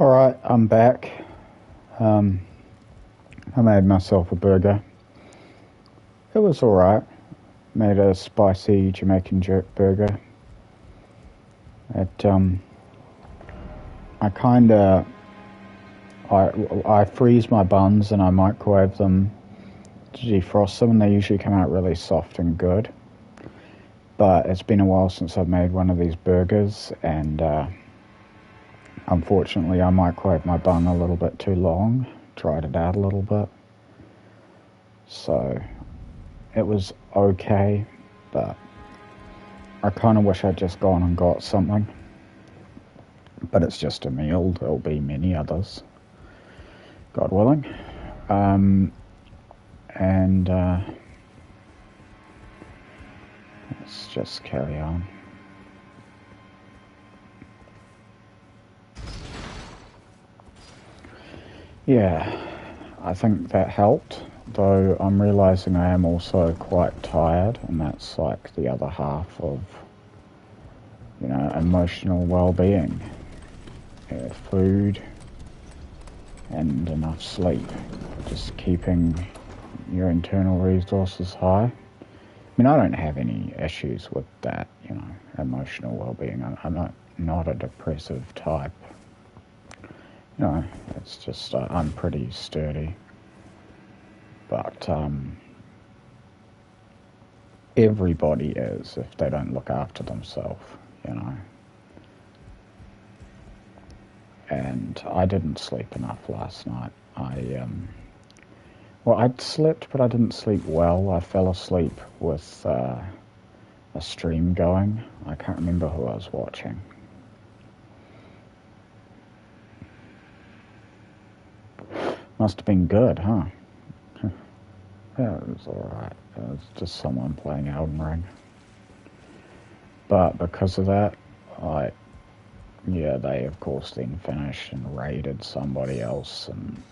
Alright, I'm back. Um, I made myself a burger. It was alright. Made a spicy Jamaican jerk burger. It, I kinda, I freeze my buns and I microwave them to defrost them, and they usually come out really soft and good. But it's been a while since I've made one of these burgers, and unfortunately I microwaved my bun a little bit too long, dried it out a little bit. So it was okay, but I kind of wish I'd just gone and got something. But it's just a meal, there'll be many others, God willing. And let's just carry on. Yeah, I think that helped, though I'm realising I am also quite tired, and that's like the other half of, emotional well-being. Food and enough sleep. Just keeping your internal resources high. I mean, I don't have any issues with that, emotional well-being. I'm not a depressive type. It's just I'm pretty sturdy. But everybody is if they don't look after themselves, And I didn't sleep enough last night. I'd slept, but I didn't sleep well. I fell asleep with a stream going. I can't remember who I was watching. Must have been good, huh? Yeah, it was alright. It was just someone playing Elden Ring. But because of that, they of course then finished and raided somebody else and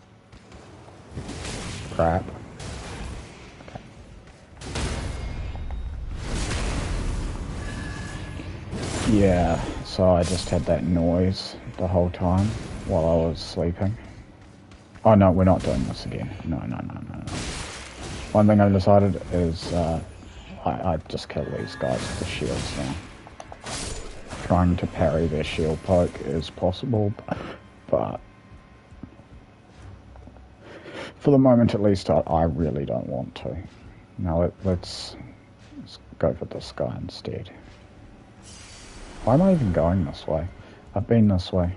crap. Okay. Yeah, so I just had that noise the whole time while I was sleeping. Oh no, we're not doing this again. No. One thing I've decided is I just kill these guys with the shields now. Trying to parry their shield poke is possible, but for the moment at least I really don't want to. Now let's go for this guy instead. Why am I even going this way? I've been this way.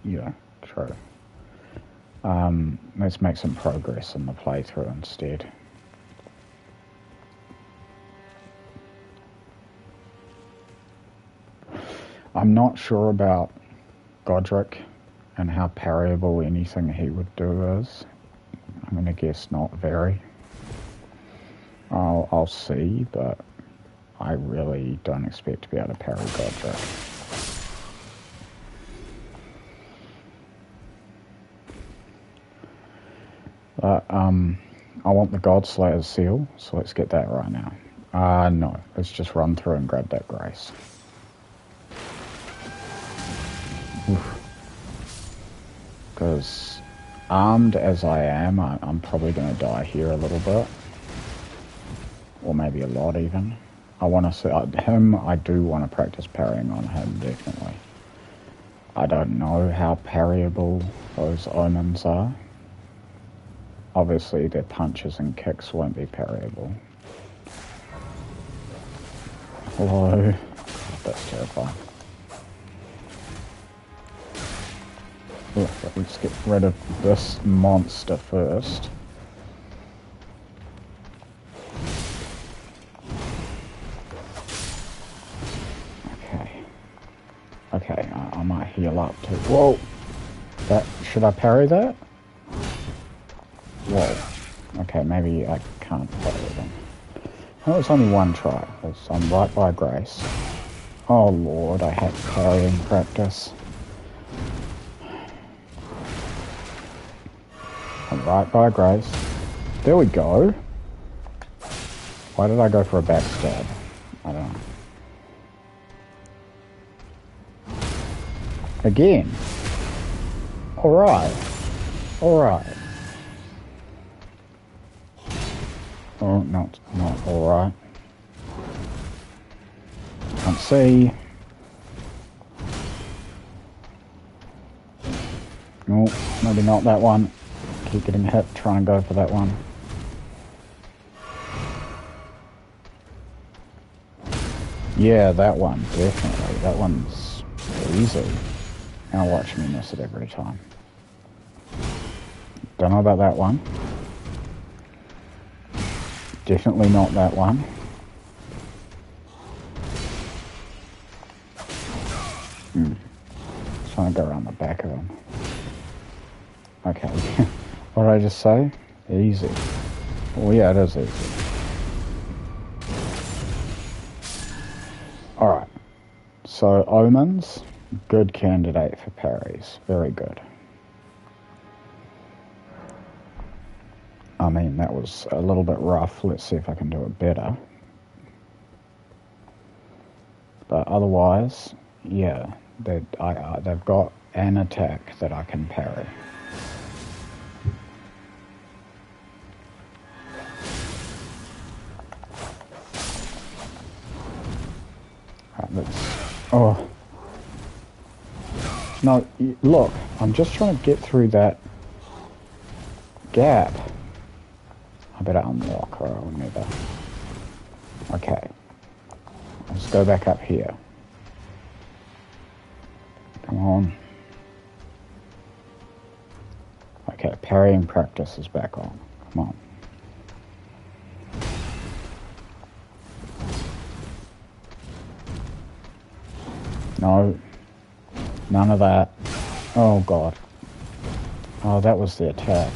Yeah, true. Let's make some progress in the playthrough instead. I'm not sure about Godric and how parryable anything he would do is. I'm going to guess not very. I'll see, but I really don't expect to be able to parry Godric. But I want the Godslayer's seal, so let's get that right now. No, let's just run through and grab that grace. Because armed as I am, I'm probably going to die here a little bit. Or maybe a lot even. I want to see him. I do want to practice parrying on him, definitely. I don't know how parryable those omens are. Obviously their punches and kicks won't be parryable. Hello. God, that's terrifying. Let's get rid of this monster first. Okay, I might heal up too. Whoa! Should I parry that? Whoa. Okay, maybe I can't parry them. That was only one try, because I'm right by grace. Oh lord, I hate parrying practice. I'm right by grace. There we go. Why did I go for a backstab? I don't know. Again. Alright. Alright. Oh, not alright. Can't see. No, maybe not that one. Keep getting hit, try and go for that one. Yeah, that one, definitely. That one's easy. Now watch me miss it every time. Don't know about that one. Definitely not that one. Trying to go around the back of him. Okay. What did I just say? Easy. Oh yeah, it is easy. Alright. So, Omens, good candidate for parries. Very good. I mean, that was a little bit rough. Let's see if I can do it better. But otherwise, yeah, they've got an attack that I can parry. Oh. No, look, I'm just trying to get through that gap. I better unlock or I'll never. Okay. Let's go back up here. Come on. Okay, parrying practice is back on. Come on. No. None of that. Oh, God. Oh, that was the attack.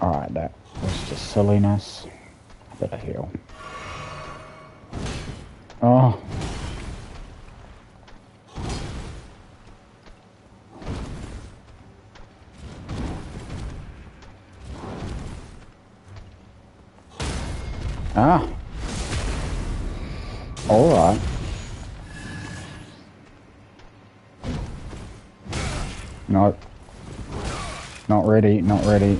Alright, that was just silliness. I better heal. Oh. Ah. Alright. No. Not ready, not ready.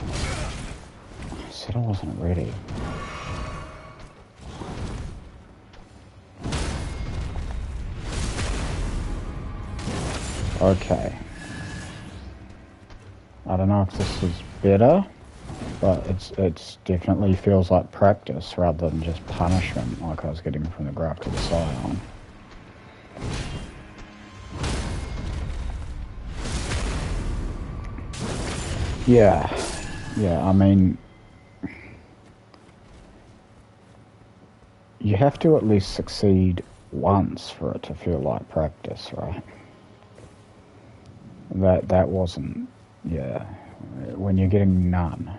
I said I wasn't ready. Okay. I don't know if this is better, but it's definitely feels like practice rather than just punishment like I was getting from the graph to the Scion. Yeah, I mean, you have to at least succeed once for it to feel like practice, right? That wasn't, yeah, when you're getting none,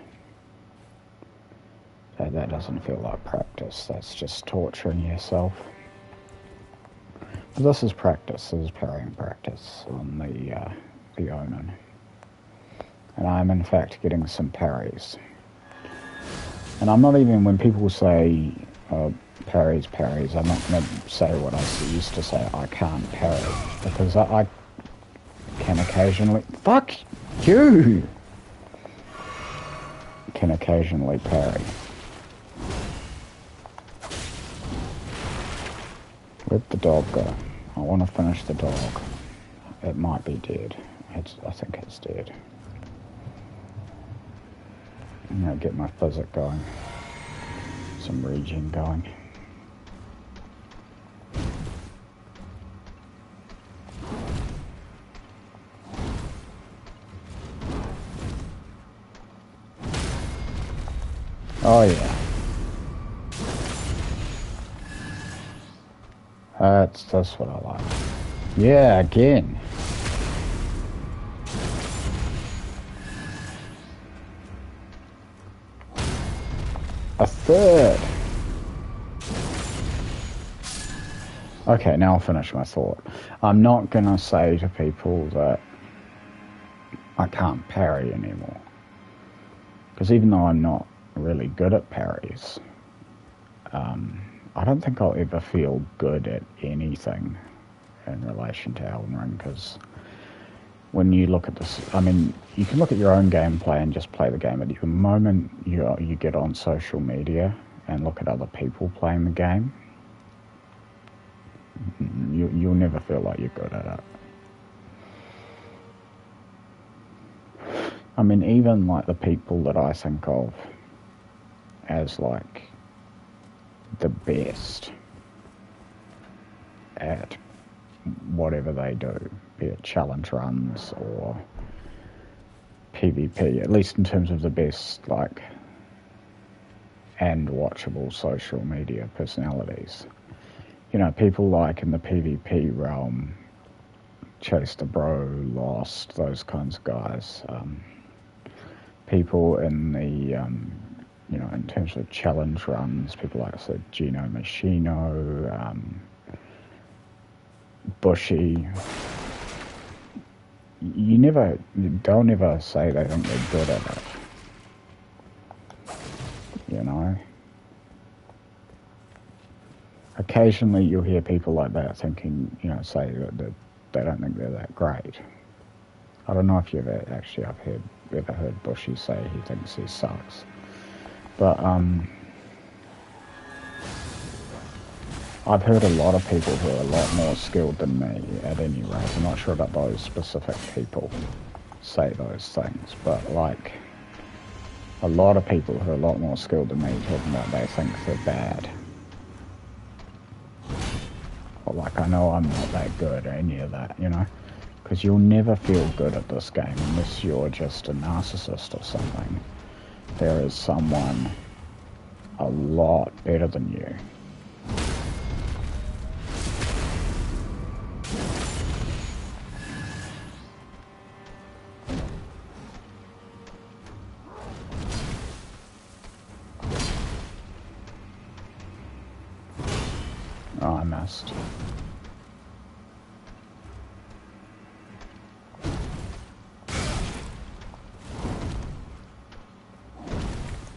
that doesn't feel like practice, that's just torturing yourself. But this is practice, this is parrying practice on the Omen. And I'm in fact getting some parries. And I'm not even, when people say parries, I'm not going to say what I used to say, I can't parry. Because I can occasionally, fuck you! Can occasionally parry. Where'd the dog go? I want to finish the dog. It might be dead. I think it's dead. I'm going to get my physic going. Some regen going. Oh yeah. That's what I like. Yeah, again. A third. Okay, now I'll finish my thought. I'm not going to say to people that I can't parry anymore. Because even though I'm not really good at parries, I don't think I'll ever feel good at anything in relation to Elden Ring, because when you look at this, I mean, you can look at your own gameplay and just play the game, but the moment you get on social media and look at other people playing the game, you'll never feel like you're good at it. I mean, even like the people that I think of as like the best at whatever they do, be it challenge runs or PvP, at least in terms of the best like and watchable social media personalities. You know, people like in the PvP realm, Chase the Bro, Lost, those kinds of guys. People in the, you know, in terms of challenge runs, people like I said, Gino Machino, Bushy. They'll never say they think they're good at it. You know? Occasionally you'll hear people like that thinking, you know, say that they don't think they're that great. I don't know if you've ever heard Bushy say he thinks he sucks. But, I've heard a lot of people who are a lot more skilled than me at any rate. I'm not sure about those specific people say those things, but like a lot of people who are a lot more skilled than me talking about they think they're bad. Or like, I know I'm not that good or any of that, you know? Because you'll never feel good at this game unless you're just a narcissist or something. There is someone a lot better than you. Oh, I missed.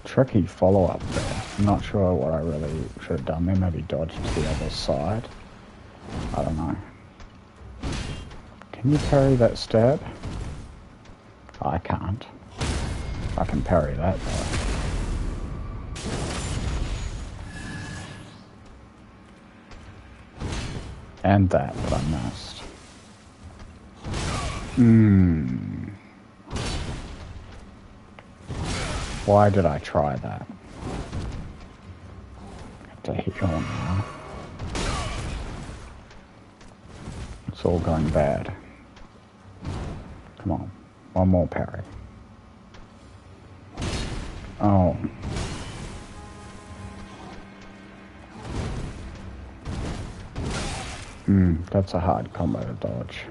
Tricky follow-up there. I'm not sure what I really should have done there. Maybe dodged to the other side. I don't know. Can you parry that stab? I can't. I can parry that though. And that, but I missed. Why did I try that? Have to hit you on now. It's all going bad. Come on. One more parry. Oh. That's a hard combo to dodge.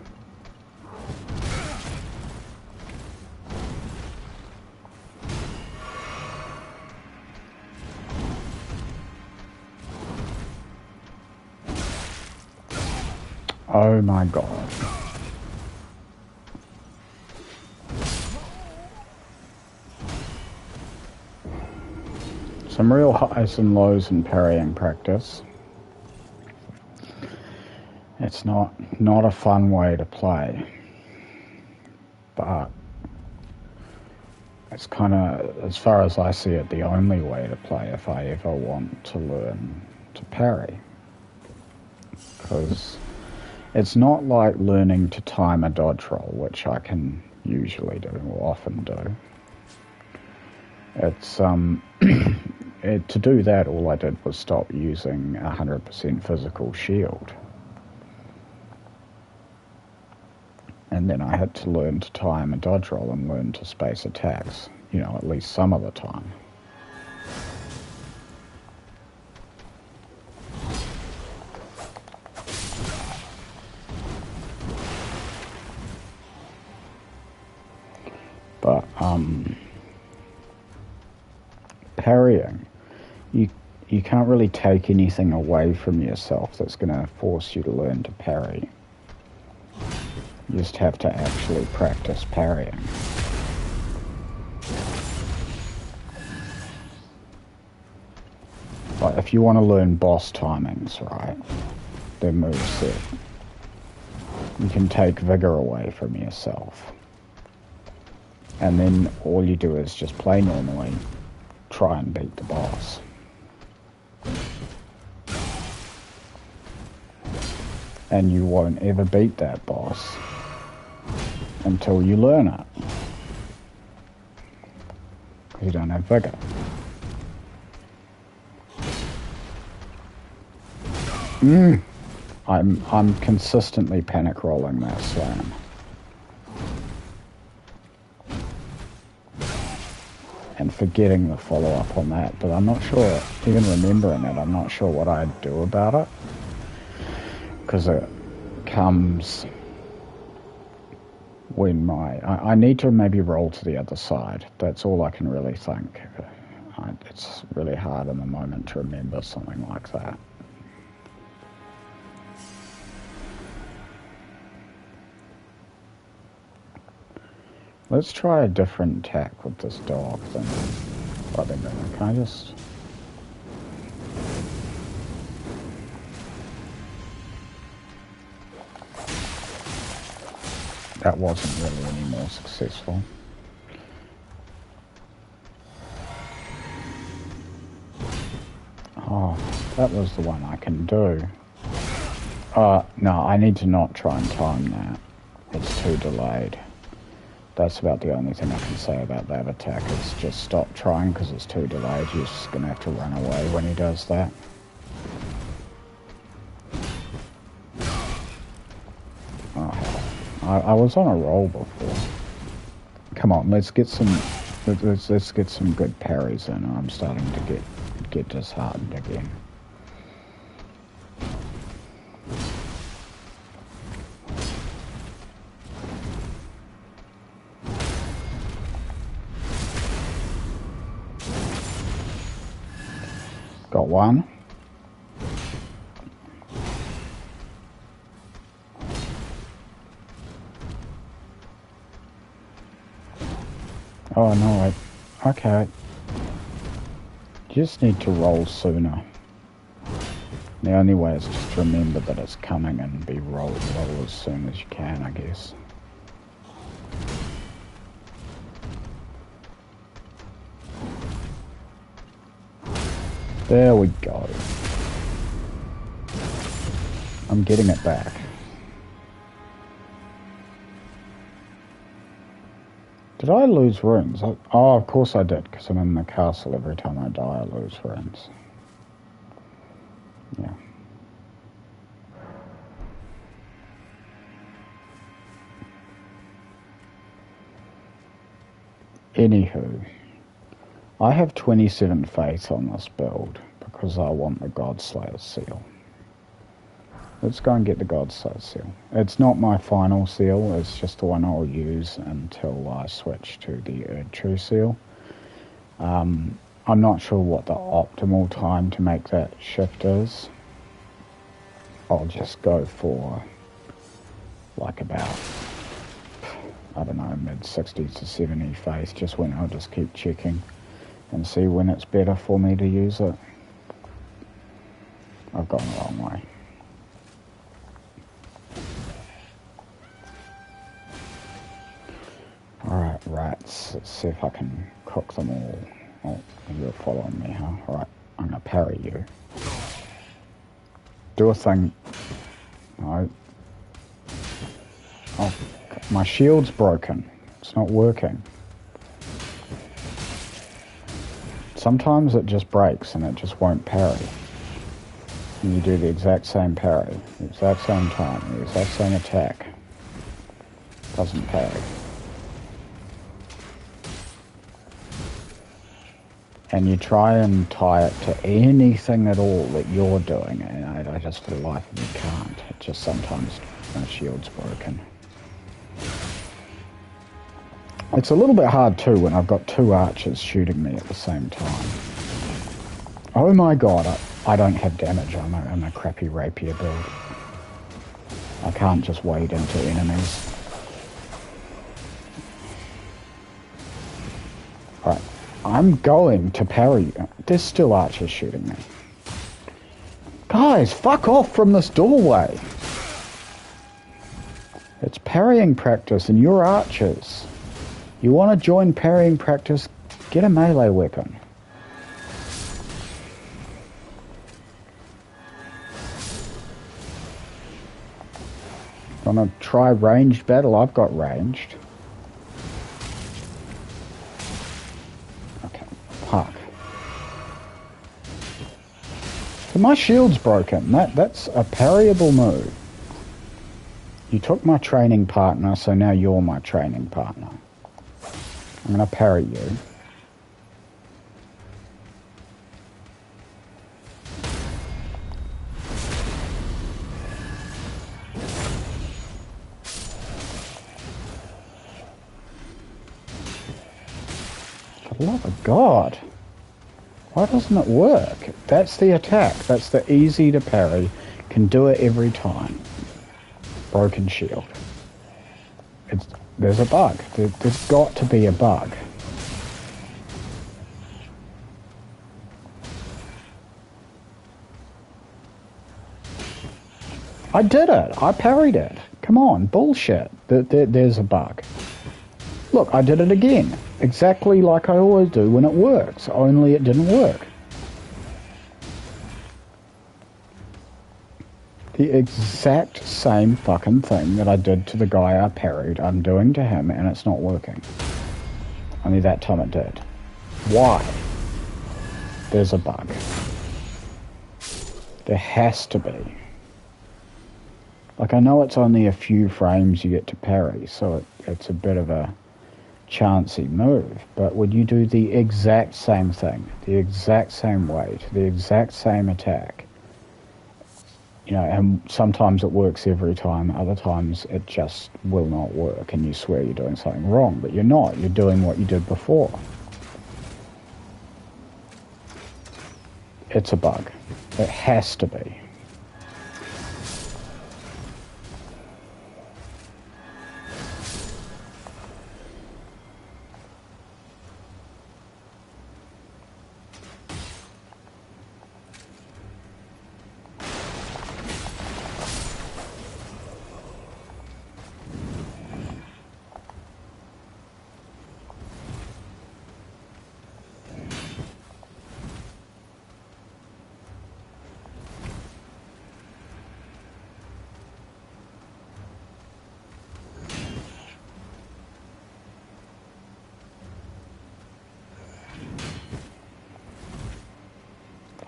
Oh my god. Some real highs and lows in parrying practice. It's not a fun way to play, but it's kind of, as far as I see it, the only way to play if I ever want to learn to parry. Because it's not like learning to time a dodge roll, which I can usually do, or often do. It's, to do that, all I did was stop using 100% physical shield. And then I had to learn to time a dodge roll and learn to space attacks, you know, at least some of the time. But, parrying, you can't really take anything away from yourself that's going to force you to learn to parry. You just have to actually practice parrying. if you want to learn boss timings, right, their moveset, you can take vigor away from yourself. And then all you do is just play normally, try and beat the boss. And you won't ever beat that boss until you learn it. Because you don't have vigor. I'm consistently panic rolling that slam. And forgetting the follow-up on that, but I'm not sure, even remembering it, I'm not sure what I'd do about it. Because it comes when I need to maybe roll to the other side. That's all I can really think. It's really hard in the moment to remember something like that. Let's try a different attack with this dog thing. Can I just... That wasn't really any more successful. Oh, that was the one I can do. No, I need to not try and time that. It's too delayed. That's about the only thing I can say about that attack, is just stop trying because it's too delayed. You're just going to have to run away when he does that. Oh, I was on a roll before. Come on, let's get some good parries in. I'm starting to get disheartened again. Got one. Oh no, okay. Just need to roll sooner. The only way is just to remember that it's coming and be roll as soon as you can, I guess. There we go. I'm getting it back. Did I lose runes? Oh, of course I did, because I'm in the castle. Every time I die, I lose runes. Yeah. Anywho, I have 27 faith on this build because I want the Godslayer seal. Let's go and get the Godslayer seal. It's not my final seal, it's just the one I'll use until I switch to the Erdtrue seal. I'm not sure what the optimal time to make that shift is. I'll just go for like about, I don't know, mid 60 to 70 faith, just when I'll just keep checking and see when it's better for me to use it. I've gone the wrong way. Alright, rats. Let's see if I can cook them all. Oh, you're following me, huh? Alright, I'm gonna parry you. Do a thing. No. Oh, my shield's broken. It's not working. Sometimes it just breaks and it just won't parry. And you do the exact same parry, the exact same time, the exact same attack. Doesn't parry. And you try and tie it to anything at all that you're doing, and I just for the life of me can't. It just sometimes my shield's broken. It's a little bit hard too when I've got two archers shooting me at the same time. Oh my god, I don't have damage. I'm a crappy rapier build. I can't just wade into enemies. Alright, I'm going to parry. There's still archers shooting me. Guys, fuck off from this doorway. It's parrying practice and you're archers. You want to join parrying practice, get a melee weapon. Want to try ranged battle? I've got ranged. Okay, fuck. So my shield's broken. That's a parryable move. You took my training partner, so now you're my training partner. I'm going to parry you. For the love of God. Why doesn't it work? That's the attack. That's the easy to parry. Can do it every time. Broken shield. There's a bug. There's got to be a bug. I did it. I parried it. Come on, bullshit. There's a bug. Look, I did it again. Exactly like I always do when it works. Only it didn't work. The exact same fucking thing that I did to the guy I parried, I'm doing to him, and it's not working. Only that time it did. Why? There's a bug. There has to be. Like, I know it's only a few frames you get to parry, so it's a bit of a chancy move, but when you do the exact same thing, the exact same weight, the exact same attack, you know, and sometimes it works every time, other times it just will not work, and you swear you're doing something wrong, but you're not. You're doing what you did before. It's a bug. It has to be.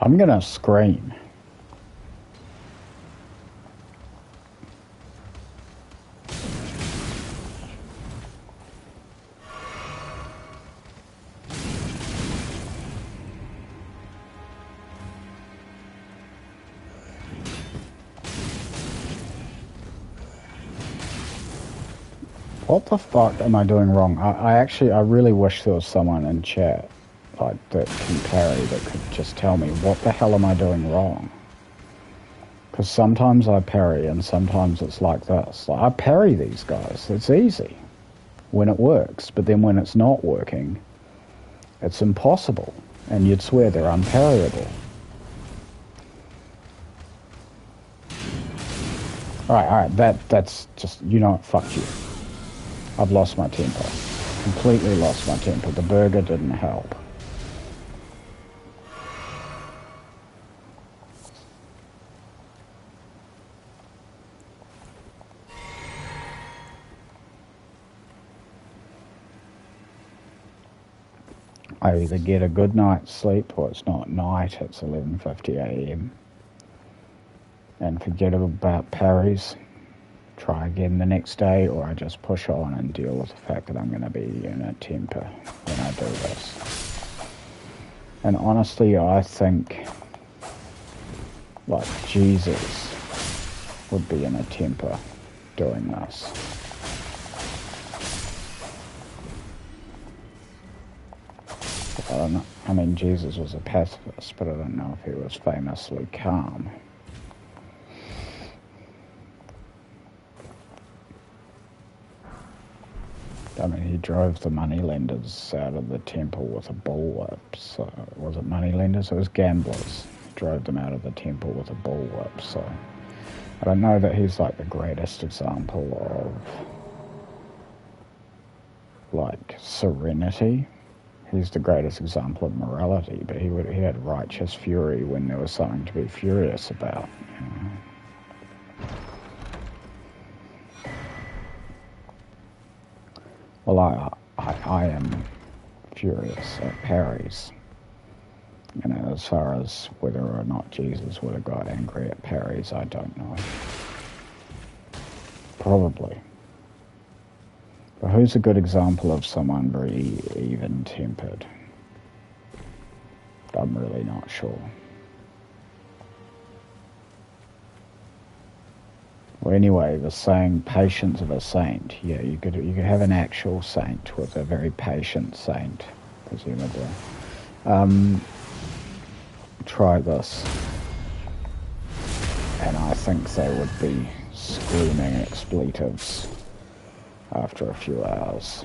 I'm gonna scream. What the fuck am I doing wrong? I really wish there was someone in chat like that can parry that could just tell me what the hell am I doing wrong. Because sometimes I parry and sometimes it's like this. Like, I parry these guys. It's easy when it works, but then when it's not working, it's impossible. And you'd swear they're unparryable. Alright, that's just, you know what, fuck you. I've lost my temper. Completely lost my temper. The burger didn't help. I either get a good night's sleep or it's not night, it's 11:50 a.m. and forget about parries. Try again the next day, or I just push on and deal with the fact that I'm going to be in a temper when I do this. And honestly, I think, like, Jesus would be in a temper doing this. I don't know. I mean, Jesus was a pacifist, but I don't know if he was famously calm. I mean, he drove the moneylenders out of the temple with a bullwhip. So, was it moneylenders? It was gamblers. drove them out of the temple with a bullwhip, so I don't know that he's like the greatest example of like serenity. He's the greatest example of morality, but he had righteous fury when there was something to be furious about. You know? Well, I am furious at parries. You know, as far as whether or not Jesus would have got angry at parries, I don't know. Probably. But who's a good example of someone very even-tempered? I'm really not sure. Well, anyway, the saying "patience of a saint." Yeah, you could have an actual saint with a very patient saint, presumably. Try this, and I think they would be screaming expletives after a few hours.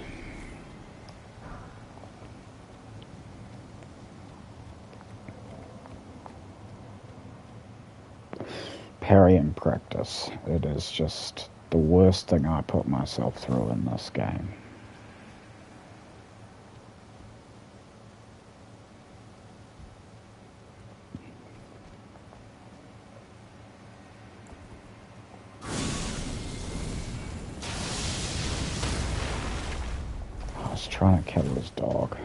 Parrying practice. It is just the worst thing I put myself through in this game. I was trying to kill his dog.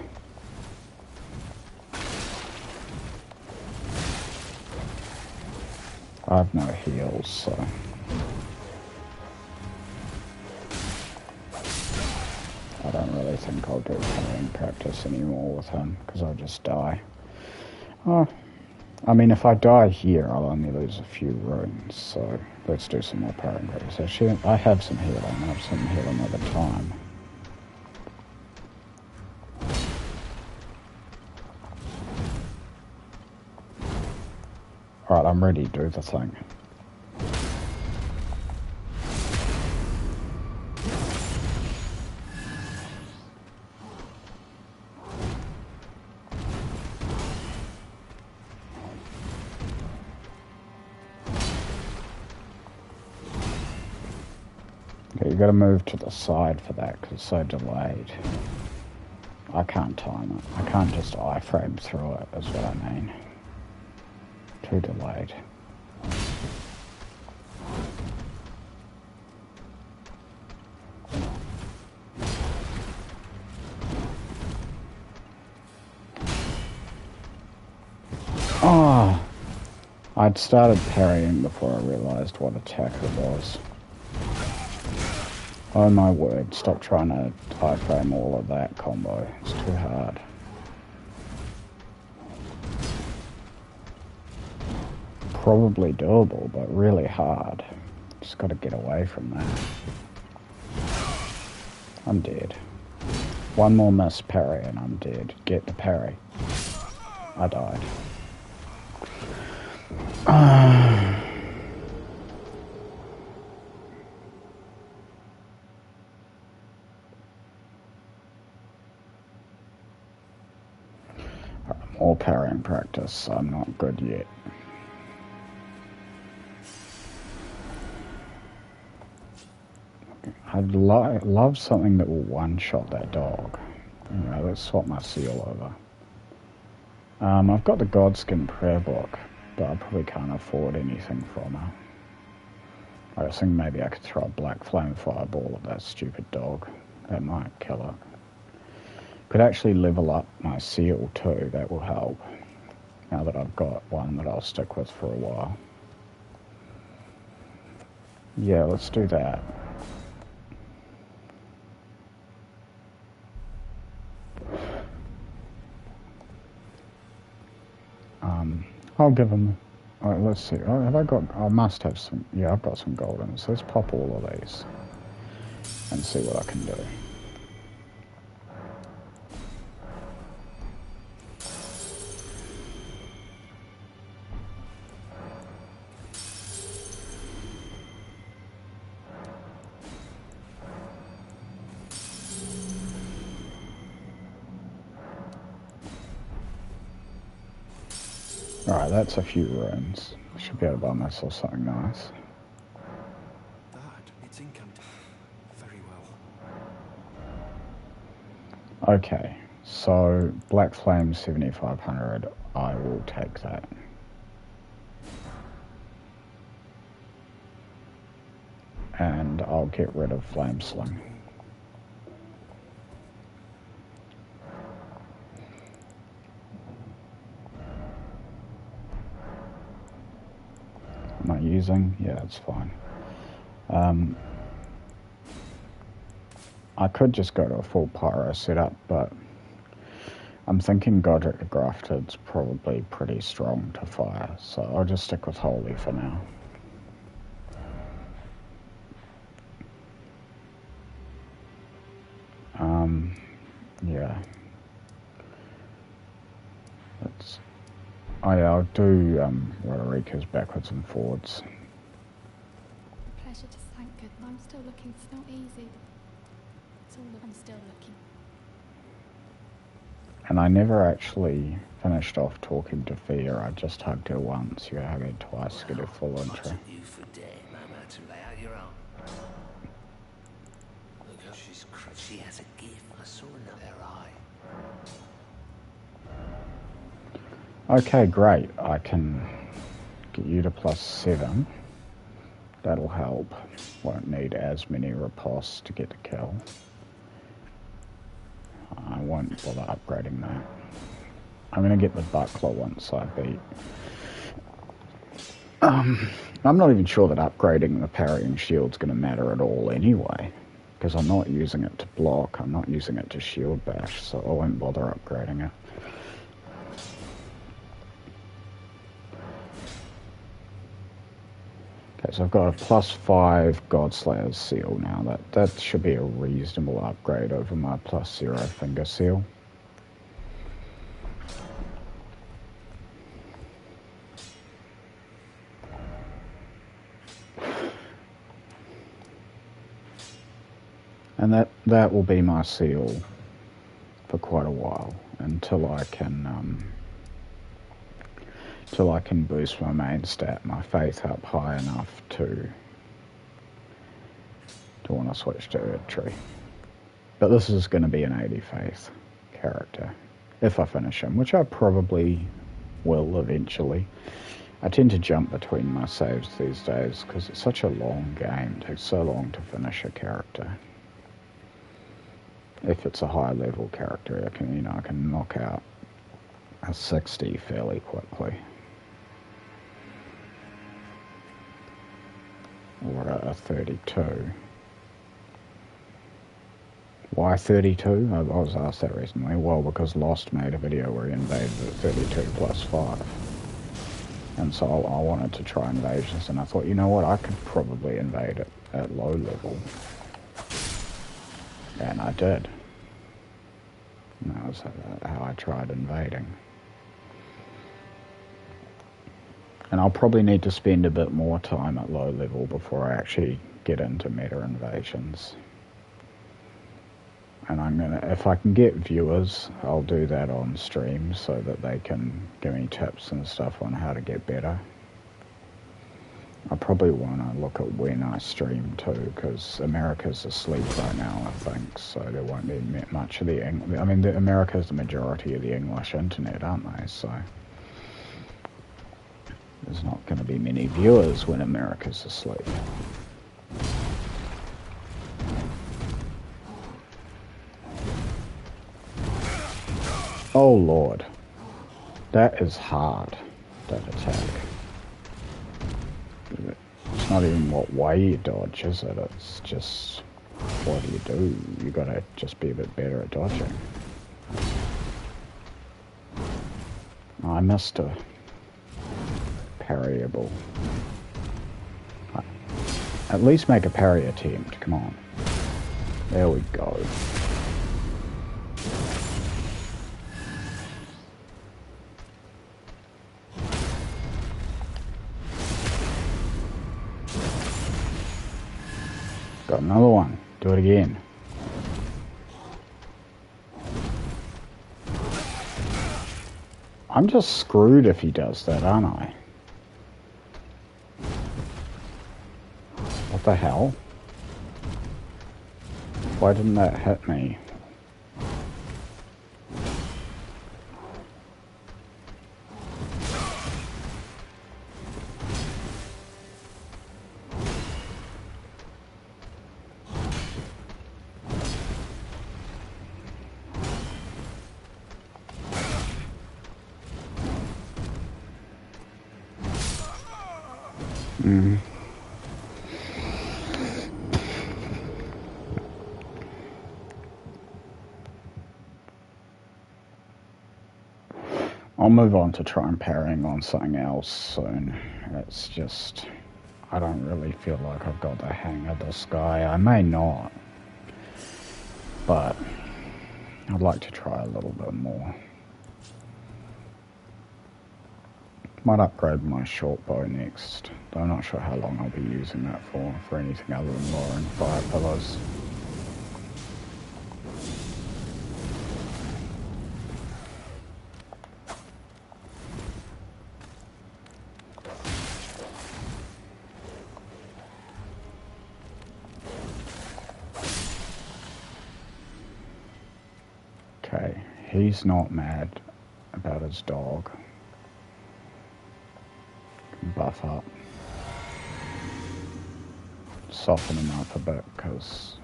I have no heals, so... I don't really think I'll do parrying practice anymore with him, because I'll just die. Oh, I mean, if I die here, I'll only lose a few runes, so let's do some more parrying practice. Actually, I have some healing. I have some healing at a time. Alright, I'm ready to do the thing. Okay, you gotta move to the side for that, because it's so delayed. I can't time it. I can't just iframe through it, is what I mean. Too delayed. Oh! I'd started parrying before I realised what attack it was. Oh my word, stop trying to iframe all of that combo. It's too hard. Probably doable, but really hard. Just gotta get away from that. I'm dead. One more miss parry and I'm dead. Get the parry. I died. More parrying practice. I'm not good yet. I'd love something that will one-shot that dog. Anyway, let's swap my seal over. I've got the Godskin prayer book, but I probably can't afford anything from her. I was thinking maybe I could throw a black flame fireball at that stupid dog. That might kill her. Could actually level up my seal too, that will help. Now that I've got one that I'll stick with for a while. Yeah, let's do that. I'll give them... Alright, let's see. Oh, have I got... I must have some... Yeah, I've got some gold in it. So let's pop all of these. And see what I can do. Alright, that's a few runes. I should be able to buy myself something nice. That, it's incant. Very well. Okay, so Black Flame 7500, I will take that. And I'll get rid of Flame Sling. Am I using? Yeah, it's fine. I could just go to a full pyro setup, but I'm thinking Godric the Grafted's probably pretty strong to fire, so I'll just stick with Holy for now. Yeah. That's... Oh yeah, I'll do Roderica's backwards and forwards. Pleasure to thank good. I'm still looking. It's not easy. It's all I'm still looking. And I never actually finished off talking to Fia. I just hugged her once. You hug her twice to get a full intro. She has a gift. I saw another eye. Okay, great. I can get you to +7. That'll help. Won't need as many riposts to get the kill. I won't bother upgrading that. I'm going to get the buckler once I beat. I'm not even sure that upgrading the parrying shield's going to matter at all anyway, because I'm not using it to block, I'm not using it to shield bash, so I won't bother upgrading it. Okay, so I've got a +5 Godslayer's seal now. That should be a reasonable upgrade over my +0 finger seal. And that will be my seal for quite a while, until I can boost my main stat, my faith up high enough to want to switch to Erdtree. But this is going to be an 80 faith character, if I finish him, which I probably will eventually. I tend to jump between my saves these days because it's such a long game. It takes so long to finish a character. If it's a high level character, I can knock out a 60 fairly quickly. Or a 32. Why 32? I was asked that recently. Well, because Lost made a video where he invaded at 32 +5. And so I wanted to try invasions, and I thought, you know what, I could probably invade it at low level. And I did. And that was how I tried invading. And I'll probably need to spend a bit more time at low level before I actually get into meta invasions. And if I can get viewers, I'll do that on stream so that they can give me tips and stuff on how to get better. I probably want to look at when I stream too, because America's asleep right now, I think, so there won't be much of the English. I mean, America's the majority of the English internet, aren't they? So there's not going to be many viewers when America's asleep. Oh Lord, that is hard, that attack. It's not even what way you dodge, is it? It's just, what do? You gotta just be a bit better at dodging. I missed a parryable. At least make a parry attempt, come on. There we go. Got another one. Do it again. I'm just screwed if he does that, aren't I? What the hell? Why didn't that hit me? I'll move on to try and parrying on something else soon. It's just, I don't really feel like I've got the hang of this guy. I may not, but I'd like to try a little bit more. Might upgrade my short bow next, though I'm not sure how long I'll be using that for anything other than lowering fire pillars. Okay, he's not mad about his dog. Buff up. Soften him up a bit, because...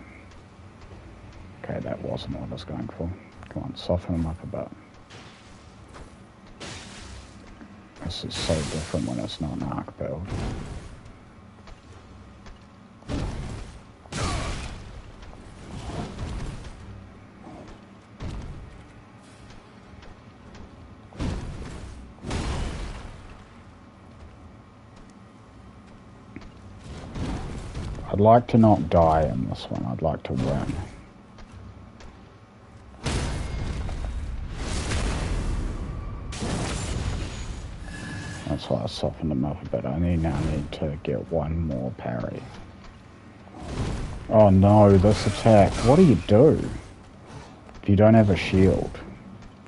Okay, that wasn't what I was going for. Come on, soften him up a bit. This is so different when it's not an arc build. I'd like to not die in this one. I'd like to win. That's why I softened him up a bit. I now need to get one more parry. Oh no, this attack. What do you do if you don't have a shield?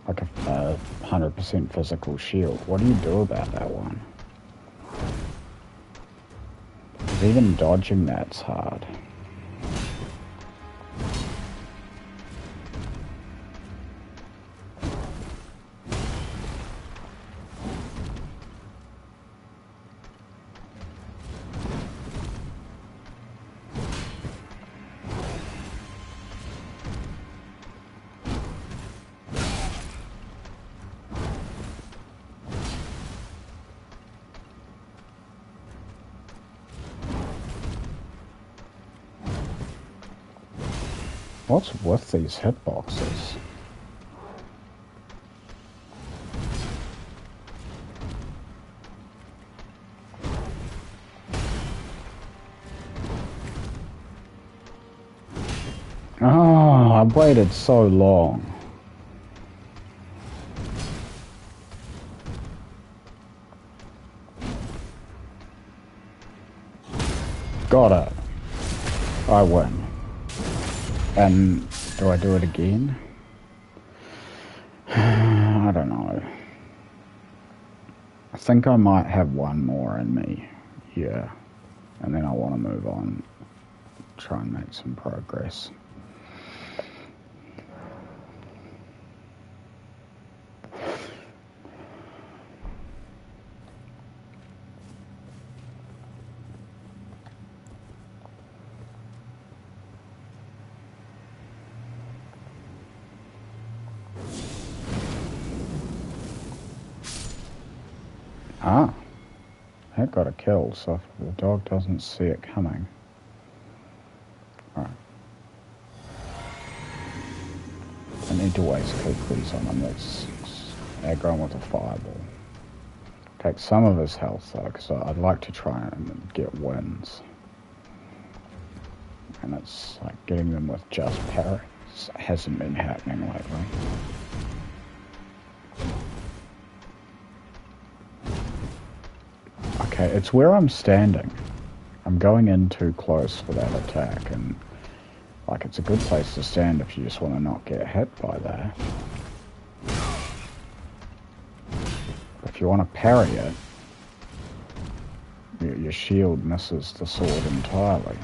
Like a 100% physical shield. What do you do about that one? Even dodging that's hard. What's with these hitboxes? Oh, I waited so long. Got it. I win. And do I do it again? I don't know. I think I might have one more in me. Yeah. And then I want to move on. Try and make some progress. Ah, that got a kill, so if the dog doesn't see it coming. Alright. I need to waste kukris on him. Let's aggro him with a fireball. Take some of his health though, because I'd like to try and get wins. And it's like getting them with just parries hasn't been happening lately. Okay, it's where I'm standing. I'm going in too close for that attack, and like it's a good place to stand if you just want to not get hit by that. you want to parry it, your shield misses the sword entirely.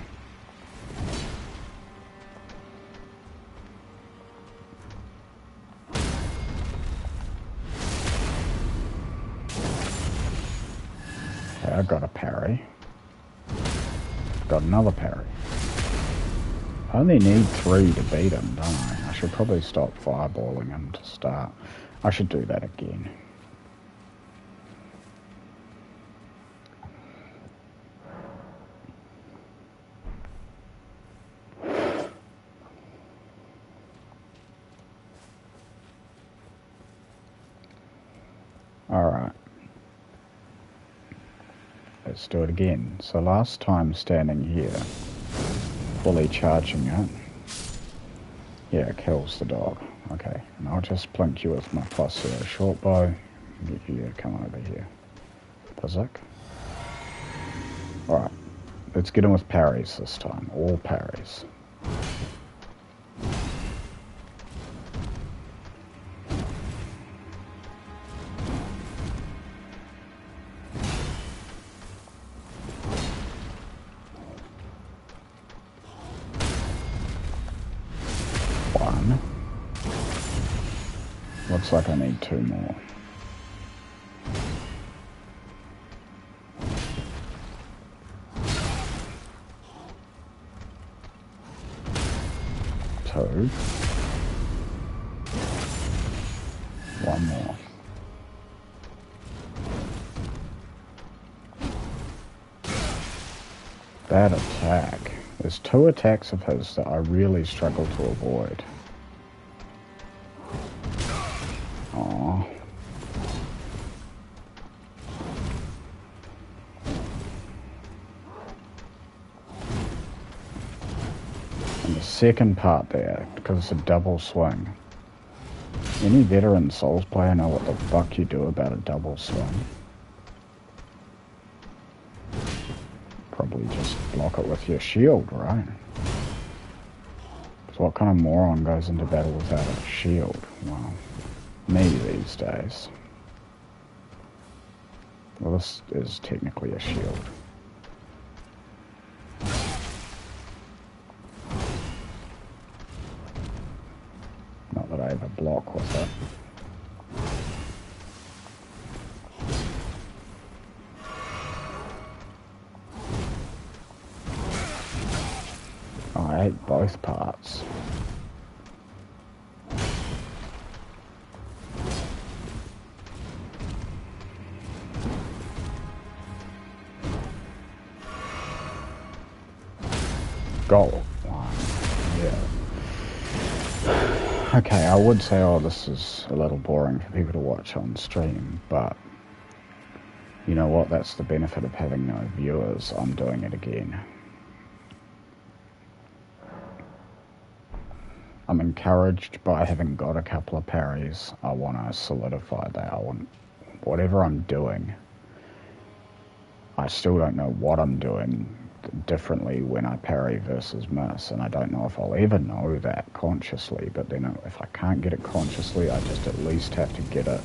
Okay, I got a parry. Got another parry. I only need 3 to beat him, don't I? I should probably stop fireballing him to start. I should do that again. Alright. Let's do it again. So last time standing here, fully charging it, yeah, it kills the dog. Okay, and I'll just plink you with my +0 short bow. Get you to come over here. Physic. Alright, let's get in with parries this time. All parries. Looks like I need 2 more. Two. 1 more. That attack. There's 2 attacks of his that I really struggle to avoid. Aww. And the second part there, because it's a double swing. Any veteran Souls player know what the fuck you do about a double swing? Probably just block it with your shield, right? So what kind of moron goes into battle without a shield? Well, me these days. Well, this is technically a shield. Not that I ever block with it. I ate both parts. Goal. Yeah. Okay, I would say, oh, this is a little boring for people to watch on stream, but you know what? That's the benefit of having no viewers. I'm doing it again. I'm encouraged by having got a couple of parries. I want to solidify that. I want whatever I'm doing. I still don't know what I'm doing differently when I parry versus miss, and I don't know if I'll ever know that consciously, but then if I can't get it consciously, I just at least have to get it.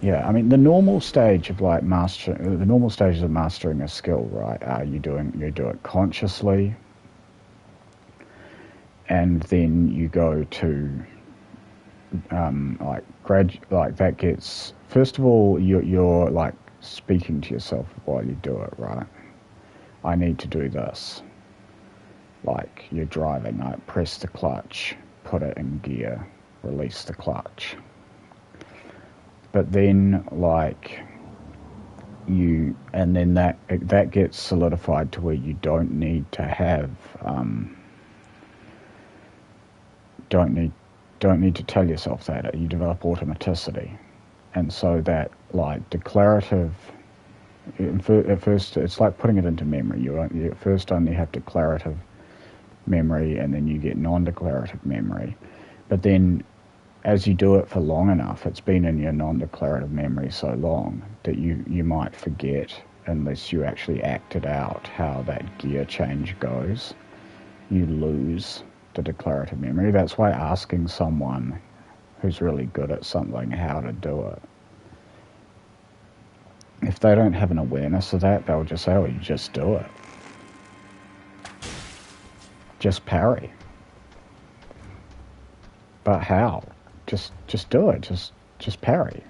Yeah, I mean, the normal stage of like mastering, the normal stages of mastering a skill, right, you do it consciously, and then you go to like that gets, first of all, you're like speaking to yourself while you do it, right? I need to do this. Like you're driving, like press the clutch, put it in gear, release the clutch. But then like and then that gets solidified to where you don't need to have don't need to tell yourself that. You develop automaticity. And so that like declarative, at first it's like putting it into memory. You at first only have declarative memory, and then you get non-declarative memory. But then as you do it for long enough, it's been in your non-declarative memory so long that you might forget, unless you actually act it out how that gear change goes. You lose the declarative memory. That's why asking someone who's really good at something how to do it If they don't have an awareness of that, they'll just say, oh, you just do it. Just parry. But how? Just do it. Just parry.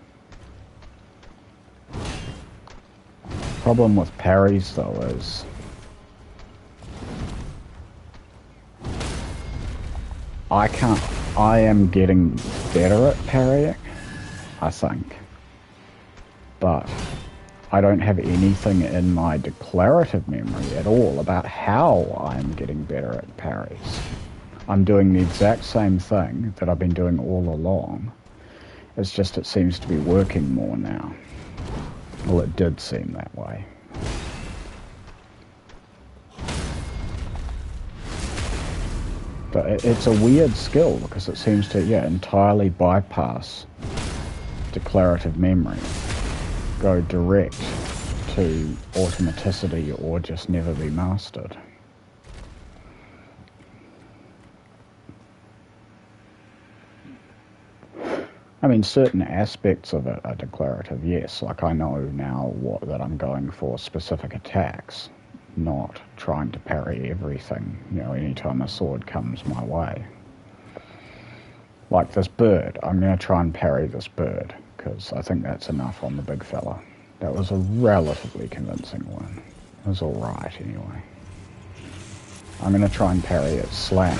Problem with parries though is I am getting better at parrying, I think. But I don't have anything in my declarative memory at all about how I'm getting better at parries. I'm doing the exact same thing that I've been doing all along. It's just it seems to be working more now. Well, it did seem that way. But it's a weird skill because it seems to, entirely bypass declarative memory. Go direct to automaticity or just never be mastered. I mean, certain aspects of it are declarative, yes. Like I know now that I'm going for specific attacks, not trying to parry everything, anytime a sword comes my way. Like this bird, I'm going to try and parry this bird, because I think that's enough on the big fella. That was a relatively convincing one. It was alright anyway. I'm going to try and parry its slam.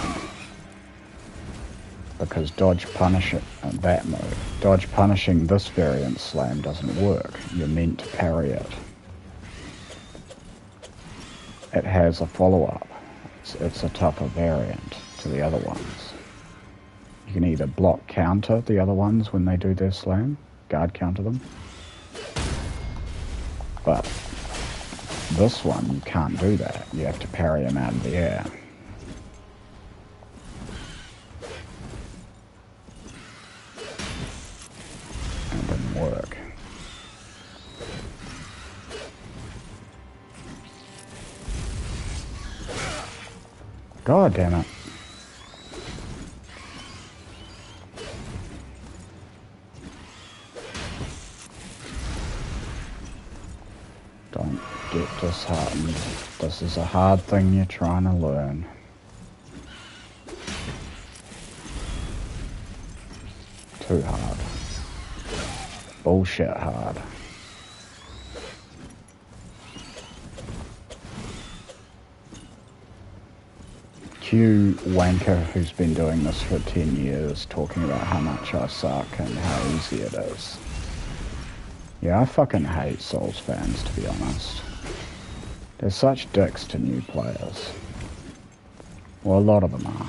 Because dodge punish it, that mode. Dodge punishing this variant slam doesn't work. You're meant to parry it. It has a follow-up. It's a tougher variant to the other ones. You can either block counter the other ones when they do their slam, guard counter them. But this one, you can't do that. You have to parry them out of the air. It didn't work. God damn it. Don't get disheartened. This is a hard thing you're trying to learn. Too hard. Bullshit hard. Q wanker who's been doing this for 10 years talking about how much I suck and how easy it is. Yeah, I fucking hate Souls fans, to be honest. They're such dicks to new players. Well, a lot of them are.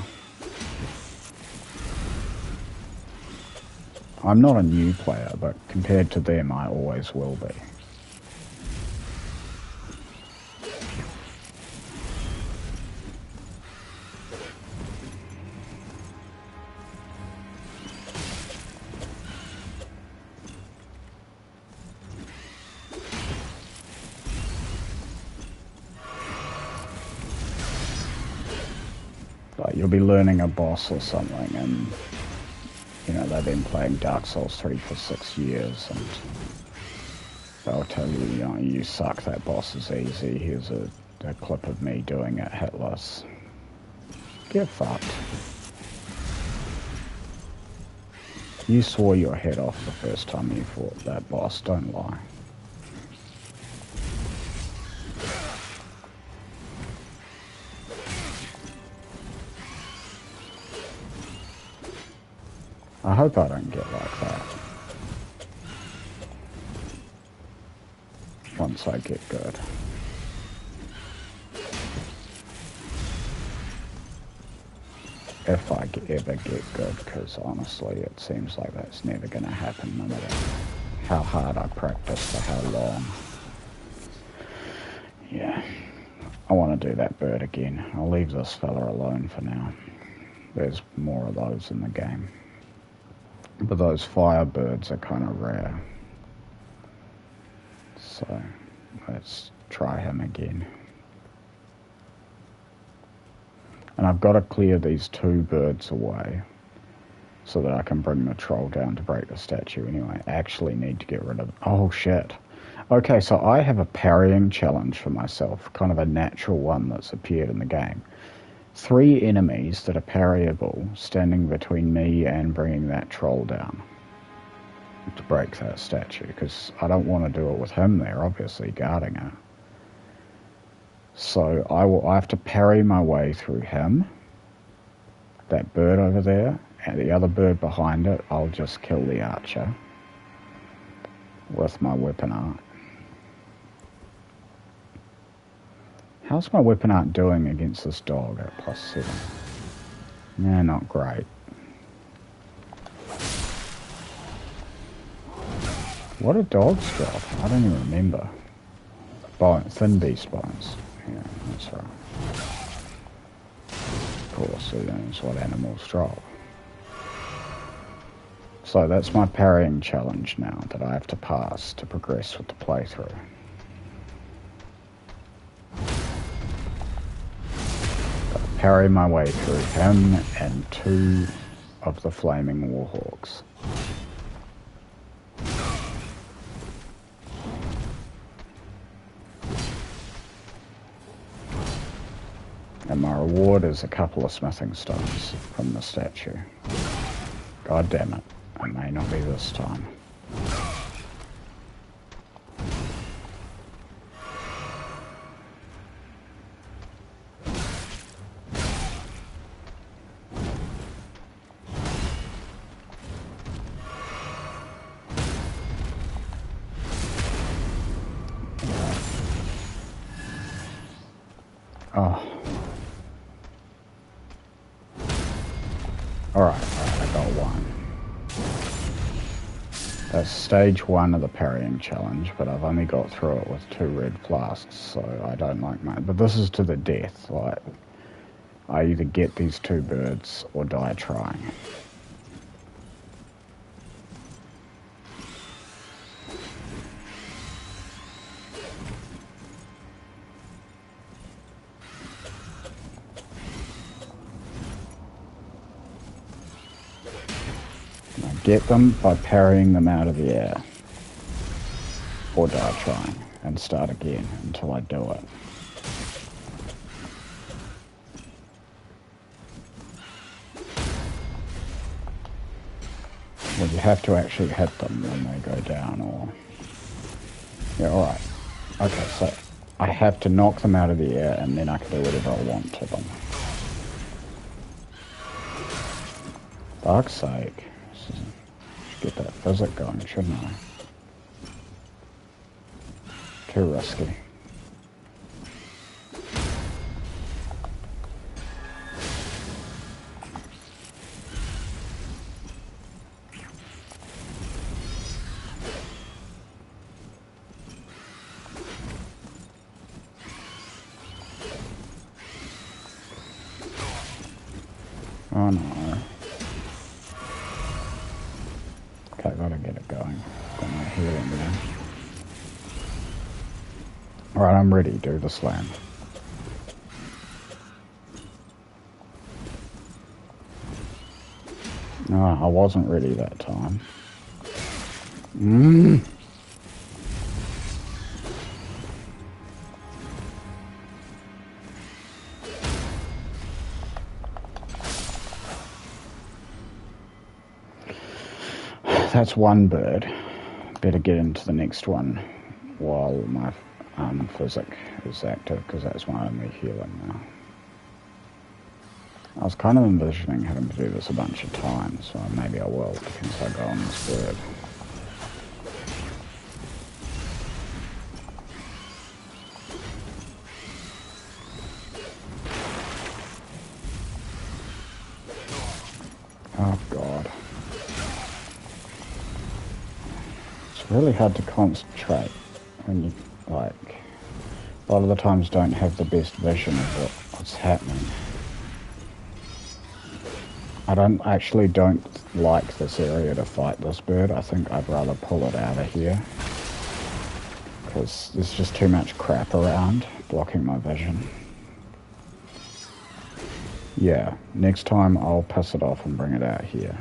I'm not a new player, but compared to them, I always will be. Like, you'll be learning a boss or something, and they've been playing Dark Souls 3 for 6 years, and they'll tell you, you suck, that boss is easy, here's a clip of me doing it hitless. Get fucked. You swore your head off the first time you fought that boss, don't lie. I hope I don't get like that. Once I get good. If I ever get good, because honestly it seems like that's never going to happen no matter how hard I practice for how long. Yeah, I want to do that bird again. I'll leave this fella alone for now. There's more of those in the game. But those firebirds are kind of rare. So, let's try him again. And I've got to clear these 2 birds away so that I can bring the troll down to break the statue anyway. I actually need to get rid of them. Oh shit. Okay, so I have a parrying challenge for myself, kind of a natural one that's appeared in the game. 3 enemies that are parryable standing between me and bringing that troll down to break that statue, because I don't want to do it with him there, obviously, guarding it. So I have to parry my way through him, that bird over there, and the other bird behind it, I'll just kill the archer with my weapon art. How's my weapon art doing against this dog at +7? Yeah, not great. What do dogs drop? I don't even remember. Bone, thin beast bones. Yeah, that's right. Of course, that's what animals drop. So that's my parrying challenge now that I have to pass to progress with the playthrough. Gotta parry my way through him and 2 of the flaming warhawks. And my reward is a couple of smithing stones from the statue. God damn it. It may not be this time. Oh. Alright, I got 1. That's stage 1 of the parrying challenge, but I've only got through it with 2 red flasks, so I don't like mine. But this is to the death, like, I either get these 2 birds or die trying. Get them by parrying them out of the air, or die trying, and start again until I do it. Well, you have to actually hit them when they go down, or... Yeah, alright. Okay, so I have to knock them out of the air, and then I can do whatever I want to them. Fuck's sake. Get that physic going, shouldn't I? Too risky. Oh no. Okay, gotta get it going. Got my healing there. Alright, I'm ready. Do the slam. No, I wasn't ready that time. That's 1 bird. Better get into the next one while my physic is active, because that's my only healing now. I was kind of envisioning having to do this a bunch of times, so maybe I will, since I go on this bird. Oh god. It's really hard to concentrate when you, like, a lot of the times don't have the best vision of what's happening. I don't like this area to fight this bird. I think I'd rather pull it out of here, because there's just too much crap around blocking my vision. Yeah, next time I'll piss it off and bring it out here.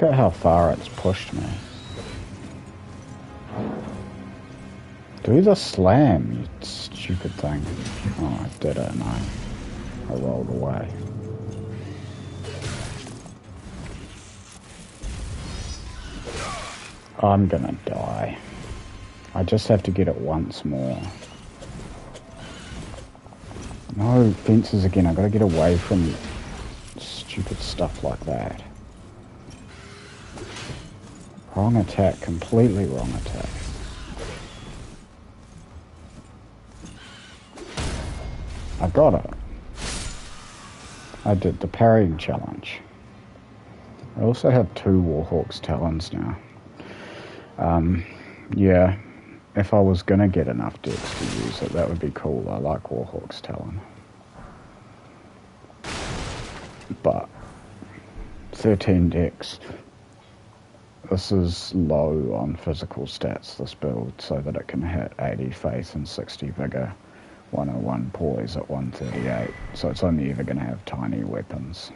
at how far it's pushed me. Do the slam, you stupid thing. Oh, I did it and I rolled away. I'm gonna die. I just have to get it once more. No, fences again. I gotta get away from stupid stuff like that. Wrong attack, completely wrong attack. I got it. I did the parrying challenge. I also have 2 Warhawk's Talons now. Yeah, if I was gonna get enough dex to use it, that would be cool. I like Warhawk's Talon. But 13 dex. This is low on physical stats, this build, so that it can hit 80 faith and 60 vigor, 101 poise at 138. So it's only ever going to have tiny weapons.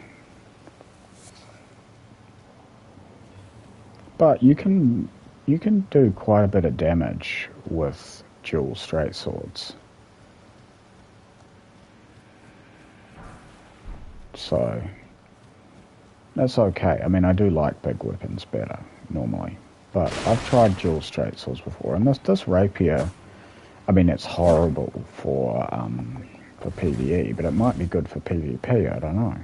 But you can do quite a bit of damage with dual straight swords. So that's okay. I mean, I do like big weapons better normally, but I've tried dual straight swords before, and this rapier, I mean, it's horrible for PvE, but it might be good for PvP. I don't know.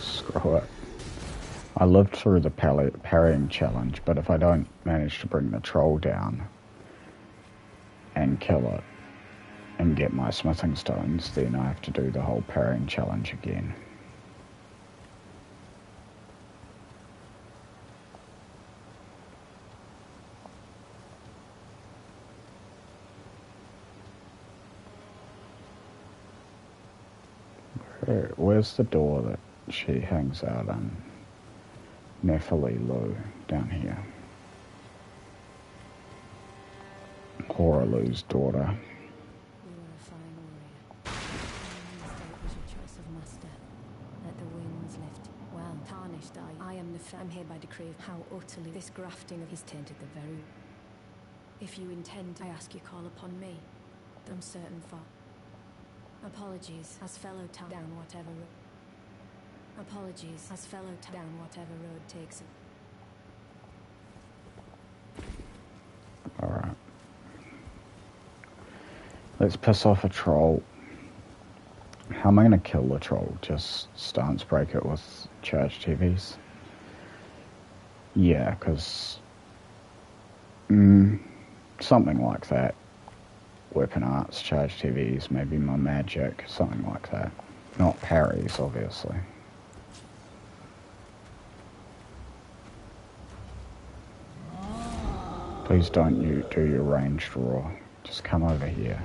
Screw it. I lived through the parrying challenge, but if I don't manage to bring the troll down and kill it and get my smithing stones, then I have to do the whole parrying challenge again. Where's the door that she hangs out in? Nephili Lu, down here. Horalu's daughter. You were a fine warrior. My mistake was your choice of master. Let the winds lift. Well, tarnished I am I'm here by decree of how utterly this grafting of his tainted the very... If you intend, I ask you call upon me. I'm certain for... Apologies, as fellow down whatever road. Apologies, as fellow down whatever road takes it. Alright. Let's piss off a troll. How am I going to kill the troll? Just stance break it with charged heavies? Yeah, because... something like that. Weapon arts, charged heavies, maybe my magic, something like that. Not parries, obviously. Please don't you do your ranged roar. Just come over here.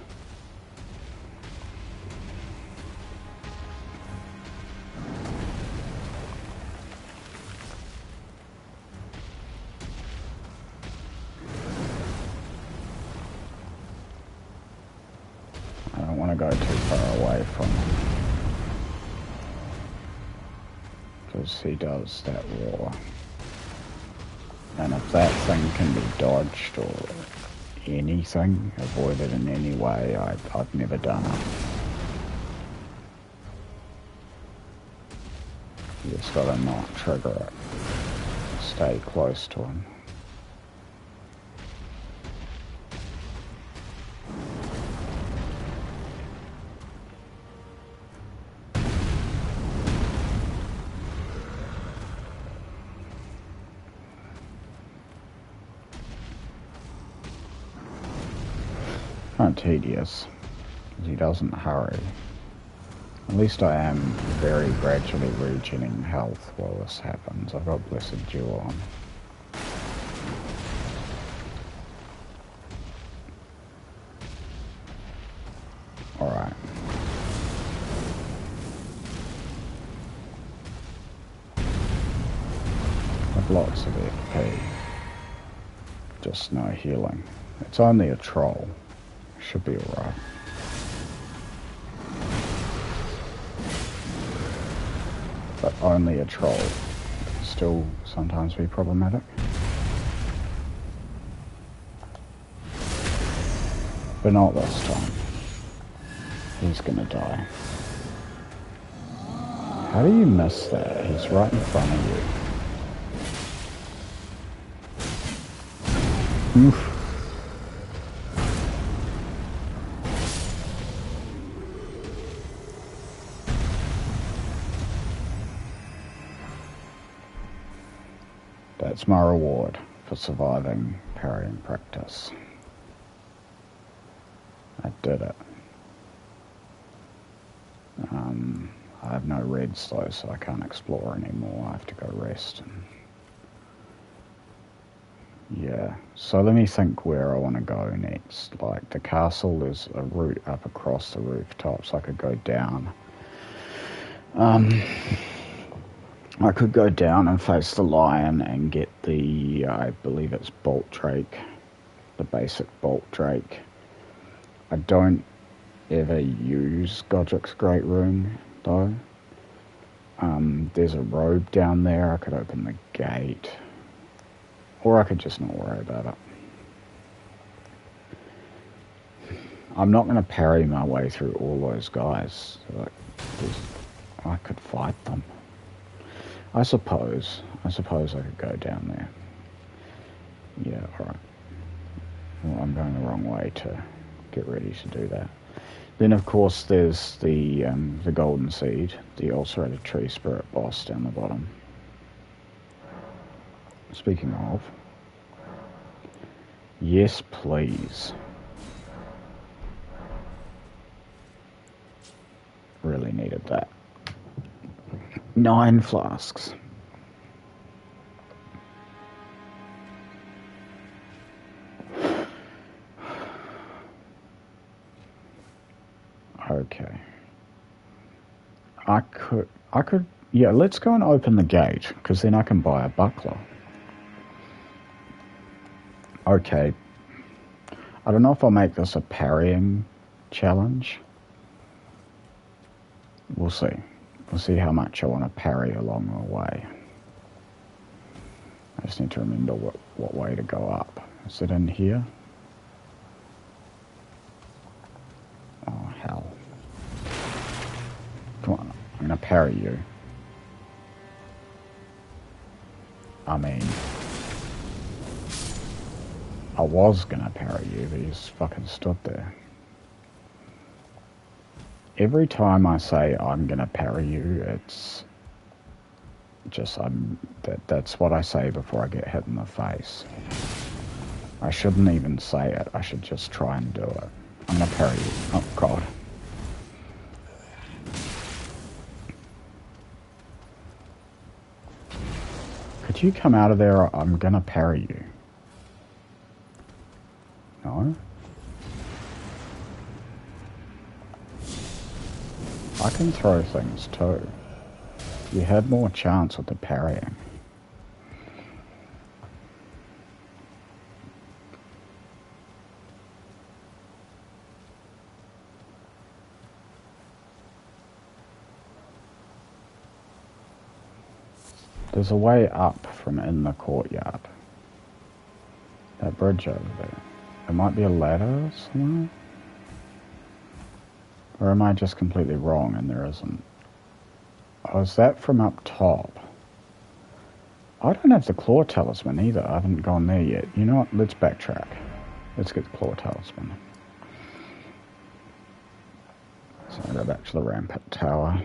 I don't want to go too far away from him, because he does that roar. And if that thing can be dodged or anything, avoided in any way, I've never done it. You just gotta not trigger it. Stay close to him. Kind of tedious, because he doesn't hurry. At least I am very gradually regenerating health while this happens. I've got Blessed Dew on. Alright. lots of FP. Just no healing. It's only a troll. Should be alright. But only a troll. Still sometimes be problematic. But not this time. He's gonna die. How do you miss that? He's right in front of you. Oof. That's my reward for surviving parrying practice. I did it. I have no reds though, so I can't explore anymore. I have to go rest. Yeah, so let me think where I want to go next. Like, the castle, there's a route up across the rooftops. I could go down. I could go down and face the lion and get the, I believe it's Bolt Drake, the basic Bolt Drake. I don't ever use Godric's Great Rune, though. There's a robe down there. I could open the gate. Or I could just not worry about it. I'm not going to parry my way through all those guys. Like, I could fight them. I suppose I could go down there. Yeah, alright. Well, I'm going the wrong way to get ready to do that. Then, of course, there's the Golden Seed, the Ulcerated Tree Spirit boss down the bottom. Speaking of, yes, please. Really needed that. 9 flasks. Okay. I could, yeah, let's go and open the gate, because then I can buy a buckler. Okay. I don't know if I'll make this a parrying challenge. We'll see. We'll see how much I want to parry along the way. I just need to remember what way to go up. Is it in here? Oh, hell. Come on, I'm going to parry you. I mean, I was going to parry you, but you just fucking stood there. Every time I say I'm going to parry you, it's just, that's what I say before I get hit in the face. I shouldn't even say it. I should just try and do it. I'm going to parry you. Oh, God. Could you come out of there or I'm going to parry you? No? I can throw things too. You had more chance with the parrying. There's a way up from in the courtyard. That bridge over there. There might be a ladder somewhere? Or am I just completely wrong and there isn't? Oh, is that from up top? I don't have the claw talisman either. I haven't gone there yet. You know what? Let's backtrack. Let's get the claw talisman. So I'll go back to the rampart tower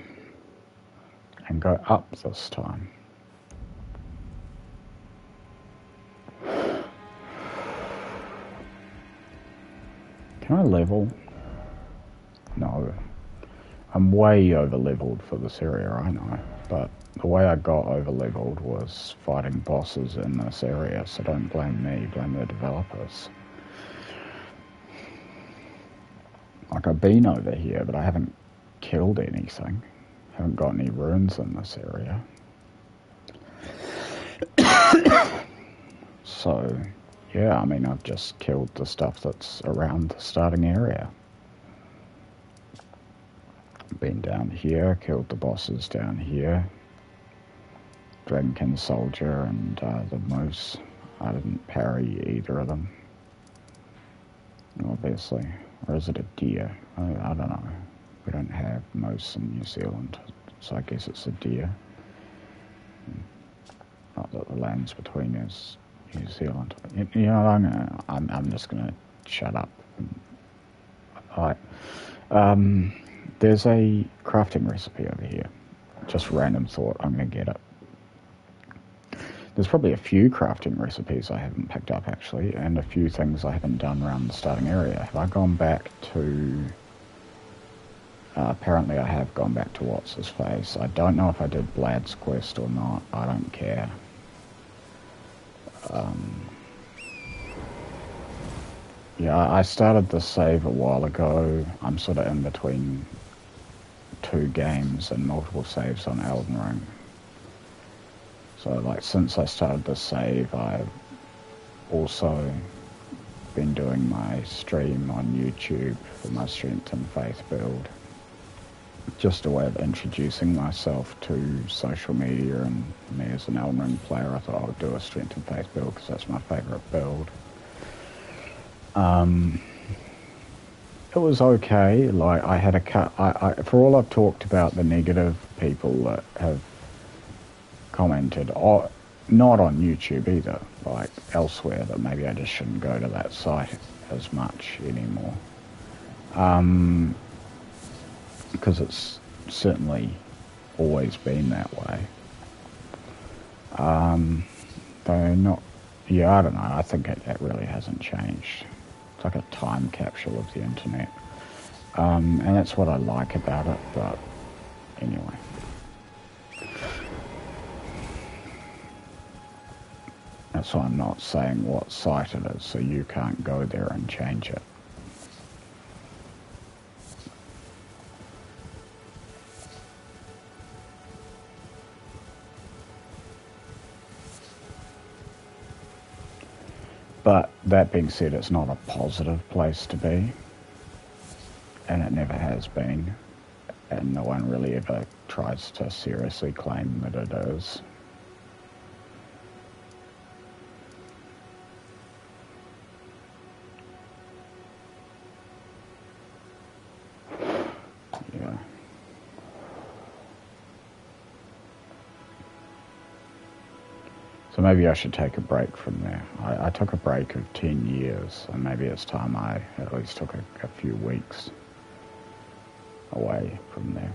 and go up this time. Can I level? No. I'm way over leveled for this area, I know. But the way I got over leveled was fighting bosses in this area, so don't blame me, blame the developers. Like, I've been over here, but I haven't killed anything. Haven't got any runes in this area. So, yeah, I mean, I've just killed the stuff that's around the starting area. Been down here, killed the bosses down here. Dragonkin Soldier and the Moose. I didn't parry either of them, obviously. Or is it a deer? I don't know. We don't have moose in New Zealand, so I guess it's a deer. Not that the land's between us, New Zealand. You know, I'm just gonna shut up. Alright. There's a crafting recipe over here. Just random thought, I'm gonna get it. There's probably a few crafting recipes I haven't picked up, actually, and a few things I haven't done around the starting area. Have I gone back to... apparently I have gone back to What's-His-Face. I don't know if I did Blad's quest or not. I don't care. Yeah, I started the save a while ago. I'm sort of in between 2 games and multiple saves on Elden Ring. So, like, since I started the save, I've also been doing my stream on YouTube for my Strength and Faith build. Just a way of introducing myself to social media and me as an Elden Ring player. I thought I would do a Strength and Faith build because that's my favourite build. It was okay. Like, I had a cut. For all I've talked about the negative people that have commented, not on YouTube either, like elsewhere, that maybe I just shouldn't go to that site as much anymore. Because it's certainly always been that way. Though not, yeah, I don't know, I think it really hasn't changed. It's like a time capsule of the internet. And that's what I like about it, but anyway. That's why I'm not saying what site it is, so you can't go there and change it. But that being said, it's not a positive place to be, and it never has been, and no one really ever tries to seriously claim that it is. Yeah. So maybe I should take a break from there. I took a break of 10 years, and maybe it's time I at least took a few weeks away from there.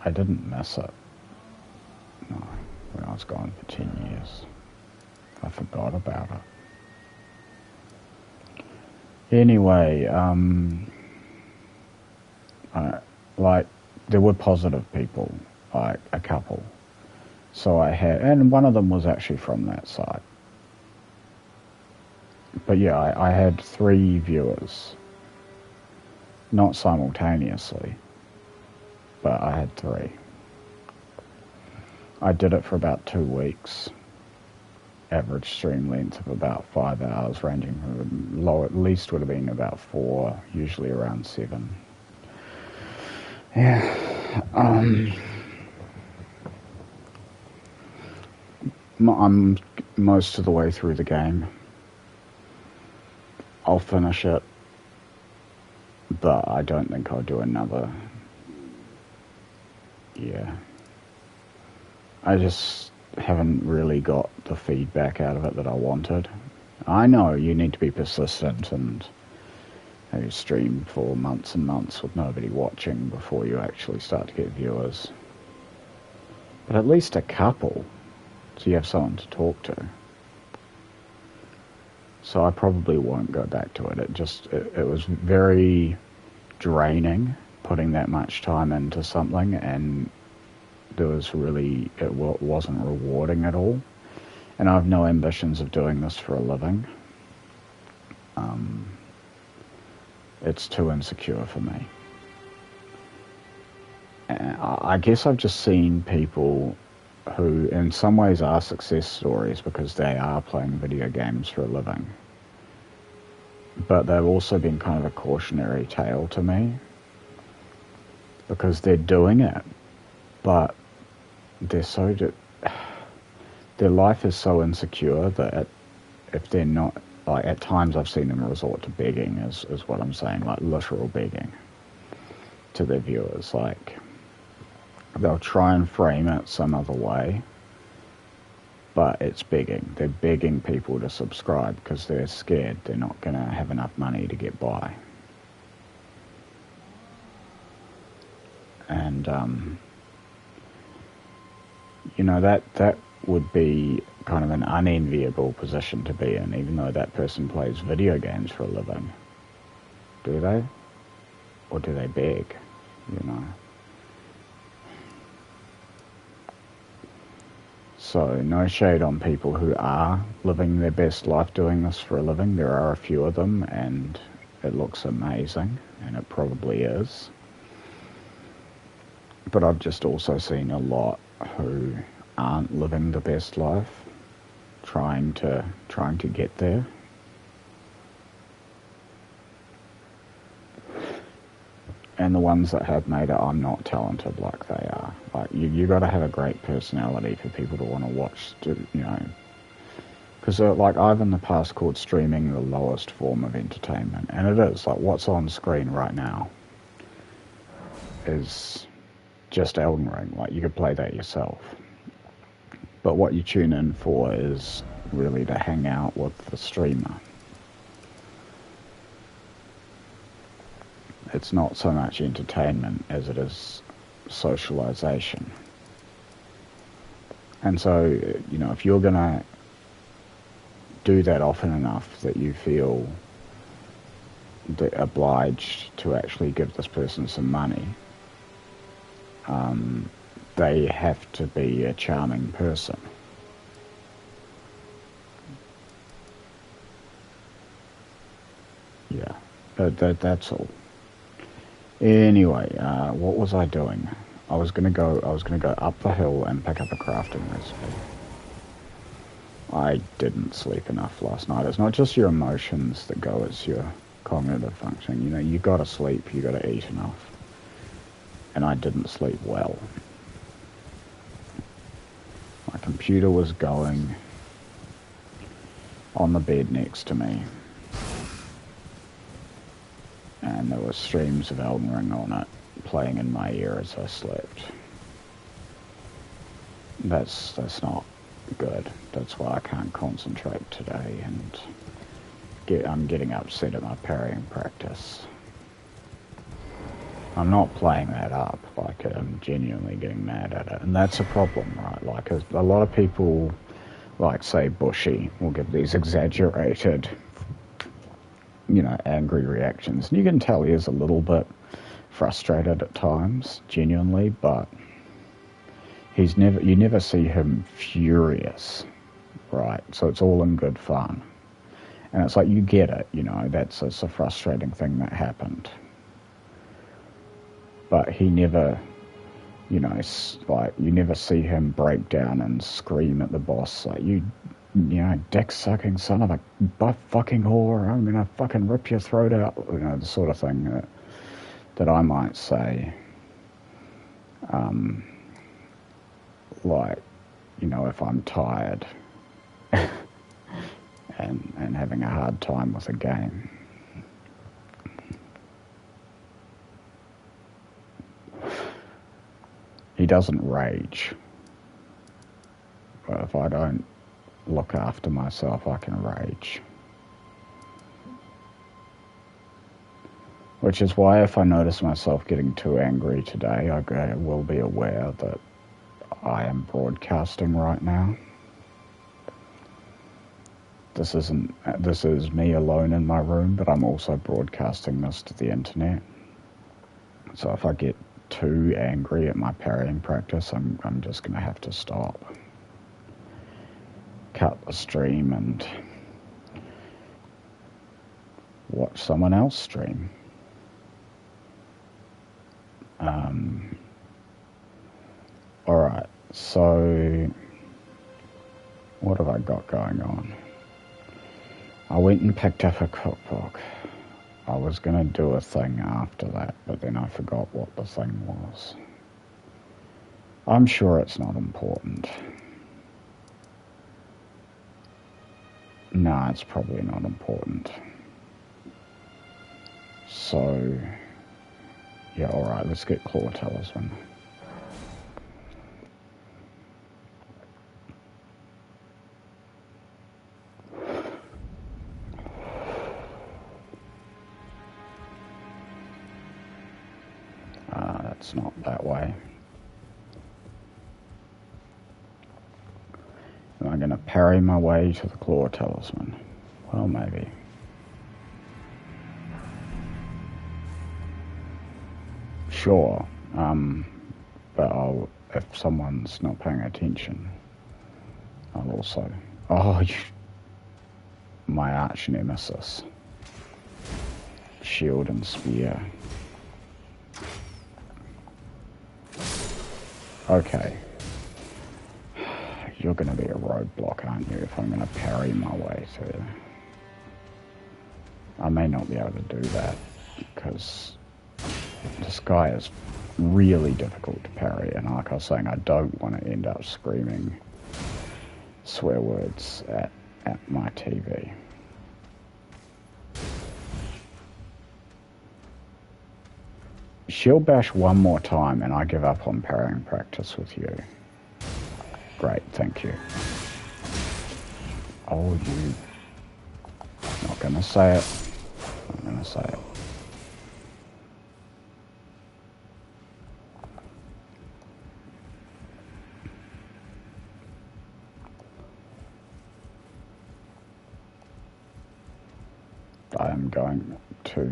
I didn't miss it. No, when I was gone for 10 years. I forgot about it. Anyway, like, there were positive people, like a couple. So I had, and one of them was actually from that site. But yeah, I had 3 viewers. Not simultaneously, but I had 3. I did it for about 2 weeks. Average stream length of about 5 hours, ranging from low, at least would have been about 4, usually around 7. Yeah, I'm most of the way through the game. I'll finish it, but I don't think I'll do another. Yeah. I just haven't really got the feedback out of it that I wanted. I know you need to be persistent and you stream for months and months with nobody watching before you actually start to get viewers. But at least a couple, so you have someone to talk to. So I probably won't go back to it. It was very draining putting that much time into something, and it wasn't rewarding at all. And I have no ambitions of doing this for a living. It's too insecure for me. I guess I've just seen people who in some ways are success stories because they are playing video games for a living. But they've also been kind of a cautionary tale to me because they're doing it, but they're so... their life is so insecure that if they're not... Like, at times I've seen them resort to begging, is what I'm saying, like literal begging to their viewers. Like, they'll try and frame it some other way, but it's begging. They're begging people to subscribe because they're scared they're not going to have enough money to get by. And, you know, that would be kind of an unenviable position to be in, even though that person plays video games for a living. Do they? Or do they beg, you know? So, no shade on people who are living their best life doing this for a living. There are a few of them, and it looks amazing, and it probably is. But I've just also seen a lot who aren't living the best life, trying to get there. And the ones that have made it, I'm not talented like they are. Like, you got to have a great personality for people to want to watch, you know. Because, like, I've in the past called streaming the lowest form of entertainment. And it is. Like, what's on screen right now is just Elden Ring. Like, you could play that yourself. But what you tune in for is really to hang out with the streamer. It's not so much entertainment as it is socialization. And so, you know, if you're going to do that often enough that you feel obliged to actually give this person some money, they have to be a charming person. Yeah, that's all. Anyway, what was I doing? I was gonna go up the hill and pick up a crafting recipe. I didn't sleep enough last night. It's not just your emotions that go, it's your cognitive function. You know, you gotta sleep, you gotta eat enough. And I didn't sleep well. My computer was going on the bed next to me. And there were streams of Elden Ring on it, playing in my ear as I slept. That's not good. That's why I can't concentrate today, and I'm getting upset at my parrying practice. I'm not playing that up, like, I'm genuinely getting mad at it, and that's a problem, right? Like, a lot of people, like, say, Bushy, will give these exaggerated, you know, angry reactions. And you can tell he is a little bit frustrated at times, genuinely, but you never see him furious, right? So it's all in good fun. And it's like, you get it, you know, it's a frustrating thing that happened. But he never, you know, like, you never see him break down and scream at the boss, like, you know, dick-sucking son of a butt-fucking whore, I'm gonna fucking rip your throat out, you know, the sort of thing that I might say. Like, you know, if I'm tired and having a hard time with a game. He doesn't rage. But if I don't look after myself, I can rage. Which is why if I notice myself getting too angry today, I will be aware that I am broadcasting right now. This is me alone in my room, but I'm also broadcasting this to the internet. So if I get too angry at my parrying practice, I'm just going to have to stop. Cut the stream and watch someone else stream. Alright, so what have I got going on? I went and picked up a cookbook. I was going to do a thing after that, but then I forgot what the thing was. I'm sure it's not important. No, it's probably not important. So, yeah, alright, let's get Claw Talisman. That's not that way. Am I going to parry my way to the Claw Talisman? Well, maybe. Sure, but if someone's not paying attention, I'll also... Oh, my arch nemesis. Shield and spear. Okay. You're going to be a roadblock, aren't you, if I'm going to parry my way through? I may not be able to do that, because this guy is really difficult to parry, and like I was saying, I don't want to end up screaming swear words at my TV. Shield bash one more time and I give up on parrying practice with you. Great, thank you. Oh, you... Not gonna say it. I'm gonna say it. I am going to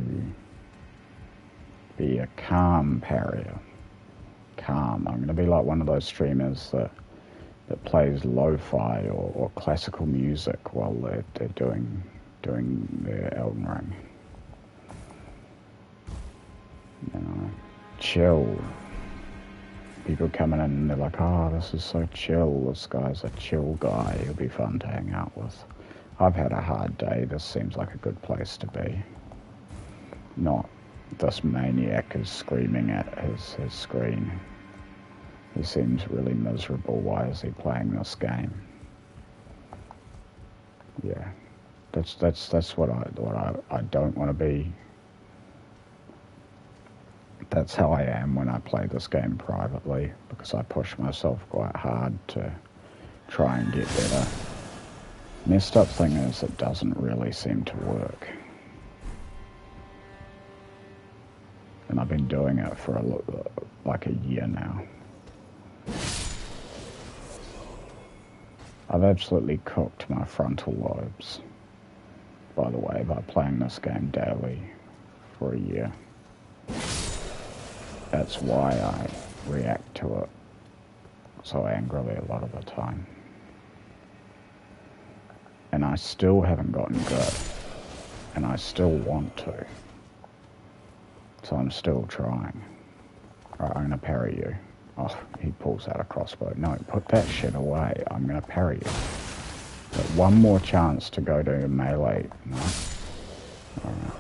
be a calm parrier. Calm. I'm going to be like one of those streamers that plays lo-fi or classical music while they're doing their Elden Ring. You know, chill. People coming in and they're like, oh, this is so chill. This guy's a chill guy. He'll be fun to hang out with. I've had a hard day. This seems like a good place to be. Not this maniac is screaming at his screen. He seems really miserable. Why is he playing this game? Yeah, that's what I don't want to be. That's how I am when I play this game privately, because I push myself quite hard to try and get better. Messed up thing is, it doesn't really seem to work. And I've been doing it for like a year now. I've absolutely cooked my frontal lobes, by the way, by playing this game daily for a year. That's why I react to it so angrily a lot of the time. And I still haven't gotten good, and I still want to. So I'm still trying. Alright, I'm gonna parry you. Oh, he pulls out a crossbow. No, put that shit away. I'm gonna parry you. But one more chance to go to melee. No? Alright.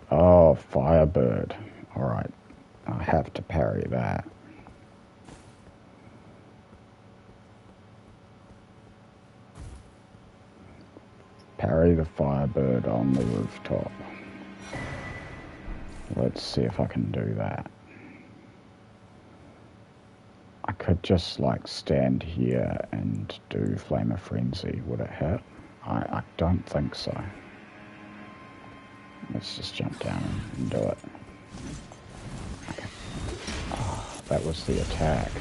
Oh, Firebird. Alright. I have to parry that. Parry the Firebird on the rooftop. Let's see if I can do that. I could just like stand here and do Flame of Frenzy. Would it hit? I don't think so. Let's just jump down and do it. Okay. Oh, that was the attack.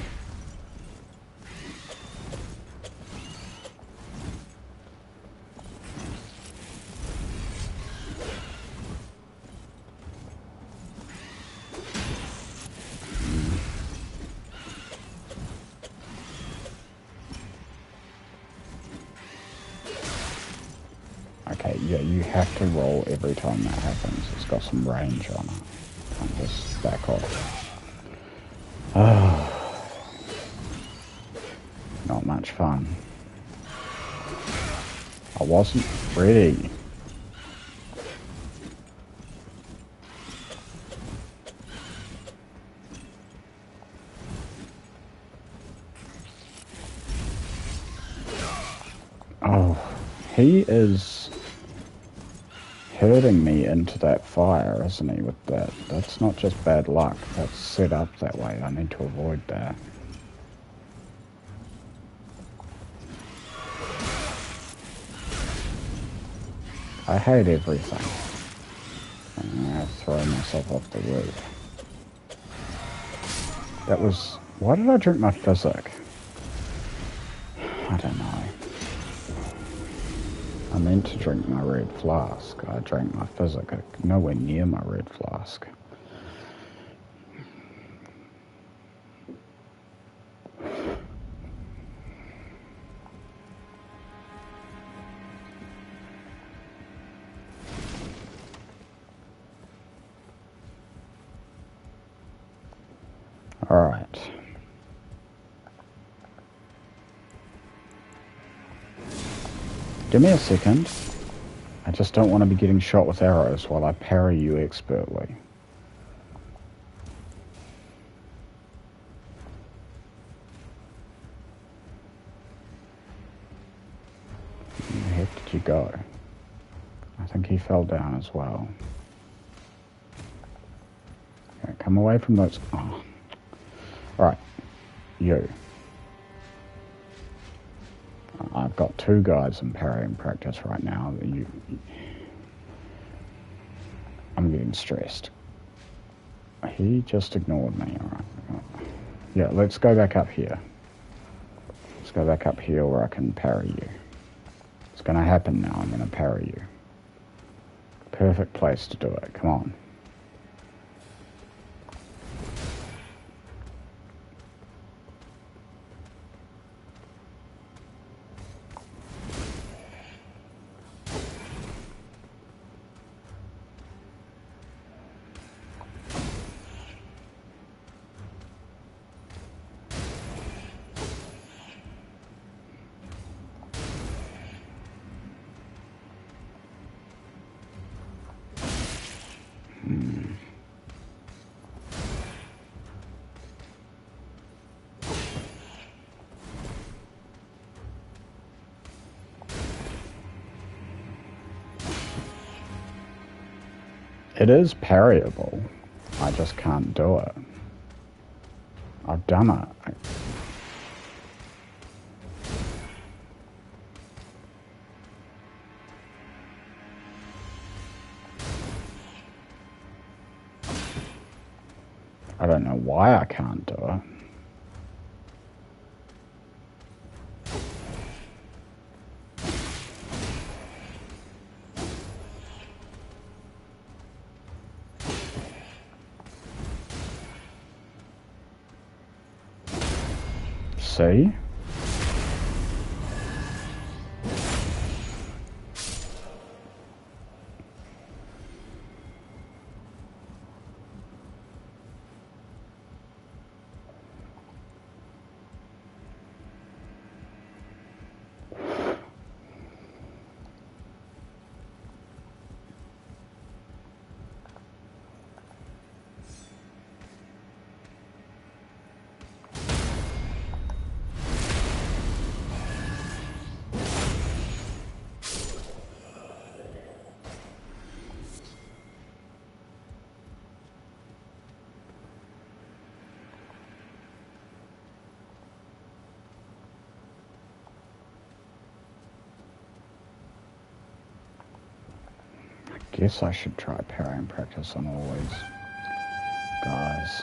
I Okay, yeah, you have to roll every time that happens. It's got some range on it. Can't just back off. Oh, not much fun. I wasn't ready. Oh, he is hurting me into that fire, isn't he, with that? That's not just bad luck. That's set up that way. I need to avoid that. I hate everything. I'm gonna have to throw myself off the roof. That was... Why did I drink my physic? I don't know. I meant to drink my red flask. I drank my physic, nowhere near my red flask. Alright. Give me a second. I just don't want to be getting shot with arrows while I parry you expertly. Where the heck did you go? I think he fell down as well. Okay, come away from those... Oh. Alright. You. I've got 2 guys in parrying practice right now. I'm getting stressed. He just ignored me. Alright. Yeah, let's go back up here. Let's go back up here where I can parry you. It's going to happen now. I'm going to parry you. Perfect place to do it. Come on. It is parryable. I just can't do it. I've done it. I don't know why I can't do it. See? Guess I should try parrying practice on all these guys.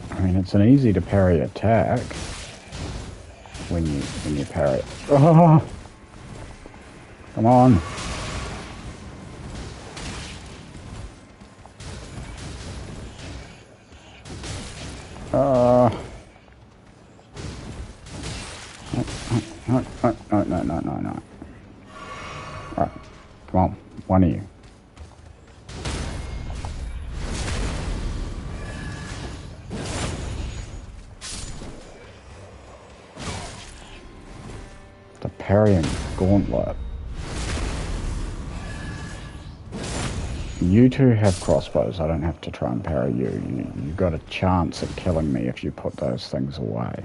I mean, it's an easy to parry attack when you parry. Oh, come on. No. Right, come on, one of you. The parrying gauntlet. You two have crossbows. I don't have to try and parry you. You got a chance at killing me if you put those things away.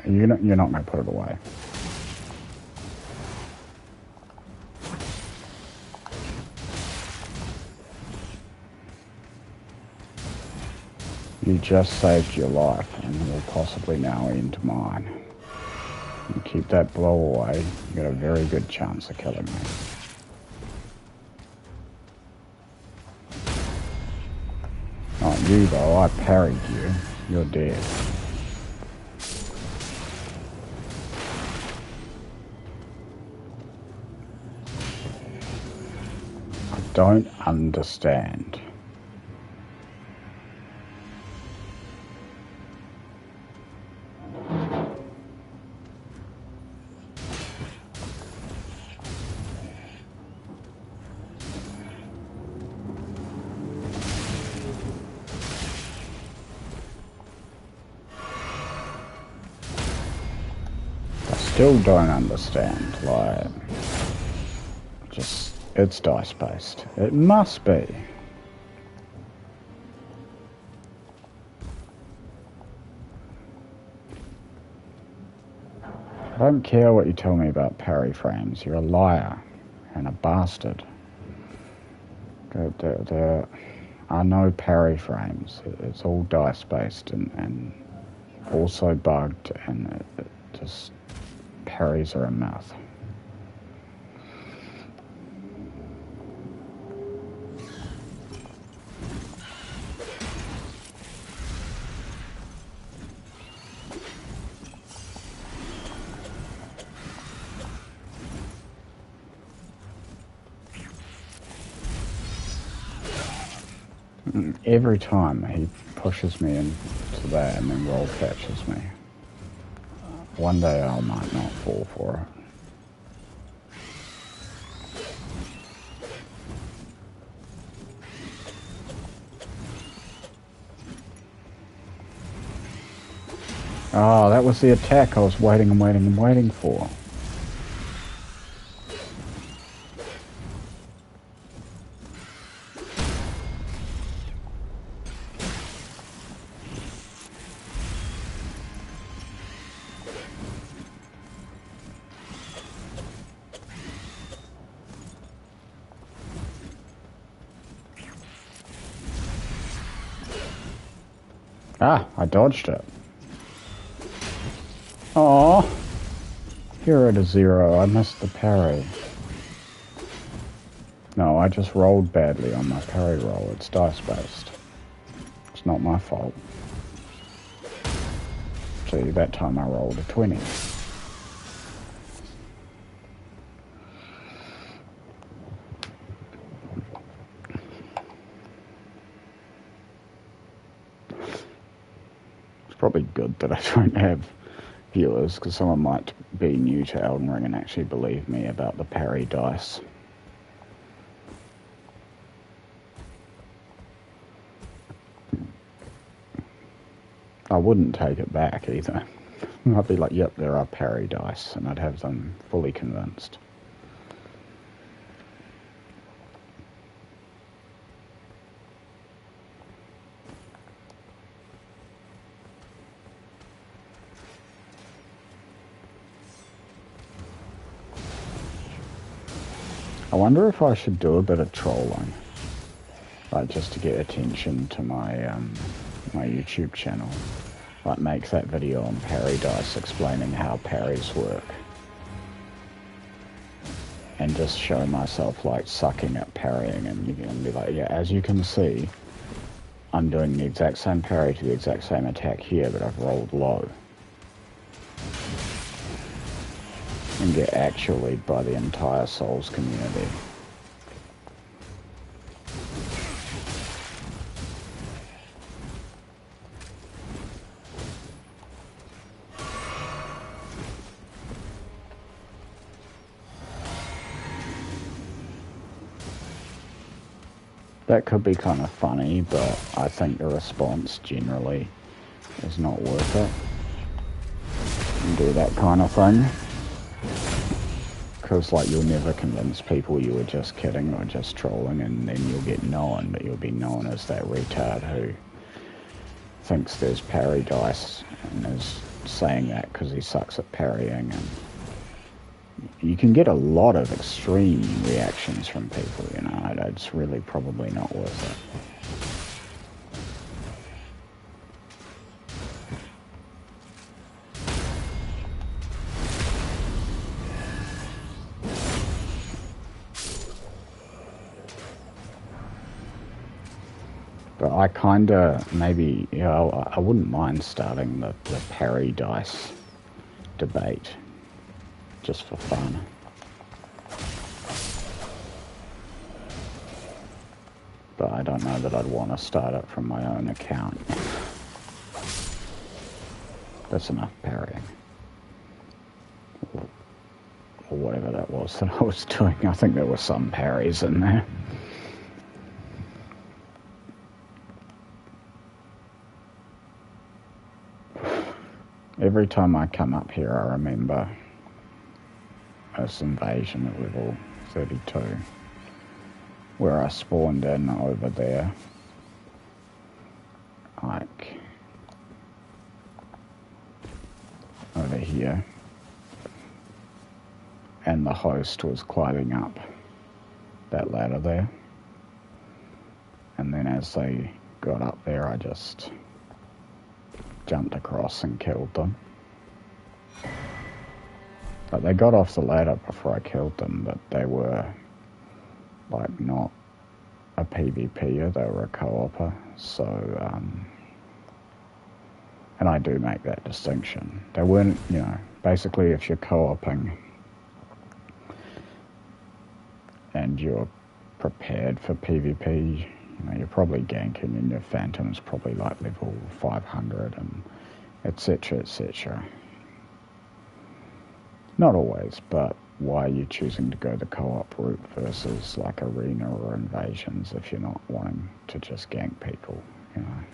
You're not going to put it away. You just saved your life and will possibly now end mine. You keep that blow away, you got a very good chance of killing me. Not you though, I parried you. You're dead. I don't understand. Still don't understand, like, just, it's dice-based. It must be. I don't care what you tell me about parry frames. You're a liar and a bastard. There are no parry frames. It's all dice-based and also bugged, and it just... parries are a myth. Every time he pushes me into that and then roll catches me. One day I might not fall for it. Oh, that was the attack I was waiting for. Ah, I dodged it. Aww. You're at a 0. I missed the parry. No, I just rolled badly on my parry roll. It's dice-based. It's not my fault. See, that time I rolled a 20. It's probably good that I don't have viewers, because someone might be new to Elden Ring and actually believe me about the parry dice. I wouldn't take it back either. I'd be like, yep, there are parry dice, and I'd have them fully convinced. I wonder if I should do a bit of trolling, like just to get attention to my my YouTube channel. Like make that video on parry dice explaining how parries work. And just show myself like sucking at parrying, and you can be like, yeah, as you can see, I'm doing the exact same parry to the exact same attack here, but I've rolled low. And get actually by the entire Souls community. That could be kind of funny, but I think the response generally is not worth it. And do that kind of thing. Because like you'll never convince people you were just kidding or just trolling, and then you'll get known, but you'll be known as that retard who thinks there's parry dice and is saying that because he sucks at parrying. And you can get a lot of extreme reactions from people, you know. It's really probably not worth it. But I kinda, maybe, you know, I wouldn't mind starting the parry dice debate, just for fun. But I don't know that I'd want to start it from my own account. That's enough parrying. Or whatever that was that I was doing. I think there were some parries in there. Every time I come up here, I remember this invasion at level 32, where I spawned in over there, like over here, and the host was climbing up that ladder there, and then as they got up there, I just jumped across and killed them. But they got off the ladder before I killed them, but they were like not a PvPer, they were a co-opper, so and I do make that distinction. They weren't, you know, basically if you're co-oping and you're prepared for PvP, you know, you're probably ganking and your Phantom's probably like level 500 and etc, etc. Not always, but why are you choosing to go the co-op route versus like arena or invasions if you're not wanting to just gank people, you know?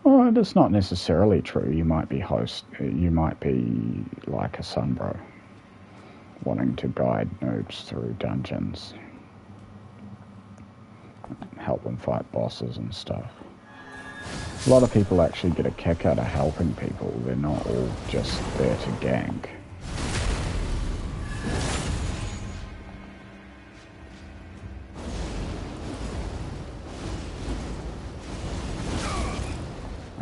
Well, it's not necessarily true. You might be like a Sunbro, wanting to guide noobs through dungeons, help them fight bosses and stuff. A lot of people actually get a kick out of helping people. They're not all just there to gank.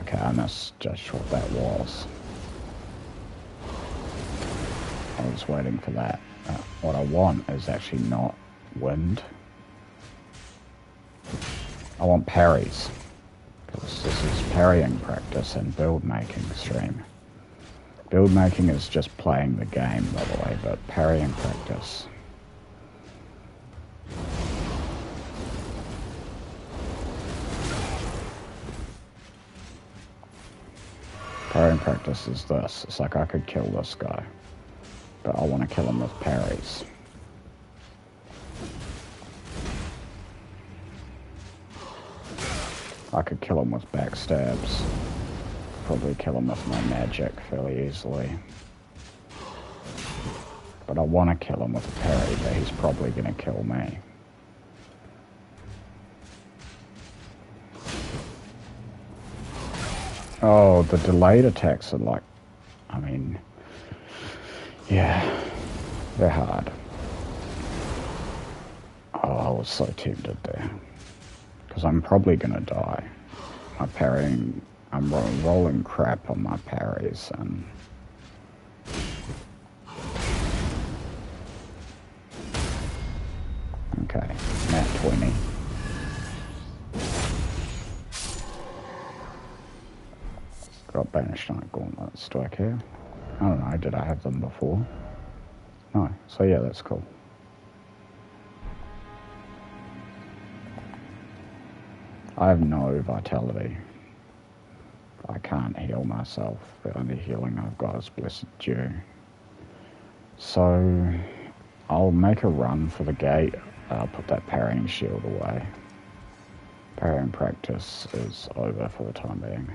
Okay, I misjudged what that was. I was waiting for that. What I want is actually not wind. I want parries. Because this is parrying practice and build making stream. Build making is just playing the game, by the way, but parrying practice. Parrying practice is this. It's like I could kill this guy, but I want to kill him with parries. I could kill him with backstabs. Probably kill him with my magic fairly easily. But I want to kill him with a parry, but he's probably going to kill me. Oh, the delayed attacks are like, I mean, Yeah, they're hard. Oh, I was so tempted there. Because I'm probably gonna die. My parrying, I'm rolling crap on my parries and... Okay, nat 20. Got Banished Knight Gauntlets. Do I care? I don't know, did I have them before? No, so yeah, that's cool. I have no vitality. I can't heal myself. The only healing I've got is Blessed Dew. So, I'll make a run for the gate. I'll put that parrying shield away. Parrying practice is over for the time being.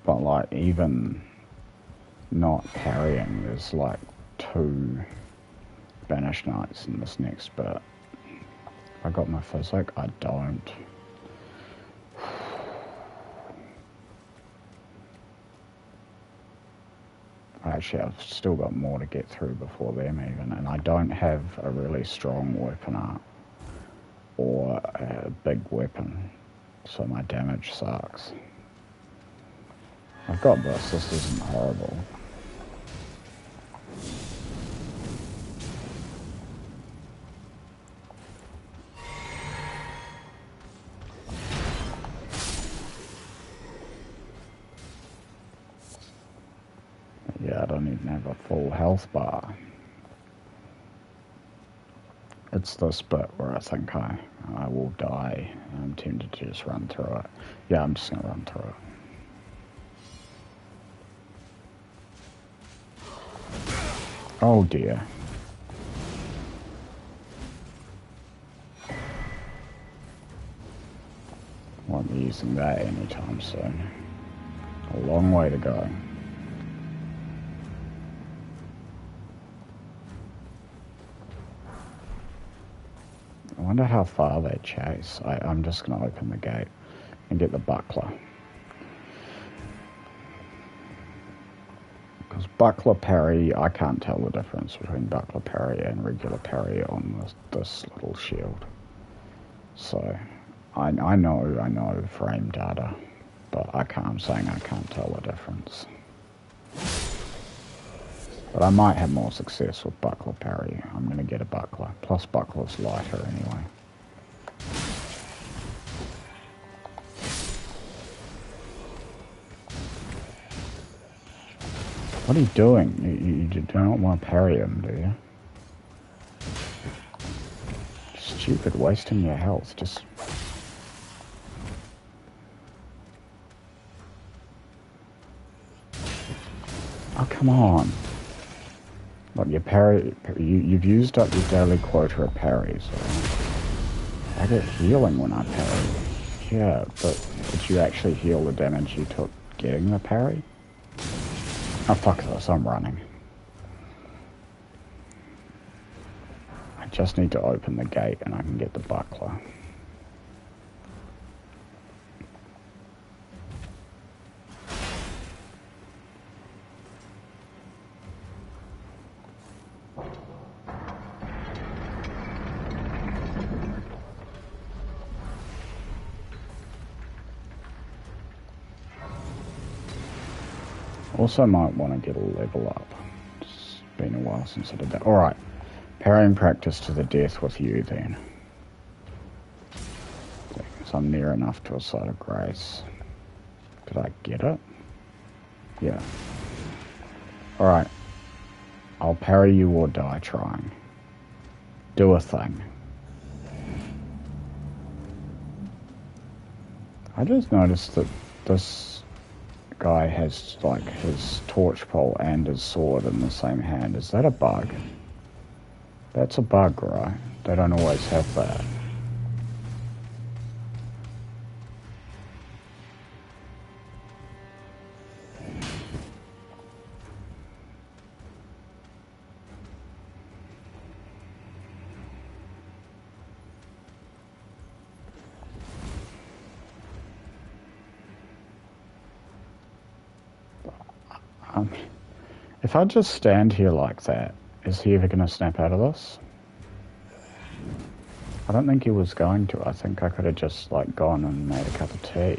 But like, even not parrying, there's like 2 Banished Knights in this next bit. I got my physic? I don't. Actually, I've still got more to get through before them even, and I don't have a really strong weapon art or a big weapon, so my damage sucks. I've got this isn't horrible. Yeah, I don't even have a full health bar. It's this bit where I think I will die, and I'm tempted to just run through it. Yeah, I'm just gonna run through it. Oh dear. Won't be using that anytime soon. A long way to go. I wonder how far they chase. I'm just going to open the gate and get the buckler. Because buckler parry, I can't tell the difference between buckler parry and regular parry on this little shield. So, I know frame data, but I'm saying I can't tell the difference. But I might have more success with buckler parry. I'm going to get a buckler. Plus buckler's lighter anyway. What are you doing? You don't want to parry him, do you? Stupid, wasting your health. Just... Oh, come on. Look, your parry... You've used up your daily quota of parries. Right? I get healing when I parry. Yeah, but did you actually heal the damage you took getting the parry? Oh, fuck this, I'm running. I just need to open the gate and I can get the buckler. Also might want to get a level up. It's been a while since I did that. Alright, parrying practice to the death with you then. Because I'm near enough to a site of grace. Did I get it? Yeah. Alright. I'll parry you or die trying. Do a thing. I just noticed that this guy has like his torch pole and his sword in the same hand. Is that a bug? That's a bug, right? They don't always have that. If I just stand here like that, is he ever going to snap out of this? I don't think he was going to. I think I could have just, like, gone and made a cup of tea.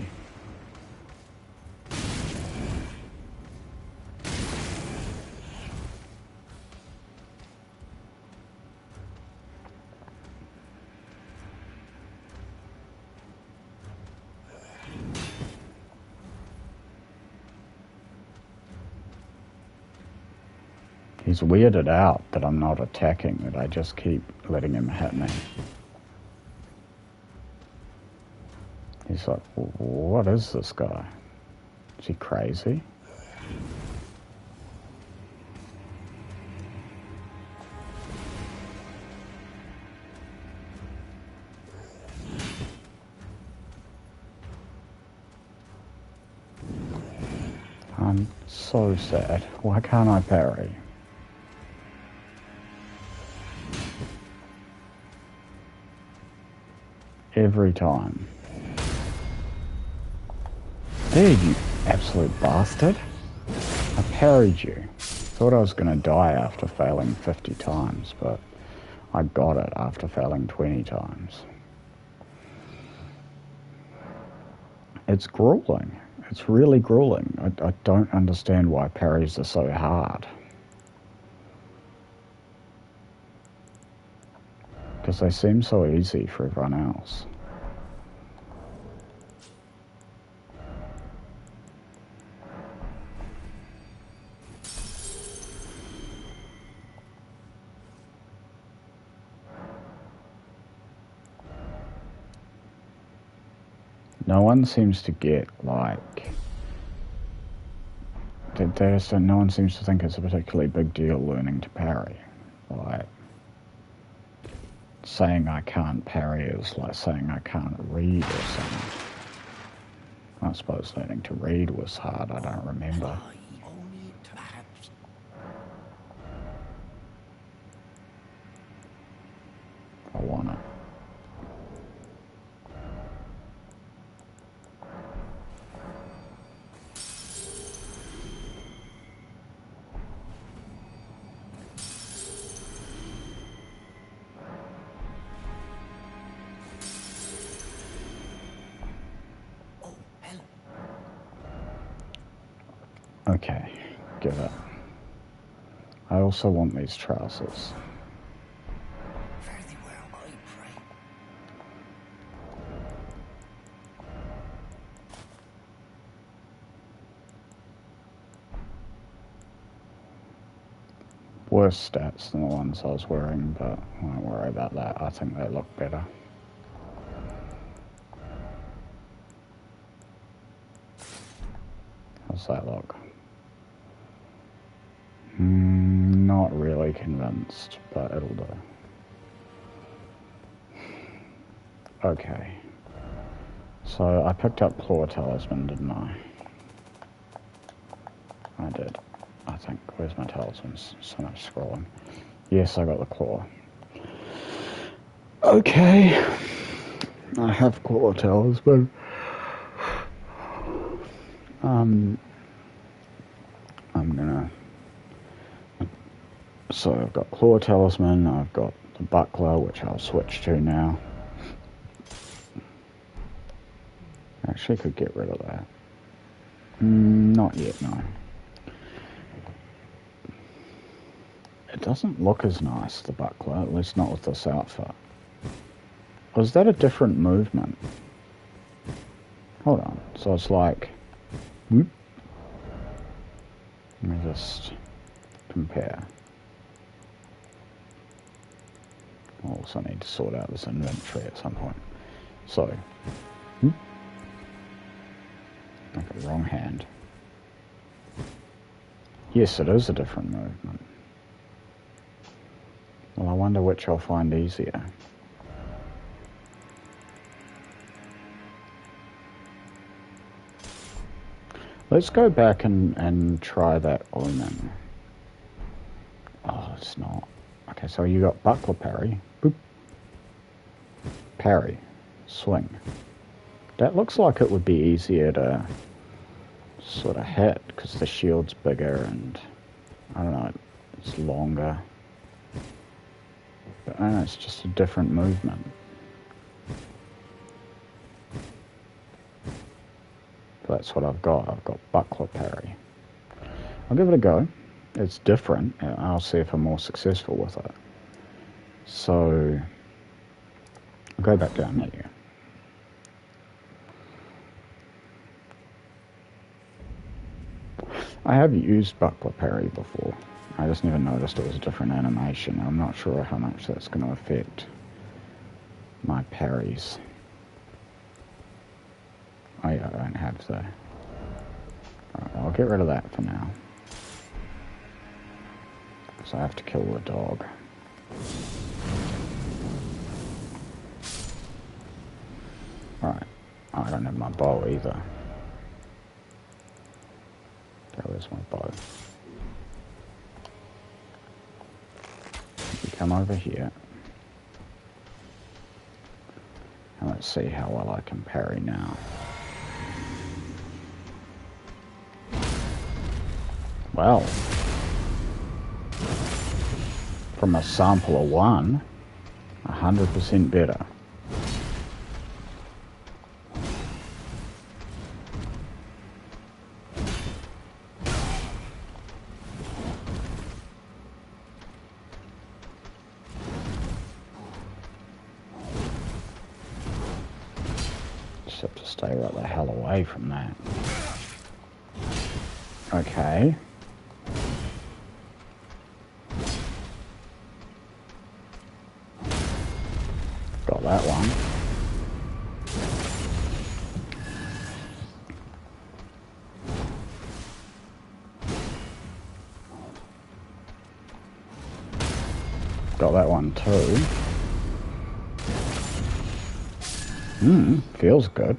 He's weirded out that I'm not attacking, that I just keep letting him hit me. He's like, what is this guy? Is he crazy? I'm so sad. Why can't I parry? Every time. There, you absolute bastard. I parried you. Thought I was going to die after failing 50 times, but I got it after failing 20 times. It's grueling. It's really grueling. I don't understand why parries are so hard. Because they seem so easy for everyone else. No one seems to get, like... no one seems to think it's a particularly big deal learning to parry. Like... saying I can't parry is like saying I can't read or something. I suppose learning to read was hard, I don't remember. Only perhaps. I want it. Okay, give it. I also want these trousers. Fare thee well, I pray. Worse stats than the ones I was wearing, but I won't worry about that. I think they look better. How's that look? Not really convinced, but it'll do. Okay. So I picked up Claw Talisman, didn't I? I did. I think. Where's my talismans? So much scrolling. Yes, I got the claw. Okay. I have Claw Talisman. I'm gonna... So I've got Claw Talisman, I've got the Buckler, which I'll switch to now. Actually could get rid of that. Not yet, no. It doesn't look as nice, the Buckler, at least not with this outfit. Was that a different movement? Hold on, so it's like... Whoop. Let me just compare. I also need to sort out this inventory at some point. So, okay, wrong hand. Yes, it is a different movement. Well, I wonder which I'll find easier. Let's go back and try that Omen. Oh, it's not. Okay, so you got Buckler parry. Boop. Parry. Swing. That looks like it would be easier to sort of hit because the shield's bigger and I don't know, it's longer. But it's just a different movement. So that's what I've got. I've got buckler parry. I'll give it a go. It's different. I'll see if I'm more successful with it. So, I'll go back down here. I have used buckler parry before. I just never noticed it was a different animation. I'm not sure how much that's going to affect my parries. Oh yeah, I don't have the... Alright, I'll get rid of that for now. So I have to kill the dog. Alright. Oh, I don't have my bow either. Where's my bow? You come over here. And let's see how well I can parry now. Well, from a sample of 1, 100% better. Just have to stay right the hell away from that. Okay. Got that one. Got that one too. Feels good.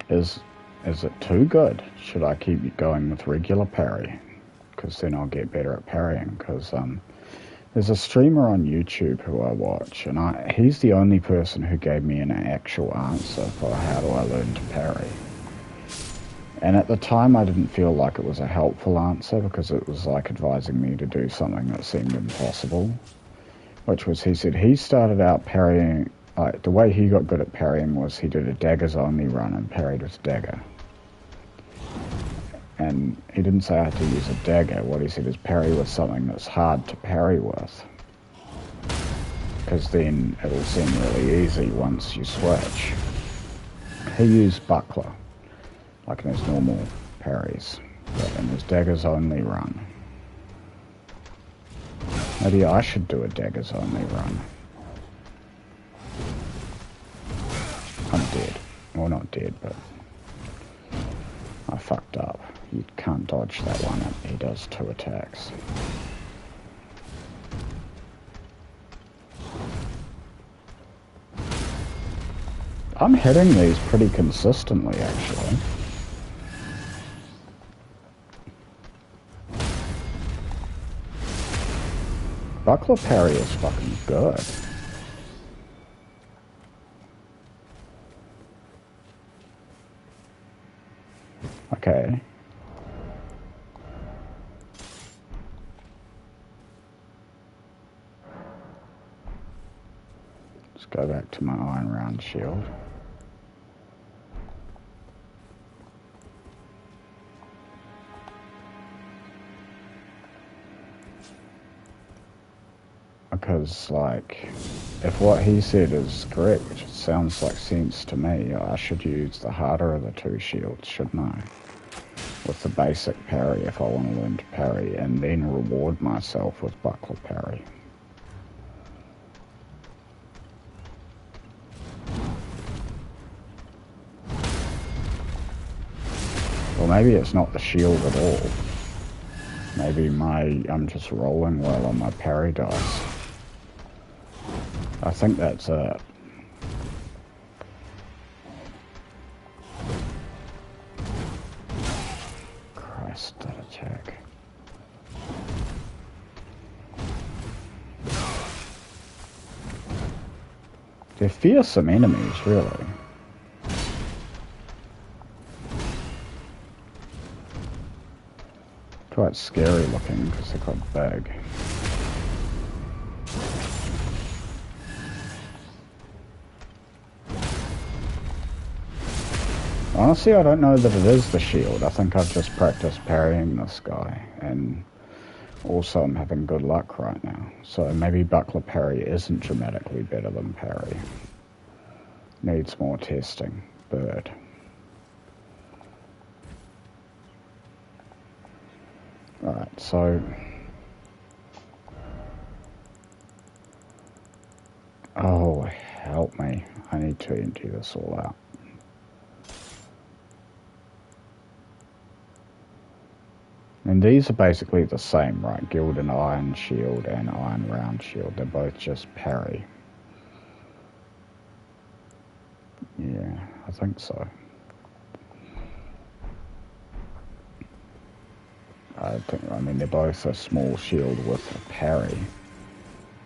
Is it too good? Should I keep going with regular parry? Because then I'll get better at parrying. Because there's a streamer on YouTube who I watch, and he's the only person who gave me an actual answer for how do I learn to parry. And at the time I didn't feel like it was a helpful answer because it was like advising me to do something that seemed impossible. Which was, he said he started out parrying, like the way he got good at parrying was he did a daggers only run and parried with dagger. And he didn't say I had to use a dagger. What he said is parry with something that's hard to parry with. Because then it'll seem really easy once you switch. He used buckler, like in his normal parries, but in his daggers only run. Maybe I should do a daggers only run. I'm dead. Well, not dead, but I fucked up. You can't dodge that one. He does 2 attacks. I'm hitting these pretty consistently, actually. Buckler parry is fucking good. Okay. Let's go back to my iron round shield. Because, like, if what he said is correct, which it sounds like sense to me, I should use the harder of the 2 shields, shouldn't I? With the basic parry if I want to learn to parry, and then reward myself with buckler parry. Or maybe it's not the shield at all. Maybe I'm just rolling well on my parry dice. I think that's it. Christ, that attack. They're fearsome enemies, really. Quite scary looking because they're quite big. Honestly, I don't know that it is the shield. I think I've just practiced parrying this guy, and also I'm having good luck right now. So maybe buckler parry isn't dramatically better than parry. Needs more testing. Bird. Alright, so... Oh, help me. I need to empty this all out. And these are basically the same, right? Gilded Iron Shield and Iron Round Shield. They're both just parry. Yeah, I think so. I mean, they're both a small shield with a parry.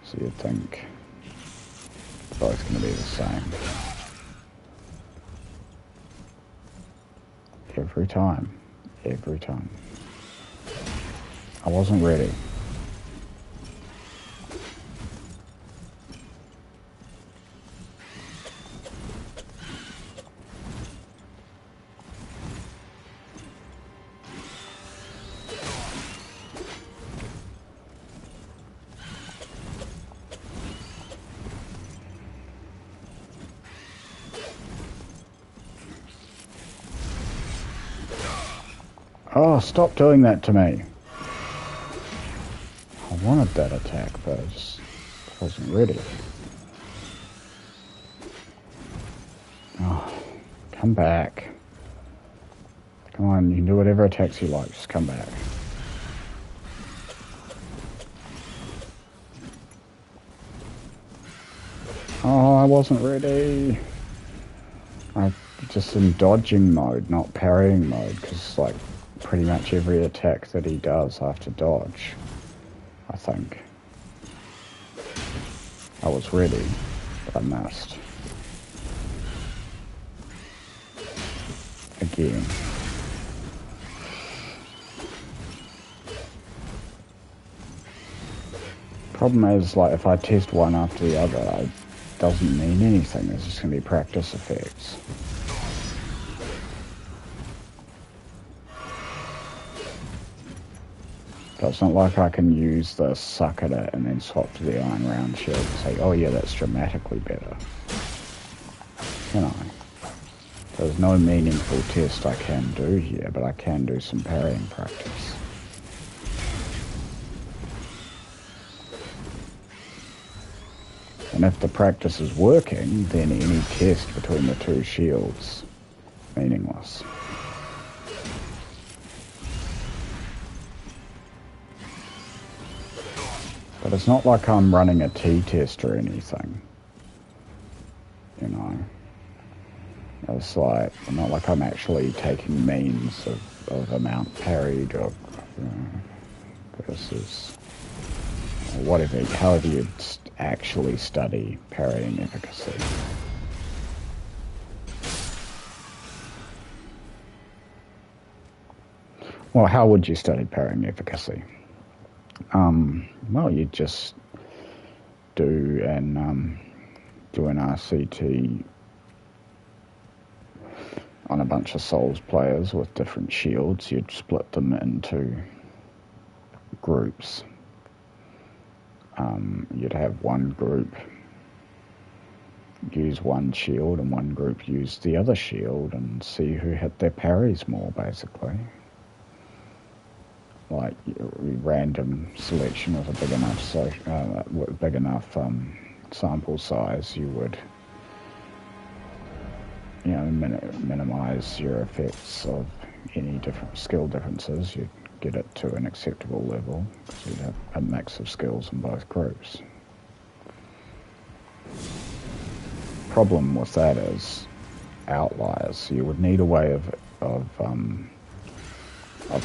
So you'd think they're both going to be the same. Every time. Every time. I wasn't ready. Oh, stop doing that to me. I wanted that attack, but I just wasn't ready. Oh, come back. Come on, you can do whatever attacks you like, just come back. Oh, I wasn't ready. I'm just in dodging mode, not parrying mode, because like pretty much every attack that he does I have to dodge, I think. I was ready, but I missed. Again. Problem is, like, if I test one after the other, it doesn't mean anything. It's just going to be practice effects. So it's not like I can use the suck at it and then swap to the Iron Round Shield and say, oh yeah, that's dramatically better. Can I? There's no meaningful test I can do here, but I can do some parrying practice. And if the practice is working, then any test between the two shields meaningless. But it's not like I'm running a t-test or anything, you know. It's like, not like I'm actually taking means of amount parried or, you know, versus whatever, however you actually study parrying efficacy. Well, how would you study parrying efficacy? Well, you just do an RCT on a bunch of Souls players with different shields. You'd split them into groups. You'd have one group use one shield and one group use the other shield and see who hit their parries more, basically. Like random selection with a big enough sample size, you would, you know, minimize your effects of any different skill differences. You'd get it to an acceptable level because you'd have a mix of skills in both groups. Problem with that is outliers. So you would need a way of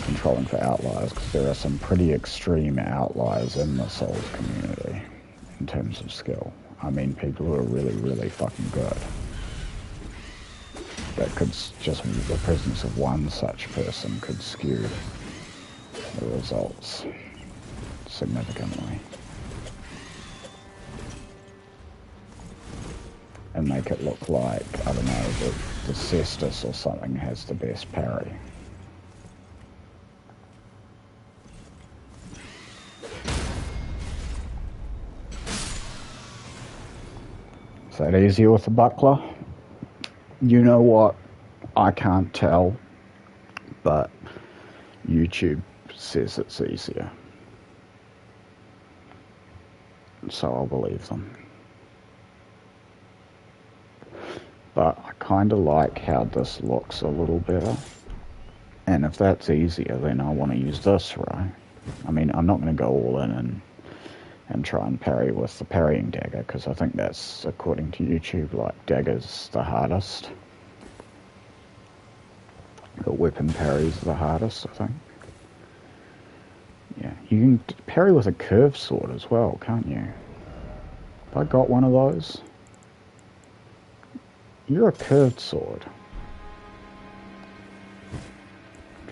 controlling for outliers, because there are some pretty extreme outliers in the Souls community in terms of skill. I mean people who are really, really fucking good. That could just, the presence of one such person could skew the results significantly. And make it look like, I don't know, the Cestus or something has the best parry. Is that easier with the buckler? You know what? I can't tell, but YouTube says it's easier. So I'll believe them. But I kind of like how this looks a little better. And if that's easier, then I want to use this, right? I mean, I'm not going to go all in and try and parry with the parrying dagger, because I think that's, according to YouTube, like, dagger's the hardest. The weapon parry's the hardest, I think. Yeah, you can parry with a curved sword as well, can't you? Have I got one of those? You're a curved sword.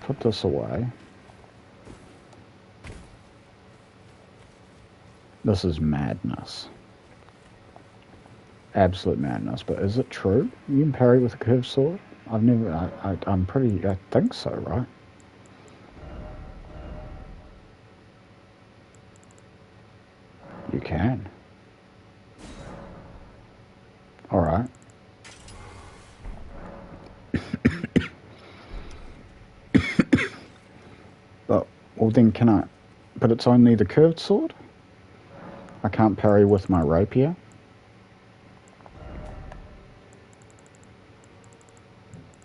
Put this away. This is madness. Absolute madness, but is it true? You can parry with a curved sword? I think so, right? You can. Alright. Well then can I... But it's only the curved sword? I can't parry with my rapier?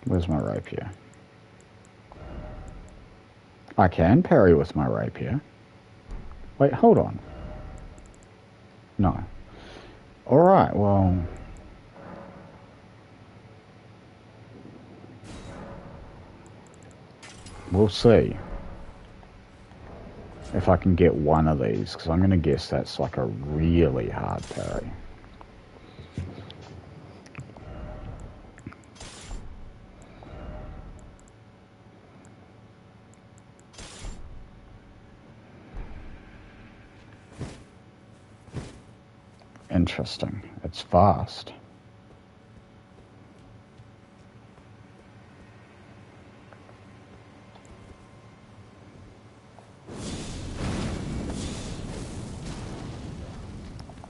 Where's my rapier? I can parry with my rapier. Wait, hold on. No. Alright, well... We'll see if I can get one of these, because I'm going to guess that's like a really hard parry. Interesting. It's fast.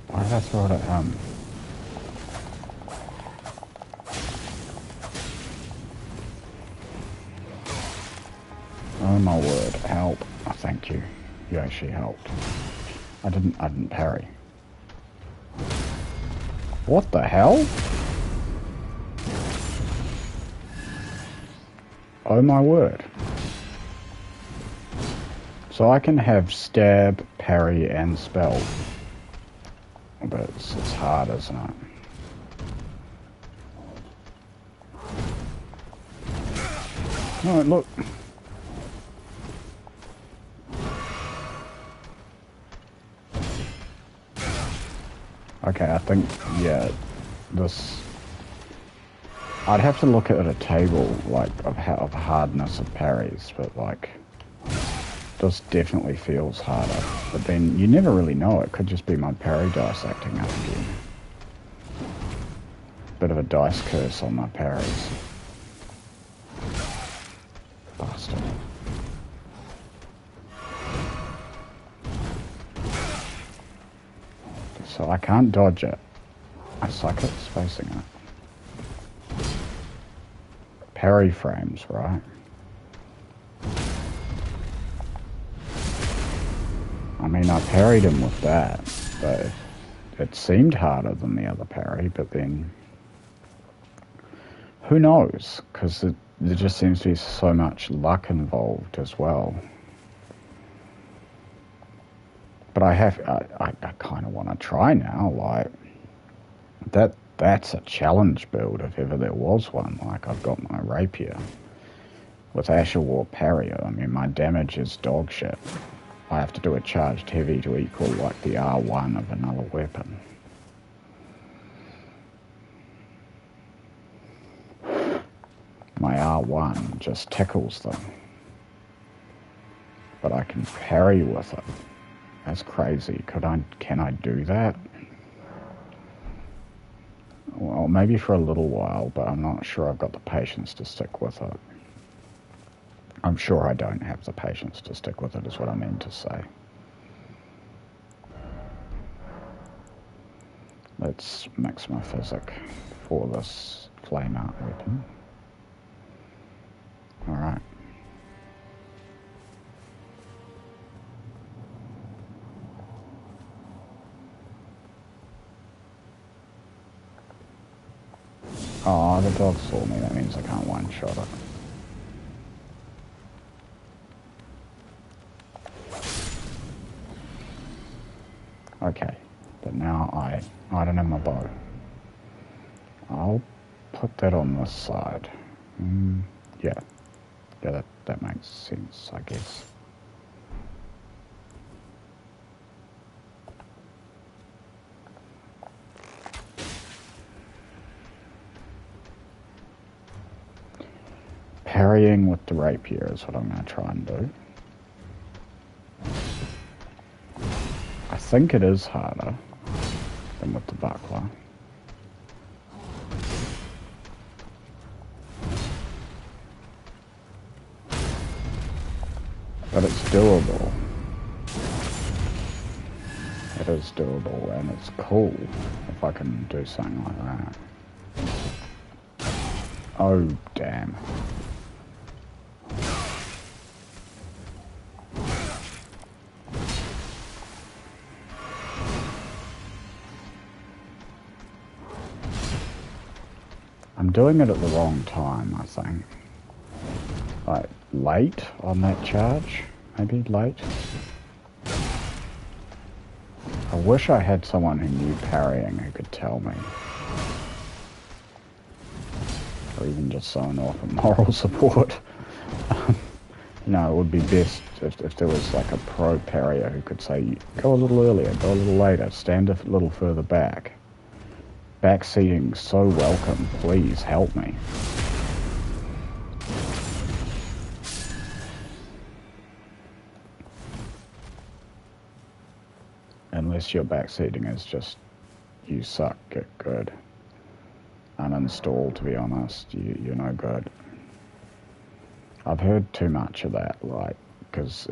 Why did I throw it at him? Oh my word, help. Oh, thank you. You actually helped. I didn't parry. What the hell? Oh my word. So I can have stab, parry, and spell. But it's hard, isn't it? No, look. Okay, I think, yeah, this... I'd have to look at a table, like, of hardness of parries, but, like, this definitely feels harder. But then, you never really know, it could just be my parry dice acting up again. Bit of a dice curse on my parries. Bastard. So I can't dodge it. I suck at spacing it. Parry frames, right? I mean, I parried him with that, but it seemed harder than the other parry, but then... Who knows? Because there just seems to be so much luck involved as well. But I kind of want to try now, like, that's a challenge build if ever there was one. Like, I've got my rapier with Asher War Parrier. I mean, my damage is dog shit. I have to do a charged heavy to equal, like, the R1 of another weapon. my R1 just tickles them. But I can parry with it. That's crazy. Can I do that? Well, maybe for a little while, but I'm not sure I've got the patience to stick with it. I'm sure I don't have the patience to stick with it, is what I mean to say. Let's mix my physic for this flame art weapon. Alright. Oh, the dog saw me. That means I can't one-shot it. Okay, but now I don't have my bow. I'll put that on this side. Yeah, that makes sense, I guess. Parrying with the rapier is what I'm going to try and do. I think it is harder than with the buckler. But it's doable. It is doable, and it's cool if I can do something like that. Oh, damn. I'm doing it at the wrong time, I think. Like, late on that charge? Maybe late? I wish I had someone who knew parrying who could tell me. Or even just someone offer moral support. You know, it would be best if there was like a pro parrier who could say, go a little earlier, go a little later, stand a little further back. Backseating so welcome, please help me. Unless your backseating is just, you suck, get good. Uninstall, to be honest, you're no good. I've heard too much of that, like, because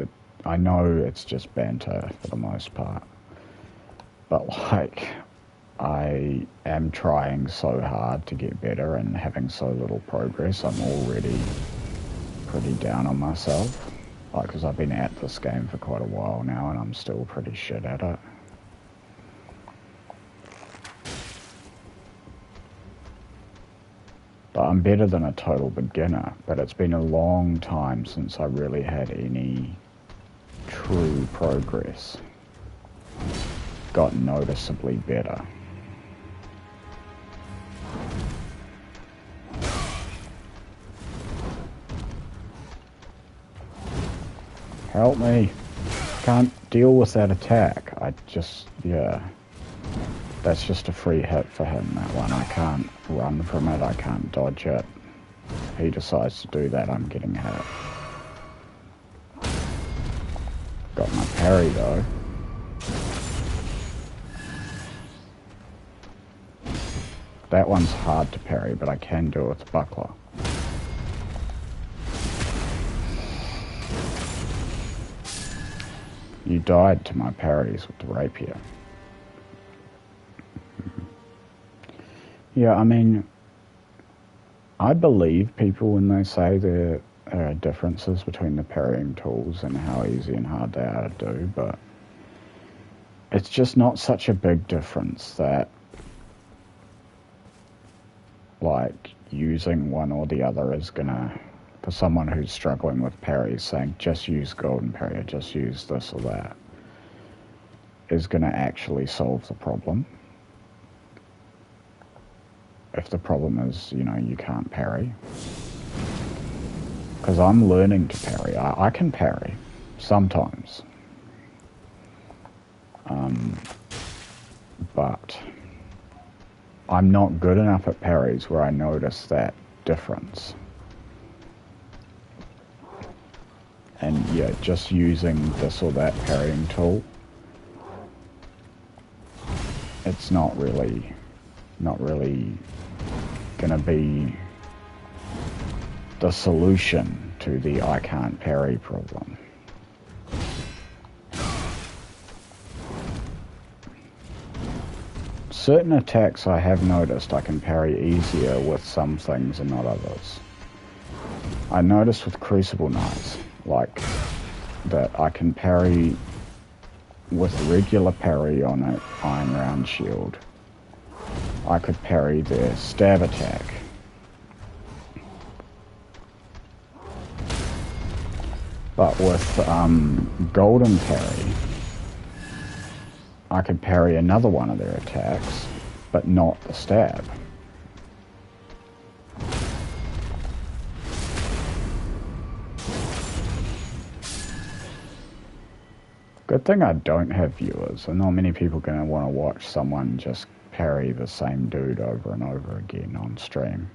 I know it's just banter for the most part. But like, I am trying so hard to get better and having so little progress, I'm already pretty down on myself. Like, because I've been at this game for quite a while now and I'm still pretty shit at it. But I'm better than a total beginner, but it's been a long time since I really had any true progress. Got noticeably better. Help me. Can't deal with that attack. Yeah. That's just a free hit for him, that one. I can't run from it, I can't dodge it. If he decides to do that, I'm getting hit. Got my parry though. That one's hard to parry, but I can do it with the buckler. You died to my parries with the rapier. Yeah, I mean, I believe people when they say there are differences between the parrying tools and how easy and hard they are to do, but it's just not such a big difference that, like, using one or the other is gonna, for someone who's struggling with parries, saying just use golden parry or just use this or that, is gonna actually solve the problem. If the problem is, you know, you can't parry. Because I'm learning to parry. I can parry, sometimes. But I'm not good enough at parries where I notice that difference. And yeah, just using this or that parrying tool, it's not really gonna be the solution to the I can't parry problem. Certain attacks I have noticed I can parry easier with some things and not others. I noticed with Crucible Knights, like, that I can parry with regular parry on an Iron Round shield. I could parry their stab attack. But with Golden Parry, I could parry another one of their attacks, but not the stab. Good thing I don't have viewers, and not many people are going to want to watch someone just parry the same dude over and over again on stream.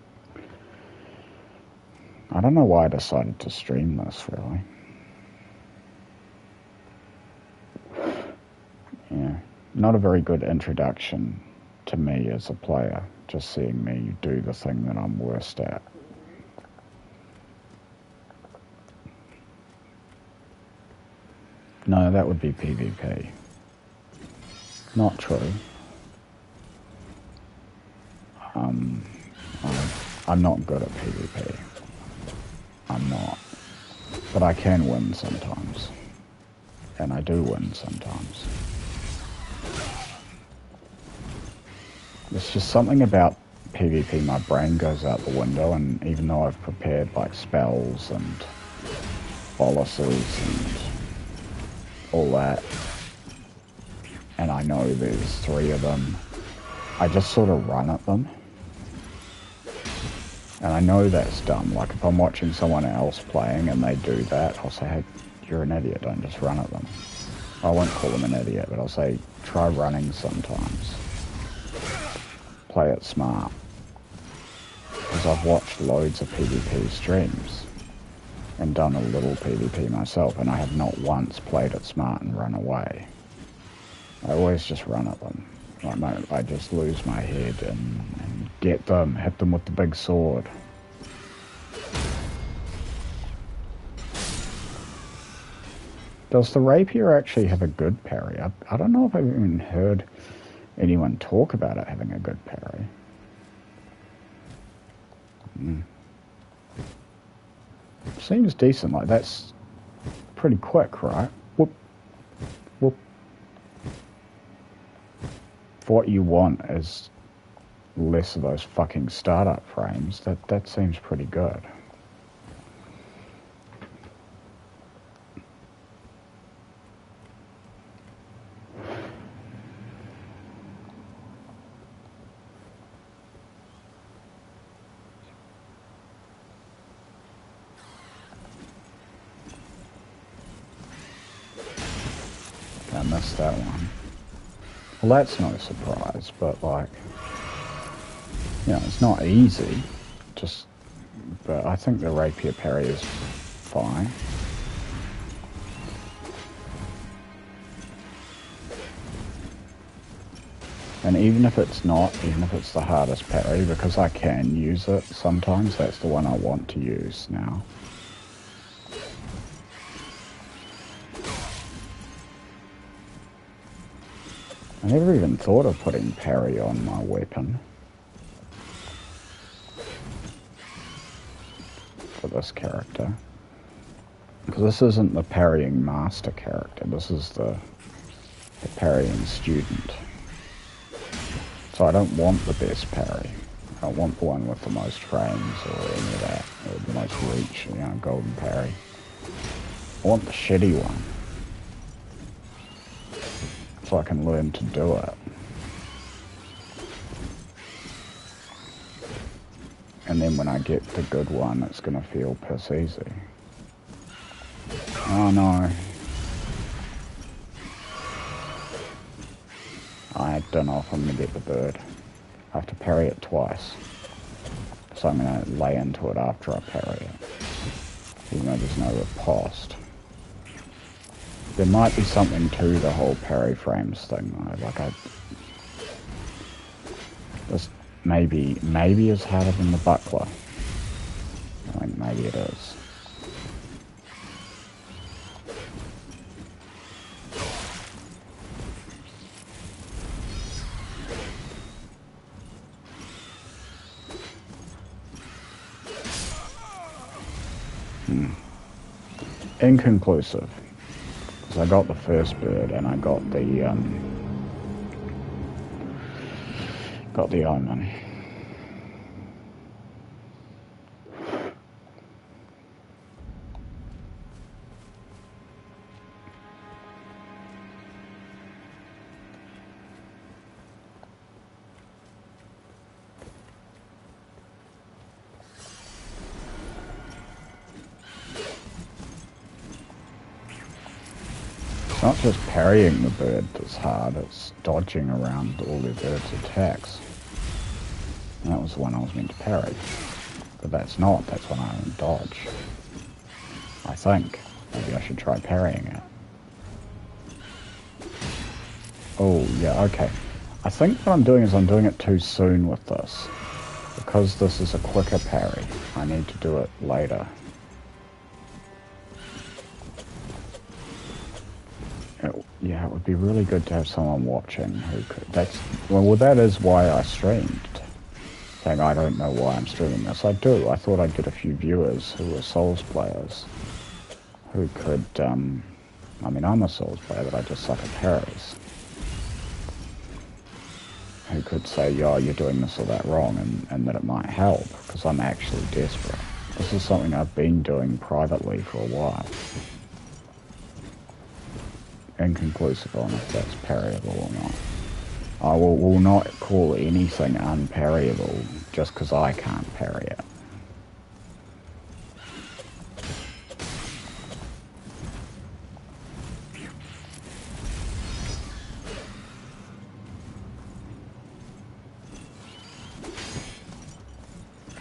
I don't know why I decided to stream this, really. Yeah, not a very good introduction to me as a player, just seeing me do the thing that I'm worst at. No, that would be PvP. Not true. I'm not good at PvP. I'm not. But I can win sometimes. And I do win sometimes. There's just something about PvP, my brain goes out the window, and even though I've prepared like spells and boluses and all that, and I know there's 3 of them, I just sort of run at them. And I know that's dumb. Like, if I'm watching someone else playing and they do that, I'll say, hey, you're an idiot, don't just run at them. I won't call them an idiot, but I'll say, try running sometimes. Play it smart. Because I've watched loads of PvP streams and done a little PvP myself, and I have not once played it smart and run away. I always just run at them. I just lose my head and get them, hit them with the big sword. Does the rapier actually have a good parry? I don't know if I've even heard anyone talk about it having a good parry. Seems decent, like that's pretty quick, right? Whoop, whoop. What you want is less of those fucking startup frames. That seems pretty good. I missed that one. Well, that's no surprise, but like, you know, it's not easy. But I think the rapier parry is fine. And even if it's not, even if it's the hardest parry, because I can use it sometimes, that's the one I want to use now. I never even thought of putting parry on my weapon for this character. Because this isn't the parrying master character, this is the parrying student. So I don't want the best parry. I want the one with the most frames or any of that, or the most reach, you know, golden parry. I want the shitty one. So I can learn to do it. And then when I get the good one, it's going to feel piss easy. Oh no. I don't know if I'm going to get the bird. I have to parry it twice. So I'm going to lay into it after I parry it. Even though there's no riposte. There might be something to the whole parry frames thing though. Like this maybe is harder than the buckler. I think maybe it is. Inconclusive. Because I got the first bird and I got the omen. It's not just parrying the bird that's hard, it's dodging around all the bird's attacks. And that was the one I was meant to parry. But that's not, that's one I don't dodge. I think. Maybe I should try parrying it. Oh, yeah, okay. I think what I'm doing is I'm doing it too soon with this. Because this is a quicker parry, I need to do it later. Yeah, it would be really good to have someone watching who could. Well, that is why I streamed. Saying I don't know why I'm streaming this. I do. I thought I'd get a few viewers who were Souls players who could. I mean, I'm a Souls player, but I just suck at parries. Who could say, "Yo, you're doing this or that wrong," and that it might help because I'm actually desperate. This is something I've been doing privately for a while. Inconclusive on if that's parryable or not. I will not call anything unparryable just because I can't parry it.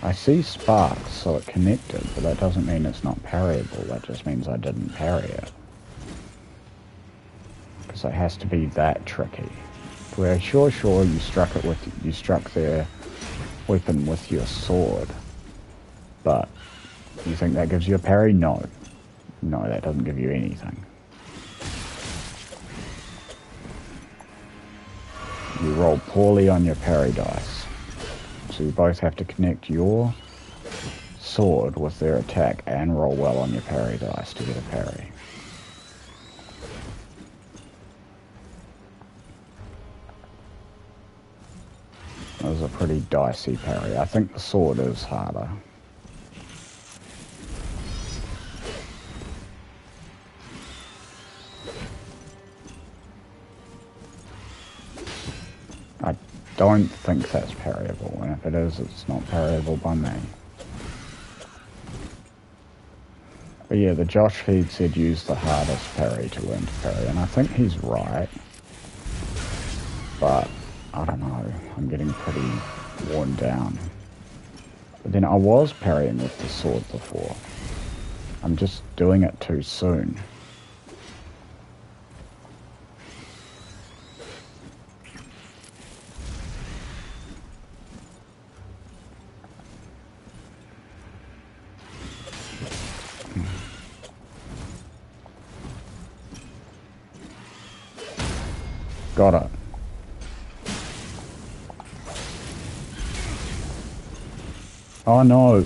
I see sparks, so it connected, but that doesn't mean it's not parryable. That just means I didn't parry it. Because it has to be that tricky. Where sure, you struck their weapon with your sword, but you think that gives you a parry? No, that doesn't give you anything. You roll poorly on your parry dice, so you both have to connect your sword with their attack and roll well on your parry dice to get a parry. That was a pretty dicey parry. I think the sword is harder. I don't think that's parryable, and if it is, it's not parryable by me. But yeah, the Josh feed said use the hardest parry to learn to parry, and I think he's right. But I don't know, I'm getting pretty worn down. But then I was parrying with the sword before. I'm just doing it too soon. Got it. Oh no.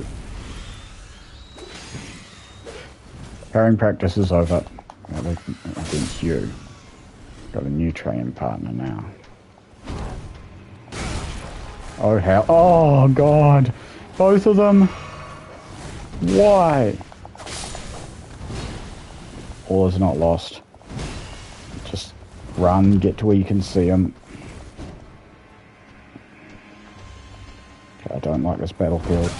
Parrying practice is over. Against you. Got a new training partner now. Oh hell. Oh god. Both of them. Why? All is not lost. Just run, get to where you can see them. I don't like this battlefield.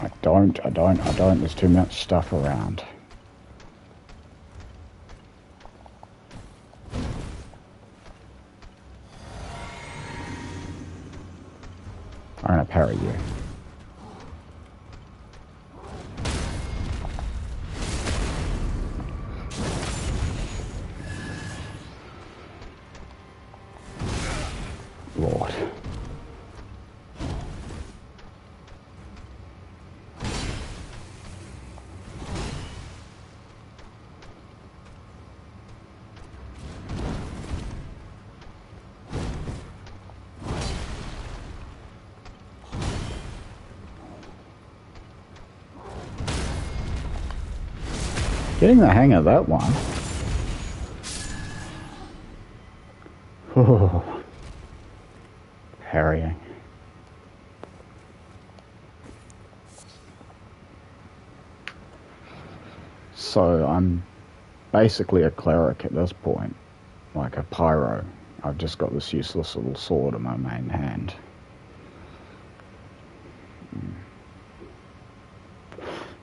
I don't. There's too much stuff around. I'm gonna parry you. Getting the hang of that one. Parrying. So I'm basically a cleric at this point, like a pyro. I've just got this useless little sword in my main hand.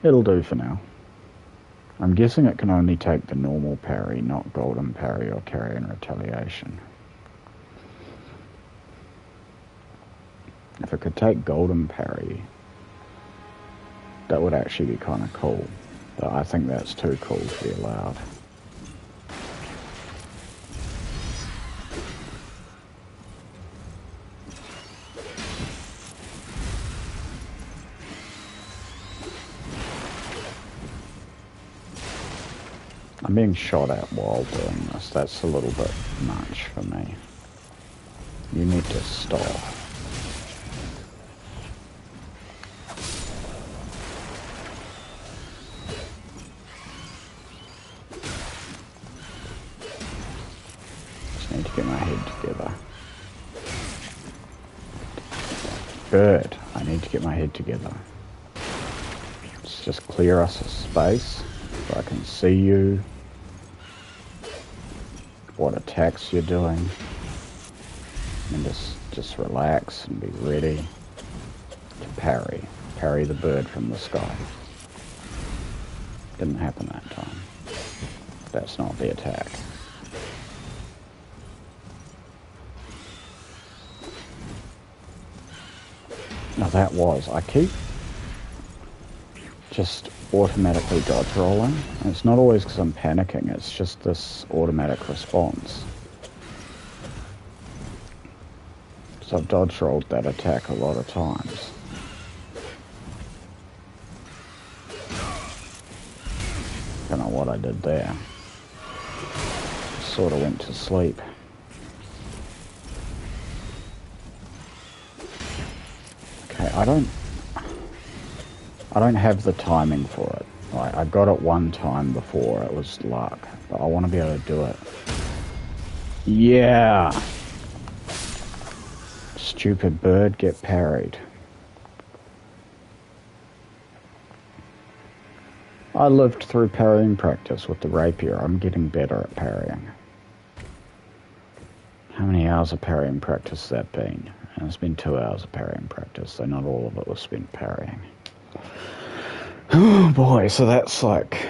It'll do for now. I'm guessing it can only take the normal parry, not golden parry or carry in retaliation. If it could take golden parry, that would actually be kind of cool. But I think that's too cool to be allowed. I'm being shot at while doing this. That's a little bit much for me. You need to stop. Just need to get my head together. Good. I need to get my head together. Let's just clear us a space so I can see you. What attacks you're doing. And just relax and be ready to parry. Parry the bird from the sky. Didn't happen that time. That's not the attack. No, that was. I keep just automatically dodge rolling. And it's not always because I'm panicking, it's just this automatic response. So I've dodge rolled that attack a lot of times. Don't know what I did there. Sort of went to sleep. Okay, I don't have the timing for it. Like, I got it one time before, it was luck, but I want to be able to do it. Yeah! Stupid bird, get parried. I lived through parrying practice with the rapier. I'm getting better at parrying. How many hours of parrying practice has that been? And it's been 2 hours of parrying practice, so not all of it was spent parrying. Oh boy, so that's like...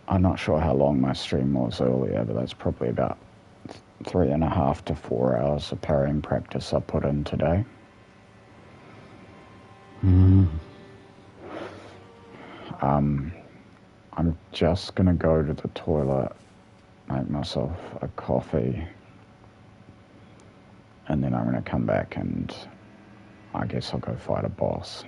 I'm not sure how long my stream was earlier, but that's probably about 3.5 to 4 hours of parrying practice I put in today. I'm just gonna go to the toilet, make myself a coffee, and then I'm gonna come back and I guess I'll go fight a boss.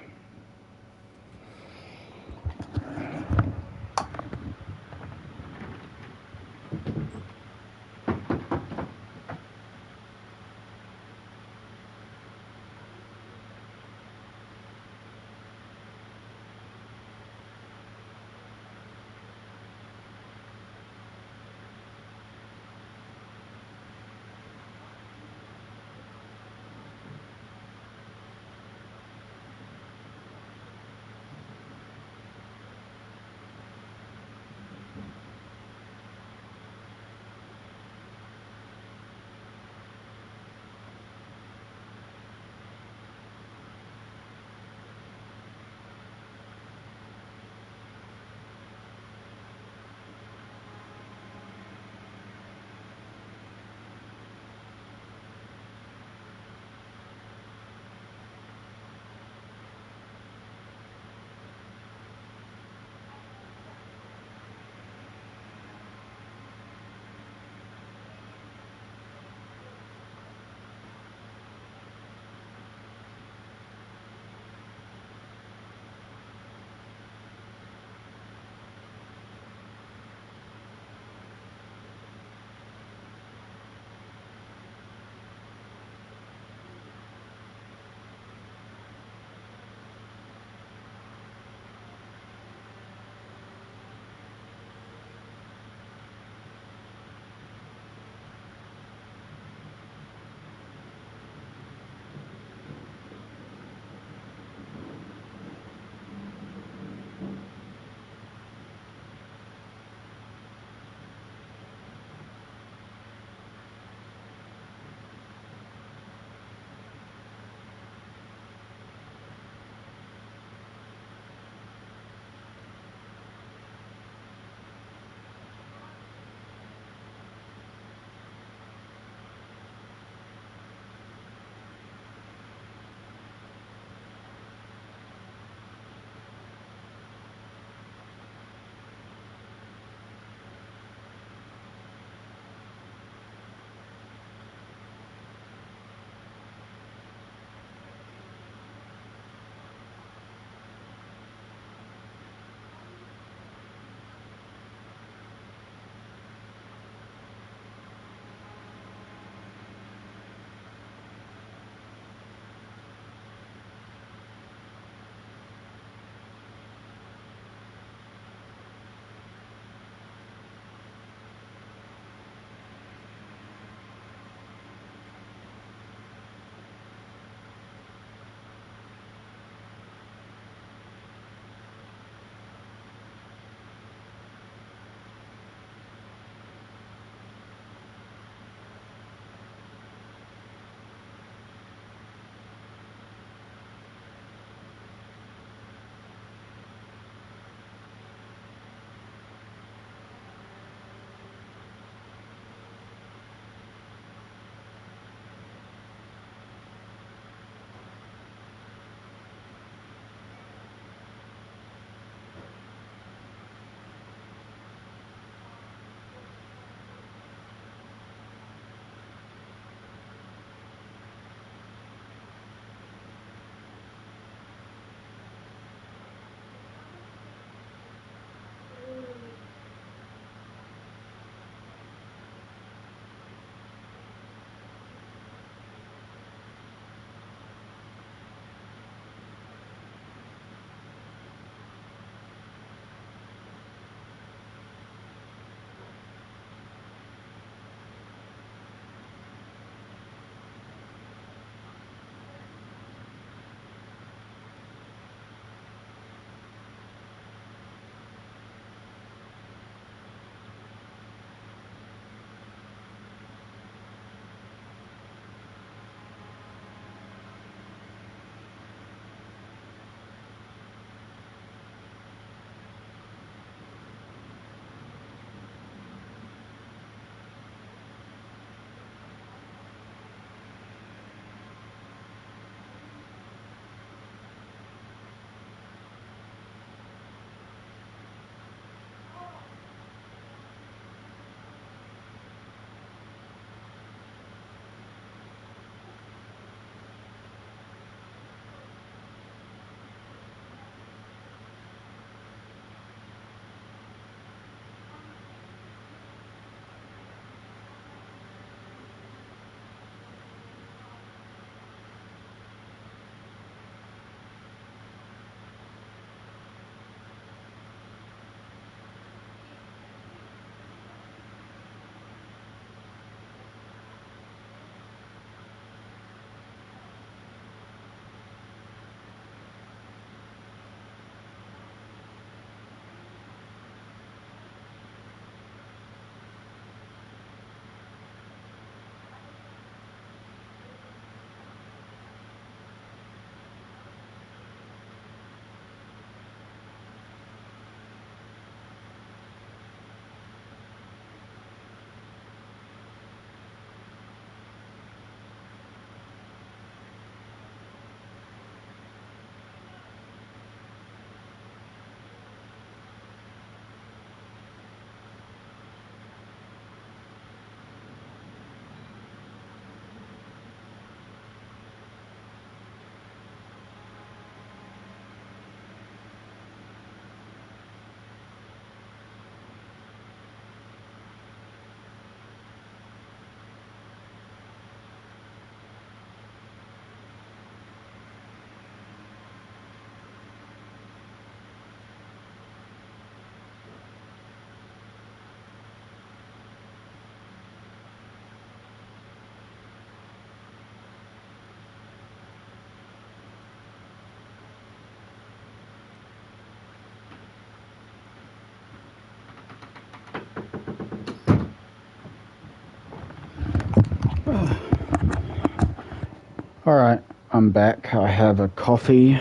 Alright, I'm back. I have a coffee.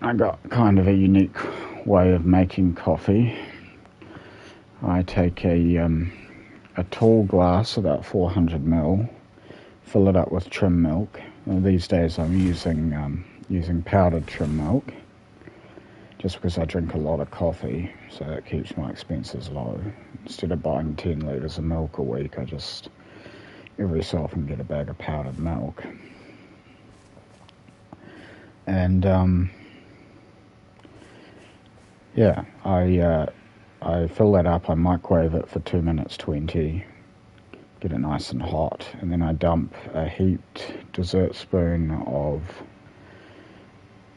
I got kind of a unique way of making coffee. I take a tall glass, about 400 ml, fill it up with trim milk. These days I'm using powdered trim milk, just because I drink a lot of coffee, so that keeps my expenses low. Instead of buying 10 litres of milk a week, I just every so often get a bag of powdered milk. And yeah, I fill that up, I microwave it for 2 minutes 20, get it nice and hot, and then I dump a heaped dessert spoon of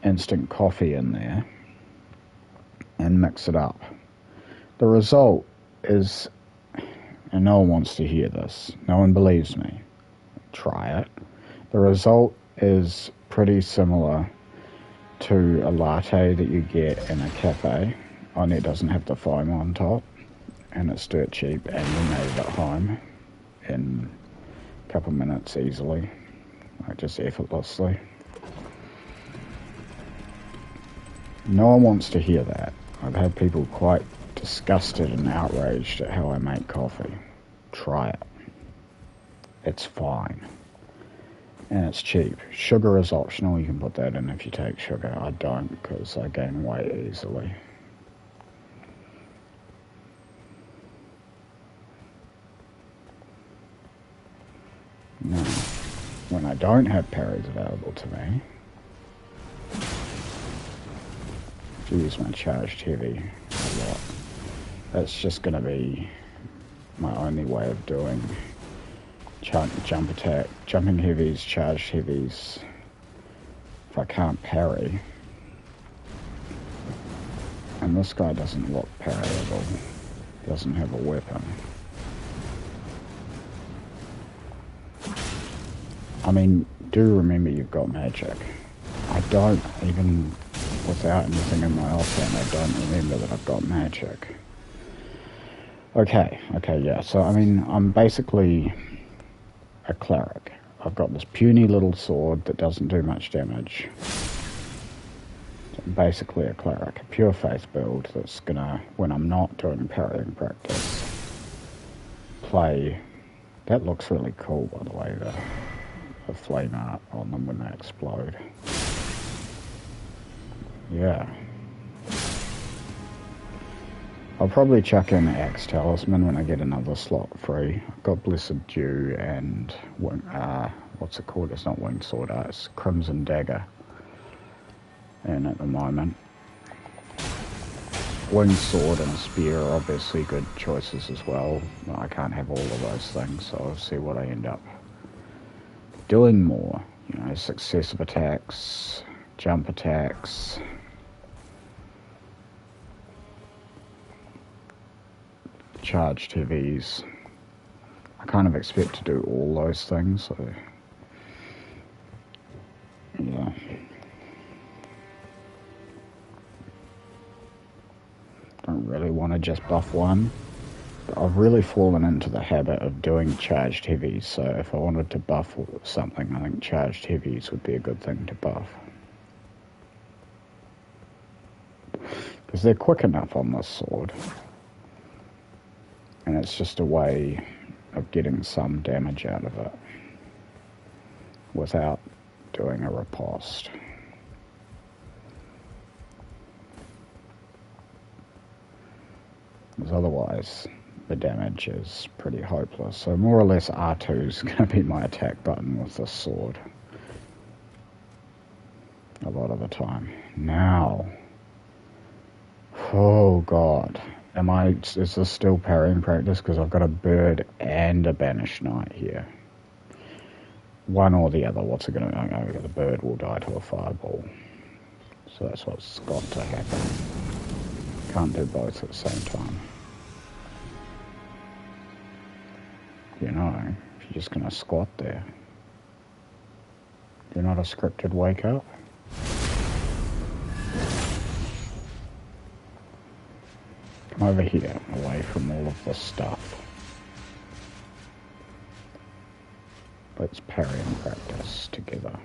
instant coffee in there and mix it up. The result is, and no one wants to hear this, no one believes me, try it. The result is pretty similar to a latte that you get in a cafe, only it doesn't have the foam on top, and it's dirt cheap, and you made it at home in a couple of minutes easily, like just effortlessly. No one wants to hear that. I've had people quite disgusted and outraged at how I make coffee. Try it. It's fine. And it's cheap. Sugar is optional. You can put that in if you take sugar. I don't, because I gain weight easily. Now, when I don't have Parry's available to me, I use my charged heavy a lot. That's just going to be my only way of doing jumping heavies, charged heavies. If I can't parry, and this guy doesn't look parryable, doesn't have a weapon. I mean, do remember you've got magic. I don't, even without anything in my offhand, I don't remember that I've got magic. Okay, yeah, so I mean, I'm basically a cleric. I've got this puny little sword that doesn't do much damage. So I'm basically a cleric, a pure faith build that's gonna, when I'm not doing parrying practice, play. That looks really cool, by the way, the flame art on them when they explode. Yeah. I'll probably chuck in Axe Talisman when I get another slot free. I've got Blessed Dew and, what's it called? It's not Winged Sword Art, it's Crimson Dagger. And at the moment, Winged Sword and a Spear are obviously good choices as well. I can't have all of those things, so I'll see what I end up doing more. You know, successive attacks, jump attacks, charged heavies. I kind of expect to do all those things, so yeah. Don't really want to just buff one. But I've really fallen into the habit of doing charged heavies, so if I wanted to buff something, I think charged heavies would be a good thing to buff. Because they're quick enough on this sword. And it's just a way of getting some damage out of it without doing a riposte. Because otherwise, the damage is pretty hopeless. So more or less R2 is going to be my attack button with this sword. A lot of the time. Now. Oh god. Is this still parrying practice? Because I've got a bird and a banished knight here. One or the other. What's it going to do? Oh, the bird will die to a fireball. So that's what's got to happen. Can't do both at the same time. You know, if you're just going to squat there. You're not a scripted wake up. Come over here, away from all of this stuff. Let's parry and practice together.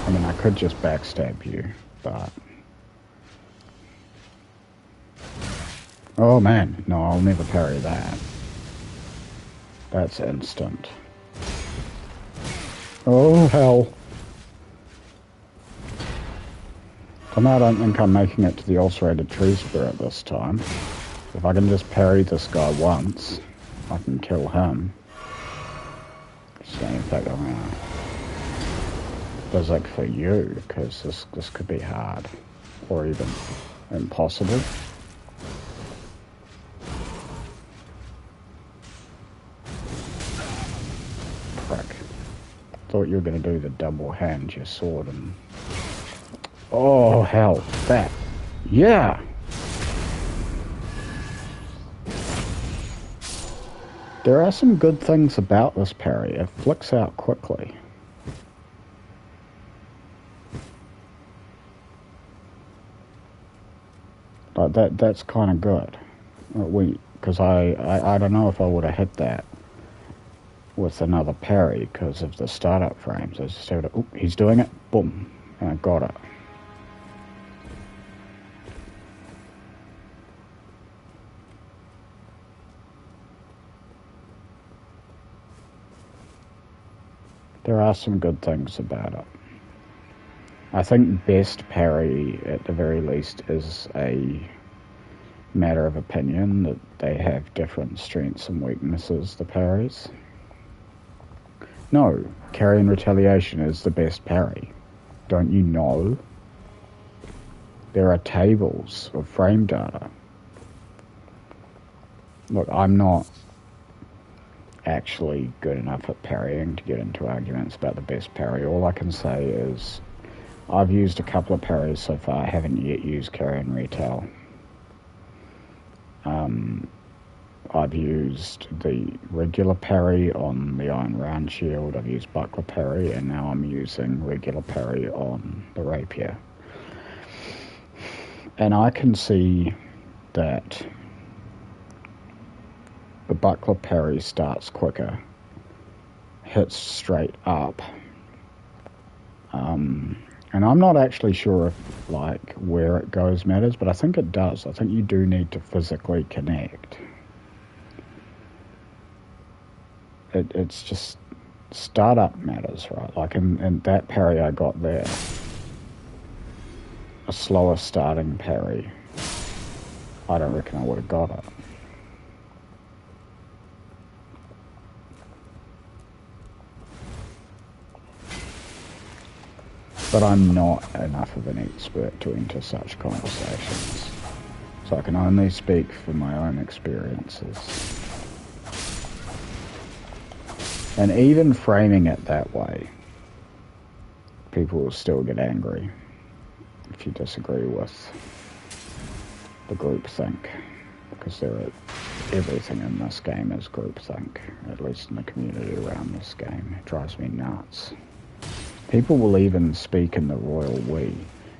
I mean, I could just backstab you, but... Oh man, no, I'll never parry that. That's instant. Oh hell. So now I don't think I'm making it to the ulcerated tree spirit this time. If I can just parry this guy once, I can kill him. So in fact I'm gonna physic for you, because this could be hard. Or even impossible. Frick. Thought you were gonna do the double hand your sword and... Oh hell, that. Yeah! There are some good things about this parry. It flicks out quickly. Like that's kind of good. Because I don't know if I would have hit that with another parry because of the startup frames. I just have to, oop, he's doing it, boom, and I got it. There are some good things about it. I think best parry, at the very least, is a matter of opinion, that they have different strengths and weaknesses, the parries. No, carry and retaliation is the best parry. Don't you know? There are tables of frame data. Look, I'm not actually good enough at parrying to get into arguments about the best parry. All I can say is I've used a couple of parries so far. I haven't yet used carry and retail. I've used the regular parry on the Iron Round Shield, I've used buckler parry, and now I'm using regular parry on the rapier. And I can see that the buckler parry starts quicker, hits straight up, and I'm not actually sure if, like, where it goes matters, but I think it does. I think you do need to physically connect. It's just startup matters, right? Like in that parry I got there, a slower starting parry, I don't reckon I would have got it. But I'm not enough of an expert to enter such conversations, so I can only speak from my own experiences. And even framing it that way, people will still get angry if you disagree with the groupthink, because everything in this game is groupthink, at least in the community around this game. It drives me nuts. People will even speak in the royal we.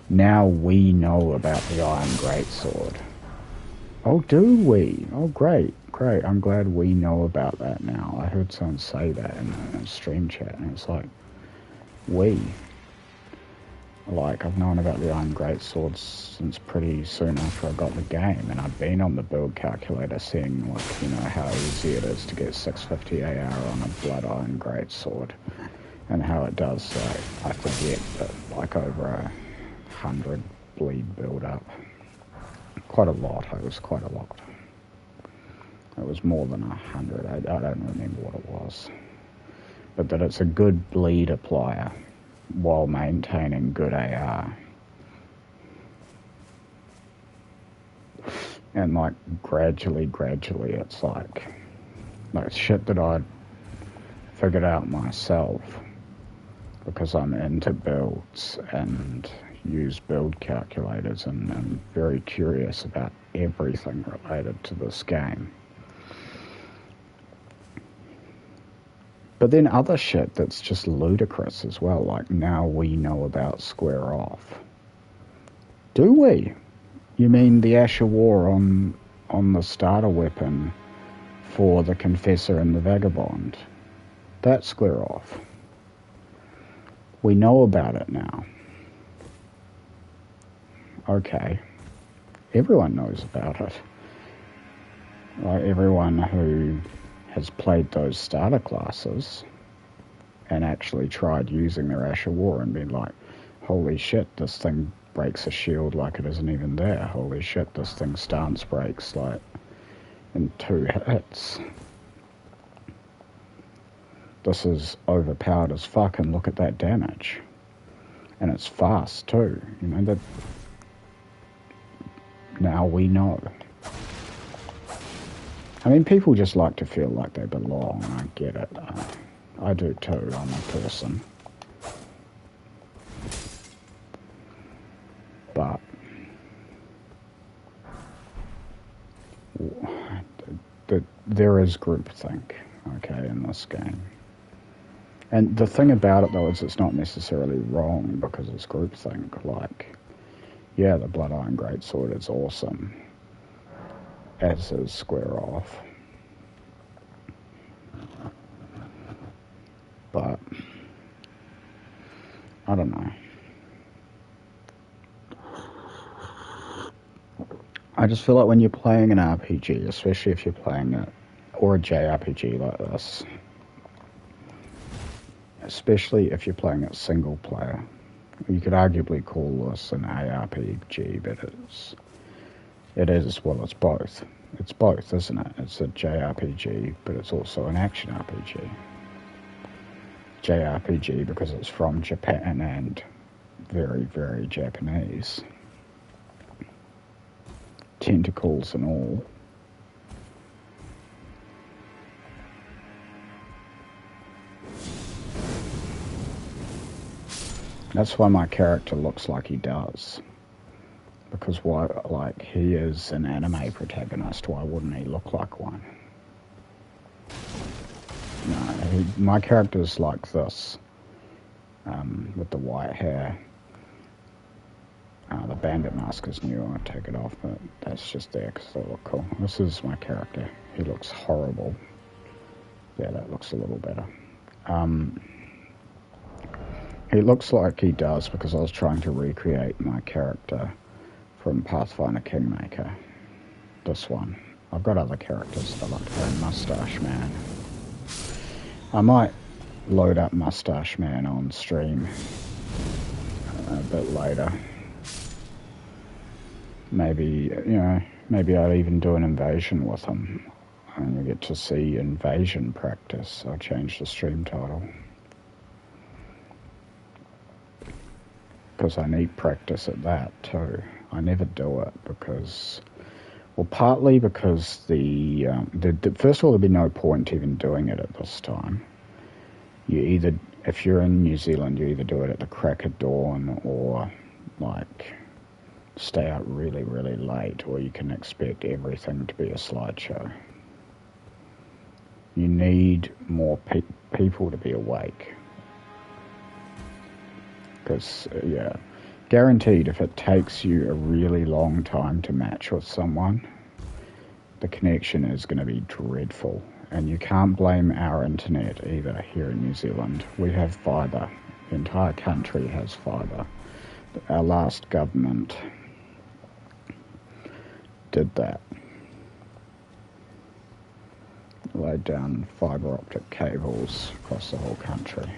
Now we know about the Iron Greatsword. Oh, do we? Oh, great. Great. I'm glad we know about that now. I heard someone say that in a stream chat, and it's like, we. Like, I've known about the Iron Greatsword since pretty soon after I got the game, and I've been on the build calculator seeing, like, you know, how easy it is to get 650 AR on a Blood Iron Greatsword, and how it does, like, I forget, but like over 100 bleed build up. Quite a lot. It was quite a lot. It was more than 100. I don't remember what it was. But that it's a good bleed applier while maintaining good AR. And like gradually it's like shit that I'd figured out myself because I'm into builds and use build calculators, and I'm very curious about everything related to this game. But then other shit that's just ludicrous as well, like now we know about square off. Do we? You mean the Asher War on the starter weapon for the Confessor and the Vagabond? That's clear off. We know about it now. Okay. Everyone knows about it. Like everyone who has played those starter classes and actually tried using their Asher War and been like, holy shit, this thing breaks a shield like it isn't even there. Holy shit, this thing's stance breaks like in 2 hits. This is overpowered as fuck, and look at that damage. And it's fast too, you know, that now we know. I mean, people just like to feel like they belong, and I get it. I do too, I'm a person. But there is groupthink, okay, in this game. And the thing about it, though, is it's not necessarily wrong because it's groupthink. Like, yeah, the Blood Iron Greatsword is awesome, as is Square Off. But, I don't know. I just feel like when you're playing an RPG, especially if you're playing it, or a JRPG like this, especially if you're playing it single player, you could arguably call this an ARPG, but it is, well, it's both. It's both, isn't it? It's a JRPG, but it's also an action RPG. JRPG because it's from Japan and very, very Japanese. Tentacles and all. That's why my character looks like he does. Because why, like, he is an anime protagonist, why wouldn't he look like one? No, my character's like this, with the white hair. The bandit mask is new, I'll take it off, but that's just there because they look cool. This is my character. He looks horrible. Yeah, that looks a little better. He looks like he does because I was trying to recreate my character from Pathfinder Kingmaker. This one. I've got other characters that I like to play. Mustache Man. I might load up Mustache Man on stream a bit later. Maybe, you know, maybe I'll even do an invasion with him. And you get to see invasion practice. I'll change the stream title. Because I need practice at that too. I never do it because, well, partly because the first of all, there'd be no point even doing it at this time. You either, if you're in New Zealand, you either do it at the crack of dawn or like stay out really, really late, or you can expect everything to be a slideshow. You need more people to be awake. Because, yeah, guaranteed if it takes you a really long time to match with someone, the connection is going to be dreadful. And you can't blame our internet either here in New Zealand. We have fibre. The entire country has fibre. Our last government did that. Laid down fibre optic cables across the whole country.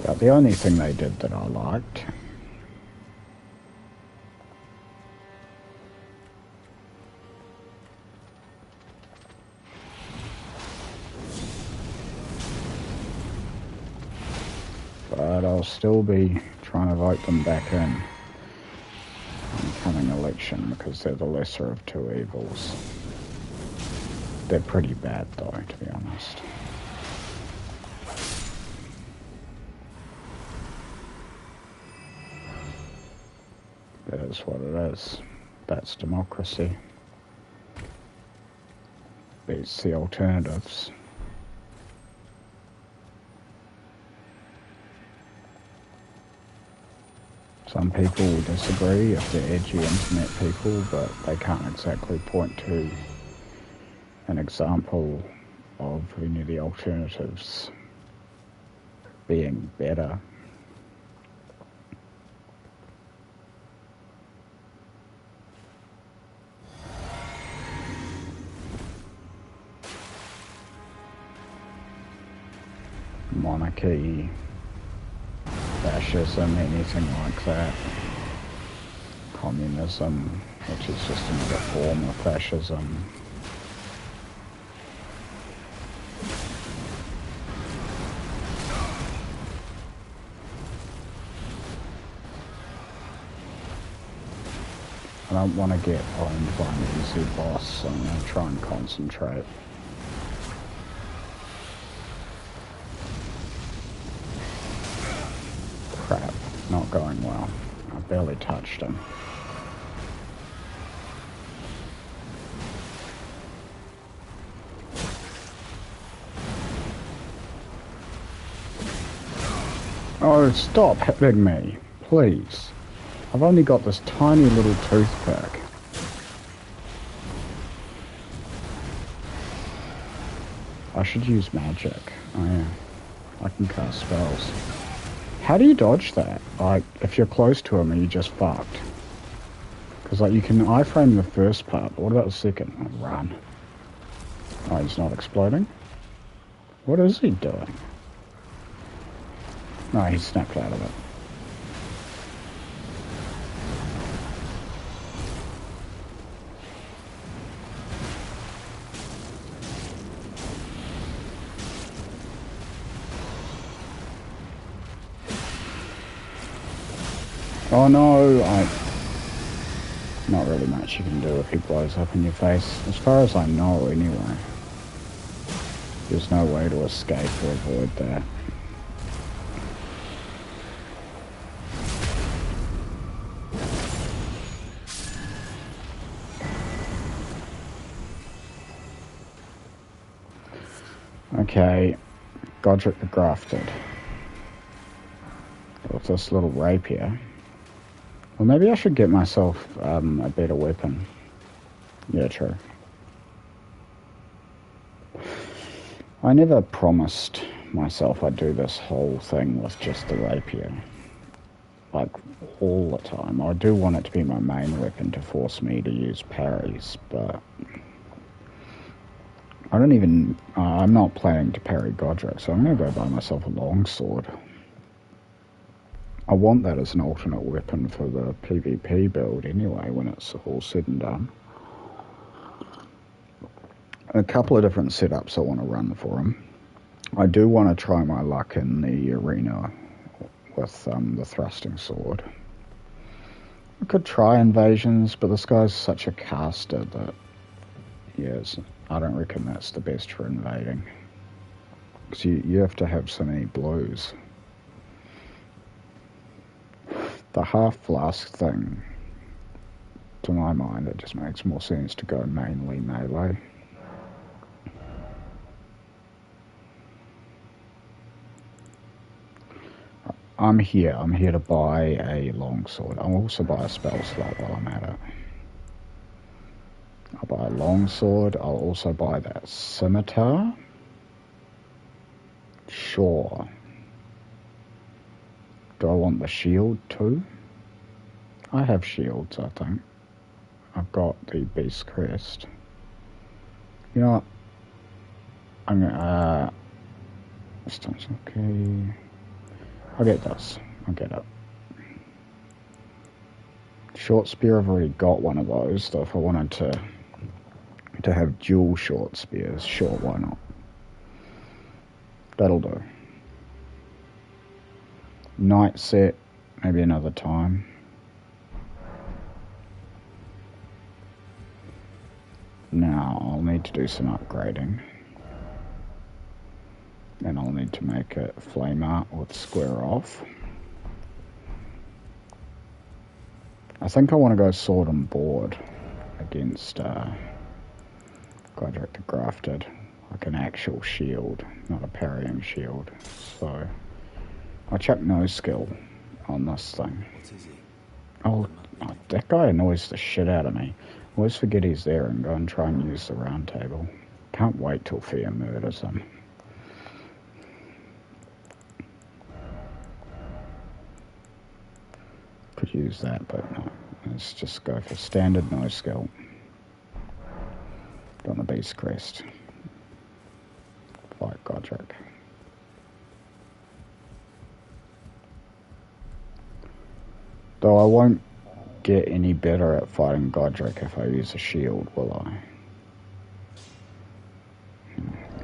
But the only thing they did that I liked but I'll still be trying to vote them back in the coming election because they're the lesser of two evils. They're pretty bad though, to be honest. That is what it is. That's democracy. Beats the alternatives. Some people will disagree if they're edgy internet people, but they can't exactly point to an example of any of the alternatives being better. Monarchy, fascism, anything like that. Communism, which is just another form of fascism. I don't want to get owned by an easy boss, so I'm going to try and concentrate. Crap, not going well. I barely touched him. Oh, stop hitting me, please. I've only got this tiny little toothpick. I should use magic. Oh yeah, I can cast spells. How do you dodge that? Like, if you're close to him, are you just fucked? Because, like, you can iframe the first part, but what about the second? Oh, run. Oh, he's not exploding? What is he doing? No, he snapped out of it. Oh no, not really much you can do if he blows up in your face. As far as I know, anyway. There's no way to escape or avoid that. Okay, Godric the Grafted. With this little rapier. Well, maybe I should get myself a better weapon. Yeah, true. I never promised myself I'd do this whole thing with just the rapier. Like, all the time. I do want it to be my main weapon to force me to use parries, but I don't even... I'm not planning to parry Godric, so I'm going to go buy myself a longsword. I want that as an alternate weapon for the PvP build anyway, when it's all said and done. A couple of different setups I want to run for him. I do want to try my luck in the arena with the thrusting sword. I could try invasions, but this guy's such a caster that, yes, I don't reckon that's the best for invading. Because you have to have so many blows. The half flask thing, to my mind, it just makes more sense to go mainly melee. I'm here to buy a longsword. I'll also buy a spell slot while I'm at it. I'll buy a longsword, I'll also buy that scimitar. Sure. Do I want the shield too? I have shields, I think. I've got the Beast Crest. You know what? I'm gonna, this time's okay. I'll get this. I'll get it. Short spear, I've already got one of those, so if I wanted to have dual short spears, sure, why not? That'll do. Night set, maybe another time. Now, I'll need to do some upgrading. And I'll need to make it flame art with square off. I think I want to go sword and board against Godric the Grafted. Like an actual shield, not a parrying shield. So, I'll chuck no skill on this thing. What is it? Oh, that guy annoys the shit out of me. Always forget he's there and go and try and use the round table. Can't wait till Fear murders him. Could use that, but no. Let's just go for standard no skill. On the Beast Crest. Fight Godric. Though I won't get any better at fighting Godric if I use a shield, will I?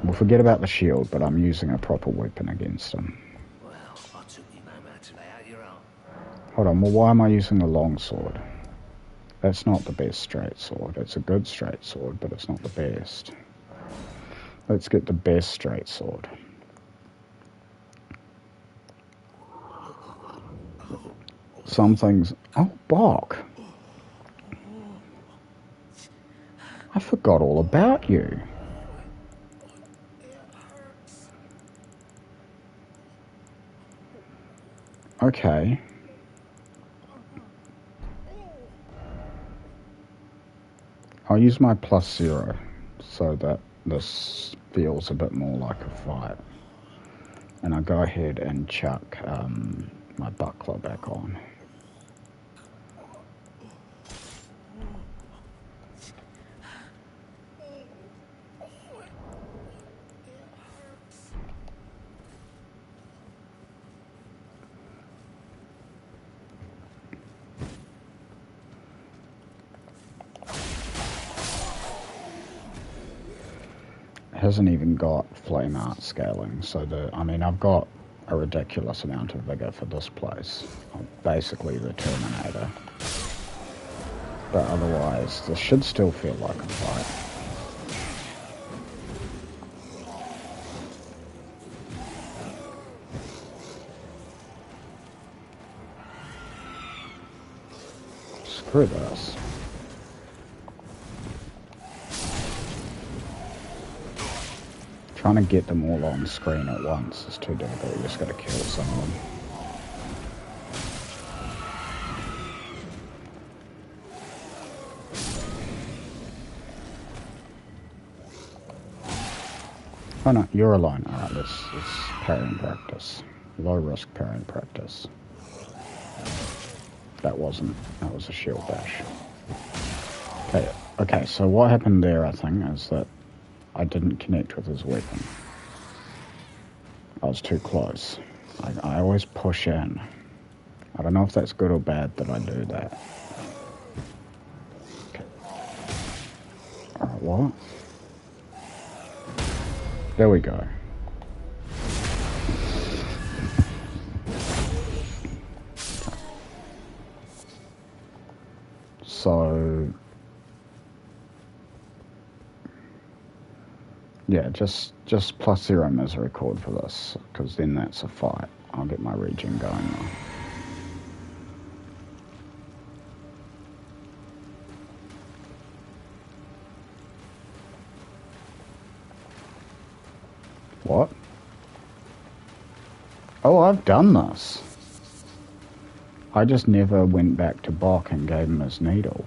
We'll forget about the shield, but I'm using a proper weapon against him. Well, I took you mama to lay out your own. Hold on, well why am I using the longsword? That's not the best straight sword. It's a good straight sword, but it's not the best. Let's get the best straight sword. Some things... Oh, Bok! I forgot all about you. Okay. I'll use my +0 so that this feels a bit more like a fight. And I'll go ahead and chuck my buckler back on. Hasn't even got flame art scaling, so I've got a ridiculous amount of vigor for this place. I'm basically the Terminator. But otherwise, this should still feel like a fight. Screw this. Trying to get them all on screen at once is too difficult. You just gotta kill some of them. Oh no, you're alone. Alright, this is parrying practice. Low risk parrying practice. That was a shield bash. Okay, so what happened there, I think, is that I didn't connect with his weapon. I was too close. I always push in. I don't know if that's good or bad that I do that. Okay. Alright, what? There we go. So... yeah, just +0 misery chord for this, because then that's a fight. I'll get my regen going now. What? Oh, I've done this. I just never went back to Bok and gave him his needle.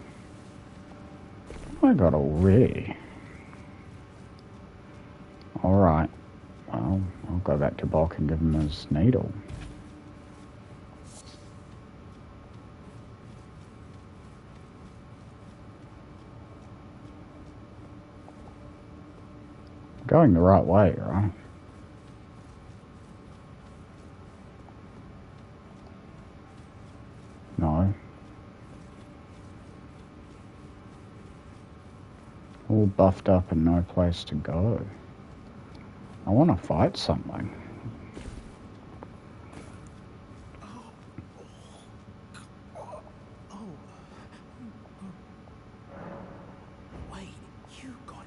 I got already. Alright, well, I'll go back to Bok and give him his needle. Going the right way, right? No. All buffed up and no place to go. I want to fight something. Wait, you got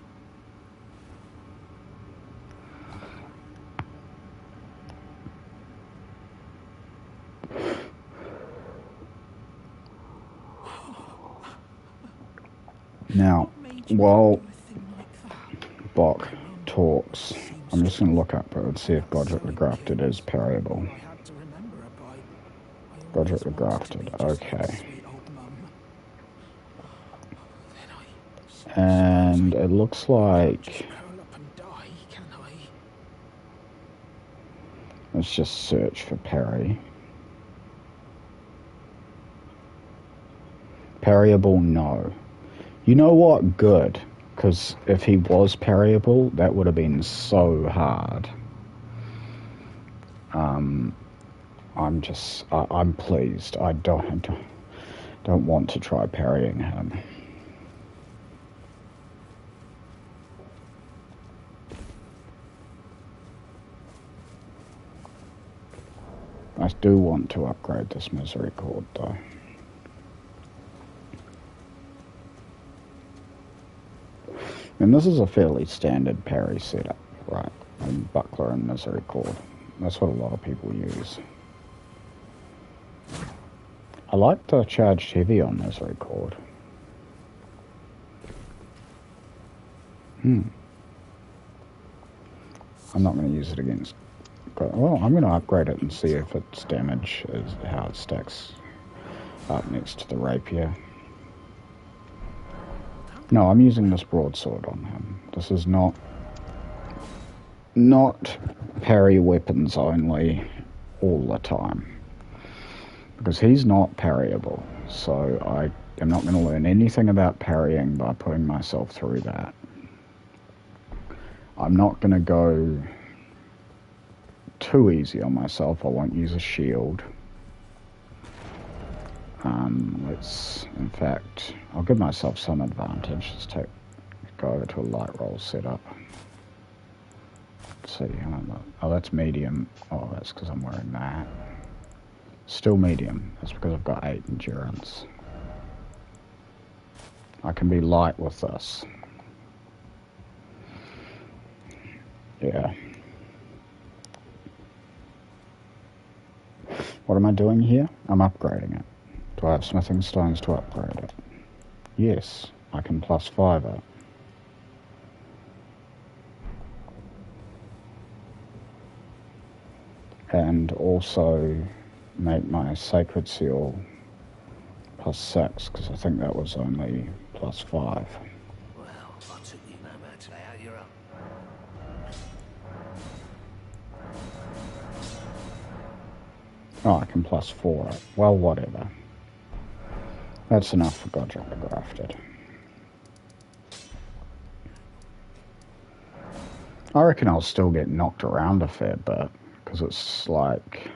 Now, while Bok talks, I'm just going to look up and see if Godric the Grafted is parryable. Godric the Grafted, okay. And it looks like... Curl up and die, can I? Let's just search for Parry. Parryable, no. You know what? Good. Because if he was parryable, that would have been so hard. I'm pleased. I don't want to try parrying him. I do want to upgrade this misery cord though. And this is a fairly standard parry setup, right? And buckler and misery cord. That's what a lot of people use. I like the charged heavy on misery cord. I'm not going to use it against... Well, I'm going to upgrade it and see if its damage is how it stacks up next to the rapier. No, I'm using this broadsword on him. This is not parry weapons only all the time. Because he's not parryable. So I am not going to learn anything about parrying by putting myself through that. I'm not going to go too easy on myself. I won't use a shield. In fact, I'll give myself some advantage. Let's go over to a light roll setup. Let's see, oh, that's medium. Oh, that's because I'm wearing that. Still medium. That's because I've got 8 endurance. I can be light with this. Yeah. What am I doing here? I'm upgrading it. Do I have smithing stones to upgrade it? Yes, I can +5 it. And also make my sacred seal +6, because I think that was only +5. Well, I took you no matter how you're up. Oh, I can +4 it. Well, whatever. That's enough for Godrunner Grafted. I reckon I'll still get knocked around a fair bit, because it's like...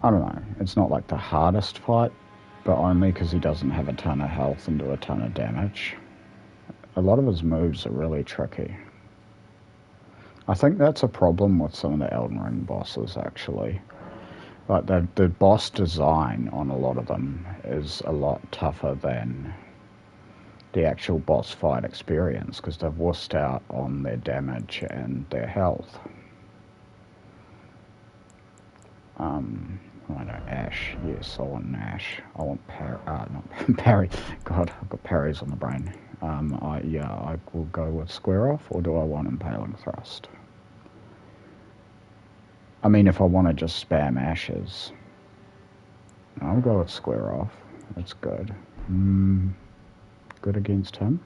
I don't know, it's not like the hardest fight, but only because he doesn't have a ton of health and do a ton of damage. A lot of his moves are really tricky. I think that's a problem with some of the Elden Ring bosses, actually. Like, the boss design on a lot of them is a lot tougher than the actual boss fight experience, because they've wussed out on their damage and their health. I know, Ash. Yes, I want an Ash. I want not Parry. God, I've got parries on the brain. I will go with Square Off, or do I want Impaling Thrust? I mean, if I want to just spam Ashes, I'll go with Square Off. That's good. Good against him?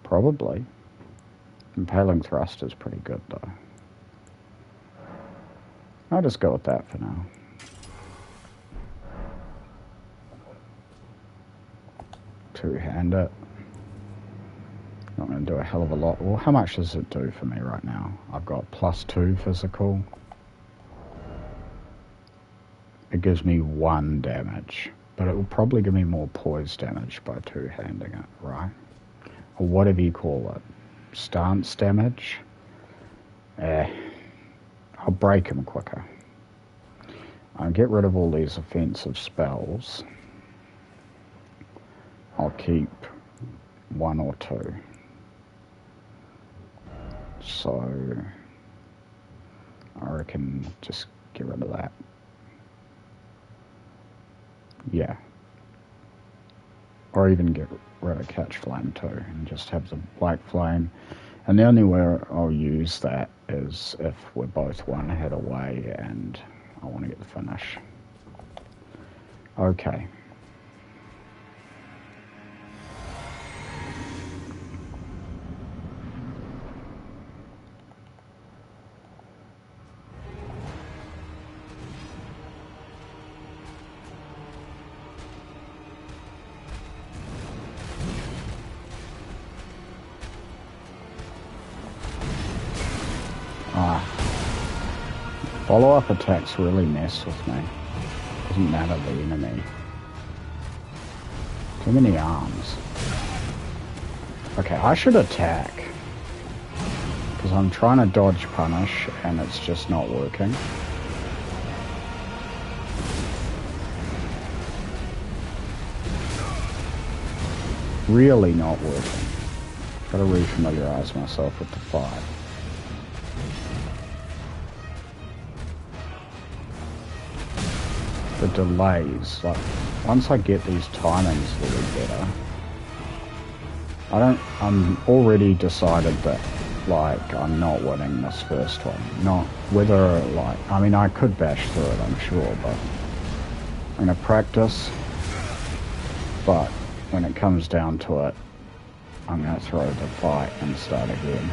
Probably. Impaling Thrust is pretty good, though. I'll just go with that for now. Two-hand it. Not going to do a hell of a lot. Well, how much does it do for me right now? I've got +2 physical. It gives me 1 damage, but it will probably give me more poise damage by two-handing it, right? Or whatever you call it. Stance damage? I'll break him quicker. I'll get rid of all these offensive spells. I'll keep 1 or 2. So I reckon just get rid of that. Yeah. Or even get rid of Catch Flame too, and just have the Black Flame. And the only way I'll use that is if we're both 1 hit away and I want to get the finish. Okay. follow-up attacks really mess with me. Doesn't matter the enemy. Too many arms. Okay, I should attack. Because I'm trying to dodge punish and it's just not working. Really not working. Gotta re-familiarize myself with the fight. The delays, like, once I get these timings a little better, I'm already decided that, like, I'm not winning this first one. Not whether, like, I mean, I could bash through it, I'm sure, but I'm gonna practice. But when it comes down to it, I'm gonna throw the fight and start again.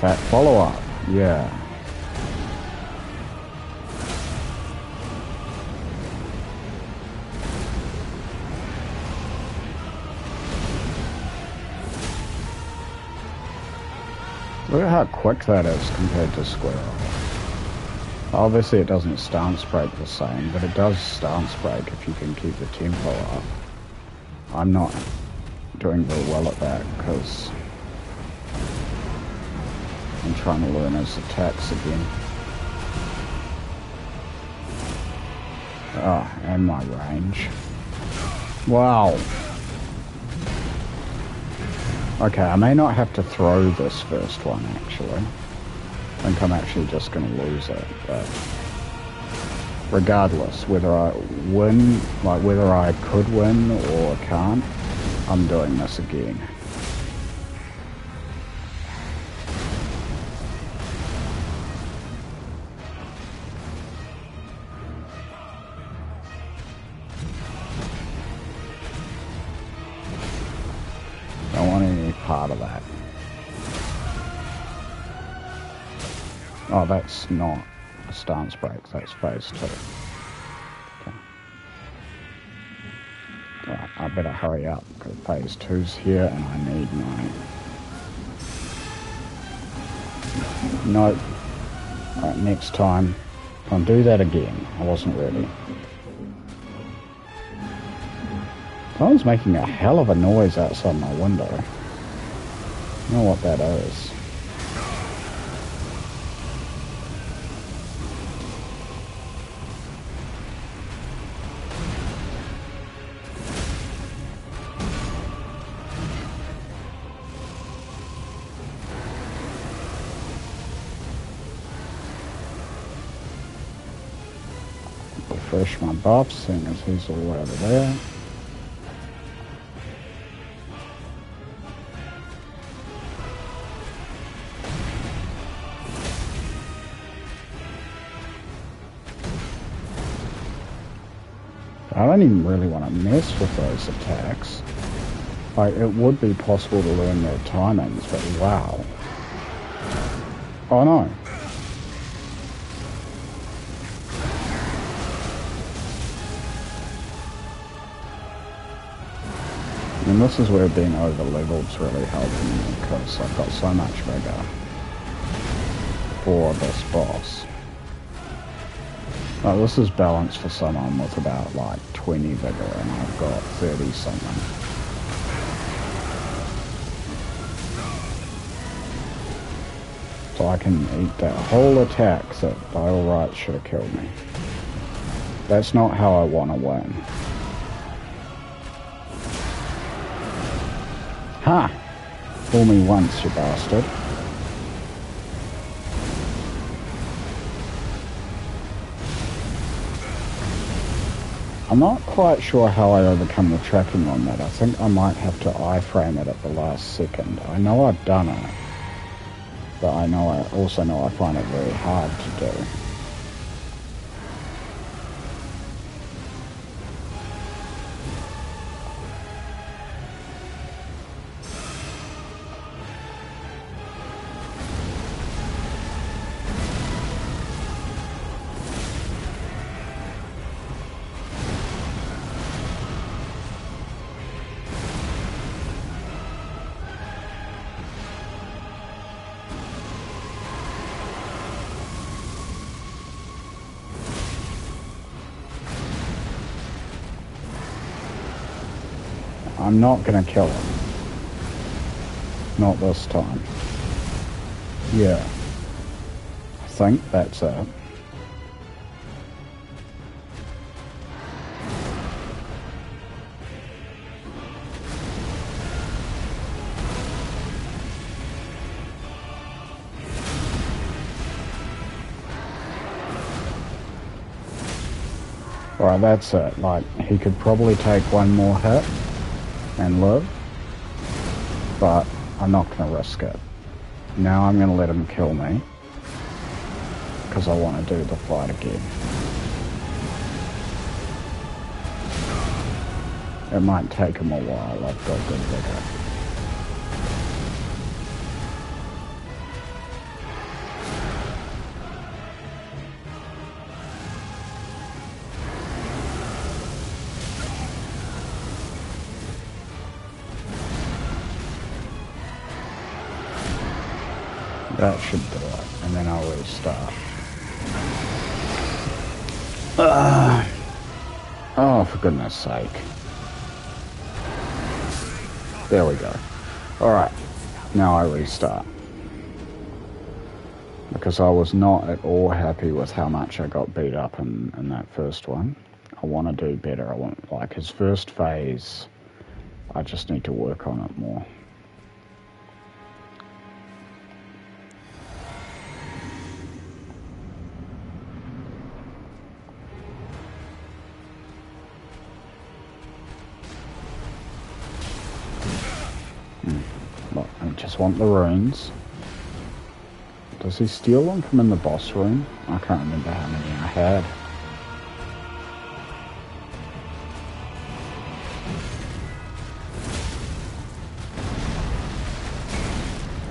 That follow-up, yeah. Look at how quick that is compared to square off. Obviously it doesn't stance break the same, but it does stance break if you can keep the tempo up. I'm not doing very well at that because I'm trying to learn his attacks again. Oh, and my range. Wow. Okay, I may not have to throw this first one, actually. I think I'm actually just going to lose it, but regardless, whether I win, like whether I could win or can't, I'm doing this again. Don't want any part of that. Oh, that's not a stance break, that's phase 2. Okay. Right, I better hurry up, because phase 2's here and I need my... Nope. Right, next time, I'll do that again. I wasn't ready. Someone's making a hell of a noise outside my window. I don't know what that is. Refresh my buffs, seeing as he's all over there. I don't even really want to mess with those attacks. Like, it would be possible to learn their timings, but wow. Oh no. And this is where being over-leveled's really helping me, because I've got so much vigor for this boss. Like, this is balanced for someone with about like 20 vigor, and I've got 30 something. So I can eat that whole attack that by all rights should have killed me. That's not how I want to win. Ha! Fool me once, you bastard. I'm not quite sure how I overcome the tracking on that. I think I might have to iframe it at the last second. I know I've done it, but I also know I find it very hard to do. I'm not gonna kill him. Not this time. Yeah. I think that's it. Alright, that's it. Like, he could probably take one more hit and live, but I'm not going to risk it. Now I'm going to let him kill me, because I want to do the fight again. It might take him a while, I've got good vigor. That should do it, and then I'll restart. Oh, for goodness sake. There we go. Alright, now I restart. Because I was not at all happy with how much I got beat up in that first one. I want to do better. I want, like, his first phase, I just need to work on it more. I just want the runes. Does he steal them from in the boss room? I can't remember how many I had.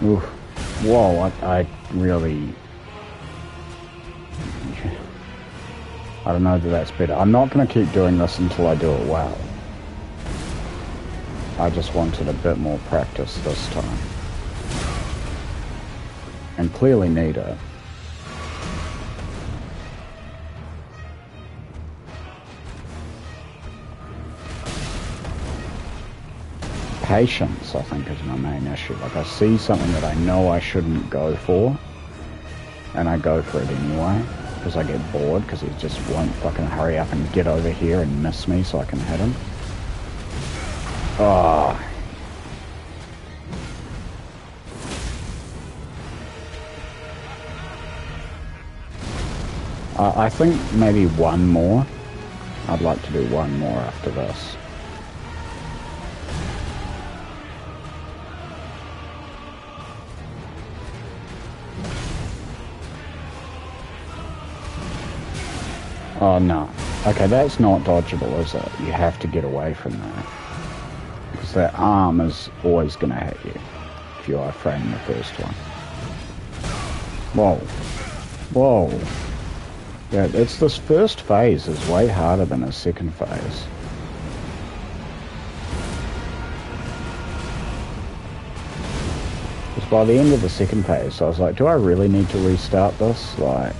Oof. Whoa, I really... I don't know that that's better. I'm not going to keep doing this until I do it well. I just wanted a bit more practice this time. And clearly need it. Patience, I think, is my main issue. Like, I see something that I know I shouldn't go for, and I go for it anyway, because I get bored, because he just won't fucking hurry up and get over here and miss me so I can hit him. Oh. I think maybe one more. I'd like to do one more after this. Oh no. Okay, that's not dodgeable, is it? You have to get away from that. Because that arm is always going to hit you if you are framing the first one. Whoa. Whoa. Yeah, it's this first phase is way harder than the second phase. Because by the end of the second phase, I was like, do I really need to restart this? Like,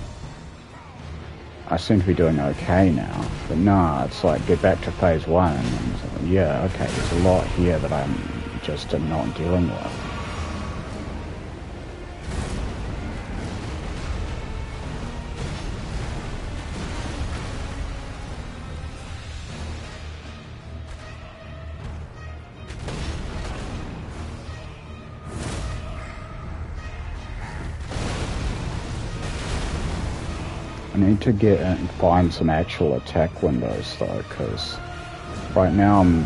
I seem to be doing okay now. But nah, it's like, get back to phase one. And it's like, yeah, okay, there's a lot here that I'm just not dealing with. I need to get and find some actual attack windows though, because right now I'm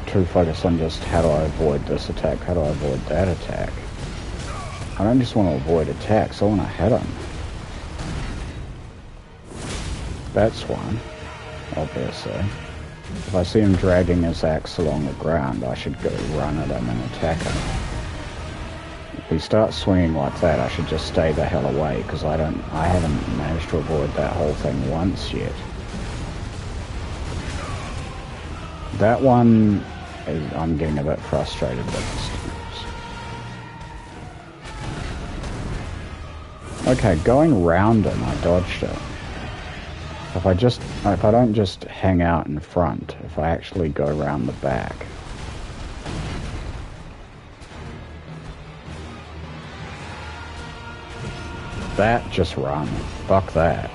too focused on just how do I avoid this attack, how do I avoid that attack. I don't just want to avoid attacks, I want to hit him. That's one, obviously. If I see him dragging his axe along the ground, I should go run at him and attack him. If he starts swinging like that, I should just stay the hell away, because I haven't managed to avoid that whole thing once yet. That one, I'm getting a bit frustrated with. Okay, going round him, I dodged it. If I don't just hang out in front, if I actually go around the back, that, just run. Fuck that.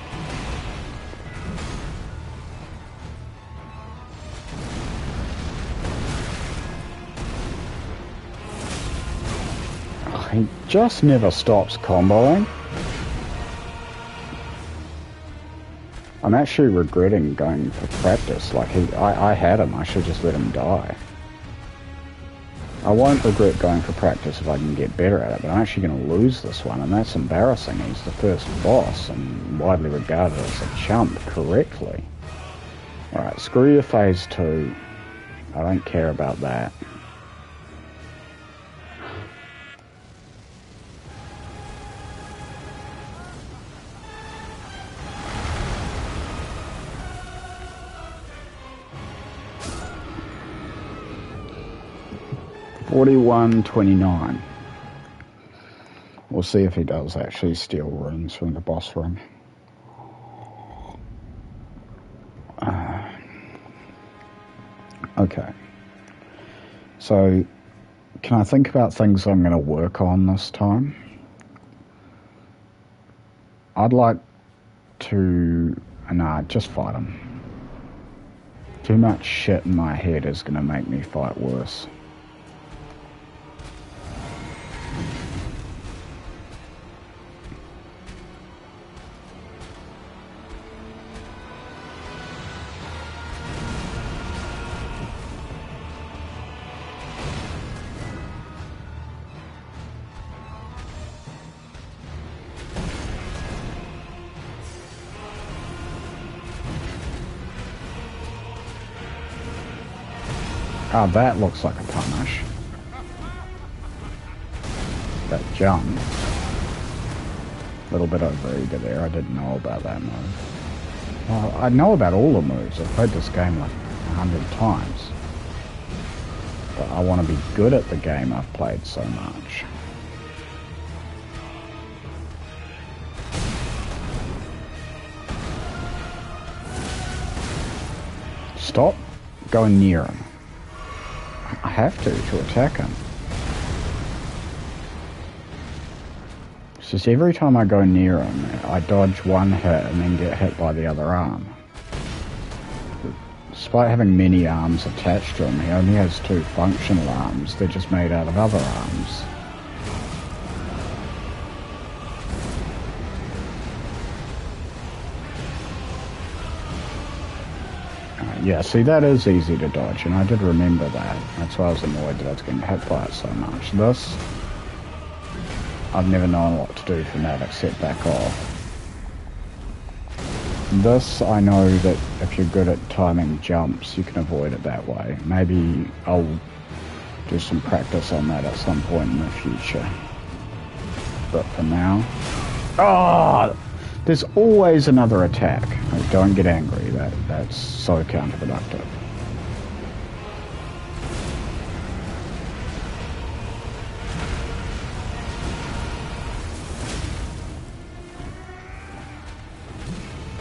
Oh, he just never stops comboing. I'm actually regretting going for practice. Like, I had him, I should just let him die. I won't regret going for practice if I can get better at it, but I'm actually going to lose this one, and that's embarrassing. He's the first boss, and widely regarded as a chump correctly. Alright, screw your phase 2. I don't care about that. $41.29. We'll see if he does actually steal rooms from the boss room. Okay. So, can I think about things I'm going to work on this time? I'd like to... Nah, just fight him. Too much shit in my head is going to make me fight worse. Oh, that looks like a punish. That jump. A little bit over-eager there. I didn't know about that move. Well, I know about all the moves. I've played this game like 100 times. But I want to be good at the game I've played so much. Stop going near him. I have to attack him. It's just every time I go near him, I dodge one hit and then get hit by the other arm. Despite having many arms attached to him, he only has 2 functional arms. They're just made out of other arms. Yeah, see, that is easy to dodge, and I did remember that. That's why I was annoyed that I was getting hit by it so much. This, I've never known what to do from that except back off. This, I know that if you're good at timing jumps, you can avoid it that way. Maybe I'll do some practice on that at some point in the future. But for now... Oh! There's always another attack. Like, don't get angry. That's so counterproductive.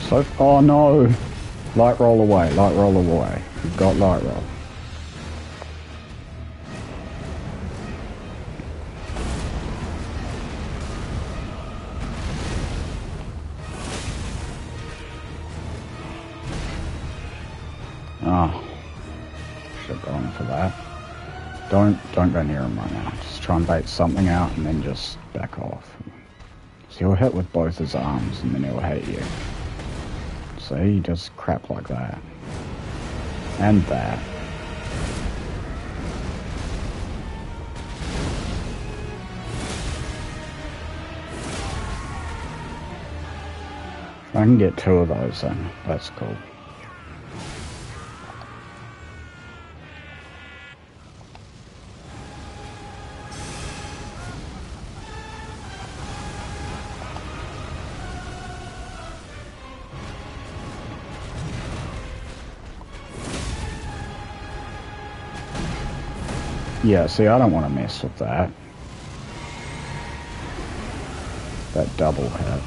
So, oh no! Light roll away, light roll away. You've got light roll. Oh, should have gone for that. Don't go near him right now. Just try and bait something out and then just back off. So he'll hit with both his arms and then he'll hit you. See, he does crap like that. And that. If I can get 2 of those then, that's cool. Yeah, see, I don't want to mess with that. That double hit.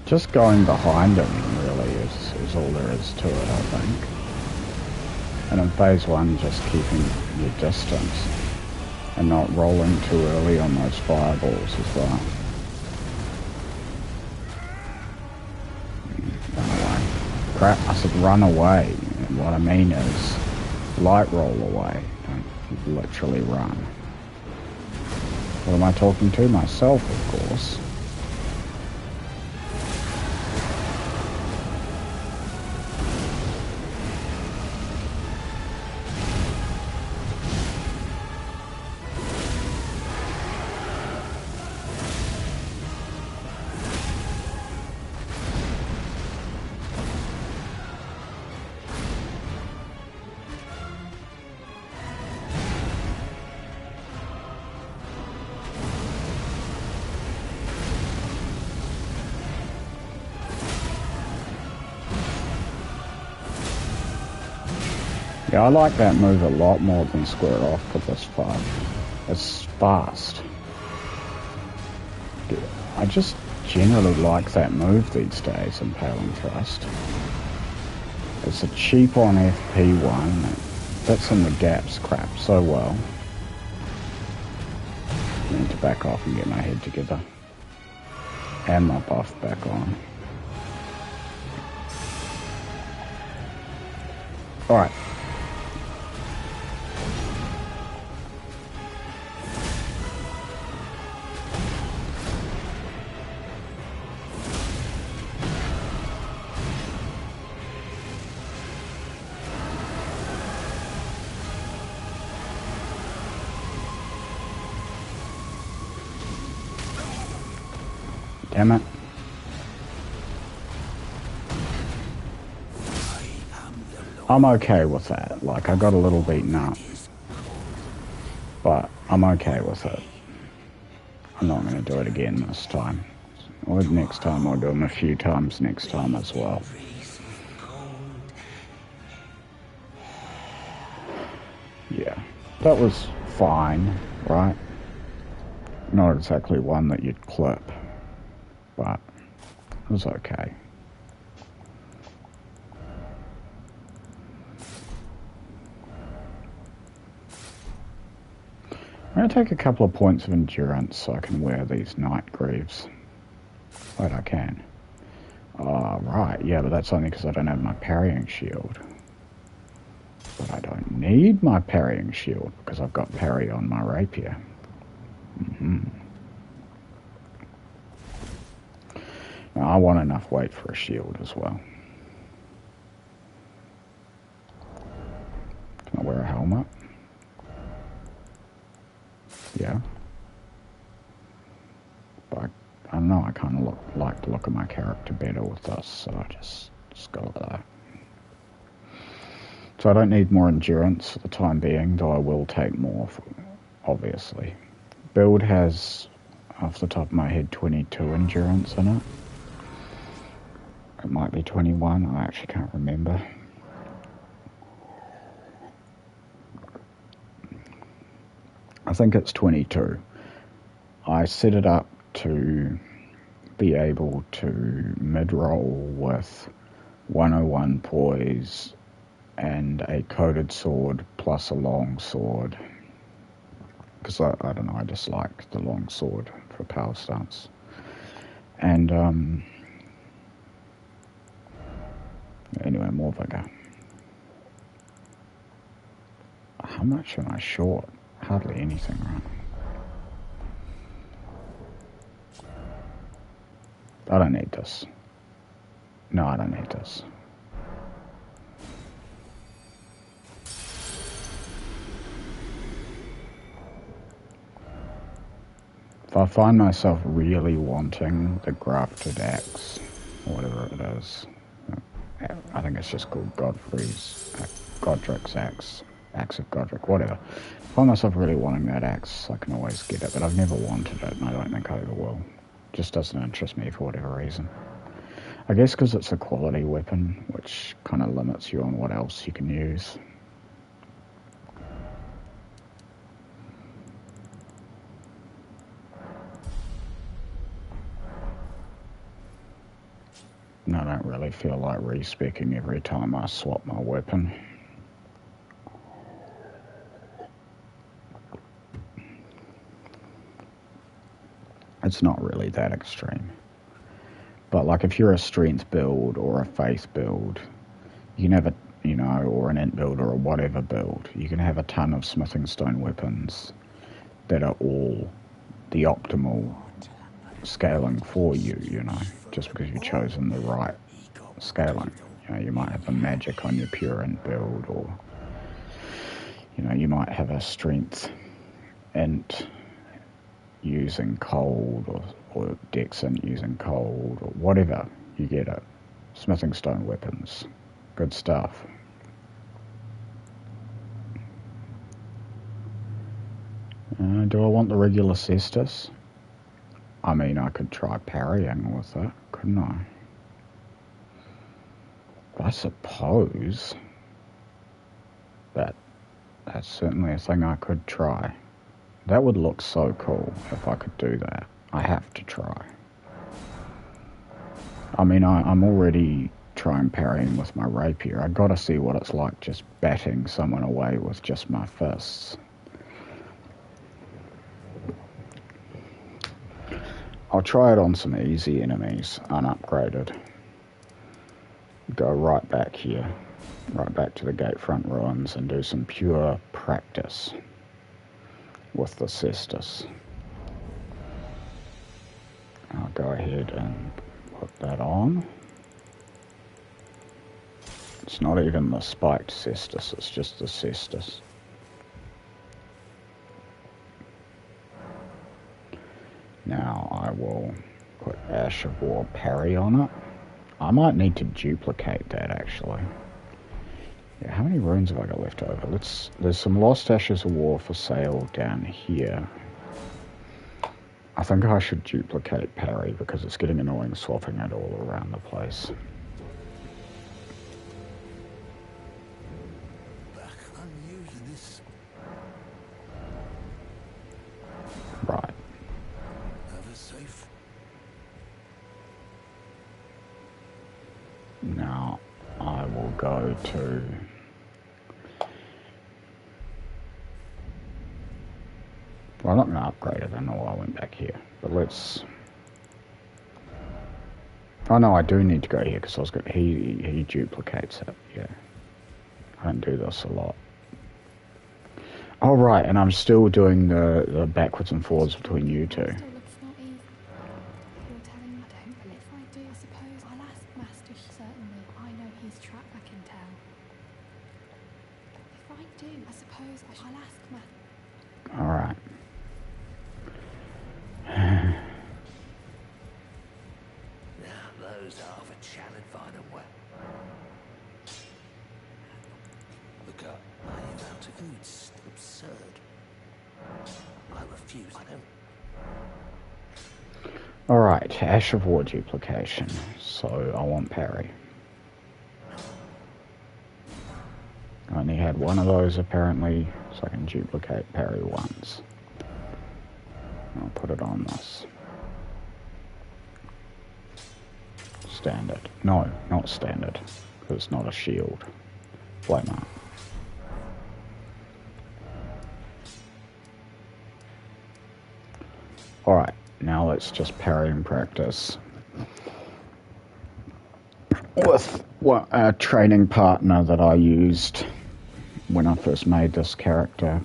Just going behind him really is all there is to it, I think. And in phase 1, just keeping your distance and not rolling too early on those fireballs as well. Run away. Crap, I said run away. And what I mean is light roll away. Don't literally run. What am I talking to? Myself, of course. Yeah, I like that move a lot more than Square Off for this fight. It's fast. I just generally like that move these days, Impaling Thrust. It's a cheap on FP1 that fits in the gaps crap so well. I need to back off and get my head together. And my buff back on. Alright. Damn it. I'm okay with that. Like, I got a little beaten up. But I'm okay with it. I'm not going to do it again this time. Or next time, I'll do them a few times next time as well. Yeah. That was fine, right? Not exactly one that you'd clip. But it was okay. I'm going to take a couple of points of endurance so I can wear these night greaves. Wait, I can. Right, yeah, but that's only because I don't have my parrying shield. But I don't need my parrying shield because I've got parry on my rapier. Now, I want enough weight for a shield as well. Can I wear a helmet? Yeah. But I don't know, I kind of like the look of my character better with this, so I just go with that. So I don't need more endurance for the time being, though I will take more, obviously. Build has, off the top of my head, 22 endurance in it. It might be 21, I actually can't remember. I think it's 22. I set it up to be able to mid-roll with 101 poise and a coated sword plus a long sword. Because I don't know, I just like the long sword for power stance. And anyway, more vigor. How much am I short? Hardly anything, right? I don't need this. No, I don't need this. If I find myself really wanting the grafted axe, or whatever it is, I think it's just called Godric's axe, axe of Godric, whatever. If I find myself really wanting that axe, I can always get it, but I've never wanted it, and I don't think I ever will. It just doesn't interest me for whatever reason. I guess because it's a quality weapon, which kind of limits you on what else you can use. I don't really feel like respecing every time I swap my weapon. It's not really that extreme. But like if you're a strength build or a faith build, you can have a, you know, or an int build or a whatever build, you can have a ton of smithing stone weapons that are all the optimal scaling for you, you know, just because you've chosen the right scaling. You know, you might have a magic on your pure int build, or, you know, you might have a strength int using cold, or dex int using cold, or whatever. You get it. Smithing stone weapons. Good stuff. Do I want the regular cestus? I mean, I could try parrying with it, couldn't I? But I suppose that's certainly a thing I could try. That would look so cool if I could do that. I have to try. I mean, I'm already trying parrying with my rapier. I gotta see what it's like just batting someone away with just my fists. I'll try it on some easy enemies, unupgraded. Go right back here, right back to the Gatefront Ruins, and do some pure practice with the cestus. I'll go ahead and put that on. It's not even the spiked cestus, it's just the cestus. Now I will put Ash of War parry on it. I might need to duplicate that actually. Yeah, how many runes have I got left over? There's some Lost Ashes of War for sale down here. I think I should duplicate parry because it's getting annoying swapping it all around the place. Right. Now I will go to well, I'm not going to upgrade it. I know I went back here, but let's. Oh no, I do need to go here because I was going. He duplicates it. Yeah, I don't do this a lot. Oh right, and I'm still doing the backwards and forwards between you two. Still looks not easy. You're telling me I don't, but if I do, I suppose I'll ask Master. Certainly, I know his track I can tell. If I do, I suppose I'll ask Master. All right. Now those are for challenge finder well. Look up. I am out of food. It's absurd. I refuse. I don't. Alright, Ash of War duplication. So I want parry. I only had one of those apparently, so I can duplicate parry once. I'll put it on this. Standard. No, not standard, because it's not a shield. Flame up. Alright, now let's just parry and practice with a training partner that I used when I first made this character.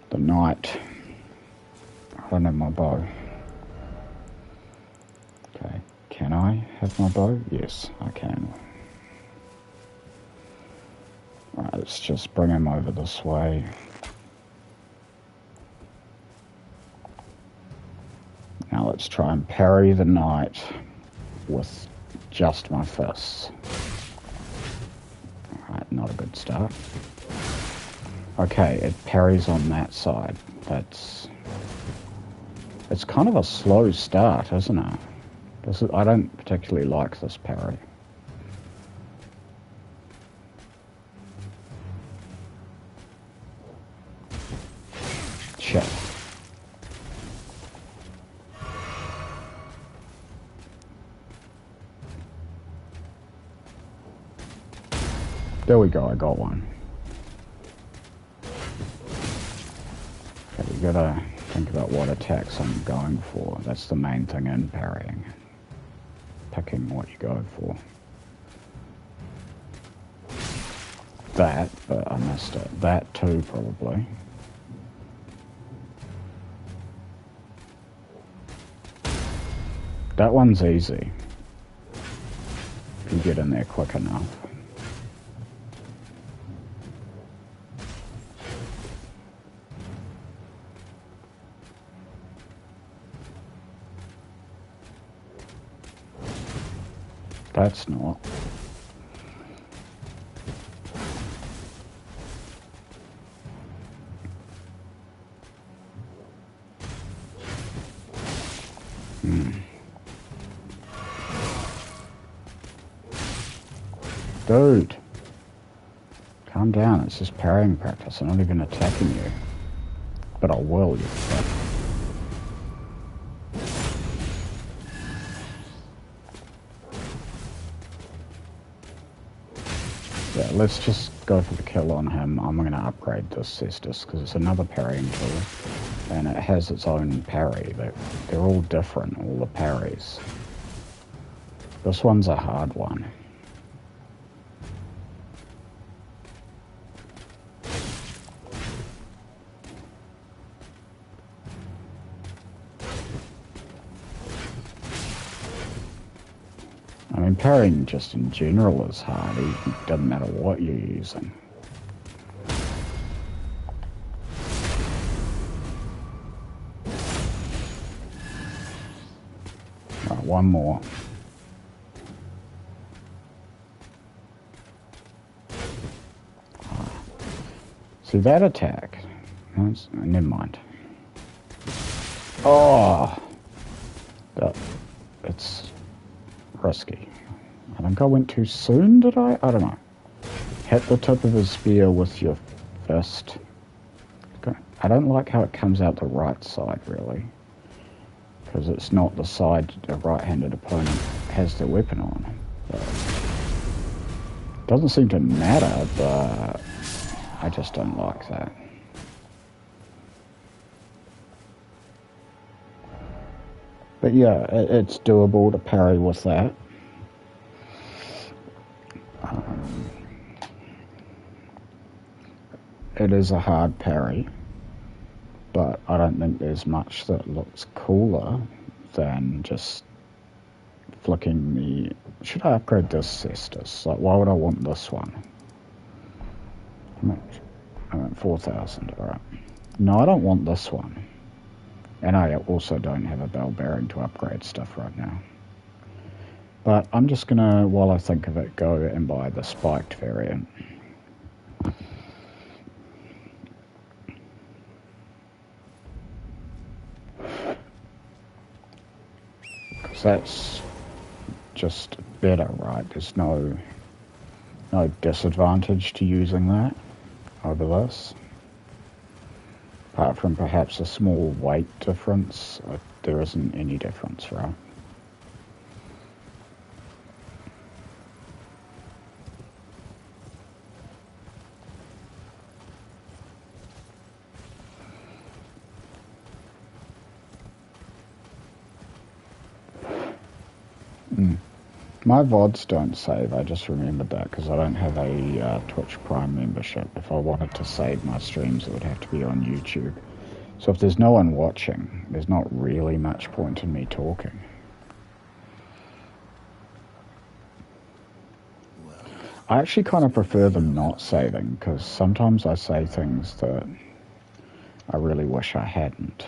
The knight. I don't have my bow. Okay, can I have my bow? Yes, I can. Alright, let's just bring him over this way. Now let's try and parry the knight with just my fists. Alright, not a good start. Okay, it parries on that side. It's kind of a slow start, isn't it? I don't particularly like this parry. Shit. There we go, I got one. Okay, you gotta think about what attacks I'm going for. That's the main thing in parrying. Picking what you go for. That, but I missed it. That too, probably. That one's easy. If you get in there quick enough. That's not. Dude. Calm down, it's just parrying practice. I'm not even attacking you. But I will, you fuck. Yeah, let's just go for the kill on him. I'm going to upgrade this cestus because it's another parrying tool. And it has its own parry. They're all different, all the parries. This one's a hard one. I mean, parrying just in general is hard. It doesn't matter what you're using. Right, one more. See that attack? Never mind. Oh! It's risky. I think I went too soon, did I? I don't know. Hit the tip of his spear with your fist. Okay. I don't like how it comes out the right side, really. Because it's not the side a right-handed opponent has their weapon on. But it doesn't seem to matter, but I just don't like that. But yeah, it's doable to parry with that. It is a hard parry, but I don't think there's much that looks cooler than just flicking the... Should I upgrade this cestus? Like, why would I want this one? I'm at 4,000, alright. No, I don't want this one. And I also don't have a bell bearing to upgrade stuff right now. But I'm just gonna, while I think of it, go and buy the spiked variant. Because that's just better, right? There's no disadvantage to using that over this. Apart from perhaps a small weight difference, there isn't any difference, right? My VODs don't save, I just remembered that because I don't have a Twitch Prime membership. If I wanted to save my streams, it would have to be on YouTube. So if there's no one watching, there's not really much point in me talking. I actually kind of prefer them not saving, because sometimes I say things that I really wish I hadn't.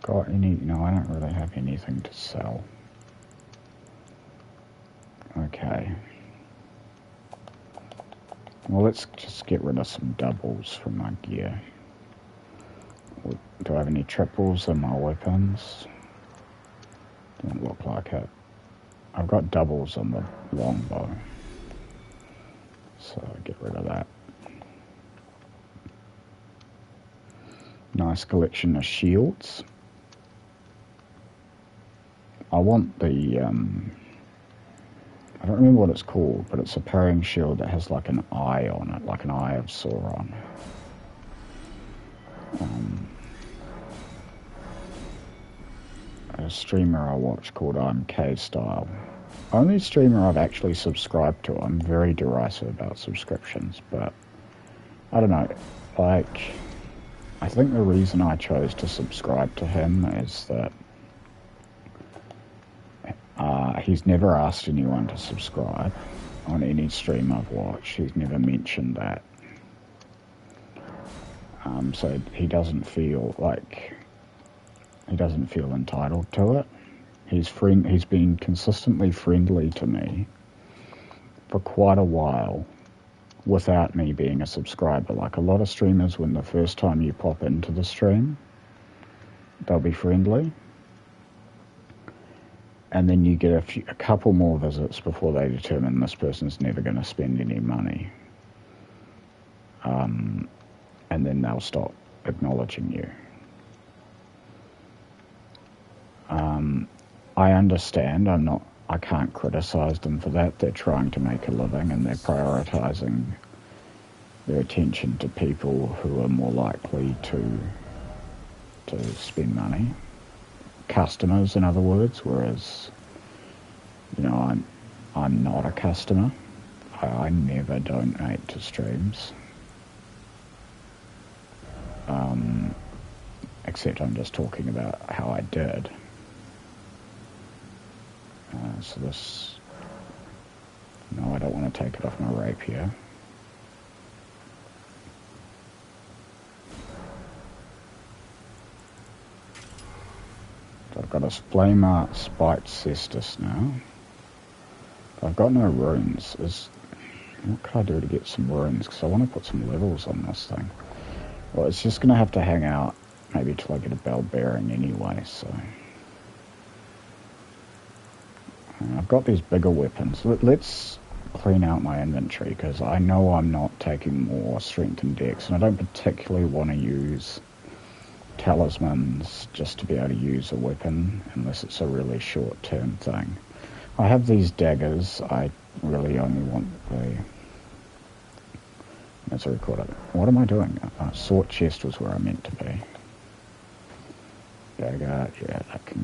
Got any? No, I don't really have anything to sell. Okay. Well, let's just get rid of some doubles from my gear. Do I have any triples in my weapons? Don't look like it. I've got doubles on the longbow. So get rid of that. Nice collection of shields. I want the, I don't remember what it's called, but it's a parrying shield that has like an eye on it, like an eye of Sauron. A streamer I watch called I'm K Style. Only streamer I've actually subscribed to. I'm very derisive about subscriptions, but I don't know, like, I think the reason I chose to subscribe to him is that he's never asked anyone to subscribe on any stream I've watched. He's never mentioned that. So he doesn't feel entitled to it. He's been consistently friendly to me for quite a while without me being a subscriber. Like a lot of streamers, when the first time you pop into the stream, they'll be friendly. And then you get a couple more visits before they determine this person's never going to spend any money. And then they'll stop acknowledging you. I understand. I can't criticize them for that. They're trying to make a living and they're prioritizing their attention to people who are more likely to spend money. Customers, in other words, whereas, you know, I'm not a customer. I never donate to streams. Except I'm just talking about how I did. So this... No, I don't want to take it off my rapier. So I've got a Flame Art Spiked Cestus now. I've got no runes. What can I do to get some runes? Because I want to put some levels on this thing. Well, it's just going to have to hang out maybe till I get a bell bearing anyway, so... I've got these bigger weapons. Let's clean out my inventory, because I know I'm not taking more strength and dex, and I don't particularly want to use talismans just to be able to use a weapon, unless it's a really short-term thing. I have these daggers. I really only want the... Let's record it. What am I doing? Sword chest was where I meant to be. Dagger, yeah, that can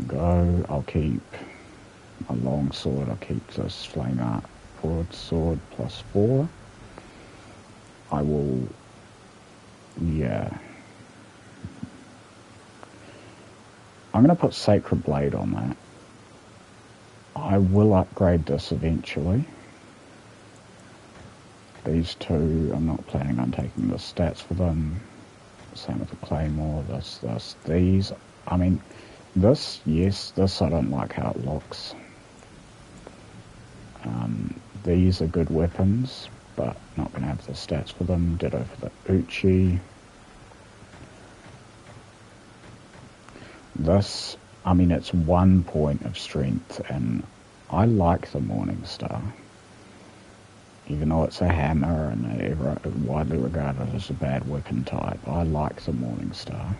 go. I'll keep a long sword. I'll keep this Flame Art broadsword +4. I will... Yeah. I'm going to put Sacred Blade on that. I will upgrade this eventually. These two, I'm not planning on taking the stats for them. Same with the Claymore, these. I mean, this, yes, this I don't like how it looks. These are good weapons, but not going to have the stats for them. Ditto for the Uchi. This, I mean, it's 1 point of strength, and I like the Morning Star. Even though it's a hammer and widely regarded as a bad weapon type, I like the Morning Star.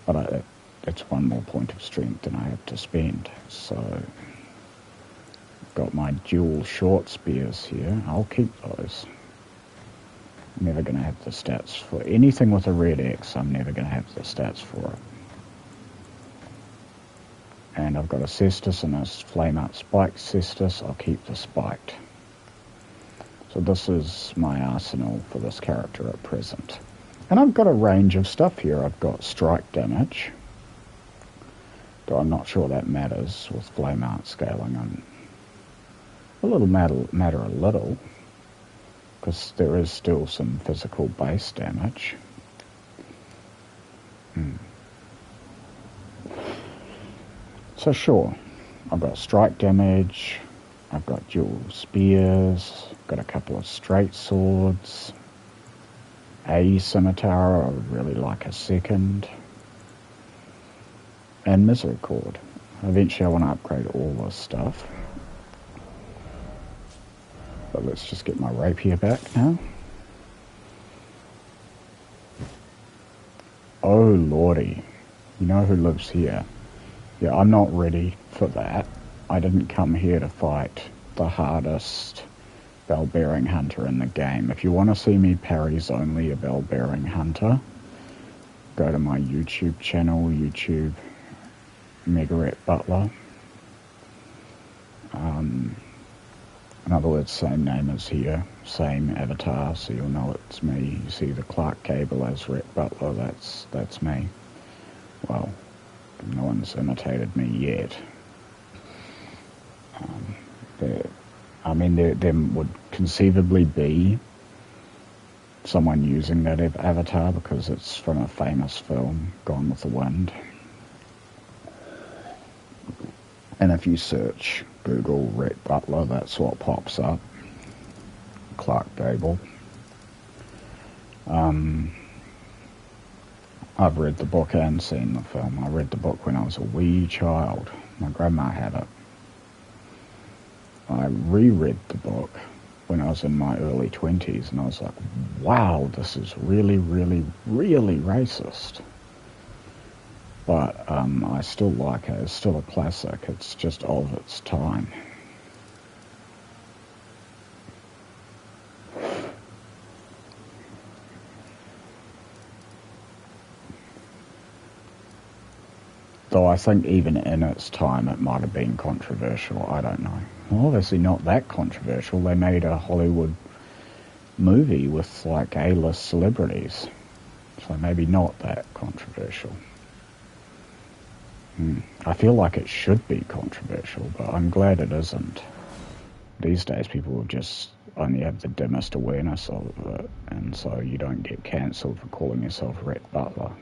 But it's 1 more point of strength than I have to spend. So, I've got my dual short spears here. I'll keep those. I'm never going to have the stats for anything with a red X. I'm never going to have the stats for it. And I've got a Cestus and a Flame Art Spiked Cestus. I'll keep the Spiked. So this is my arsenal for this character at present. And I've got a range of stuff here. I've got strike damage. Though I'm not sure that matters with Flame Art scaling. A little matter a little. Because there is still some physical base damage. So sure, I've got strike damage. I've got dual spears, got a couple of straight swords, a scimitar, I would really like a second, and Misericord. Eventually I want to upgrade all this stuff. But let's just get my rapier back now. Oh lordy, you know who lives here? Yeah, I'm not ready for that. I didn't come here to fight the hardest bell-bearing hunter in the game. If you want to see me parries only a bell-bearing hunter, go to my YouTube channel, YouTube Megaret Butler. In other words, same name as here, same avatar, so you'll know it's me. You see the Clark Gable as Rhett Butler, that's me. Well, no one's imitated me yet. There would conceivably be someone using that avatar because it's from a famous film, Gone with the Wind. And if you search Google Rhett Butler, that's what pops up. Clark Gable. I've read the book and seen the film. I read the book when I was a wee child. My grandma had it. I reread the book when I was in my early 20s, and I was like, wow, this is really, really, really racist. But I still like it. It's still a classic. It's just of its time. Though I think even in its time it might have been controversial. I don't know. Well, obviously not that controversial. They made a Hollywood movie with like A-list celebrities. So maybe not that controversial. I feel like it should be controversial, but I'm glad it isn't. These days people just only have the dimmest awareness of it, and so you don't get cancelled for calling yourself Rhett Butler.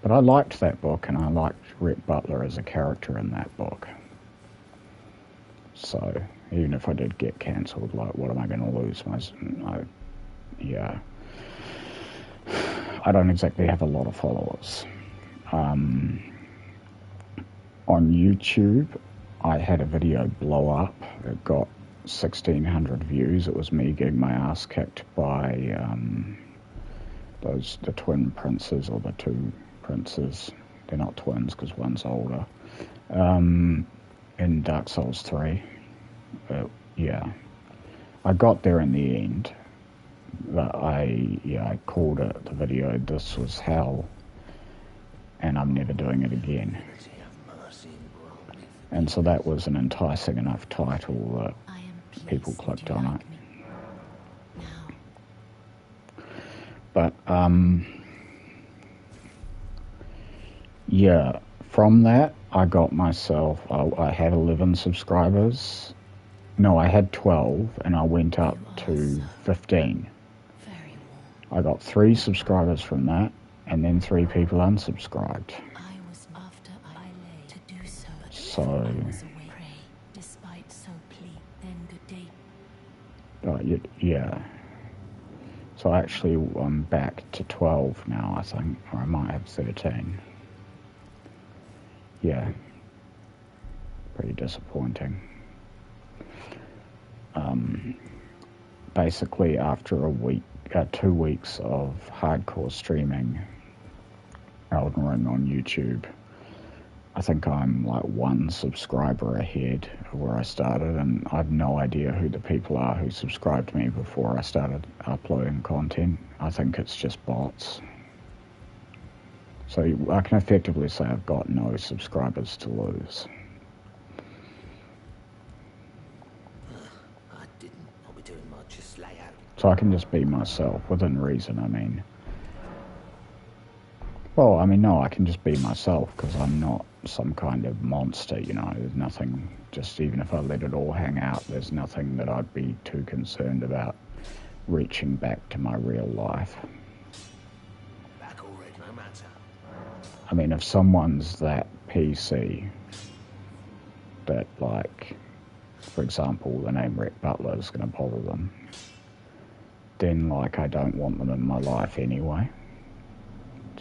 But I liked that book, and I liked Rhett Butler as a character in that book. So even if I did get cancelled, like, what am I going to lose? I don't exactly have a lot of followers. On YouTube, I had a video blow up. It got 1,600 views. It was me getting my ass kicked by the twin princes, or the two princes. They're not twins because one's older. In Dark Souls 3. Yeah. I got there in the end. But I called it, the video, "This was hell, and I'm never doing it again." And so that was an enticing enough title that people clicked on it. But, yeah, from that, I got myself, I had 11 subscribers. No, I had 12, and I went up to 15. I got 3 subscribers from that, and then 3 people unsubscribed. So, yeah. So actually, I'm back to 12 now, I think, or I might have 13. Yeah. Pretty disappointing. Basically, after 2 weeks of hardcore streaming Elden Ring on YouTube, I think I'm like 1 subscriber ahead of where I started, and I have no idea who the people are who subscribed to me before I started uploading content. I think it's just bots. So I can effectively say I've got no subscribers to lose. So I can just be myself, within reason, I mean. Well, I mean, no, I can just be myself, because I'm not some kind of monster, you know. There's nothing, just even if I let it all hang out, there's nothing that I'd be too concerned about reaching back to my real life. I mean, if someone's that PC that, like, for example, the name Rhett Butler is going to bother them, then, like, I don't want them in my life anyway.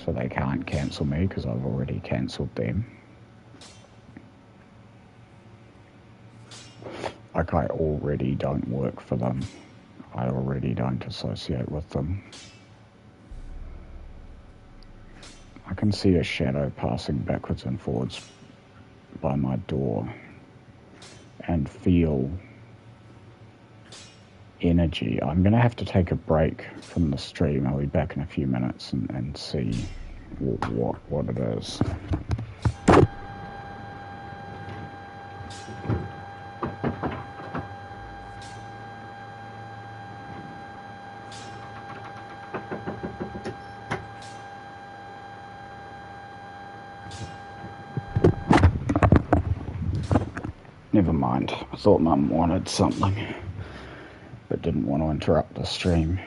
So they can't cancel me because I've already cancelled them. Like, I already don't work for them. I already don't associate with them. I can see a shadow passing backwards and forwards by my door and feel energy. I'm going to have to take a break from the stream. I'll be back in a few minutes and see what it is. Never mind. I thought Mum wanted something, but didn't want to interrupt the stream.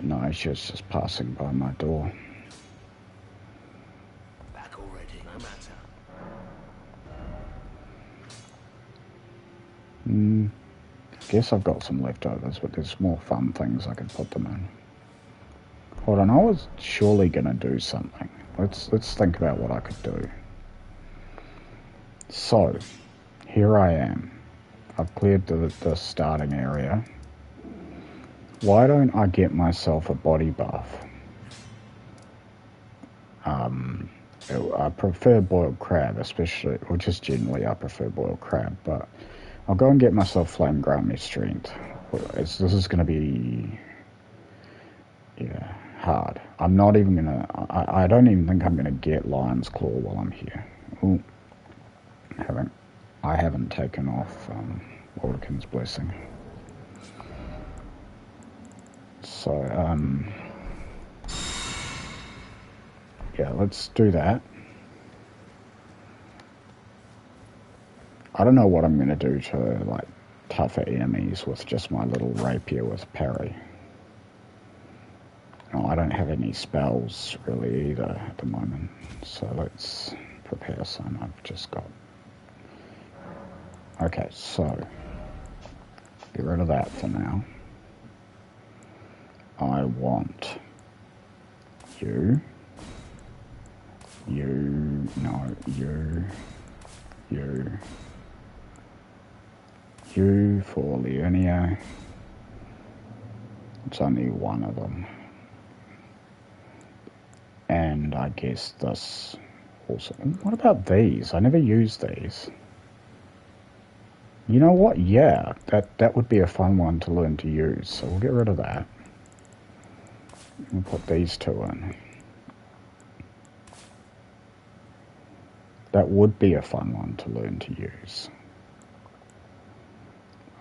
No, she was just passing by my door. Back already, no matter. Guess I've got some leftovers, but there's more fun things I could put them in. Hold on, I was surely gonna do something. Let's think about what I could do. So, here I am. I've cleared the starting area. Why don't I get myself a body buff? I prefer boiled crab, especially, or just generally I prefer boiled crab, but I'll go and get myself flame grant me strength. This is going to be, yeah, hard. I'm not even going to, I don't even think I'm going to get lion's claw while I'm here. Ooh, I haven't taken off Waldekin's blessing. So, yeah, let's do that. I don't know what I'm going to do to, like, tougher enemies with just my little rapier with parry. Oh, I don't have any spells, really, either, at the moment. So let's prepare some. I've just got... Okay, so... Get rid of that for now. I want... You... You for Leonia. It's only one of them. And I guess this also... What about these? I never used these. You know what? Yeah, that would be a fun one to learn to use. So we'll get rid of that. We'll put these two in. That would be a fun one to learn to use.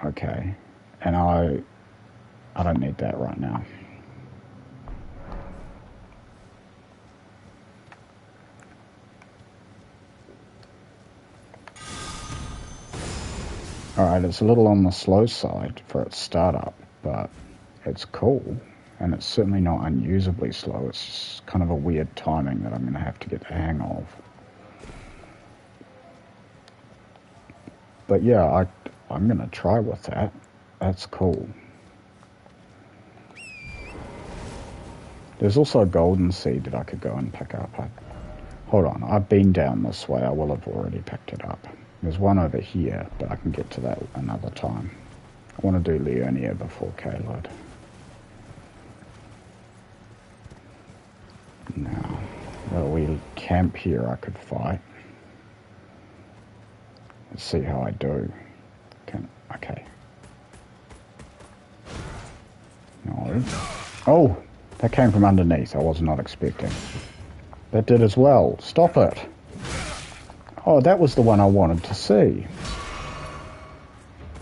Okay, and I don't need that right now. Alright, it's a little on the slow side for its startup, but it's cool, and it's certainly not unusably slow. It's just kind of a weird timing that I'm going to have to get the hang of. But yeah, I'm going to try with that. That's cool. There's also a golden seed that I could go and pick up. Hold on, I've been down this way. I will have already picked it up. There's one over here, but I can get to that another time. I want to do Leonia before Kalod. Now, well, we camp here I could fight. Let's see how I do. Okay. No. Oh, that came from underneath. I was not expecting. That did as well. Stop it. Oh, that was the one I wanted to see.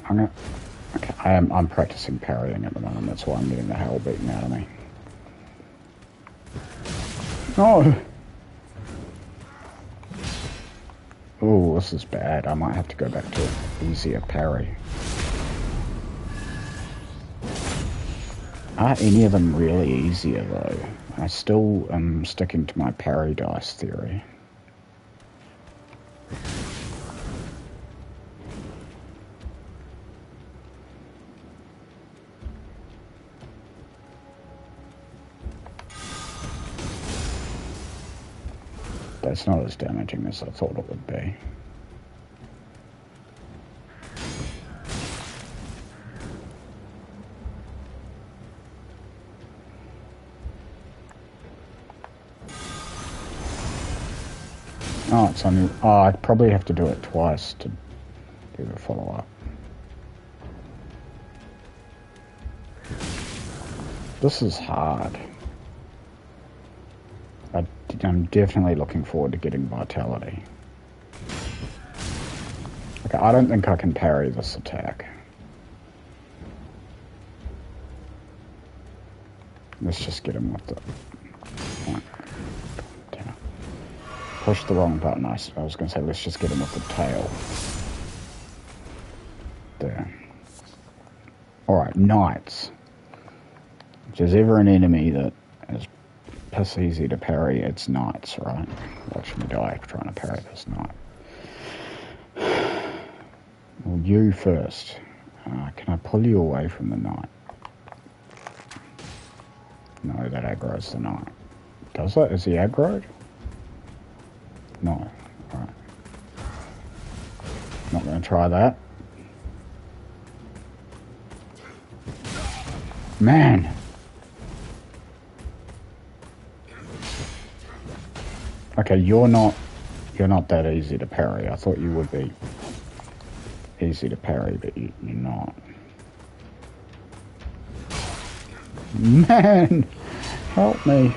Okay, I'm practicing parrying at the moment. That's why I'm getting the hell beaten out of me. Oh. Oh, this is bad. I might have to go back to easier parry. Are any of them really easier, though? I still am sticking to my parry dice theory. That's not as damaging as I thought it would be. Oh, it's only... Oh, I'd probably have to do it twice to do the follow-up. This is hard. I'm definitely looking forward to getting Vitality. Okay, I don't think I can parry this attack. Let's just get him with the... Damn. Push the wrong button. I was going to say, let's just get him with the tail. There. Alright, Knights. If there's ever an enemy that is piss easy to parry, it's Knights, right? Watch me die trying to parry this Knight. Well, you first. Can I pull you away from the Knight? No, that aggro's the Knight. Does it? Is he aggroed? No. Alright. Not going to try that. Man! Okay, you're not that easy to parry. I thought you would be easy to parry, but you're not. Man! Help me.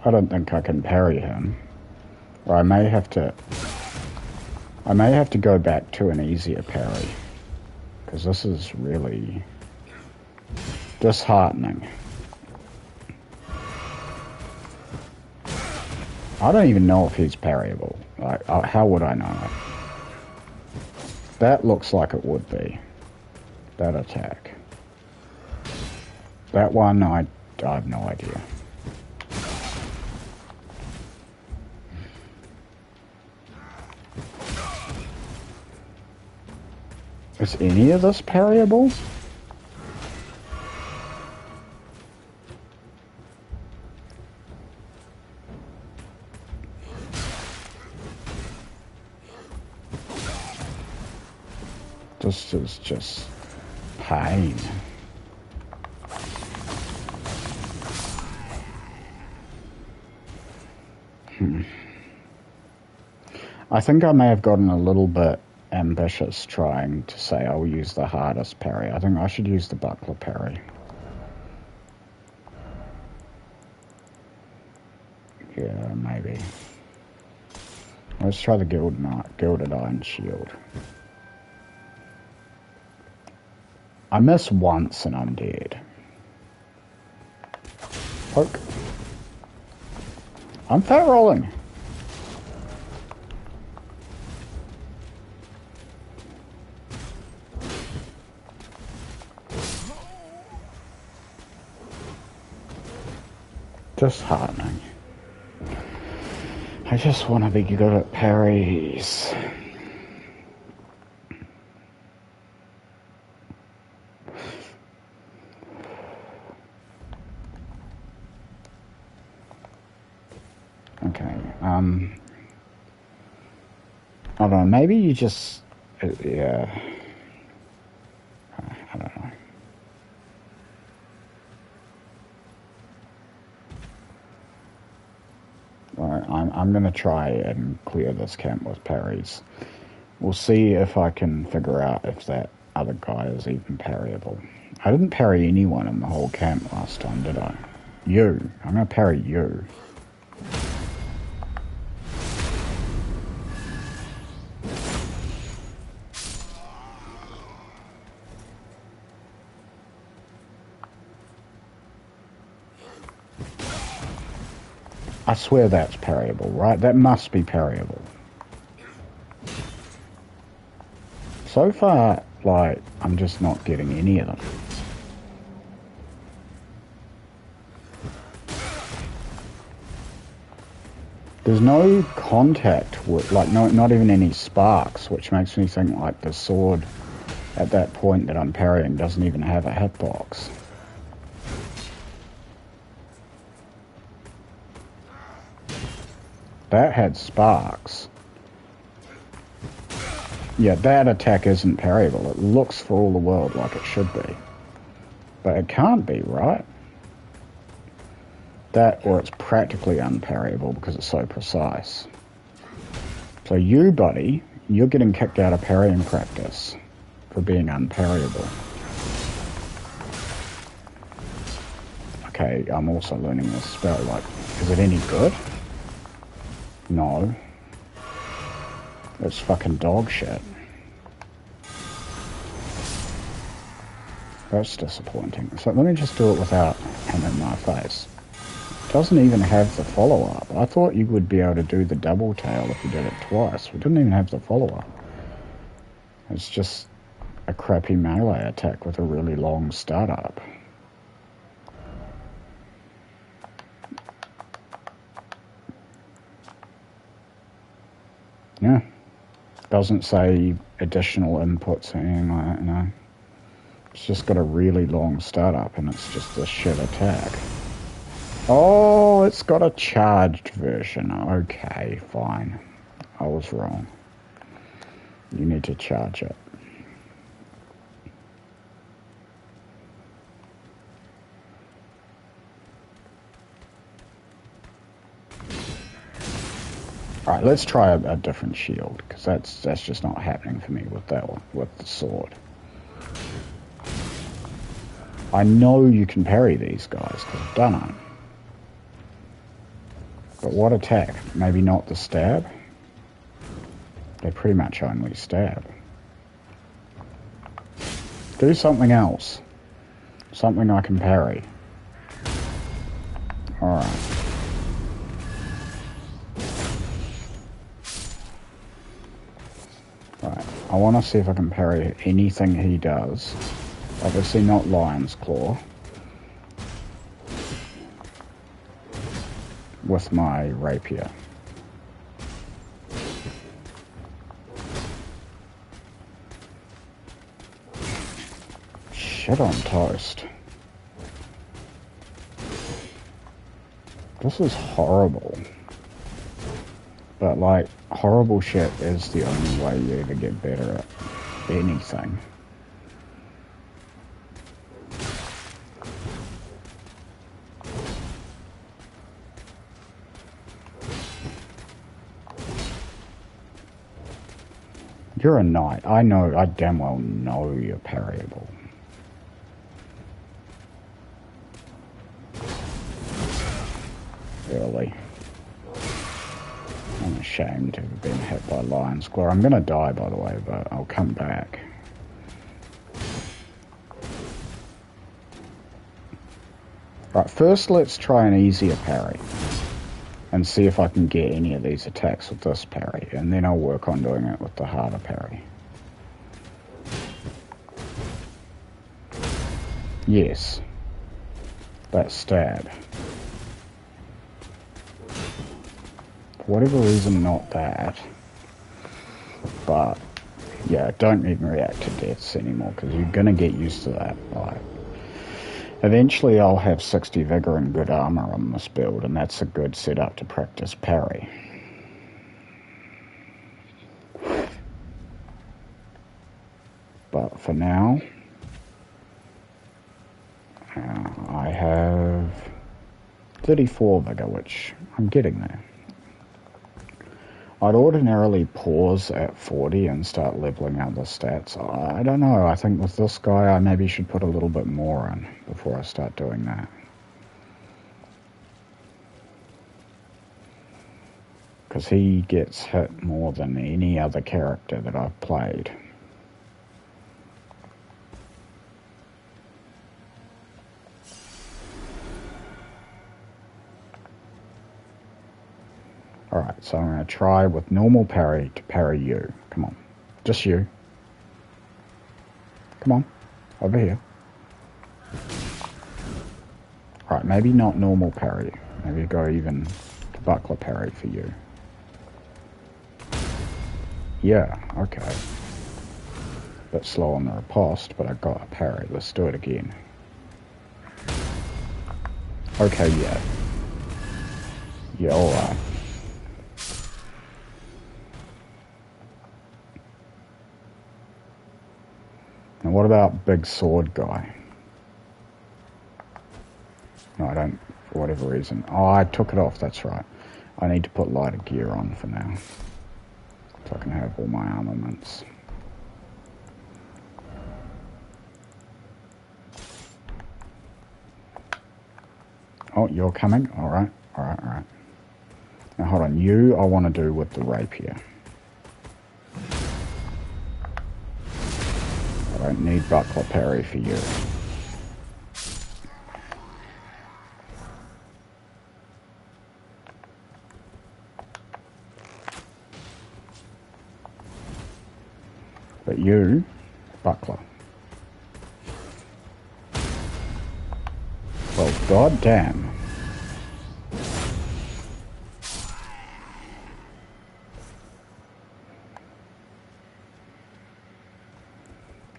I don't think I can parry him. Or I may have to go back to an easier parry. Because this is really disheartening. I don't even know if he's parryable. Like, how would I know it? That looks like it would be. That attack. That one, I have no idea. Is any of this parryable? This is just pain. I think I may have gotten a little bit ambitious trying to say I'll use the hardest parry. I think I should use the buckler parry. Yeah, maybe. Let's try the Gilded Iron Shield. I miss once and I'm dead. Poke. I'm fat rolling. Disheartening. I just want to be good at parries. Okay, I don't know, maybe you just, yeah, I don't know. Alright, I'm gonna try and clear this camp with parries. We'll see if I can figure out if that other guy is even parryable. I didn't parry anyone in the whole camp last time, did I? You. I'm gonna parry you. I swear that's parryable, right? That must be parryable. So far, like, I'm just not getting any of them. There's no contact with, like, not even any sparks, which makes me think, like, the sword at that point that I'm parrying doesn't even have a hitbox. That had sparks. Yeah, that attack isn't parryable. It looks for all the world like it should be. But it can't be, right? That, or it's practically unparryable because it's so precise. So you, buddy, you're getting kicked out of parrying practice for being unparryable. Okay, I'm also learning this spell, like, is it any good? No. It's fucking dog shit. That's disappointing. So let me just do it without him in my face. It doesn't even have the follow-up. I thought you would be able to do the double tail if you did it twice. We didn't even have the follow-up. It's just a crappy melee attack with a really long startup. Yeah. Doesn't say additional inputs or anything like that, no. It's just got a really long startup and it's just a shit attack. Oh, it's got a charged version. Okay, fine. I was wrong. You need to charge it. Alright, let's try a different shield, because that's just not happening for me with that one, with the sword. I know you can parry these guys, because I've done it. But what attack? Maybe not the stab? They pretty much only stab. Do something else. Something I can parry. Alright. Right, I want to see if I can parry anything he does. Obviously not Lion's Claw. With my rapier. Shit on toast. This is horrible. But like, horrible shit is the only way you ever get better at anything. You're a knight. I know, I damn well know you're parryable. Really. I'm ashamed to have been hit by Lion's Claw. I'm gonna die, by the way, but I'll come back. Right, first let's try an easier parry. And see if I can get any of these attacks with this parry. And then I'll work on doing it with the harder parry. Yes. That stab. For whatever reason, not that. But, yeah, don't even react to deaths anymore, because you're going to get used to that. Like, eventually I'll have 60 vigor and good armor on this build, and that's a good setup to practice parry. But for now, I have 34 vigor, which I'm getting there. I'd ordinarily pause at 40 and start leveling out the stats. I don't know, I think with this guy I maybe should put a little bit more in before I start doing that. Because he gets hit more than any other character that I've played. Alright, so I'm going to try with normal parry to parry you. Come on. Just you. Come on. Over here. Alright, maybe not normal parry. Maybe go even to buckler parry for you. Yeah, okay. Bit slow on the riposte, but I got a parry. Let's do it again. Okay, yeah. Yeah, alright. And what about big sword guy? No, I don't, for whatever reason. Oh, I took it off, that's right. I need to put lighter gear on for now. So I can have all my armaments. Oh, you're coming? Alright, alright, alright. Now hold on, you I want to do with the rapier. I don't need buckler parry for you. But you, buckler. Well, goddamn.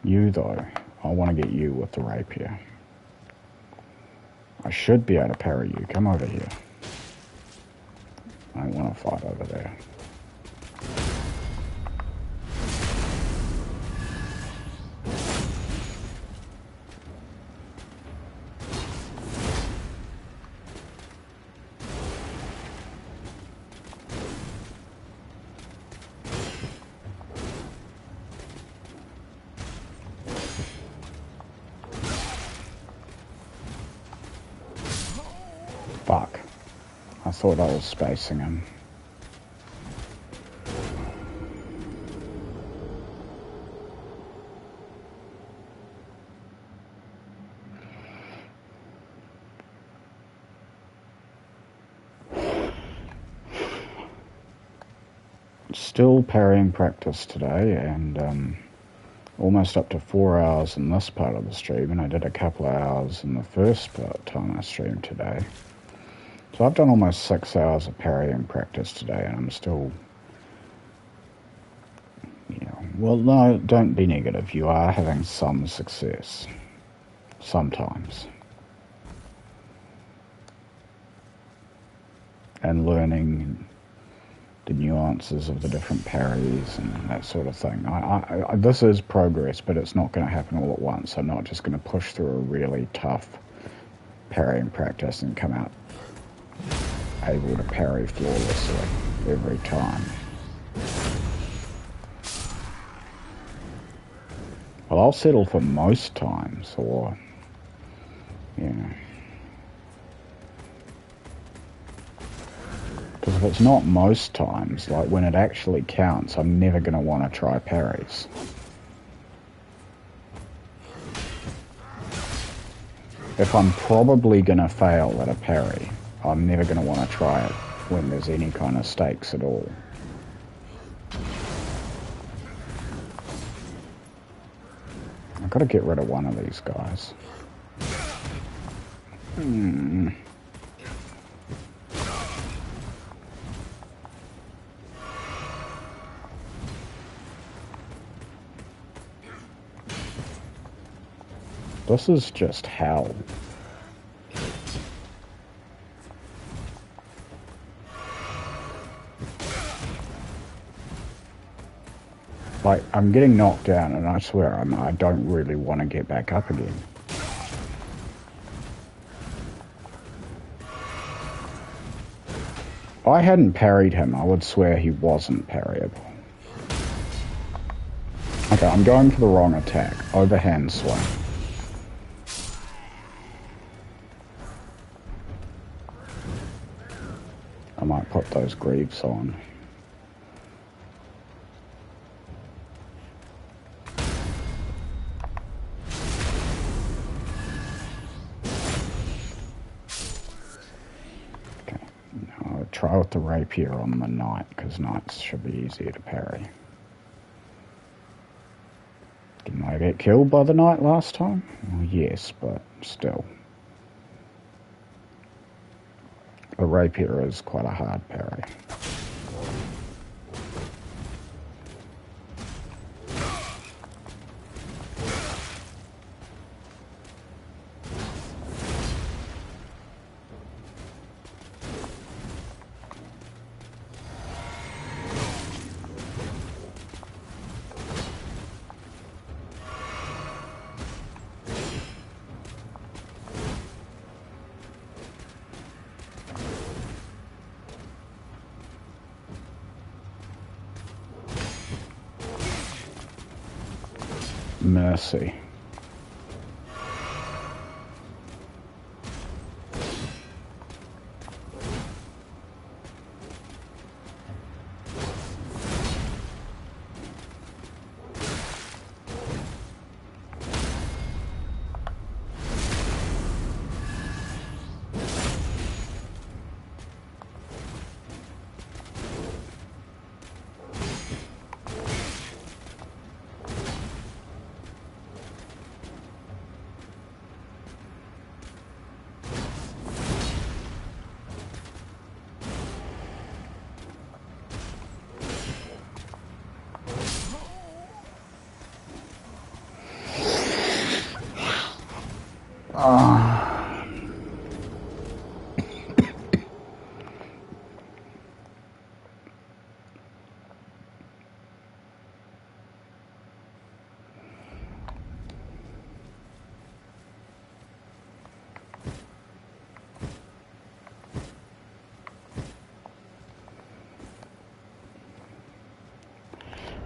You, though, I want to get you with the rapier. I should be able to parry you. Come over here. I don't want to fight over there. Fuck. I thought I was spacing him. Still parrying practice today, and almost up to 4 hours in this part of the stream, and I did a couple of hours in the first time I streamed today. So I've done almost 6 hours of parrying practice today, and I'm still, well, no, don't be negative. You are having some success. Sometimes. And learning the nuances of the different parries and that sort of thing. This is progress, but it's not going to happen all at once. I'm not just going to push through a really tough parrying practice and come out able to parry flawlessly every time. Well, I'll settle for most times, or, because if it's not most times, like when it actually counts, I'm never going to want to try parries. If I'm probably going to fail at a parry, I'm never going to want to try it when there's any kind of stakes at all. I've got to get rid of one of these guys. This is just hell. Like, I'm getting knocked down, and I swear I don't really want to get back up again. If I hadn't parried him, I would swear he wasn't parryable. Okay, I'm going for the wrong attack. Overhand swing. I might put those greaves on. Try with the rapier on the knight, because knights should be easier to parry. Didn't I get killed by the knight last time? Well, yes, but still. The rapier is quite a hard parry. mercy.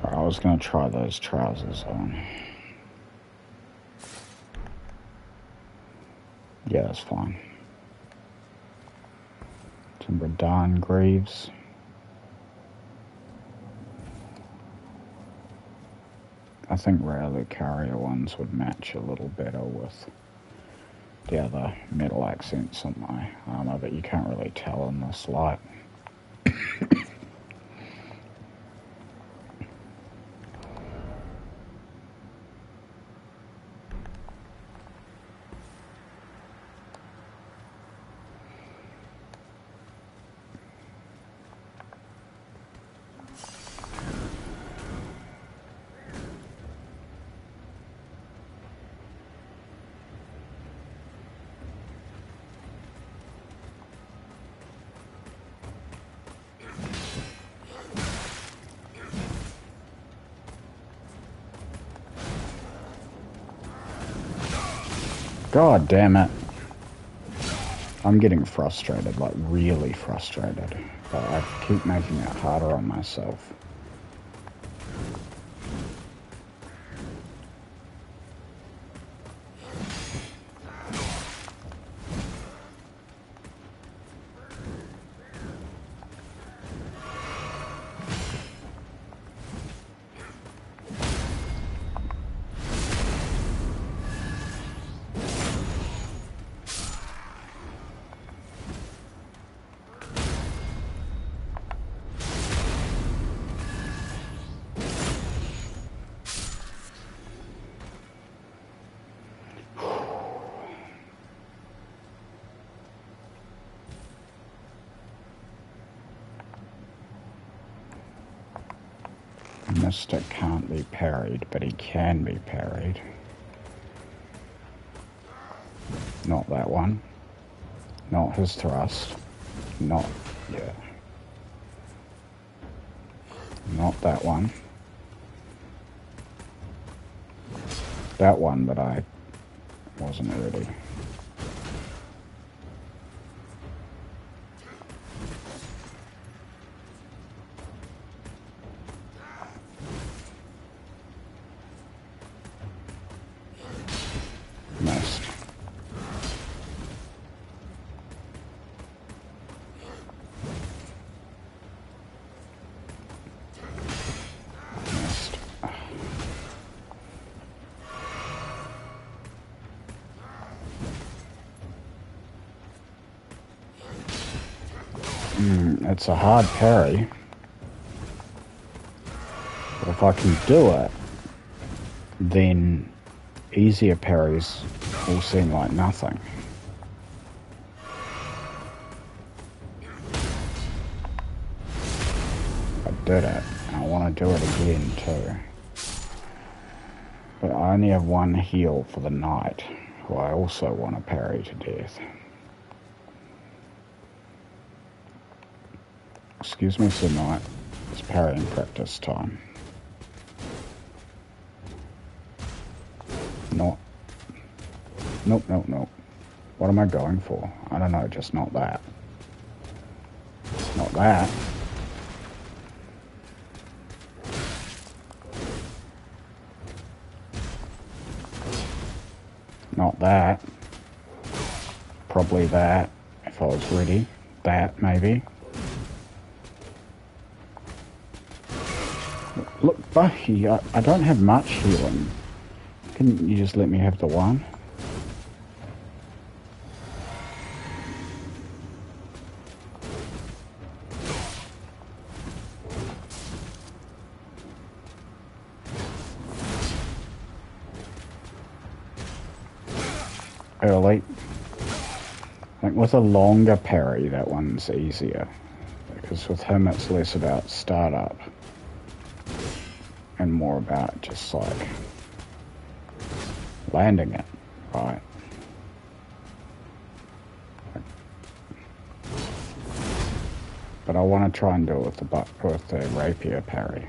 I was going to try those trousers on. Yeah, that's fine. Some Radan Greaves. I think rarely carrier ones would match a little better with the other metal accents on my armor, but you can't really tell in this light. God damn it. I'm getting frustrated, like really frustrated. But I keep making it harder on myself. Mystic can't be parried, but he can be parried. Not that one. Not his thrust. Not, yeah. Not that one. That one, but I wasn't ready. Missed. Missed. It's a hard parry. But if I can do it, then easier parries will seem like nothing. I did it. I want to do it again too. But I only have one heal for the knight, who I also want to parry to death. Excuse me, Sir Knight. It's parrying practice time. Not. Nope, nope, nope. What am I going for? I don't know, just not that. Not that. Not that. Probably that, if I was ready. That, maybe. Look, Bucky, I don't have much healing. Couldn't you just let me have the one? Early. I think with a longer parry, that one's easier. Because with him, it's less about startup and more about just like landing it, right? But I want to try and do it with the rapier parry.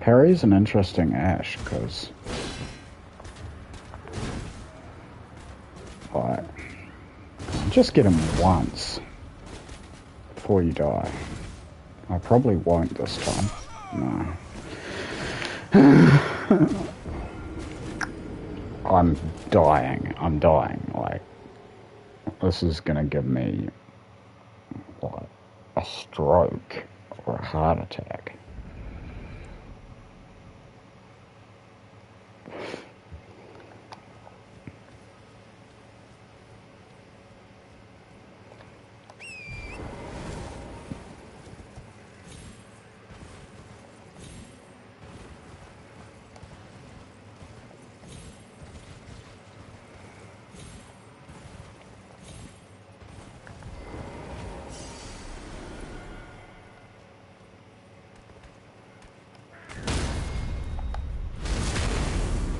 Parry's an interesting Ash, because like, just get him once before you die. I probably won't this time. No. I'm dying. Like, this is gonna give me like a stroke or a heart attack.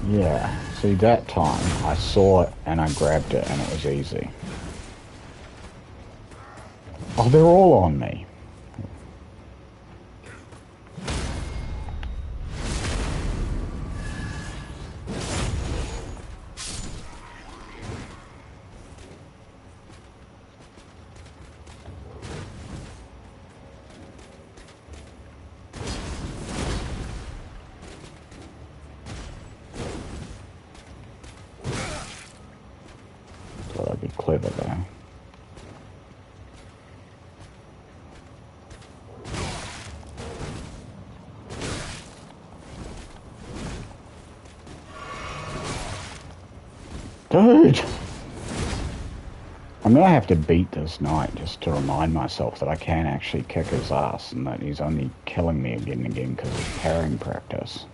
Yeah, see, that time I saw it and I grabbed it and it was easy. Oh, they're all on me. Thought I'd be clever there. Dude! I'm gonna have to beat this knight just to remind myself that I can actually kick his ass and that he's only killing me again and again because of parrying practice.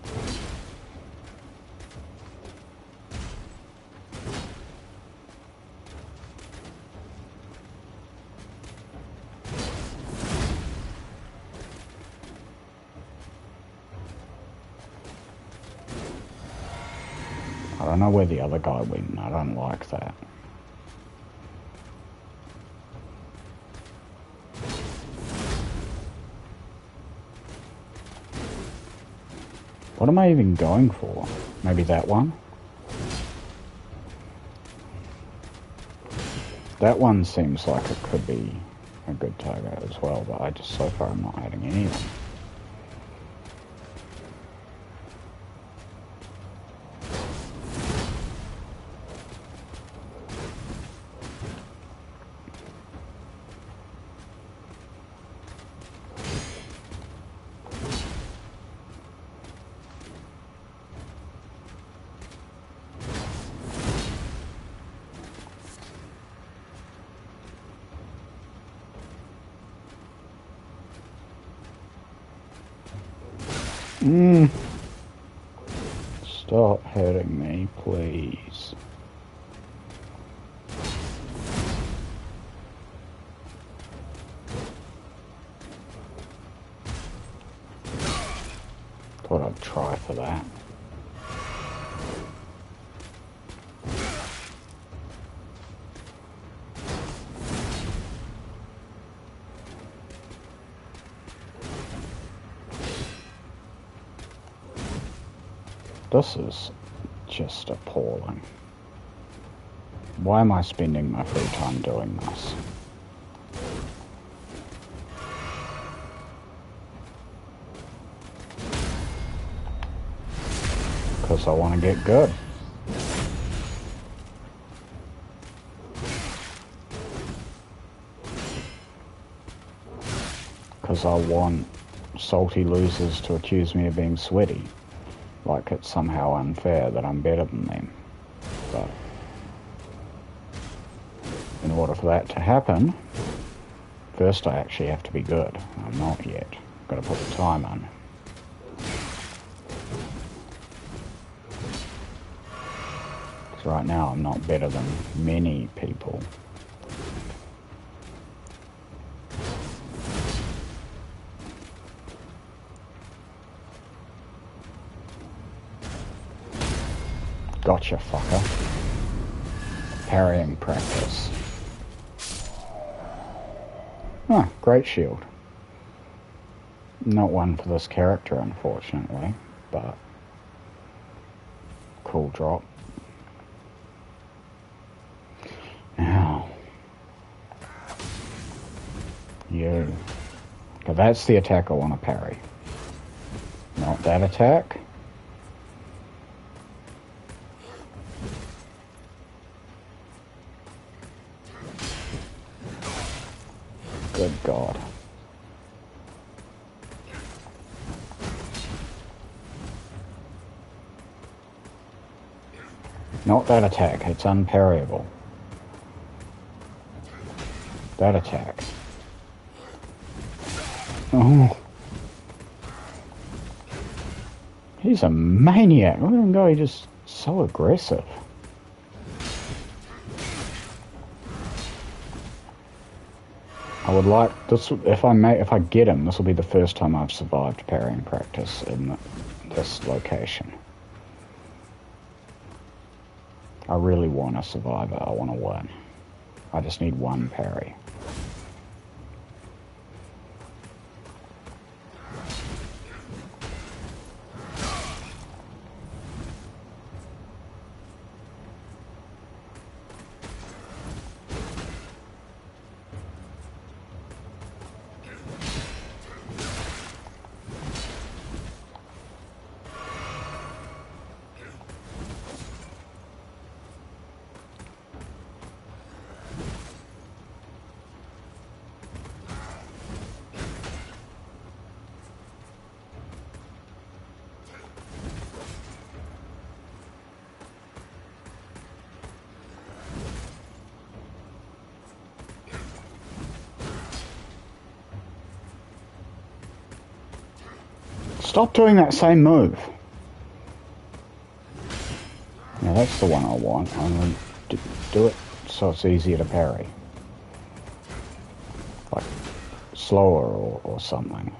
I don't know where the other guy went. I don't like that. What am I even going for? Maybe that one? That one seems like it could be a good target as well, but I just, so far I'm not hitting any of them. Stop hurting me, please. Thought I'd try for that. This is just appalling. Why am I spending my free time doing this? Because I want to get good. Because I want salty losers to accuse me of being sweaty. Like it's somehow unfair that I'm better than them. But in order for that to happen, first I actually have to be good. I'm not yet. Got to put the time on. Because right now I'm not better than many people. Gotcha, fucker. Parrying practice. Ah, great shield. Not one for this character, unfortunately, but cool drop. Now, you. Okay, that's the attack I want to parry. Not that attack. Good God. Not that attack, it's unparryable. That attack. Oh. He's a maniac. Look at him go, he's just so aggressive. I would like this. If I get him, this will be the first time I've survived parrying practice in this location. I really want to survive it. I want to win. I just need one parry. Stop doing that same move. Yeah, that's the one I want. I'm going to do it so it's easier to parry. Like, slower or something.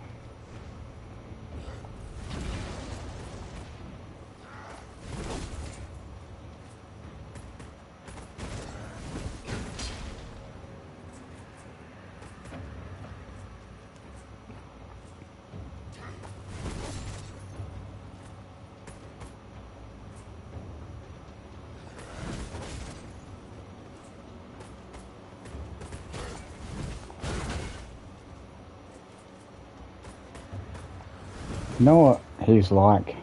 You know what? He's like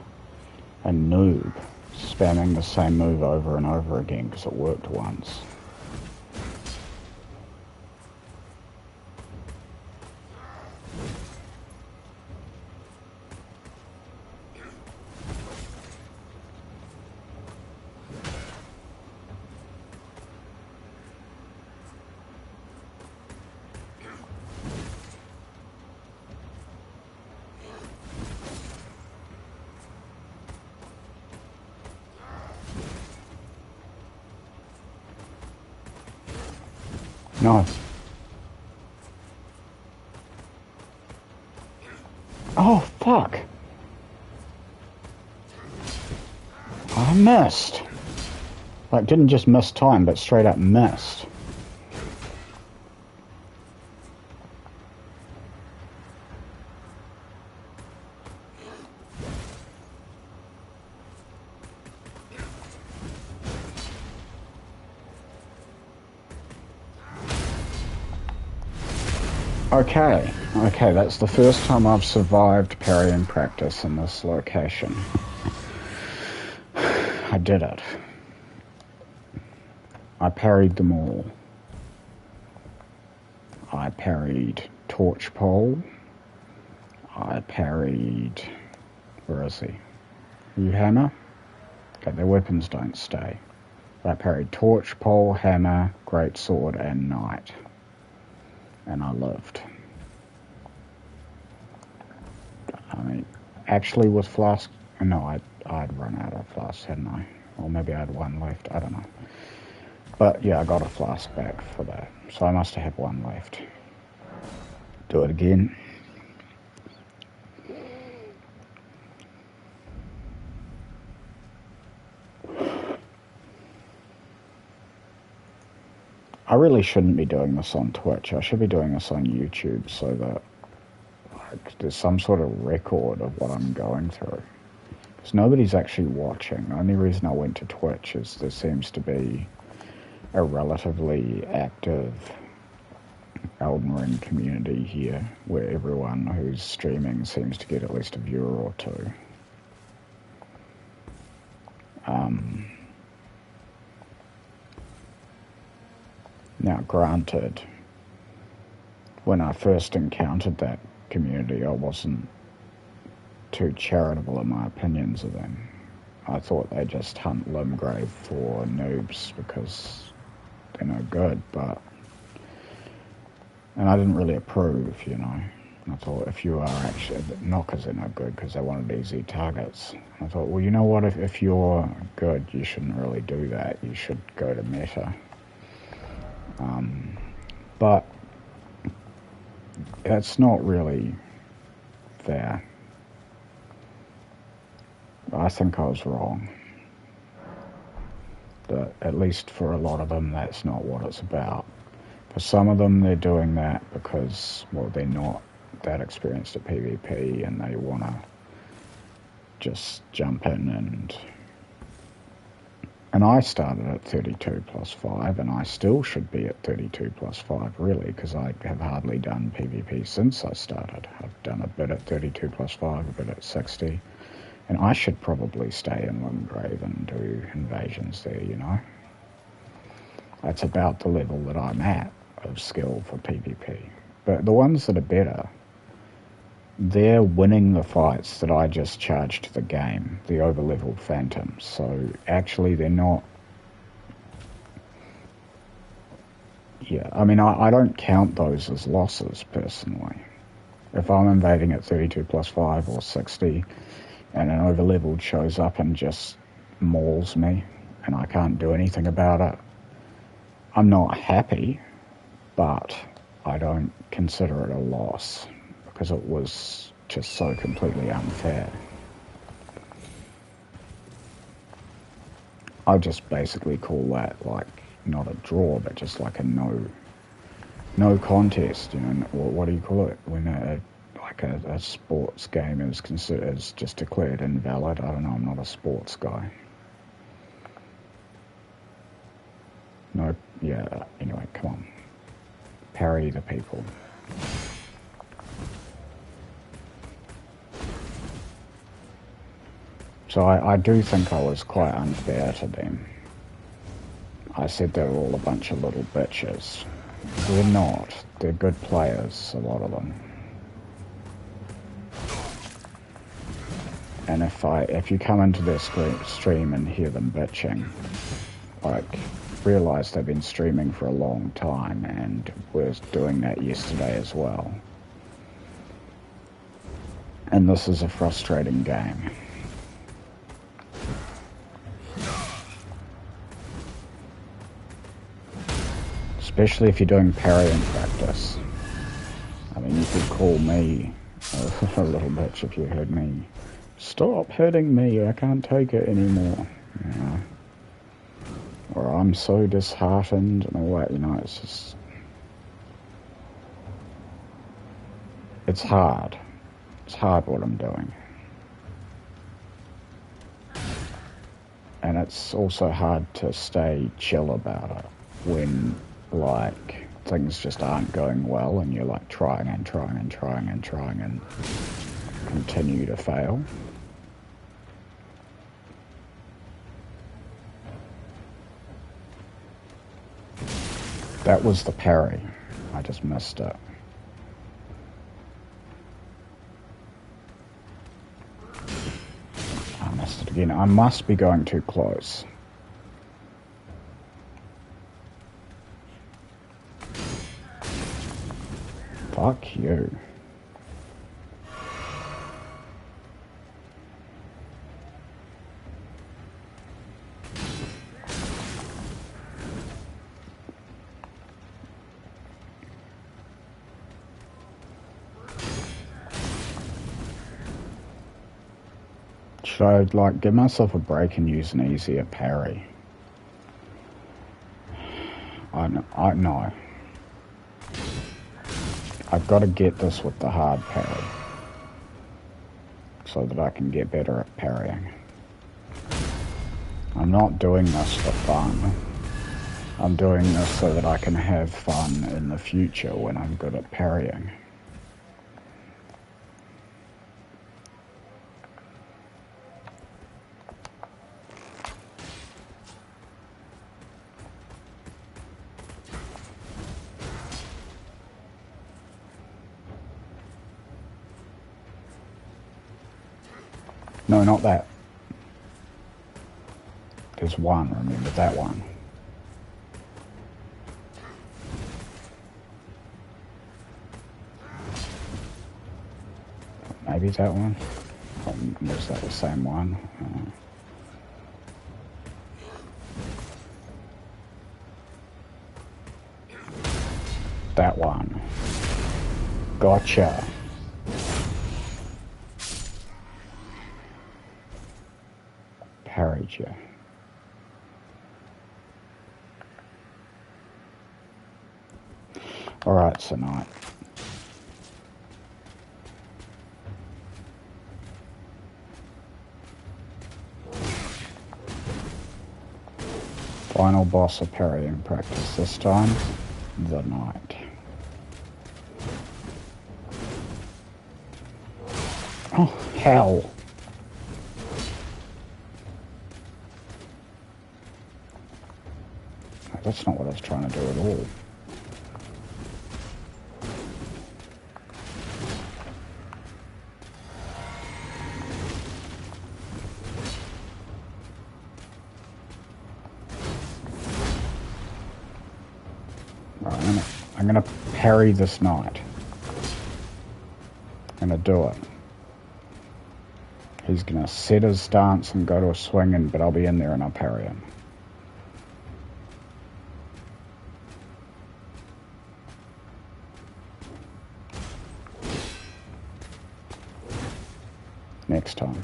a noob, spamming the same move over and over again because it worked once. No. Oh, fuck. I missed. Like, didn't just miss time, but straight up missed. Okay, that's the first time I've survived parrying practice in this location. did it. I parried them all. I parried Torch Pole. I parried... Where is he? You Hammer? Okay, their weapons don't stay. I parried Torch Pole, Hammer, Greatsword, and Knight. And I lived. I mean, actually with Flask... No, I'd run out of Flask, hadn't I? Or maybe I had one left, I don't know. But yeah, I got a Flask back for that. So I must have one left. Do it again. I really shouldn't be doing this on Twitch. I should be doing this on YouTube so that there's some sort of record of what I'm going through. Because nobody's actually watching. The only reason I went to Twitch is there seems to be a relatively active Elden Ring community here where everyone who's streaming seems to get at least a viewer or two. Now, granted, when I first encountered that community, I wasn't too charitable in my opinions of them. I thought they just hunt Limgrave for noobs because they're no good, but... And I didn't really approve, you know. I thought if you are actually... Not because they're no good, because they wanted easy targets. I thought, well, you know what, if you're good, you shouldn't really do that. You should go to meta. But it's not really fair. I think I was wrong. But at least for a lot of them, that's not what it's about. For some of them, they're doing that because, well, they're not that experienced at PvP and they want to just jump in and I started at 32 plus 5 and I still should be at 32 plus 5 really because I have hardly done PvP since I started. I've done a bit at 32 plus 5, a bit at 60 and I should probably stay in Limgrave and do invasions there, you know. That's about the level that I'm at of skill for PvP. But the ones that are better, they're winning the fights that I just charged to the game, the over-leveled phantoms. So actually they're not... Yeah, I mean, I don't count those as losses, personally. If I'm invading at 32 plus 5 or 60, and an over-leveled shows up and just mauls me, and I can't do anything about it, I'm not happy, but I don't consider it a loss. Because it was just so completely unfair. I just basically call that like not a draw, but just like a no contest. You know, what do you call it when a sports game is considered is just declared invalid? I don't know. I'm not a sports guy. No, yeah. Anyway, come on, parry the people. So I do think I was quite unfair to them. I said they were all a bunch of little bitches. They're not. They're good players, a lot of them. And if you come into their stream and hear them bitching, like, realise they've been streaming for a long time and was doing that yesterday as well. And this is a frustrating game. Especially if you're doing parrying practice. I mean, you could call me a little bitch if you heard me. Stop hitting me, I can't take it anymore. You know? Or I'm so disheartened and all that, you know, it's just... It's hard. It's hard what I'm doing. And it's also hard to stay chill about it when... like things just aren't going well and you're like trying and continue to fail. That was the parry. I just missed it. I missed it again. I must be going too close. Fuck you. Should I, like, give myself a break and use an easier parry? I know. I've got to get this with the hard parry so that I can get better at parrying. I'm not doing this for fun. I'm doing this so that I can have fun in the future when I'm good at parrying. No, not that. There's one, remember that one. Maybe that one? Was that the same one? That one. Gotcha. Parried you. Alright, so night. Final boss of parrying practice this time, the knight. Oh, hell. That's not what I was trying to do at all. Right, I'm gonna parry this knight. I'm gonna do it. He's gonna set his stance and go to a swing, but I'll be in there and I'll parry him. Next time.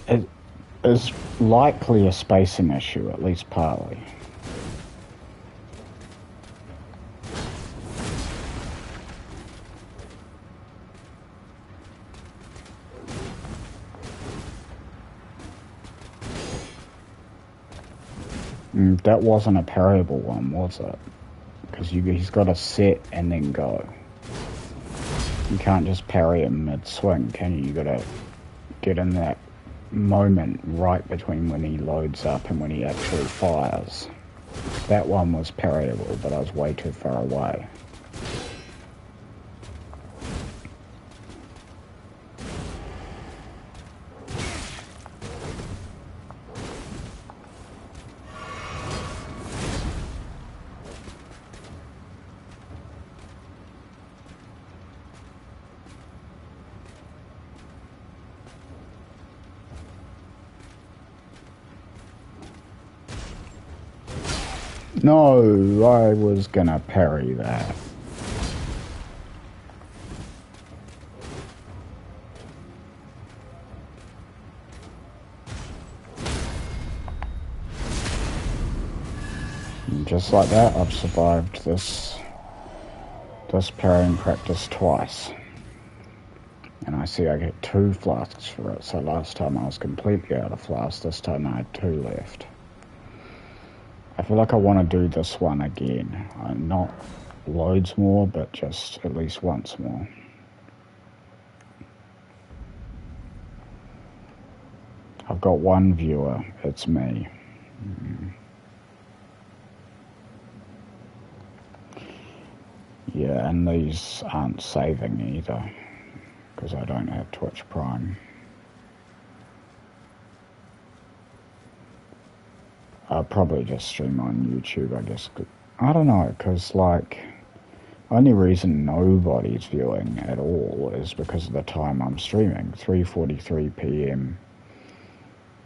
It is likely a spacing issue, at least partly. That wasn't a parryable one, was it? Because he's got to set and then go. You can't just parry him mid-swing, can you? You got to get in that moment right between when he loads up and when he actually fires. That one was parryable, but I was way too far away. No, I was gonna parry that. And just like that, I've survived this this parrying practice twice. And I see I get 2 flasks for it, so last time I was completely out of flasks, this time I had 2 left. I feel like I want to do this one again. Not loads more, but just at least once more. I've got 1 viewer, it's me. Yeah, and these aren't saving either, because I don't have Twitch Prime. I'll probably just stream on YouTube, I guess. I don't know, because, like, only reason nobody's viewing at all is because of the time I'm streaming. 3:43 p.m.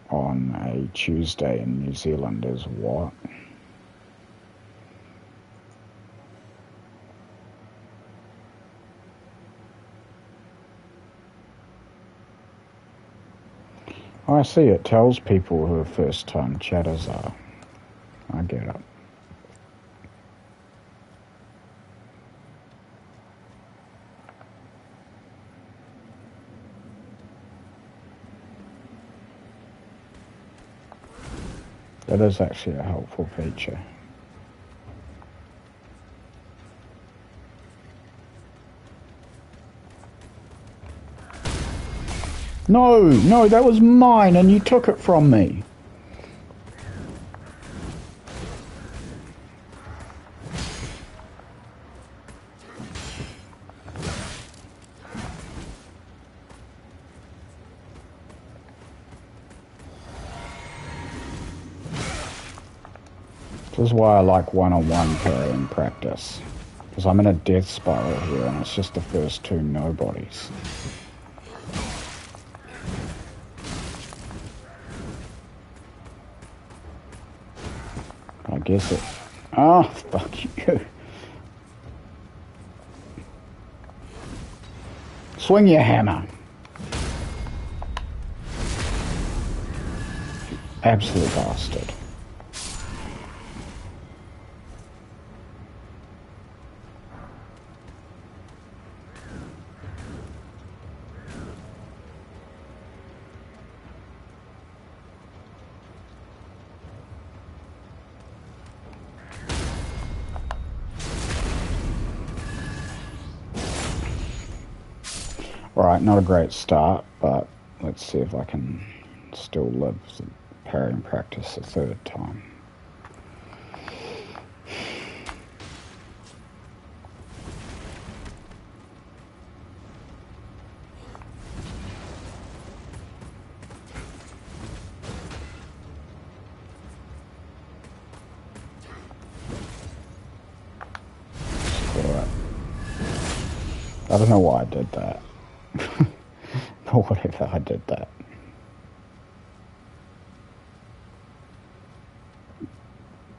on a Tuesday in New Zealand is what? I see, it tells people who first-time chatters are. I get it. That is actually a helpful feature. No, that was mine and you took it from me. This is why I like one-on-one parrying practice. Because I'm in a death spiral here and it's just the first 2 nobodies. I guess it... Oh, fuck you. Swing your hammer. Absolute bastard. Right, not a great start, but let's see if I can still live the parrying practice a 3rd time. I don't know why I did that. But whatever, I did that.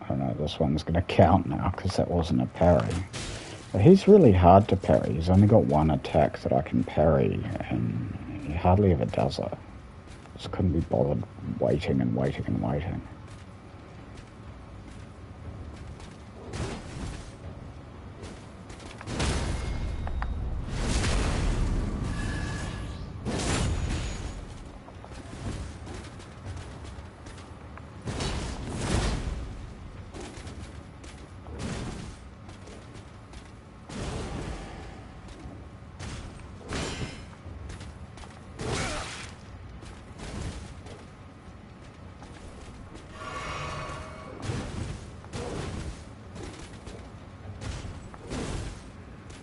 I don't know, this one's going to count now because that wasn't a parry. But he's really hard to parry. He's only got 1 attack that I can parry and he hardly ever does it. Just couldn't be bothered waiting and waiting and waiting.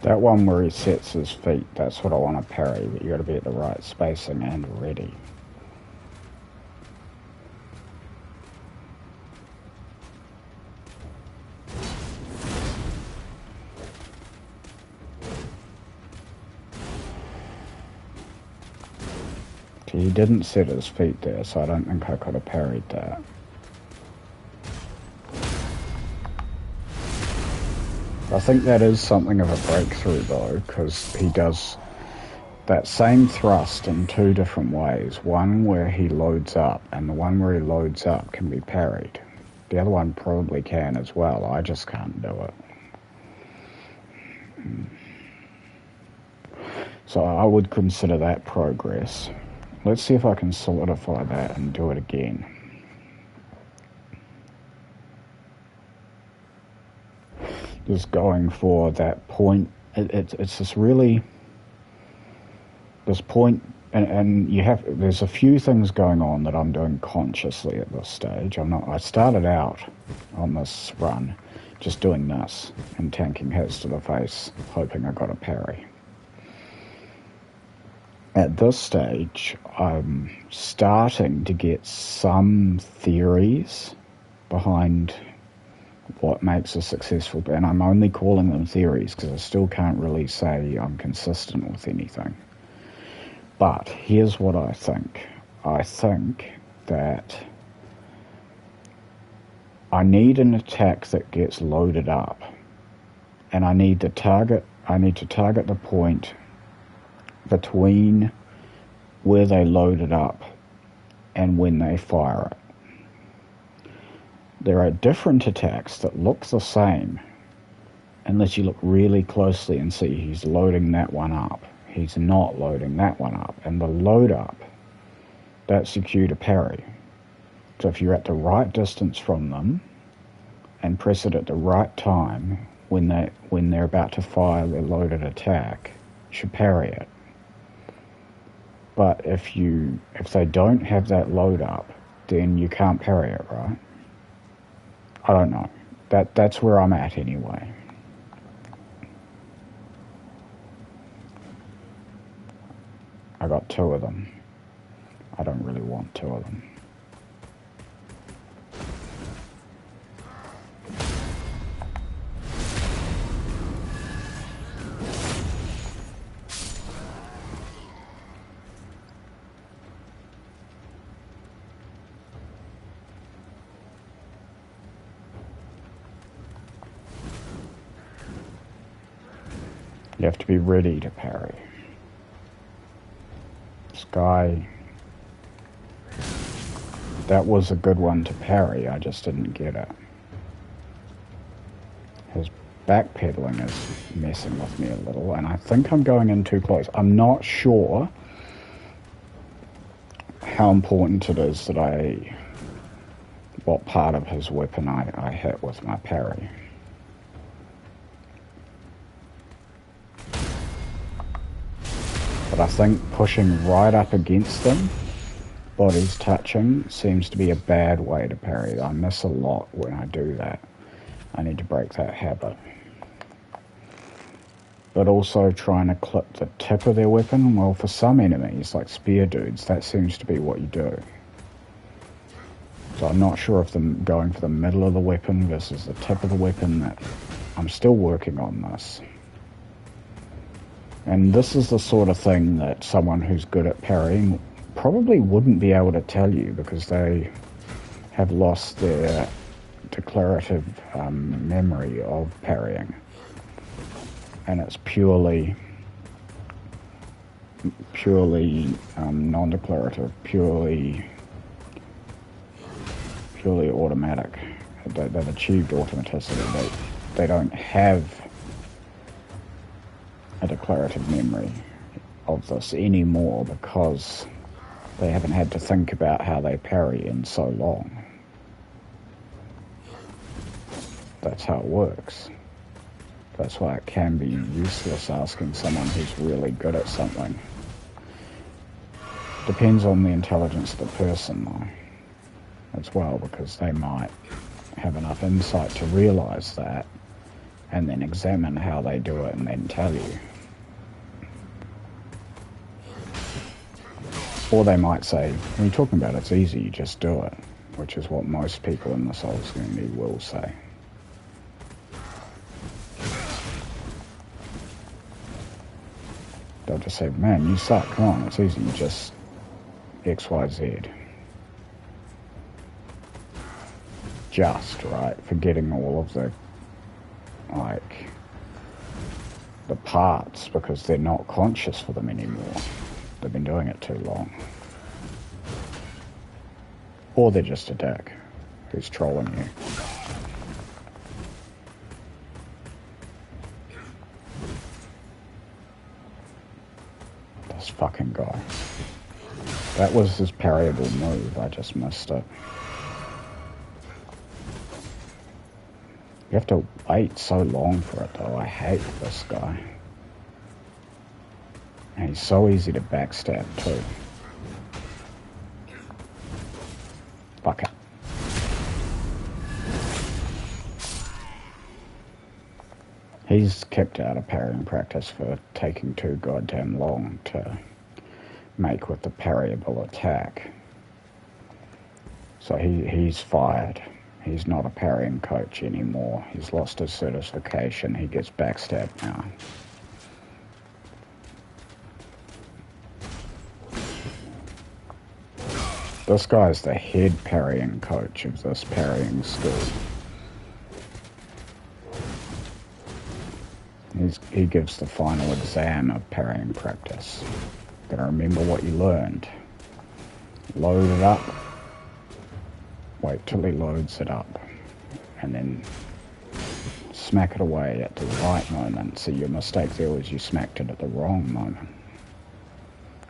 That one where he sets his feet, that's what I want to parry, but you got to be at the right spacing and ready. He didn't set his feet there, so I don't think I could have parried that. I think that is something of a breakthrough though, because he does that same thrust in 2 different ways. One where he loads up, and the one where he loads up can be parried. The other one probably can as well, I just can't do it. So I would consider that progress. Let's see if I can solidify that and do it again. Just going for that point. It's this really... This point... And you have... There's a few things going on that I'm doing consciously at this stage. I started out on this run just doing this and tanking hits to the face, hoping I got a parry. At this stage, I'm starting to get some theories behind what makes a successful... And I'm only calling them theories because I still can't really say I'm consistent with anything. But here's what I think. I think that I need an attack that gets loaded up. And I need to target the point between where they load it up and when they fire it. There are different attacks that look the same unless you look really closely and see he's loading that one up. He's not loading that one up. And the load up, that's your cue to parry. So if you're at the right distance from them and press it at the right time when they're about to fire their loaded attack, you should parry it. But if they don't have that load up, then you can't parry it, right? I don't know. That's where I'm at anyway. I got 2 of them. I don't really want 2 of them. You have to be ready to parry. This guy... That was a good one to parry, I just didn't get it. His backpedaling is messing with me a little, and I think I'm going in too close. I'm not sure how important it is that what part of his weapon I hit with my parry. But I think pushing right up against them, bodies touching, seems to be a bad way to parry. I miss a lot when I do that. I need to break that habit. But also trying to clip the tip of their weapon, well, for some enemies, like spear dudes, that seems to be what you do. So I'm not sure if them going for the middle of the weapon versus the tip of the weapon, that I'm still working on this. And this is the sort of thing that someone who's good at parrying probably wouldn't be able to tell you, because they have lost their declarative memory of parrying. And it's purely non-declarative, purely automatic. They've achieved automaticity. They don't have a declarative memory of this anymore because they haven't had to think about how they parry in so long. That's how it works. That's why it can be useless asking someone who's really good at something. Depends on the intelligence of the person, though, as well, because they might have enough insight to realise that and then examine how they do it and then tell you. Or they might say, what are you talking about? It's easy, you just do it, which is what most people in the Souls community will say. They'll just say, man, you suck, come on, it's easy, you just X, Y, Z. Just, right? Forgetting all of the, the parts, because they're not conscious for them anymore. They've been doing it too long. Or they're just a dick who's trolling you. this fucking guy. That was his parryable move, I just missed it. You have to wait so long for it though, I hate this guy. And he's so easy to backstab too. Fuck it. He's kicked out of parrying practice for taking too goddamn long to make with the parryable attack. So he's fired. He's not a parrying coach anymore. He's lost his certification. He gets backstabbed now. This guy's the head parrying coach of this parrying school. He gives the final exam of parrying practice. Gotta remember what you learned. Load it up. Wait till he loads it up. And then smack it away at the right moment. See, your mistake there was you smacked it at the wrong moment.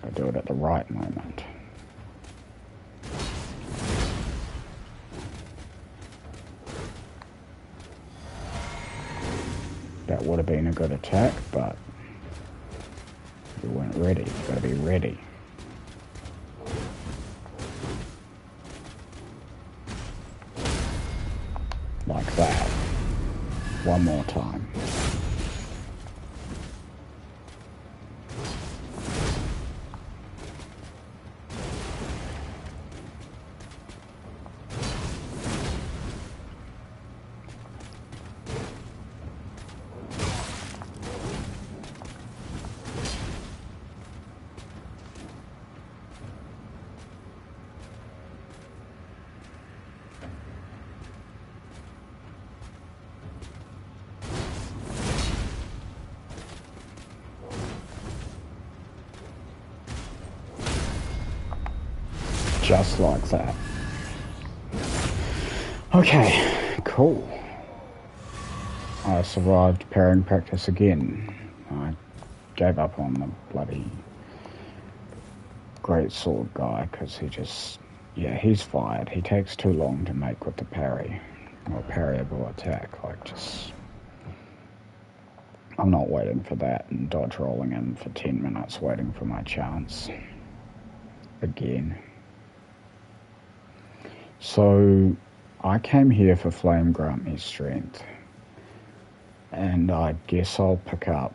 Gotta do it at the right moment. That would have been a good attack, but you weren't ready. You gotta be ready. Like that. One more time. Just like that. Okay, cool. I survived parrying practice again. I gave up on the bloody great sword guy because he just, yeah, he's fired. He takes too long to make with the parry or parryable attack. Like, just, I'm not waiting for that and dodge rolling him for 10 minutes waiting for my chance again. So I came here for Flame Grumpy's strength, and I guess I'll pick up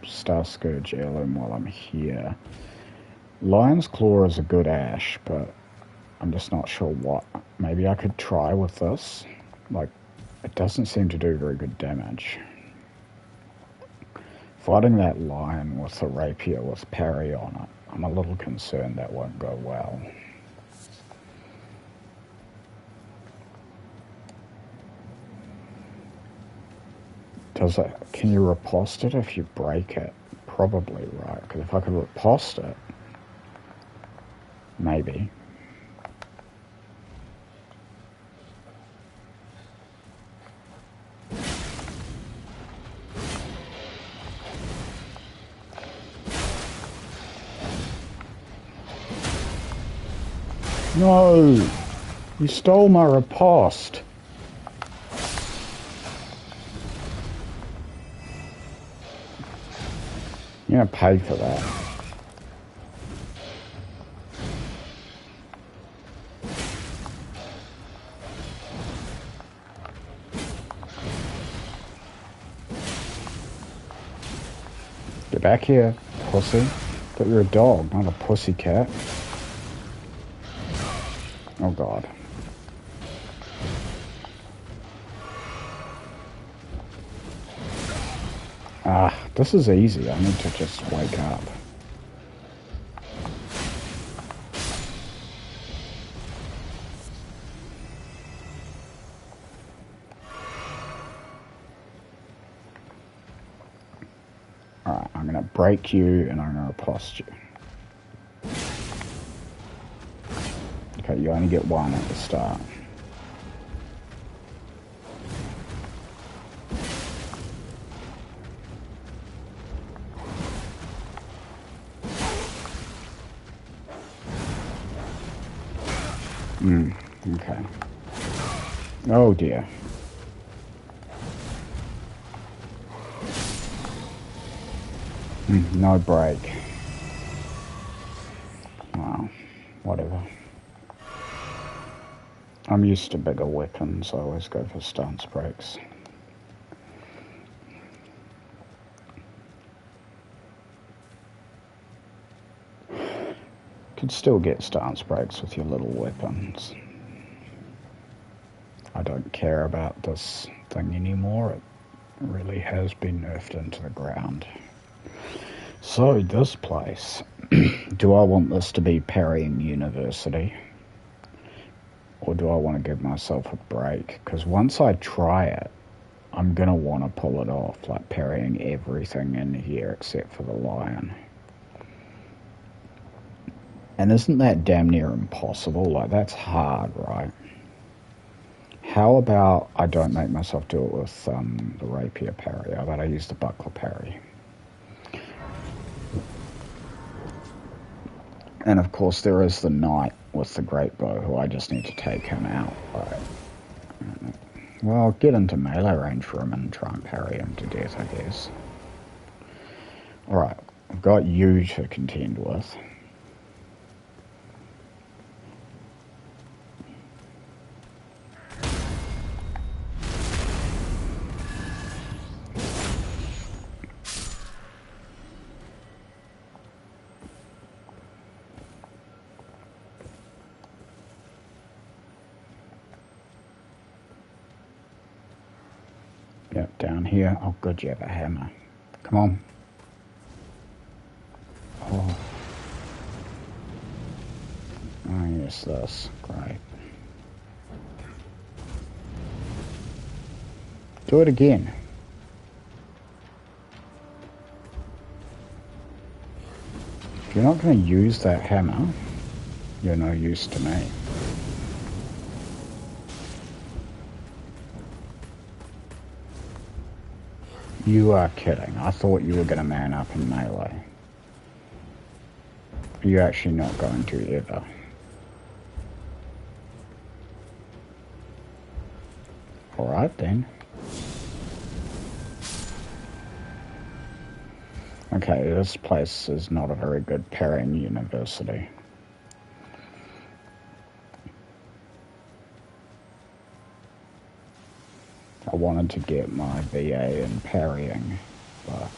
Star Scourge Heirloom while I'm here. Lion's Claw is a good ash, but I'm just not sure what. Maybe I could try with this. Like, it doesn't seem to do very good damage. Fighting that lion with a rapier with parry on it, I'm a little concerned that won't go well. Can you riposte it if you break it? Probably, right? Because if I could riposte it, maybe. No! You stole my riposte! You're gonna pay for that. Get back here, pussy. Thought you're a dog, not a pussy cat. Oh god. This is easy. I need to just wake up. Alright, I'm gonna break you and I'm gonna riposte you. Okay, you only get one at the start. Okay. Oh dear. No break. Wow. Whatever. I'm used to bigger weapons. I always go for stance breaks. Could still get stance breaks with your little weapons. I don't care about this thing anymore. It really has been nerfed into the ground. So, this place. Do I want this to be Parrying University? Or do I want to give myself a break? Because once I try it, I'm going to want to pull it off, like parrying everything in here except for the lion. And isn't that damn near impossible? Like, that's hard, right? How about I don't make myself do it with the rapier parry? How about I use the buckler parry? And of course there is the knight with the great bow who I just need to take him out. Right. Well, get into melee range for him and try and parry him to death, I guess. Alright, I've got you to contend with. Yep, down here. Oh, good, you have a hammer. Come on. Oh. Oh, yes, this. Great. Do it again. If you're not going to use that hammer, you're no use to me. You are kidding. I thought you were going to man up in melee. You're actually not going to ever. Alright then. Okay, this place is not a very good parrying university. I wanted to get my VA in parrying, but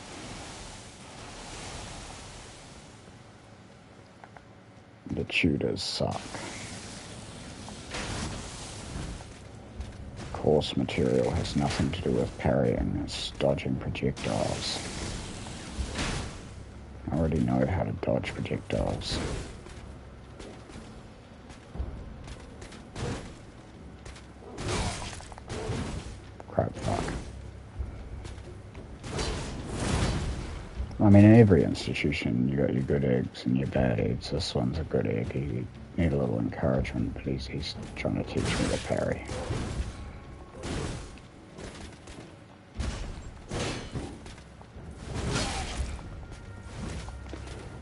the tutors suck. Course material has nothing to do with parrying, it's dodging projectiles. I already know how to dodge projectiles. Crap, fuck. I mean, in every institution, you got your good eggs and your bad eggs. This one's a good egg. He need a little encouragement, but he's trying to teach me to parry.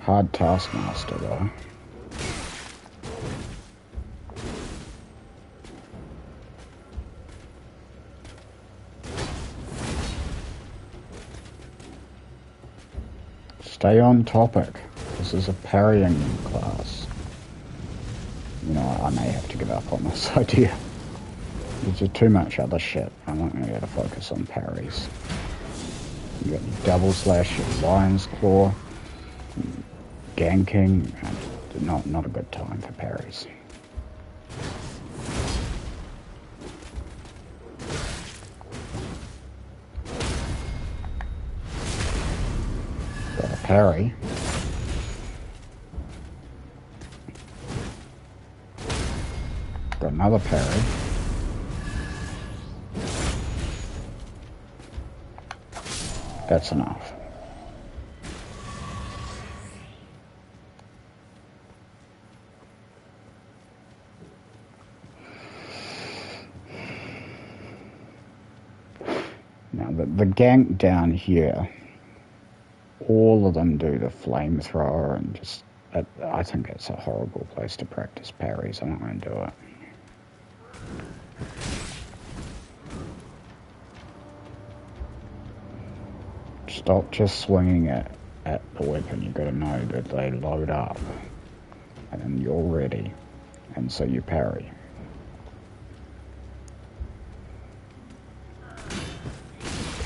Hard taskmaster, though. Stay on topic. This is a parrying class. You know, I may have to give up on this idea. There's just too much other shit. I'm not going to be able to focus on parries. You got your double slash, your lion's claw, ganking. Not a good time for parries. Got a parry. Got another parry. That's enough. Now the gank down here, all of them do the flamethrower and just, I think it's a horrible place to practice parries. I'm not going to do it. Stop just swinging at the weapon. You gotta know that they load up. And then you're ready. And so you parry.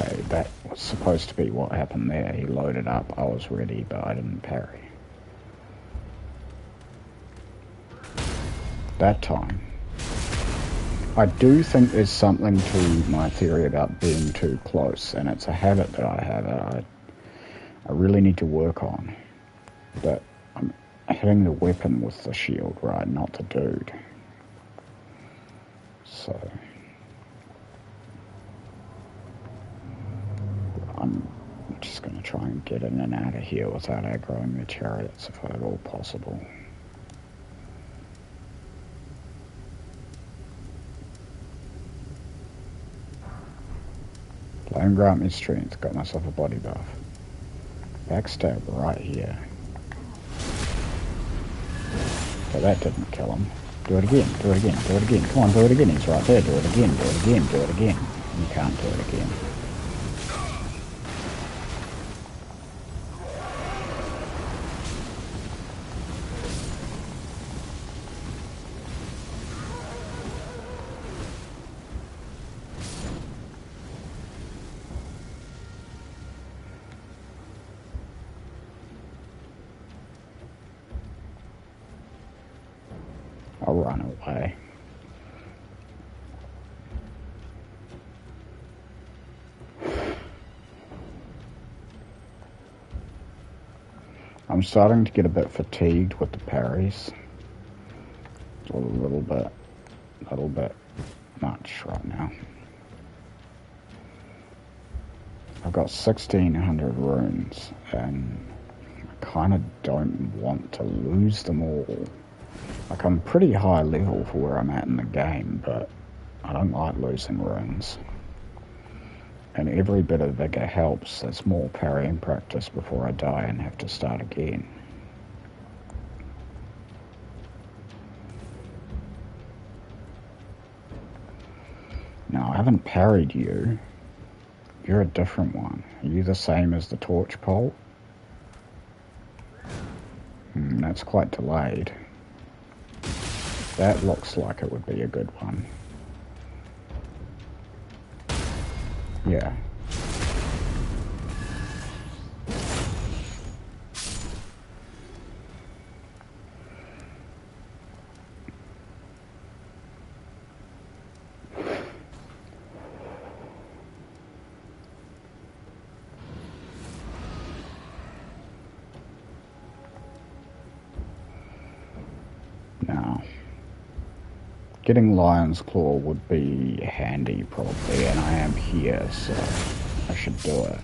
Okay, that was supposed to be what happened there. He loaded up, I was ready, but I didn't parry. That time. I do think there's something to my theory about being too close, and it's a habit that I have that I really need to work on. But I'm hitting the weapon with the shield, right, not the dude. So I'm just going to try and get in and out of here without aggroing the chariots if at all possible. Flame grant me strength, got myself a body buff. Backstab right here. So that didn't kill him. Do it again, do it again, do it again. Come on, do it again, he's right there. Do it again, do it again, do it again. You can't do it again. I'll run away. I'm starting to get a bit fatigued with the parries. A little bit much right now. I've got 1,600 runes, and I kind of don't want to lose them all. Like, I'm pretty high level for where I'm at in the game, but I don't like losing runes. And every bit of vigor helps. There's more parrying practice before I die and have to start again. No, I haven't parried you. You're a different one. Are you the same as the torch pole? That's quite delayed. That looks like it would be a good one. Yeah. Now, getting Lion's Claw would be handy probably, and I am here, so I should do it.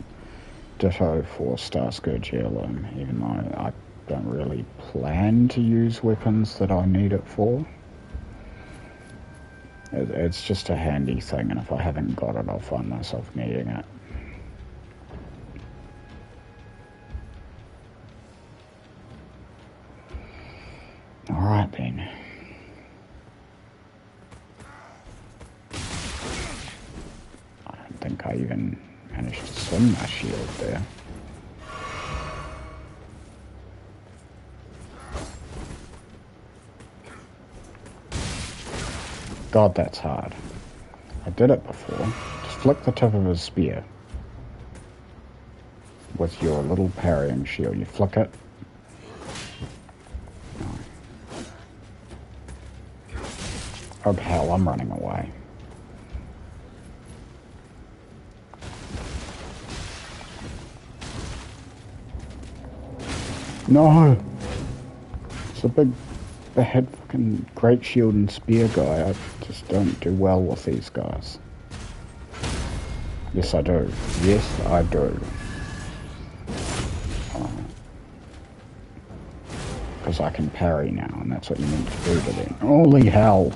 Ditto for Star Scourge Heirloom, even though I don't really plan to use weapons that I need it for. It's just a handy thing, and if I haven't got it, I'll find myself needing it. Alright then. I don't think I even managed to swing my shield there. God, that's hard. I did it before. Just flick the tip of his spear with your little parrying shield. You flick it. No. Oh hell, I'm running away. No! It's a big bad fucking great shield and spear guy. I just don't do well with these guys. Yes, I do. Yes, I do. Because I can parry now, and that's what you need to do to them. Holy hell!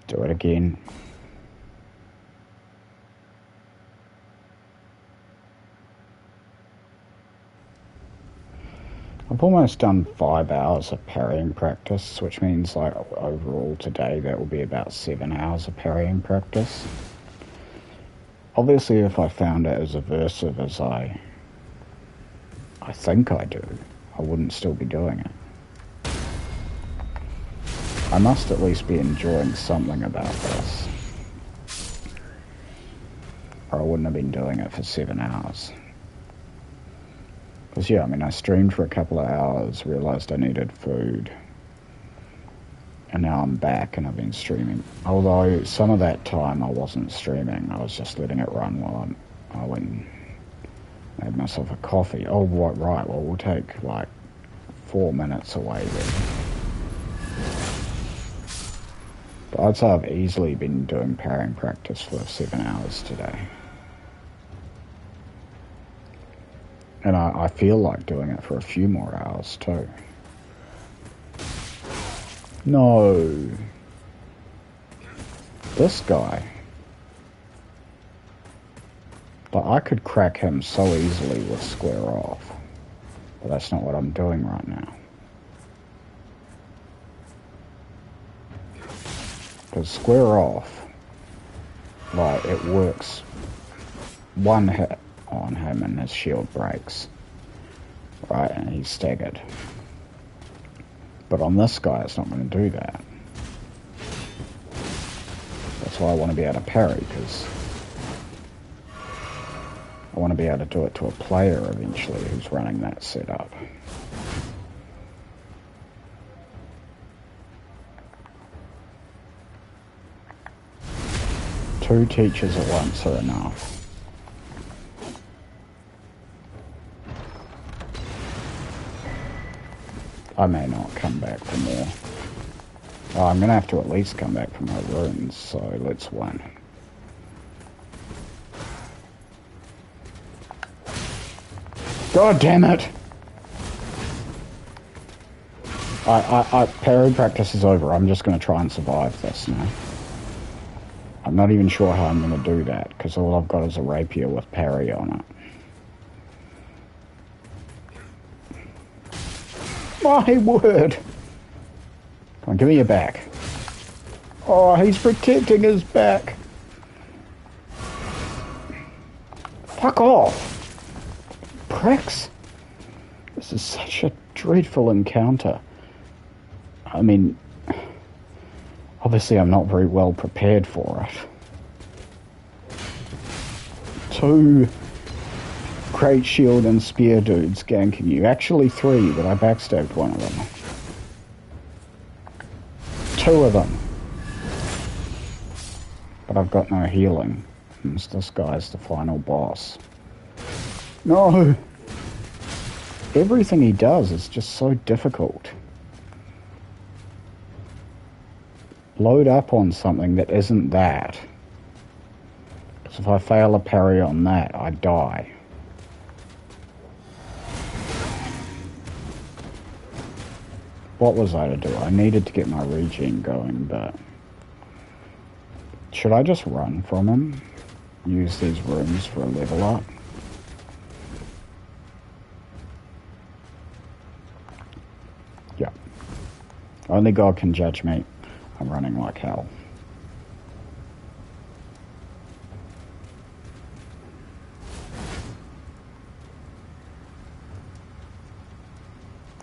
Do it again. I've almost done 5 hours of parrying practice, which means like overall today that will be about 7 hours of parrying practice. Obviously, if I found it as aversive as I think I do, I wouldn't still be doing it. I must at least be enjoying something about this, or I wouldn't have been doing it for 7 hours. Because yeah, I mean, I streamed for a couple of hours, realised I needed food, and now I'm back and I've been streaming. Although some of that time I wasn't streaming, I was just letting it run while I went and made myself a coffee. Oh, right, well, we'll take like 4 minutes away then. But I'd say I've easily been doing parrying practice for 7 hours today. And I feel like doing it for a few more hours too. No. This guy. But I could crack him so easily with square off. But that's not what I'm doing right now. Because square off, like, it works. One hit on him and his shield breaks. Right, and he's staggered. But on this guy, it's not going to do that. That's why I want to be able to parry, because I want to be able to do it to a player eventually who's running that setup. Two teachers at once are enough. I may not come back for more. Oh, I'm going to have to at least come back for my runes, so let's win. God damn it! Parry practice is over. I'm just going to try and survive this now. I'm not even sure how I'm going to do that, because all I've got is a rapier with parry on it. My word! Come on, give me your back. Oh, he's protecting his back. Fuck off! Pricks! This is such a dreadful encounter. I mean, obviously I'm not very well prepared for it. Two Great Shield and Spear dudes ganking you. Actually 3, but I backstabbed one of them. 2 of them. But I've got no healing. And this guy's the final boss. No! Everything he does is just so difficult. Load up on something that isn't that. Because if I fail a parry on that, I die. What was I to do? I needed to get my regen going, but... Should I just run from him? Use these rooms for a level up? Yeah. Only God can judge me. I'm running like hell.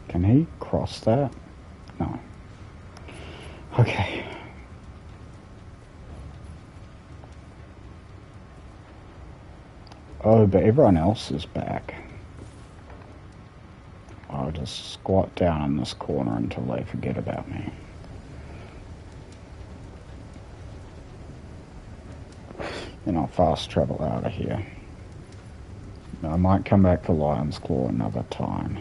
Can he cross that? No. Okay. Oh, but everyone else is back. I'll just squat down in this corner until they forget about me. Then I'll fast travel out of here. I might come back for Lion's Claw another time.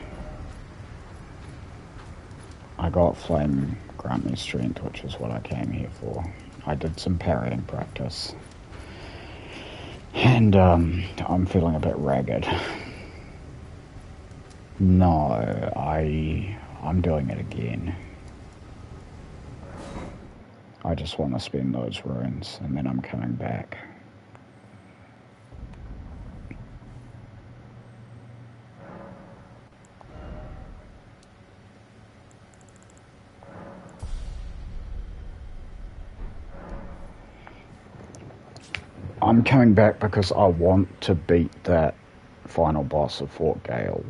I got Flame Grant Me Strength, which is what I came here for. I did some parrying practice. And I'm feeling a bit ragged. No, I'm doing it again. I just want to spend those runes, and then I'm coming back. I'm coming back because I want to beat that final boss of Fort Gale,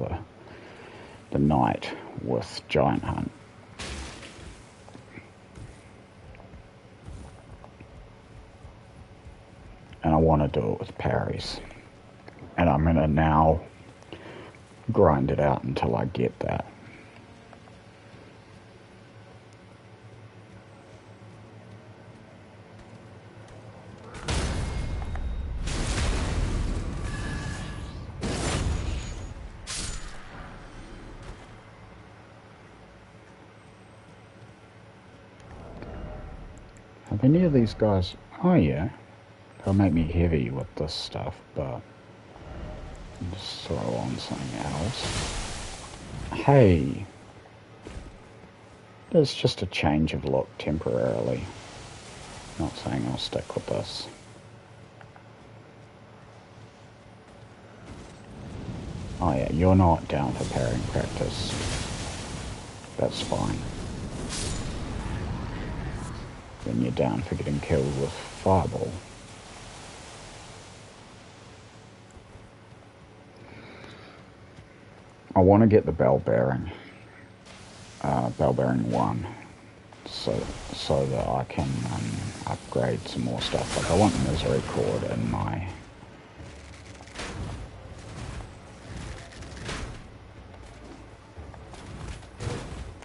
the knight with Giant Hunt. And I want to do it with parries. And I'm going to now grind it out until I get that. Have any of these guys... Oh yeah, they'll make me heavy with this stuff, but... just throw on something else. Hey! There's just a change of look temporarily. Not saying I'll stick with this. Oh yeah, you're not down for parrying practice. That's fine. Then you're down for getting killed with Fireball. I want to get the bell bearing. Bell bearing 1. So that I can upgrade some more stuff. Like I want Misery Cord in my...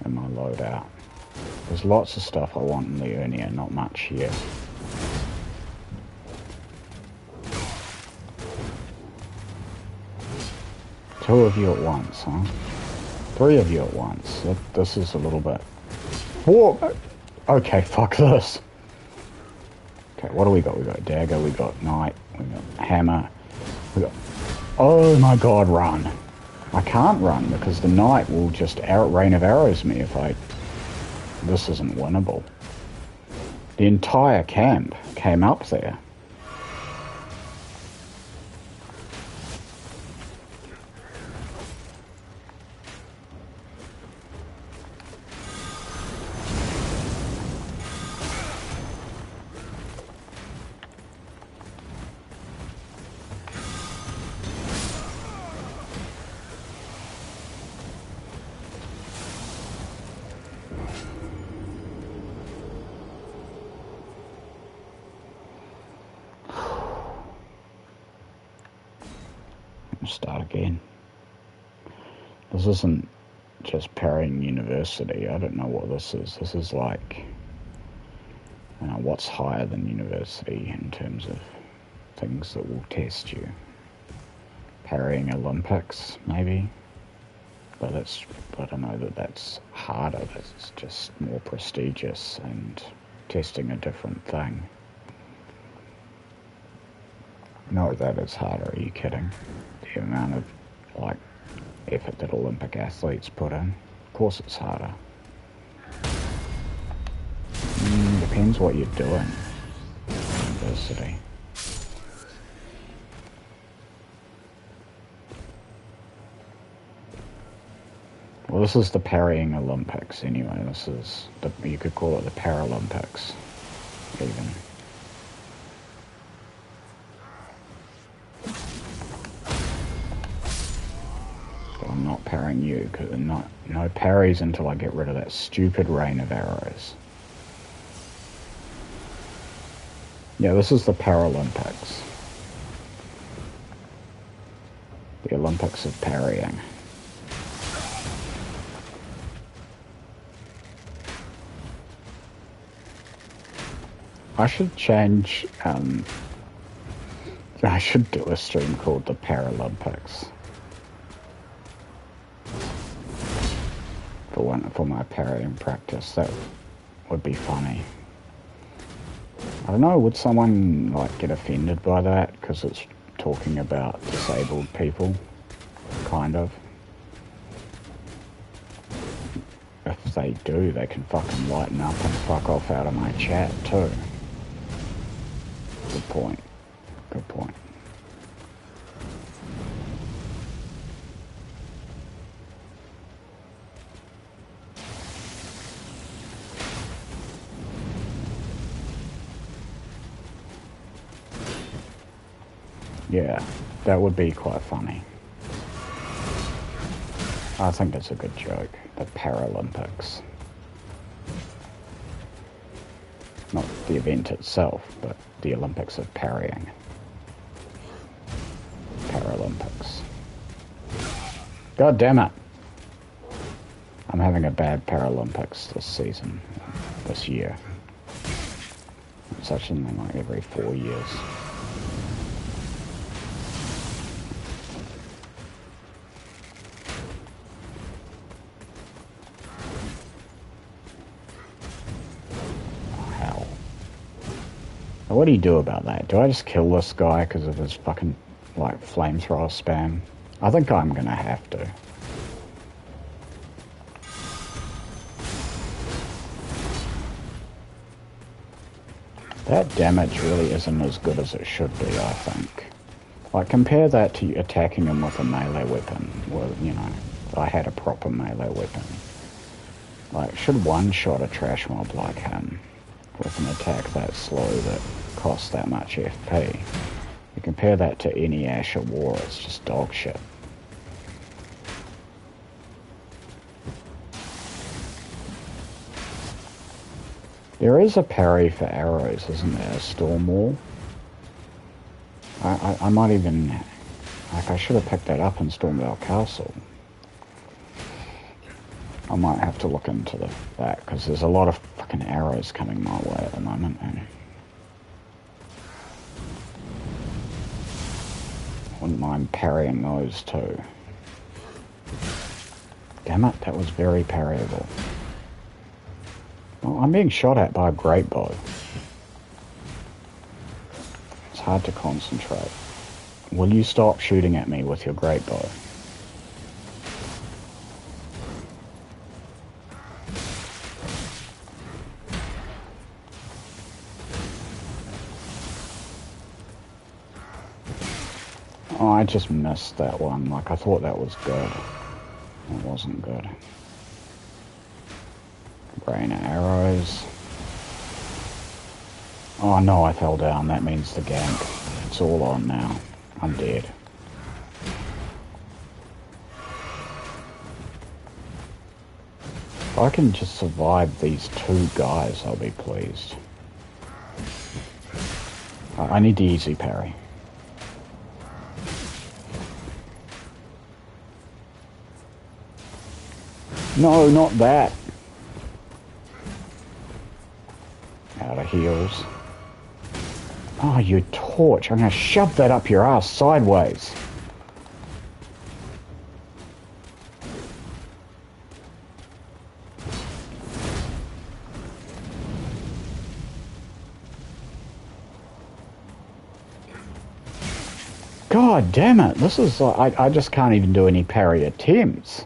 loadout. There's lots of stuff I want in the Urnia, not much here. Two of you at once, huh? 3 of you at once. This is a little bit... Whoa! Okay, fuck this. Okay, what do we got? We got Dagger, we got Knight, we got Hammer, we got... Oh my god, run. I can't run because the Knight will just rain of arrows me if I... This isn't winnable. The entire camp came up there. Start again. This isn't just Parrying University. I don't know what this is. This is like, you know, what's higher than university in terms of things that will test you. Parrying Olympics, maybe. But I don't know that that's harder. That's just more prestigious and testing a different thing. No, that is harder. Are you kidding? The amount of, like, effort that Olympic athletes put in. Of course it's harder. Depends what you're doing. University. Well, this is the Parrying Olympics anyway. This is, you could call it the Paralympics, even. I'm not parrying you, because no parries until I get rid of that stupid rain of arrows. Yeah, this is the Paralympics. The Olympics of parrying. I should change, I should do a stream called the Paralympics. For my parrying practice, that would be funny. I don't know, would someone like get offended by that because it's talking about disabled people, kind of? If they do, they can fucking lighten up and fuck off out of my chat too. Good point. Good point. Yeah, that would be quite funny. I think it's a good joke. The Paralympics. Not the event itself, but the Olympics of parrying. Paralympics. God damn it! I'm having a bad Paralympics this season, this year. It's actually like every 4 years. What do you do about that? Do I just kill this guy because of his fucking, like, flamethrower spam? I think I'm gonna have to. That damage really isn't as good as it should be, I think. Like, compare that to attacking him with a melee weapon. Well, you know, if I had a proper melee weapon. Like, should one-shot a trash mob like him with an attack that slow that costs that much FP. You compare that to any Asher War, it's just dog shit. There is a parry for arrows, isn't there? A storm wall. I might even... Like, I should have picked that up in Stormvale Castle. I might have to look into that, because there's a lot of fucking arrows coming my way at the moment, and... wouldn't mind parrying those too. Damn it, that was very parryable. Well, I'm being shot at by a great bow. It's hard to concentrate. Will you stop shooting at me with your great bow? Oh, I just missed that one. Like, I thought that was good. It wasn't good. Rain of arrows. Oh no, I fell down. That means the gank. It's all on now. I'm dead. If I can just survive these two guys, I'll be pleased. I need the easy parry. No, not that. Out of heals. Oh, you torch. I'm going to shove that up your ass sideways. God damn it. This is like, I just can't even do any parry attempts.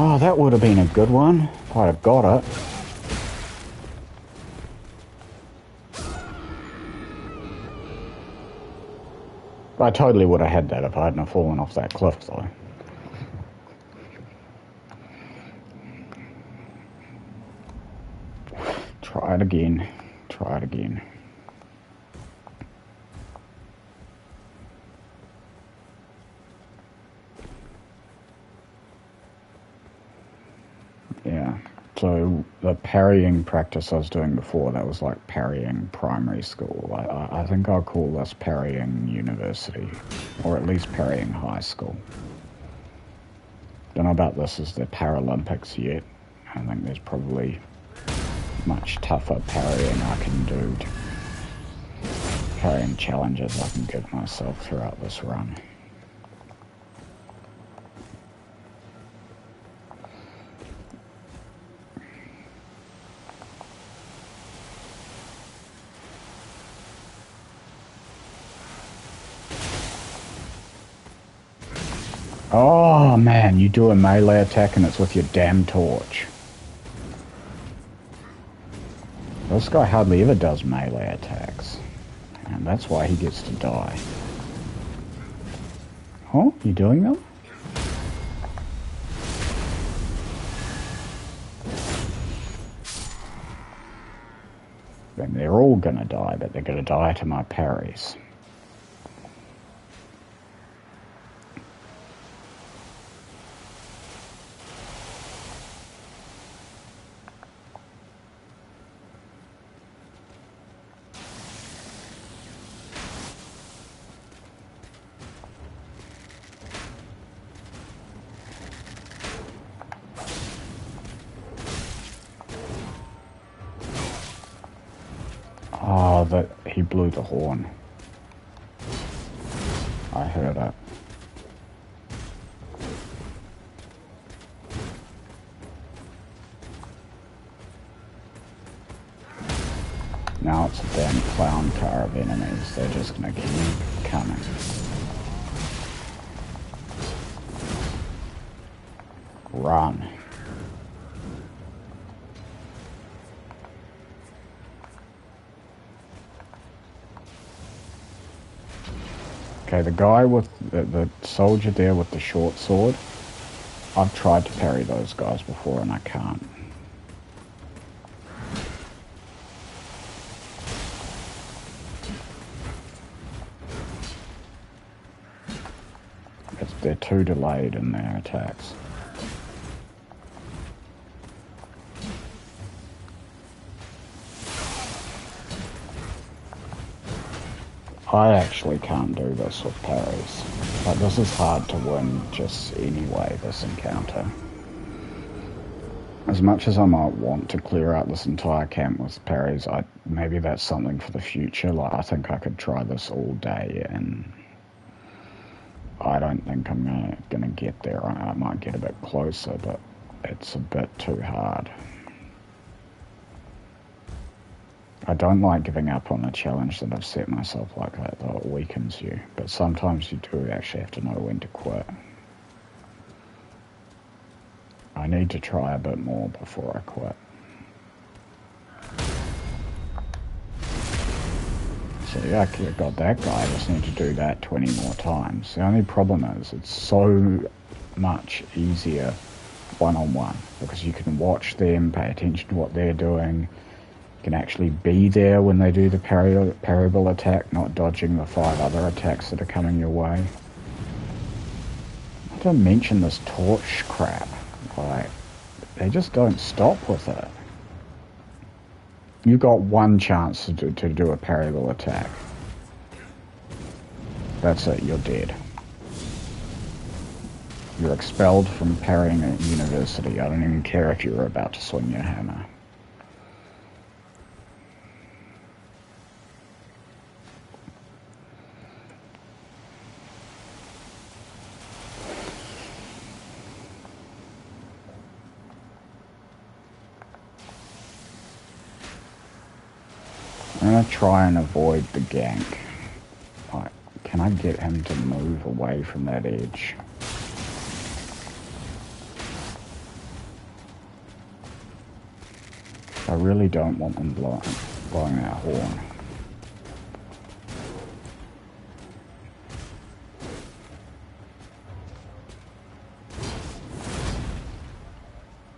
Oh, that would have been a good one if I'd have got it. I totally would have had that if I hadn't have fallen off that cliff, though. Try it again. Try it again. Yeah, so the parrying practice I was doing before, that was like parrying primary school. I think I'll call this parrying university, or at least parrying high school. Don't know about this as the Paralympics yet. I think there's probably much tougher parrying I can do. Parrying challenges I can give myself throughout this run. Oh man, you do a melee attack and it's with your damn torch. This guy hardly ever does melee attacks. And that's why he gets to die. Oh, you doing them? then they're all gonna die, but they're gonna die to my parries. Oh, that he blew the horn. I heard it. Now it's a damn clown car of enemies. They're just gonna keep coming. Run. Okay, the guy with the soldier there with the short sword, I've tried to parry those guys before and I can't. They're too delayed in their attacks. I actually can't do this with parries. Like, this is hard to win just anyway, this encounter. As much as I might want to clear out this entire camp with parries, maybe that's something for the future. Like, I think I could try this all day, and I don't think I'm gonna get there. I might get a bit closer, but it's a bit too hard. I don't like giving up on a challenge that I've set myself like that, though it weakens you. But sometimes you do actually have to know when to quit. I need to try a bit more before I quit. So yeah, I got that guy. I just need to do that 20 more times. The only problem is it's so much easier one-on-one because you can watch them, pay attention to what they're doing. You can actually be there when they do the parryable attack, not dodging the 5 other attacks that are coming your way. Not to mention this torch crap. Like, they just don't stop with it. You've got one chance to do a parryable attack. That's it, you're dead. You're expelled from parrying at university. I don't even care if you're about to swing your hammer. I'm gonna try and avoid the gank. Like, can I get him to move away from that edge? I really don't want them blowing that horn.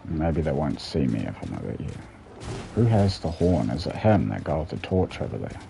Maybe they won't see me if I'm over here. Who has the horn? Is it him, that guy with the torch over there?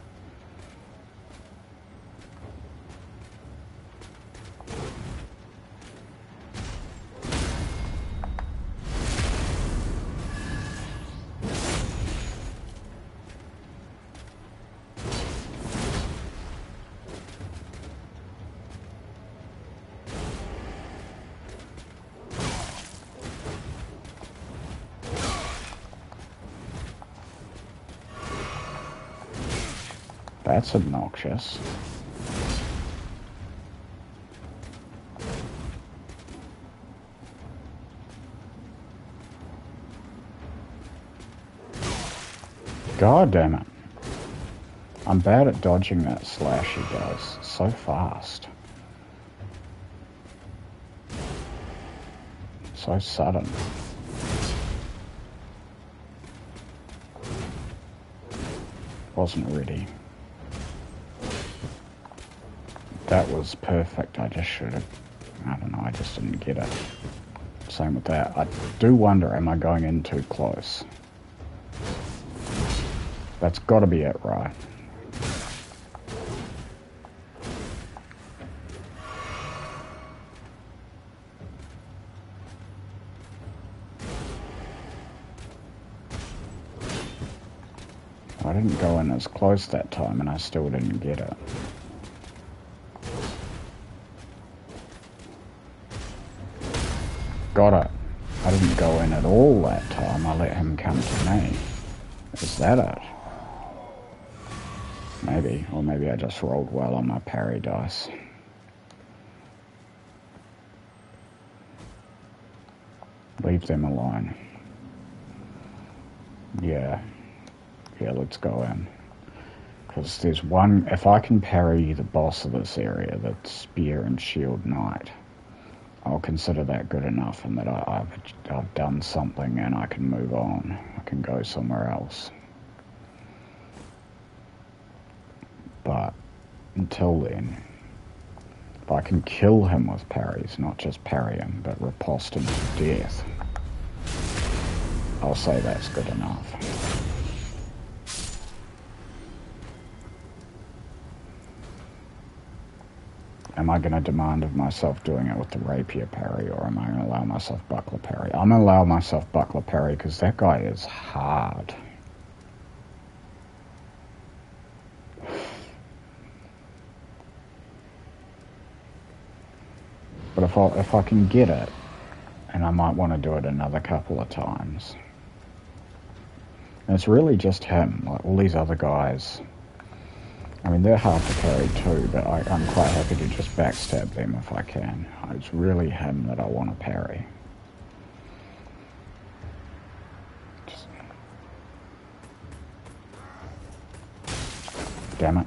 That's obnoxious. God damn it. I'm bad at dodging that slash he does. So fast. So sudden. Wasn't ready. That was perfect. I just should have... I don't know, I just didn't get it. Same with that. I do wonder, am I going in too close? That's gotta be it, right? I didn't go in as close that time and I still didn't get it. Got it. I didn't go in at all that time. I let him come to me. Is that it? Maybe. Or maybe I just rolled well on my parry dice. Leave them alone. Yeah. Yeah, let's go in. Because there's one... If I can parry the boss of this area, that's Spear and Shield Knight, I'll consider that good enough and that I've done something and I can move on. I can go somewhere else. But until then, if I can kill him with parries, not just parry him, but riposte him to death, I'll say that's good enough. Am I going to demand of myself doing it with the rapier parry, or am I going to allow myself buckler parry? I'm going to allow myself buckler parry because that guy is hard. But if I can get it, and I might want to do it another couple of times. And it's really just him, like all these other guys. I mean, they're hard to parry too, but I'm quite happy to just backstab them if I can. It's really him that I want to parry. Damn it.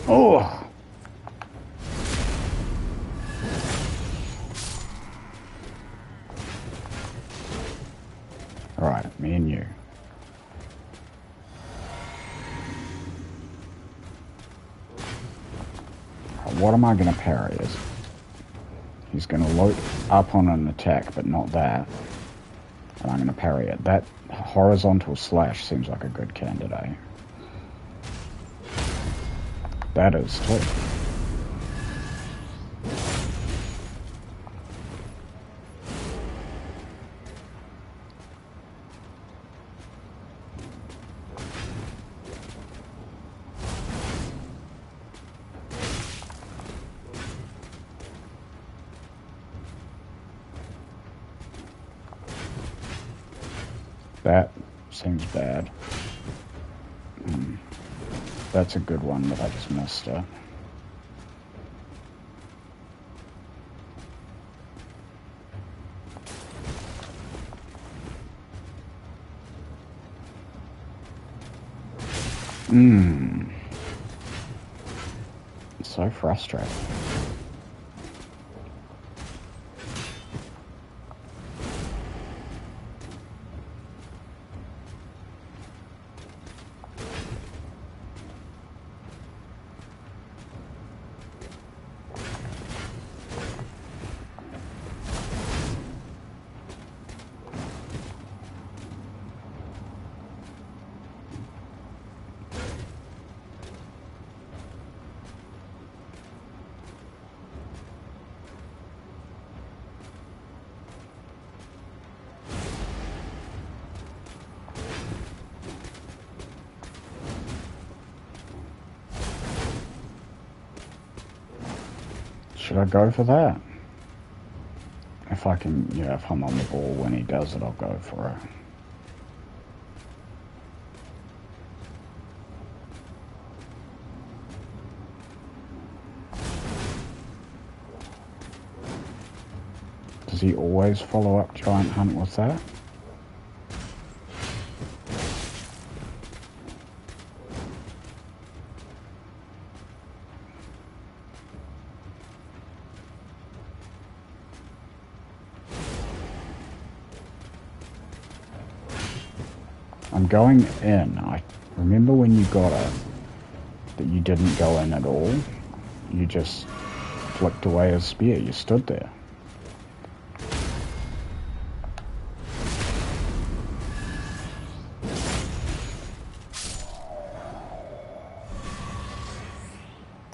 Oh! Alright, me and you. What am I going to parry? He's going to load up on an attack, but not that. And I'm going to parry it. That horizontal slash seems like a good candidate. That is too. That seems bad. That's a good one, but I just missed it. So frustrating. Should I go for that? If I can, yeah, if I'm on the ball when he does it, I'll go for it. Does he always follow up Giant Hunt with that? I'm going in. I remember when you got it, that you didn't go in at all. You just flicked away his spear. You stood there.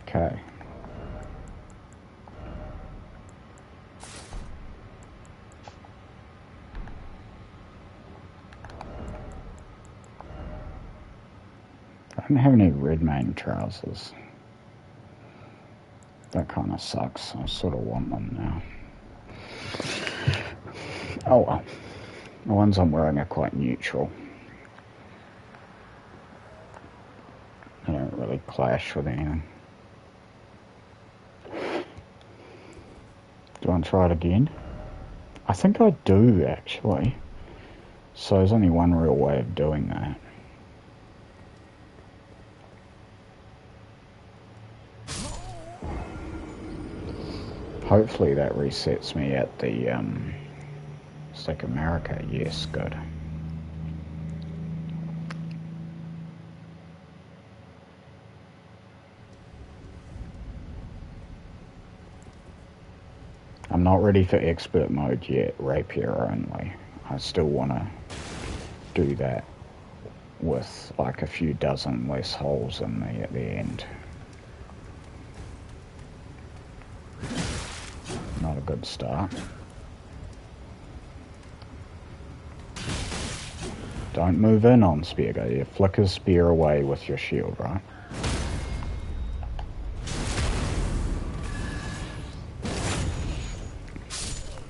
Okay. I don't have any red mane trousers. That kind of sucks. I sort of want them now. Oh well. The ones I'm wearing are quite neutral. They don't really clash with anything. Do you want to try it again? I think I do, actually. So there's only one real way of doing that. Hopefully that resets me at the, Stick America. Yes, good. I'm not ready for expert mode yet, rapier only. I still want to do that with like a few dozen less holes in me at the end. Not a good start. Don't move in on spear go. You flick his spear away with your shield, right?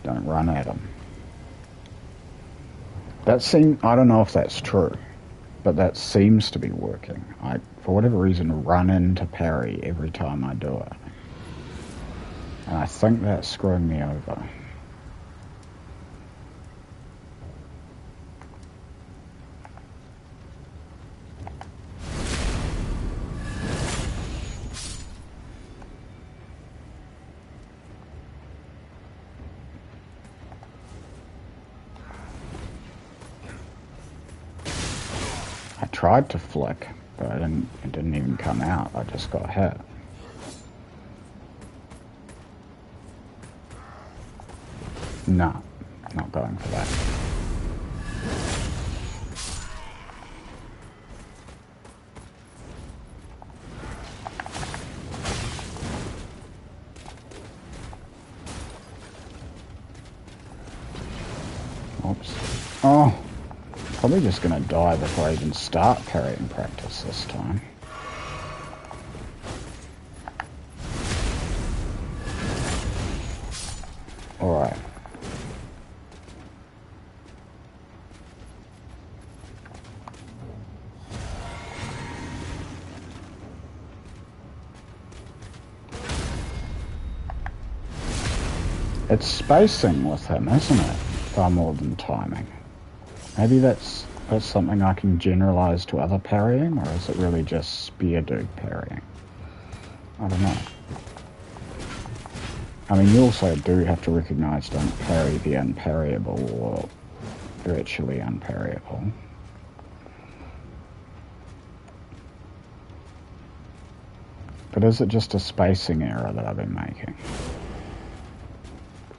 Don't run at him. I don't know if that's true, but that seems to be working. I, for whatever reason, run into parry every time I do it. And I think that's screwing me over. I tried to flick, but it didn't even come out. I just got hit. No, not going for that. Oops. Oh, probably just gonna die before I even start parrying practice this time. Alright. It's spacing with him, isn't it? Far more than timing. Maybe that's something I can generalize to other parrying, or is it really just spear dude parrying? I don't know. I mean, you also do have to recognize don't parry the unparryable or virtually unparryable. But is it just a spacing error that I've been making?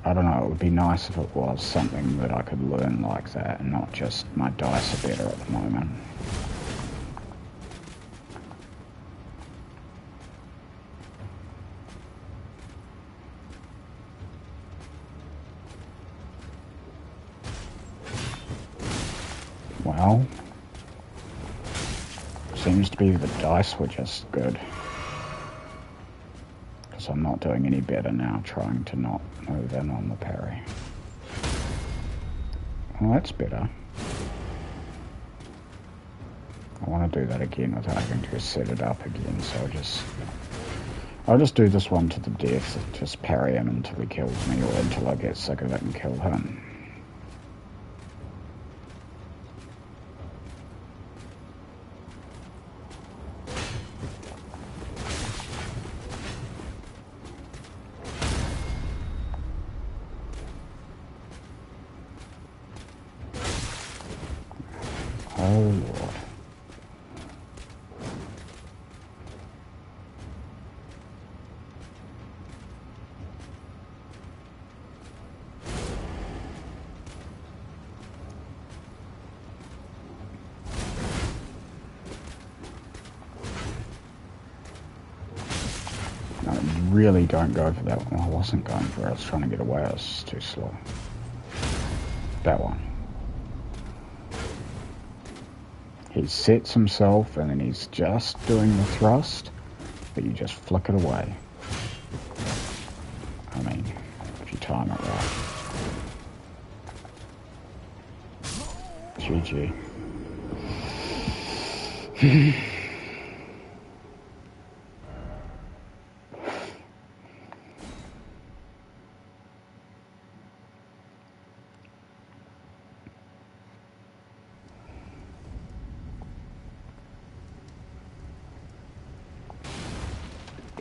I don't know, it would be nice if it was something that I could learn like that and not just my dice are better at the moment. Well, seems to be the dice were just good. Because I'm not doing any better now, trying to not move in on the parry. Well, that's better. I want to do that again without having to set it up again, so I'll just do this one to the death, just parry him until he kills me, or until I get sick of it and kill him. Oh Lord. really don't go for that one. I wasn't going for it. I was trying to get away. I was too slow. That one. He sets himself and then he's just doing the thrust, but you just flick it away. I mean, if you time it right. GG.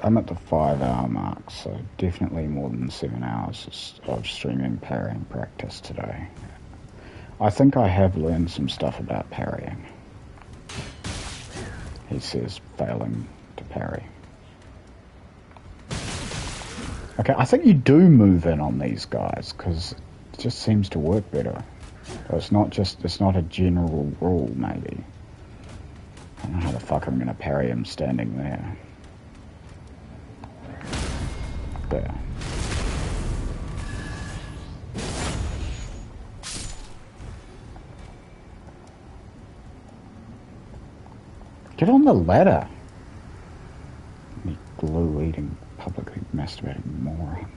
I'm at the 5-hour mark, so definitely more than 7 hours of streaming parrying practice today. I think I have learned some stuff about parrying. He says failing to parry. Okay, I think you do move in on these guys, because it just seems to work better. So it's not a general rule, maybe. I don't know how the fuck I'm going to parry him standing there. There. Get on the ladder. You glue-eating, publicly masturbating moron.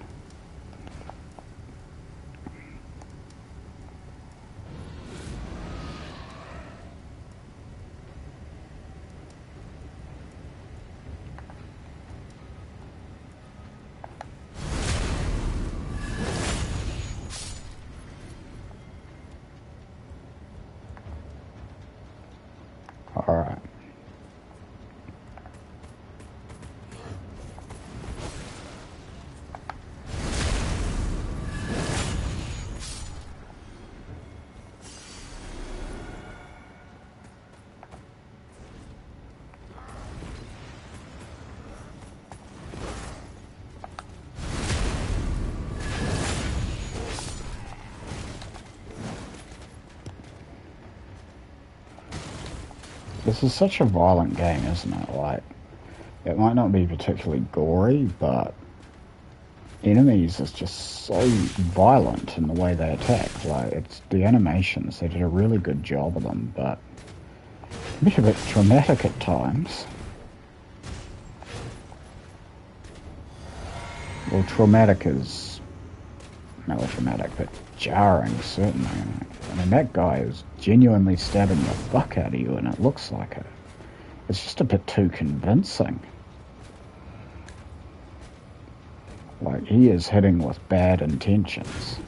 Alright. This is such a violent game, isn't it? Like, it might not be particularly gory, but enemies is just so violent in the way they attack. Like, it's the animations, they did a really good job of them, but a bit traumatic at times. Well, traumatic is melodramatic, but jarring, certainly. I mean, that guy is genuinely stabbing the fuck out of you, and it looks like it. It's just a bit too convincing. Like, he is hitting with bad intentions.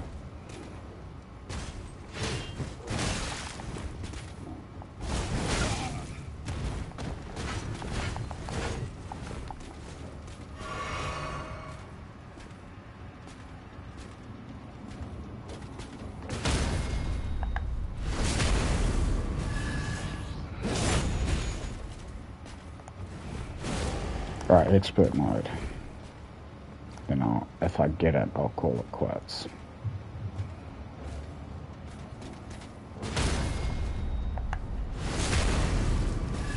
Right, expert mode. Then if I get it, I'll call it quits.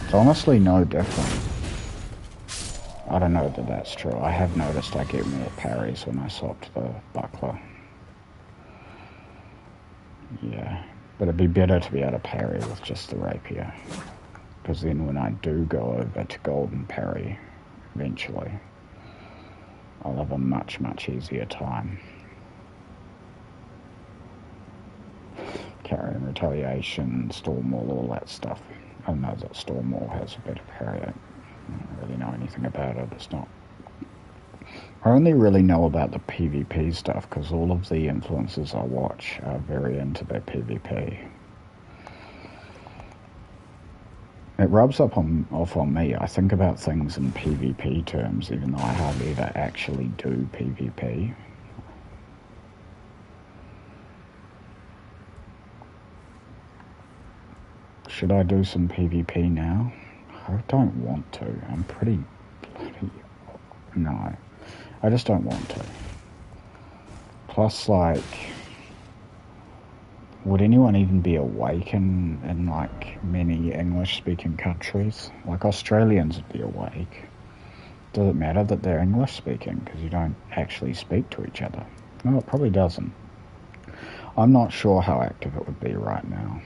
It's honestly no different. I don't know that that's true. I have noticed I get more parries when I swap to the buckler. Yeah, but it'd be better to be able to parry with just the rapier. Because then when I do go over to golden parry, eventually, I'll have a much, much easier time. Carrying retaliation, storm wall, all that stuff. I know that storm wall has a better parry. I don't really know anything about it. It's not. I only really know about the PvP stuff because all of the influencers I watch are very into their PvP. It rubs off on me. I think about things in PvP terms, even though I hardly ever actually do PvP. Should I do some PvP now? I don't want to. I'm pretty bloody... No. I just don't want to. Plus, like... Would anyone even be awake in like, many English-speaking countries? Like, Australians would be awake. Does it matter that they're English speaking because you don't actually speak to each other? No, it probably doesn't. I'm not sure how active it would be right now.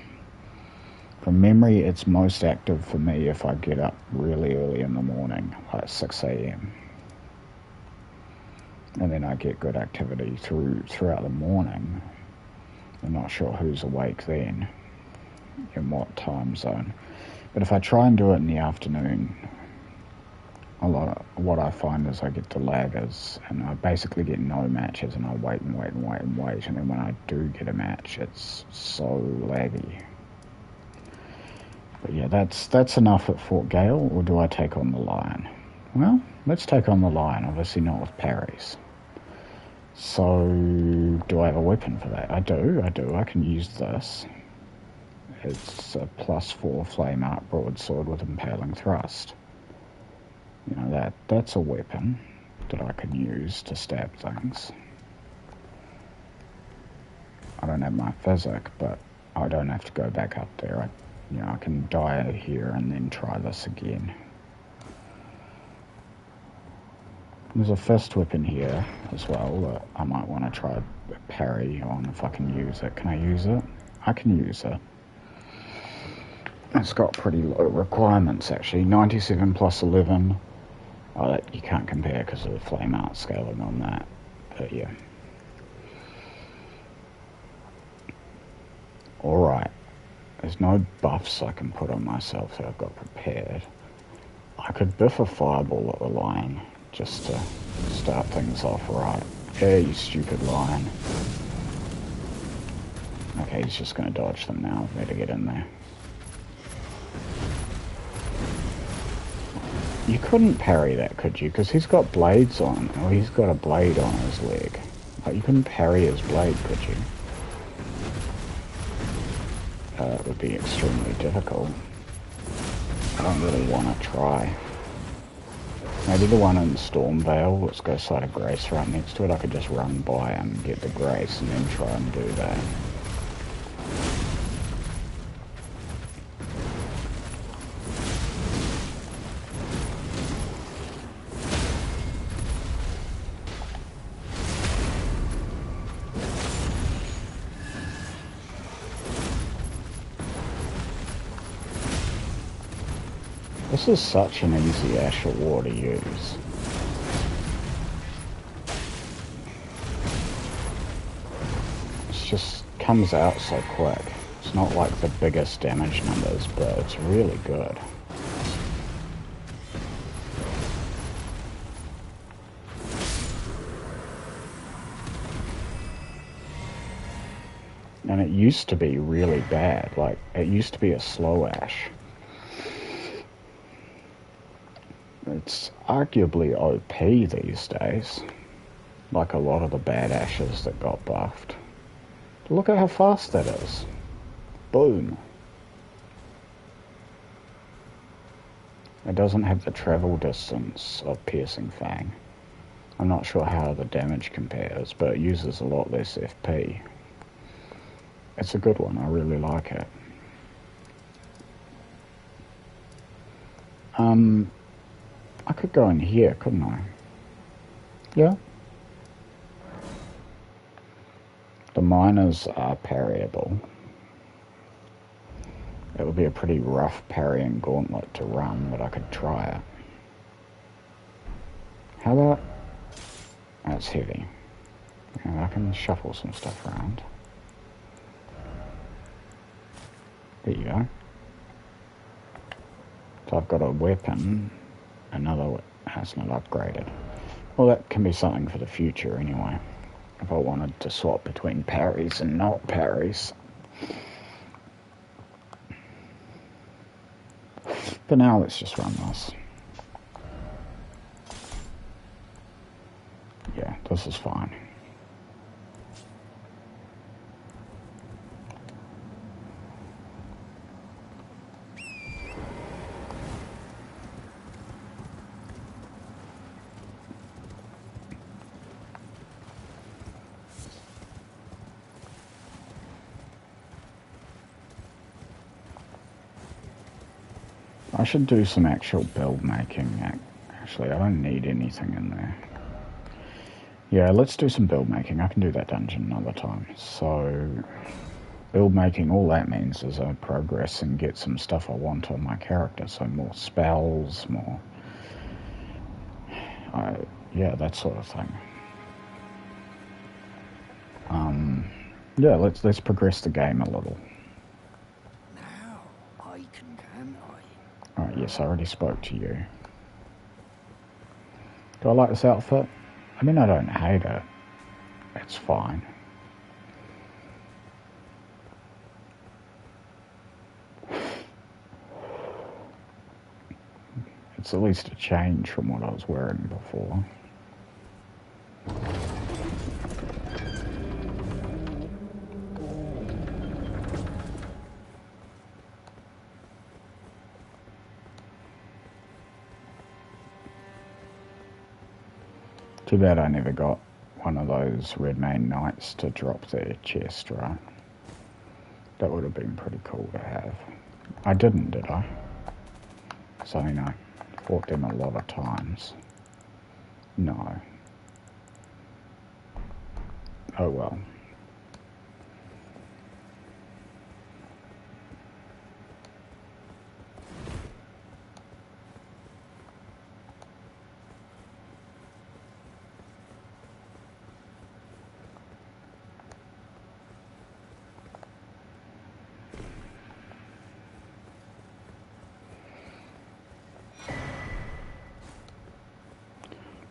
From memory, it's most active for me if I get up really early in the morning, like 6 a.m. And then I get good activity throughout the morning. I'm not sure who's awake then, in what time zone. But if I try and do it in the afternoon, what I find is I get the laggers, and I basically get no matches, and I wait, and then when I do get a match, it's so laggy. But yeah, that's enough at Fort Gale, or do I take on the Lion? Well, let's take on the Lion, obviously not with parries. So, do I have a weapon for that? I do, I can use this. It's a +4 flame art broadsword with impaling thrust. You know, that's a weapon that I can use to stab things. I don't have my physic, but I don't have to go back up there. I can die here and then try this again. There's a fist weapon here as well that I might want to try parry on if I can use it. Can I use it? I can use it. It's got pretty low requirements actually. 97 plus 11. Oh, that you can't compare because of the flame art scaling on that. But yeah. Alright. There's no buffs I can put on myself that I've got prepared. I could biff a fireball at the Lion just to start things off right. Yeah, you stupid Lion. Okay, he's just going to dodge them now. Better get in there. You couldn't parry that, could you? Because he's got blades on. Or he's got a blade on his leg. Like, you couldn't parry his blade, could you? It would be extremely difficult. I don't really want to try. Maybe the one in Stormvale, let's go Site of Grace right next to it. I could just run by and get the Grace and then try and do that. This is such an easy Ash of War to use. It just comes out so quick. It's not like the biggest damage numbers, but it's really good. And it used to be really bad. Like, it used to be a slow Ash. It's arguably OP these days, like a lot of the bad Ashes that got buffed. Look at how fast that is. Boom. It doesn't have the travel distance of Piercing Fang. I'm not sure how the damage compares, but it uses a lot less FP. It's a good one, I really like it. I could go in here, couldn't I? Yeah. The miners are parryable. It would be a pretty rough parrying gauntlet to run, but I could try it. How about... That's heavy. Yeah, I can shuffle some stuff around. There you go. So I've got a weapon. That's not upgraded. Well, that can be something for the future anyway. If I wanted to swap between parries and not parries. But now let's just run this. Yeah, this is fine. I should do some actual build making Actually, I don't need anything in there. Yeah, let's do some build making. I can do that dungeon another time. So, build making, all that means is I progress and get some stuff I want on my character. So more spells, more... yeah, that sort of thing. Yeah, let's progress the game a little. Now, I can I? Alright, yes, I already spoke to you. Do I like this outfit? I mean, I don't hate it. It's fine. It's at least a change from what I was wearing before. Too bad I never got one of those Redmane Knights to drop their chest, right? That would have been pretty cool to have. I didn't, did I? So, I mean, I fought them a lot of times. No. Oh well.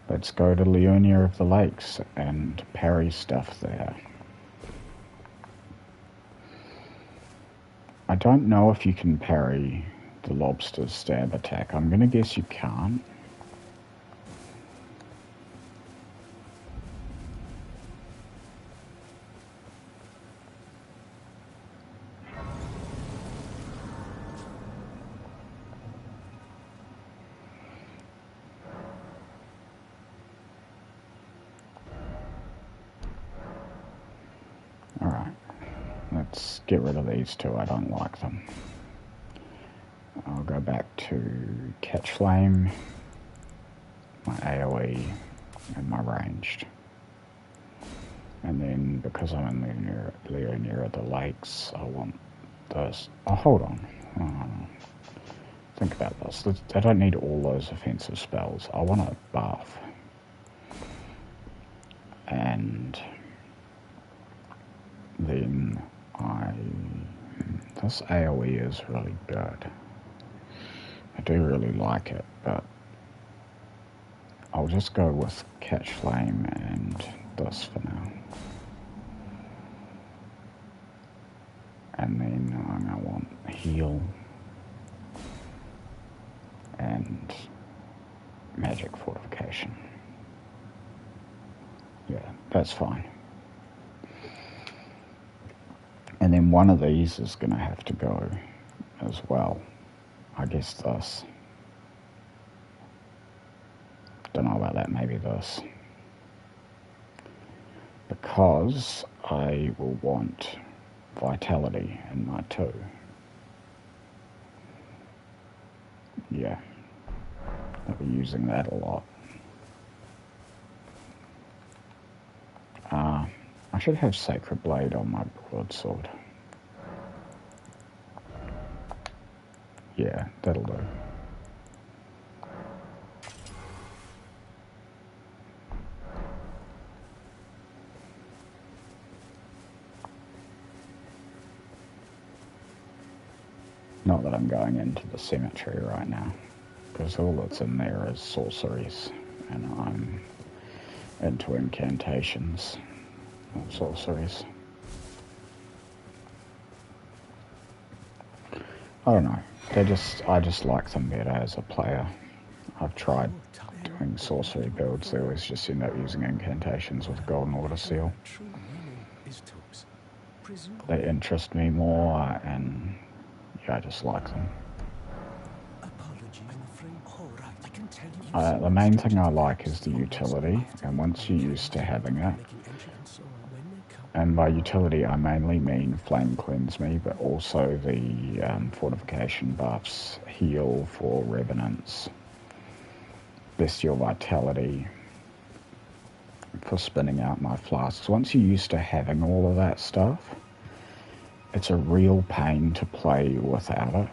Let's go to Leonia of the Lakes and parry stuff there. I don't know if you can parry the lobster's stab attack. I'm gonna guess you can't. Alright, let's get rid of these two. I don't like them. I'll go back to Catch Flame, my AoE, and my ranged. And then, because I'm in Leonia of the Lakes, I want this. Oh, hold on. Think about this. I don't need all those offensive spells. I want a buff. And then this AoE is really good. I do really like it, but I'll just go with Catch Flame and this for now. And then I'm going to want Heal and Magic Fortification. Yeah, that's fine. And then one of these is going to have to go as well. I guess this. Don't know about that, maybe this. Because I will want Vitality in my 2. Yeah. I'll be using that a lot. I should have Sacred Blade on my broadsword. Yeah, that'll do. Not that I'm going into the cemetery right now, because all that's in there is sorceries, and I'm into incantations, not sorceries. I don't know. I just like them better as a player. I've tried doing sorcery builds. They always just end up using incantations with Golden Order Seal. They interest me more, and yeah, I just like them. The main thing I like is the utility, and once you're used to having it, and by utility I mainly mean Flame Cleanse Me, but also the fortification buffs, heal for revenants, bestial vitality for spinning out my flasks. Once you're used to having all of that stuff, it's a real pain to play without it.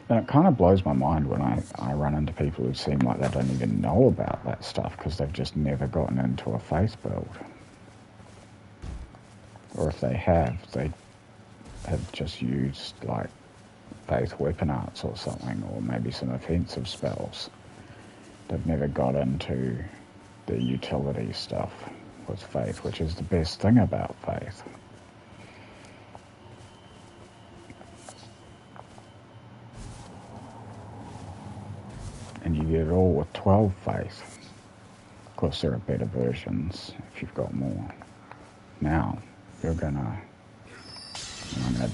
And it kind of blows my mind when I run into people who seem like they don't even know about that stuff because they've just never gotten into a faith build. Or if they have just used like faith weapon arts or something, or maybe some offensive spells. They've never got into the utility stuff with faith, which is the best thing about faith. And you get it all with 12 faith. Of course, there are better versions if you've got more. Now, I'm gonna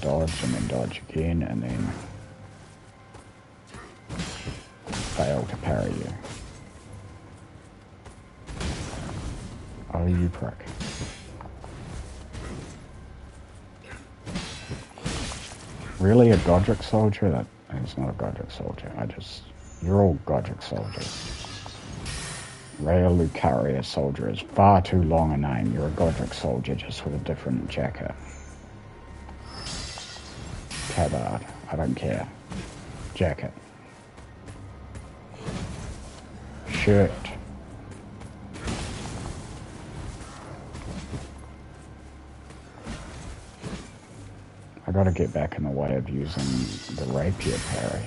dodge and then dodge again and then fail to parry you. Oh, you prick. Really, a Godric soldier? That is not a Godric soldier. You're all Godric soldiers. Rhea Lucaria soldier is far too long a name. You're a Godric soldier just with a different jacket. Tabard, I don't care. Jacket. Shirt. I gotta get back in the way of using the rapier parry.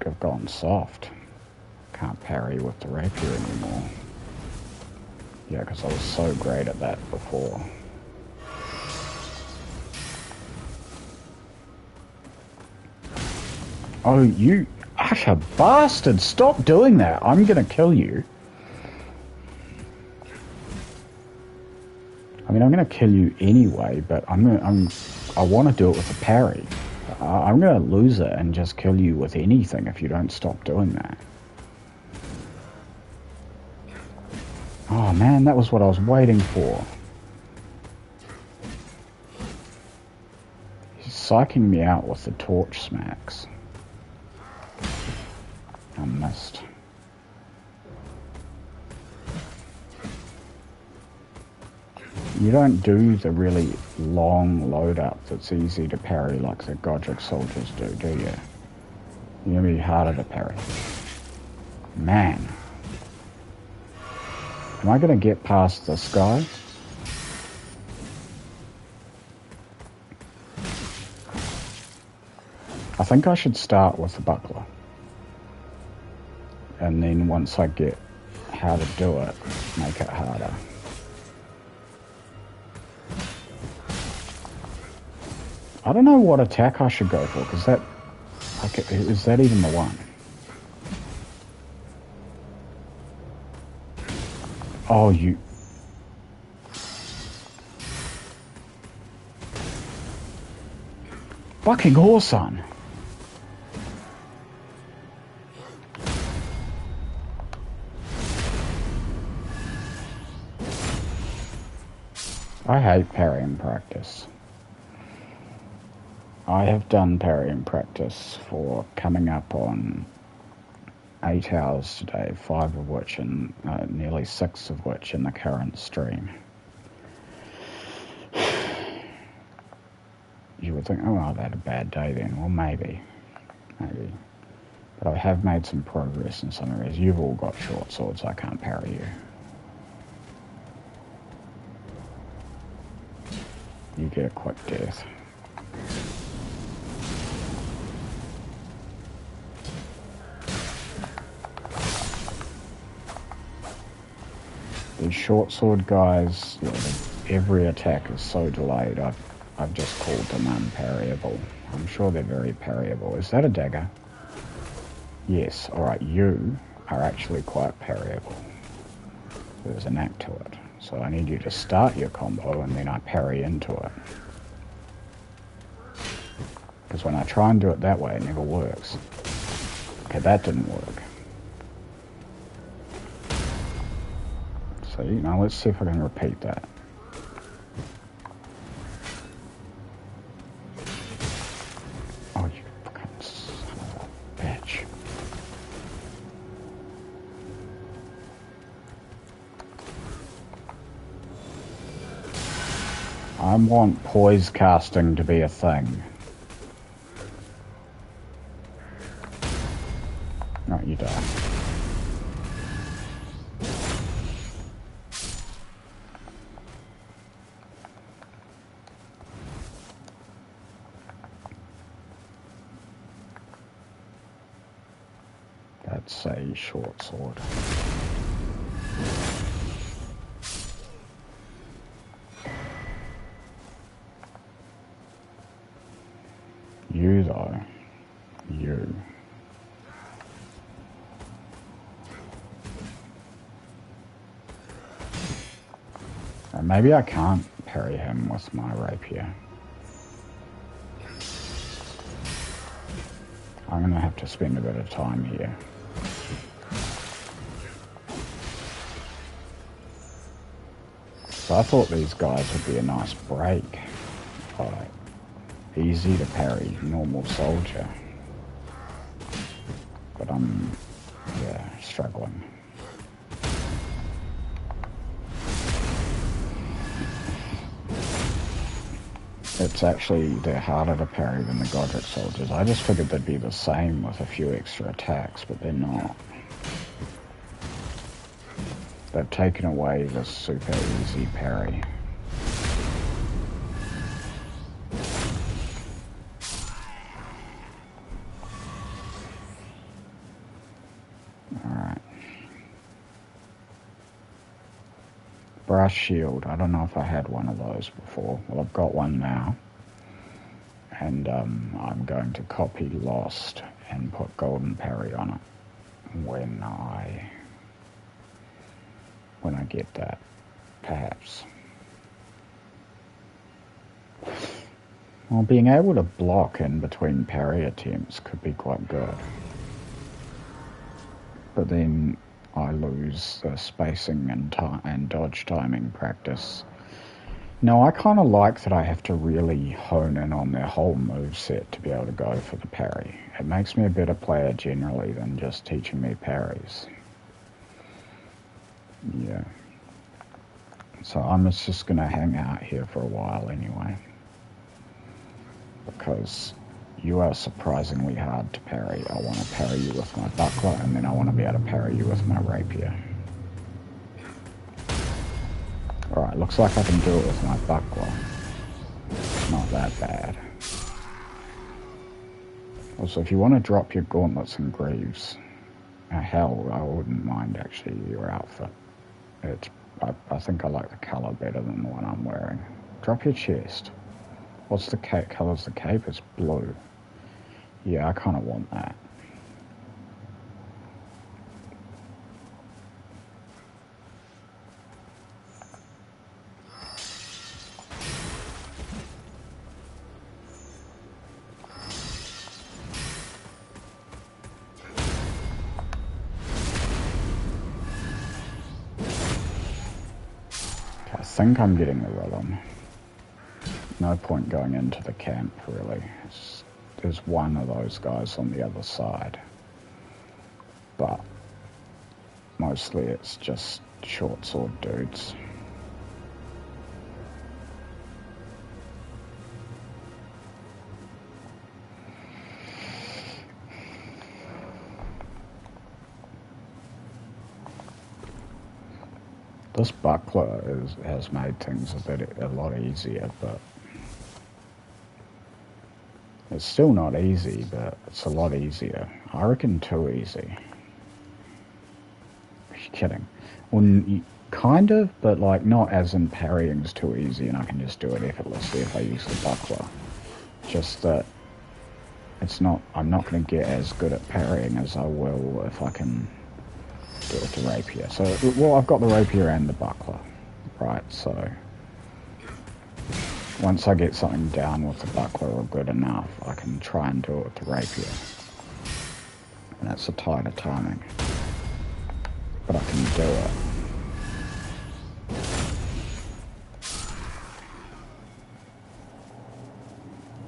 I've gone soft. Can't parry with the rapier anymore. Yeah, because I was so great at that before. Oh, you utter bastard! Stop doing that! I'm gonna kill you. I mean, I'm gonna kill you anyway, but I want to do it with a parry. I'm gonna lose it and just kill you with anything if you don't stop doing that. Oh man, that was what I was waiting for. He's psyching me out with the torch smacks. I missed. You don't do the really long load up that's easy to parry like the Godric soldiers do you? You're gonna be harder to parry. Man. Am I gonna get past this guy? I think I should start with the buckler. And then once I get how to do it, make it harder. I don't know what attack I should go for, because that... Okay, is that even the one? Oh, you... Fucking whoreson! I hate parrying practice. I have done parrying practice for coming up on 8 hours today, 5 of which and nearly 6 of which in the current stream. You would think, oh, I've had a bad day then. Well, maybe. But I have made some progress in some areas. You've all got short swords, I can't parry you. You get a quick death. These short sword guys, yeah, every attack is so delayed. I've just called them unparryable. I'm sure they're very parryable. Is that a dagger? Yes. Alright, you are actually quite parryable. There's a knack to it. So I need you to start your combo and then I parry into it. Because when I try and do it that way, it never works. Okay, that didn't work. So, now let's see if I can repeat that. want poise casting to be a thing. No, you don't. That's a short sword. You though. You. Maybe I can't parry him with my rapier. I'm gonna have to spend a bit of time here. So I thought these guys would be a nice break. Like, easy to parry, normal soldier. But I'm, yeah, struggling. It's actually, they're harder to parry than the Godric soldiers. I just figured they'd be the same with a few extra attacks, but they're not. They've taken away the super easy parry. Alright. Brass shield. I don't know if I had one of those before. Well, I've got one now. And I'm going to copy Lost and put golden parry on it when I get that, perhaps. Well, being able to block in between parry attempts could be quite good. But then I lose the spacing and dodge timing practice. No, I kind of like that I have to really hone in on their whole moveset to be able to go for the parry. It makes me a better player generally than just teaching me parries. Yeah. So I'm just going to hang out here for a while anyway. Because you are surprisingly hard to parry. I want to parry you with my buckler, and then I want to be able to parry you with my rapier. Alright, looks like I can do it with my buckler. Not that bad. Also, if you want to drop your gauntlets and greaves, hell, I wouldn't mind actually your outfit. I think I like the colour better than the one I'm wearing. Drop your chest. What's the colour's the cape? It's blue. Yeah, I kind of want that. I think I'm getting the rhythm. No point going into the camp, really. There's one of those guys on the other side. But mostly it's just short sword dudes. This buckler has made things a lot easier, but it's still not easy, but it's a lot easier. I reckon too easy. Are you kidding? Well, kind of, but like not as in parrying's too easy and I can just do it effortlessly if I use the buckler. Just that I'm not going to get as good at parrying as I will if I can do it with the rapier. So, well, I've got the rapier and the buckler, right? So once I get something down with the buckler or good enough, I can try and do it with the rapier. And that's a tighter timing. But I can do it.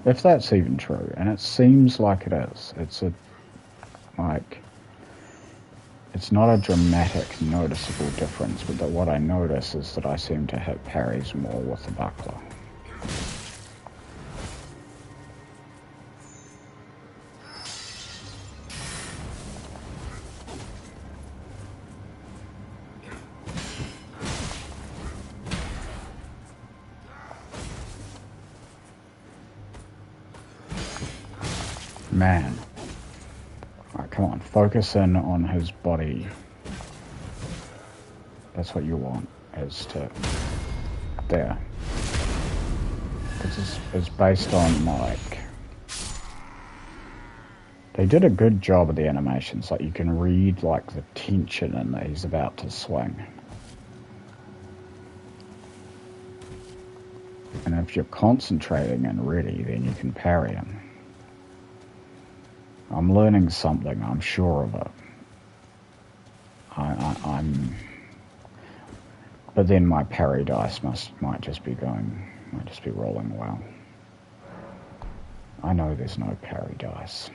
If that's even true, and it seems like it is. It's not a dramatic, noticeable difference, but what I notice is that I seem to hit parries more with the buckler. Man. Alright, come on. Focus in on his body. That's what you want, is to... There. This is based on, like... They did a good job of the animations. Like, you can read, like, the tension in that he's about to swing. And if you're concentrating and ready, then you can parry him. I'm learning something, I'm sure of it. I'm... But then my parry dice might just be rolling well. I know there's no parry dice.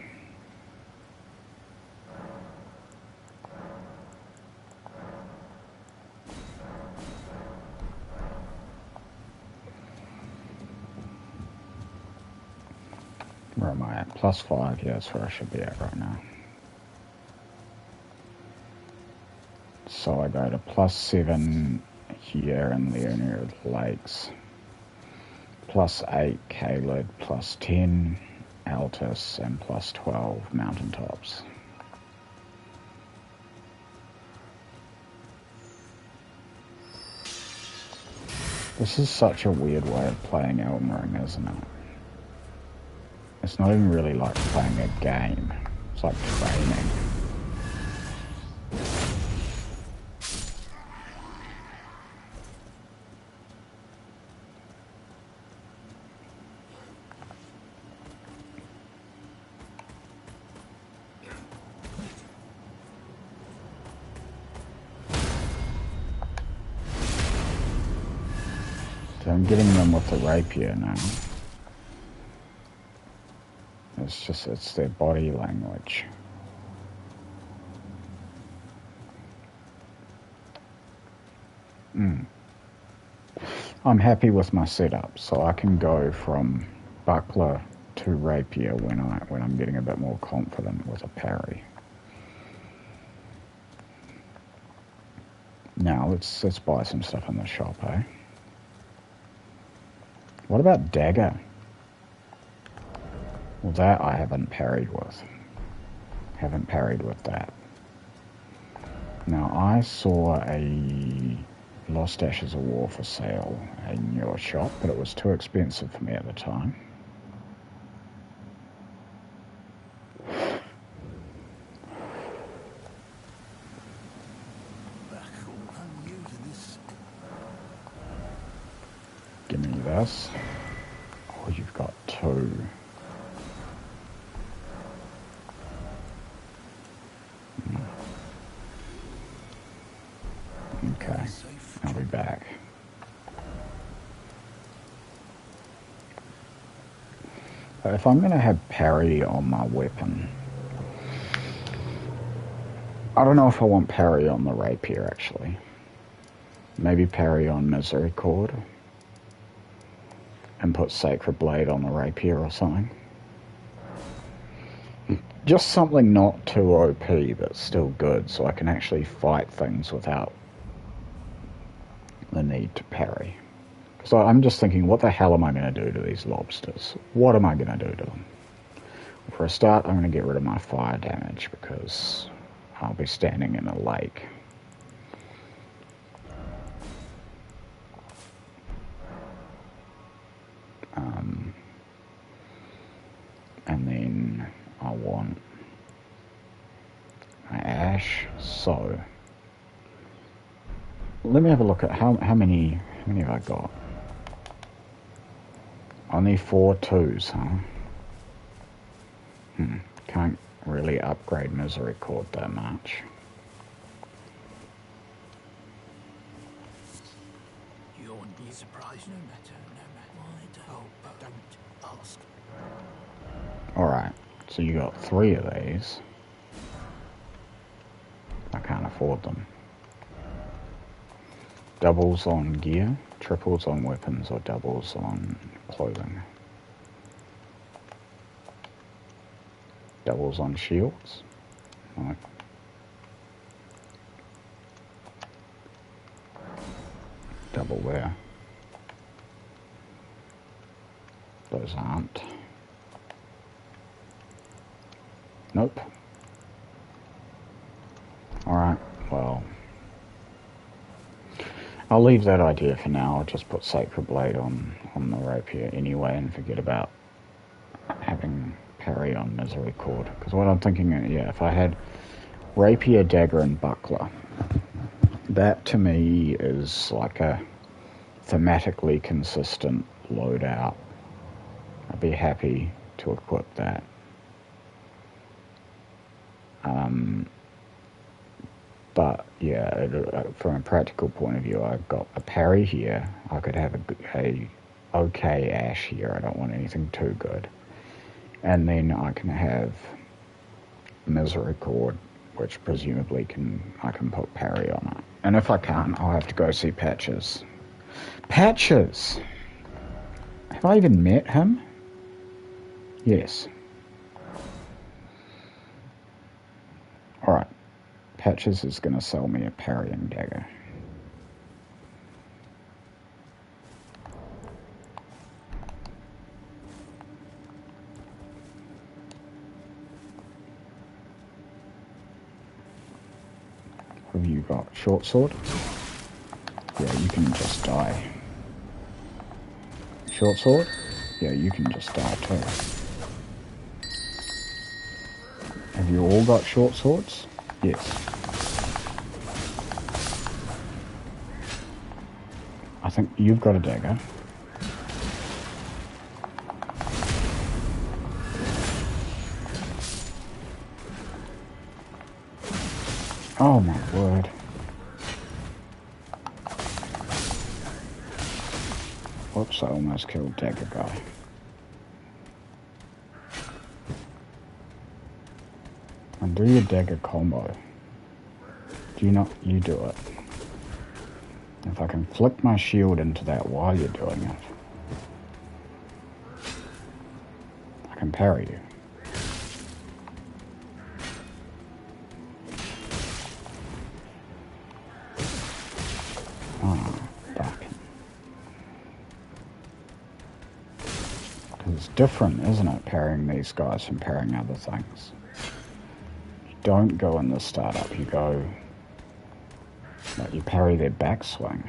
Where am I at? +5, yeah, that's where I should be at right now. So I go to +7 here in the near the lakes. +8 Kaled, +10 Altus, and +12 mountaintops. This is such a weird way of playing Elden Ring, isn't it? It's not even really like playing a game. It's like training. So I'm getting them with the rapier now. It's their body language. I'm happy with my setup, so I can go from buckler to rapier when I'm getting a bit more confident with a parry. Now let's buy some stuff in the shop, eh? What about dagger? Well, that I haven't parried with. Haven't parried with that. Now, I saw a Lost Ashes of War for sale in your shop, but it was too expensive for me at the time. Give me this. Oh, you've got 2. Okay, I'll be back. If I'm going to have parry on my weapon, I don't know if I want parry on the rapier, actually. Maybe parry on Misericord and put Sacred Blade on the rapier or something. Just something not too OP but still good, so I can actually fight things without the need to parry. So I'm just thinking, what the hell am I going to do to these lobsters? What am I going to do to them? For a start, I'm going to get rid of my fire damage because I'll be standing in a lake. And then I want my ash. So let me have a look at how many have I got? Only 4 2s, huh? Can't really upgrade Misericord that much. You wouldn't be surprised, no matter. Why don't ask. Alright, so you got 3 of these. I can't afford them. Doubles on gear, triples on weapons, or doubles on clothing. Doubles on shields. No. Double there. Those aren't. Nope. Alright, well. I'll leave that idea for now. I'll just put Sacred Blade on the rapier anyway and forget about having parry on Misericord. Because what I'm thinking, yeah, if I had rapier, dagger, and buckler, that to me is like a thematically consistent loadout. I'd be happy to equip that. But yeah, from a practical point of view, I've got a parry here. I could have a okay ash here. I don't want anything too good. And then I can have Misericord, which presumably I can put parry on it. And if I can't, I'll have to go see Patches. Patches! Have I even met him? Yes. Alright. Patches is going to sell me a parrying dagger. Have you got short sword? Yeah, you can just die. Short sword? Yeah, you can just die too. Have you all got short swords? Yes. I think you've got a dagger. Oh my word. Whoops, I almost killed Dagger Guy. And do your dagger combo. Do you not? You do it. If I can flick my shield into that while you're doing it, I can parry you. Ah, fuck. Because it's different, isn't it, parrying these guys from parrying other things. You don't go in the startup, you go... Like you parry their backswing.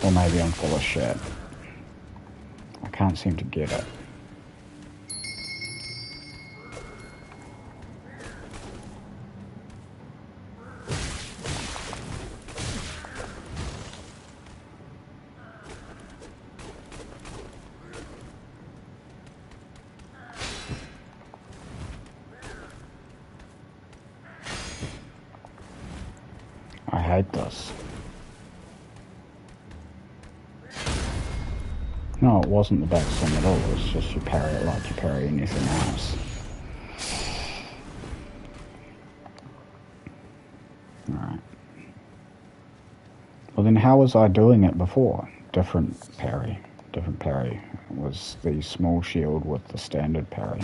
Or maybe I'm full of shit. I can't seem to get it. I hate this. No, it wasn't the backswing at all. It was just you parry it like you parry anything else. Alright. Well then how was I doing it before? Different parry. Different parry. It was the small shield with the standard parry.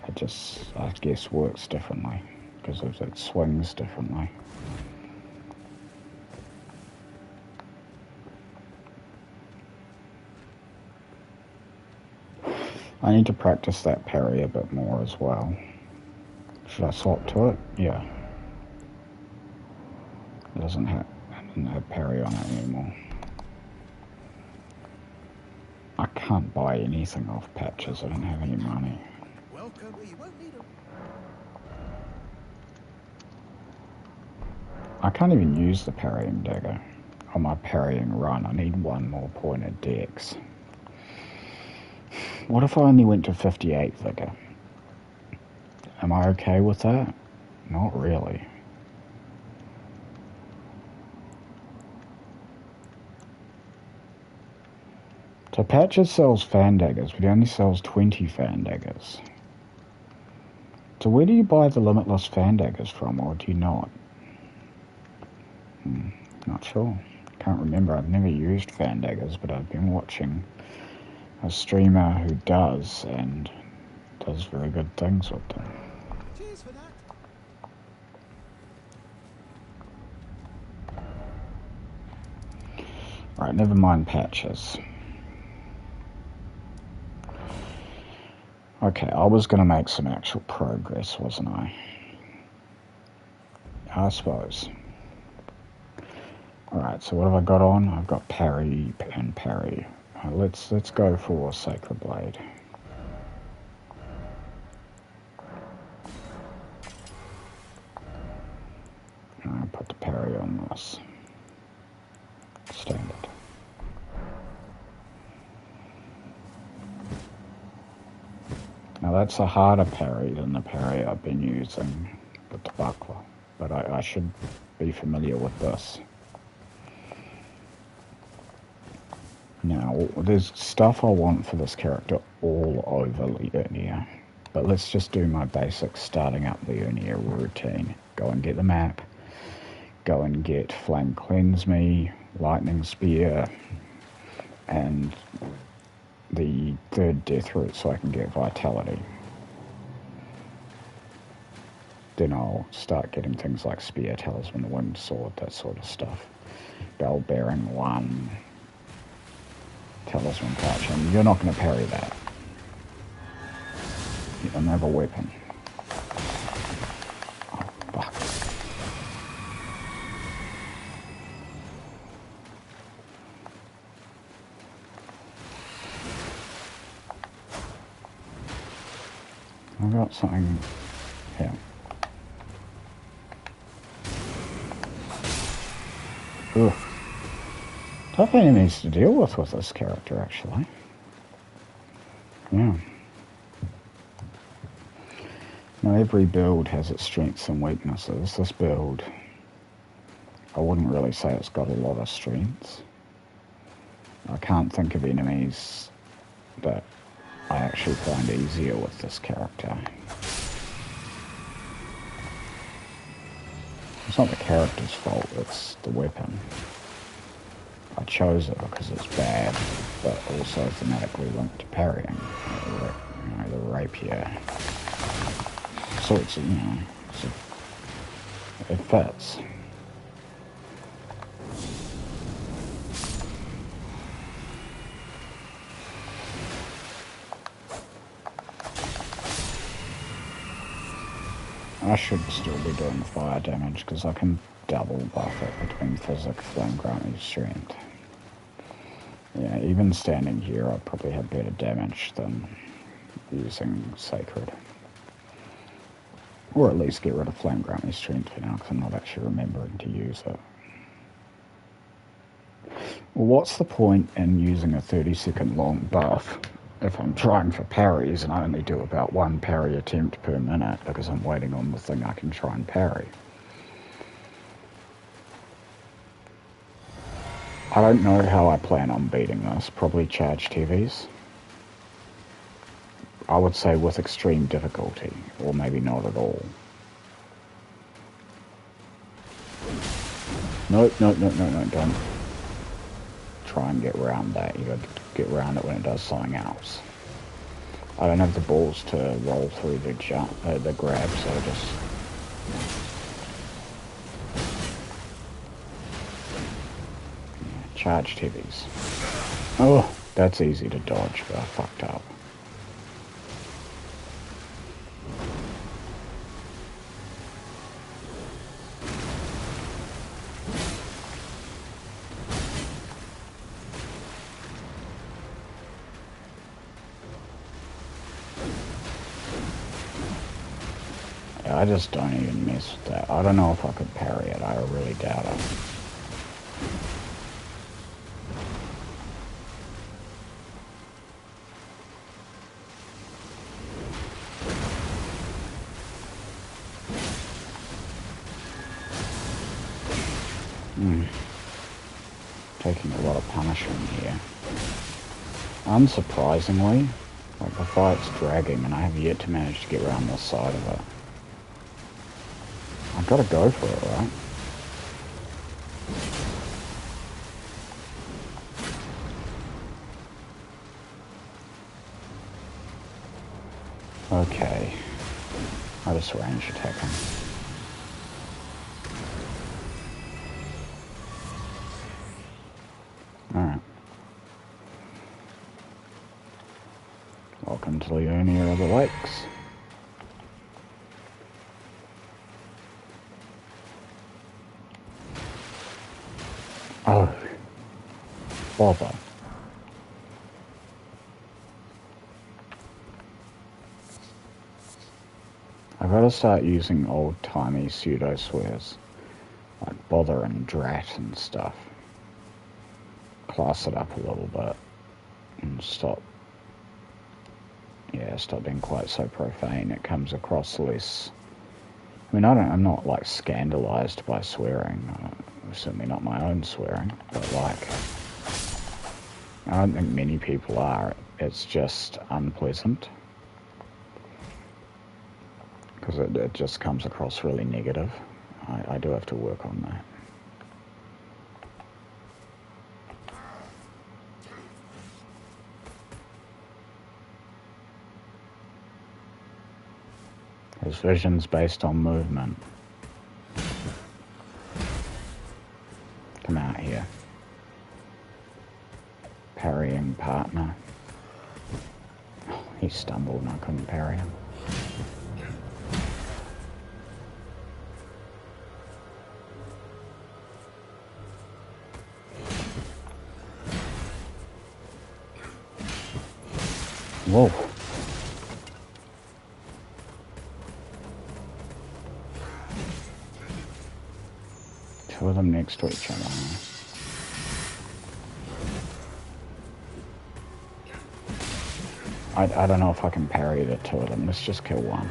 It just, I guess, works differently. Because it swings differently. I need to practice that parry a bit more as well. Should I swap to it? Yeah. It doesn't have parry on it anymore. I can't buy anything off Patches, I don't have any money. Welcome. You won't need 'em. I can't even use the parrying dagger on my parrying run. I need one more point of dex. What if I only went to 58 vigor? Am I okay with that? Not really. So Patches sells fan daggers, but he only sells 20 fan daggers. So where do you buy the limitless fan daggers from, or do you not? Not sure. Can't remember. I've never used fan daggers, but I've been watching a streamer who does, and does very good things with them. Cheers for that. Right, never mind Patches. Okay, I was going to make some actual progress, wasn't I? I suppose. Alright, so what have I got on? I've got parry and parry. Let's go for Sacred Blade. I'll put the parry on this. Standard. Now that's a harder parry than the parry I've been using with the buckler, but I should be familiar with this. Now, there's stuff I want for this character all over Liurnia, but let's just do my basic starting up Liurnia routine. Go and get the map, go and get Flame Cleanse Me, Lightning Spear, and the third death route so I can get Vitality. Then I'll start getting things like Spear, Talisman, the Winged Sword, that sort of stuff. Bell Bearing 1, Talisman Pouch, and you're not going to parry that. You don't have a weapon. Oh, fuck. I've got something here. Ugh. Tough enemies to deal with this character, actually. Yeah. Now, every build has its strengths and weaknesses. This build, I wouldn't really say it's got a lot of strengths. I can't think of enemies that I actually find easier with this character. It's not the character's fault, it's the weapon. I chose it because it's bad, but also thematically linked to parrying. You know, the rapier. So it's, you know, it fits. I should still be doing fire damage because I can double buff it between physic, flame, grounding, strength. Yeah, even standing here I'd probably have better damage than using Sacred. Or at least get rid of flame, grounding, strength for now because I'm not actually remembering to use it. Well, what's the point in using a 30-second long buff if I'm trying for parries and I only do about one parry attempt per minute because I'm waiting on the thing I can try and parry? I don't know how I plan on beating this. Probably charged heavies. I would say with extreme difficulty, or maybe not at all. No, don't try and get around that. You got to get around it when it does something else. I don't have the balls to roll through the jump, the grab, so I just... Charged heavies. Oh, that's easy to dodge, but I fucked up. Yeah, I just don't even mess with that. I don't know if I could parry it. I really doubt it. Taking a lot of punishment here. Unsurprisingly, like the fight's dragging and I have yet to manage to get around this side of it. I've got to go for it, right? Okay. I just range attack him. Alright. Well, Welcome to the Liurnia of the Lakes. Oh, bother. I've got to start using old-timey pseudo-swears, like bother and drat and stuff. Class it up a little bit and stop being quite so profane. It comes across less. I mean, I'm not like scandalized by swearing. Certainly not my own swearing, but like, I don't think many people are. It's just unpleasant because it just comes across really negative. I do have to work on that. His vision's based on movement. Come out here. Parrying partner. Oh, he stumbled and I couldn't parry him. Whoa. Two of them next to each other. I don't know if I can parry the two of them. Let's just kill one.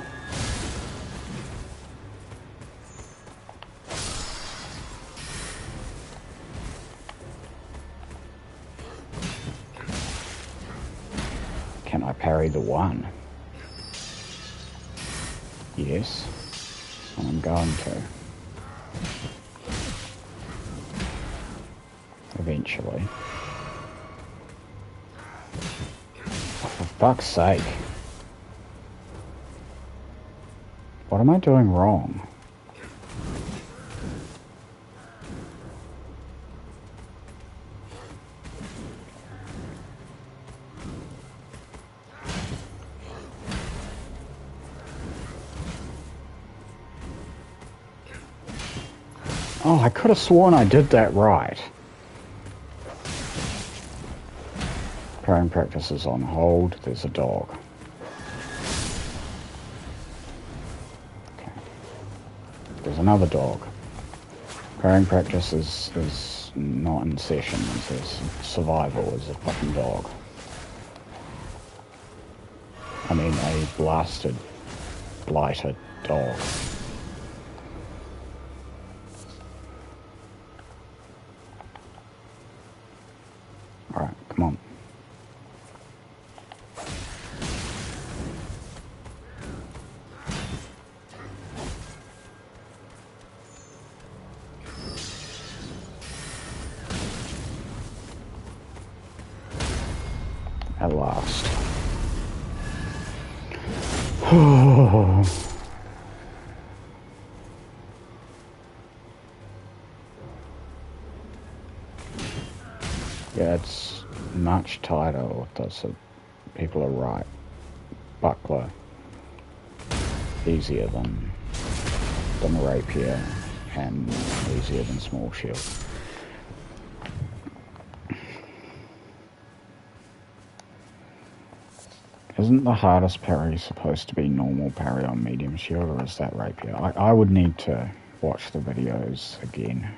Can I parry the one? Yes. I'm going to. Eventually. For fuck's sake. What am I doing wrong? Oh, I could have sworn I did that right. Parrying practice is on hold. There's a dog. Okay. There's another dog. Parrying practice is not in session. It says survival is a fucking dog. I mean a blasted, blighted dog. Alright, come on. At last. Yeah, it's much tighter with this. People are right. Buckler easier than rapier and easier than small shield. Isn't the hardest parry supposed to be normal parry on medium shield, or is that rapier? I would need to watch the videos again,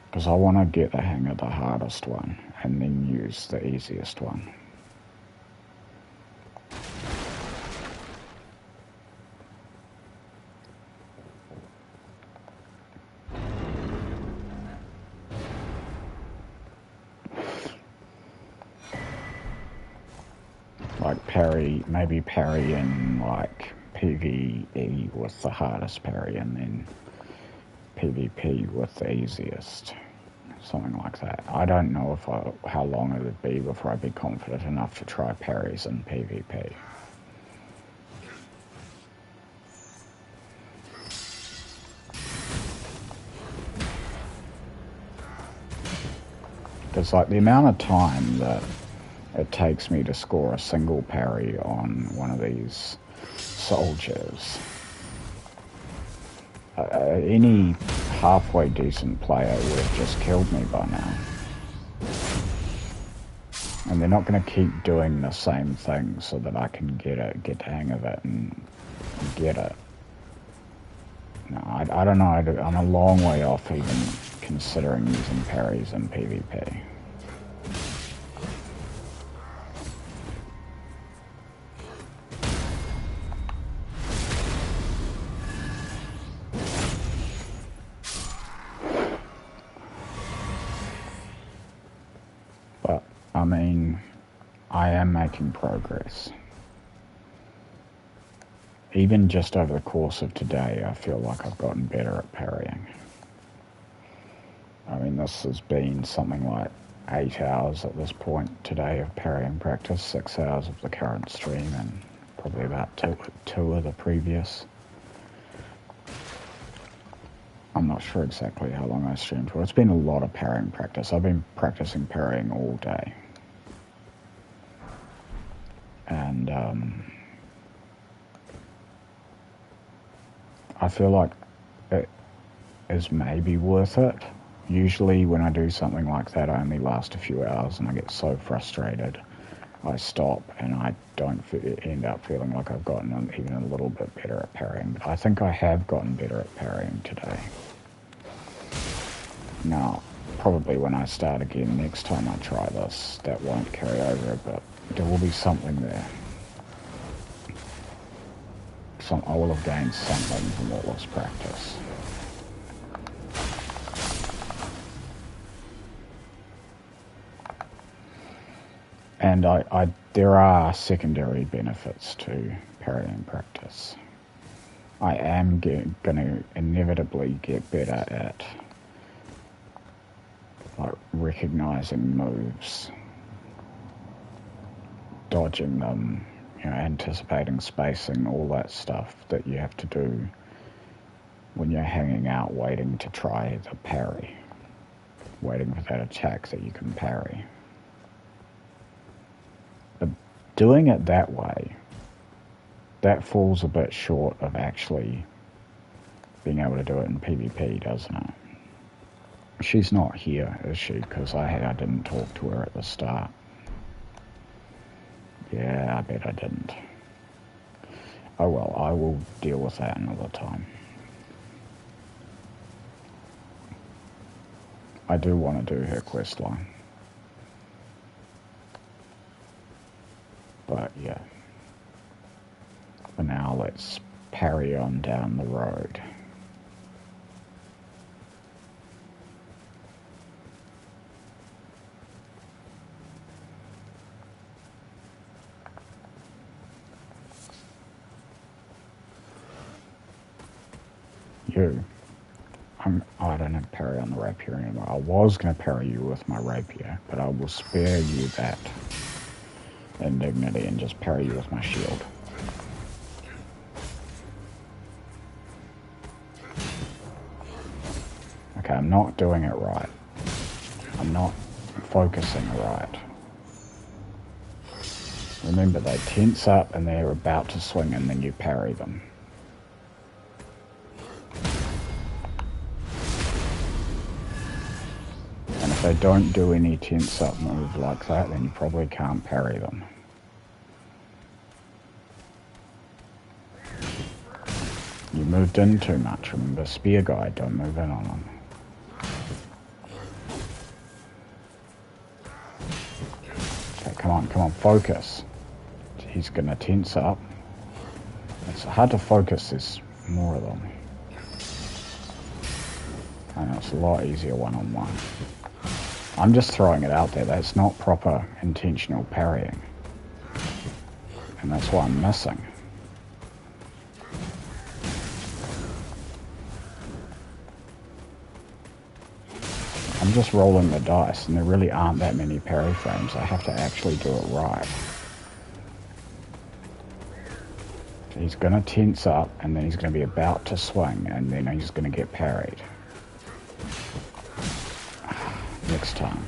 because I want to get the hang of the hardest one and then use the easiest one. Like parry, maybe parry in like PvE with the hardest parry and then PvP with the easiest. Something like that. I don't know how long it would be before I'd be confident enough to try parries in PvP. Because like the amount of time that it takes me to score a single parry on one of these soldiers. Any halfway decent player would have just killed me by now. And they're not going to keep doing the same thing so that I can get the hang of it and get it. No, I don't know. I'm a long way off even considering using parries in PvP. But, I mean, I am making progress. Even just over the course of today, I feel like I've gotten better at parrying. I mean, this has been something like 8 hours at this point today of parrying practice, 6 hours of the current stream, and probably about two of the previous. I'm not sure exactly how long I streamed for. It's been a lot of parrying practice. I've been practicing parrying all day. And, I feel like it is maybe worth it. Usually when I do something like that, I only last a few hours and I get so frustrated. I stop and I don't end up feeling like I've gotten even a little bit better at parrying. But I think I have gotten better at parrying today. Now, probably when I start again next time I try this, that won't carry over, but there will be something there. I will have gained something from all this practice. And there are secondary benefits to parrying practice. I am going to inevitably get better at like recognizing moves, dodging them, anticipating spacing, all that stuff that you have to do when you're hanging out waiting to try the parry, waiting for that attack that you can parry. But doing it that way, that falls a bit short of actually being able to do it in PvP, doesn't it? She's not here, is she? Because I didn't talk to her at the start. Yeah, I bet I didn't. Oh well, I will deal with that another time. I do want to do her quest line. But yeah. For now, let's parry on down the road. I don't have parry on the rapier anymore. I was going to parry you with my rapier, but I will spare you that indignity and just parry you with my shield. Okay, I'm not doing it right. I'm not focusing right. Remember, they tense up and they're about to swing and then you parry them. If they don't do any tense up move like that, then you probably can't parry them. You moved in too much. Remember, spear guy, don't move in on him. Okay, come on, focus. He's gonna tense up. It's hard to focus, there's more of them. And it's a lot easier one-on-one. I'm just throwing it out there. That's not proper intentional parrying. And that's what I'm missing. I'm just rolling the dice, and there really aren't that many parry frames. I have to actually do it right. He's going to tense up, and then he's going to be about to swing, and then he's going to get parried. Next time.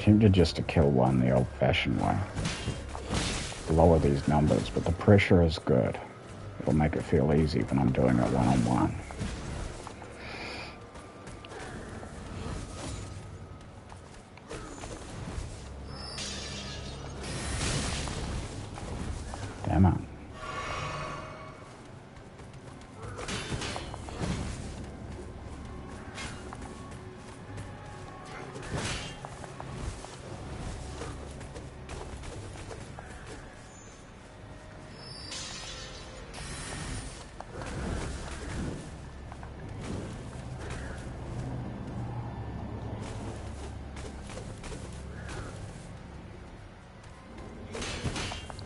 Tempted just to kill one the old-fashioned way. Lower these numbers, but the pressure is good. It'll make it feel easy when I'm doing it one-on-one. Damn it.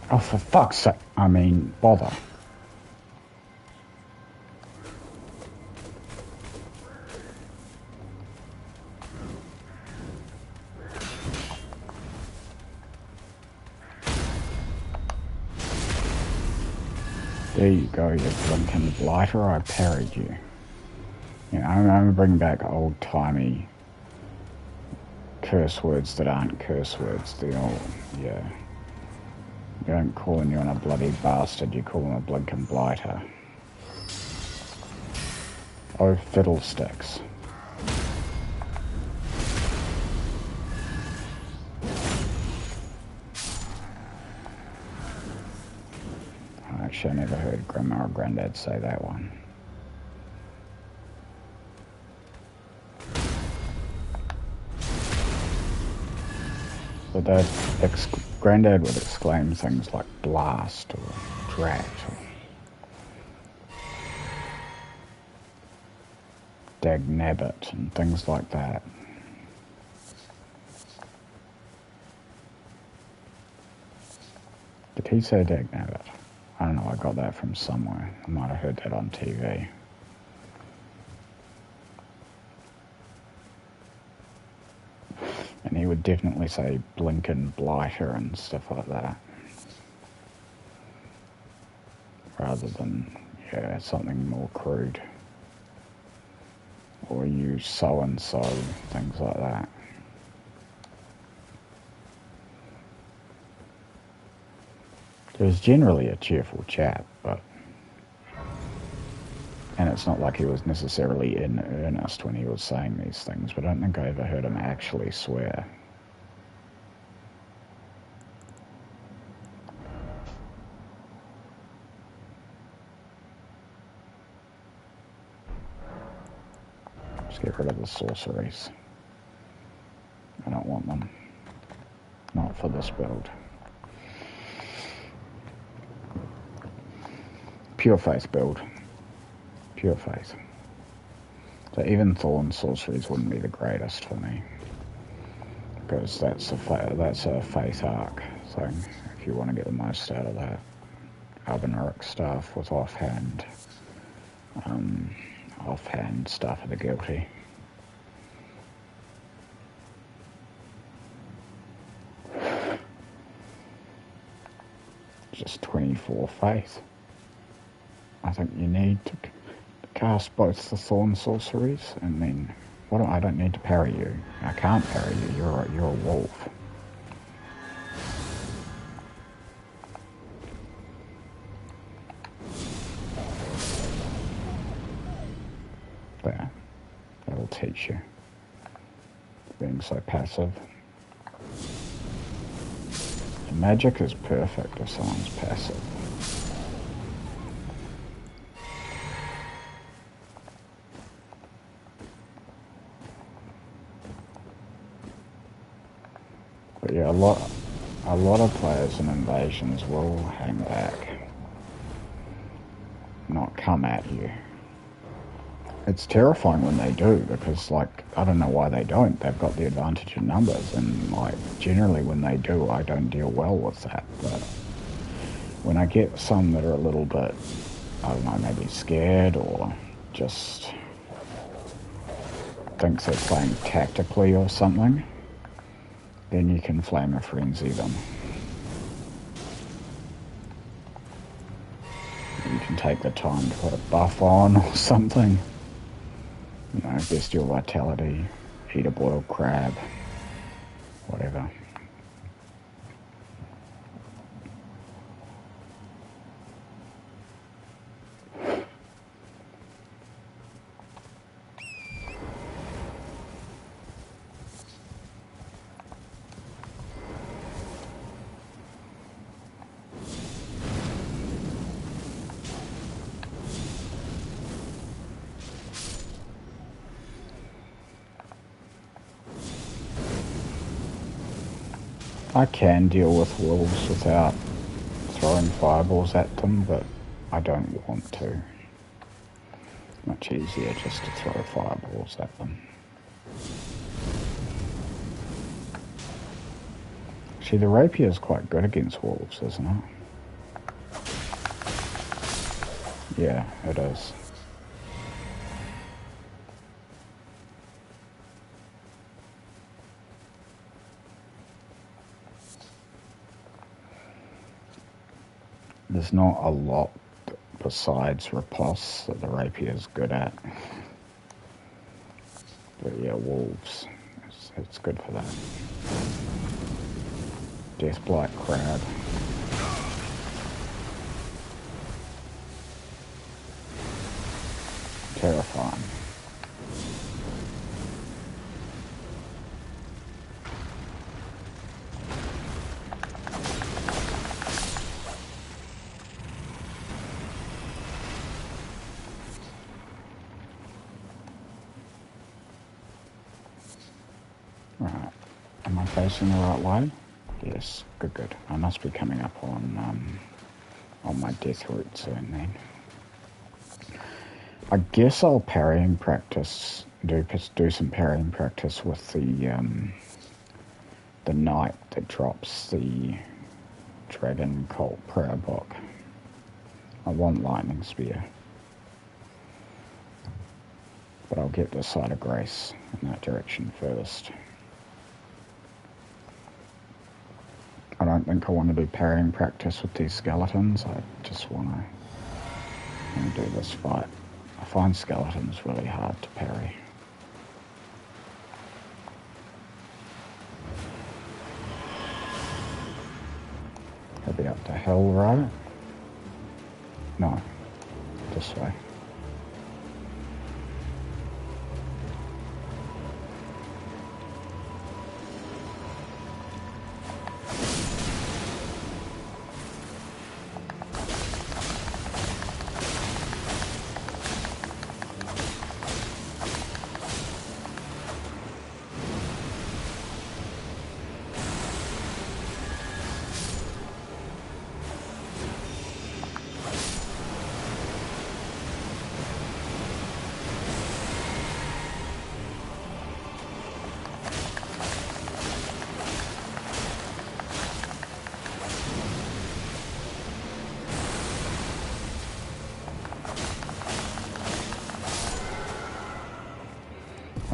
Oh, for fuck's sake. I mean, bother. There you go, you blinking blighter. I parried you. Yeah, I'm bringing back old-timey curse words that aren't curse words. The old, yeah. You don't call anyone a bloody bastard, you call them a blinking blighter. Oh, fiddlesticks. Actually, I never heard Grandma or Granddad say that one. But Granddad would exclaim things like blast or drat or dagnabbit and things like that. Did he say dagnabbit? I don't know, I got that from somewhere. I might have heard that on TV. And he would definitely say blinkin' blighter and stuff like that. Rather than, yeah, something more crude. Or you so-and-so, things like that. He was generally a cheerful chap, but... And it's not like he was necessarily in earnest when he was saying these things, but I don't think I ever heard him actually swear. Just get rid of the sorceries. I don't want them. Not for this build. Pure Faith build. Pure Faith. So even Thorn sorceries wouldn't be the greatest for me. Because that's a Faith arc thing, if you want to get the most out of that. Albinaric stuff with offhand stuff of the guilty. Just 24 Faith. I think you need to cast both the Thorn sorceries, and then I don't need to parry you. I can't parry you. You're a wolf. There. That'll teach you. Being so passive. The magic is perfect if someone's passive. But yeah, a lot of players in invasions will hang back, not come at you. It's terrifying when they do, because, like, I don't know why they don't. They've got the advantage in numbers, and, like, generally when they do, I don't deal well with that. But when I get some that are a little bit, I don't know, maybe scared or just thinks they're playing tactically or something, then you can flame a frenzy them. You can take the time to put a buff on or something. You know, bestial vitality, eat a boiled crab. whatever. I can deal with wolves without throwing fireballs at them, but I don't want to. Much easier just to throw fireballs at them. Actually, the rapier is quite good against wolves, isn't it? Yeah, it is. There's not a lot besides riposte that the rapier is good at. But yeah, wolves, it's good for that. Deathblight crab. Terrifying. Right, am I facing the right way? Yes, good. I must be coming up on my death route soon then. I guess I'll parrying practice, do some parrying practice with the knight that drops the dragon cult prayer book. I want lightning spear, but I'll get the side of grace in that direction first. I don't think I want to do parrying practice with these skeletons. I just want to do this fight. I find skeletons really hard to parry. Head up to hell, right? No, this way.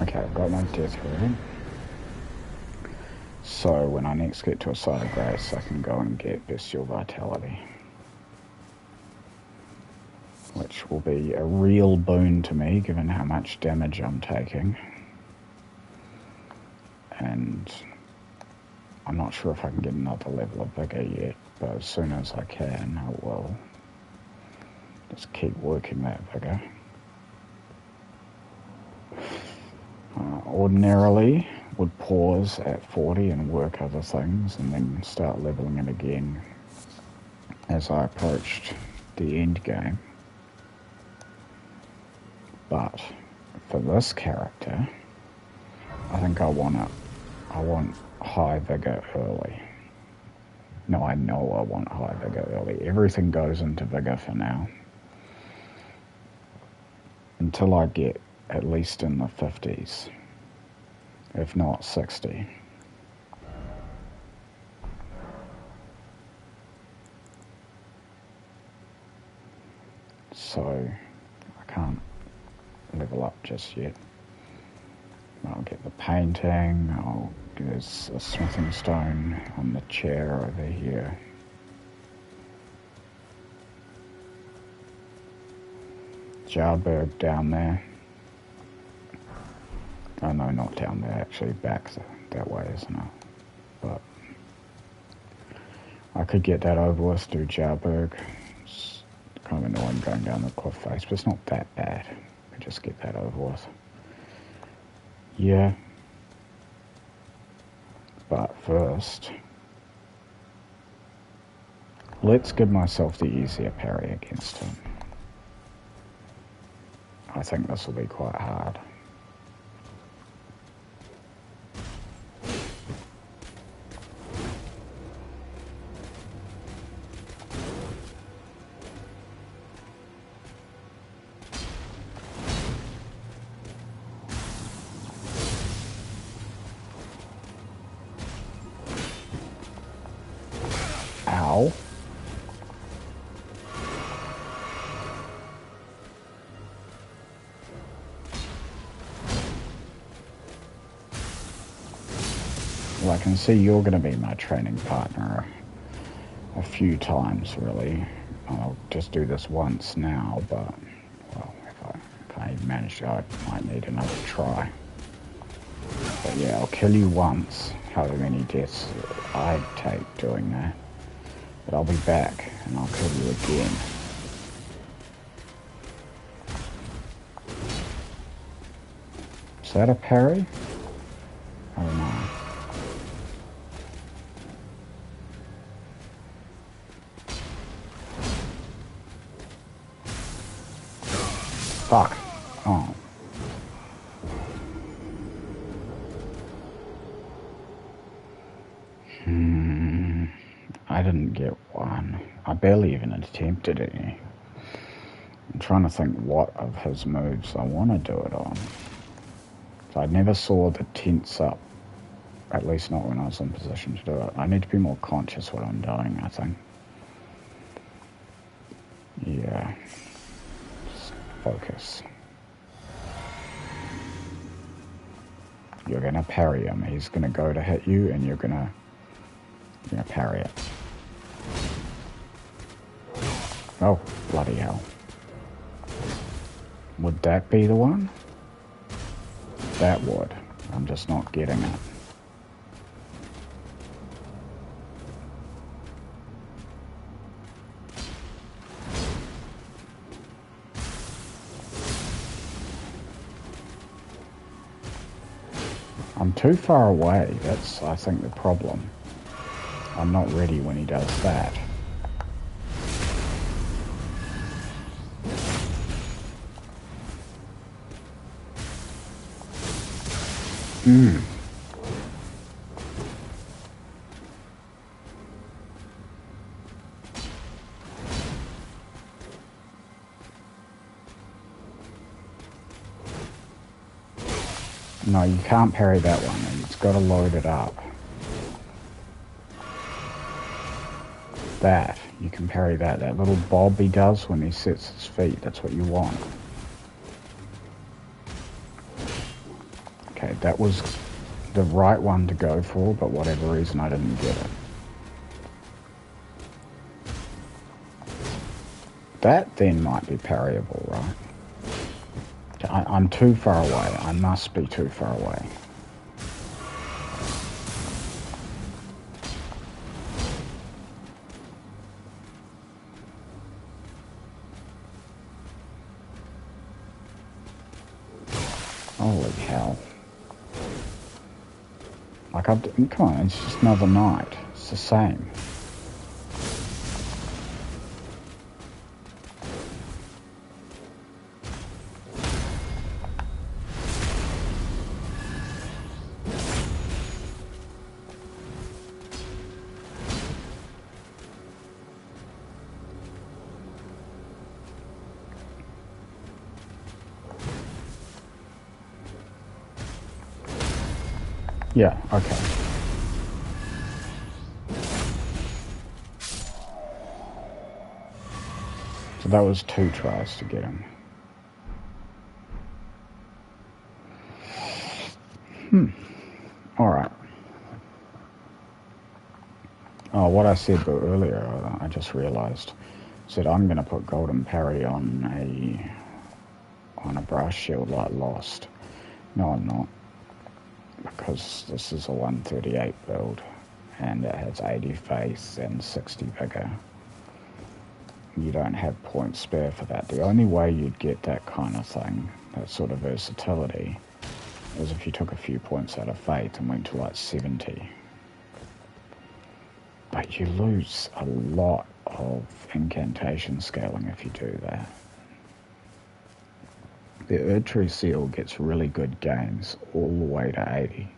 Okay, I've got my death room. So when I next get to a side of grace, I can go and get bestial vitality, which will be a real boon to me given how much damage I'm taking. And I'm not sure if I can get another level of vigor yet, but as soon as I can, I will. Just keep working that vigor. Ordinarily would pause at 40 and work other things and then start leveling it again as I approached the end game. But for this character, I think I want high vigor early. No, I know I want high vigor early. Everything goes into vigor for now. Until I get at least in the 50s, if not 60. So I can't level up just yet. I'll get the painting, there's a smithing stone on the chair over here. Jarberg down there. Oh no, not down there, actually back that way, isn't it? but I could get that over with, do Jarberg. It's kind of annoying going down the cliff face, but it's not that bad. I just get that over with. Yeah. But first, let's give myself the easier parry against him. I think this will be quite hard. Ow. Well, I can see you're going to be my training partner a few times, really. I'll just do this once now, but, well, if I manage, I might need another try. But yeah, I'll kill you once, however many deaths I take doing that. But I'll be back, and I'll kill you again. Is that a parry? I don't know. Fuck. Oh. I didn't get one. I barely even attempted any. I'm trying to think what of his moves I want to do it on. So I never saw the tense up, at least not when I was in position to do it. I need to be more conscious what I'm doing, I think. Yeah. Just focus. You're going to parry him. He's going to go to hit you, and you're going to parry it. Oh, bloody hell. Would that be the one? That would. I'm just not getting it. I'm too far away. That's, I think, the problem. I'm not ready when he does that. No, you can't parry that one. It's got to load it up. That, you can parry that. That little bob he does when he sets his feet, that's what you want. Okay, that was the right one to go for, but whatever reason I didn't get it. That then might be parryable, right? I'm too far away. I must be too far away. Holy hell. Like, come on, it's just another night. It's the same. Yeah, okay. So that was 2 tries to get him. Alright. Oh, what I said earlier, I just realised. I said I'm going to put Golden Parry on a brass shield like Lost. No, I'm not. Because this is a 138 build. and it has 80 face and 60 vigor. You don't have points spare for that. The only way you'd get that kind of thing, that sort of versatility, is if you took a few points out of faith and went to like 70. But you lose a lot of incantation scaling if you do that. The Erdtree Seal gets really good gains all the way to 80.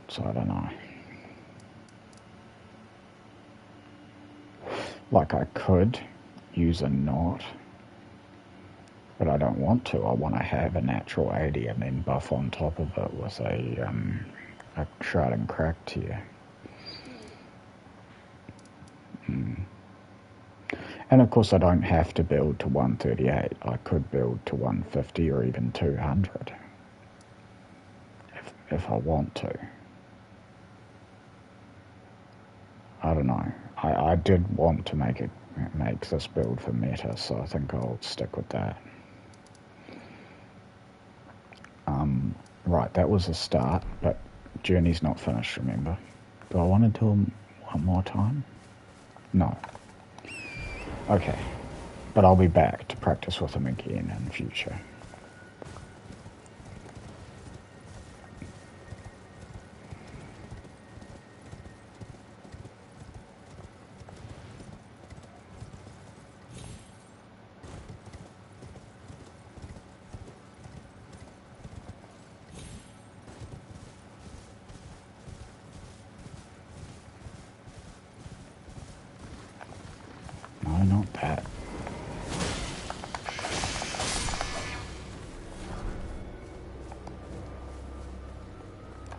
So I don't know. Like I could use a knot, but I don't want to. I want to have a natural 80 and then buff on top of it with a shard and crack tier. And of course I don't have to build to 138. I could build to 150 or even 200 if I want to. I don't know. I did want to make this build for meta, so I think I'll stick with that. Right, that was a start, but journey's not finished, remember? Do I want to do them one more time? No. Okay, but I'll be back to practice with them again in the future. No, not that.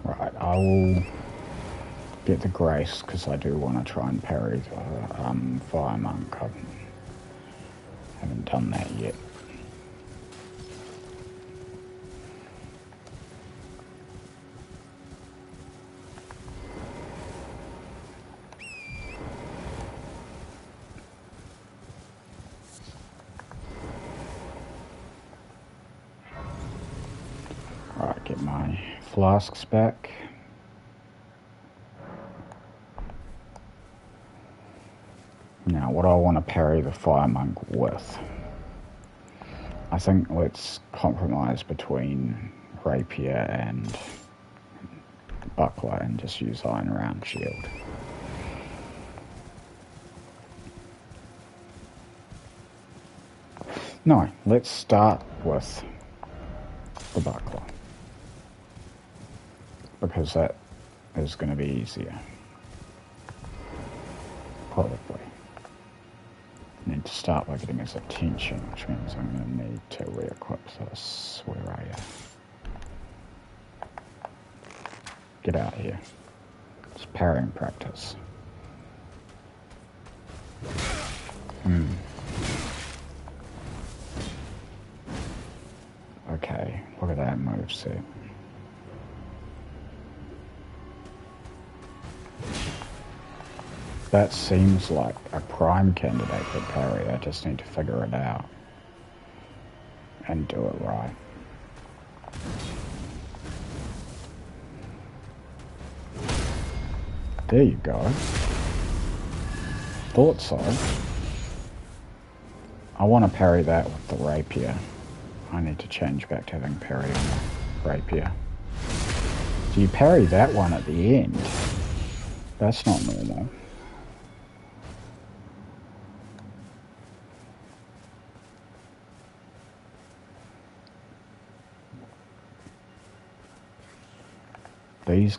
Right, I will get the Grace because I do want to try and parry the Fire Monk. I haven't done that yet. Right, get my flasks back. Now, what do I want to parry the Fire Monk with? I think let's compromise between Rapier and Buckler and just use Iron Round Shield. No, let's start with the Buckler, because that is going to be easier. Probably. I need to start by getting his attention, which means I'm going to need to re-equip this. Where are you? Get out here. It's parrying practice. Okay, look at that moveset. That seems like a prime candidate for parry. I just need to figure it out and do it right. There you go. Thought so. I want to parry that with the Rapier. I need to change back to having parry on the Rapier. Do you parry that one at the end? That's not normal. These...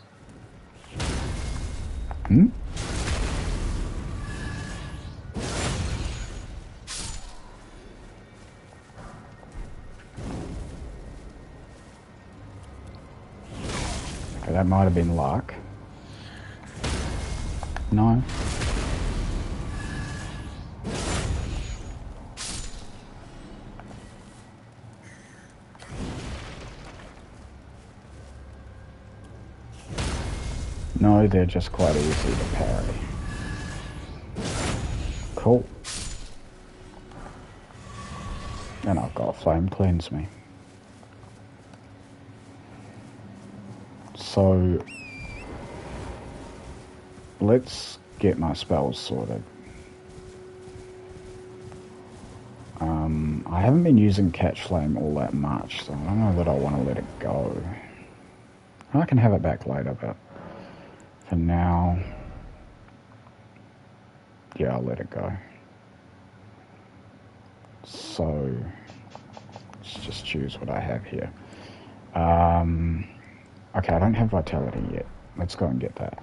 Okay, that might have been luck. No. No, they're just quite easy to parry. Cool. And I've got Flame Cleanse me. So, let's get my spells sorted. I haven't been using Catch Flame all that much, so I don't know that I want to let it go. I can have it back later, but for now, yeah, I'll let it go. So, let's just choose what I have here. Okay, I don't have Vitality yet. Let's go and get that.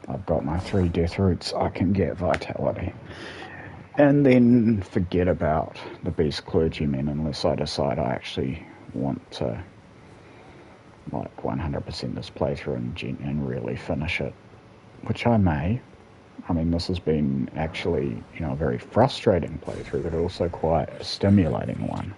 I've got my 3 Death Roots, I can get Vitality. And then forget about the Beast Clergymen unless I decide I actually want to, like, 100% this playthrough and really finish it. Which I may. I mean, this has been actually, a very frustrating playthrough, but also quite a stimulating one.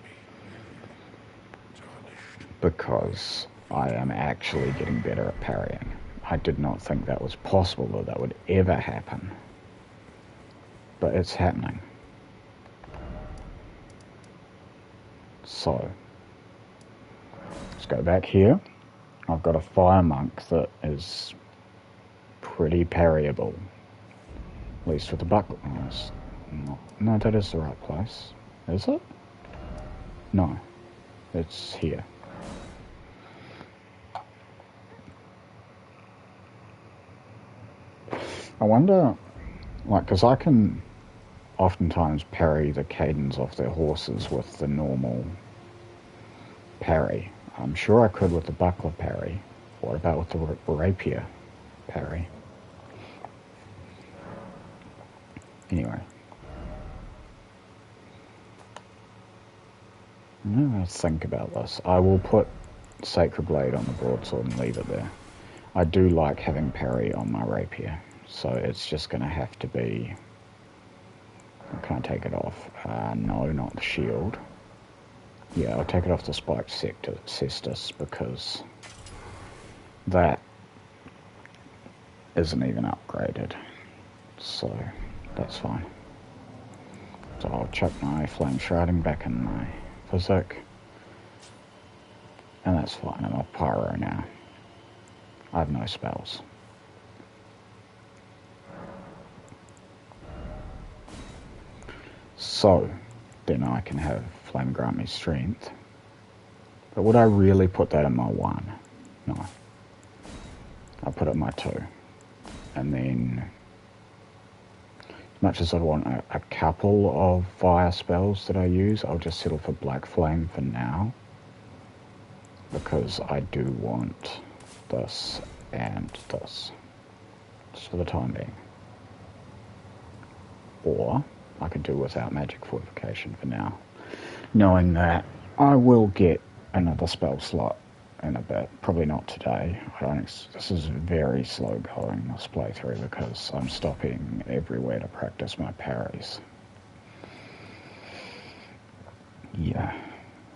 Because I am actually getting better at parrying. I did not think that was possible or that would ever happen. But it's happening. So, let's go back here. I've got a Fire Monk that is pretty parryable. At least with the buckler. No, that is the right place. Is it? No. It's here. I wonder, because I can oftentimes parry the cadence off their horses with the normal parry. I'm sure I could with the buckler parry. What about with the rapier parry? Anyway. Let's think about this. I will put Sacred Blade on the broadsword and leave it there. I do like having parry on my rapier, so it's just going to have to be... Can I take it off? No, not the shield. Yeah, I'll take it off the spiked cestus because that isn't even upgraded. So that's fine. So I'll chuck my flame shrouding back in my physic. And that's fine. I'm a pyro now. I have no spells. So, then I can have Flame grant me strength. But would I really put that in my 1? No. I'll put it in my 2. And then, as much as I want a couple of fire spells that I use, I'll just settle for Black Flame for now. Because I do want this and this. Just for the time being. Or I could do without magic fortification for now, knowing that I will get another spell slot in a bit. Probably not today. This is very slow going, this playthrough, because I'm stopping everywhere to practice my parries. Yeah.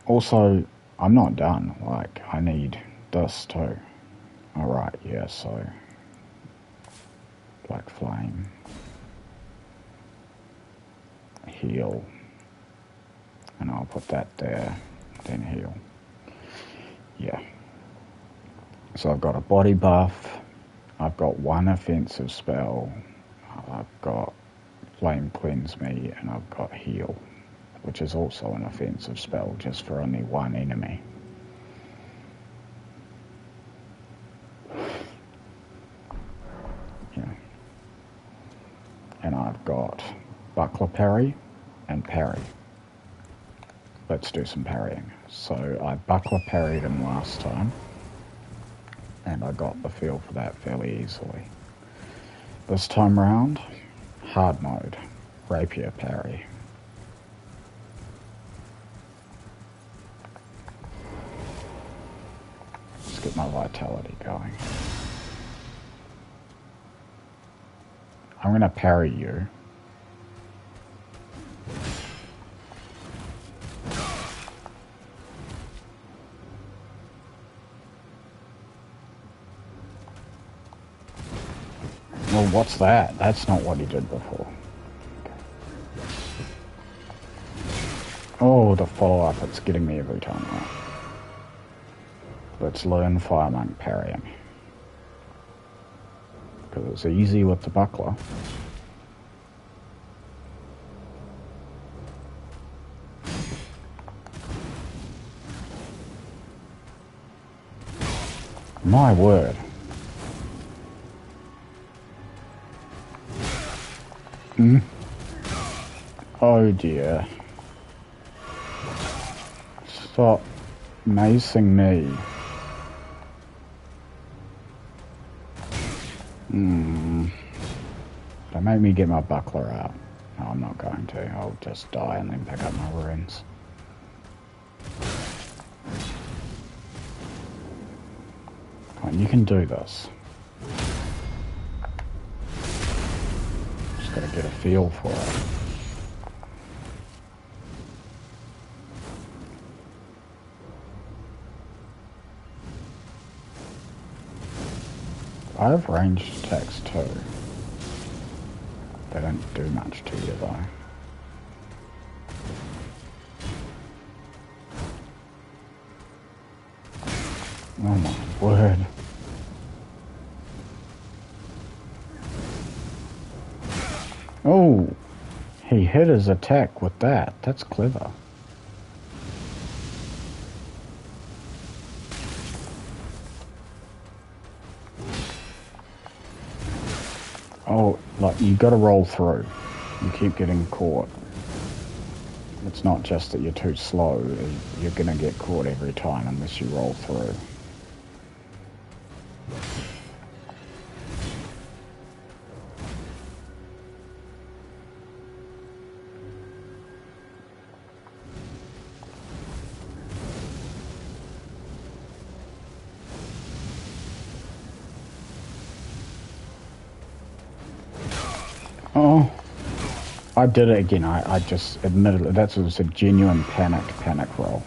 Also, I'm not done. I need this too. Alright, yeah, so Black Flame. Heal, and I'll put that there, then heal. Yeah. So I've got a body buff, I've got 1 offensive spell, I've got Flame Cleanse Me, and I've got Heal, which is also an offensive spell, just for only 1 enemy. Yeah. And I've got Buckler Parry and Parry. Let's do some parrying. So I buckler parried him last time, and I got the feel for that fairly easily. This time round, hard mode, rapier parry. Let's get my vitality going. I'm going to parry you. Well, what's that? That's not what he did before. Oh, the follow-up, it's getting me every time now. Let's learn Fire Monk parrying. because it's easy with the buckler. My word. Oh dear. Stop macing me. Don't make me get my buckler out. No, I'm not going to. I'll just die and then pick up my runes. Come on, you can do this. Just gotta get a feel for it. I have ranged attacks too. They don't do much to you though. Oh my word. Oh, he hit his attack with that. That's clever. Oh, like, you gotta roll through. You keep getting caught. It's not just that you're too slow. You're gonna get caught every time unless you roll through. Oh, I did it again. I just admitted it. That was a genuine panic roll.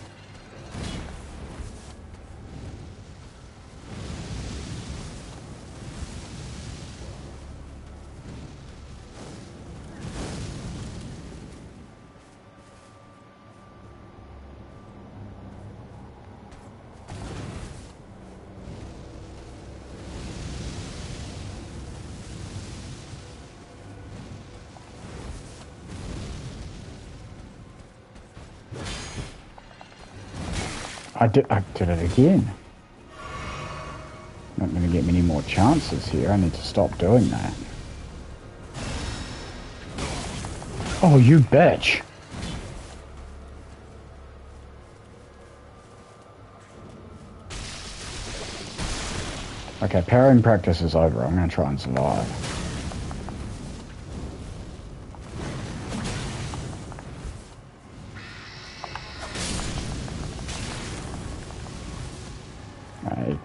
I did it again. Not going to get many more chances here. I need to stop doing that. Oh, you bitch. Okay, parrying practice is over. I'm going to try and survive.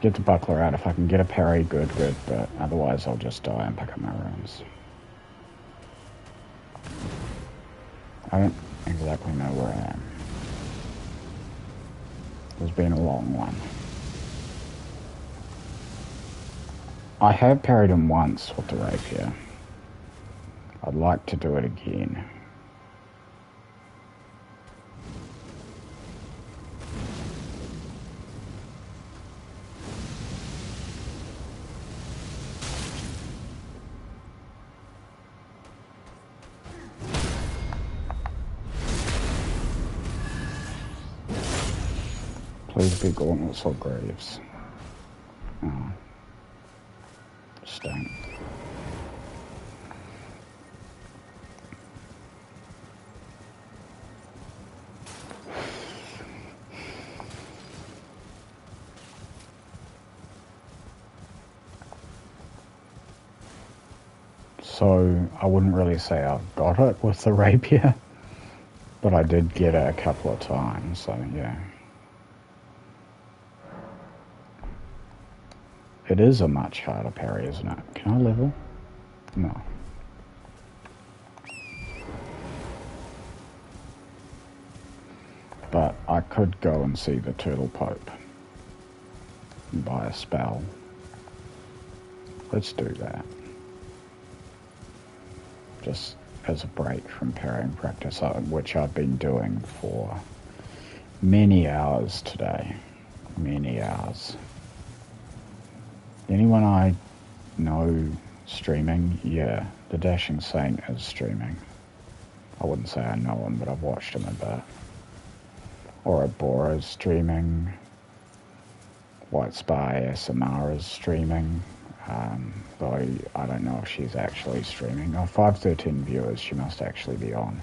Get the buckler out. If I can get a parry, good, but otherwise I'll just die and pick up my runes. I don't exactly know where I am. It's been a long one. I have parried him once with the rapier. I'd like to do it again. Please be gauntlets or graves. Oh. Stank. So, I wouldn't really say I've got it with the rapier, but I did get it a couple of times, so yeah. It is a much harder parry, isn't it? Can I level? No. But I could go and see the Turtle Pope and buy a spell. Let's do that. Just as a break from parrying practice, which I've been doing for many hours today. Many hours. Anyone I know Streaming? Yeah, the Dashing Saint is streaming. I wouldn't say I know him, but I've watched him a bit. Bora's streaming. White Spy SMR is streaming. Though I don't know if she's actually streaming. Oh, 513 viewers, she must actually be on.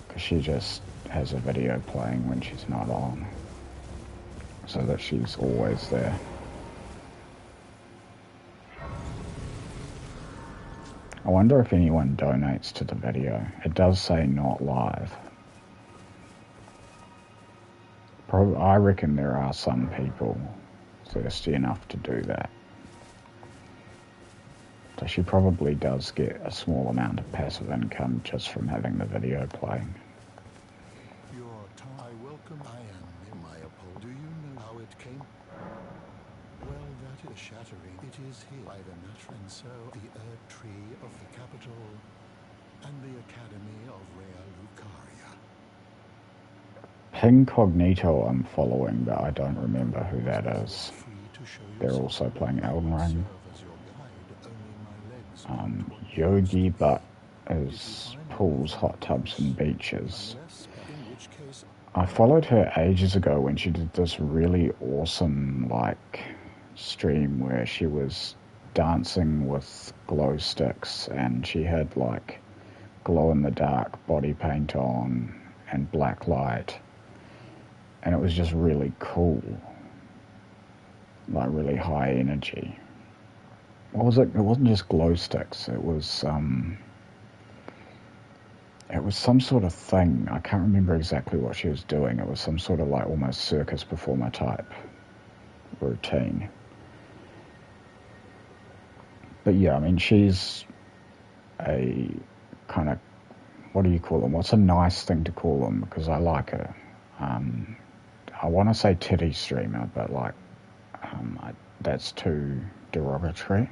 Because she just has a video playing when she's not on. So that she's always there. I wonder if anyone donates to the video. It does say not live. I reckon there are some people thirsty enough to do that. So she probably does get a small amount of passive income just from having the video playing. I welcome. I am in my apology. Do you know how it came? Well, that is shattering. It is here by the natural, and so the Earth Tree of the capital and the Academy of Rea Lucaria. Incognito I'm following, but I don't remember who that is. They're also playing Elden Ring. Yogi Butt is Pools, Hot Tubs and Beaches. I followed her ages ago when she did this really awesome stream where she was dancing with glow sticks and she had glow in the dark body paint on and black light, and it was just really cool, really high energy. What was it? It wasn't just glow sticks. It was some sort of thing. I can't remember exactly what she was doing. It was some sort of almost circus performer type routine. But yeah, I mean, she's a kind of, what do you call them? What's a nice thing to call them? Because I like her. I want to say titty streamer, but that's too derogatory.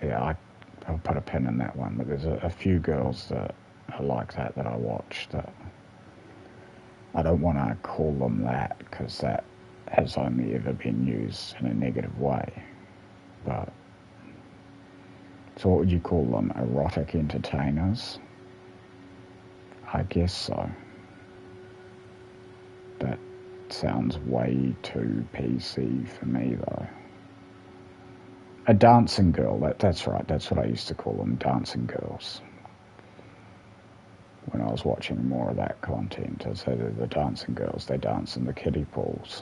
I'll put a pin in that one, but there's a few girls that are like that I watch that I don't want to call them that because that has only ever been used in a negative way. But so what would you call them? Erotic entertainers? I guess so. That sounds way too PC for me though. A dancing girl, that's right, that's what I used to call them, dancing girls. When I was watching more of that content, I said they're the dancing girls, they dance in the kiddie pools.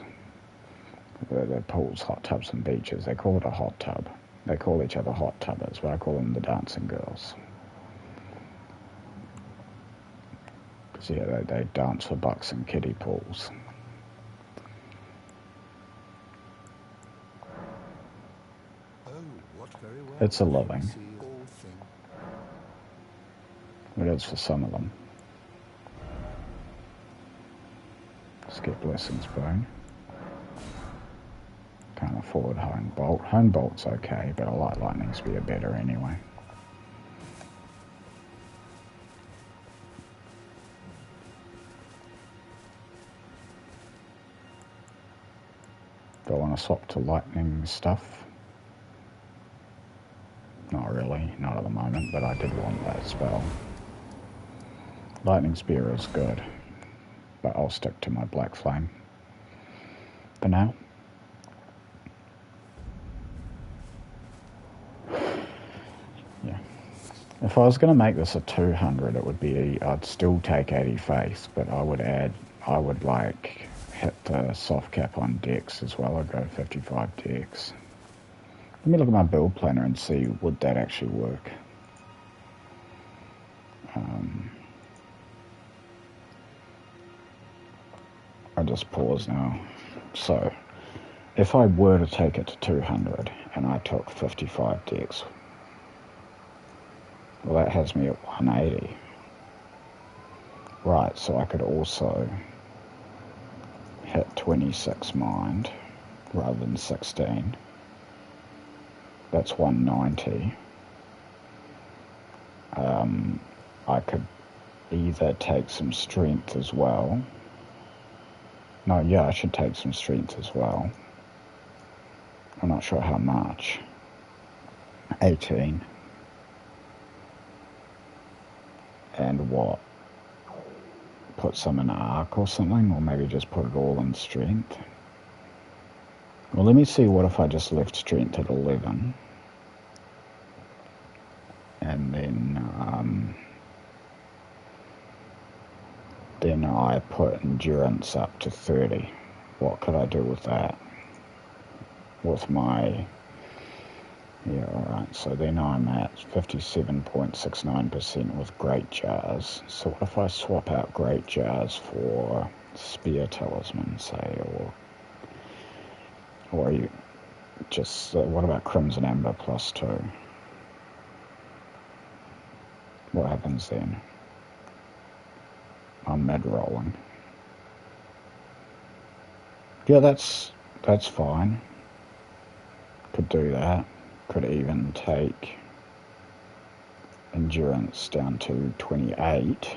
The pools, hot tubs and beaches, they call it a hot tub. They call each other hot tubbers, but I call them the dancing girls. Because yeah, they dance for bucks in kiddie pools. It's a living. It is for some of them. Skip Blessings Bone. Can't afford Hone Bolt. Hone Bolt's okay, but I like Lightning Spear better anyway. Do I want to swap to lightning stuff? Not really, not at the moment, but I did want that spell. Lightning Spear is good, but I'll stick to my Black Flame for now. Yeah. If I was going to make this a 200, it would be, I'd still take 80 faith, but I would hit the soft cap on dex as well. I'd go 55 dex. Let me look at my build planner and see would that actually work. I'll just pause now. So, if I were to take it to 200 and I took 55 dex, well, that has me at 180. Right, so I could also hit 26 mind rather than 16. That's 190. I could either take some strength as well. No, yeah, I should take some strength as well. I'm not sure how much. 18. And what? Put some in arc or something, or maybe just put it all in strength. Well, let me see what if I just left strength at 11. And then I put endurance up to 30. What could I do with that? With my... Yeah, alright, so then I'm at 57.69% with Great Jars. So what if I swap out Great Jars for Spear Talisman, say, or you just, what about Crimson Amber +2? What happens then? I'm mid-rolling. Yeah, that's fine. Could do that. Could even take endurance down to 28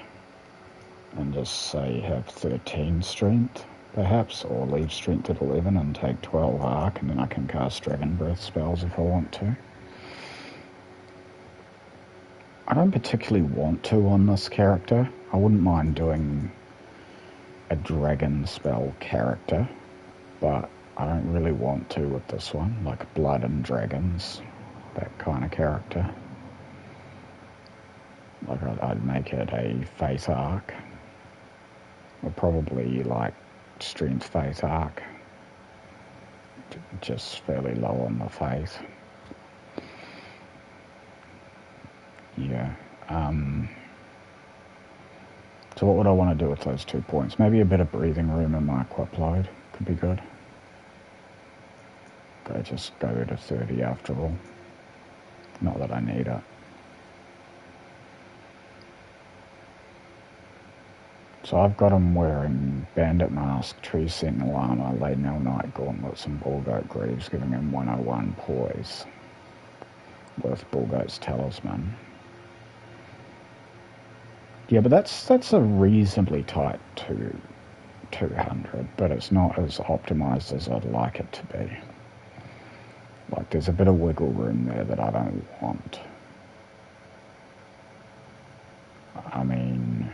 and just say have 13 strength perhaps, or leave strength at 11 and take 12 arc, and then I can cast Dragon Breath spells if I want to. I don't particularly want to on this character. I wouldn't mind doing a dragon spell character, but I don't really want to with this one, like Blood and Dragons, that kind of character. Like I'd make it a Faith arc, or probably like Strength Faith arc, just fairly low on the Faith. Yeah. So what would I want to do with those 2 points? Maybe a bit of breathing room in my equip load could be good. Just go to 30 after all. Not that I need it. So I've got him wearing Bandit Mask, Tree Sentinel Armor, Ladenell Knight Gauntlets and Bullgoat Greaves, giving him 101 Poise with Bullgoat's Talisman. Yeah, but that's a reasonably tight 200, but it's not as optimized as I'd like it to be. Like, there's a bit of wiggle room there that I don't want. I mean...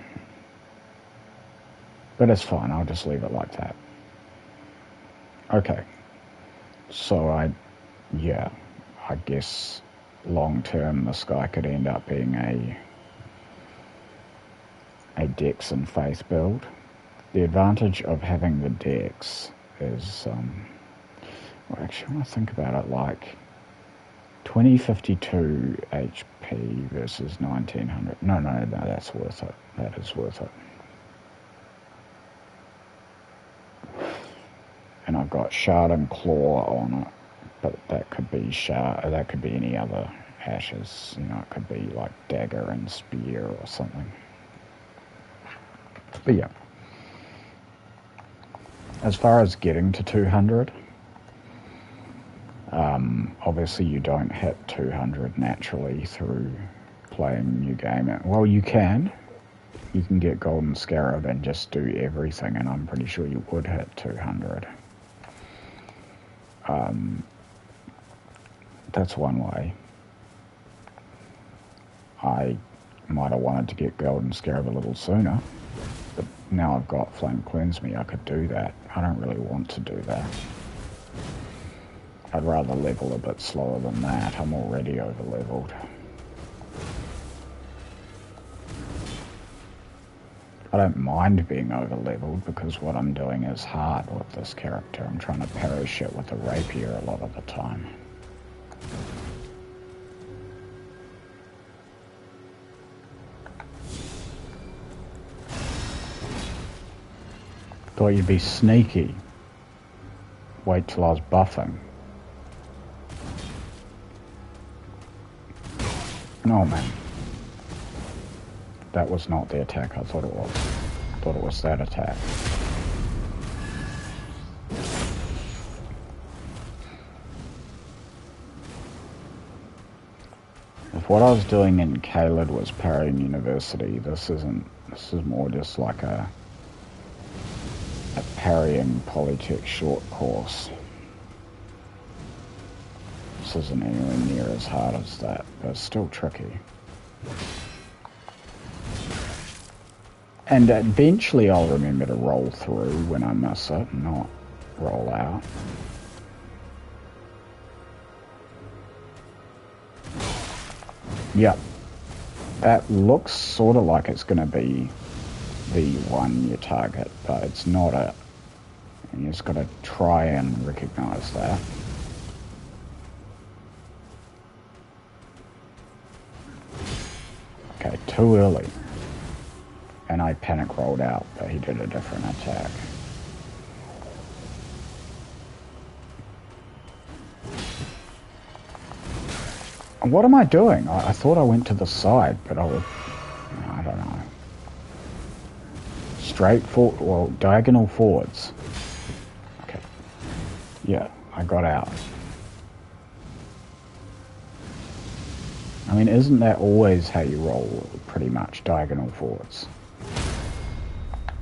But it's fine, I'll just leave it like that. Okay. So I guess long term this guy could end up being a Dex and Faith build. The advantage of having the Dex is, well, actually when I think about it, like 2052 HP versus 1900. No, that's worth it. That is worth it. And I've got Shard and Claw on it, but that could be that could be any other ashes. You know, it could be like Dagger and Spear or something. But yeah, as far as getting to 200, obviously you don't hit 200 naturally through playing New Game. Well, you can get Golden Scarab and just do everything, and I'm pretty sure you would hit 200. That's one way. I might have wanted to get Golden Scarab a little sooner, but now I've got Flame Cleanse Me, I could do that. I don't really want to do that. I'd rather level a bit slower than that. I'm already over-leveled. I don't mind being over-leveled because what I'm doing is hard with this character. I'm trying to parry shit with a rapier a lot of the time. Thought you'd be sneaky. Wait till I was buffing. No, man. That was not the attack I thought it was. I thought it was that attack. If what I was doing in Caelid was Parrying University, this is more just like a Parrying Polytech short course. This isn't anywhere near as hard as that, but it's still tricky. And eventually I'll remember to roll through when I miss it, not roll out. Yep. That looks sort of like it's going to be the one you target, but it's not it. And you just got to try and recognize that. Okay, too early. And I panic rolled out, but he did a different attack. And what am I doing? I thought I went to the side, but I don't know. Straight forward, well, diagonal forwards. Okay. Yeah, I got out. I mean, isn't that always how you roll, pretty much, diagonal forwards?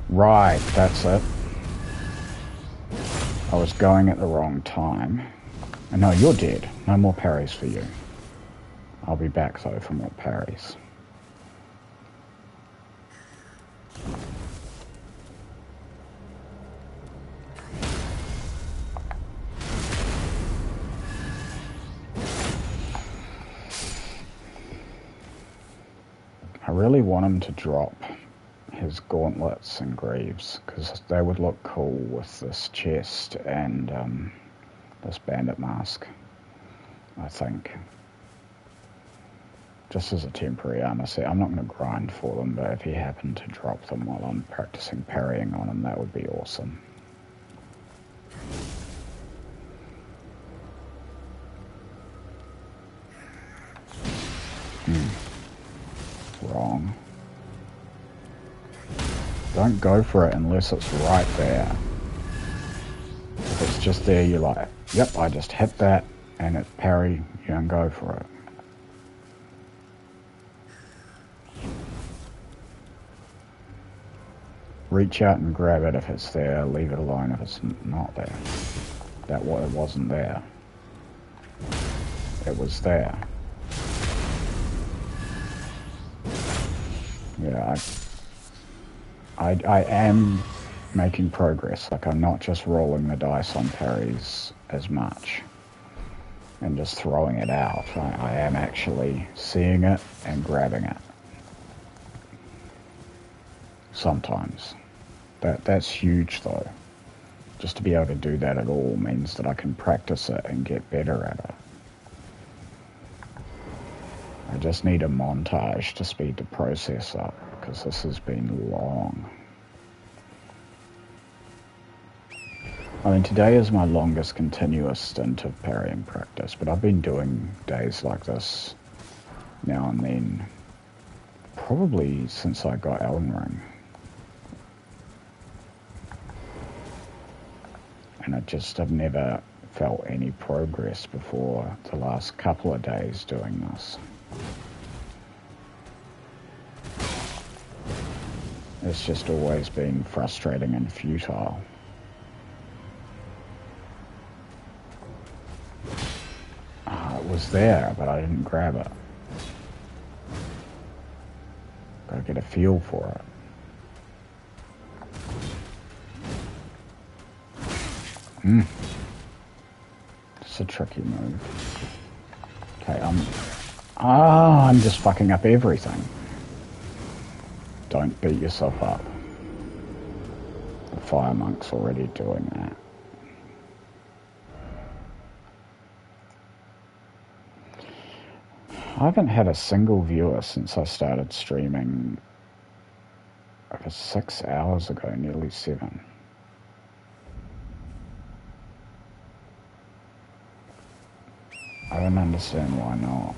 Right, that's it. I was going at the wrong time. And no, you're dead. No more parries for you. I'll be back, though, for more parries. I really want him to drop his gauntlets and greaves, because they would look cool with this chest and this bandit mask, I think. Just as a temporary armor set. I'm not going to grind for them, but if he happened to drop them while I'm practicing parrying on him, that would be awesome. Wrong. Don't go for it unless it's right there. If it's just there, you're like, yep, I just hit that, and it's parry, you don't go for it. Reach out and grab it if it's there, leave it alone if it's not there. It wasn't there. It was there. Yeah, I am making progress. Like, I'm not just rolling the dice on parries as much and just throwing it out. I am actually seeing it and grabbing it. Sometimes. That's huge, though. Just to be able to do that at all means that I can practice it and get better at it. I just need a montage to speed the process up, because this has been long. I mean, today is my longest continuous stint of parrying practice, but I've been doing days like this now and then, probably since I got Elden Ring. And I've never felt any progress before the last couple of days doing this. It's just always been frustrating and futile. It was there, but I didn't grab it. Gotta get a feel for it. It's a tricky move. Okay, I'm just fucking up everything. Don't beat yourself up. The fire monk's already doing that. I haven't had a single viewer since I started streaming over 6 hours ago, nearly 7. I don't understand why not.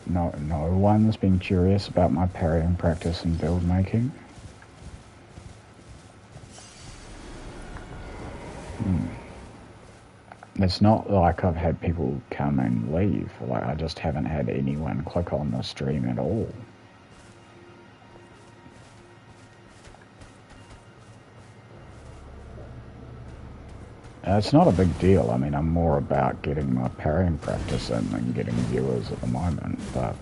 No one's been curious about my parrying practice and build making. It's not like I've had people come and leave. Like, I just haven't had anyone click on the stream at all. It's not a big deal. I mean, I'm more about getting my parrying practice in than getting viewers at the moment, but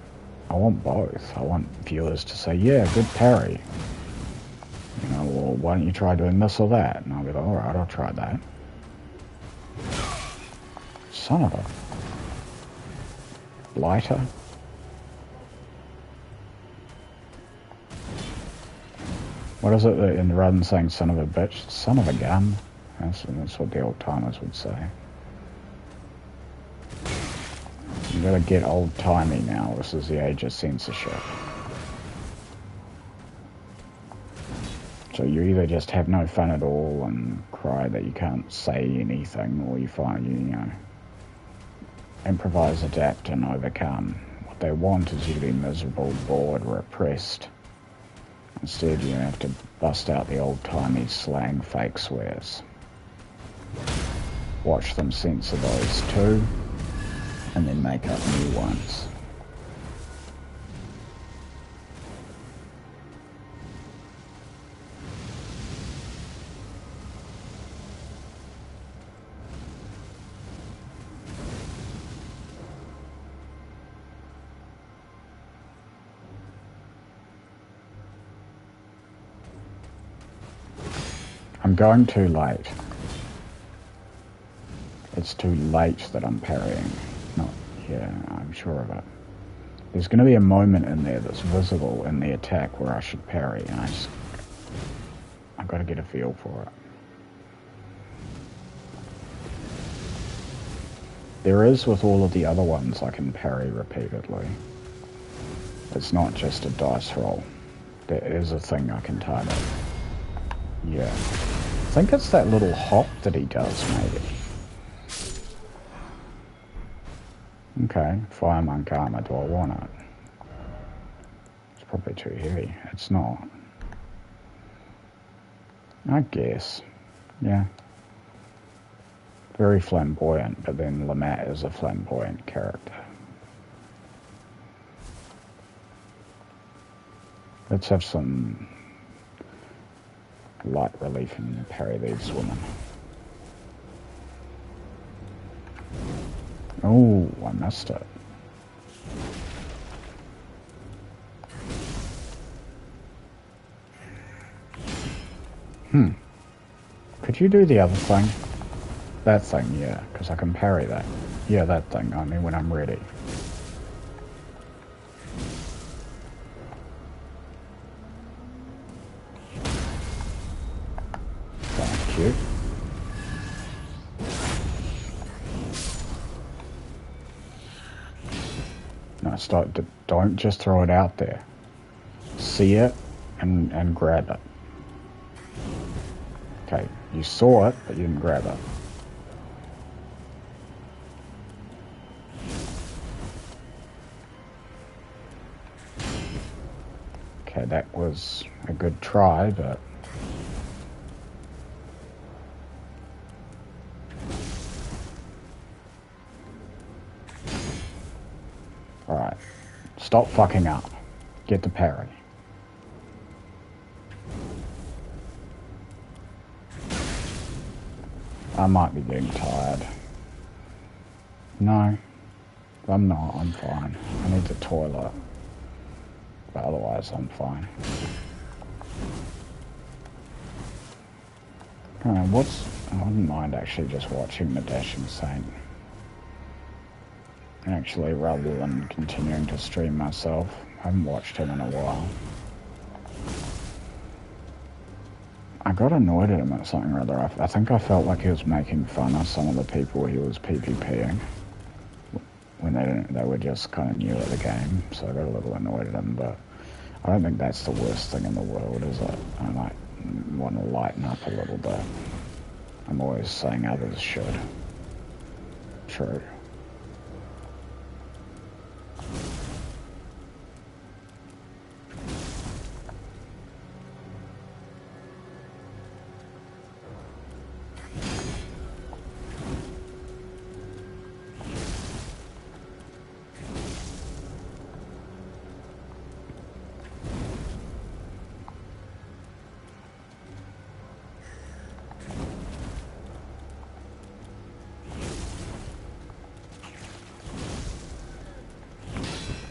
I want both. I want viewers to say, yeah, good parry. You know, well, why don't you try doing this or that? And I'll be like, alright, I'll try that. Son of a... Lighter? What is it that, rather than saying son of a bitch, son of a gun? That's what the old timers would say. You gotta get old timey now. This is the age of censorship. So you either just have no fun at all and cry that you can't say anything, or you find, you know, improvise, adapt, and overcome. What they want is you to be miserable, bored, repressed. Instead, you have to bust out the old-timey slang fake swears. Watch them censor those too, and then make up new ones. I'm going too late. It's too late that I'm parrying. Not, yeah, I'm sure of it. There's going to be a moment in there that's visible in the attack where I should parry, and I've got to get a feel for it. There is with all of the other ones I can parry repeatedly. It's not just a dice roll. There is a thing I can target. Yeah. I think it's that little hop that he does, maybe. Okay, Firemonk armor, do I want it? It's probably too heavy. It's not. I guess. Yeah. Very flamboyant, but then Lamette is a flamboyant character. Let's have some light relief and parry these women. Oh, I missed it. Could you do the other thing? That thing, yeah, because I can parry that. Yeah, that thing, I mean when I'm ready. Thank you. No, don't just throw it out there. See it and grab it. Okay, you saw it, but you didn't grab it. Okay, that was a good try, but... Alright, stop fucking up. Get the parry. I might be getting tired. No, I'm not. I'm fine. I need the toilet. But otherwise, I'm fine. I wouldn't mind actually just watching the Dashing Saint. Actually, rather than continuing to stream myself. I haven't watched him in a while. I got annoyed at him at something or other. I think I felt like he was making fun of some of the people he was PvPing. When they were just kind of new at the game, so I got a little annoyed at him, but I don't think that's the worst thing in the world, is it? I might want to lighten up a little bit. I'm always saying others should. True.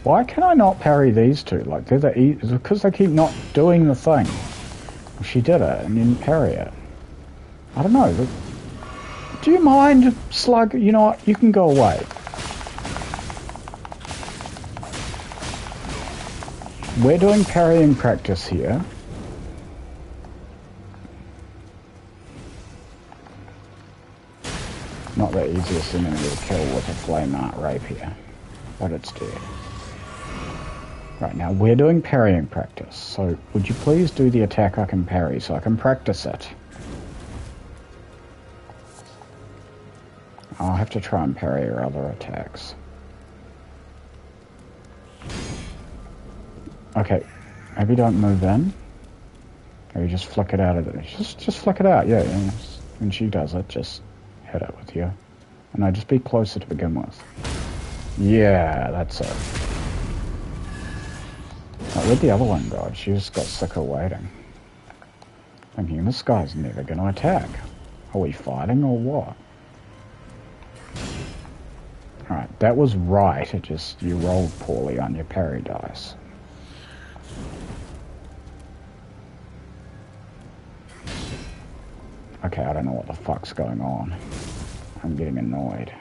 Why can I not parry these two? Like, they're the because they keep not doing the thing. She did it and didn't parry it. I don't know. Do you mind, Slug? You know what? You can go away. We're doing parrying practice here. Not the easiest enemy to kill with a flame art rapier, but it's dead. Right, now we're doing parrying practice, so would you please do the attack I can parry so I can practice it? I'll have to try and parry your other attacks. Okay, maybe don't move in. Maybe just flick it out of it. Just flick it out, yeah. When she does it, just hit it with you. And no, just be closer to begin with. Yeah, that's it. Oh, where'd the other one go? She just got sick of waiting. Thinking, this guy's never gonna attack. Are we fighting or what? Alright, that was right. It just, you rolled poorly on your parry dice. Okay, I don't know what the fuck's going on. I'm getting annoyed.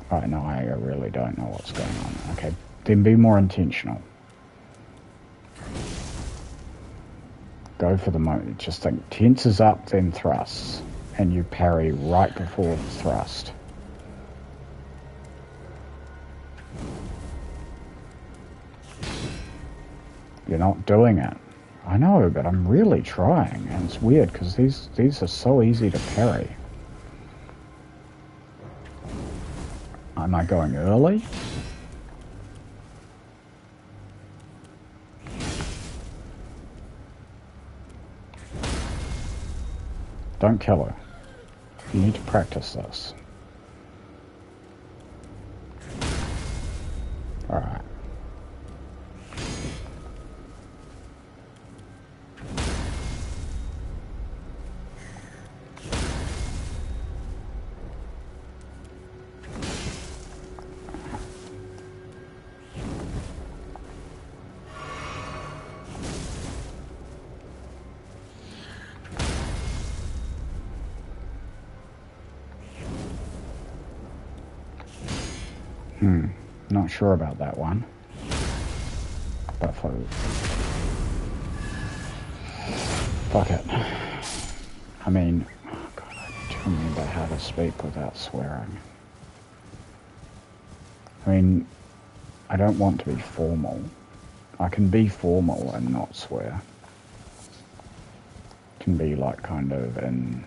Right, no, I really don't know what's going on. Okay, then be more intentional. Go for the moment. Just think, tenses up, then thrusts. And you parry right before the thrust. You're not doing it. I know, but I'm really trying. And it's weird, because these are so easy to parry. Am I going early? Don't kill her. You need to practice this. Alright. Not sure about that one. But fuck it. I mean, oh God, I need to remember how to speak without swearing. I mean, I don't want to be formal. I can be formal and not swear. Can be like kind of in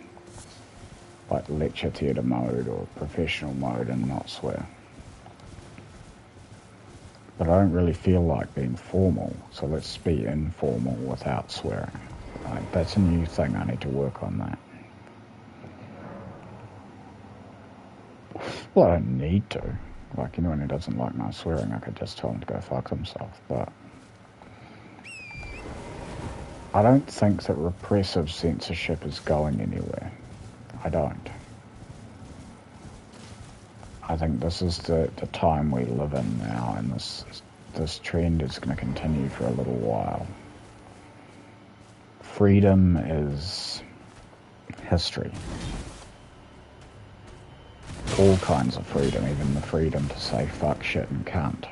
like lecture theatre mode or professional mode and not swear. But I don't really feel like being formal, so let's be informal without swearing. Like, that's a new thing, I need to work on that. Well, I don't need to. Like, anyone who doesn't like my swearing, I could just tell them to go fuck themselves, but I don't think that repressive censorship is going anywhere. I don't. I think this is the time we live in now, and this trend is going to continue for a little while. Freedom is history. All kinds of freedom, even the freedom to say fuck, shit and cunt.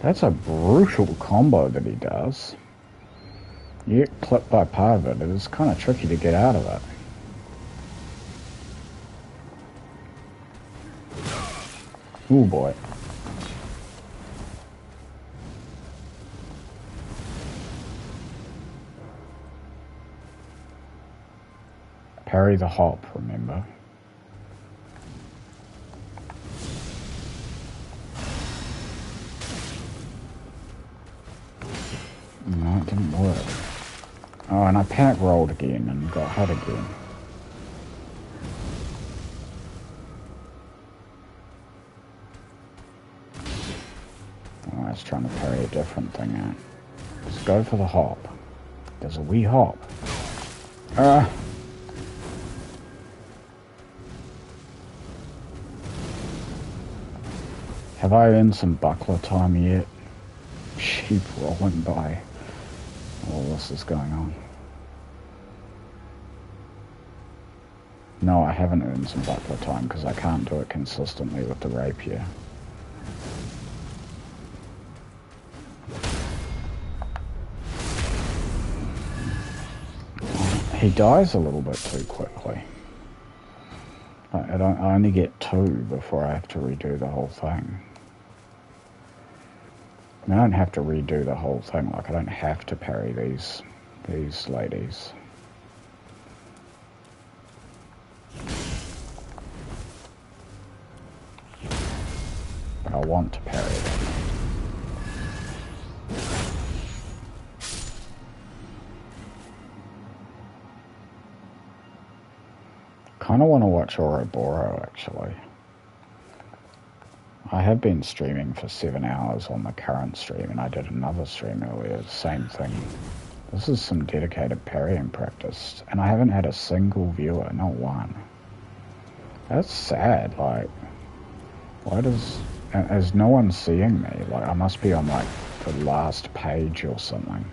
That's a brutal combo that he does. You get clipped by part of it, it's kind of tricky to get out of it. Ooh boy. parry the hop, remember? No, it didn't work. Oh, and I panic rolled again and got hit again. Oh, I was trying to parry a different thing out. Let's go for the hop. There's a wee hop. Have I earned some buckler time yet? Sheep rolling by. All this is going on. No, I haven't earned some buckler time because I can't do it consistently with the rapier. He dies a little bit too quickly. I only get 2 before I have to redo the whole thing. I don't have to redo the whole thing, like I don't have to parry these ladies. But I want to parry them. Kinda want to watch Ouroboros actually. I have been streaming for 7 hours on the current stream, and I did another stream earlier, same thing. This is some dedicated parrying practice, and I haven't had a single viewer, not one. That's sad, like, why is no one seeing me? Like, I must be on, like, the last page or something.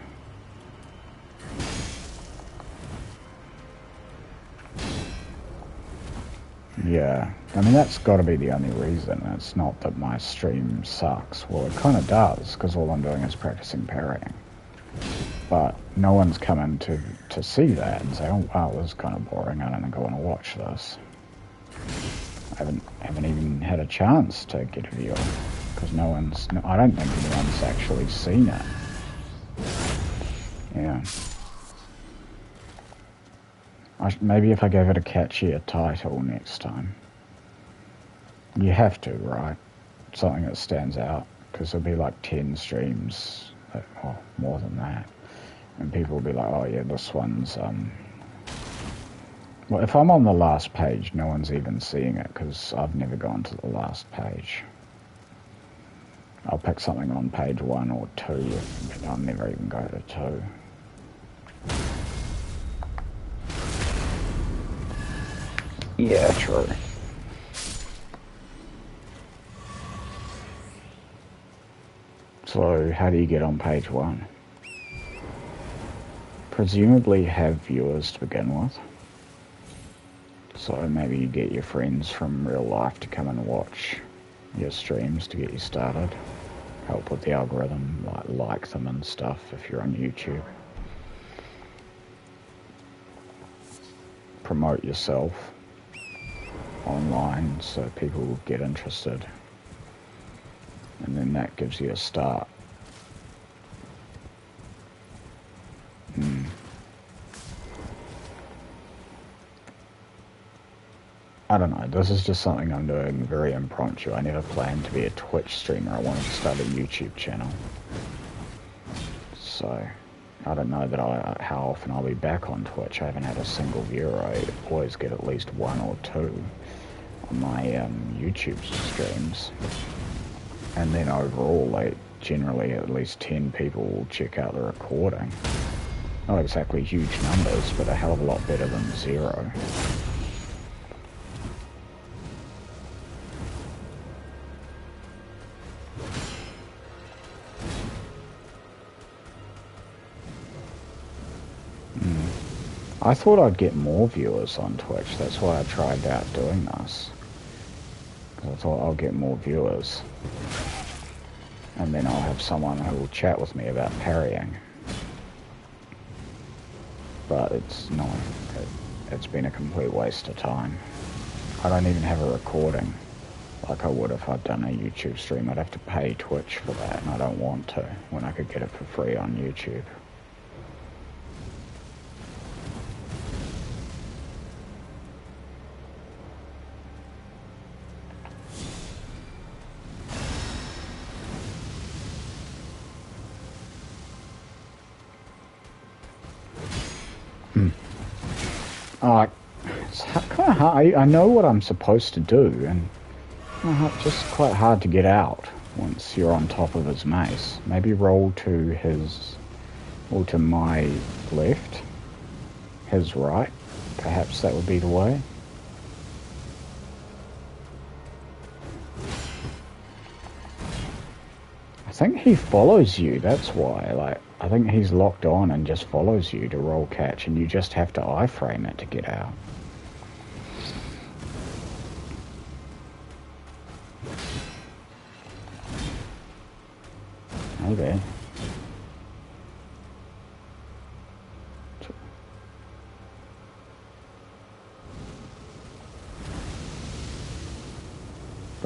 Yeah, I mean, that's got to be the only reason. It's not that my stream sucks. Well, it kind of does, because all I'm doing is practicing parrying. But no one's coming to see that and say, oh, wow, this is kind of boring. I don't think I want to watch this. I haven't even had a chance to get a viewer, because I don't think anyone's actually seen it. Yeah. Maybe if I gave it a catchier title next time. You have to, right? Something that stands out, because there'll be like 10 streams, or more than that. And people will be like, oh yeah, this one's, well, if I'm on the last page, no one's even seeing it, because I've never gone to the last page. I'll pick something on page 1 or 2, but I'll never even go to 2. Yeah, true. So, how do you get on page 1? Presumably have viewers to begin with. So maybe you get your friends from real life to come and watch your streams to get you started. Help with the algorithm, like them and stuff if you're on YouTube. Promote yourself online so people will get interested, and then that gives you a start. I don't know, this is just something I'm doing very impromptu. I never planned to be a Twitch streamer. I wanted to start a YouTube channel. So I don't know that how often I'll be back on Twitch. I haven't had a single viewer. I always get at least 1 or 2 on my YouTube streams. And then overall, generally at least 10 people will check out the recording. Not exactly huge numbers, but a hell of a lot better than 0. I thought I'd get more viewers on Twitch. That's why I tried out doing this. Because I thought I'll get more viewers. And then I'll have someone who will chat with me about parrying. But it's not. It's been a complete waste of time. I don't even have a recording like I would if I'd done a YouTube stream. I'd have to pay Twitch for that, and I don't want to, when I could get it for free on YouTube. It's kind of hard. I know what I'm supposed to do, and just quite hard to get out once you're on top of his mace. Maybe roll to his, or to my left, his right. Perhaps that would be the way. I think he follows you, that's why. Like, I think he's locked on and just follows you to roll catch, and you just have to iframe it to get out. Maybe.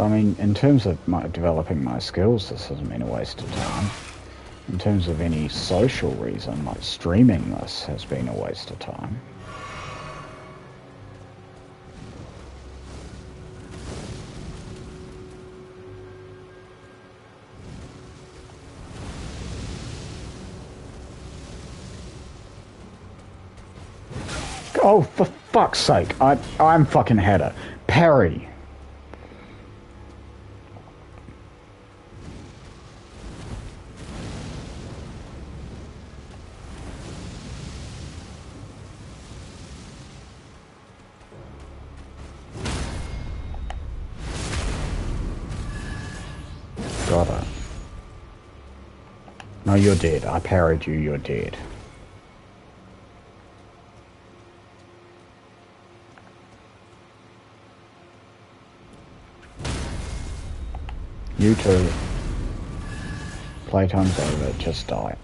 I mean, in terms of developing my skills, this hasn't been a waste of time. In terms of any social reason, like streaming this has been a waste of time. Oh, for fuck's sake, I'm fucking header. Parry. Got it. No, you're dead. I parried you, you're dead. You two. Playtime's over, just die.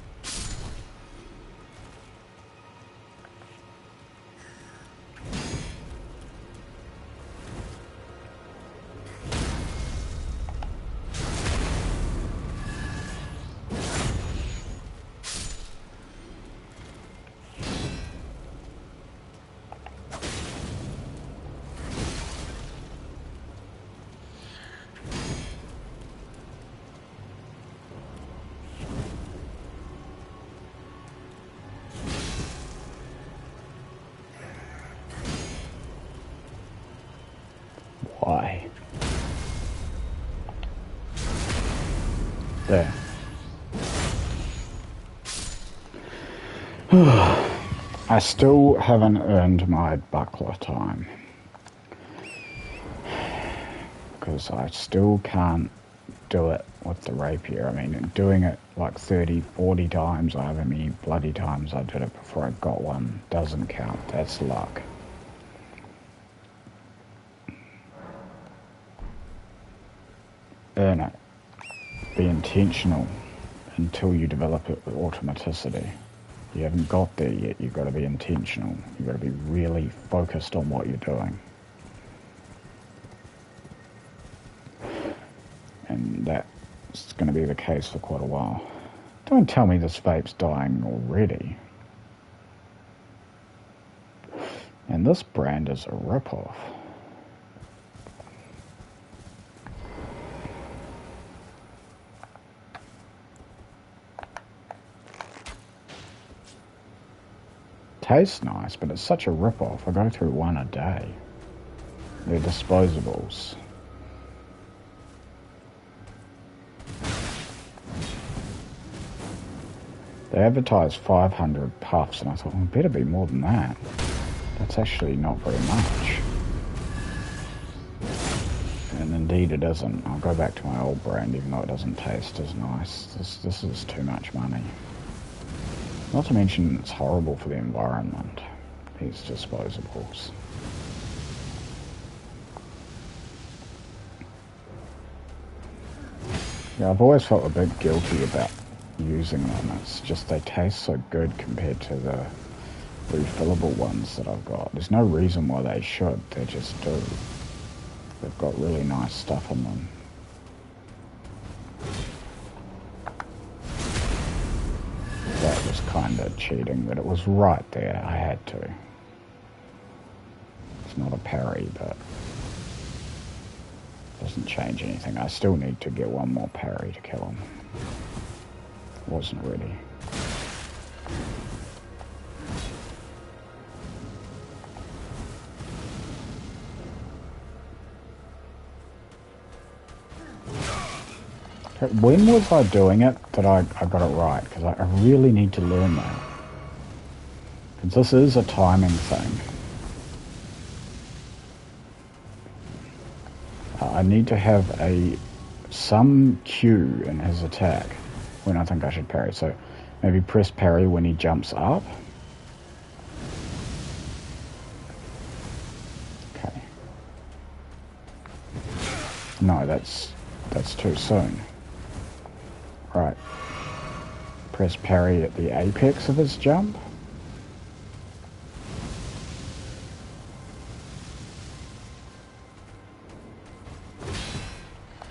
Why? There. I still haven't earned my buckler time. Because I still can't do it with the rapier. I mean, doing it like 30, 40 times, however many bloody times I did it before I got one, doesn't count. That's luck. Earn it. Be intentional until you develop it with automaticity. You haven't got there yet. You've got to be intentional. You've got to be really focused on what you're doing. And that's going to be the case for quite a while. Don't tell me this vape's dying already. And this brand is a ripoff. Tastes nice, but it's such a rip-off. I go through one a day. They're disposables. They advertised 500 puffs, and I thought, well, it better be more than that. That's actually not very much. And indeed it isn't. I'll go back to my old brand, even though it doesn't taste as nice. This is too much money. Not to mention it's horrible for the environment, these disposables. Yeah, I've always felt a bit guilty about using them. It's just they taste so good compared to the refillable ones that I've got. There's no reason why they should, they just do. They've got really nice stuff in them. That was kind of cheating, but it was right there. I had to. It's not a parry, but it doesn't change anything. I still need to get one more parry to kill him. Wasn't ready. When was I doing it that I got it right? Because I really need to learn that. Because this is a timing thing. I need to have some cue in his attack when I think I should parry. So maybe press parry when he jumps up. Okay. No, that's too soon. Right. Press parry at the apex of his jump.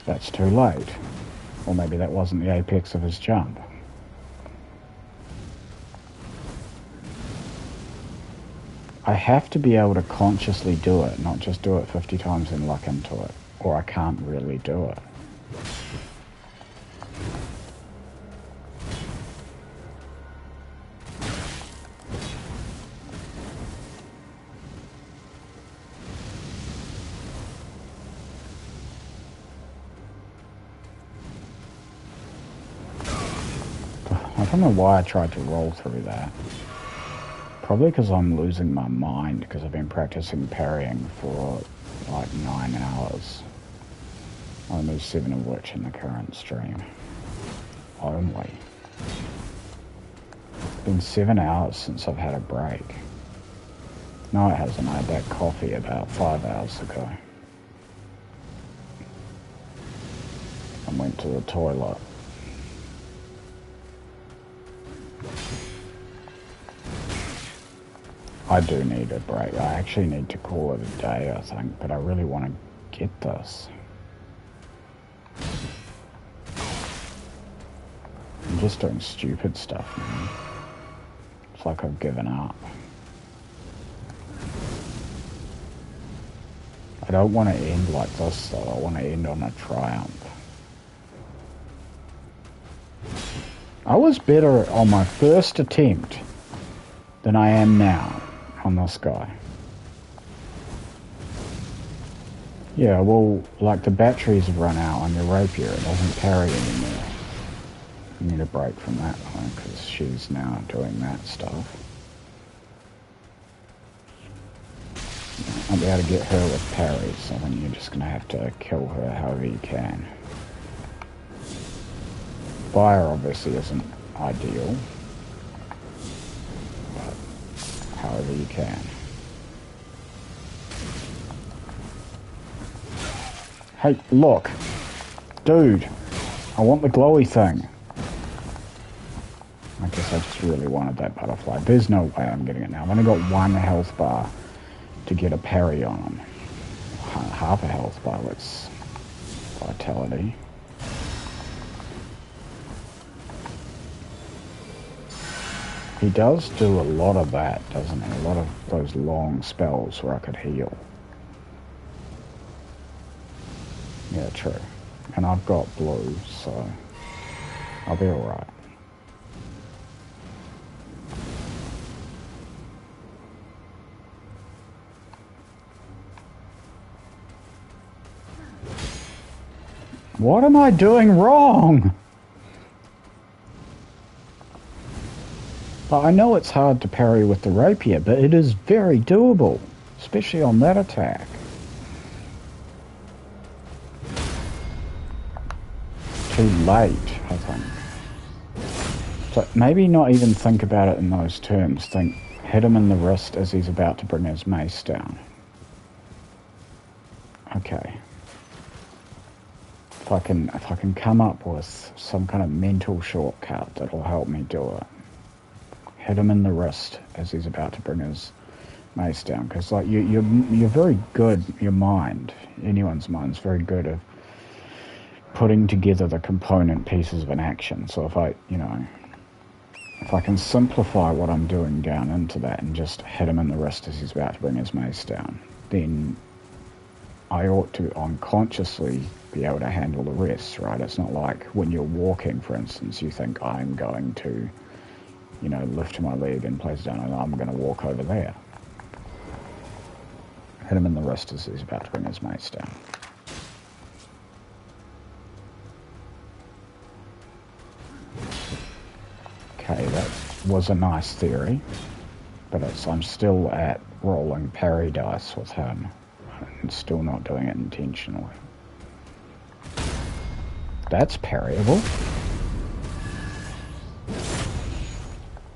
That's too late. Or maybe that wasn't the apex of his jump. I have to be able to consciously do it, not just do it 50 times and luck into it. Or I can't really do it. I don't know why I tried to roll through that. Probably because I'm losing my mind because I've been practicing parrying for like 9 hours. Only 7 of which in the current stream. Only. It's been 7 hours since I've had a break. No, it hasn't. I had that coffee about 5 hours ago. I went to the toilet. I do need a break. I actually need to call it a day, I think, but I really want to get this. I'm just doing stupid stuff, man. It's like I've given up. I don't want to end like this, though. I want to end on a triumph. I was better on my first attempt than I am now on this guy. Yeah, well, like the batteries have run out on your rapier. It doesn't parry anymore. I need a break from that one because she's now doing that stuff. I'll be able to get her with parries, so then you're just going to have to kill her however you can. Fire obviously isn't ideal, but however you can. Hey, look. Dude, I want the glowy thing. I guess I just really wanted that butterfly. There's no way I'm getting it now. I've only got 1 health bar to get a parry on him. Half a health bar, it's vitality. He does do a lot of that, doesn't he? A lot of those long spells where I could heal. Yeah, true. And I've got blue, so I'll be alright. What am I doing wrong? I know it's hard to parry with the rapier, but it is very doable, especially on that attack. Too late, I think. So maybe not even think about it in those terms. Think, hit him in the wrist as he's about to bring his mace down. Okay. If I can come up with some kind of mental shortcut that'll help me do it. Hit him in the wrist as he's about to bring his mace down. Because like you're very good, your mind, anyone's mind's very good at putting together the component pieces of an action. So if I can simplify what I'm doing down into that and just hit him in the wrist as he's about to bring his mace down, then I ought to unconsciously be able to handle the rest, right? It's not like when you're walking, for instance, you think I'm going to, lift my leg and place it down and I'm going to walk over there. Hit him in the wrist as he's about to bring his mace down. okay, that was a nice theory, but I'm still at rolling parry dice with him and still not doing it intentionally. That's parryable.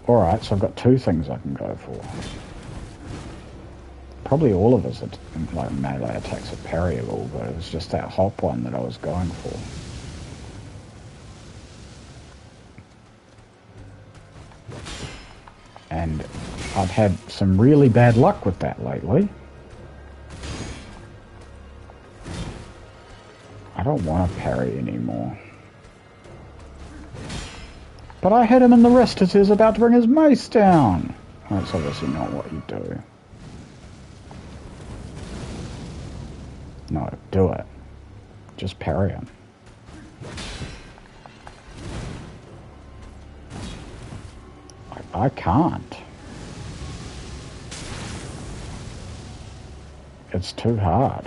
Alright, so I've got two things I can go for. Probably all of his like melee attacks are parryable, but it was just that hop one that I was going for. And I've had some really bad luck with that lately. I don't want to parry anymore. But I hit him in the wrist as he was about to bring his mace down. That's obviously not what you do. No, do it. Just parry him. I can't. It's too hard.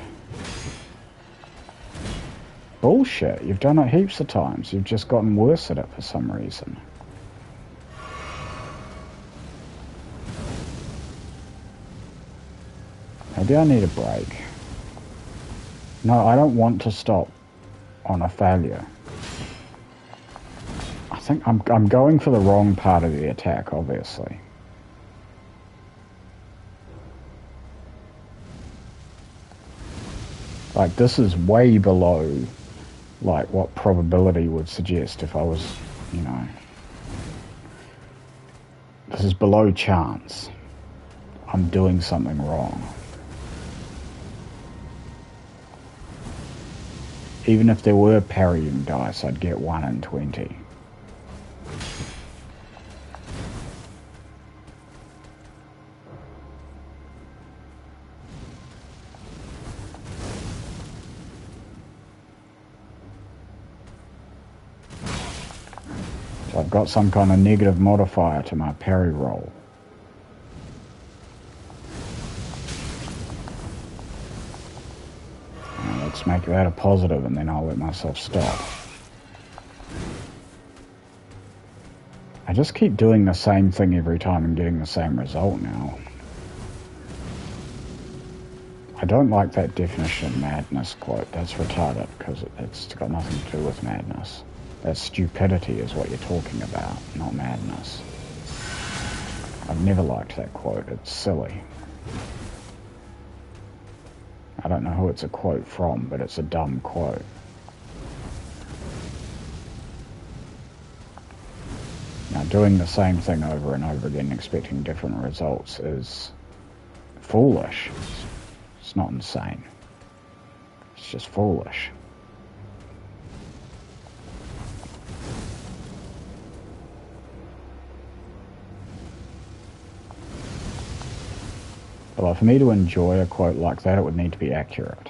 Bullshit. You've done it heaps of times. You've just gotten worse at it for some reason. Maybe I need a break. No, I don't want to stop on a failure. I think I'm going for the wrong part of the attack, obviously. Like, this is way below, like, what probability would suggest if I was, you know... This is below chance. I'm doing something wrong. Even if there were parrying dice, I'd get 1 in 20. So I've got some kind of negative modifier to my parry roll. Let's make that a positive and then I'll let myself stop. I just keep doing the same thing every time and getting the same result now. I don't like that definition of madness quote. That's retarded because it's got nothing to do with madness. That's stupidity is what you're talking about, not madness. I've never liked that quote. It's silly. I don't know who it's a quote from, but it's a dumb quote. Now, doing the same thing over and over again, expecting different results is foolish. It's not insane. It's just foolish. Well, for me to enjoy a quote like that, it would need to be accurate.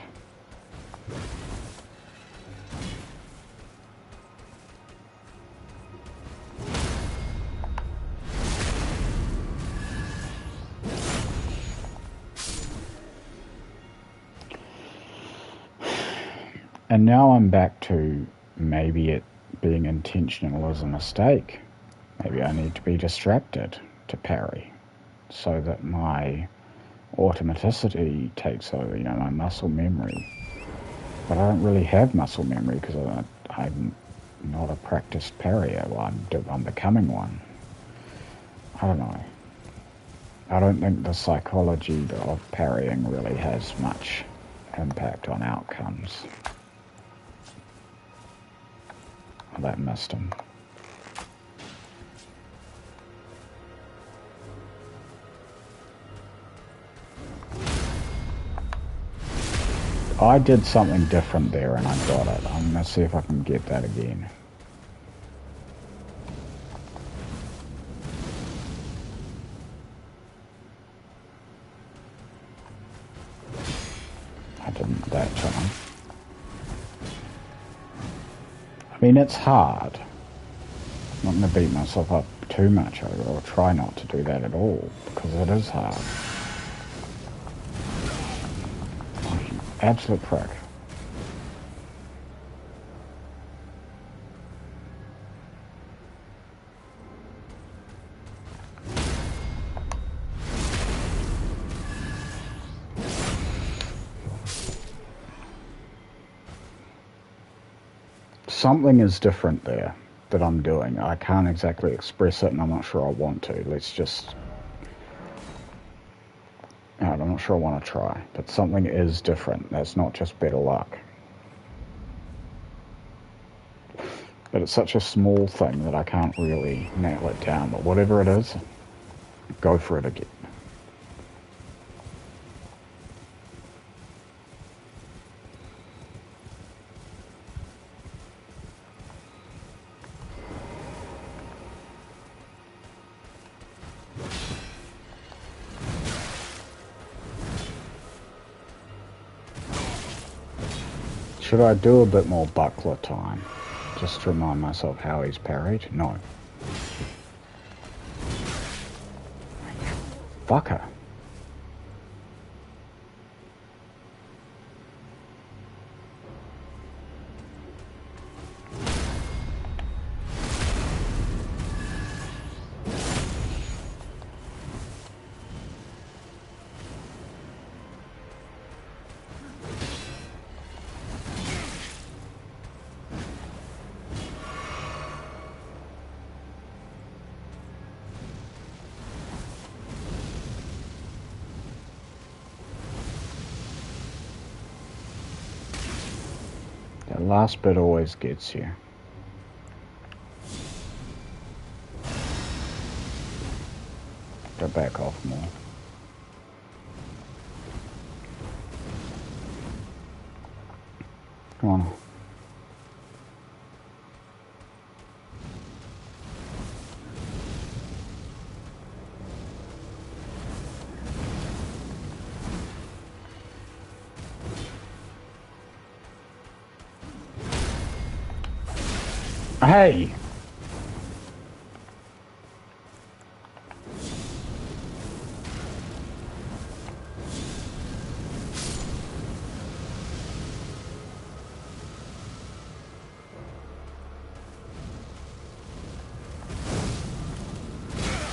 And now I'm back to maybe it being intentional as a mistake. Maybe I need to be distracted to parry so that my automaticity takes over, you know, my muscle memory. But I don't really have muscle memory because I'm not a practiced parrier. Well, I'm becoming one. I don't know. I don't think the psychology of parrying really has much impact on outcomes. Oh, that missed him. I did something different there and I got it. I'm going to see if I can get that again. I didn't that time. I mean, it's hard. I'm not going to beat myself up too much over it, or try not to do that at all, because it is hard. Absolute prick. something is different there that I'm doing. I can't exactly express it, and I'm not sure I want to. Let's just... I'm not sure I want to try, but something is different. That's not just better luck. But it's such a small thing that I can't really nail it down. But whatever it is, go for it again. Should I do a bit more buckler time? Just to remind myself how he's parried? No. Fucker. That last bit always gets you. Go back off more. Come on. Hey!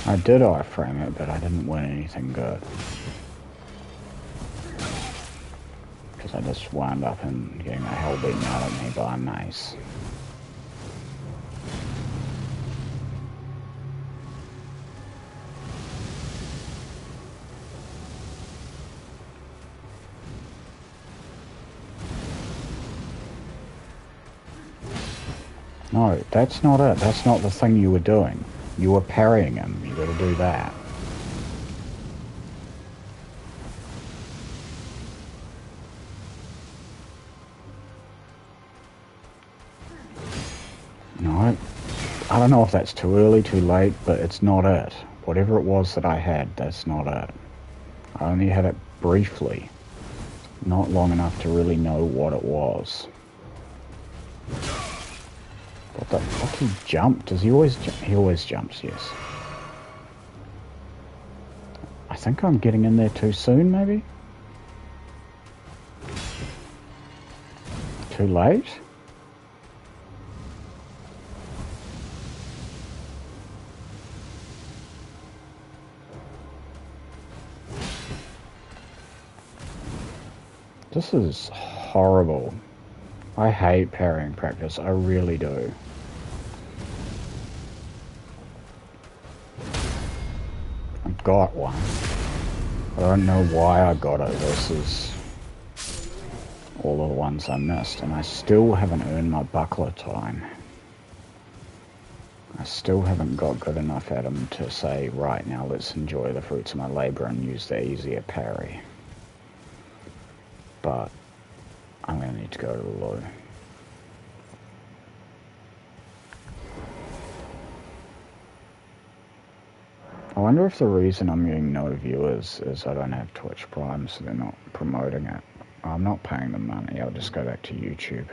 I did iframe it, but I didn't win anything good. Because I just wound up and getting the hell beaten out of me by a mace. No, that's not it. That's not the thing you were doing. You were parrying him. You gotta do that. No, I don't know if that's too early, too late, but it's not it. Whatever it was that I had, that's not it. I only had it briefly. Not long enough to really know what it was. What the fuck, he jumped? Does he always jump? He always jumps, yes. I think I'm getting in there too soon, maybe? Too late? This is horrible. I hate parrying practice, I really do. I got one. I don't know why I got it versus all of the ones I missed, and I still haven't earned my buckler time. I still haven't got good enough at him to say, right, now let's enjoy the fruits of my labour and use the easier parry. But I'm going to need to go to the loo. I wonder if the reason I'm getting no viewers is I don't have Twitch Prime, so they're not promoting it. I'm not paying them money, I'll just go back to YouTube.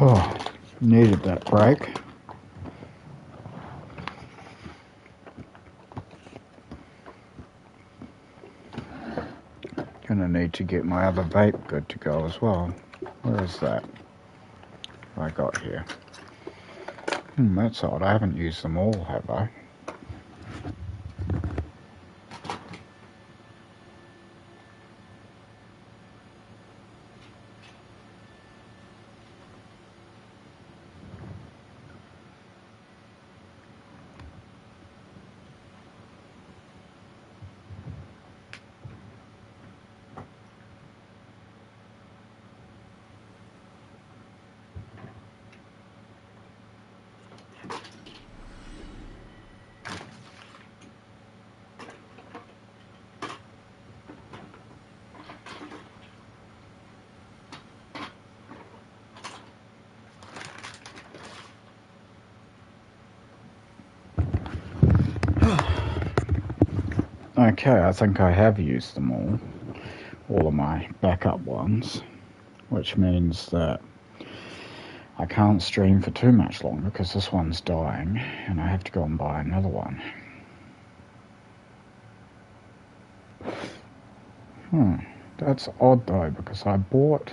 Oh, needed that break. Gonna need to get my other vape good to go as well. Where is that? What I got here? That's odd. I haven't used them all, have I? Okay, I think I have used them all of my backup ones, which means that I can't stream for too much longer because this one's dying and I have to go and buy another one. That's odd though, because I bought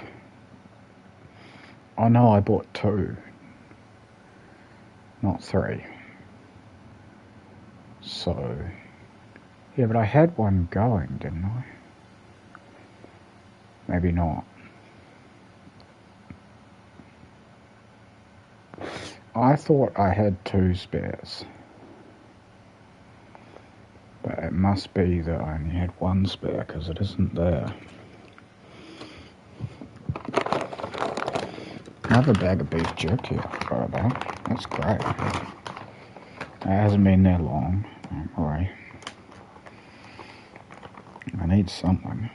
2, not 3. So, yeah, but I had one going, didn't I? Maybe not. I thought I had 2 spares. But it must be that I only had 1 spare because it isn't there. Another bag of beef jerky I forgot about. That's great. It hasn't been there long. Don't worry. I need something.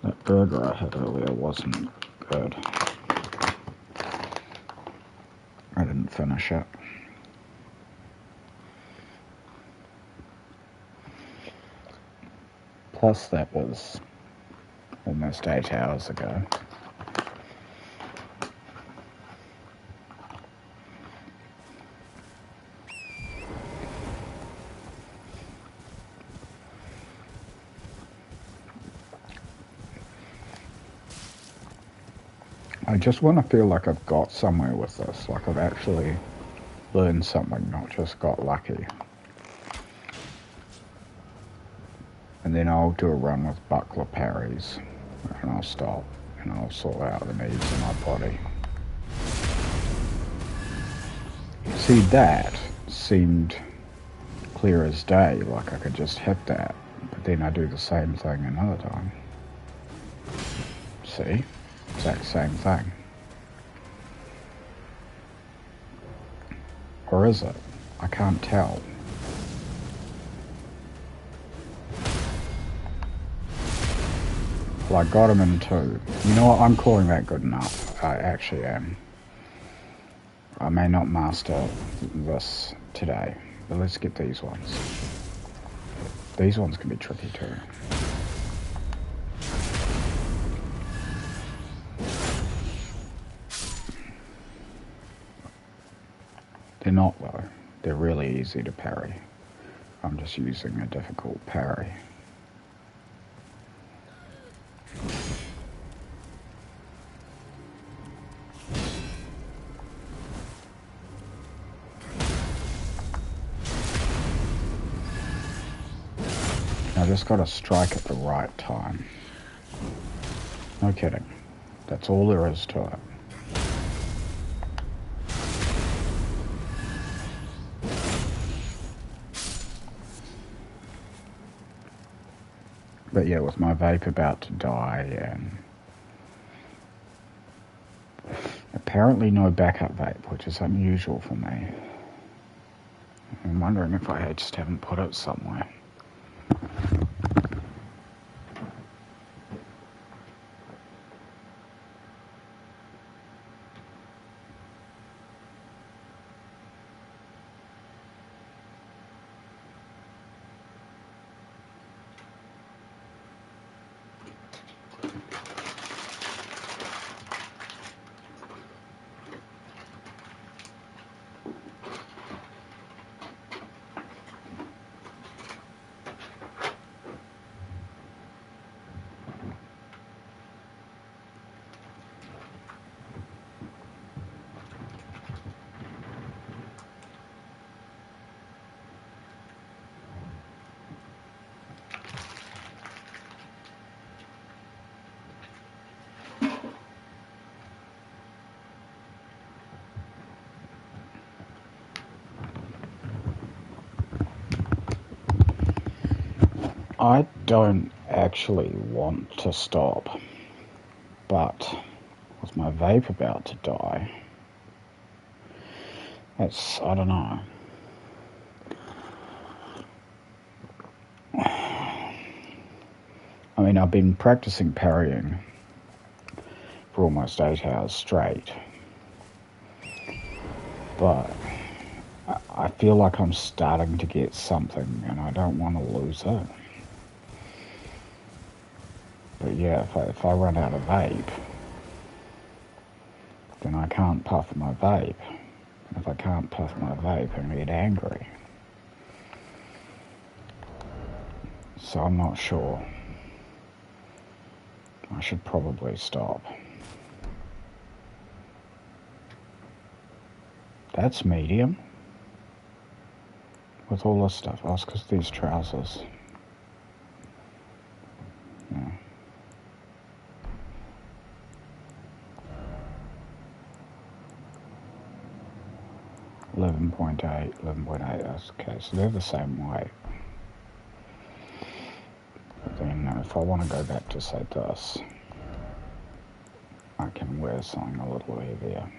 That burger I had earlier wasn't good. I didn't finish it. Plus that was almost 8 hours ago. I just want to feel like I've got somewhere with this, like I've actually learned something, not just got lucky. And then I'll do a run with buckler parries, and I'll stop, and I'll sort out the needs in my body. See, that seemed clear as day, like I could just hit that, but then I do the same thing another time. See? Exact same thing. Or is it? I can't tell. Well, I got him in 2. You know what? I'm calling that good enough. I actually am. I may not master this today, but let's get these ones. These ones can be tricky too. They're not though. They're really easy to parry. I'm just using a difficult parry. I just gotta strike at the right time. No kidding. That's all there is to it. But yeah, with my vape about to die and apparently no backup vape, which is unusual for me. I'm wondering if I just haven't put it somewhere. I don't actually want to stop, but with my vape about to die, I don't know. I mean, I've been practicing parrying for almost 8 hours straight, but I feel like I'm starting to get something and I don't want to lose it. But yeah, if I run out of vape, then I can't puff my vape. And if I can't puff my vape, I'm going to get angry. So I'm not sure. I should probably stop. That's medium. With all this stuff. Oh, it's because these trousers. Yeah. 11.8, 11.8, that's okay, so they're the same weight. But then if I want to go back to, say, this, I can wear something a little heavier.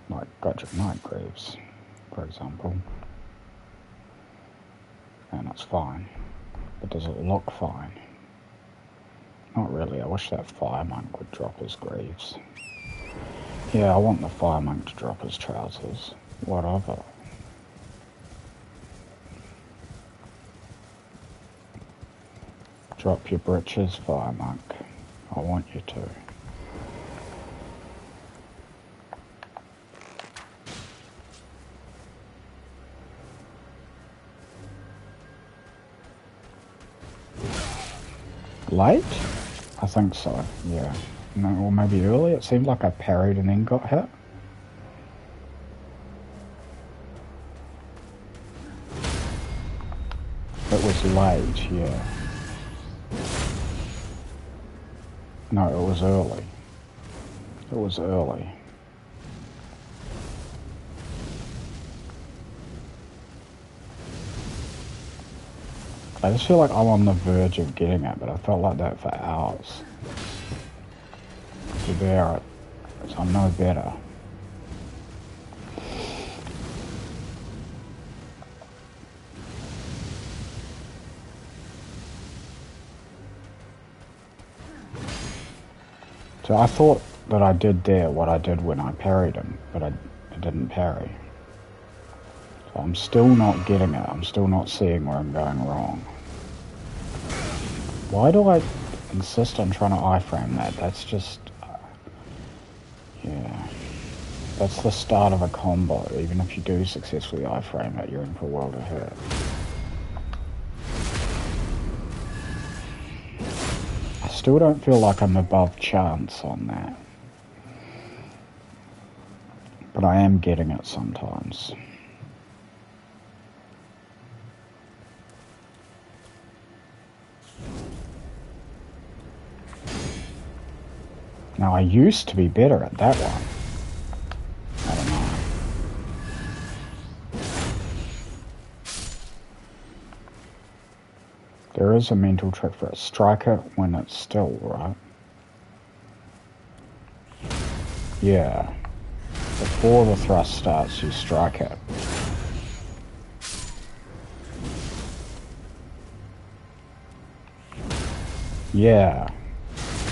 Like Godric Night Greaves, for example. And it's fine. But does it look fine? Not really. I wish that Fire Monk would drop his greaves. Yeah, I want the Fire Monk to drop his trousers. Whatever. Drop your britches, Fire Monk. I want you to. Late? I think so, yeah. No, or maybe early. It seemed like I parried and then got hit. It was late, yeah. No, it was early. It was early. I just feel like I'm on the verge of getting it, but I felt like that for hours. So there, I'm no better. So I thought that I did there what I did when I parried him, but I didn't parry. So I'm still not getting it. I'm still not seeing where I'm going wrong. Why do I insist on trying to iframe that? That's just... yeah. That's the start of a combo. Even if you do successfully iframe it, you're in for a world of hurt. I still don't feel like I'm above chance on that. But I am getting it sometimes. Now, I used to be better at that one. I don't know. There is a mental trick for it. Strike it when it's still, right? Yeah. Before the thrust starts, you strike it. Yeah.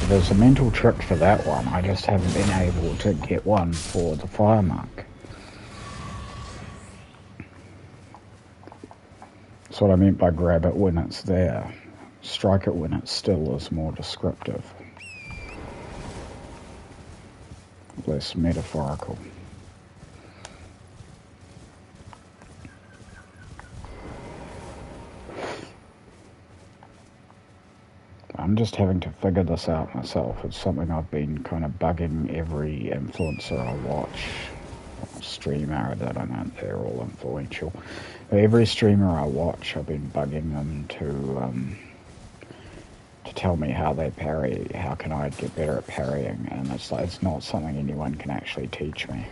There's a mental trick for that one. I just haven't been able to get one for the Fire Monk. That's what I meant by grab it when it's there. Strike it when it's still is more descriptive. Less metaphorical. I'm just having to figure this out myself. It's something I've been kind of bugging every influencer I watch, or streamer. I don't know, they're all influential. Every streamer I watch, I've been bugging them to tell me how they parry. How can I get better at parrying? And it's like, it's not something anyone can actually teach me.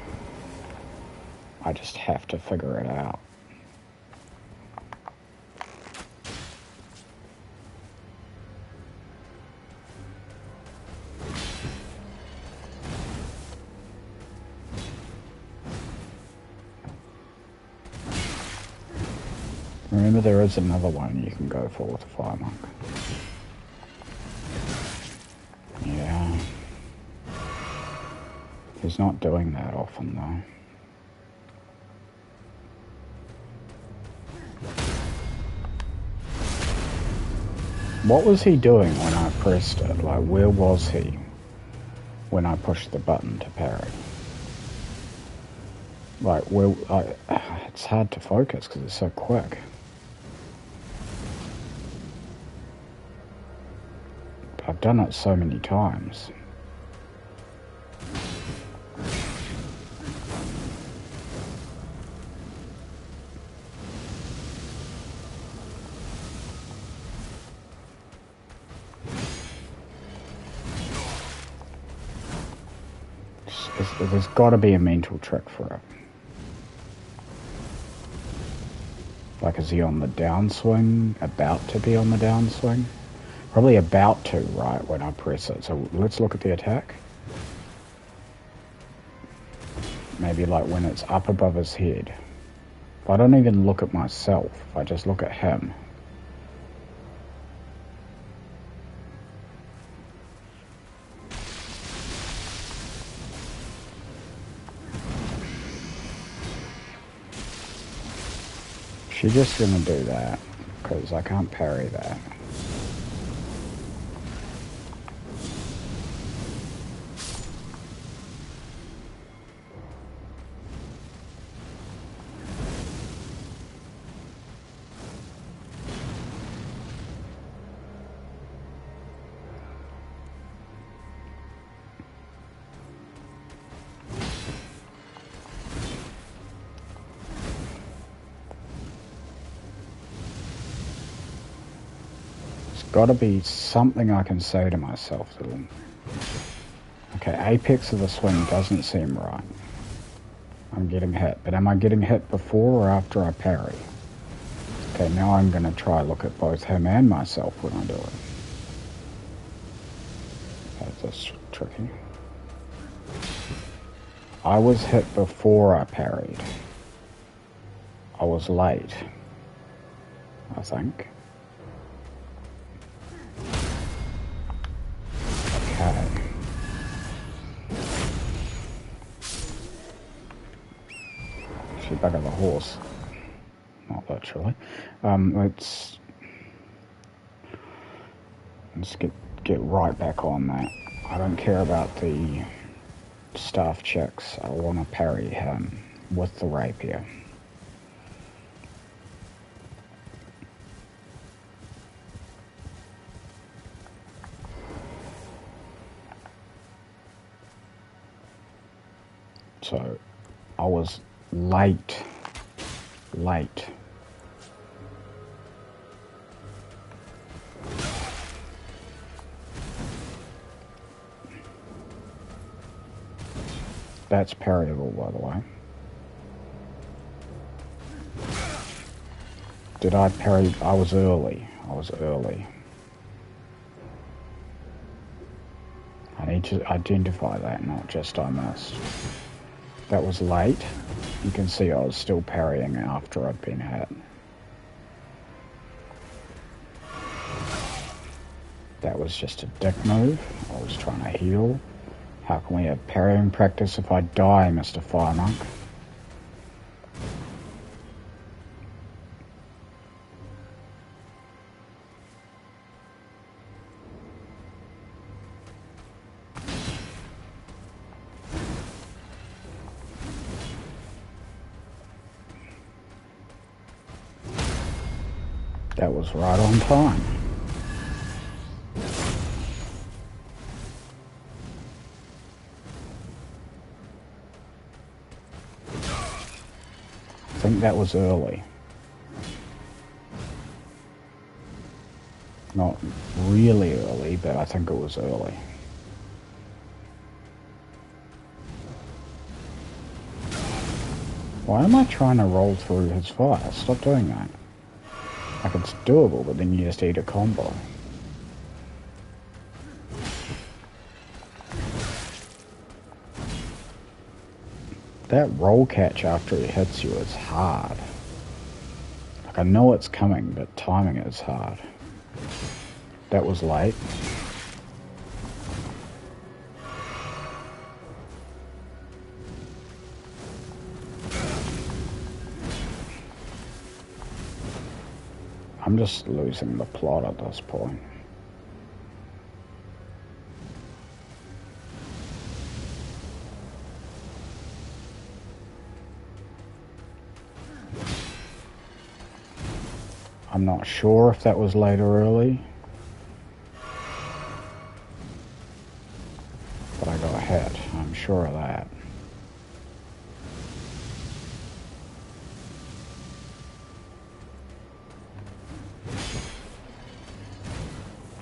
I just have to figure it out. Remember, there is another one you can go for with a fire monk. Yeah. He's not doing that often, though. What was he doing when I pressed it? Like, where was he when I pushed the button to parry? Like, it's hard to focus because it's so quick. I've done it so many times. There's got to be a mental trick for it. Like, is he on the downswing? About to be on the downswing? Probably about to, right, when I press it. So let's look at the attack. Maybe like when it's up above his head. I don't even look at myself. I just look at him. She's just gonna do that, because I can't parry that. Gotta be something I can say to myself to them. Okay, apex of the swing doesn't seem right. I'm getting hit, but am I getting hit before or after I parry? Okay, now I'm gonna try look at both him and myself when I do it. That's tricky. I was hit before I parried. I was late, I think. Okay. Actually, back on the horse. Not literally. Let's get right back on that. I don't care about the staff checks. I want to parry him with the rapier. So, I was late. That's parryable, by the way. Did I parry? I was early. I need to identify that, not just I missed. That was late. You can see I was still parrying after I'd been hit. That was just a dick move. I was trying to heal. How can we have parrying practice if I die, Mr. Fire Monk? That was right on time. I think that was early. Not really early, but I think it was early. Why am I trying to roll through his fire? Stop doing that. Like, it's doable, but then you just eat a combo. That roll catch after he hits you is hard. Like, I know it's coming, but timing is hard. That was late. I'm just losing the plot at this point. I'm not sure if that was late or early, but I got hit. I'm sure of that.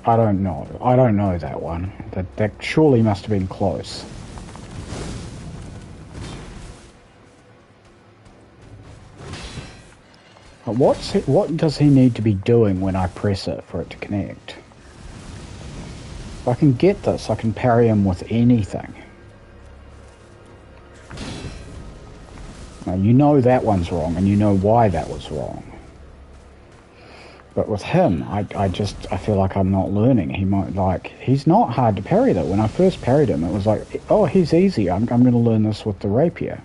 I don't know. I don't know that one. That surely must have been close. What does he need to be doing when I press it for it to connect? If I can get this, I can parry him with anything. Now, you know that one's wrong, and you know why that was wrong. But with him, I feel like I'm not learning. He's not hard to parry though. When I first parried him, it was like, oh, he's easy. I'm going to learn this with the rapier.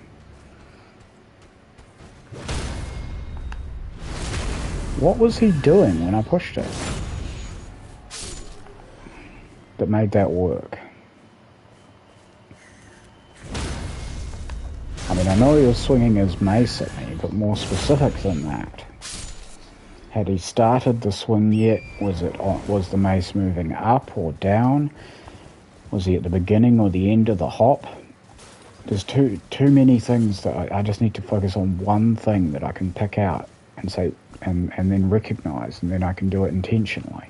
What was he doing when I pushed it that made that work? I mean, I know he was swinging his mace at me, but more specific than that. Had he started the swing yet? Was the mace moving up or down? Was he at the beginning or the end of the hop? There's too many things that I just need to focus on one thing that I can pick out and say, and then recognize, and then I can do it intentionally.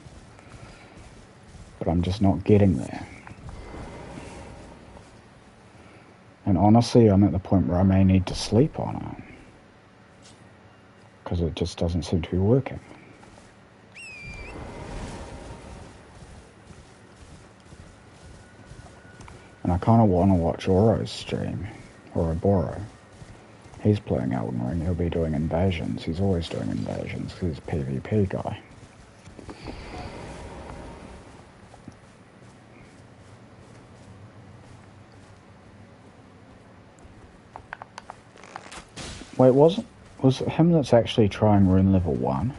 But I'm just not getting there. And honestly, I'm at the point where I may need to sleep on it, because it just doesn't seem to be working. And I kind of want to watch Oro's stream, Oroboro. He's playing Elden Ring. He'll be doing invasions. He's always doing invasions because he's a PvP guy. Wait, was it him that's actually trying rune level 1?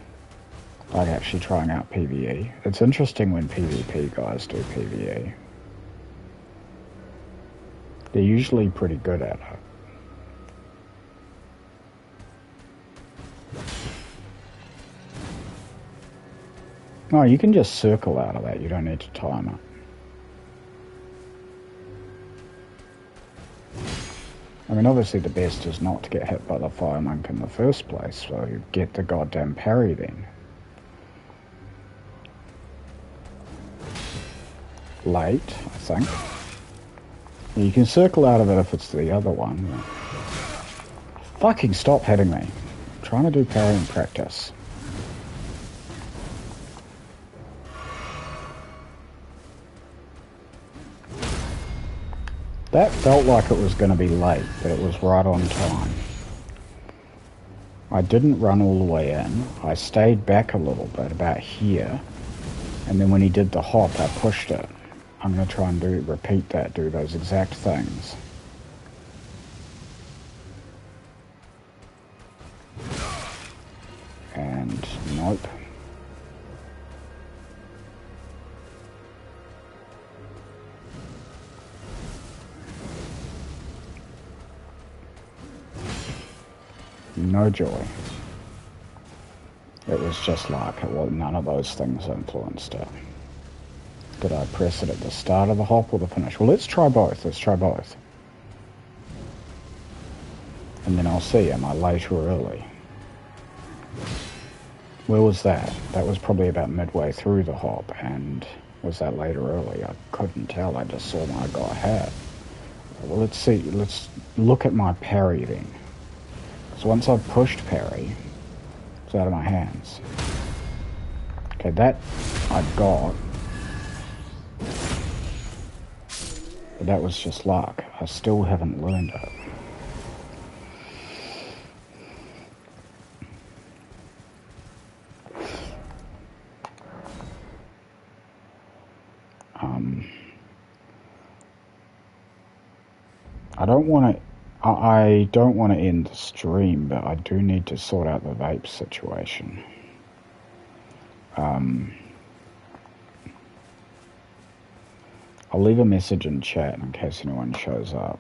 Like actually trying out PvE? It's interesting when PvP guys do PvE. They're usually pretty good at it. No, you can just circle out of that. You don't need to time it. I mean, obviously the best is not to get hit by the fire monk in the first place, so you get the goddamn parry then. Late, I think. You can circle out of it if it's the other one. Fucking stop hitting me. I'm trying to do parrying practice. That felt like it was going to be late, but it was right on time. I didn't run all the way in. I stayed back a little bit, about here. And then when he did the hop, I pushed it. I'm going to try and repeat that, do those exact things. And nope. No joy. It was just like it was, none of those things influenced it. Did I press it at the start of the hop or the finish? Well, let's try both. Let's try both. And then I'll see, am I late or early? Where was that? That was probably about midway through the hop, and was that late or early? I couldn't tell. I just saw my guy hat. Well, let's see. Let's look at my parry then. So once I've pushed parry, it's out of my hands. Okay, that I got. But that was just luck. I still haven't learned it. I don't want to. I don't want to end the stream, but I do need to sort out the vape situation. I'll leave a message in chat in case anyone shows up.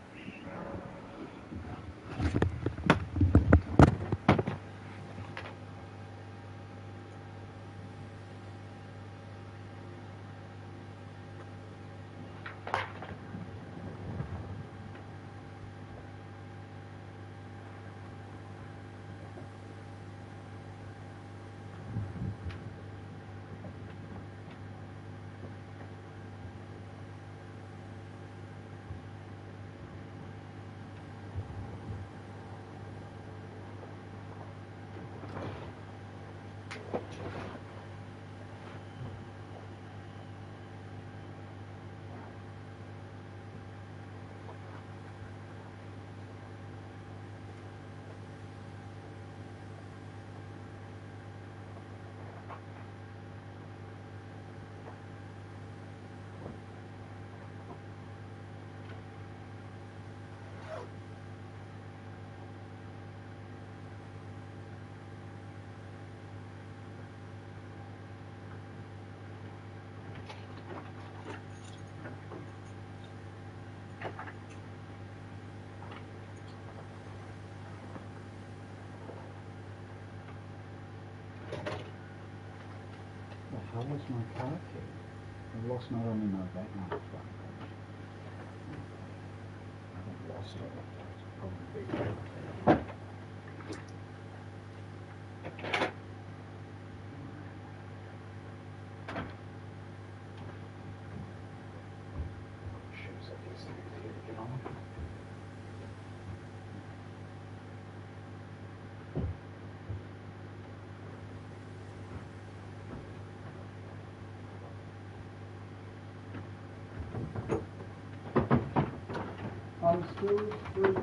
How was my car key? I've lost not only my bag, my phone. I haven't lost it. It's probably shoes I guess here to get on. I'm still free.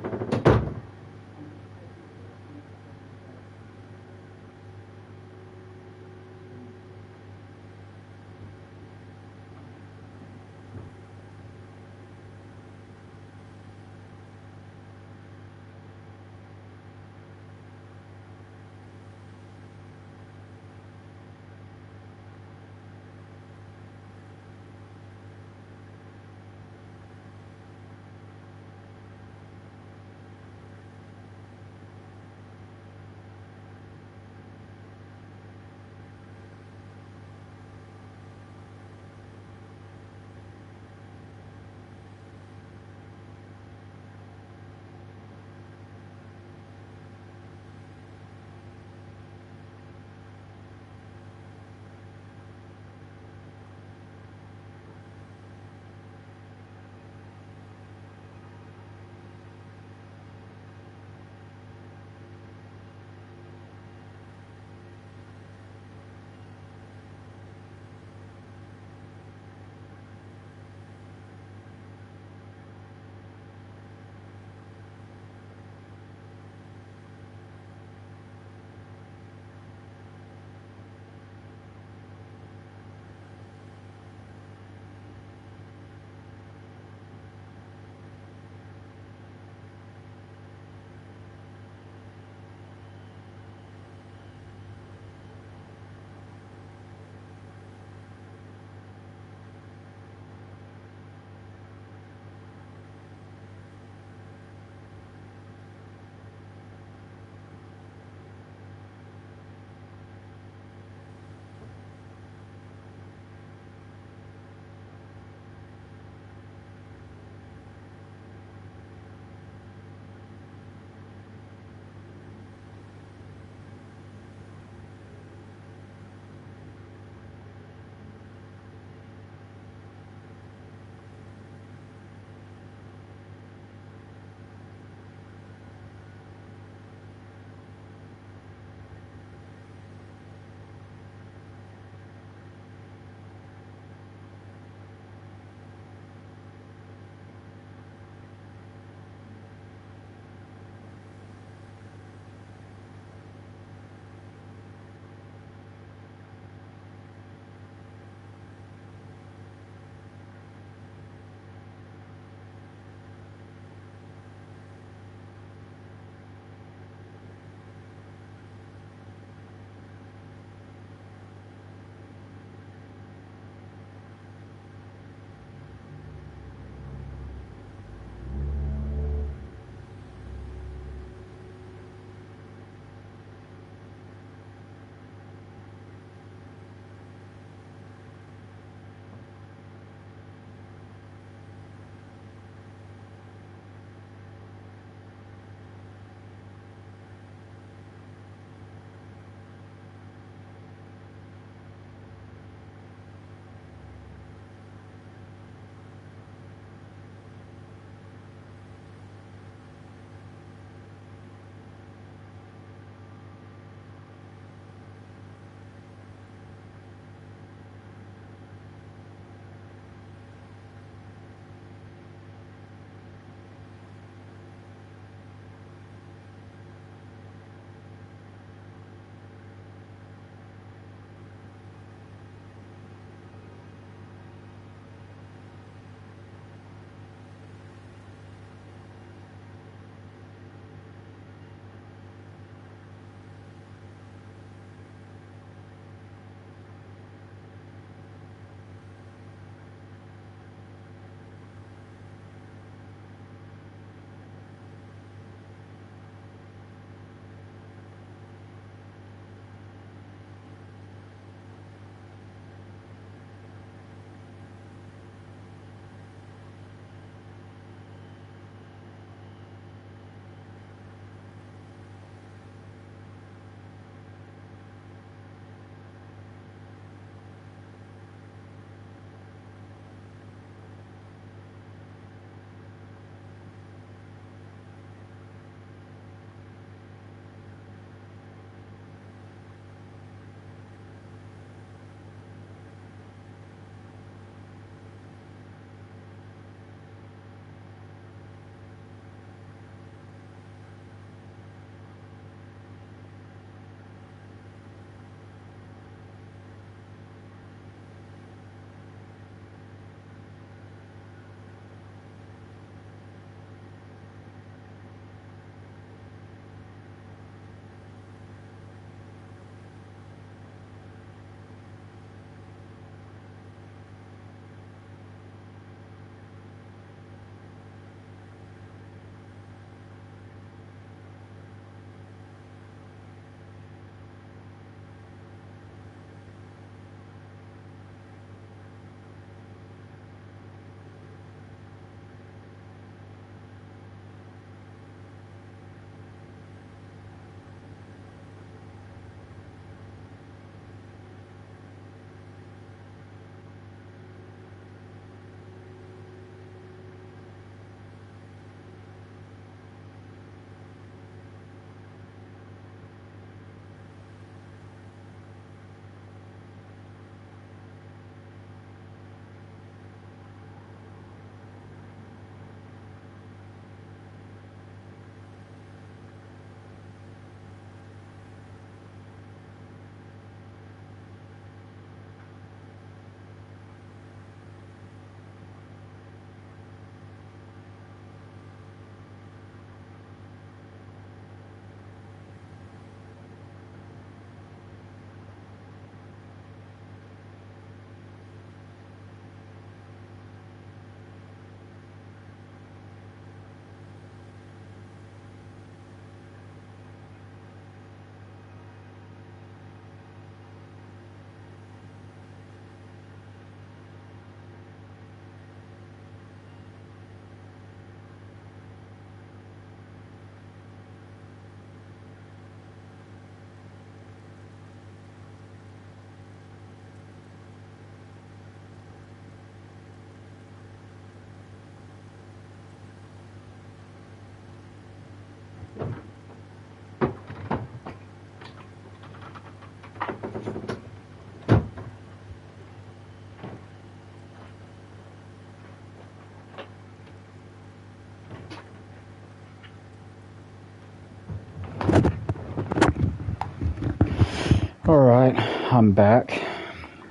Alright, I'm back.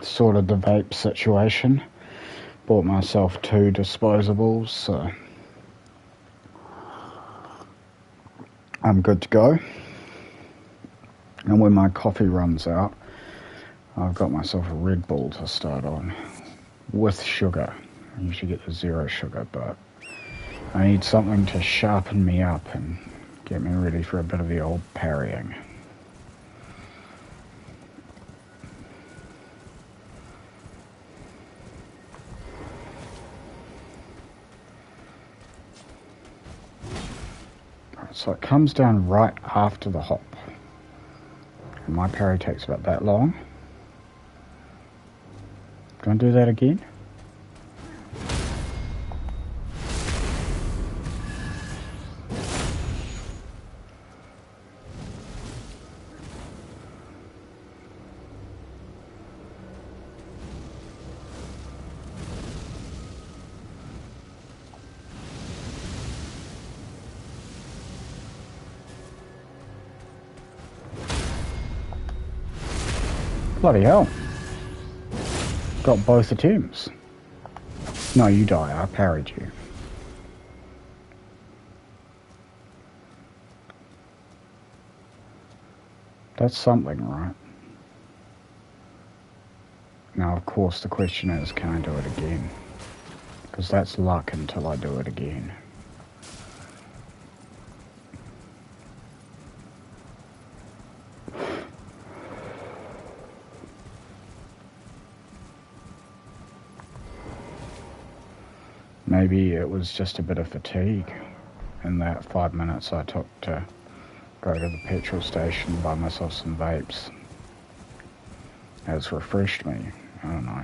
Sorted the vape situation. Bought myself 2 disposables, so I'm good to go. And when my coffee runs out, I've got myself a Red Bull to start on. With sugar. I usually get the 0 sugar, but I need something to sharpen me up and get me ready for a bit of the old parrying. So it comes down right after the hop. And my parry takes about that long. Gonna do that again? Bloody hell. Got both attempts. No, you die. I parried you. That's something, right? Now, of course, the question is, can I do it again? Because that's luck until I do it again. Maybe it was just a bit of fatigue in that 5 minutes I took to go to the petrol station, buy myself some vapes. It's refreshed me. I don't know.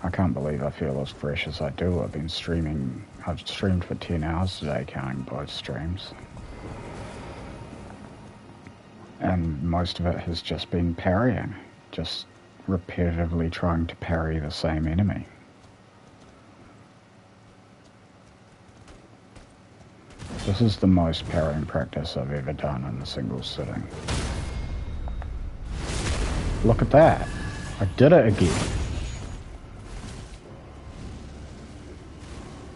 I can't believe I feel as fresh as I do. I've streamed for 10 hours today, counting both streams. And most of it has just been parrying. Just repetitively trying to parry the same enemy. This is the most parrying practice I've ever done in a single sitting. Look at that. I did it again.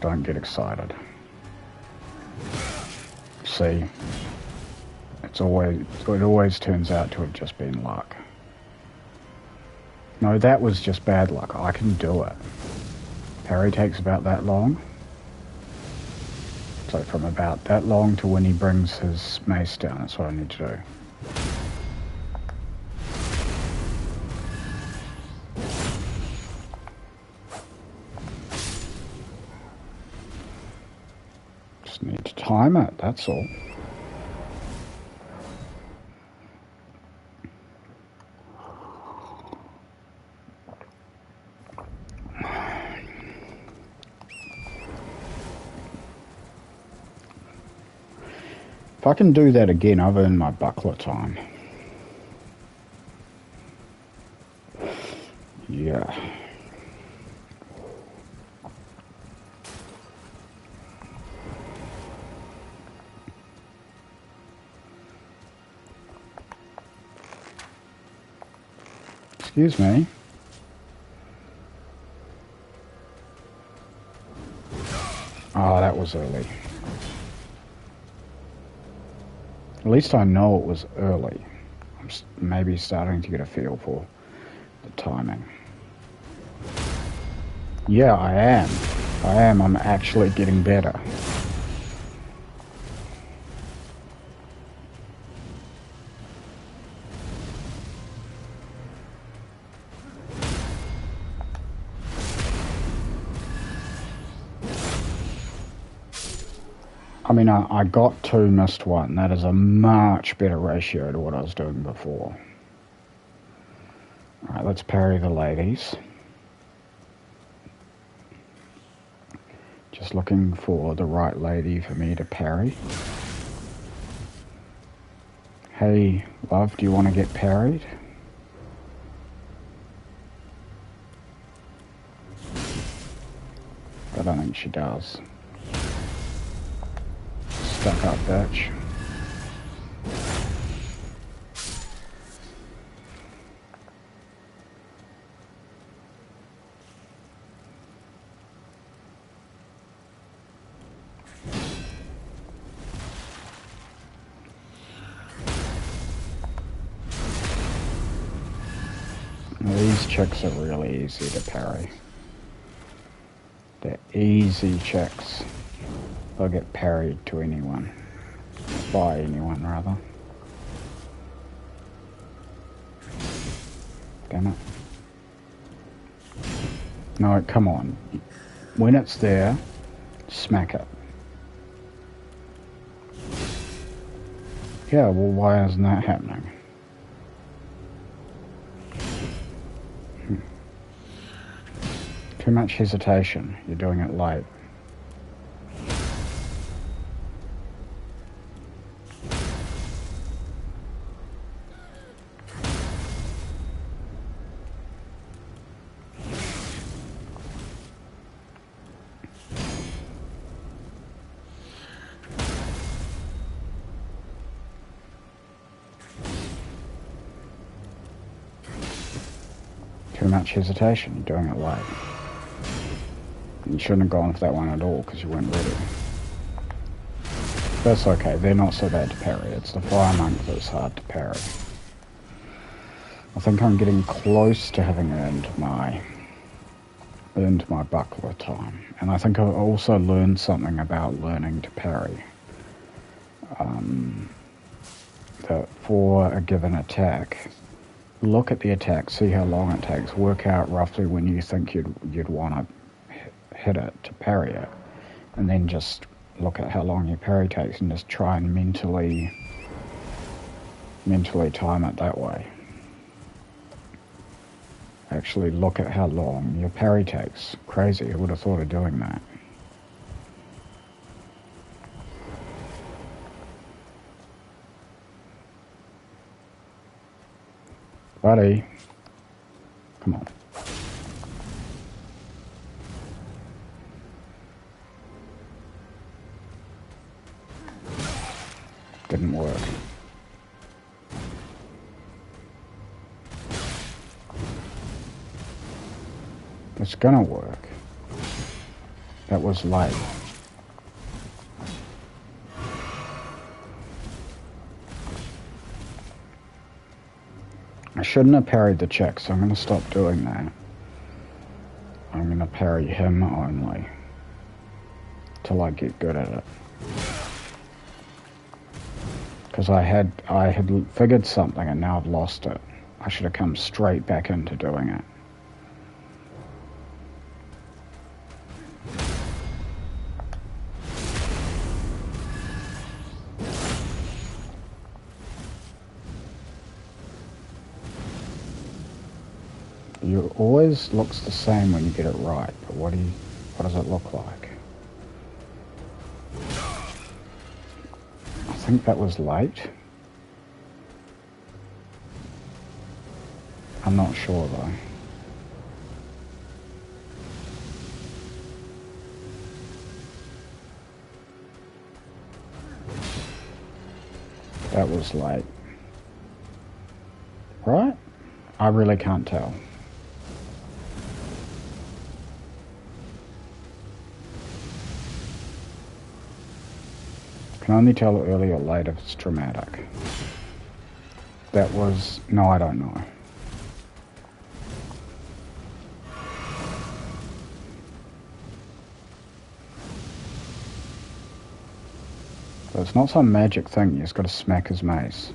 Don't get excited. See, it always turns out to have just been luck. No, that was just bad luck. I can do it. Parry takes about that long. So from about that long to when he brings his mace down, that's what I need to do. Just need to time it, that's all. If I can do that again, I've earned my buckler time. Yeah. Excuse me. Oh, that was early. At least I know it was early. I'm maybe starting to get a feel for the timing. Yeah, I am. I'm actually getting better. I mean, I got 2, missed 1. That is a much better ratio to what I was doing before. Alright, let's parry the ladies. Just looking for the right lady for me to parry. Hey, love, do you want to get parried? I don't think she does. Stuck up, bitch. Now, these checks are really easy to parry. They're easy checks. They'll get parried to anyone. By anyone, rather. Damn it. No, come on. When it's there, smack it. Yeah, well, why isn't that happening? Too much hesitation. You're doing it late. Too much hesitation. You're doing it late. You shouldn't have gone for that one at all because you weren't ready. That's okay. They're not so bad to parry. It's the fire monk that's hard to parry. I think I'm getting close to having earned my buckler time. And I think I also learned something about learning to parry. That for a given attack, look at the attack, see how long it takes, work out roughly when you think you'd want to hit it to parry it, and then just look at how long your parry takes and just try and mentally time it that way. Actually look at how long your parry takes. Crazy, who would have thought of doing that? Buddy, come on. Didn't work. It's gonna work. That was late. I shouldn't have parried the check, so I'm gonna stop doing that. I'm gonna parry him only till I get good at it. Because I had figured something and now I've lost it. I should have come straight back into doing it. It always looks the same when you get it right, but what does it look like? I think that was late. I'm not sure though. That was late. Right? I really can't tell. Can only tell early or late if it's dramatic. That was... no, I don't know. But it's not some magic thing, you just gotta smack his mace.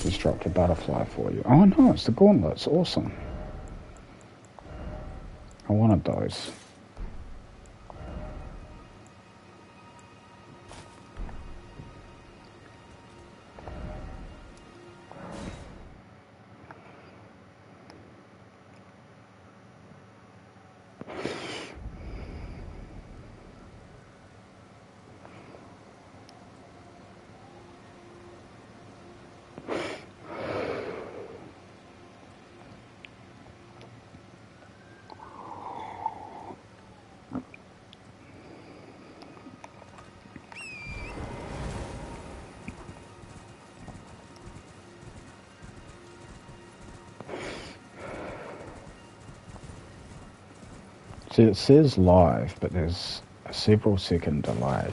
Just dropped a butterfly for you. Oh no, it's the gauntlet, it's awesome. I wanted those. See, it says live, but there's a several second delay.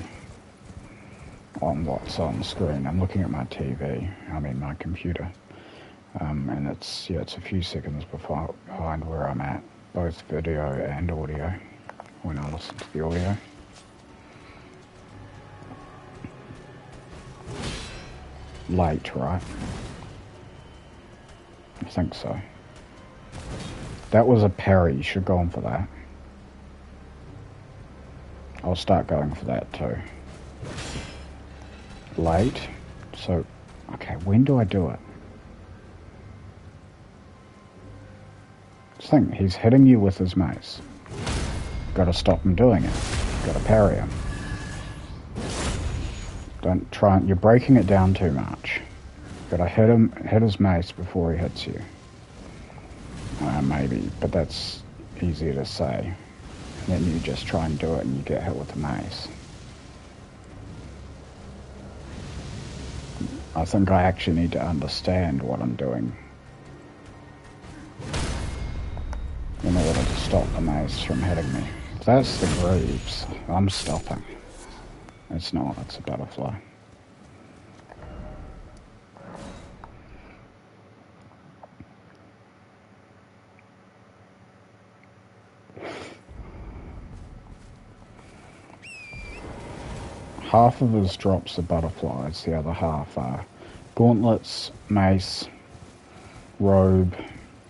on what's on screen. I'm looking at my TV, I mean my computer, and it's a few seconds behind where I'm at, both video and audio, when I listen to the audio. Late, right? I think so. That was a parry, you should go on for that. I'll start going for that too. Late. So, okay, when do I do it? Thing, he's hitting you with his mace. Gotta stop him doing it. Gotta parry him. Don't try, you're breaking it down too much. Gotta hit his mace before he hits you. Maybe, but that's easier to say. Then you just try and do it and you get hit with the mace. I think I actually need to understand what I'm doing in order to stop the mace from hitting me. If that's the greaves, I'm stopping. It's not, it's a butterfly. Half of his drops are butterflies, the other half are gauntlets, mace, robe,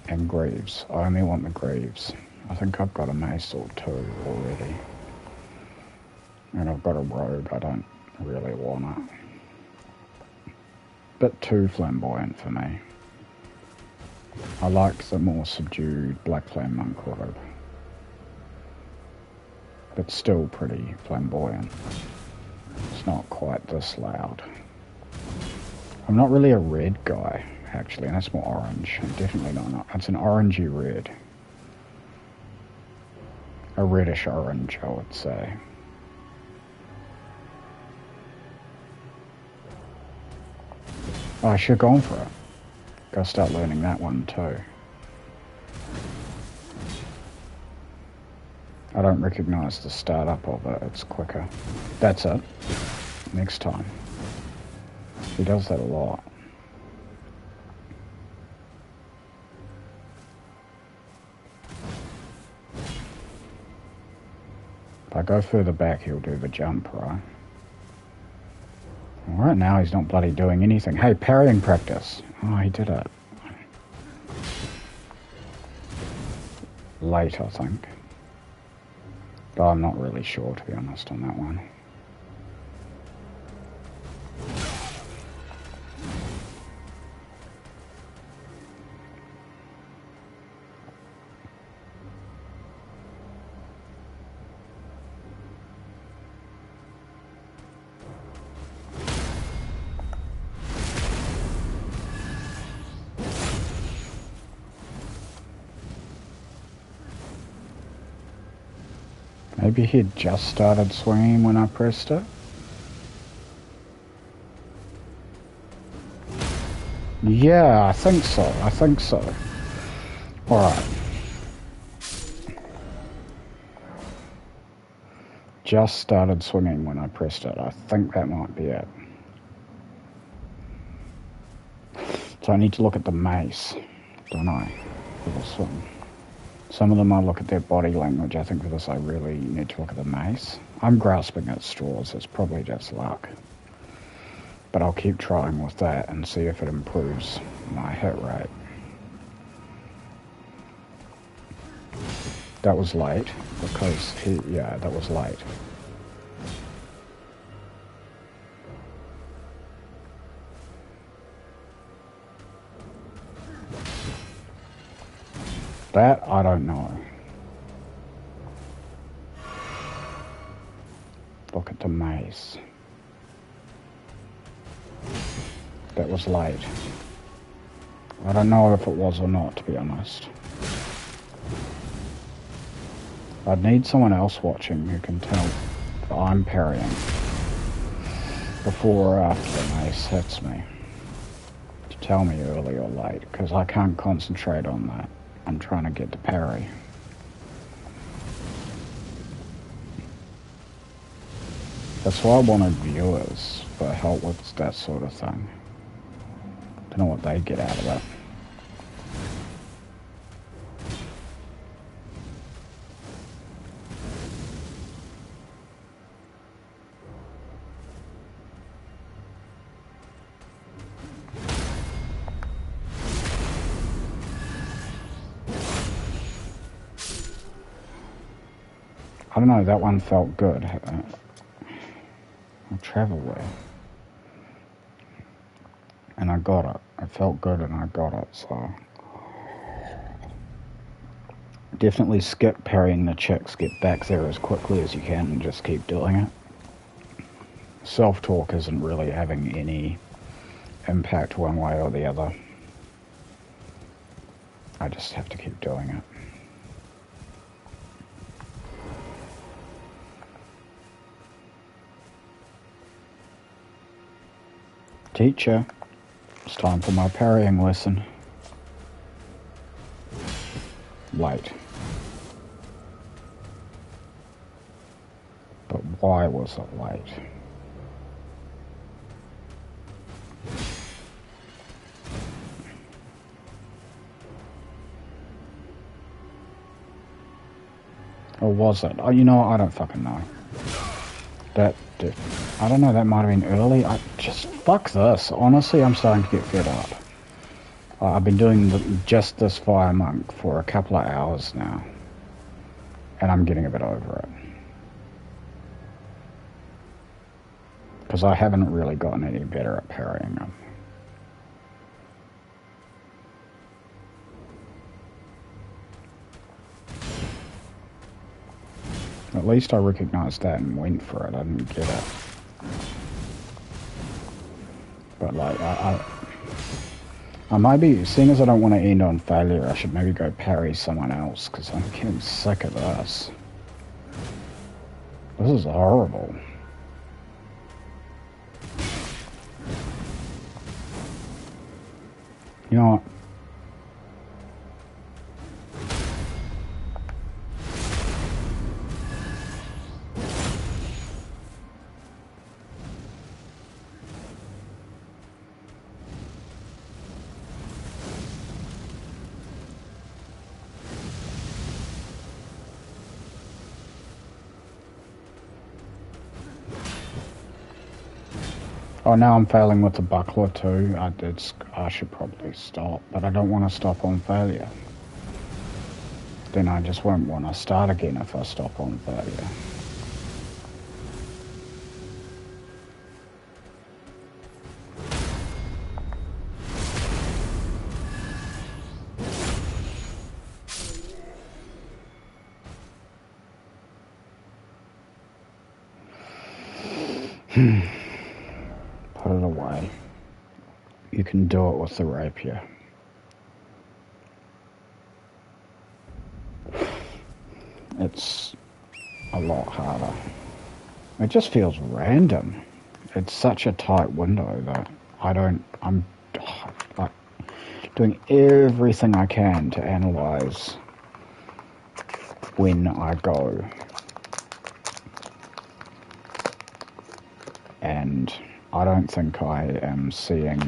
and greaves. I only want the greaves. I think I've got a mace or two already. And I've got a robe, I don't really want it. Bit too flamboyant for me. I like the more subdued Black Flame Monk robe. But still pretty flamboyant. It's not quite this loud. I'm not really a red guy, actually, and that's more orange. I'm definitely not. It's an orangey red. A reddish orange, I would say. Oh, I should have gone for it. Gotta start learning that one too. I don't recognise the startup of it, it's quicker. That's it. Next time. He does that a lot. If I go further back, he'll do the jump, right? Right now, he's not bloody doing anything. Hey, parrying practice. Oh, he did it. Late, I think. But I'm not really sure, to be honest, on that one. Maybe he'd just started swinging when I pressed it. Yeah, I think so. Alright. Just started swinging when I pressed it. I think that might be it. So I need to look at the mace, don't I, for this one. Some of them I look at their body language. I think for this I really need to look at the mace. I'm grasping at straws, it's probably just luck. But I'll keep trying with that and see if it improves my hit rate. That was late, because that was late. That, I don't know. Look at the mace. That was late. I don't know if it was or not, to be honest. I'd need someone else watching who can tell that I'm parrying before or after the mace hits me. To tell me early or late, because I can't concentrate on that. I'm trying to get to parry. That's why I wanted viewers for help with that sort of thing. Don't know what they get out of it. I don't know, that one felt good. I'll travel there. And I got it. It felt good and I got it, so... Definitely skip parrying the chicks, get back there as quickly as you can and just keep doing it. Self-talk isn't really having any impact one way or the other. I just have to keep doing it. Teacher, it's time for my parrying lesson. Late. But why was it late? Or was it? Oh, you know, I don't fucking know. I don't know, that might have been early. Fuck this. Honestly, I'm starting to get fed up. I've been doing just this fire monk for a couple of hours now. And I'm getting a bit over it. Because I haven't really gotten any better at parrying them. At least I recognised that and went for it. I didn't get it. But like, I might be, seeing as I don't want to end on failure, I should maybe go parry someone else, because I'm getting sick of this. This is horrible. You know what? Oh, now I'm failing with the buckler too. I should probably stop, but I don't want to stop on failure. Then I just won't want to start again if I stop on failure. Put it away. You can do it with the rapier. It's a lot harder. It just feels random. It's such a tight window that I'm like doing everything I can to analyze when I go. And I don't think I am seeing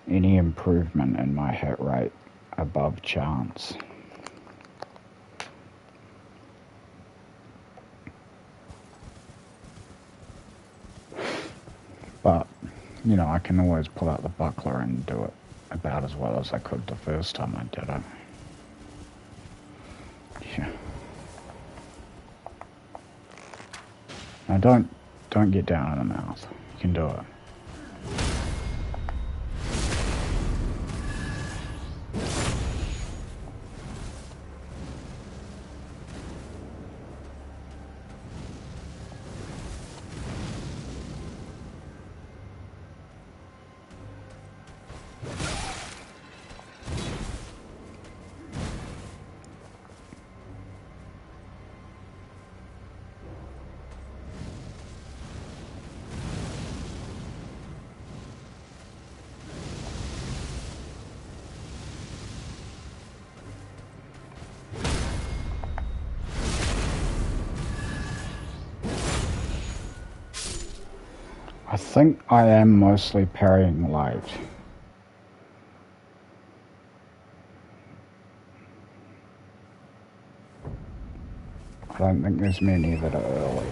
any improvement in my hit rate above chance. But, you know, I can always pull out the buckler and do it about as well as I could the first time I did it. Yeah. Now don't get down in the mouth. You can do it. I think I am mostly parrying late. I don't think there's many that are early.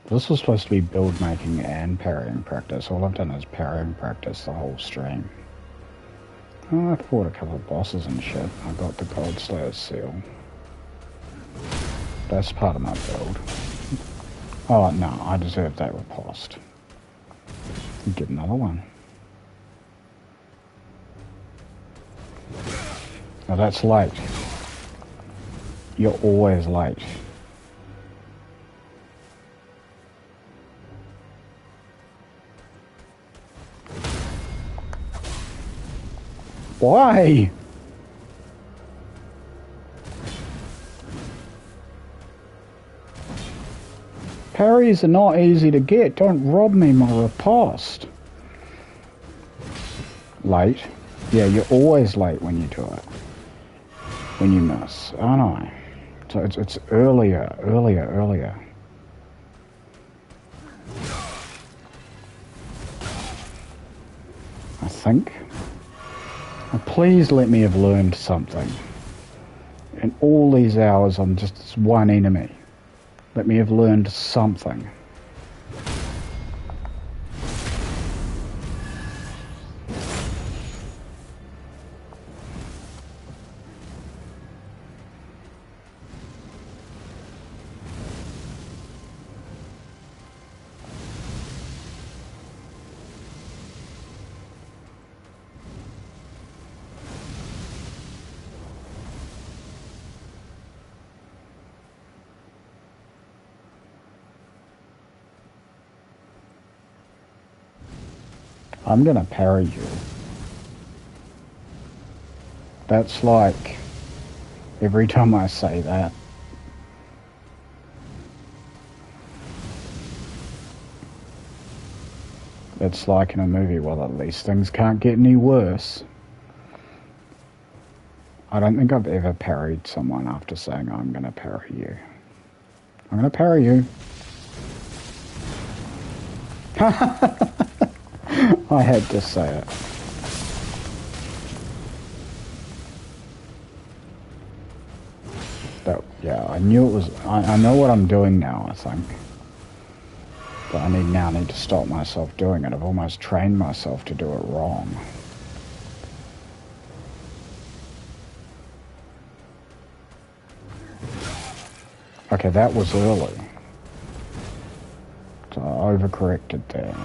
This was supposed to be build making and parrying practice. All I've done is parrying practice the whole stream. Oh, I fought a couple of bosses and shit. I got the Gold Slayer seal. That's part of my build. Oh no, I deserve that riposte. Get another one. Now that's late. You're always late. Why? Parries are not easy to get. Don't rob me my riposte. Late? Yeah, you're always late when you do it. When you miss. I know. So it's earlier. I think. Please let me have learned something. In all these hours, I'm just this one enemy. Let me have learned something. I'm gonna parry you. That's like every time I say that. It's like in a movie, well, at least things can't get any worse. I don't think I've ever parried someone after saying, I'm gonna parry you. I'm gonna parry you. I had to say it. Yeah, I knew it was... I know what I'm doing now, I think. But I need to stop myself doing it. I've almost trained myself to do it wrong. Okay, that was early. So I overcorrected there.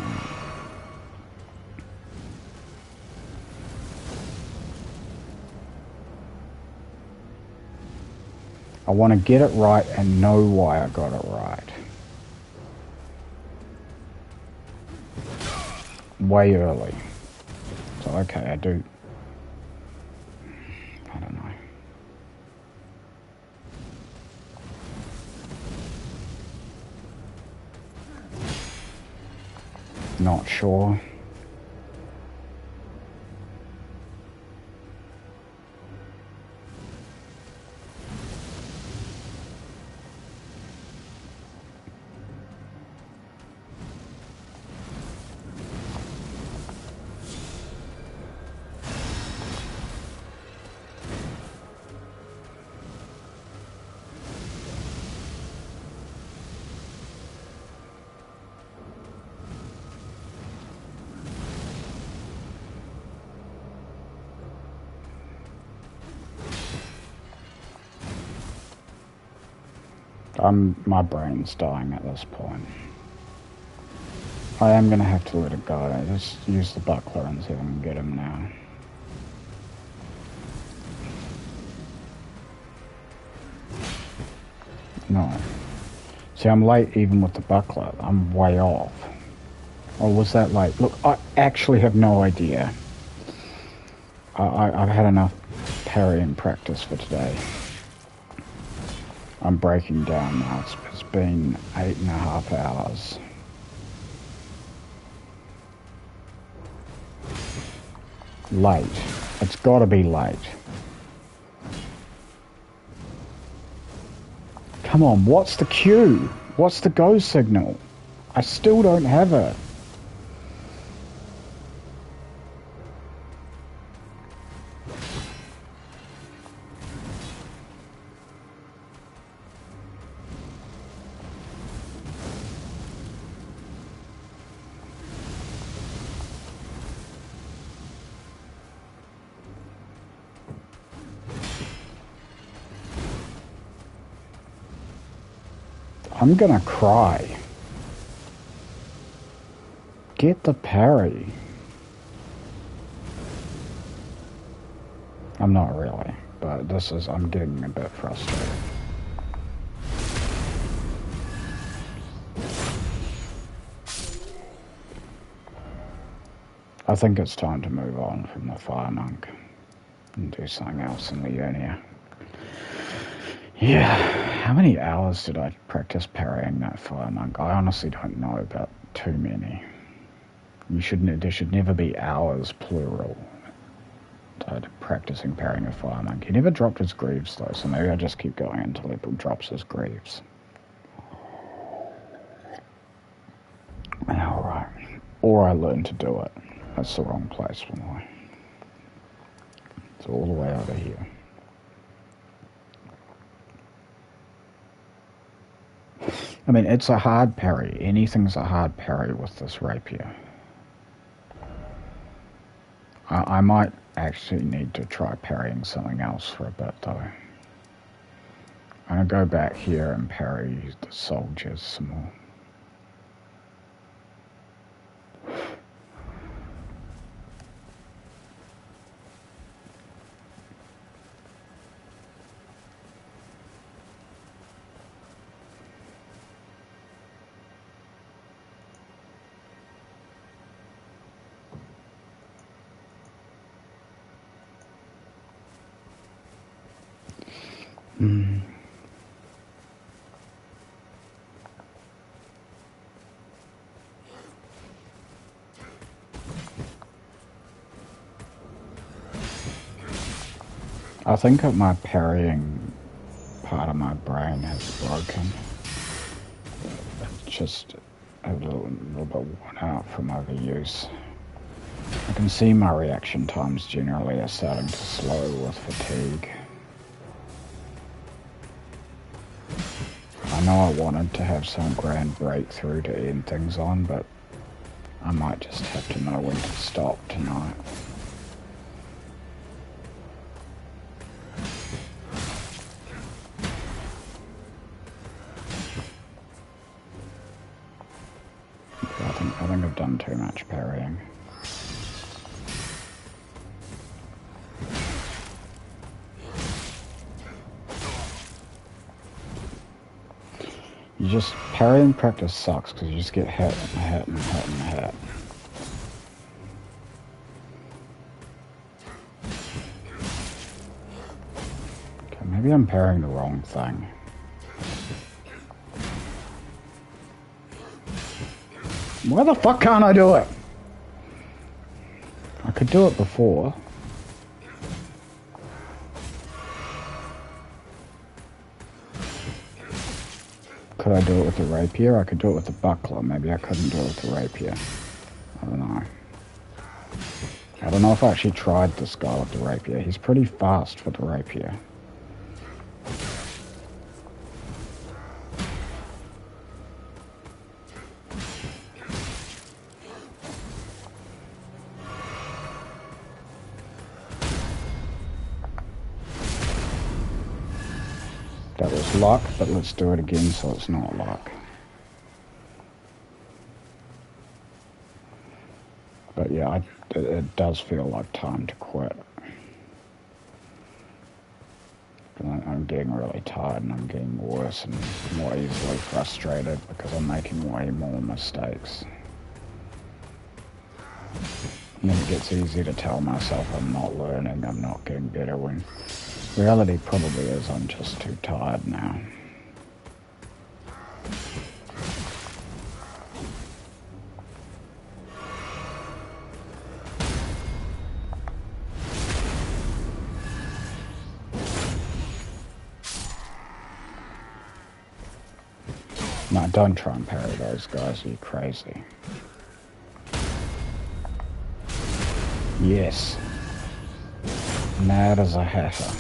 I want to get it right and know why I got it right. Way early. So okay, I do... I don't know. Not sure. My brain's dying at this point. I am going to have to let it go. Just use the buckler and see if I can get him now. No. See, I'm late even with the buckler. I'm way off. Or was that late? Look, I actually have no idea. I've had enough parrying practice for today. I'm breaking down now. It's been 8.5 hours. Late. It's gotta be late. Come on, what's the cue? What's the go signal? I still don't have it. I'm gonna cry. Get the parry. I'm not really, but I'm getting a bit frustrated. I think it's time to move on from the Fire Monk and do something else in the Urnia. Yeah, how many hours did I practice parrying that Fire Monk? I honestly don't know, but too many. There should never be hours, plural, practicing parrying a Fire Monk. He never dropped his greaves though, so maybe I just keep going until he drops his greaves. Alright. Or I learn to do it. That's the wrong place for me. It's all the way over here. I mean, it's a hard parry. Anything's a hard parry with this rapier. I might actually need to try parrying something else for a bit, though. I'm going to go back here and parry the soldiers some more. I think that my parrying part of my brain has broken. It's just a little bit worn out from overuse. I can see my reaction times generally are starting to slow with fatigue. I know I wanted to have some grand breakthrough to end things on, but I might just have to know when to stop tonight. I think I've done too much parrying. Parrying practice sucks because you just get hit and hit and hit and hit. Okay, maybe I'm parrying the wrong thing. Why the fuck can't I do it? I could do it before. Could I do it with the rapier? I could do it with the buckler. Maybe I couldn't do it with the rapier. I don't know. I don't know if I actually tried this guy with the rapier. He's pretty fast for the rapier. That was luck, but let's do it again so it's not luck. But yeah, it does feel like time to quit. I'm getting really tired and I'm getting worse and more easily frustrated because I'm making way more mistakes. And then it gets easy to tell myself I'm not learning, I'm not getting better, when reality probably is I'm just too tired now. No, don't try and parry those guys, are you crazy? Yes. Mad as a hatter.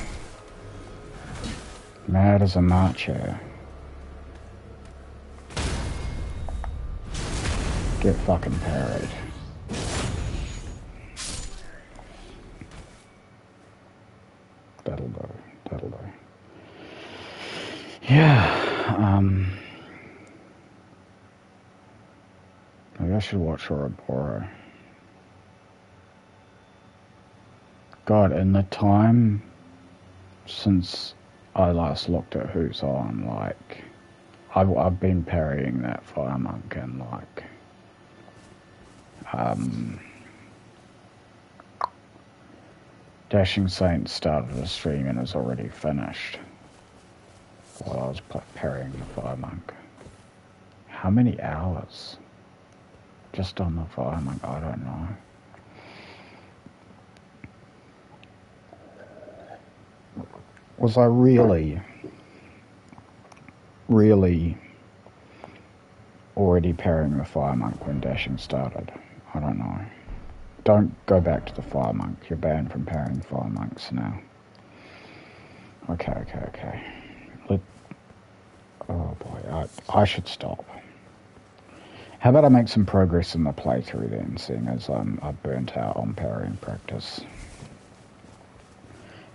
Mad as a March hare. Get fucking parried. That'll do. That'll do. Yeah, maybe I should watch Ouroboros. God, in the time since I last looked at Who's On, like, I've been parrying that Fire Monk and, like, Dashing Saint started the stream and is already finished while I was parrying the Fire Monk. How many hours? Just on the Fire Monk, I don't know. Was I really already parrying the Fire Monk when Dashing started? I don't know. Don't go back to the Fire Monk. You're banned from parrying Fire Monks now. Okay. Oh boy, I should stop. How about I make some progress in the playthrough then, seeing as I've burnt out on parrying practice.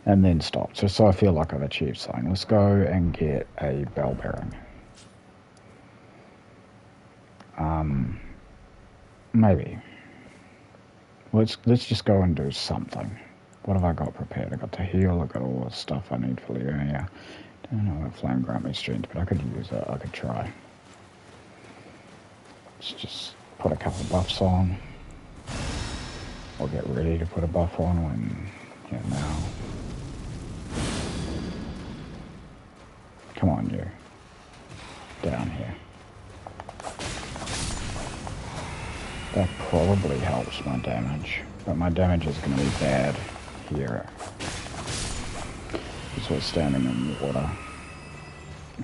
And then stop, just so I feel like I've achieved something. Let's go and get a bell bearing. Maybe. Let's just go and do something. What have I got prepared? I got to heal, I got all the stuff I need for the area. Don't know what flame grant me strength, but I could use it, I could try. Let's just put a couple of buffs on. Or get ready to put a buff on when, now. Come on, you. Down here. That probably helps my damage, but my damage is going to be bad here. Because we're standing in water.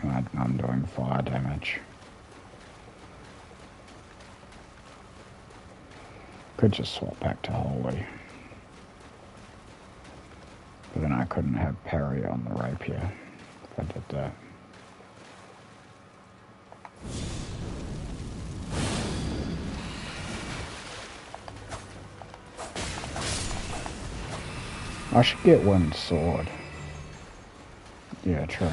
And I'm doing fire damage. Could just swap back to holy. But then I couldn't have parry on the rapier if I did that. I should get one sword. Yeah, true.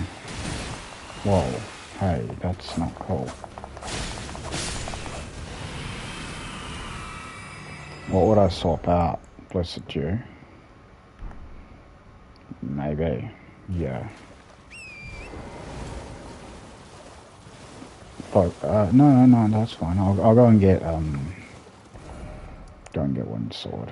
Whoa, hey, that's not cool. What would I swap out? Blessed Dew? Maybe, yeah. Oh, no, that's fine. I'll go and get one sword.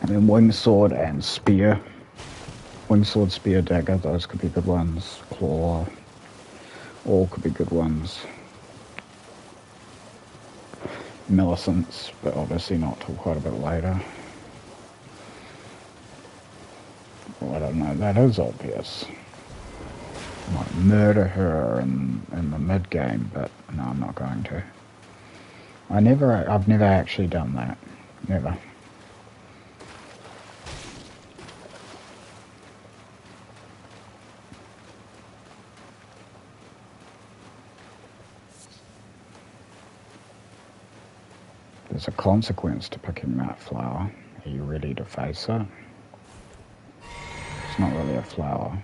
And then wingsword and spear. Wingsword, spear, dagger, those could be good ones. Claw, all could be good ones. Millicents, but obviously not till quite a bit later. Well, I don't know, that is obvious. I might murder her in the mid-game, but no, I'm not going to. I've never actually done that. Never. There's a consequence to picking that flower. Are you ready to face it? It's not really a flower.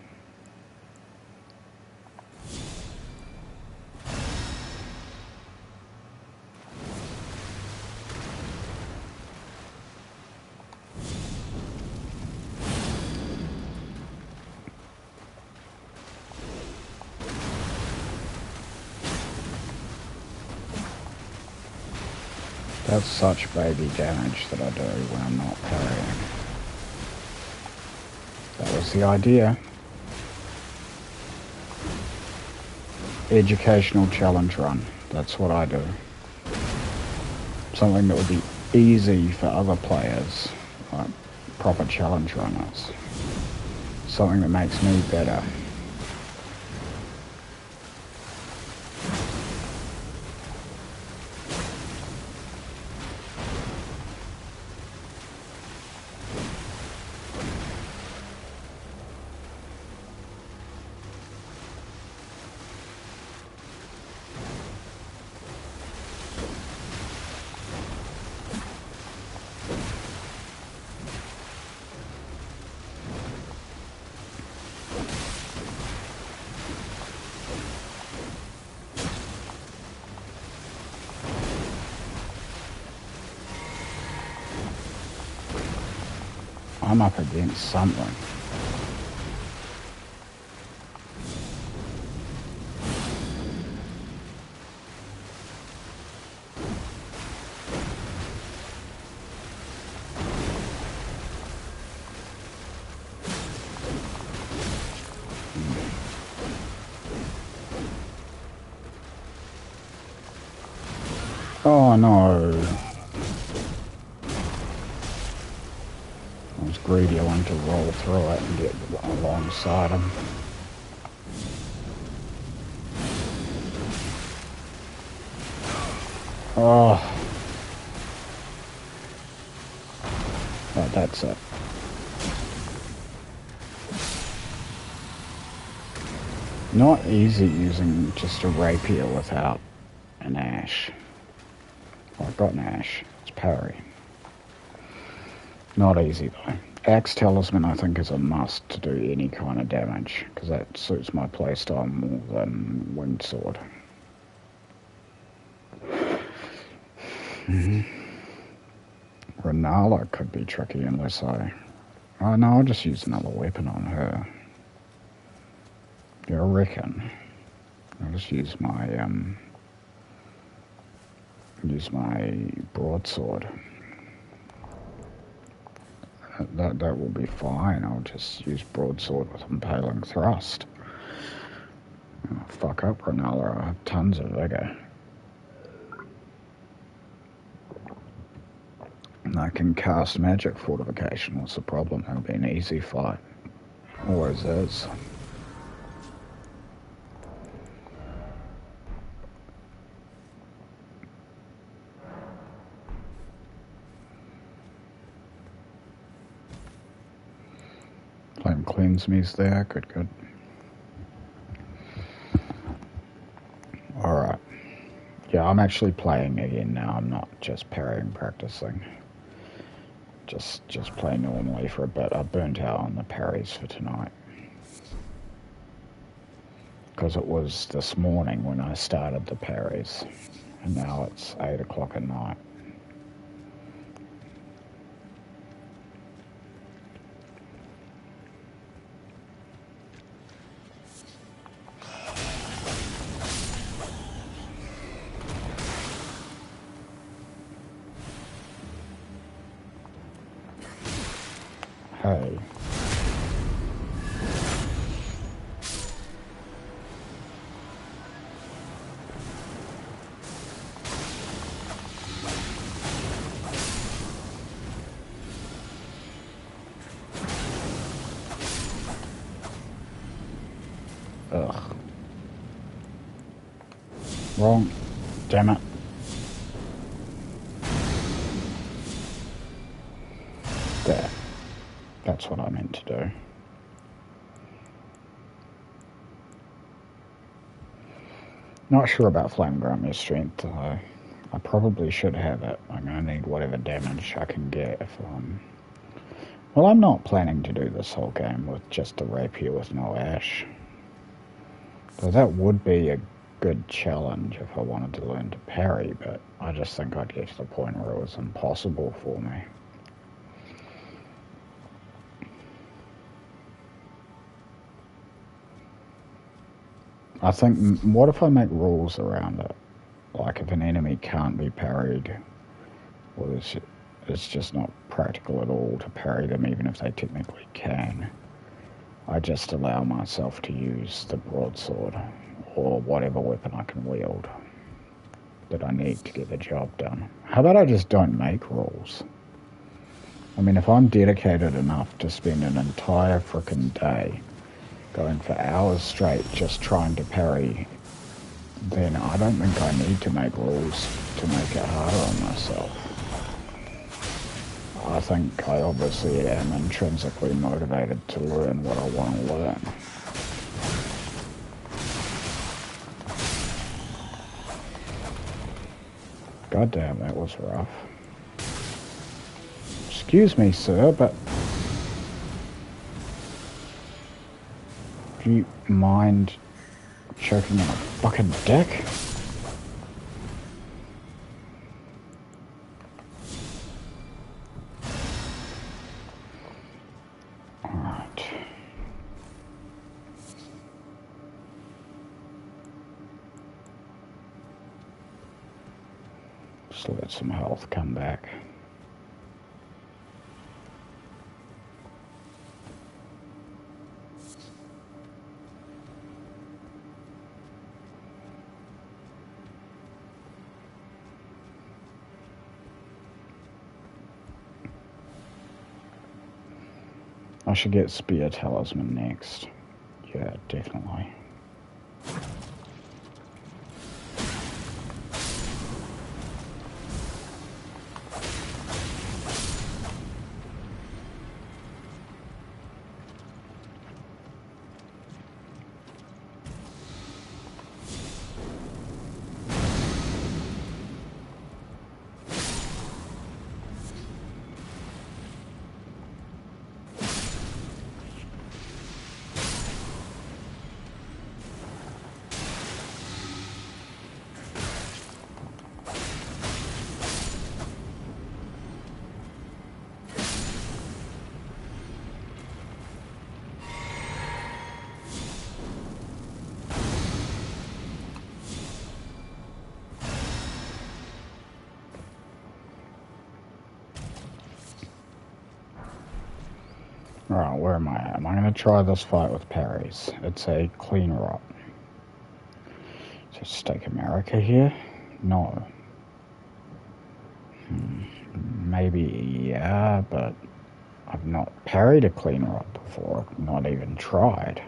That's such baby damage that I do when I'm not parrying. That was the idea. Educational challenge run. That's what I do. Something that would be easy for other players, like proper challenge runners. Something that makes me better. I'm up against something. Oh no. I was greedy, I wanted to roll through it and get alongside him. Oh. Right, that's it. Not easy using just a rapier without an ash. Well, I've got an ash. It's parry. Not easy though. Axe Talisman I think is a must to do any kind of damage, because that suits my playstyle more than Wind Sword. Renala could be tricky unless I... Oh no, I'll just use another weapon on her. Yeah, I reckon. I'll just use my broadsword. That will be fine. I'll just use broadsword with impaling thrust. Oh, fuck up, Renala. I have tons of vigor. And I can cast magic fortification. What's the problem? It'll be an easy fight. Always is. Flame Cleanse me's there. Good, good. Alright. Yeah, I'm actually playing again now. I'm not just parrying, practicing. Just play normally for a bit. I burnt out on the parries for tonight. Because it was this morning when I started the parries. And now it's 8 o'clock at night. Hey. Ugh. Wrong. Damn it. There. That's what I meant to do. Not sure about Flame Grummer's strength, though. I probably should have it. I'm gonna need whatever damage I can get if Well, I'm not planning to do this whole game with just a rapier with no ash. So that would be a good challenge if I wanted to learn to parry, but I just think I'd get to the point where it was impossible for me. I think, what if I make rules around it? Like if an enemy can't be parried, well, it's just not practical at all to parry them even if they technically can. I just allow myself to use the broadsword or whatever weapon I can wield that I need to get the job done. How about I just don't make rules? I mean, if I'm dedicated enough to spend an entire frickin' day going for hours straight just trying to parry, then I don't think I need to make rules to make it harder on myself. I think I obviously am intrinsically motivated to learn what I want to learn. God damn, that was rough. Excuse me, sir, but do you mind choking on a fucking dick? Alright. Just let some health come back. I should get Spear Talisman next. Yeah, definitely. Alright, where am I at? Am I going to try this fight with parries? It's a clean rock. Just stake America here? No. Maybe, yeah, but I've not parried a clean rock before. Not even tried.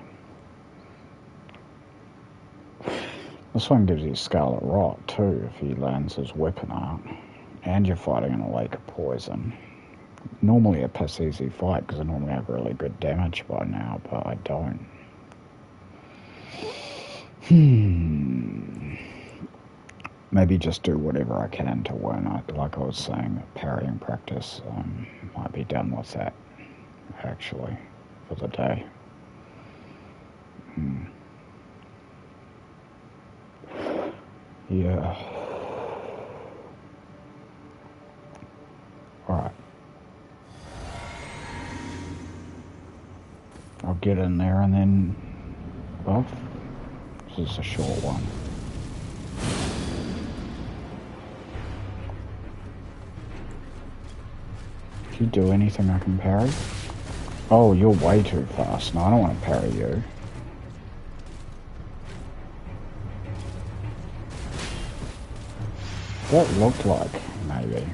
This one gives you Scarlet Rot too if he lands his weapon art. And you're fighting in a lake of poison. Normally a piss easy fight because I normally have really good damage by now, but I don't. Maybe just do whatever I can to learn it. Like I was saying, parrying practice might be done with that, actually, for the day. Yeah. Alright. I'll get in there and then, well, this is a short one. Do you do anything I can parry? Oh, you're way too fast. No, I don't want to parry you. That looked like, maybe.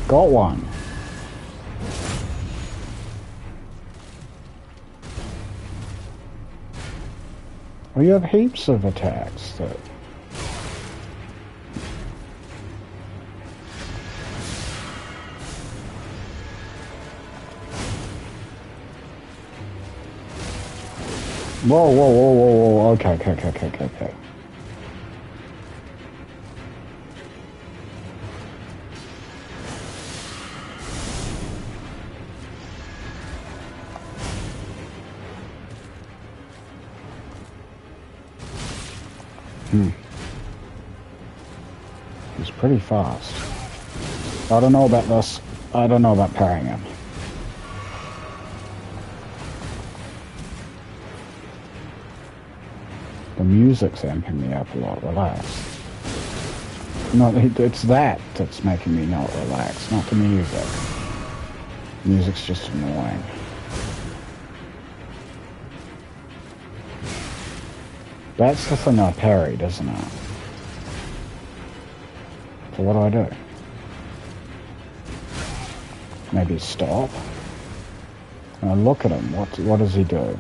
Got one. Well, you have heaps of attacks that... Whoa, whoa, whoa, whoa, whoa, okay. He's pretty fast. I don't know about this. I don't know about parrying him. The music's amping me up a lot. Relax. No, it's that that's making me not relax, not the music. Music's just annoying. That's the thing I parried, isn't it? So what do I do? Maybe stop. And look at him. What does he do?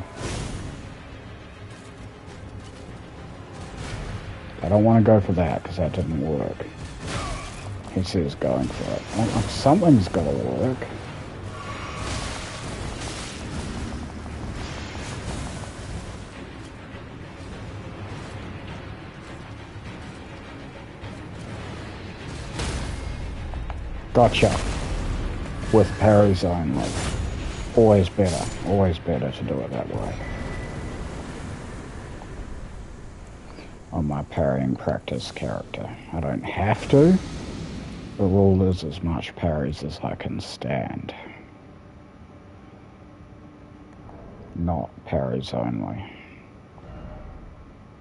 I don't want to go for that because that didn't work. He says going for it. Well, something's got to work. Gotcha. With parries only. Always better to do it that way. On my parrying practice character. I don't have to. The rule is as much parries as I can stand. Not parries only.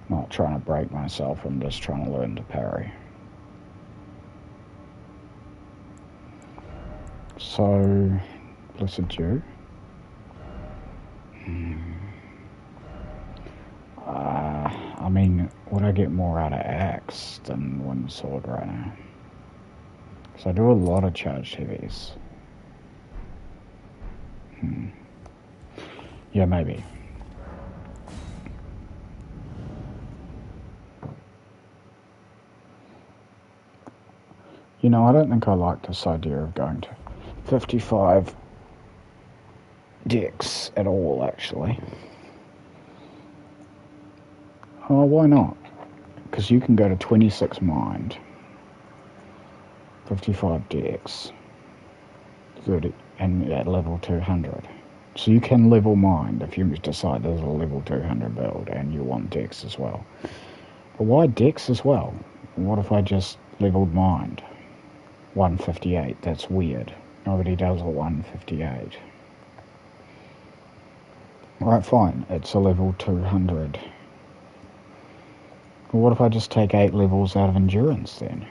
Not trying to break myself, I'm just trying to learn to parry. So, Blessed Jew. I mean, would I get more out of Axe than Wind Sword right now? Because I do a lot of charged heavies. Yeah, maybe. You know, I don't think I like this idea of going to 55 decks at all, actually. Oh, why not? Because you can go to 26 mind, 55 decks, 30, and at level 200. So you can level mind if you decide there's a level 200 build and you want decks as well. But why decks as well? What if I just leveled mind? 158, that's weird. Nobody does a 158. Alright, fine, it's a level 200. Well, what if I just take 8 levels out of endurance then?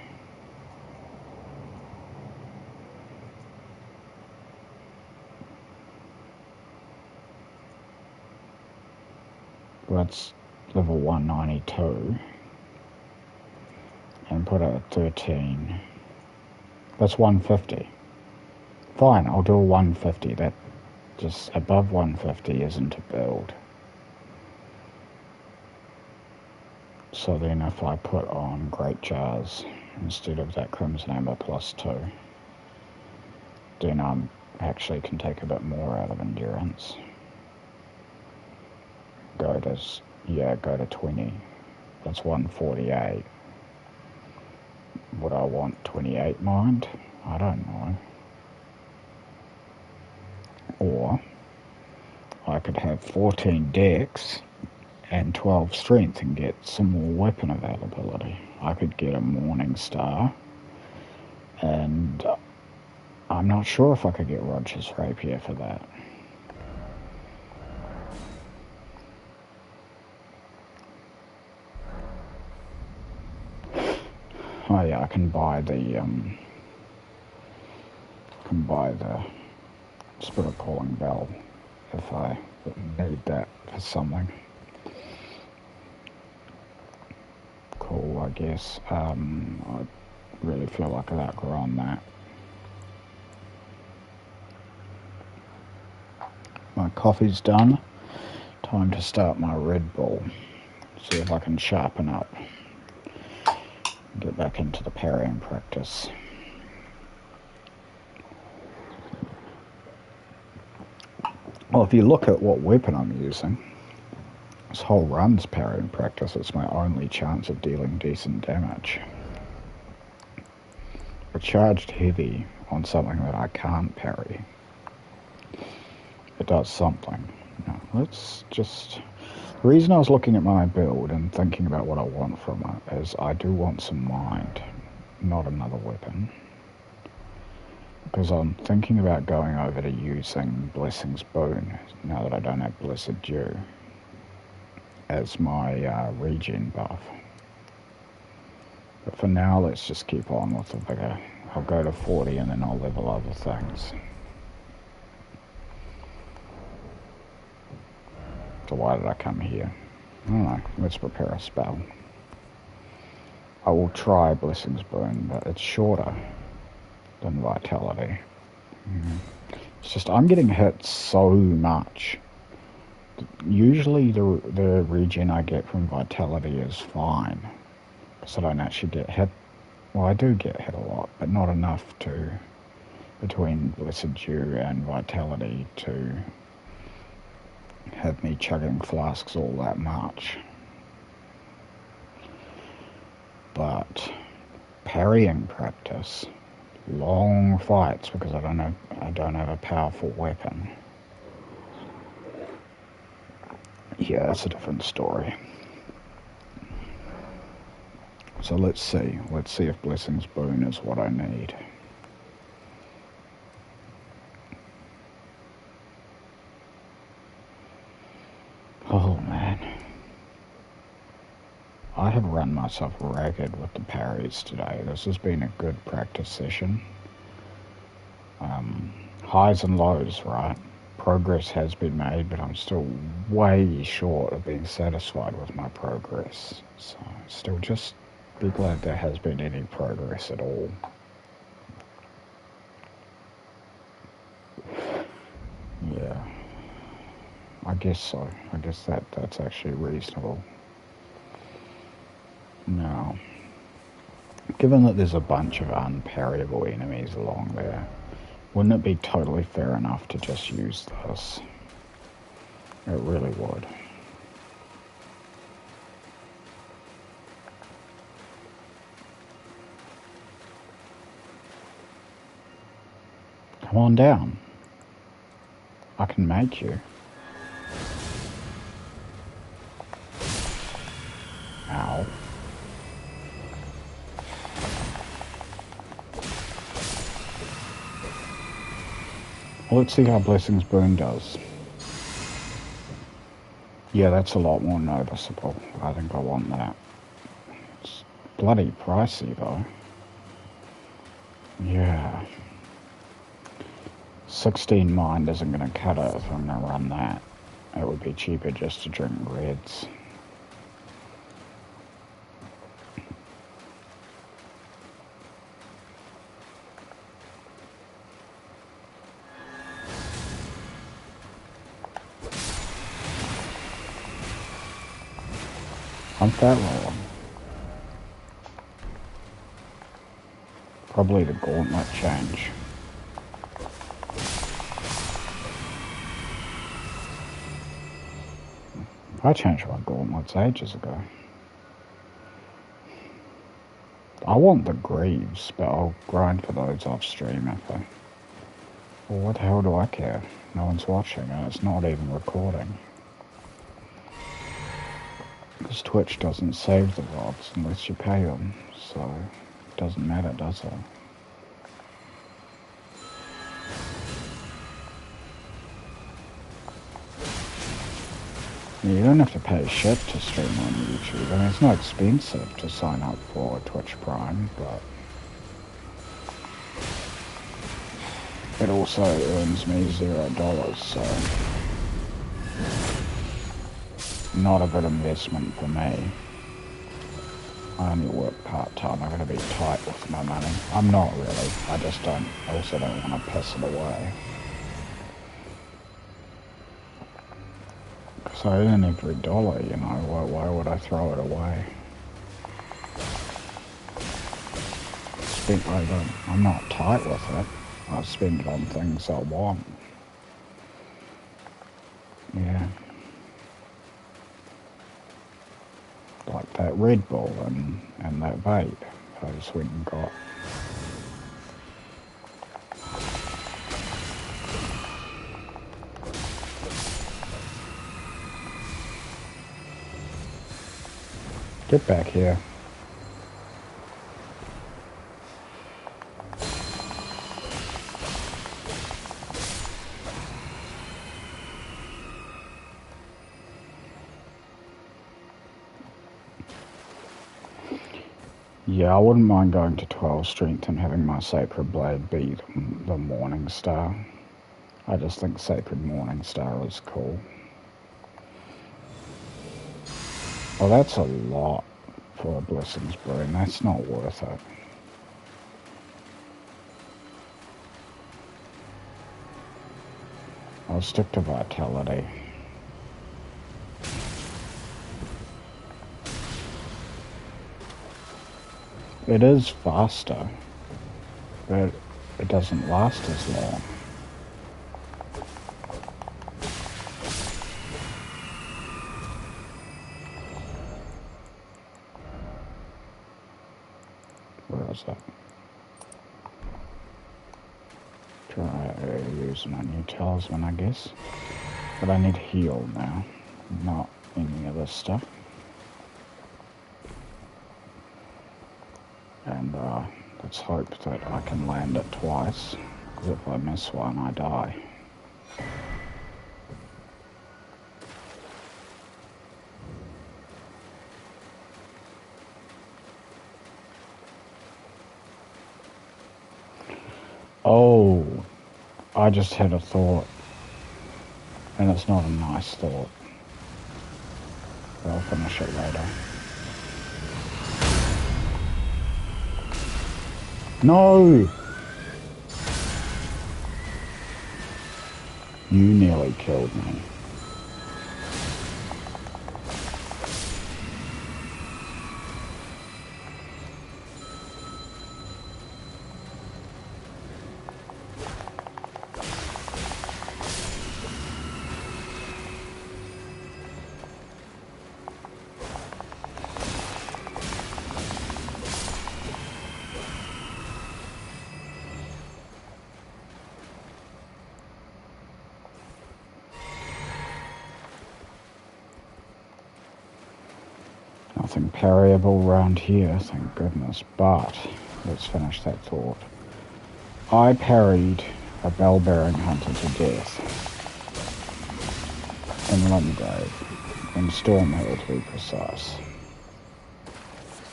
Well, that's level 192. And put it at 13. That's 150. Fine, I'll do a 150. That just above 150 isn't a build. So then if I put on Great Jars instead of that Crimson Amber +2, then I actually can take a bit more out of endurance. Go to 20. That's 148. Would I want 28 mind? I don't know. Or I could have 14 dex and 12 strength and get some more weapon availability. I could get a Morning Star, and I'm not sure if I could get Roger's Rapier for that. Oh yeah, I can buy the Spirit Calling Bell if I need that for something. Cool, I guess. I really feel like I've outgrown that. My coffee's done. Time to start my Red Bull. See if I can sharpen up. Get back into the parrying practice. Well, if you look at what weapon I'm using, this whole run's parrying practice. It's my only chance of dealing decent damage. A charged heavy on something that I can't parry. It does something. No, let's just... The reason I was looking at my build and thinking about what I want from it is I do want some mind, not another weapon. Because I'm thinking about going over to using Blessing's Boon, now that I don't have Blessed Dew, as my regen buff. But for now, let's just keep on with the vigor. I'll go to 40 and then I'll level other things. So why did I come here? I don't know. Let's prepare a spell. I will try Blessing's Boon, but it's shorter than Vitality. It's just I'm getting hit so much. Usually the regen I get from Vitality is fine, because I don't actually get hit. Well, I do get hit a lot, but not enough to, between Blessed Dew and Vitality, to have me chugging flasks all that much. But parrying practice, long fights, because I don't have a powerful weapon. Yeah, that's a different story. So let's see if Blessing's Boon is what I need. Oh man, I have run myself ragged with the parries today. This has been a good practice session. Highs and lows, right? Progress has been made, but I'm still way short of being satisfied with my progress. So still just be glad there has been any progress at all. Yeah, I guess so. I guess that's actually reasonable. Now, given that there's a bunch of unparryable enemies along there, wouldn't it be totally fair enough to just use this? It really would. Come on down. I can make you. Ow. Well, let's see how Blessing's Boon does. Yeah, that's a lot more noticeable. I think I want that. It's bloody pricey, though. Yeah. 16 mind isn't going to cut it if I'm going to run that. It would be cheaper just to drink reds. I'm fat rolling. Probably the gauntlet change. I changed my gauntlets ages ago. I want the greaves, but I'll grind for those off stream if I... Well, what the hell do I care? No one's watching and it's not even recording. Because Twitch doesn't save the VODs unless you pay them, so it doesn't matter, does it? You don't have to pay shit to stream on YouTube. I mean, it's not expensive to sign up for Twitch Prime, but it also earns me $0, so not a good investment for me. I only work part-time. I'm going to be tight with my money. I'm not really. I also don't want to piss it away. So I earn every dollar, you know, why would I throw it away? I'm not tight with it. I spend it on things I want. Yeah. Like that Red Bull and that vape I just went and got. Get back here. Yeah, I wouldn't mind going to 12 strength and having my Sacred Blade be the Morning Star. I just think Sacred Morning Star is cool. Well, that's a lot for a Blessing's Boon. That's not worth it. I'll stick to vitality. It is faster, but it doesn't last as long. Where is that? Try using my new talisman, I guess. But I need heal now, not any other stuff. And let's hope that I can land it twice, because if I miss one, I die. Oh, I just had a thought, and it's not a nice thought. I'll finish it later. No! You nearly killed me. Nothing parryable around here, thank goodness, but let's finish that thought. I parried a bell-bearing hunter to death in Limgrave, in Stormhill to be precise.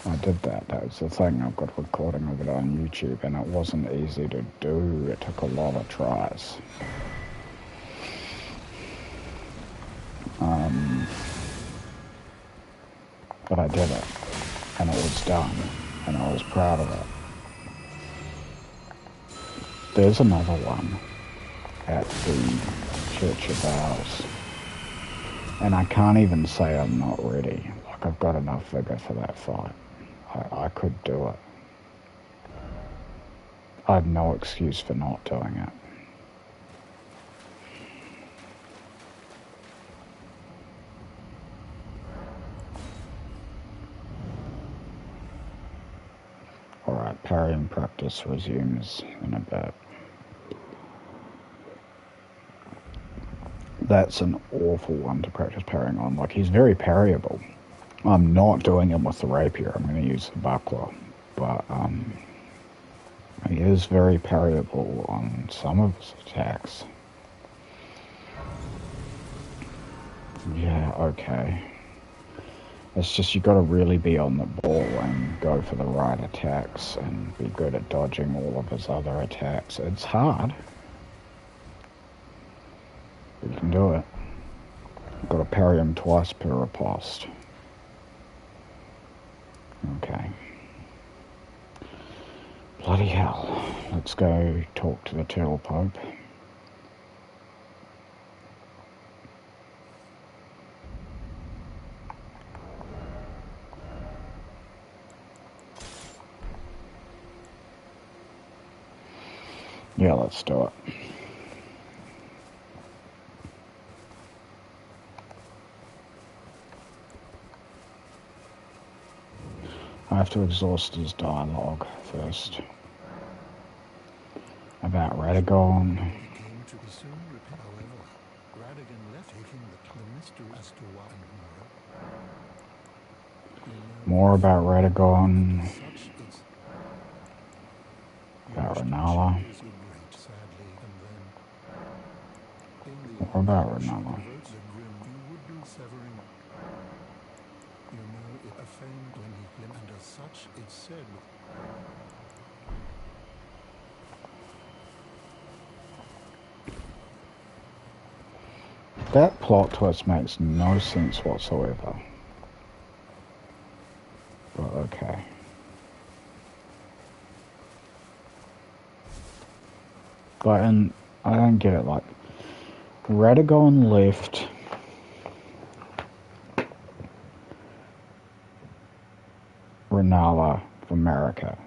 I did that, that was the thing. I've got a recording of it on YouTube, and it wasn't easy to do. It took a lot of tries. But I did it, and it was done, and I was proud of it. There's another one at the Church of Owls, and I can't even say I'm not ready. Like, I've got enough vigor for that fight. I could do it. I have no excuse for not doing it. Alright, parrying practice resumes in a bit. That's an awful one to practice parrying on. Like, he's very parryable. I'm not doing him with the rapier. I'm going to use the buckler. But, he is very parryable on some of his attacks. Yeah, okay. It's just you got to really be on the ball and go for the right attacks and be good at dodging all of his other attacks. It's hard. You can do it. You've got to parry him twice per riposte. Okay. Bloody hell. Let's go talk to the Turtle Pope. Yeah, let's do it. I have to exhaust his dialogue first. About Radagon. Came to be soon repaired. However, Radigan left taking the mystery as to why and More about Radagon. such is About Renala. More about Renala. You know, it offended when he lived, and as such it said. That plot twist makes no sense whatsoever. But okay. But, and I don't get it, like, Radagon left Renala for America.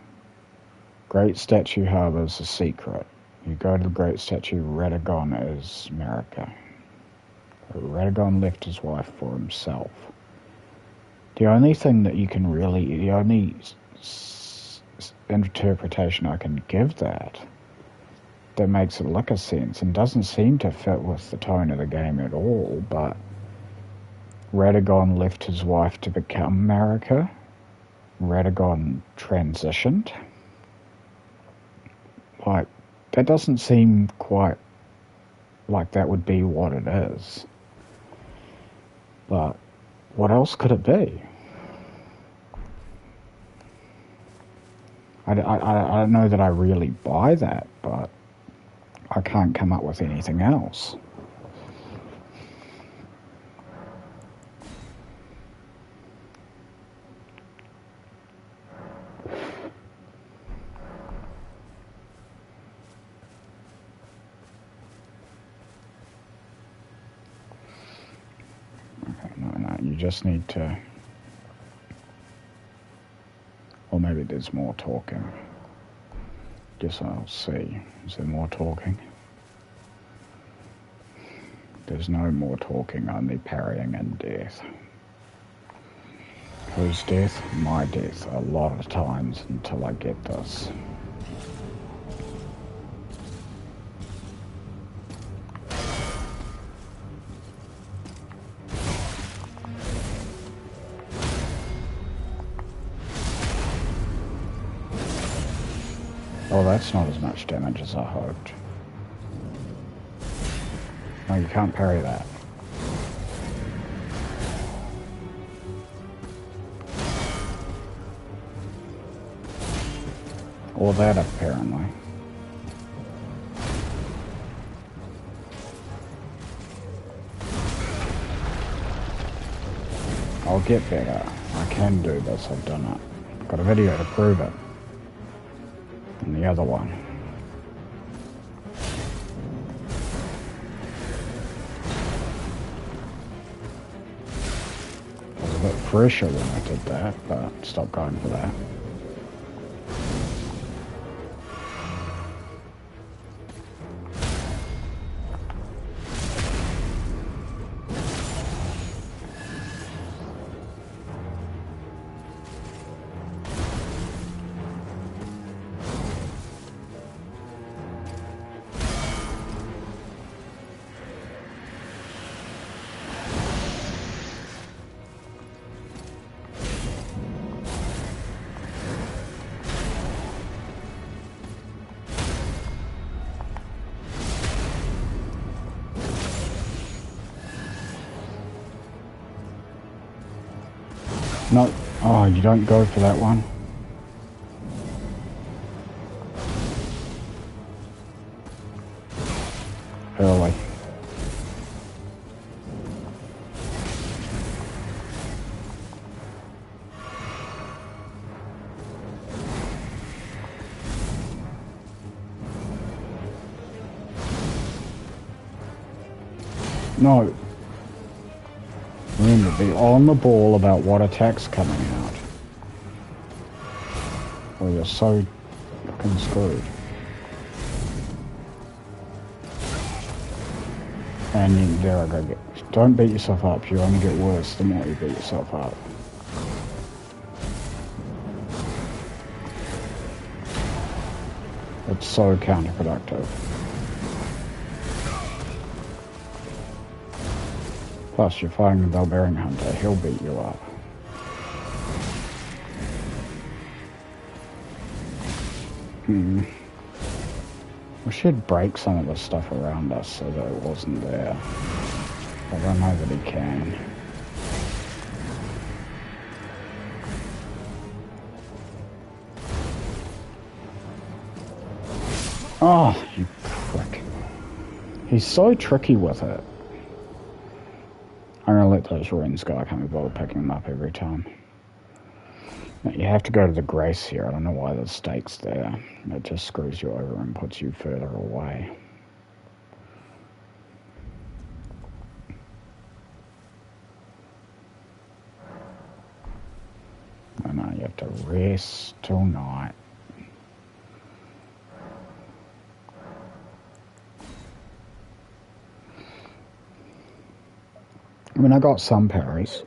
Great Statue Harbor's a secret. You go to the Great Statue, Radagon is America. Radagon left his wife for himself. The only thing that you can really, the only interpretation I can give that makes it look a sense and doesn't seem to fit with the tone of the game at all, but Radagon left his wife to become America. Radagon transitioned. Like, that doesn't seem quite like that would be what it is. But what else could it be? I don't know that I really buy that, but I can't come up with anything else. No, you just need to... Or maybe there's more talking. Guess I'll see. Is there more talking? There's no more talking, only parrying and death. Whose death? My death, a lot of times until I get this. Oh, that's not as much damage as I hoped. No, you can't parry that. Or that, apparently. I'll get better. I can do this, I've done it. Got a video to prove it. And the other one. I was a bit fresher when I did that, but stop going for that. No. Oh, you don't go for that one? Early. No. Remember, be on the ball about what attack's coming out. Or you're so fucking screwed. And there I go. Don't beat yourself up. You only get worse the more you beat yourself up. It's so counterproductive. Plus, you're fighting the Barbarian Hunter. He'll beat you up. We should break some of the stuff around us so that it wasn't there. I don't know that he can. Oh, you prick. He's so tricky with it. I'm gonna let those runes go. I can't be bothered picking them up every time. Now, you have to go to the Grace here. I don't know why the stake's there. It just screws you over and puts you further away. have to rest till night. I mean, I got some parries.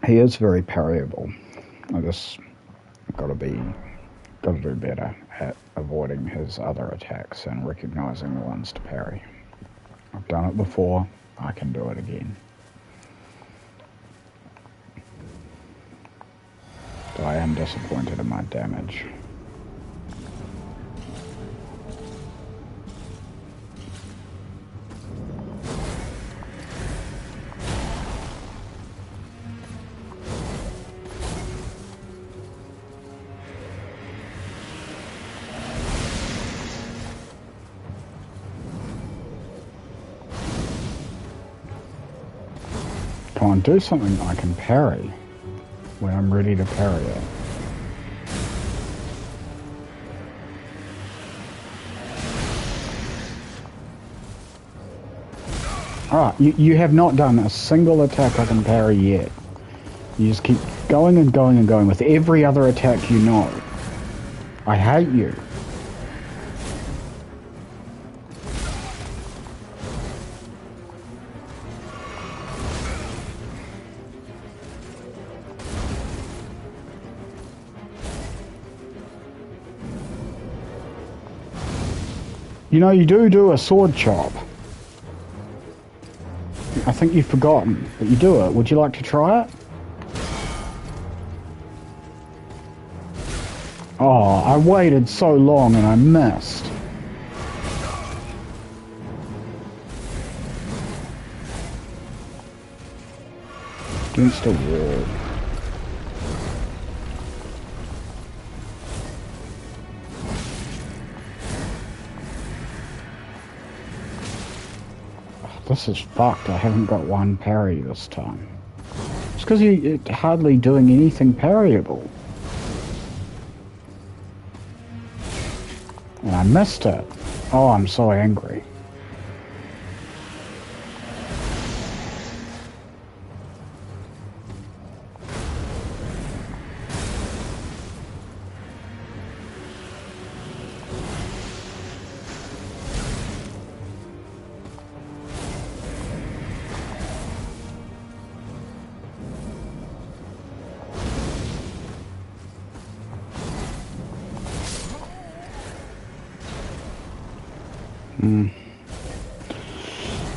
He is very parryable. I just got to do better at avoiding his other attacks and recognizing the ones to parry. I've done it before. I can do it again. But I am disappointed in my damage. Come on, do something I can parry when I'm ready to parry it. Ah, you have not done a single attack I can parry yet. You just keep going and going and going with every other attack you know. I hate you. You know, you do a sword chop. I think you've forgotten, but you do it. Would you like to try it? Oh, I waited so long and I missed. Against a wall. This is fucked. I haven't got one parry this time. It's because you're hardly doing anything parryable. And I missed it. Oh, I'm so angry.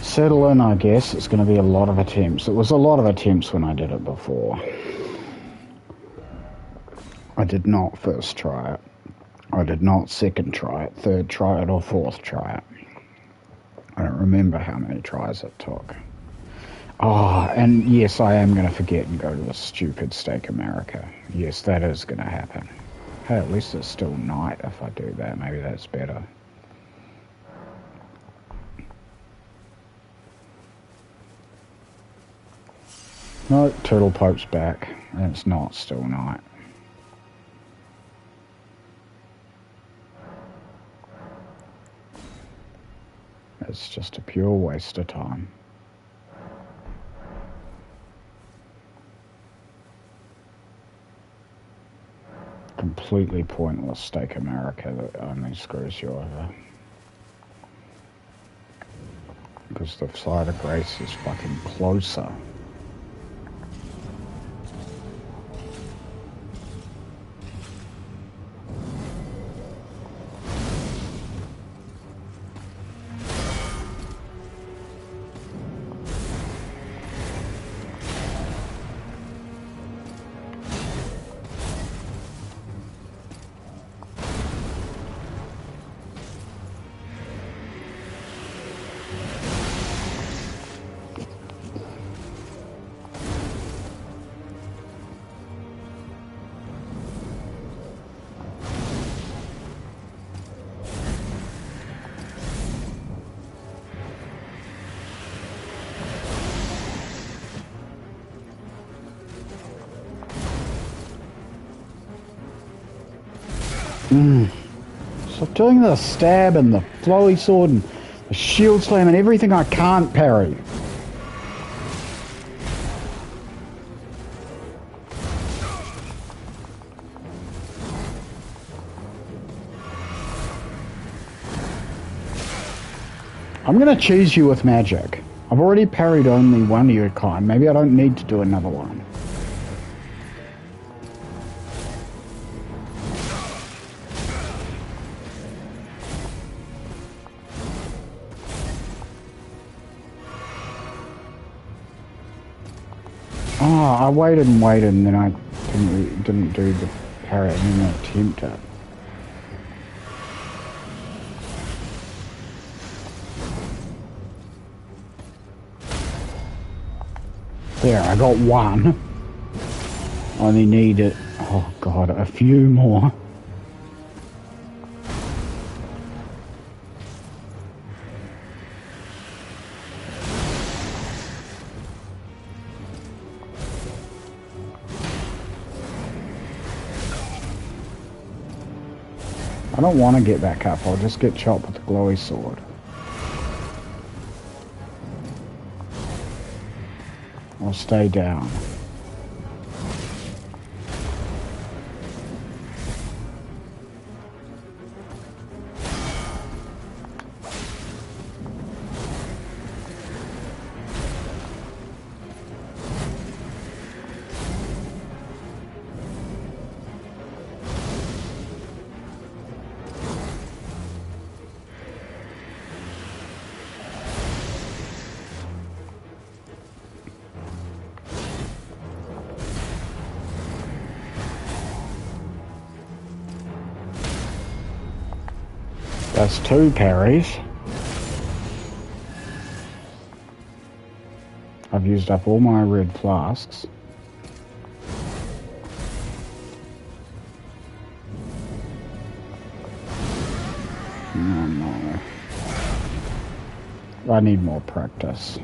Settle in, I guess. It's going to be a lot of attempts. It was a lot of attempts when I did it before. I did not first try it. I did not second try it, third try it, or fourth try it. I don't remember how many tries it took. Oh, and yes, I am going to forget and go to the stupid Steak America. Yes, that is going to happen. Hey, at least it's still night if I do that. Maybe that's better. No, Turtle Pope's back, and it's not still night. It's just a pure waste of time. Completely pointless Steak America that only screws you over. Because the side of grace is fucking closer. So doing the stab and the flowy sword and the shield slam and everything I can't parry. I'm gonna choose you with magic. I've already parried only one of your kind. Maybe I don't need to do another one. Oh, I waited and waited, and then I didn't do the parry. I didn't even attempt it. There, I got one. Only needed, oh god, a few more. I don't want to get back up, I'll just get chopped with the glowy sword. I'll stay down. That's 2 parries. I've used up all my red flasks. No. I need more practice.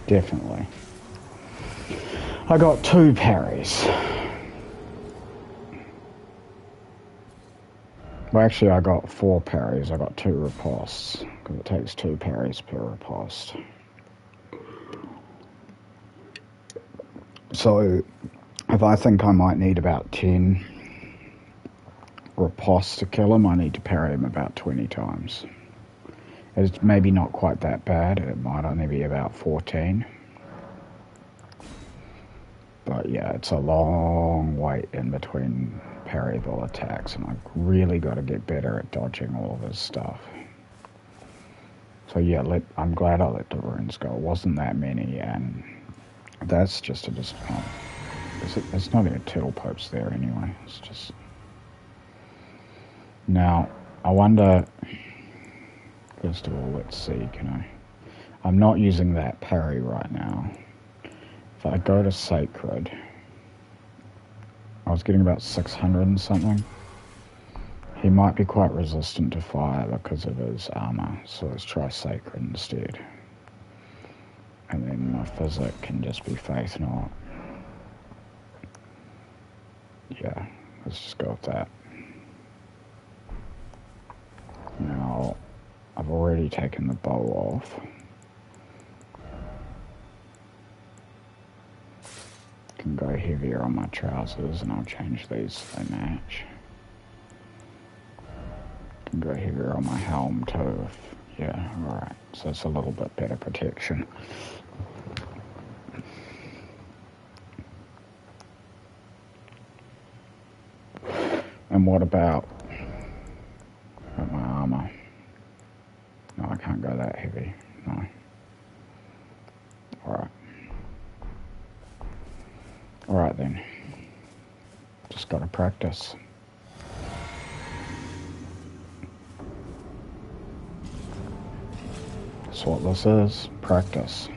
Definitely. I got 2 parries. Well, actually, I got 4 parries. I got 2 ripostes, because it takes 2 parries per riposte. So, if I think I might need about 10 ripostes to kill him, I need to parry him about 20 times. It's maybe not quite that bad. It might only be about 14. But yeah, it's a long wait in between parryable attacks, and I've really got to get better at dodging all of his stuff. So yeah, I'm glad I let the runes go. It wasn't that many, and that's just a it's not even turtle popes there anyway. It's just... Now, I wonder... First of all, let's see, I'm not using that parry right now. If I go to Sacred, I was getting about 600 and something. He might be quite resistant to fire because of his armor, so let's try Sacred instead. And then my physic can just be Faith Not. Yeah, let's just go with that. Now, I've already taken the bow off. Can go heavier on my trousers, and I'll change these so they match. Can go heavier on my helm too. Yeah, alright. So it's a little bit better protection. And what about my armor? No, I can't go that heavy. No. Alright. Alright then. Just gotta practice. That's what this is. Practice.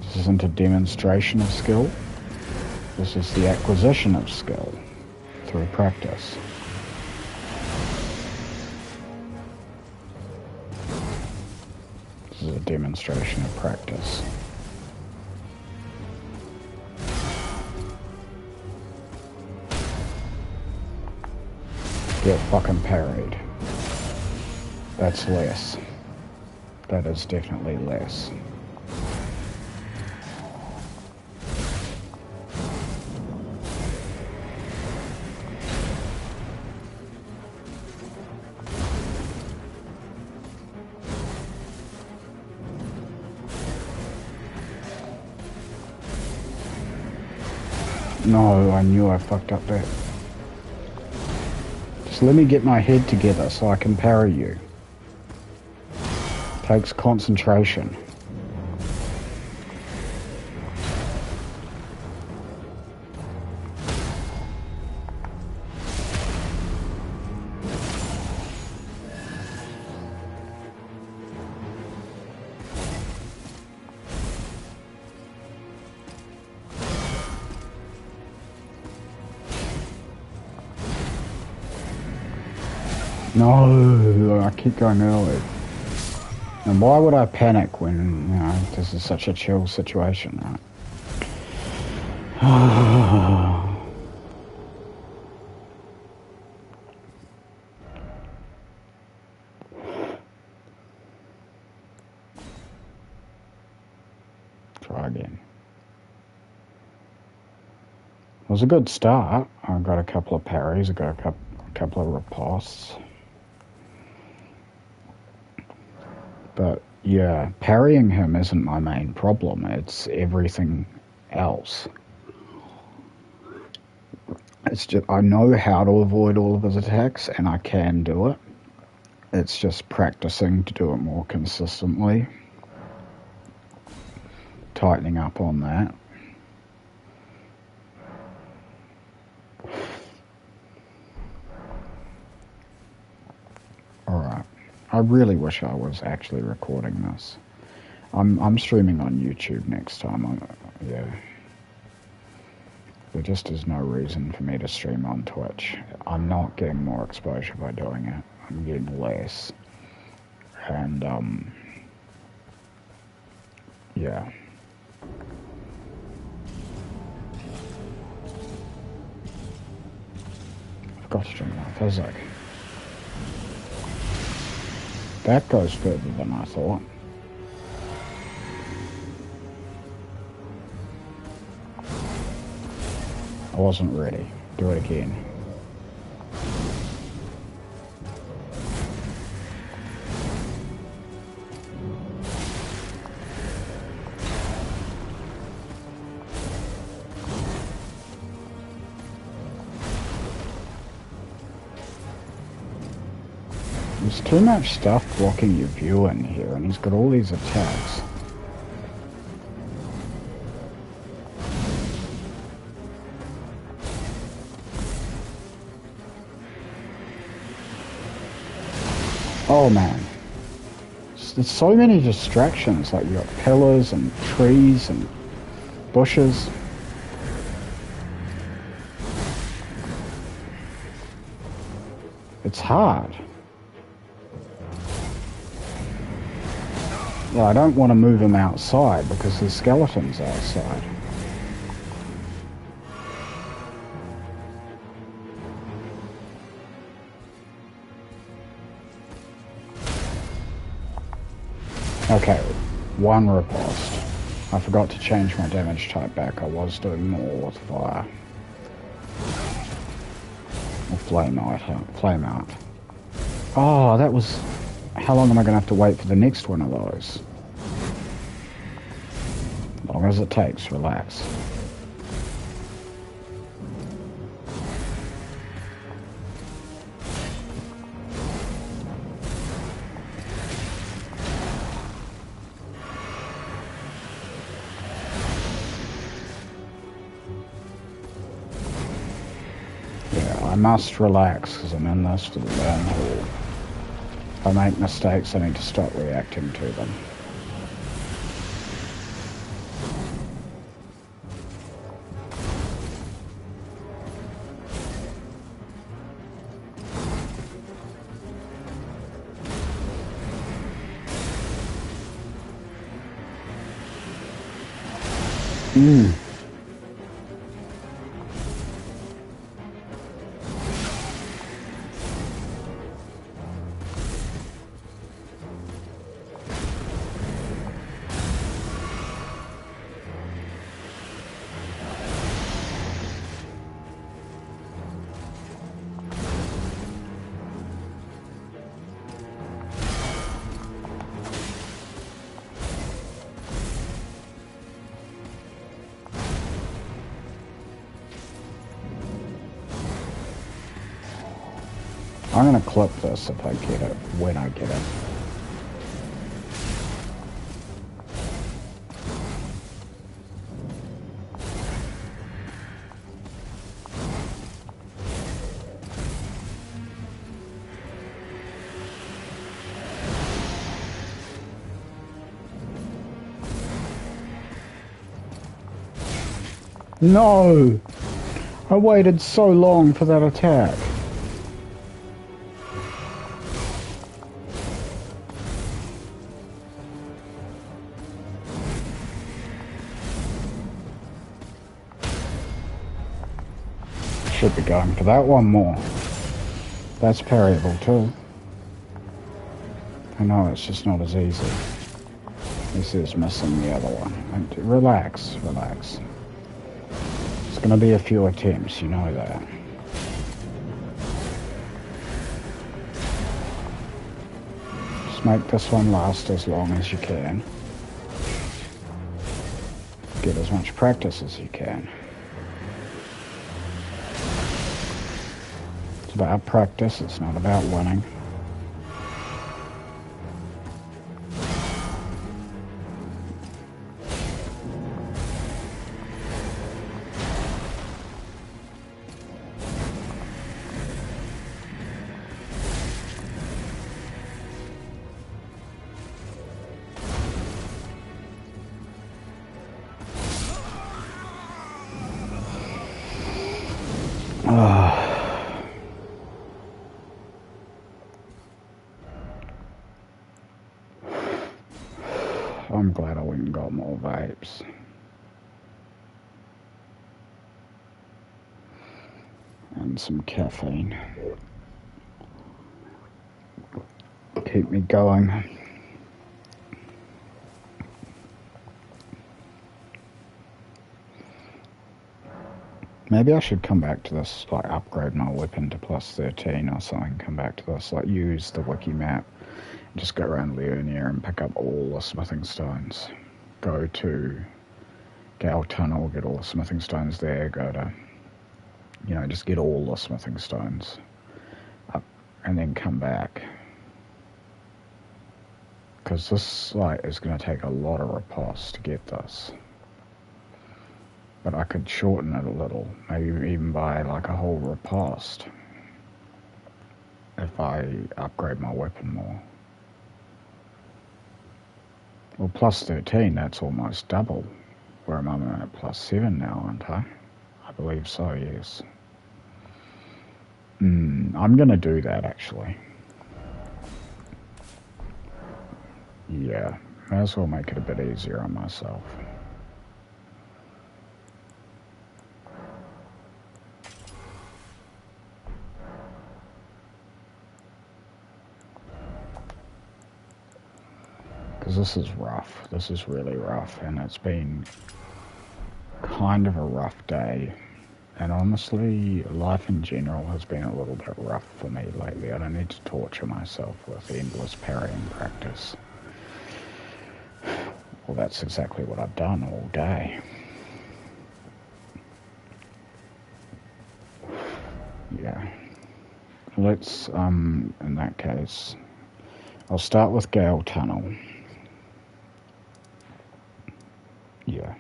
This isn't a demonstration of skill. This is the acquisition of skill through practice. This is a demonstration of practice. Get fucking parried. That's less. That is definitely less. No, I knew I fucked up that. Just let me get my head together so I can parry you. Takes concentration. No, I keep going early. And why would I panic when, you know, this is such a chill situation, right? Try again. It was a good start. I got a couple of parries, I got a couple of riposts. But yeah, parrying him isn't my main problem, it's everything else. It's just, I know how to avoid all of his attacks, and I can do it. It's just practicing to do it more consistently. Tightening up on that. Alright. I really wish I was actually recording this. I'm streaming on YouTube next time. Yeah. There just is no reason for me to stream on Twitch. I'm not getting more exposure by doing it. I'm getting less. And, yeah. I forgot to turn my physic. That goes further than I thought. I wasn't ready. Do it again. There's too much stuff blocking your view in here, and he's got all these attacks. Oh man. There's so many distractions, like you got pillars and trees and bushes. It's hard. Well, I don't want to move him outside because there's skeletons outside. Okay, one riposte. I forgot to change my damage type back. I was doing more with fire. Or flame out. Oh, that was... How long am I going to have to wait for the next one of those? As long as it takes, relax. Yeah, I must relax because I'm in this for the long haul. If I make mistakes, I need to stop reacting to them. I'm gonna clip this if I get it, when I get it. No! I waited so long for that attack. Should be going for that one more. That's parryable too. I know, it's just not as easy. This is missing the other one. And relax, relax. It's gonna be a few attempts, you know that. Just make this one last as long as you can. Get as much practice as you can. It's about practice, it's not about winning. I'm glad I went and got more vapes. And some caffeine. Keep me going. Maybe I should come back to this, like upgrade my weapon to plus 13 or something, come back to this, like use the wiki map, just go around Leonia and pick up all the smithing stones. Go to Gale Tunnel, get all the smithing stones there, go to, you know, just get all the smithing stones up and then come back. Because this, like, is going to take a lot of riposte to get this. But I could shorten it a little, maybe even by like a whole riposte if I upgrade my weapon more. Well, plus 13, that's almost double, where I'm at plus 7 now, aren't I? I believe so, yes. I'm going to do that, actually. Yeah, may as well make it a bit easier on myself. Because this is rough. This is really rough, and it's been kind of a rough day. And honestly, life in general has been a little bit rough for me lately. I don't need to torture myself with endless parrying practice. Well, that's exactly what I've done all day. Yeah. Let's, in that case, I'll start with Gale Tunnel. Yeah.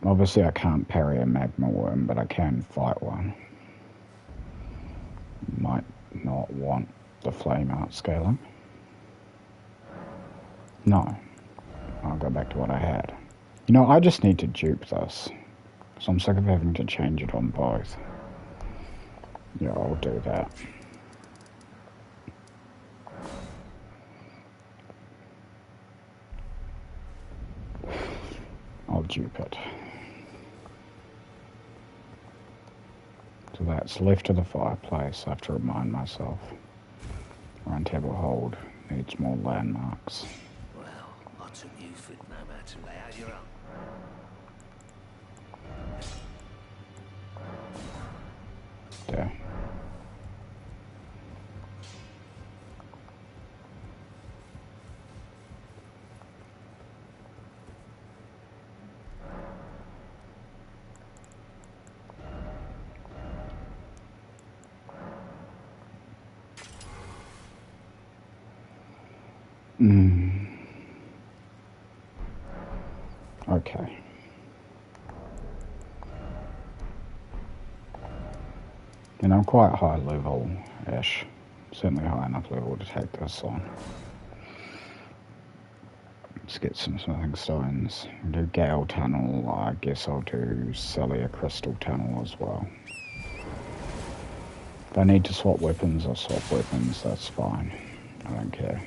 Obviously I can't parry a magma worm, but I can fight one. Might not want the flame art scaling. No. I'll go back to what I had. You know, I just need to dupe this. So I'm sick of having to change it on both. Yeah, I'll do that. I'll dupe it. So that's left of the fireplace. I have to remind myself. Round table hold needs more landmarks. Well, I took you for no matter lay out your own. There. Okay. And I'm quite high level-ish. Certainly high enough level to take this on. Let's get some smithing stones. Do Gale Tunnel. I guess I'll do Celia Crystal Tunnel as well. If I need to swap weapons, I'll swap weapons. That's fine. I don't care.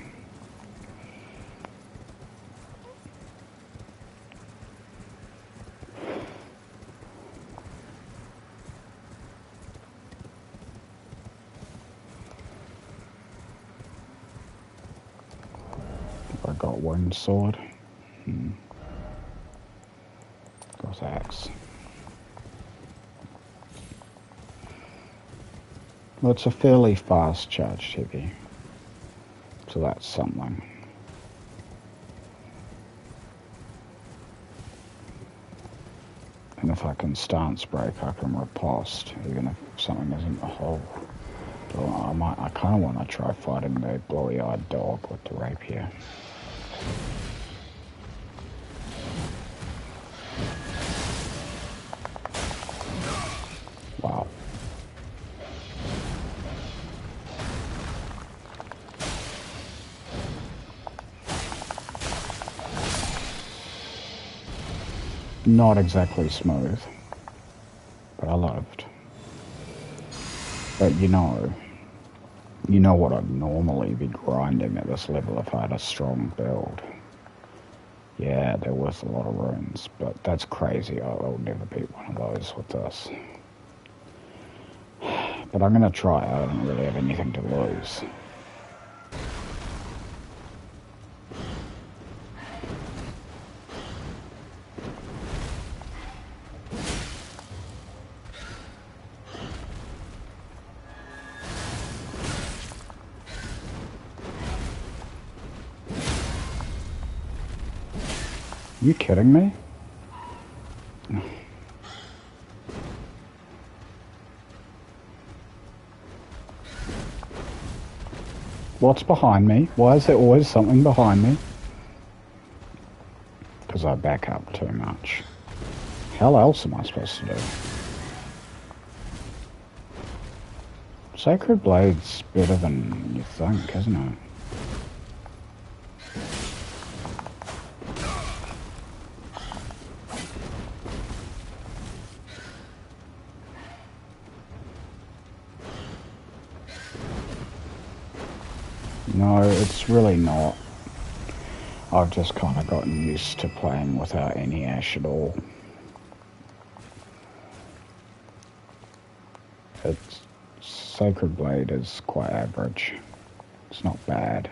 I got one sword. Got axe. Well, it's a fairly fast charged heavy, so that's something. And if I can stance break, I can riposte, even if something isn't a hole. I kind of want to try fighting the blowy-eyed dog with the rapier. Wow. Not exactly smooth, but I loved. But you know what I'd normally be grinding at this level if I had a strong build. Yeah, there was a lot of runes, but that's crazy. I'll never beat one of those with this. But I'm going to try. I don't really have anything to lose. You kidding me? What's behind me? Why is there always something behind me? Because I back up too much. How else am I supposed to do? Sacred Blade's better than you think, isn't it? No, it's really not. I've just kind of gotten used to playing without any ash at all. Sacred Blade is quite average. It's not bad.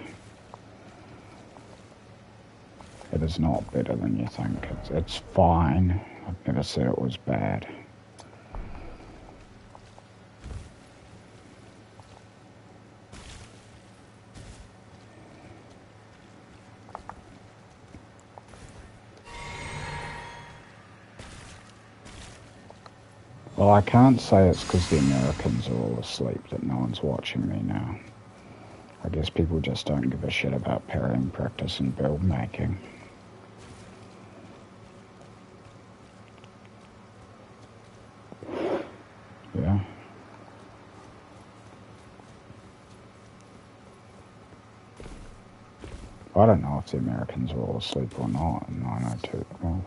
It is not better than you think. It's fine. I've never said it was bad. Well, I can't say it's because the Americans are all asleep that no one's watching me now. I guess people just don't give a shit about parrying practice and build making. Yeah. I don't know if the Americans are all asleep or not. 902. Well,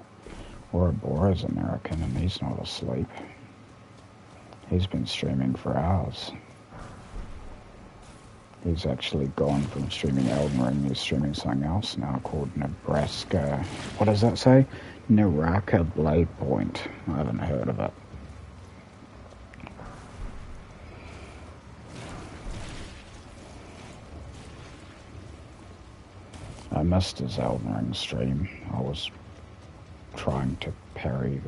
Ourobora's American and he's not asleep. He's been streaming for hours. He's actually gone from streaming Elden Ring, he's streaming something else now called Nebraska. What does that say? Naraka Blade Point. I haven't heard of it. I missed his Elden Ring stream. I was trying to parry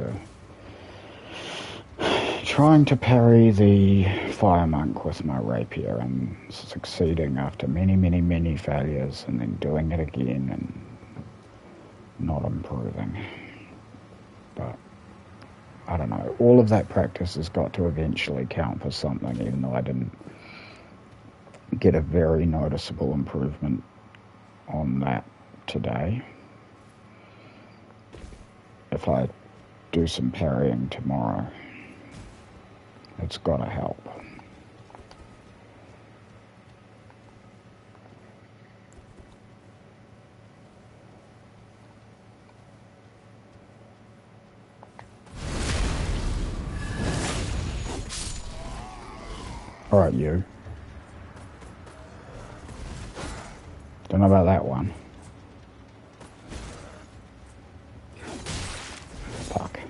the Fire Monk with my rapier and succeeding after many failures and then doing it again and not improving. But I don't know. All of that practice has got to eventually count for something, even though I didn't get a very noticeable improvement on that today. If I do some parrying tomorrow, it's gotta help. Alright, you. Don't know about that one. Fuck.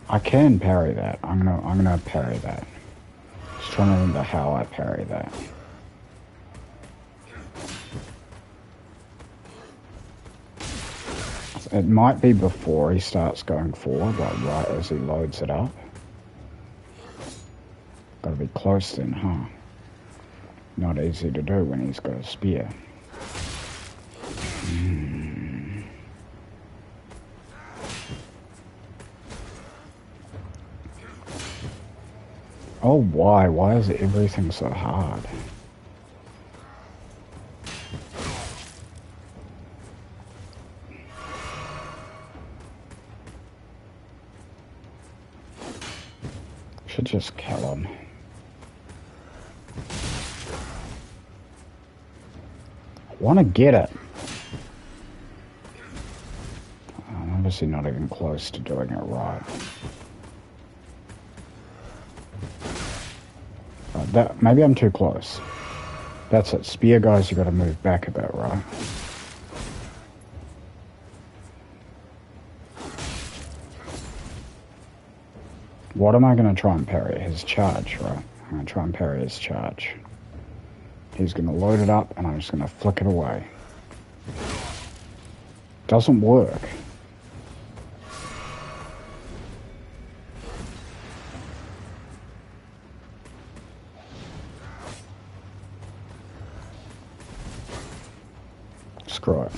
I can parry that. I'm gonna parry that. Just trying to remember how I parry that. It might be before he starts going forward, like right as he loads it up. Gotta be close then, huh? Not easy to do when he's got a spear. Oh, why? Why is everything so hard? Should just kill him. I want to get it. I'm obviously not even close to doing it right. Maybe I'm too close. That's it. Spear guys, you got to move back a bit, right? What am I going to try and parry? His charge, right? I'm going to try and parry his charge. He's going to load it up, and I'm just going to flick it away. Doesn't work. Screw it.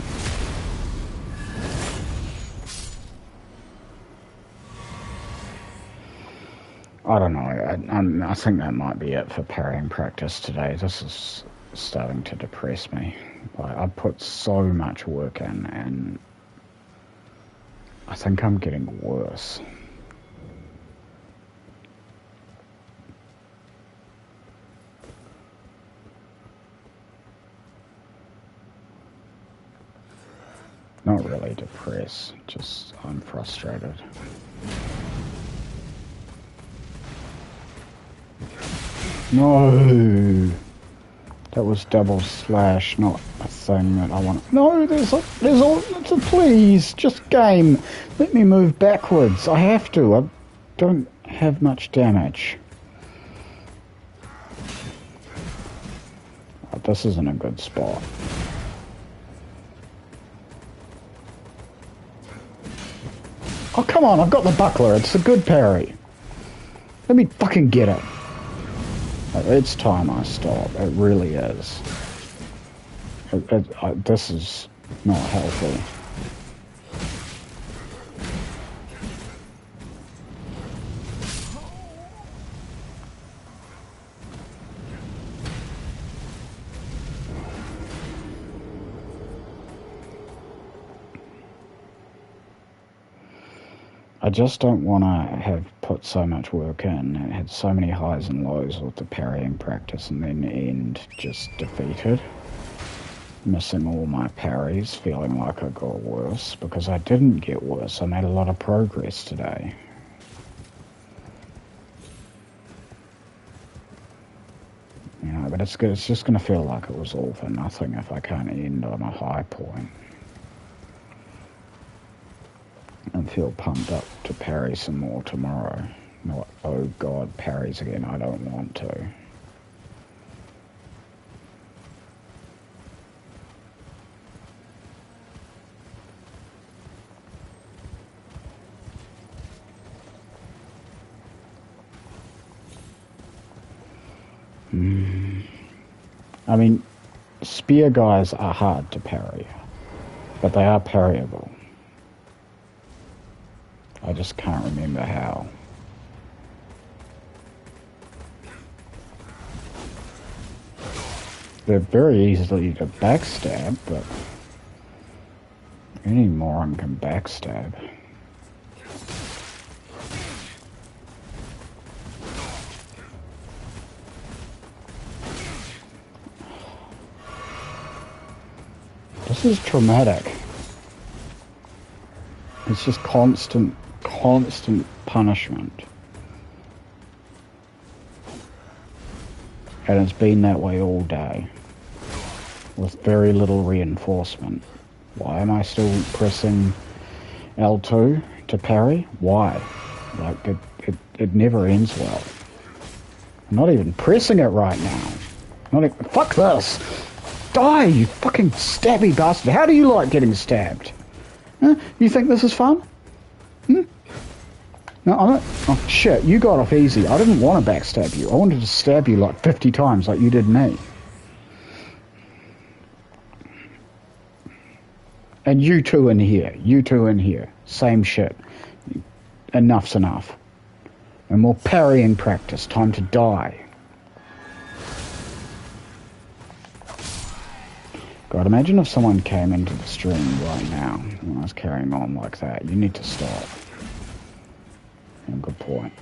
I don't know. I think that might be it for parrying practice today. This is starting to depress me. Like, I put so much work in, and I think I'm getting worse. Not really depressed, just I'm frustrated. No! That was double slash, not a thing that I want. No, it's a please, just game. Let me move backwards. I have to. I don't have much damage. Oh, this isn't a good spot. Oh, come on, I've got the buckler. It's a good parry. Let me fucking get it. It's time I stop. It really is. This is not healthy. I just don't want to have put so much work in and had so many highs and lows with the parrying practice and then end just defeated. Missing all my parries, feeling like I got worse, because I didn't get worse. I made a lot of progress today. You know, but it's just going to feel like it was all for nothing if I can't end on a high point. And feel pumped up to parry some more tomorrow. Not, oh god, parries again, I don't want to. I mean, spear guys are hard to parry, but they are parryable. I just can't remember how. They're very easily to backstab, but any moron can backstab. This is traumatic. It's just constant punishment. And it's been that way all day, with very little reinforcement. Why am I still pressing L2 to parry? Why? Like, it never ends well. I'm not even pressing it right now. Not even, fuck this! Die, you fucking stabby bastard! How do you like getting stabbed? Huh? You think this is fun? Hmm? No, I'm not. Oh shit, you got off easy. I didn't want to backstab you. I wanted to stab you like 50 times like you did me. And you two in here. You two in here. Same shit. Enough's enough. No more parrying practice. Time to die. God, imagine if someone came into the stream right now when I was carrying on like that. You need to stop. Yeah, good point.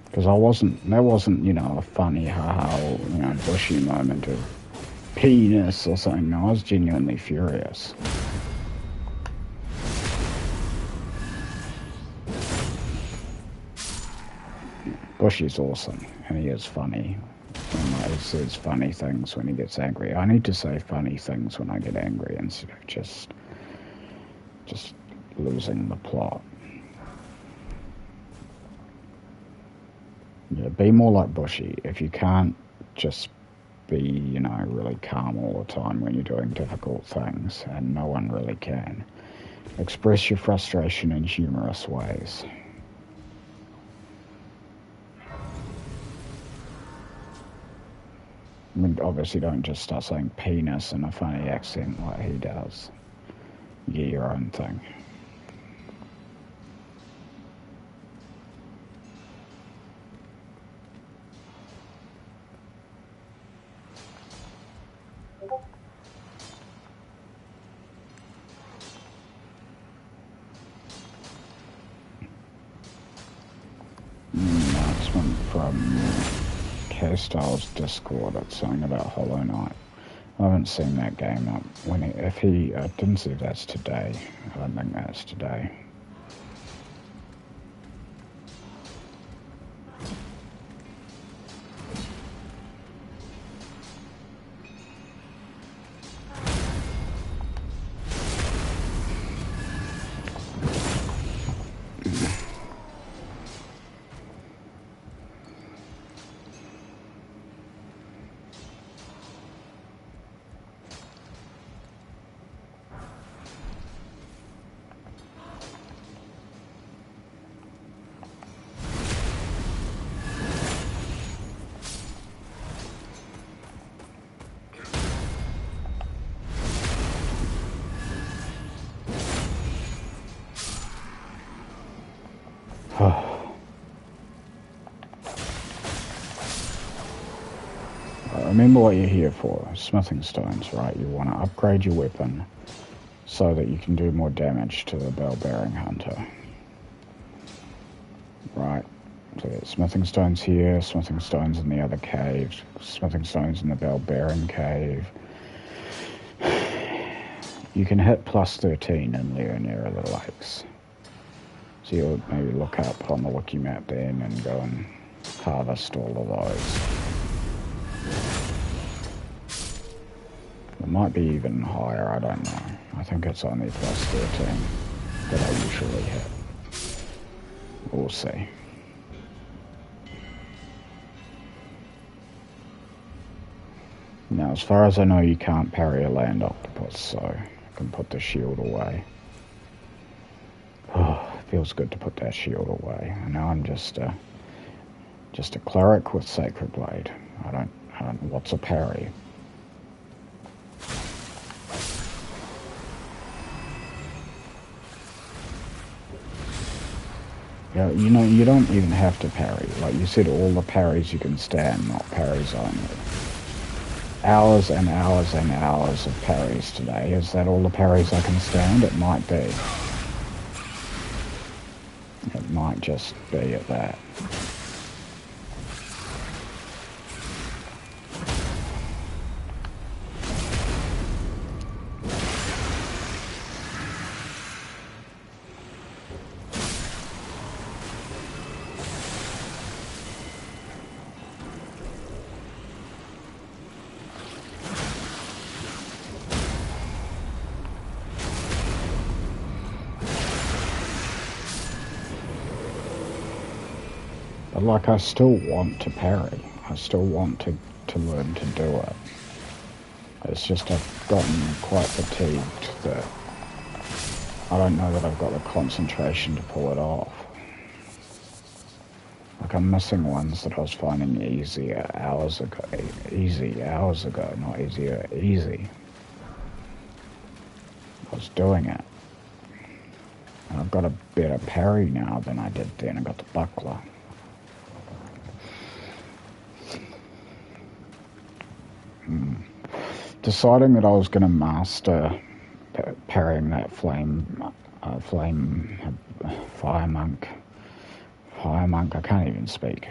Because that wasn't, you know, a funny haha, you know, bushy moment of penis or something. No, I was genuinely furious. Bushy's awesome, and he is funny. And he says funny things when he gets angry. I need to say funny things when I get angry instead of just losing the plot. Yeah, be more like Bushy. If you can't just be, you know, really calm all the time when you're doing difficult things, and no one really can, express your frustration in humorous ways. I mean, obviously don't just start saying penis in a funny accent like he does. Get your own thing. Announcement from K-Styles Discord. It's something about Hollow Knight. I haven't seen that game up. I didn't see that's today. I don't think that's today. Remember what you're here for. Smithing stones, right? You want to upgrade your weapon so that you can do more damage to the bell-bearing hunter. Right? So there's smithing stones here, smithing stones in the other cave, smithing stones in the bell-bearing cave. You can hit plus 13 in there near the lakes. So you'll maybe look up on the wiki map then and go and harvest all of those. It might be even higher, I don't know. I think it's only plus 13 that I usually hit. We'll see. Now, as far as I know, you can't parry a land octopus, so I can put the shield away. Oh, it feels good to put that shield away. And now I'm just a cleric with Sacred Blade. I What's a parry? Yeah, you know, you don't even have to parry. Like you said, all the parries you can stand, not parries only. Hours and hours and hours of parries today. Is that all the parries I can stand? It might be. It might just be at that. But like, I still want to parry. I still want to learn to do it. It's just I've gotten quite fatigued that I don't know that I've got the concentration to pull it off. Like, I'm missing ones that I was finding easier hours ago. Easy hours ago, not easier, easy. I was doing it. And I've got a better parry now than I did then. I got the buckler. Deciding that I was going to master parrying that fire monk, I can't even speak.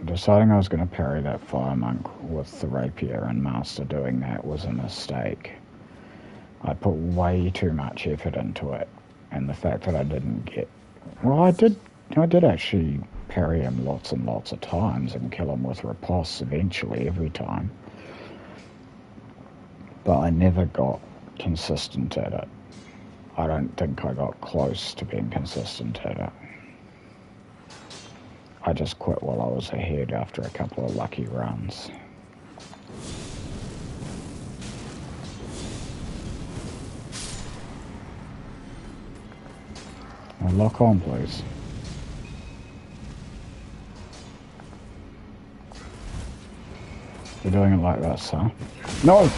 Deciding I was going to parry that fire monk with the rapier and master doing that was a mistake. I put way too much effort into it, and the fact that I didn't get... Well, I did actually parry him lots and lots of times and kill him with riposte eventually, every time. But I never got consistent at it. I don't think I got close to being consistent at it. I just quit while I was ahead after a couple of lucky runs. Now lock on, please. You're doing it like this, huh? No!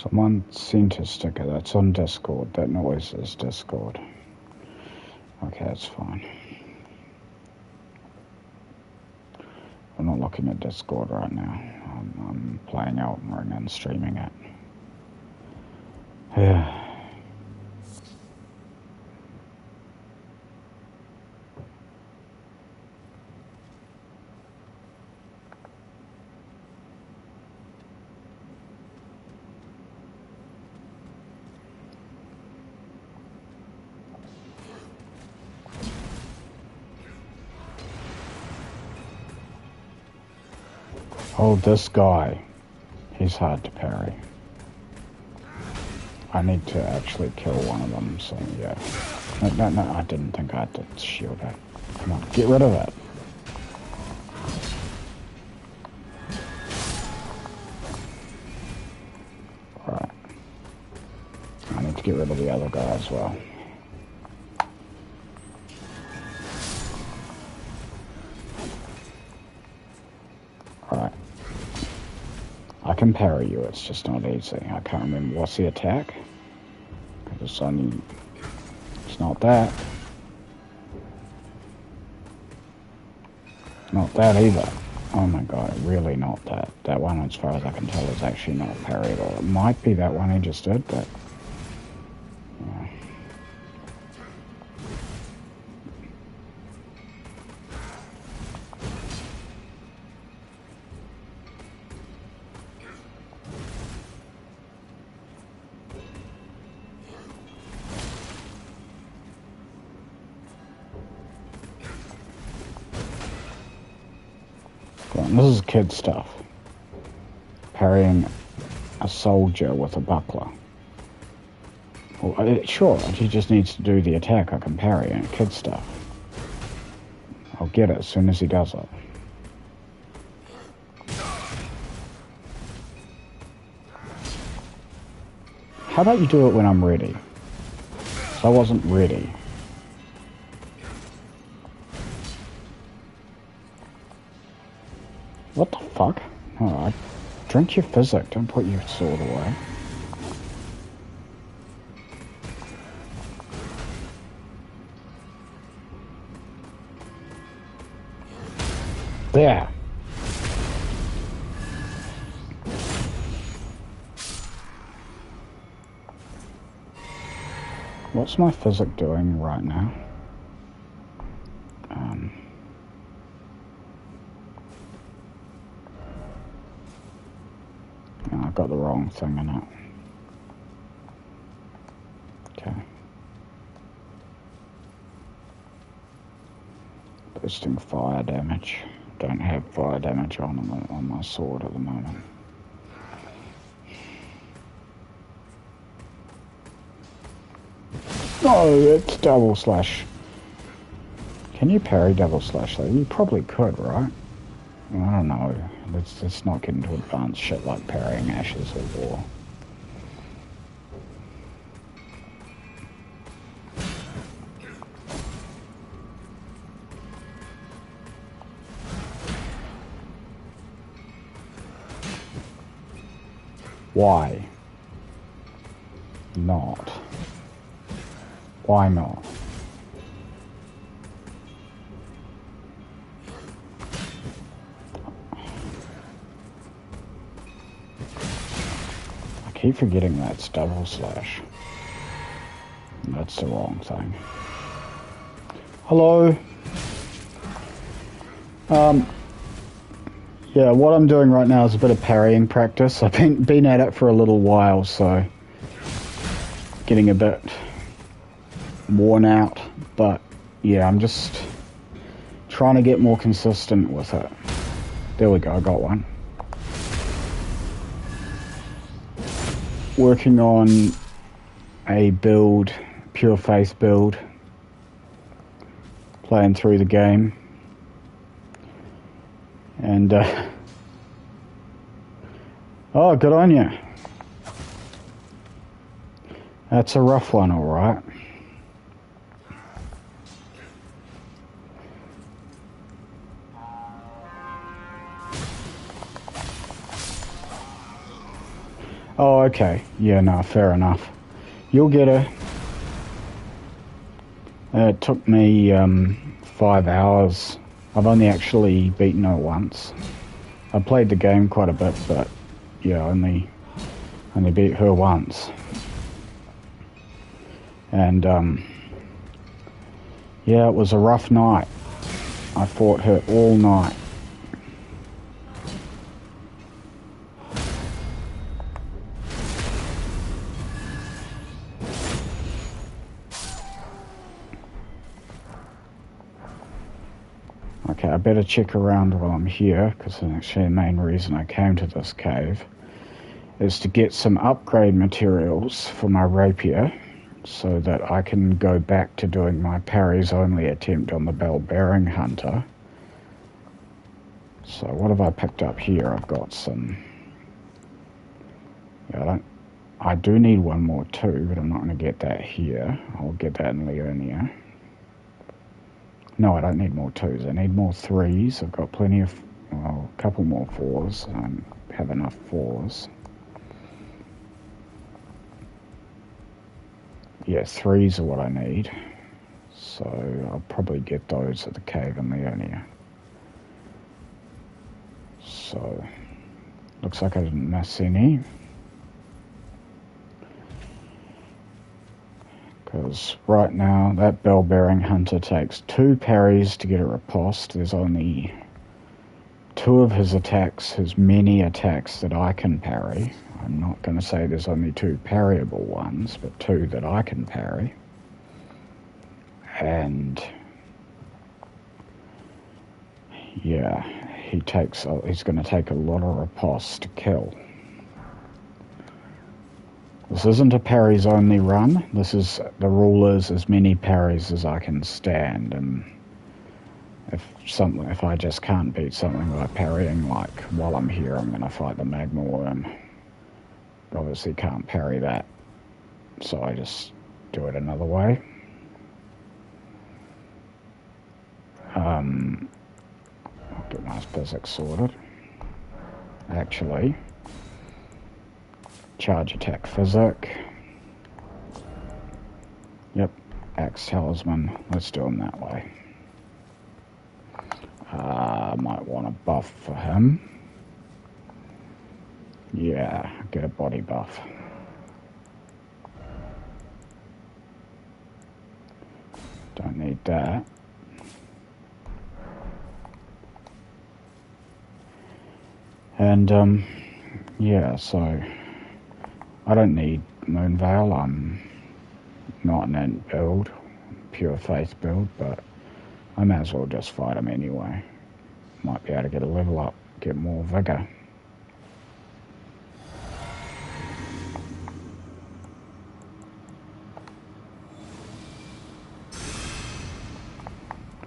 Someone sent a sticker. That's on Discord. That noise is Discord. Okay, that's fine. I'm not looking at Discord right now. I'm playing Elden Ring and streaming it. Yeah. Oh, this guy. He's hard to parry. I need to actually kill one of them, so yeah. No, I didn't think I had to shield that. Come on, get rid of it. Right. I need to get rid of the other guy as well. Right. I can parry you, it's just not easy. I can't remember what's the attack. It's only... It's not that. Not that either. Oh my god, really not that. That one, as far as I can tell, is actually not a parry at all. It might be that one he just did, but... yeah. This is kid stuff. Parrying a soldier with a buckler. Well, sure, he just needs to do the attack. I can parry it. Kid stuff. I'll get it as soon as he does it. How about you do it when I'm ready? I wasn't ready. What the fuck? Alright. Drink your physic, don't put your sword away. There! What's my physic doing right now? No, I've got the wrong thing in it. Okay. Boosting fire damage. Don't have fire damage on my sword at the moment. Oh, it's double slash. Can you parry double slash though? You probably could, right? I don't know. Let's not get into advanced shit like parrying Ashes of War. Why not? Why not? I keep forgetting that's double slash. That's the wrong thing. Hello? Yeah, what I'm doing right now is a bit of parrying practice. I've been at it for a little while, so getting a bit worn out. But yeah, I'm just trying to get more consistent with it. There we go, I got one. Working on a build, pure faith build. Playing through the game. And, oh, good on you. That's a rough one, alright. Oh, okay. Yeah, no, fair enough. You'll get her. It took me 5 hours. I've only actually beaten her once. I played the game quite a bit, but yeah, only beat her once. And yeah, it was a rough night. I fought her all night. Okay, I better check around while I'm here, because actually the main reason I came to this cave is to get some upgrade materials for my rapier, so that I can go back to doing my parries only attempt on the bell-bearing hunter. So what have I picked up here? I've got some... Yeah, I do need one more too, but I'm not going to get that here. I'll get that in Leonia. No, I don't need more 2s. I need more 3s. I've got plenty of... well, a couple more 4s. I don't have enough 4s. Yeah, 3s are what I need. So I'll probably get those at the cave in Leonia. so looks like I didn't miss any. Because right now that bell-bearing hunter takes 2 parries to get a riposte. There's only 2 of his attacks, his many attacks that I can parry. I'm not going to say there's only 2 parryable ones, but 2 that I can parry. And yeah, he's going to take a lot of riposte to kill. This isn't a parries only run. The rule is as many parries as I can stand, and if I just can't beat something by parrying, like while I'm here I'm going to fight the magma worm. Obviously can't parry that, so I just do it another way. I'll get my physics sorted. Actually, charge attack physic. Yep, axe talisman. Let's do him that way. Might want a buff for him. Yeah, get a body buff. Don't need that. And, yeah, so I don't need Moonveil. I'm not an int build, pure faith build, but I may as well just fight him anyway. Might be able to get a level up, get more vigor.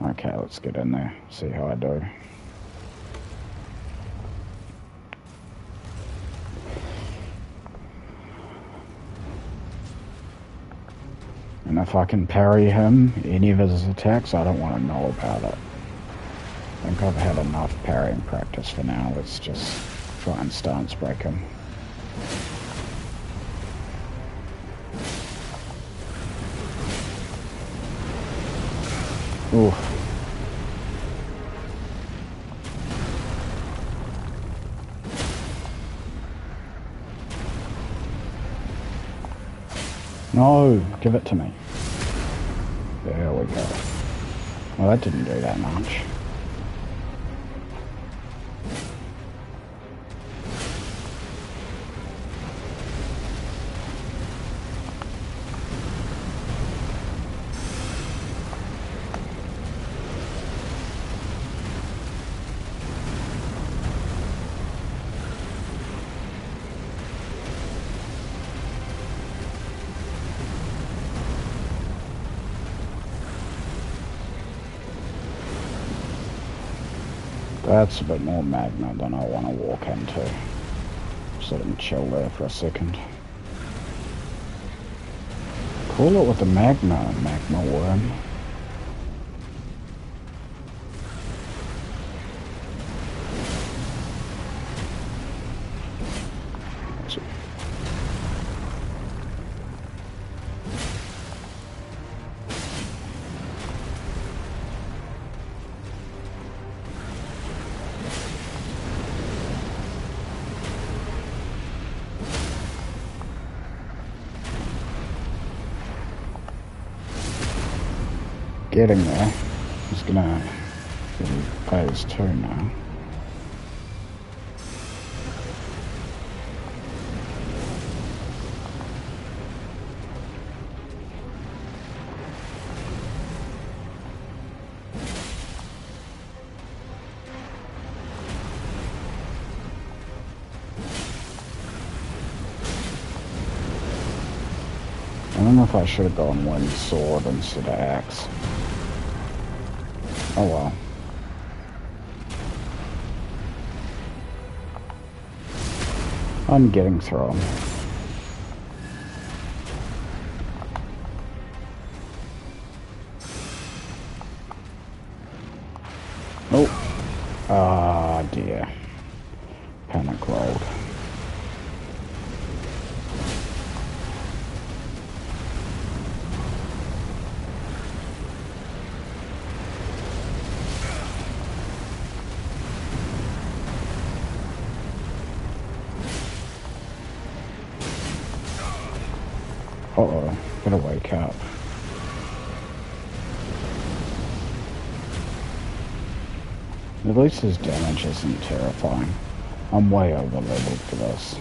Okay, let's get in there, see how I do. And if I can parry him, any of his attacks, I don't want to know about it. I think I've had enough parrying practice for now. Let's just try and stance break him. Oof. No, give it to me. There we go. Well, that didn't do that much. That's a bit more magma than I want to walk into. Just let him chill there for a second. Call it with the magma worm. Getting there. He's gonna get phase 2 now. I don't know if I should have gone wind sword instead of axe. Oh well. I'm getting through them. Oh. Ah, dear. Panic rolled. Uh-oh, gotta wake up. At least his damage isn't terrifying. I'm way over leveled for this.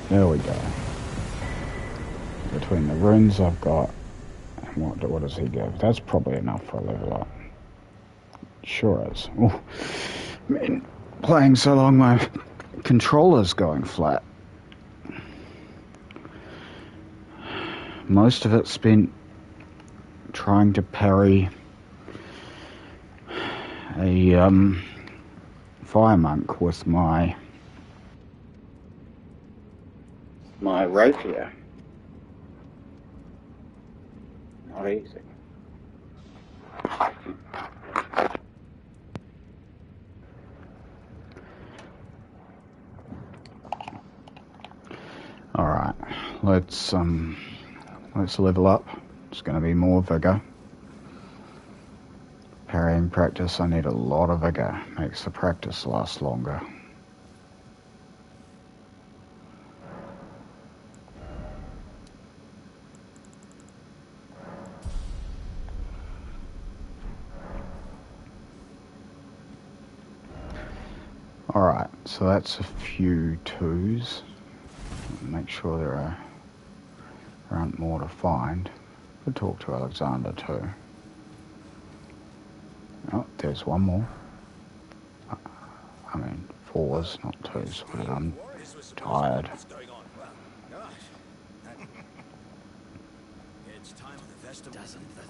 There we go. Between the runes I've got, what does he give? That's probably enough for a level up. Sure is. Ooh, man, playing so long my controller's going flat. Most of it spent trying to parry a fire monk with my rapier. Not easy. Alright, let's level up. It's gonna be more vigor. Parrying practice, I need a lot of vigor. Makes the practice last longer. Alright, so that's a few twos. Make sure there aren't more to find. Could talk to Alexander too. Oh, there's one more. I mean, fours, not twos. I'm tired. It's time of the festival, doesn't it?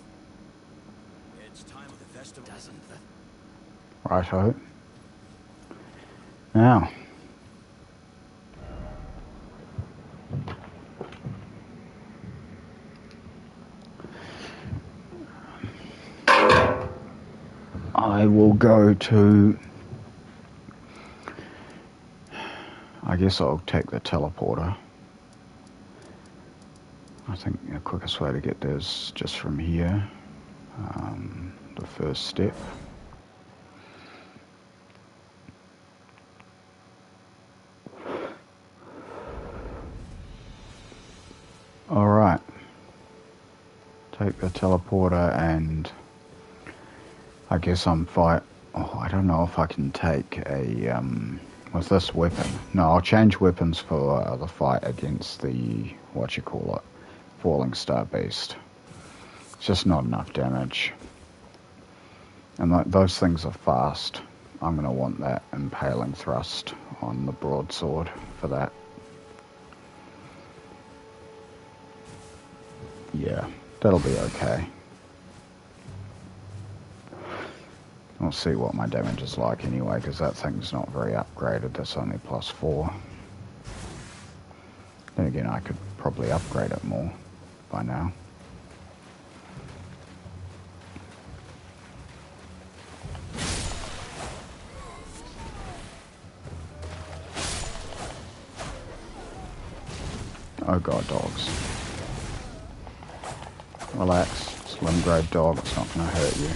It's time of the festival, doesn't it? Righto. Now. I will go to... I guess I'll take the teleporter. I think the quickest way to get there is just from here. The first step. Alright. Take the teleporter and I guess I'm fight. Oh, I don't know if I can take a with this weapon. No, I'll change weapons for the fight against the falling star beast. It's just not enough damage, and those things are fast. I'm gonna want that impaling thrust on the broadsword for that. Yeah, that'll be okay. We'll see what my damage is like anyway, because that thing's not very upgraded. That's only +4. Then again, I could probably upgrade it more by now. Oh god, dogs. Relax, slim grade dog, it's not going to hurt you.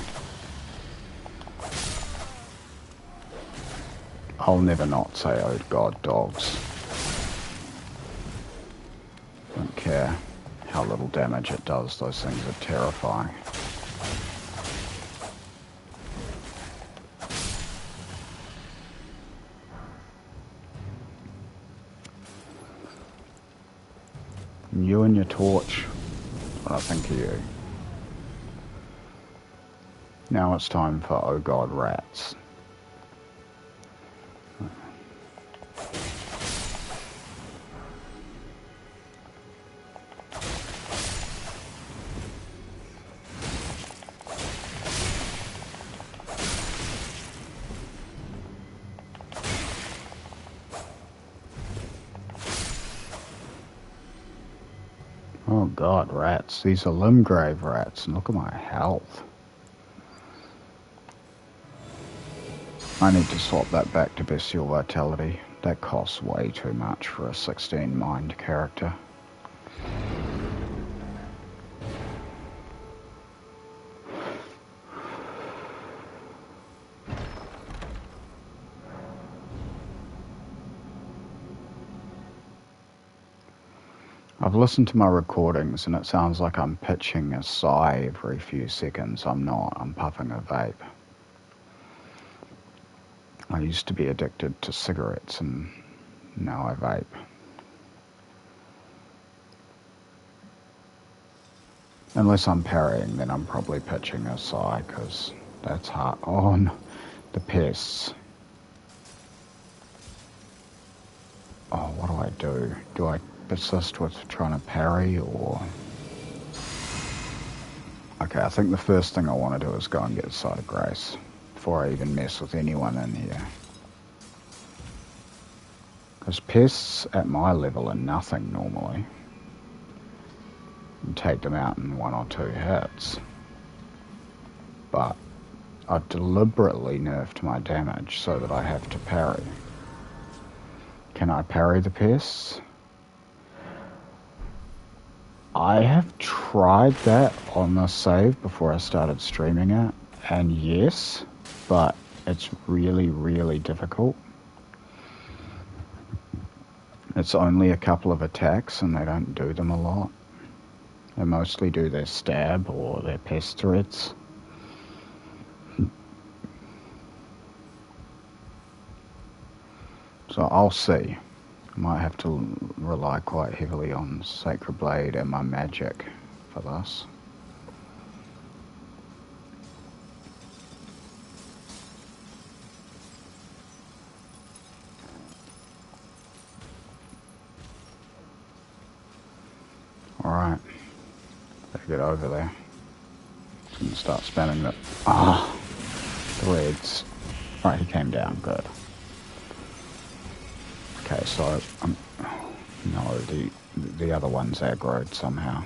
I'll never not say, oh god, dogs. Don't care how little damage it does, those things are terrifying. And you and your torch, that's what I think of you. Now it's time for oh god rats. Oh god, rats. These are Limgrave rats, and look at my health. I need to swap that back to Bestial Vitality. That costs way too much for a 16 mind character. I've listened to my recordings and it sounds like I'm pitching a sigh every few seconds. I'm not. I'm puffing a vape. I used to be addicted to cigarettes and now I vape. Unless I'm parrying, then I'm probably pitching a sigh because that's hard. Oh, no. The pests. Oh, what do I do? Do I persist with trying to parry or... Okay, I think the first thing I want to do is go and get a Side of Grace before I even mess with anyone in here. Because pests at my level are nothing normally. You take them out in 1 or 2 hits. But I've deliberately nerfed my damage so that I have to parry. Can I parry the pests? I have tried that on the save before I started streaming it, and yes, but it's really, really difficult. It's only a couple of attacks and they don't do them a lot. They mostly do their stab or their pest threats. So I'll see. I might have to rely quite heavily on Sacred Blade and my magic for this. Alright. Better get over there. And start spamming that. The reds. Right, he came down. Good. Okay, so no, the other one's aggroed somehow.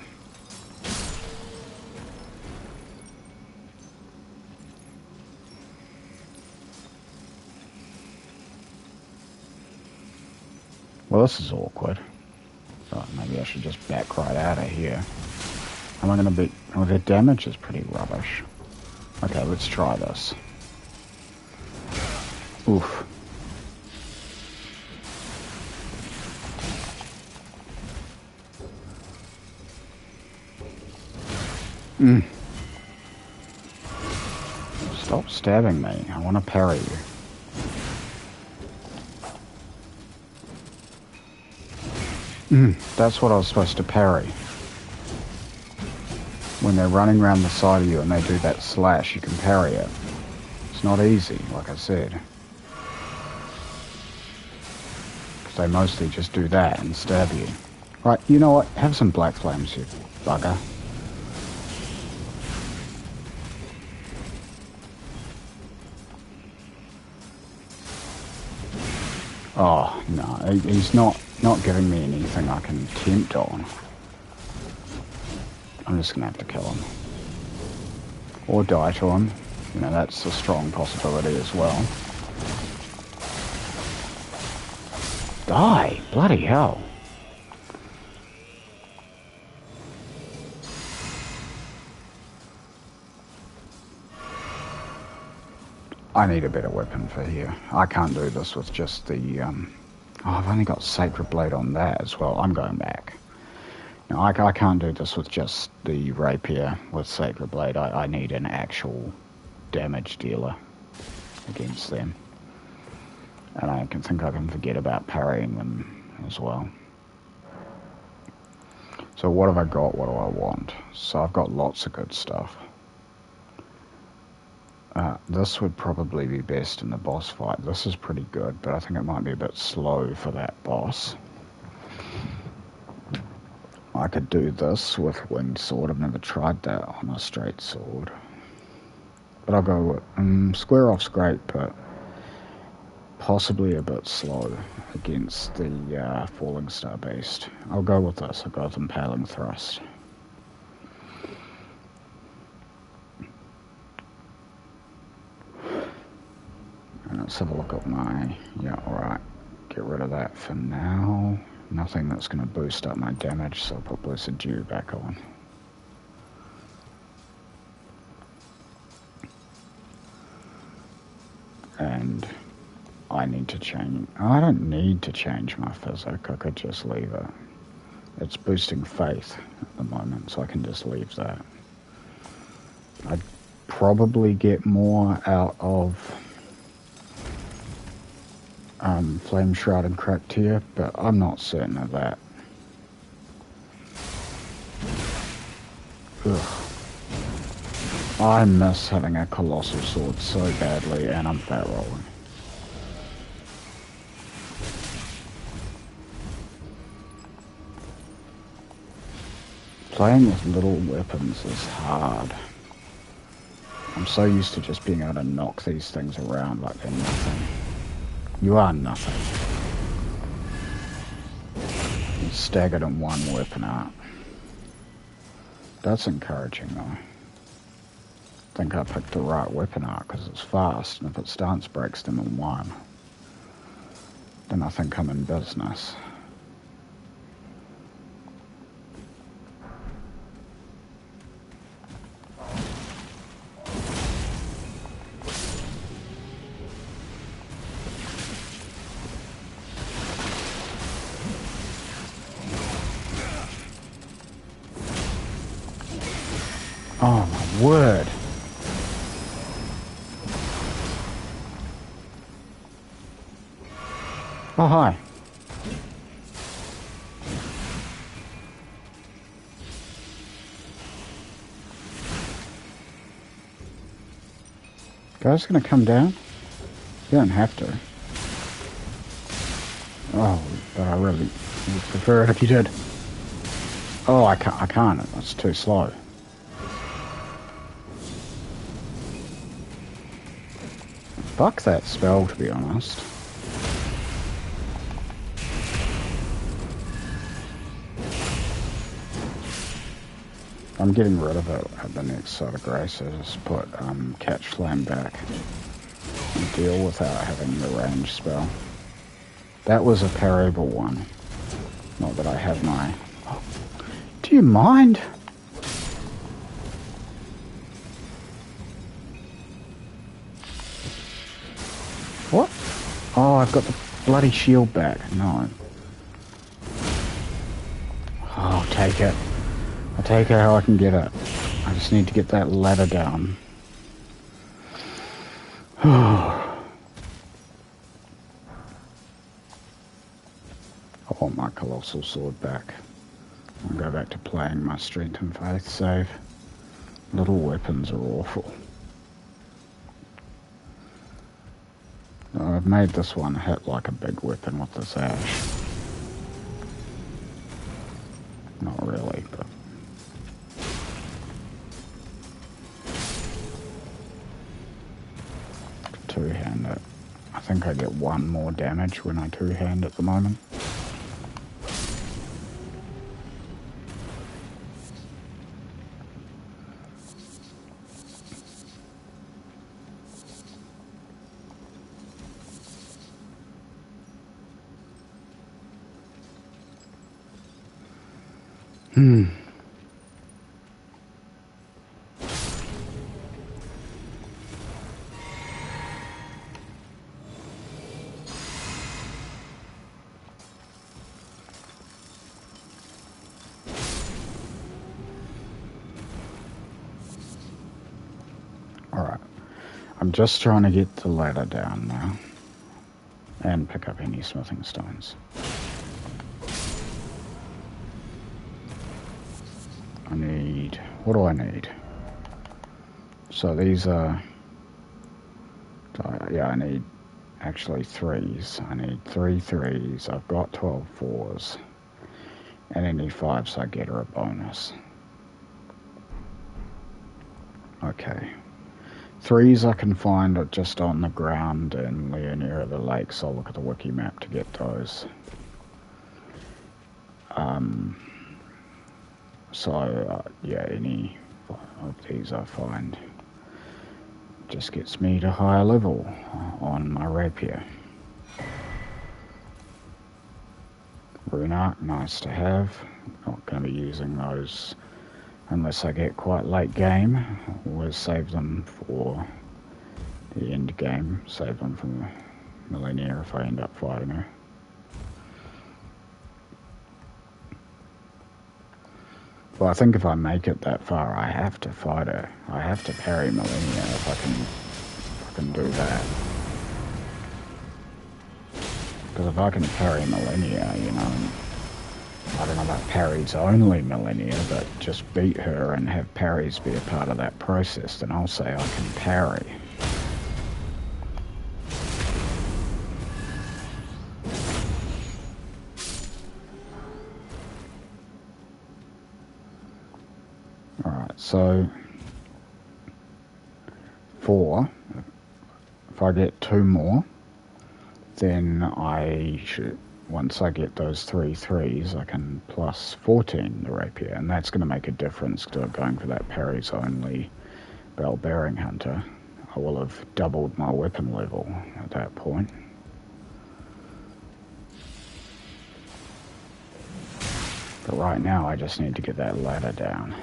Well, this is awkward. Oh, maybe I should just back right out of here. Am I going to be... Oh, their damage is pretty rubbish. Okay, let's try this. Oof. Stop stabbing me. I want to parry you. That's what I was supposed to parry. When they're running around the side of you and they do that slash, you can parry it. It's not easy, like I said. Because they mostly just do that and stab you. Right, you know what? Have some black flames, you bugger. Oh, no, he's not giving me anything I can tempt on. I'm just going to have to kill him. Or die to him. You know, that's a strong possibility as well. Die! Bloody hell. I need a better weapon for here. I can't do this with just the... Oh, I've only got Sacred Blade on that as well. I'm going back. No, I can't do this with just the rapier with Sacred Blade. I need an actual damage dealer against them. And I can think I can forget about parrying them as well. So what have I got? What do I want? So I've got lots of good stuff. This would probably be best in the boss fight. This is pretty good, but I think it might be a bit slow for that boss. I could do this with Winged Sword. I've never tried that on a straight sword. But I'll go with... Square Off's great, but possibly a bit slow against the Falling Star Beast. I'll go with this. I'll go with Impaling Thrust. And let's have a look at my... Yeah, alright. Get rid of that for now. Nothing that's going to boost up my damage, so I'll put Blessed Dew back on. And I need to change... I don't need to change my physic, I could just leave it. It's boosting faith at the moment, so I can just leave that. I'd probably get more out of Flame Shroud and Cracked Tear, but I'm not certain of that. Ugh. I miss having a Colossal Sword so badly, and I'm fat rolling. Playing with little weapons is hard. I'm so used to just being able to knock these things around like they're nothing. You are nothing. You're staggered in one weapon art. That's encouraging though. I think I picked the right weapon art because it's fast, and if it stance breaks them in one, then I think I'm in business. Oh my word. Oh hi. Guys gonna come down? You don't have to. Oh, but I really would prefer it if you did. Oh, I can't. It's too slow. Fuck that spell, to be honest. I'm getting rid of it at the next sort of grace. I just put Catch Flame back and deal without having the range spell. That was a parryable one. Not that I have my... Oh. Do you mind? What? Oh, I've got the bloody shield back. No. Oh, I'll take it. I'll take it how I can get it. I just need to get that ladder down. I want my Colossal Sword back. I'll go back to playing my Strength and Faith save. Little weapons are awful. I've made this one hit like a big weapon with this ash. Not really, but... two-hand it. I think I get one more damage when I two-hand at the moment. Alright. I'm just trying to get the ladder down now. And pick up any smithing stones. I need... what do I need? So these are... yeah, I need actually 3s. I need 3 3s. I've got 12 4s. And any 5s I get are a bonus. Okay. 3s I can find just on the ground in near the lake, so I'll look at the wiki map to get those. Yeah, any of these I find just gets me to higher level on my rapier. Rune Arc, nice to have. Not going to be using those unless I get quite late game. Always save them for the end game. Save them from Millennia if I end up fighting her. Well, I think if I make it that far, I have to fight her. I have to parry Millennia if I can do that. Because if I can parry Millennia, you know, I don't know about parries only Millennia, but just beat her and have parries be a part of that process, then I'll say I can parry. Alright, so 4, if I get 2 more, then I should, once I get those 3 3s, I can plus 14 the rapier, and that's going to make a difference to going for that parries only bell-bearing hunter. I will have doubled my weapon level at that point. But right now I just need to get that ladder down,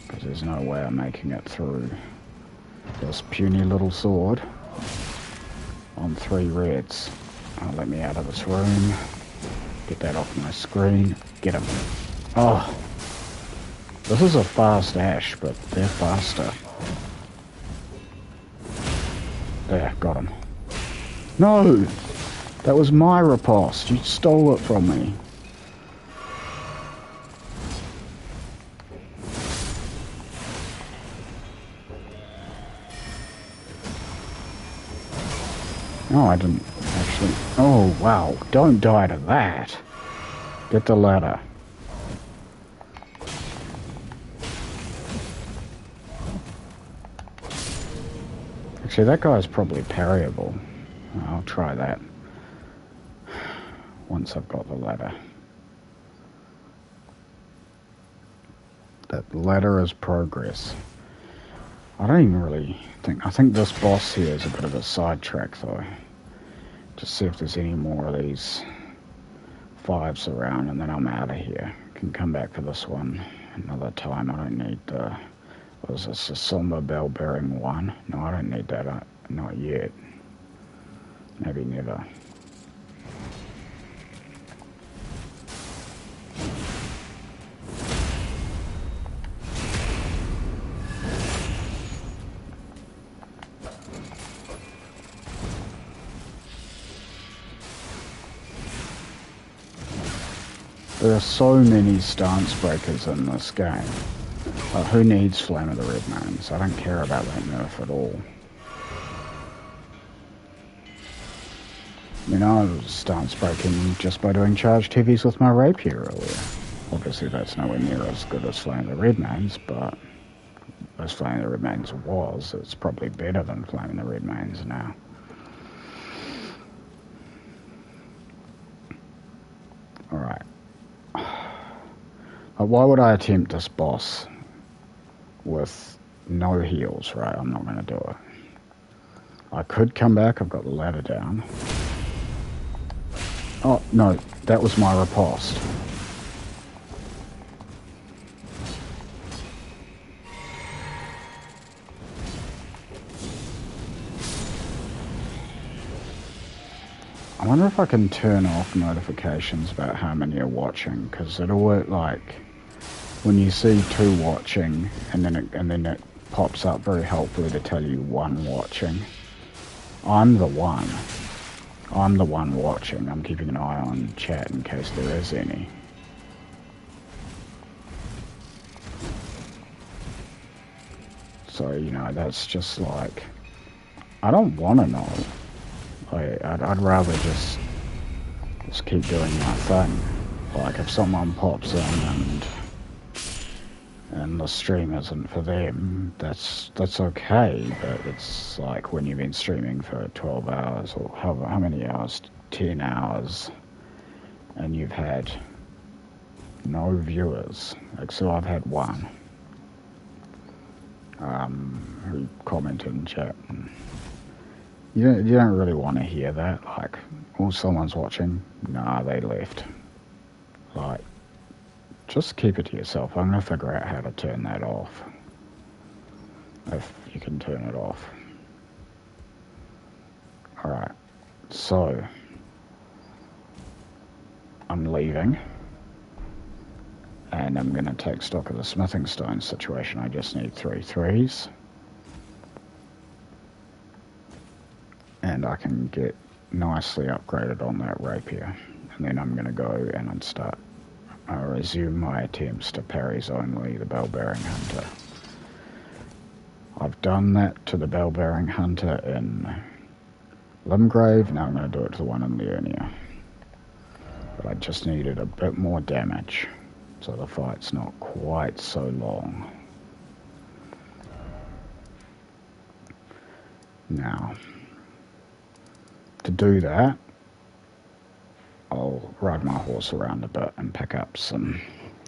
because there's no way I'm making it through this puny little sword on 3 reds. Let me out of this room. Get that off my screen. Get him. Oh, this is a fast Ash, but they're faster. There, got him. No! That was my riposte. You stole it from me. No, I didn't actually. Oh, wow. Don't die to that. Get the ladder. Actually, that guy's probably parryable. I'll try that once I've got the ladder. That ladder is progress. I don't even really think... I think this boss here is a bit of a sidetrack, though. Just see if there's any more of these 5s around, and then I'm out of here. Can come back for this one another time. I don't need the... What is this? A somber bell-bearing 1? No, I don't need that. Not yet. Maybe never. There are so many stance breakers in this game. Who needs Flame of the Red Mountains? I don't care about that nerf at all. I mean, I was stance breaking just by doing charged heavies with my rapier earlier. Obviously that's nowhere near as good as Flame of the Red Mountains, but as Flame of the Red Mountains was, it's probably better than Flame of the Red Mountains now. Alright. Why would I attempt this boss with no heals, right? I'm not going to do it. I could come back, I've got the ladder down. Oh, no, that was my riposte. I wonder if I can turn off notifications about how many are watching, because it'll work like when you see 2 watching, and then it pops up very helpfully to tell you 1 watching. I'm the one. I'm the one watching. I'm keeping an eye on chat in case there is any. So, you know, that's just like... I don't want to know. I'd rather just keep doing my thing. Like, if someone pops in and the stream isn't for them, that's okay, but it's like when you've been streaming for 12 hours, or how many hours? 10 hours, and you've had no viewers. Like, so I've had 1 who commented in chat. You don't really want to hear that, like, oh, someone's watching. Nah, they left. Like, just keep it to yourself. I'm going to figure out how to turn that off. If you can turn it off. Alright, so I'm leaving. And I'm going to take stock of the smithing stone situation. I just need 3 threes. And I can get nicely upgraded on that rapier. And then I'm going to go and resume my attempts to parries only the bell-bearing hunter. I've done that to the bell-bearing hunter in Limgrave, now I'm going to do it to the one in Liurnia. But I just needed a bit more damage, so the fight's not quite so long. Now, to do that, I'll ride my horse around a bit and pick up some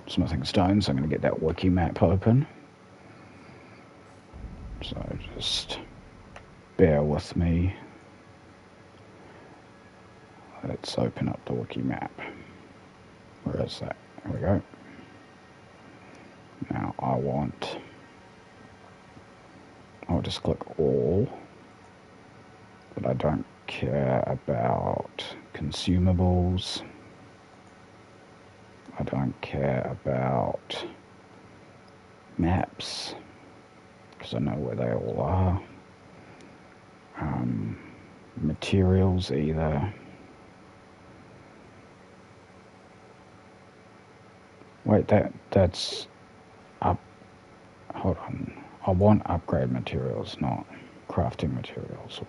smithing stones. I'm going to get that wiki map open. So just bear with me. Let's open up the wiki map. Where is that? There we go. Now I'll just click all, but I don't care about consumables. I don't care about maps, because I know where they all are. Materials either. Wait, that's up. Hold on. I want upgrade materials, not crafting materials.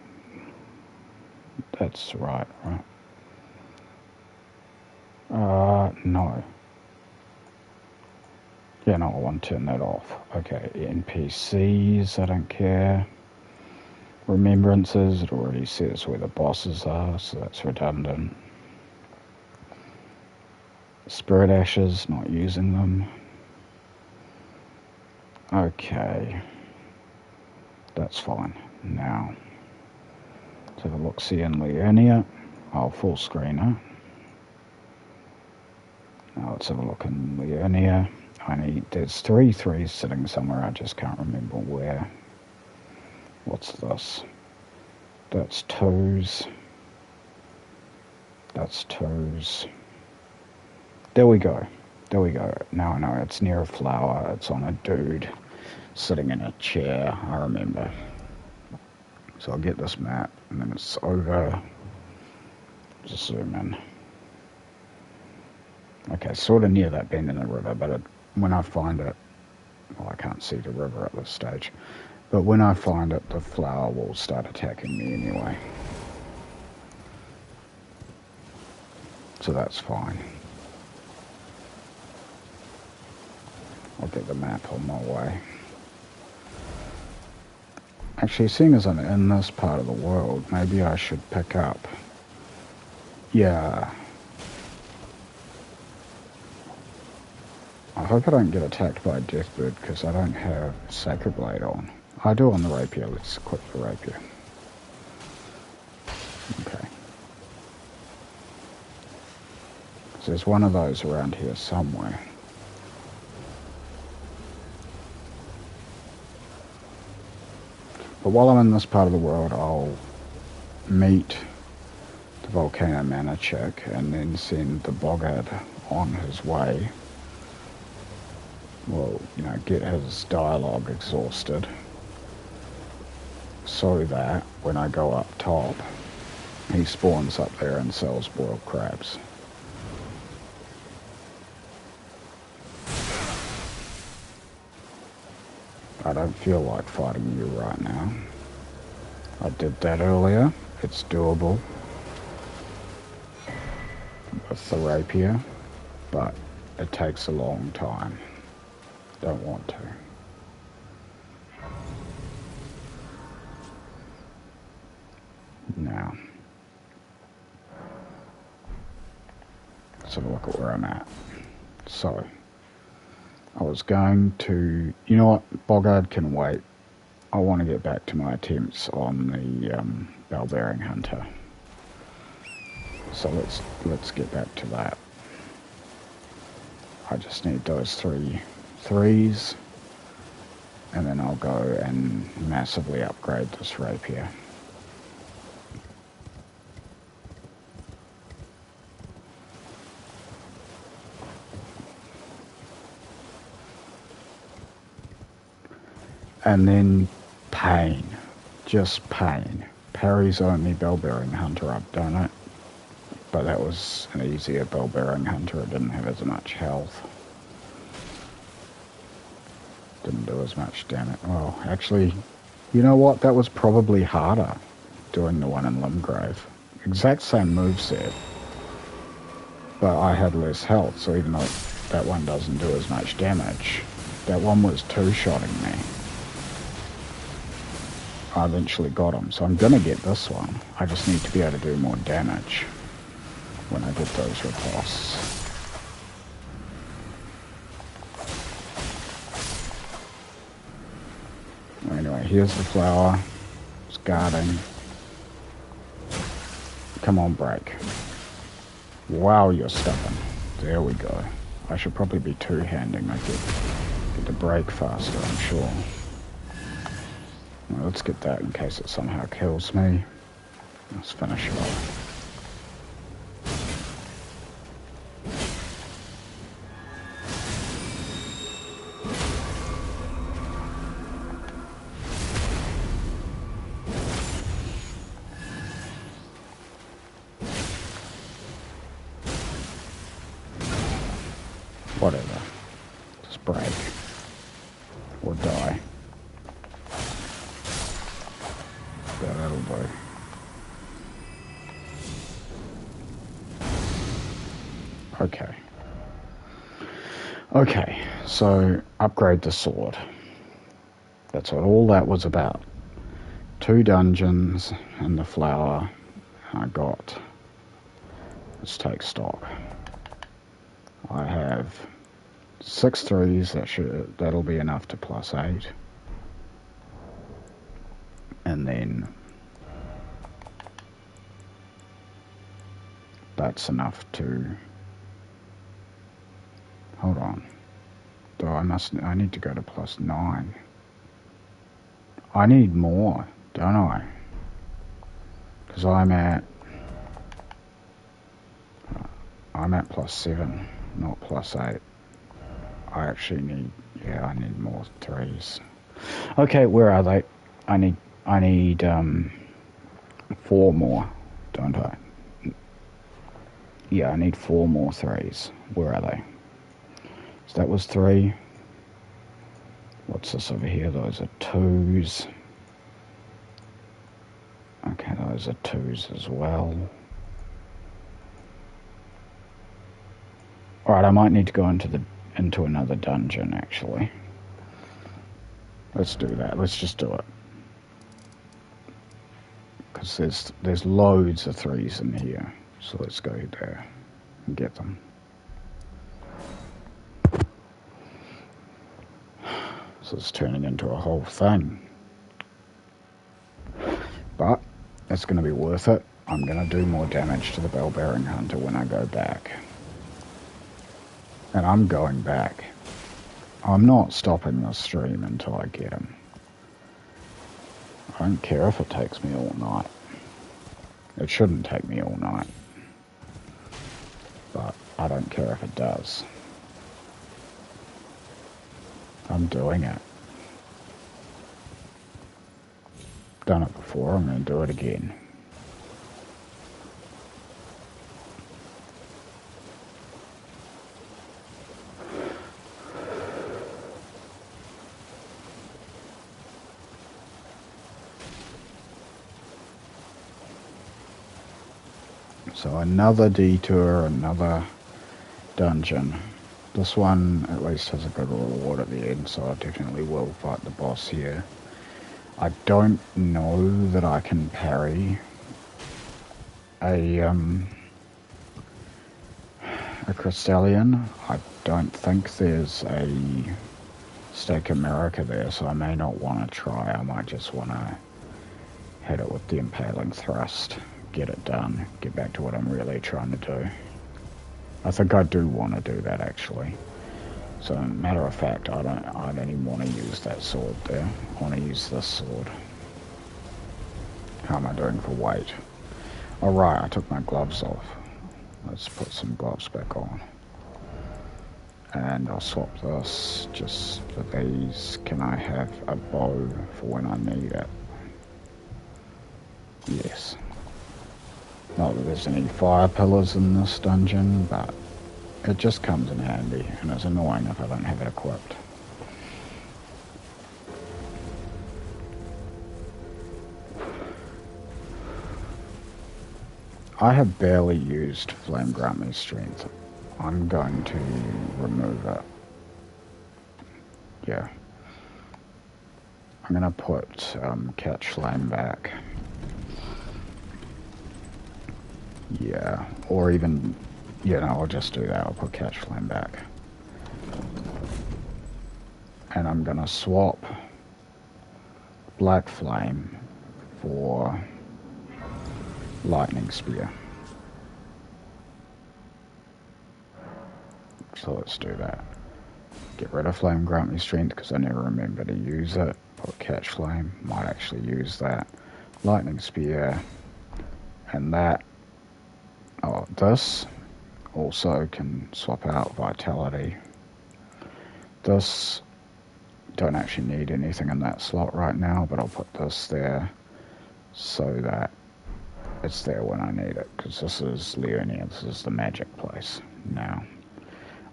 That's right? No. Yeah, no, I want to turn that off. Okay, NPCs, I don't care. Remembrances, it already says where the bosses are, so that's redundant. Spirit ashes, not using them. Okay. That's fine. Now, let's have a look-see in Liurnia. I'll full screen it. Now let's have a look in Liurnia. There's 3 threes sitting somewhere, I just can't remember where. What's this? That's 2s. That's 2s. There we go. There we go. Now I know it's near a flower. It's on a dude sitting in a chair, I remember. So I'll get this map, and then it's over. Just zoom in. Okay, sort of near that bend in the river, but when I find it, well, I can't see the river at this stage, but when I find it, the flower will start attacking me anyway. So that's fine. I'll get the map on my way. Actually, seeing as I'm in this part of the world, maybe I should pick up. Yeah. I hope I don't get attacked by a deathbird because I don't have Sacred Blade on. I do on the rapier. Let's equip the rapier. Okay. So there's one of those around here somewhere. But while I'm in this part of the world, I'll meet the Volcano Manor chick and then send the Boggart on his way. Well, you know, get his dialogue exhausted so that when I go up top, he spawns up there and sells boiled crabs. I don't feel like fighting you right now. I did that earlier. It's doable with the rapier, but it takes a long time. Don't want to. Now, let's have a look at where I'm at. So, I was going to, you know what, Boggart can wait. I want to get back to my attempts on the bell-bearing hunter. So let's get back to that. I just need those 3 threes, and then I'll go and massively upgrade this rapier. And then pain. Just pain. Parry's only bell-bearing hunter I've done it. But that was an easier bell-bearing hunter. It didn't have as much health. Didn't do as much damage. Well, actually, you know what? That was probably harder, doing the one in Limgrave. Exact same moveset, but I had less health, so even though that one doesn't do as much damage, that one was two-shotting me. I eventually got him, so I'm gonna get this one. I just need to be able to do more damage when I get those riposts. Anyway, here's the flower. It's guarding. Come on, break. Wow, you're stubborn. There we go. I should probably be two-handing. I get the break faster, I'm sure. Well, let's get that in case it somehow kills me. Let's finish it off. Whatever. Just break. Or die. Yeah, that'll do. Okay. Okay, so upgrade the sword. That's what all that was about. 2 dungeons and the flower. I got... Let's take stock. I have 6 threes, that'll be enough to plus 8. And then that's enough to... Hold on. Though I need to go to plus 9. I need more, don't I? Because I'm at plus 7, not plus 8. I actually need, yeah, I need more threes. Okay, where are they? I need 4 more, don't I? Yeah, I need 4 more threes. Where are they? So that was 3. What's this over here? Those are 2s. Okay, those are 2s as well. Alright, I might need to go into another dungeon, actually. Let's do that. Let's just do it. Because there's loads of 3s in here. So let's go there and get them. So it's turning into a whole thing. But it's going to be worth it. I'm going to do more damage to the bell-bearing hunter when I go back. And I'm going back. I'm not stopping the stream until I get him. I don't care if it takes me all night. It shouldn't take me all night. But I don't care if it does. I'm doing it. Done it before, I'm going to do it again. So another detour, another dungeon. This one at least has a good reward at the end, so I definitely will fight the boss here. I don't know that I can parry a Crystallian. I don't think there's a Stake America there, so I may not want to try. I might just want to hit it with the Impaling Thrust, get it done, get back to what I'm really trying to do. I think I do want to do that, actually. So, matter of fact, I don't even want to use that sword there. I want to use this sword. How am I doing for weight? Alright, I took my gloves off. Let's put some gloves back on. And I'll swap this just for these. Can I have a bow for when I need it? Yes. Not that there's any fire pillars in this dungeon, but it just comes in handy, and it's annoying if I don't have it equipped. I have barely used Flame Grunt's strength. I'm going to remove it. Yeah. I'm going to put Catch Flame back. Yeah, or even, I'll just do that. I'll put Catch Flame back. And I'm going to swap Black Flame for Lightning Spear. So let's do that. Get rid of Flame Grunt's strength because I never remember to use it. Put Catch Flame, might actually use that. Lightning Spear, and that. Oh, this also can swap out Vitality. This, don't actually need anything in that slot right now, but I'll put this there so that it's there when I need it, because this is Leonia, this is the magic place now.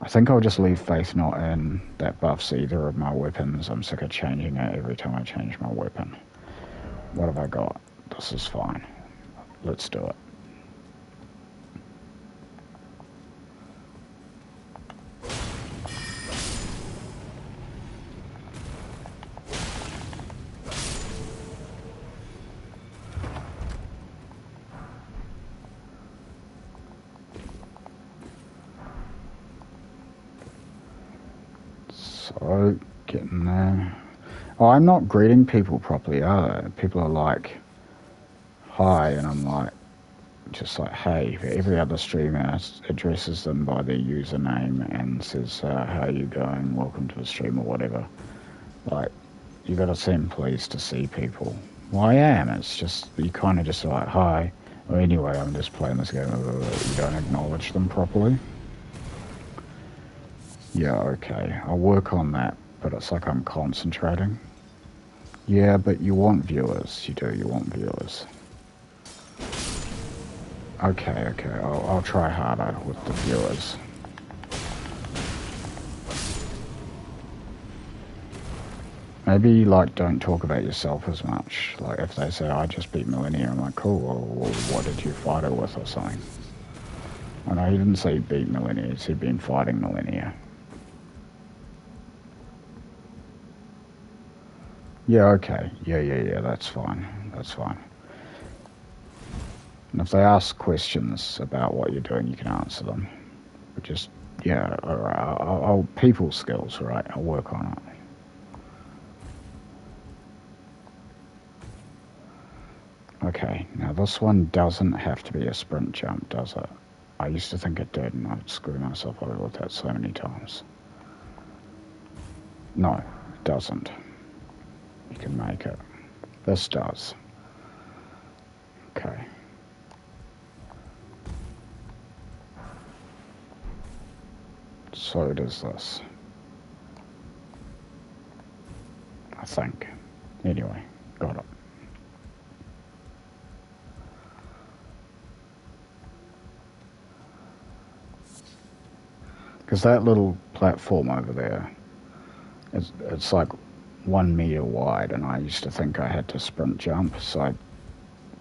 I think I'll just leave Faith Knot in. That buffs either of my weapons. I'm sick of changing it every time I change my weapon. What have I got? This is fine. Let's do it. So, getting there. Oh, I'm not greeting people properly, are they? People are like, hi, and I'm like, just like, hey. Every other streamer addresses them by their username and says, how are you going? Welcome to the stream or whatever. Like, you gotta seem pleased to see people. Well, I am. It's just, you kind of just like, hi. Well, anyway, I'm just playing this game. You don't acknowledge them properly. Yeah, okay. I'll work on that, but it's like I'm concentrating. Yeah, but you want viewers. You do, you want viewers. Okay. I'll try harder with the viewers. Maybe, like, don't talk about yourself as much. Like, if they say, I just beat Millennia, I'm like, cool, well, what did you fight her with or something? Oh, no, he didn't say he beat Millennia, he said he'd been fighting Millennia. Yeah, okay. Yeah, that's fine. That's fine. And if they ask questions about what you're doing, you can answer them. But just, yeah, alright, I'll people skills, right? I'll work on it. Okay, now this one doesn't have to be a sprint jump, does it? I used to think it did, and I'd screw myself over with that so many times. No, it doesn't. You can make it. This does. Okay. So does this. I think. Anyway, got it. Because that little platform over there, it's like 1 meter wide, and I used to think I had to sprint jump, so I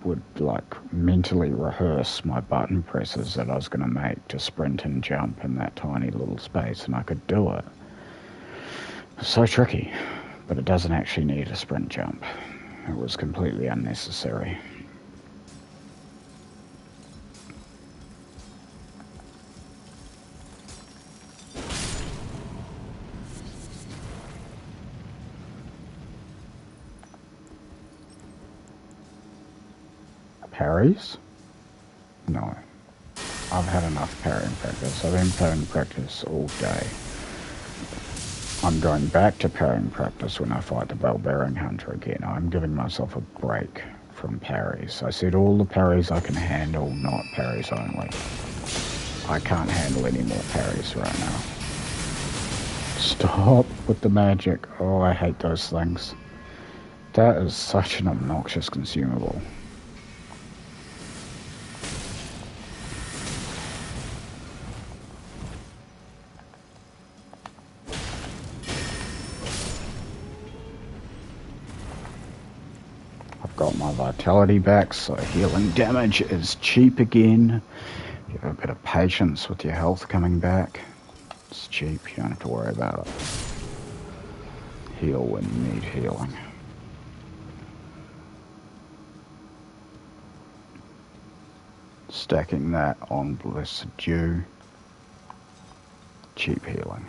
would like mentally rehearse my button presses that I was going to make to sprint and jump in that tiny little space, and I could do it. It's so tricky, but it doesn't actually need a sprint jump. It was completely unnecessary. Parries? No. I've had enough parrying practice. I've been parrying practice all day. I'm going back to parrying practice when I fight the Bell-bearing Hunter again. I'm giving myself a break from parries. I said all the parries I can handle, not parries only. I can't handle any more parries right now. Stop with the magic. Oh, I hate those things. That is such an obnoxious consumable. I've got my vitality back, so healing damage is cheap again. You have a bit of patience with your health coming back. It's cheap, you don't have to worry about it. Heal when you need healing. Stacking that on Blessed Dew. Cheap healing.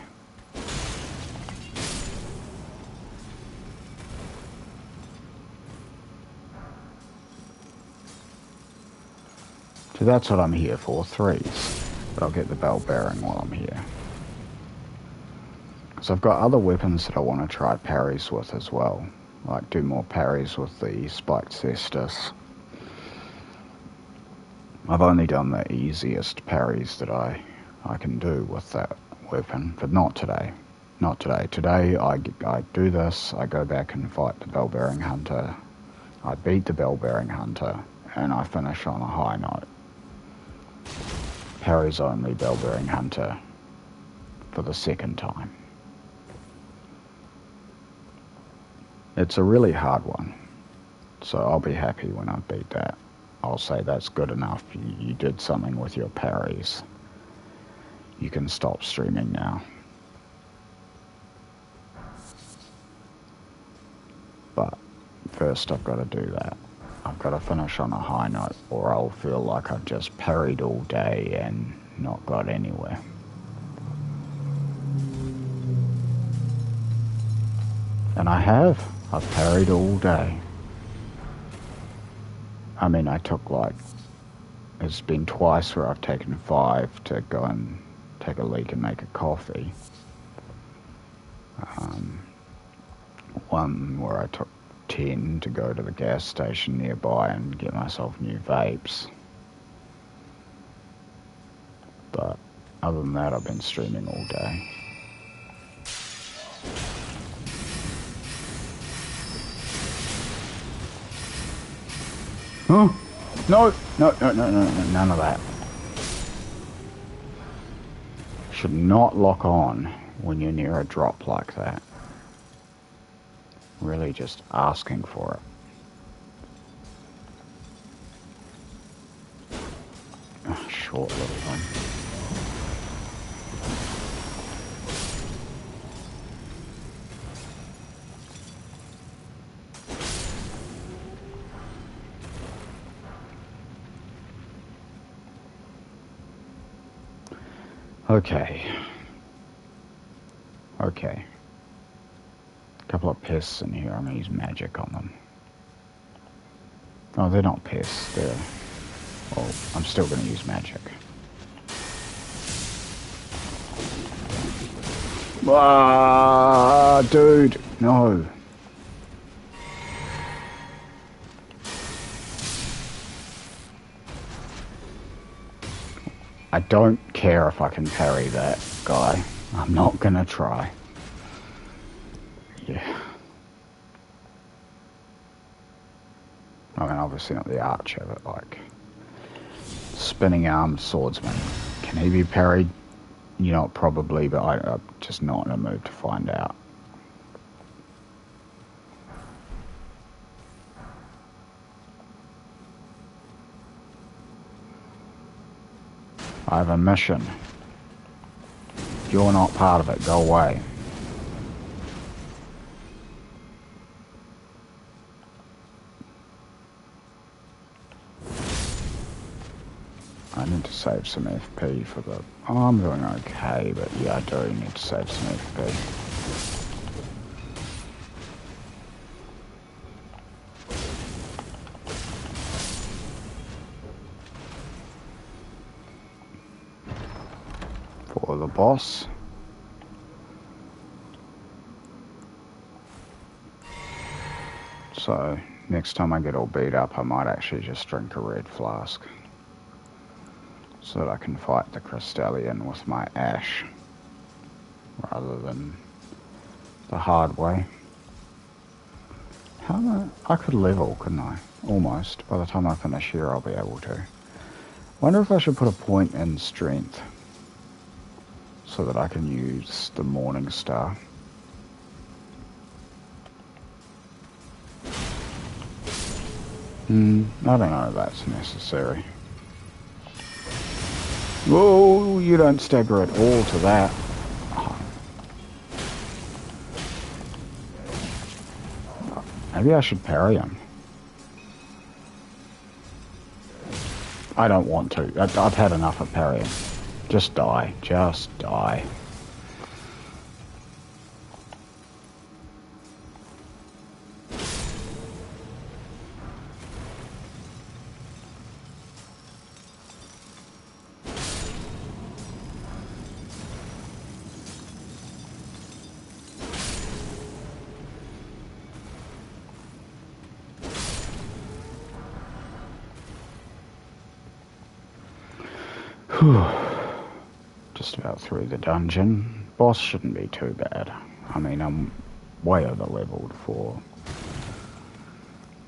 So that's what I'm here for, 3s. But I'll get the bell bearing while I'm here. So I've got other weapons that I want to try parries with as well. Like do more parries with the spiked cestus. I've only done the easiest parries that I can do with that weapon, but not today. Not today. Today I do this, I go back and fight the bell-bearing hunter. I beat the bell-bearing hunter, and I finish on a high note. Parries only bell-bearing hunter for the second time. It's a really hard one, so I'll be happy when I beat that. I'll say that's good enough. You did something with your parries. You can stop streaming now. But first I've got to do that. I've got to finish on a high note, or I'll feel like I've just parried all day and not got anywhere. And I have. I've parried all day. I mean, I took it's been twice where I've taken 5 to go and take a leak and make a coffee. One where I took 10 to go to the gas station nearby and get myself new vapes. But other than that, I've been streaming all day. Huh? No, none of that. Should not lock on when you're near a drop like that. Really just asking for it. Oh, short little thing. Okay. A couple of pests in here. I'm going to use magic on them. Oh, they're not pests. Well, I'm still going to use magic. Ah, dude. No. I don't care if I can parry that guy. I'm not gonna try. Yeah. I mean, obviously not the archer, but like... spinning armed swordsman. Can he be parried? You know, probably, but I'm just not in a mood to find out. I have a mission. You're not part of it. Go away. I need to save some FP for the... Oh, I'm doing okay, but yeah, I do need to save some FP. For the boss. So, next time I get all beat up, I might actually just drink a red flask. So that I can fight the Crystallian with my ash. rather than the hard way. I could level, couldn't I? Almost. By the time I finish here, I'll be able to. Wonder if I should put a point in strength so that I can use the Morning Star. I don't know if that's necessary. Whoa, you don't stagger at all to that. Maybe I should parry him. I don't want to. I've had enough of parrying. Just die. Just die. Just about through the dungeon. Boss shouldn't be too bad. I mean, I'm way over leveled for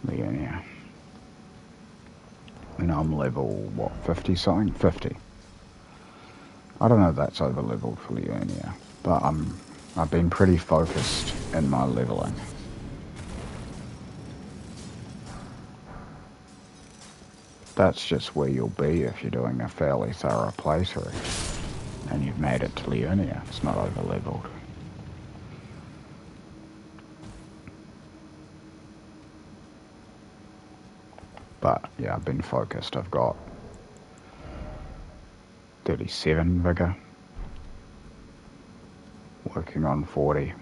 the Unia. And I'm level, what, 50 something? 50. I don't know if that's over leveled for the Unia, but I've been pretty focused in my leveling. That's just where you'll be if you're doing a fairly thorough playthrough and you've made it to Leonia. It's not over leveled. But yeah, I've been focused. I've got 37 vigor, working on 40.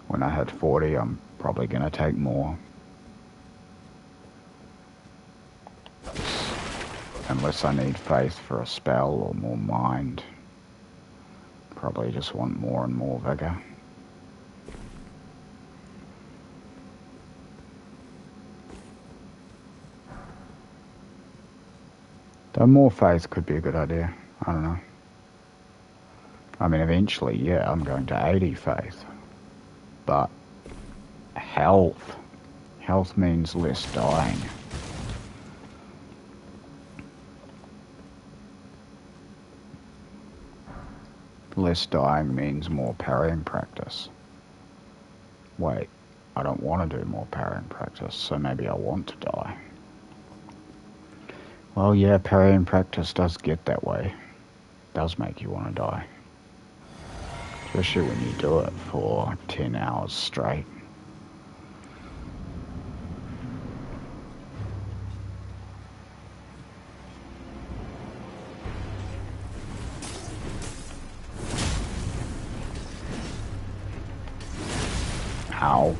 When I hit 40, I'm probably going to take more. Unless I need faith for a spell or more mind. Probably just want more and more vigor. Though more faith could be a good idea. I don't know. I mean, eventually, yeah, I'm going to 80 faith. But health. Health means less dying. Less dying means more parrying practice. Wait, I don't want to do more parrying practice, so maybe I want to die. Well, yeah, parrying practice does get that way. Does make you want to die. Especially when you do it for 10 hours straight. Ow.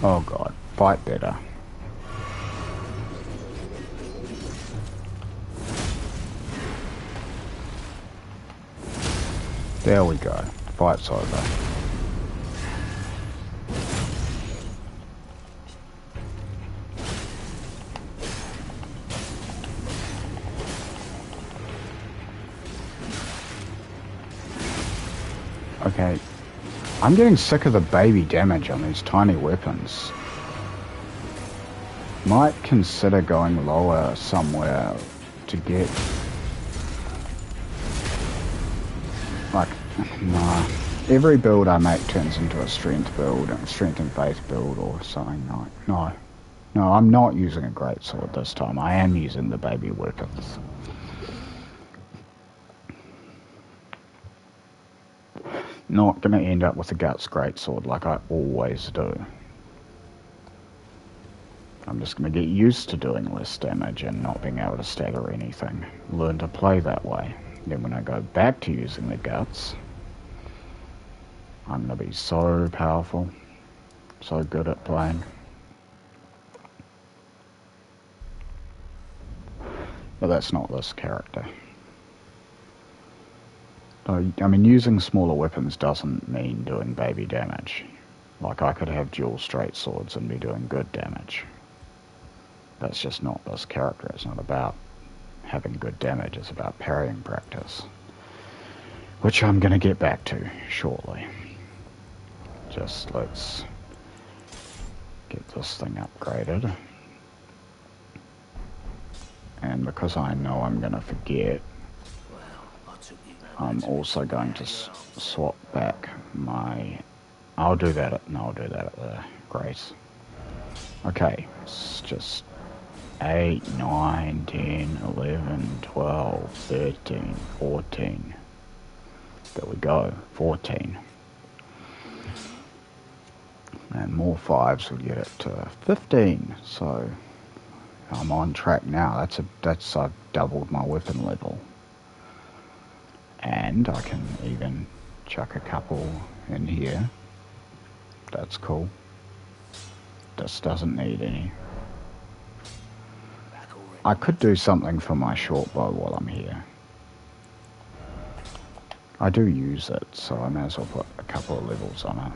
Oh god, fight better. There we go. Fight's over. Okay. I'm getting sick of the baby damage on these tiny weapons. Might consider going lower somewhere to get... Like, nah. Every build I make turns into a strength build, a strength and faith build or something like... No, I'm not using a greatsword this time. I am using the baby weapons. Not going to end up with a Guts greatsword like I always do. I'm just going to get used to doing less damage and not being able to stagger anything. Learn to play that way. Then when I go back to using the Guts, I'm going to be so powerful, so good at playing. But that's not this character. I mean, using smaller weapons doesn't mean doing baby damage. Like, I could have dual straight swords and be doing good damage. That's just not this character. It's not about having good damage. It's about parrying practice. which I'm going to get back to shortly. Just let's get this thing upgraded. And because I know I'm going to forget, I'm also going to swap back my... I'll do that at the Grace. Okay, it's just 8, 9, 10, 11, 12, 13, 14. There we go, 14. And more 5s will get it to 15, so I'm on track now. I've doubled my weapon level. And I can even chuck a couple in here. That's cool. This doesn't need any. I could do something for my short bow while I'm here. I do use it, so I may as well put a couple of levels on it.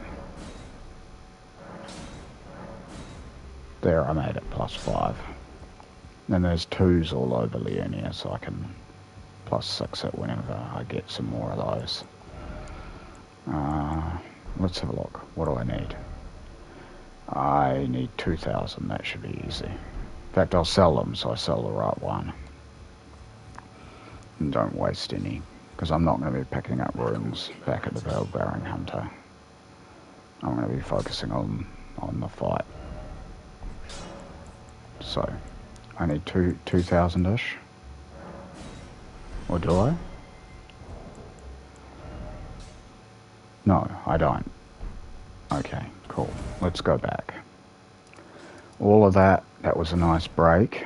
There, I made it +5. Then there's 2s all over Leonia, so I can +6 it whenever I get some more of those. Let's have a look. What do I need? I need 2,000. That should be easy. In fact, I'll sell them, so I sell the right one. And don't waste any, because I'm not going to be picking up runes back at the Parrying Hunter. I'm going to be focusing on the fight. So, I need 2,000-ish. Or do I? No, I don't. Okay, cool. Let's go back. All of that was a nice break.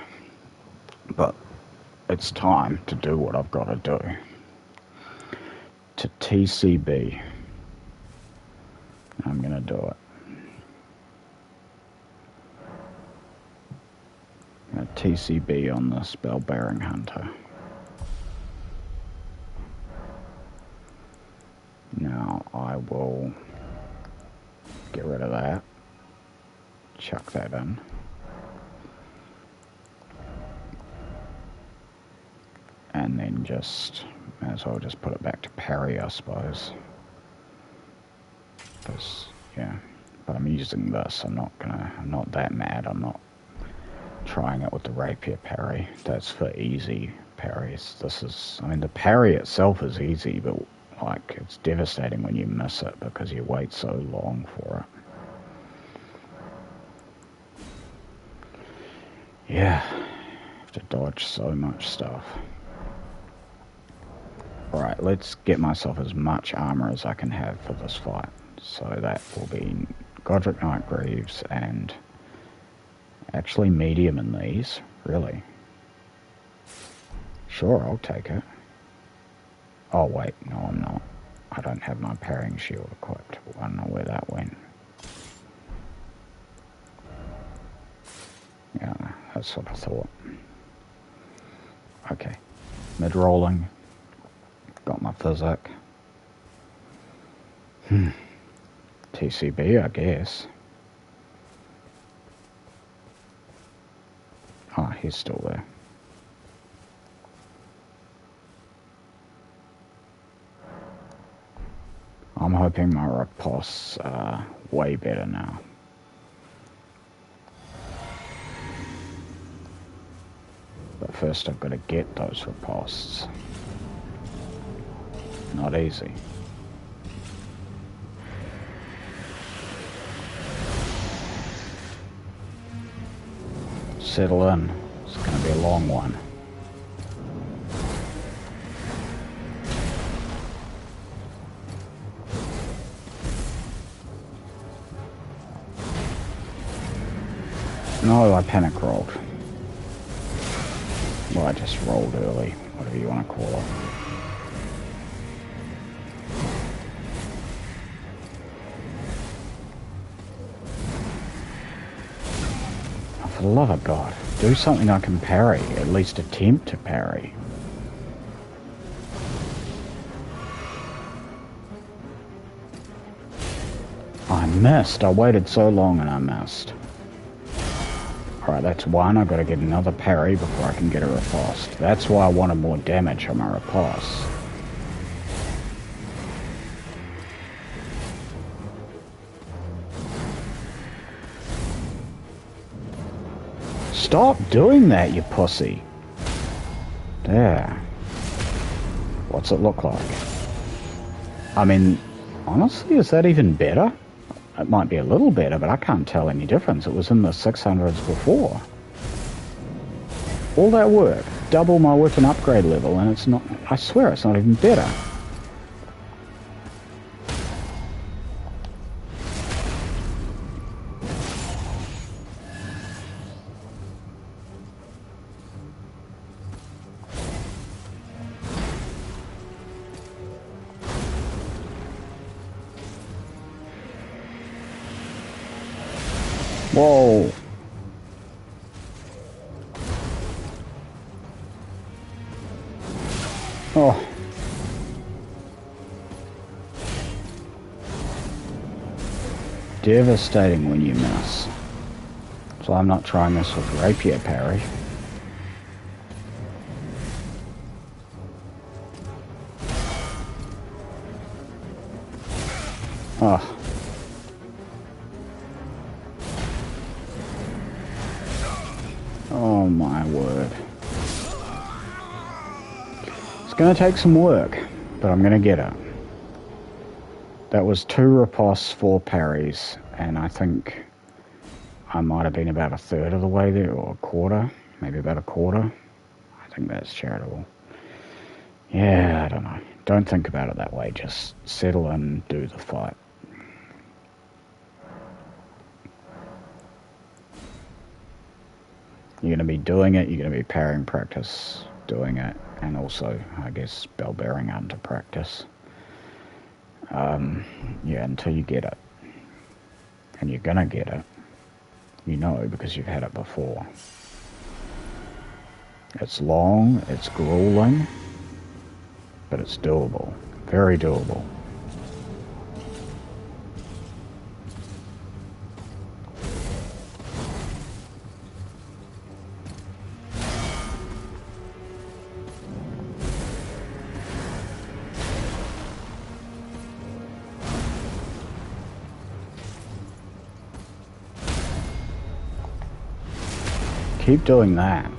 But it's time to do what I've got to do. To TCB. I'm going to do it. I'm going to TCB on this Parrying Hunter. Now I will get rid of that, chuck that in, and then may as well just put it back to parry, I suppose. Because, yeah, but I'm using this. I'm not that mad. I'm not trying it with the rapier parry. That's for easy parries. The parry itself is easy, but like, it's devastating when you miss it because you wait so long for it. Yeah, I have to dodge so much stuff. Alright, let's get myself as much armor as I can have for this fight. So that will be Godric Knight Greaves and actually medium in these, really. Sure, I'll take it. Oh wait, no I'm not. I don't have my parrying shield equipped. I don't know where that went. Yeah, that's what I thought. Okay, mid-rolling. Got my physic. TCB, I guess. Oh, he's still there. I'm hoping my riposts are way better now. But first I've got to get those riposts. Not easy. Settle in. It's going to be a long one. No, I panic rolled. Well, I just rolled early, whatever you want to call it. Oh, for the love of God, do something I can parry, at least attempt to parry. I missed. I waited so long and I missed. Alright, that's one. I've got to get another parry before I can get a riposte. That's why I wanted more damage on my riposte. Stop doing that, you pussy. There. What's it look like? I mean, honestly, is that even better? It might be a little better, but I can't tell any difference. It was in the 600s before. All that work, double my weapon upgrade level, and it's not, I swear it's not even better. Whoa. Oh. Devastating when you miss. So I'm not trying this with rapier parry. Oh. Oh my word. It's gonna take some work, but I'm gonna get it. That was 2 ripostes, 4 parries, and I think I might have been about a third of the way there, or a quarter, maybe about a quarter. I think that's charitable. Yeah, I don't know. Don't think about it that way, just settle in, do the fight. You're going to be doing it, you're going to be parrying practice doing it, and also, I guess, bell bearing under practice. Yeah, until you get it. And you're going to get it. You know, because you've had it before. It's long, it's grueling, but it's doable. Very doable. Keep doing that.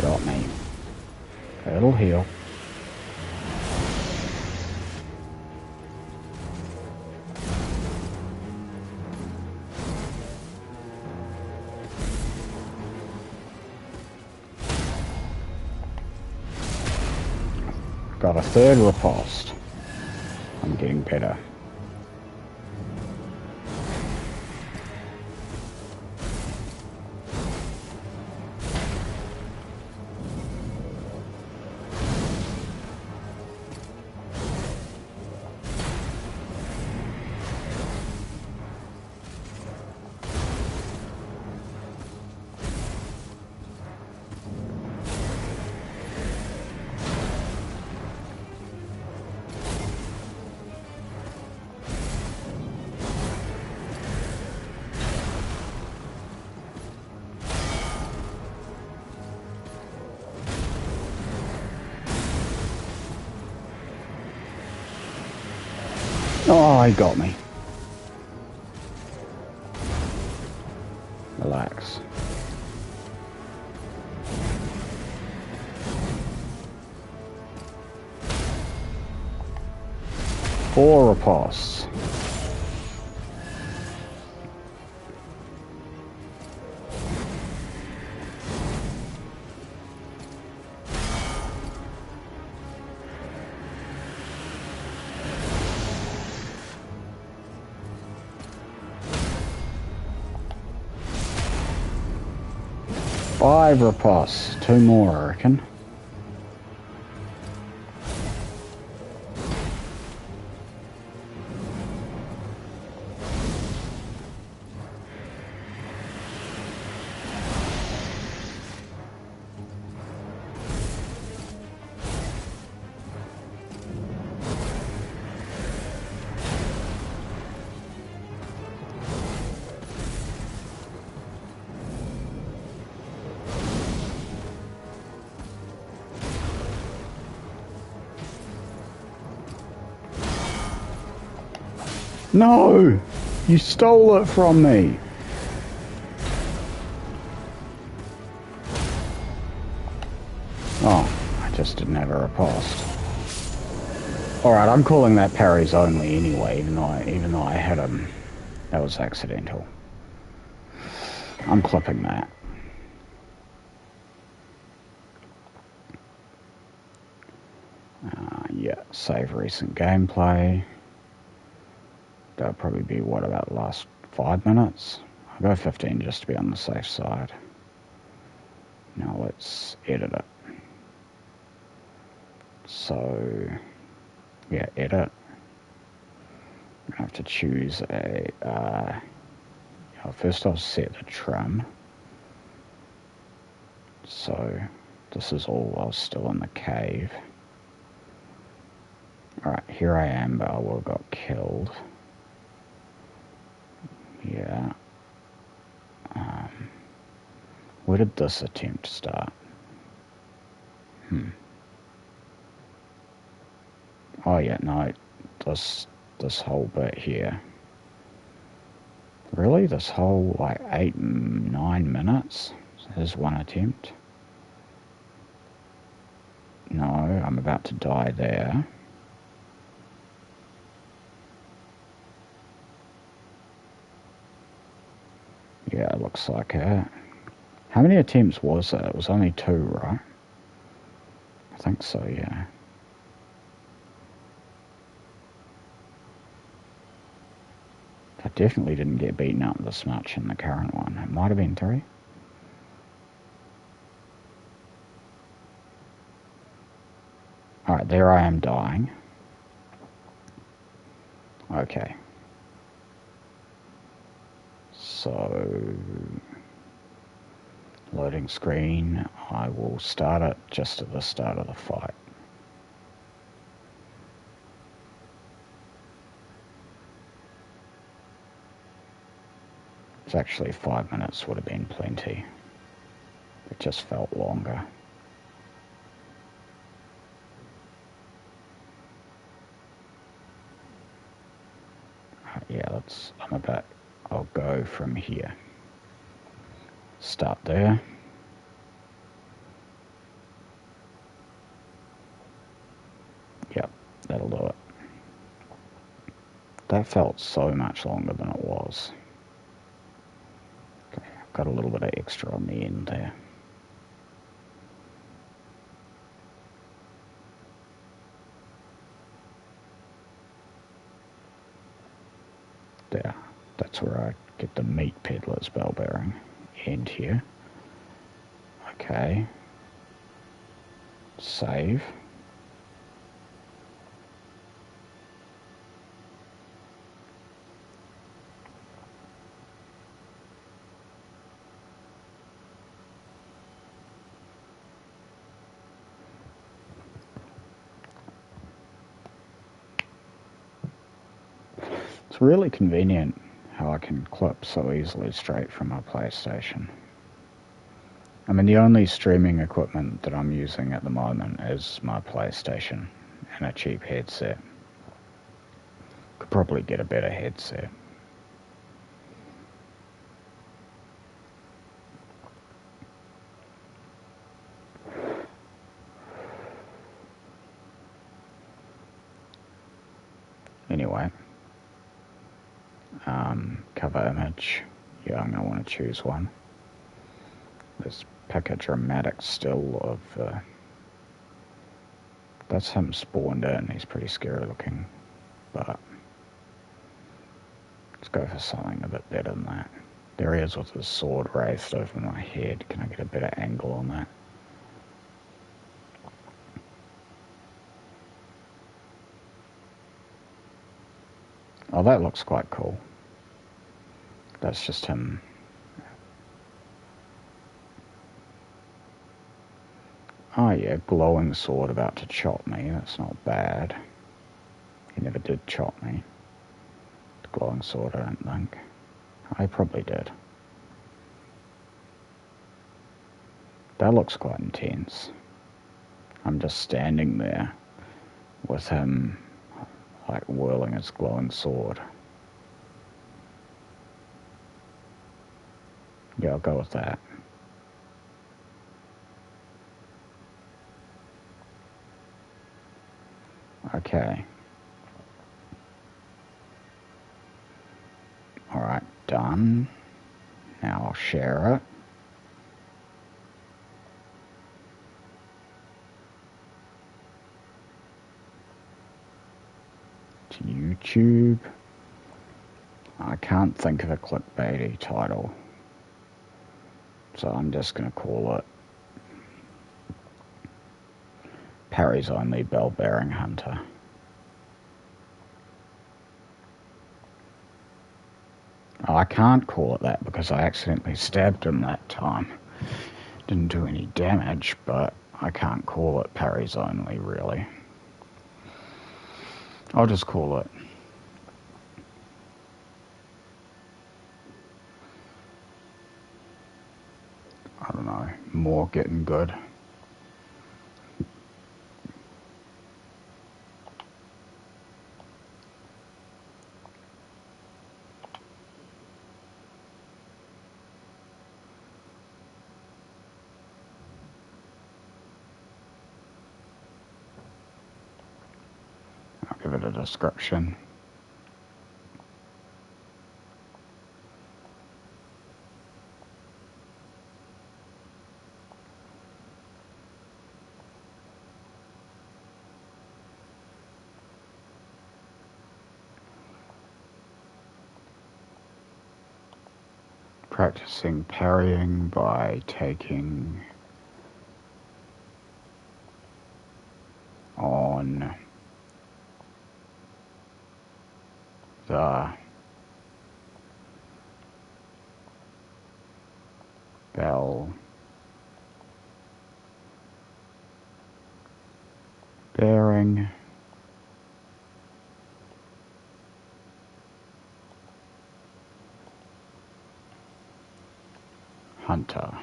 Got me. It'll heal. Got a third riposte. I'm getting better. Oh, he got me. Relax. Four ripostes. Five ripostes. 2 more, I reckon. No! You stole it from me! Oh, I just didn't have a riposte. Alright, I'm calling that parries only anyway, even though I had him. That was accidental. I'm clipping that. Yeah, save recent gameplay. That'll probably be, what, about the last 5 minutes? I'll go 15 just to be on the safe side. Now let's edit it. So, yeah, edit. I have to choose a, first I'll set the trim. So, this is all while still in the cave. Alright, here I am, but I will have got killed. Yeah. Where did this attempt start? Oh yeah, no, this whole bit here. Really? This whole, like, 9 minutes is one attempt? No, I'm about to die there. Yeah, it looks like it. How many attempts was it? It was only 2, right? I think so, yeah. I definitely didn't get beaten up this much in the current one. It might have been 3. Alright, there I am dying. Okay. So, loading screen. I will start it just at the start of the fight. It's actually 5 minutes would have been plenty. It just felt longer. Yeah, I'll go from here. Start there. Yep, that'll do it. That felt so much longer than it was. Okay, I've got a little bit of extra on the end there. There, that's where I get the meat peddler's bell bearing. End here. Okay. Save. It's really convenient how I can clip so easily straight from my PlayStation. I mean, the only streaming equipment that I'm using at the moment is my PlayStation and a cheap headset. Could probably get a better headset. Anyway, cover image. Yeah, I'm going to want to choose one. Let's pick a dramatic still of... that's him spawned in. He's pretty scary looking. But let's go for something a bit better than that. There he is with his sword raised over my head. Can I get a better angle on that? Oh, that looks quite cool. That's just him. Oh yeah, glowing sword about to chop me. That's not bad. He never did chop me. The glowing sword, I don't think. I probably did. That looks quite intense. I'm just standing there with him, like, whirling his glowing sword. Yeah, I'll go with that. Okay. Alright, done. Now I'll share it. To YouTube. I can't think of a clickbaity title. So I'm just going to call it Parry's Only Bell Bearing Hunter. Oh, I can't call it that because I accidentally stabbed him that time. Didn't do any damage, but I can't call it Parry's Only, really. I'll just call it I don't know, more getting good. I'll give it a description. Practicing parrying by taking on the bell bearing hunter.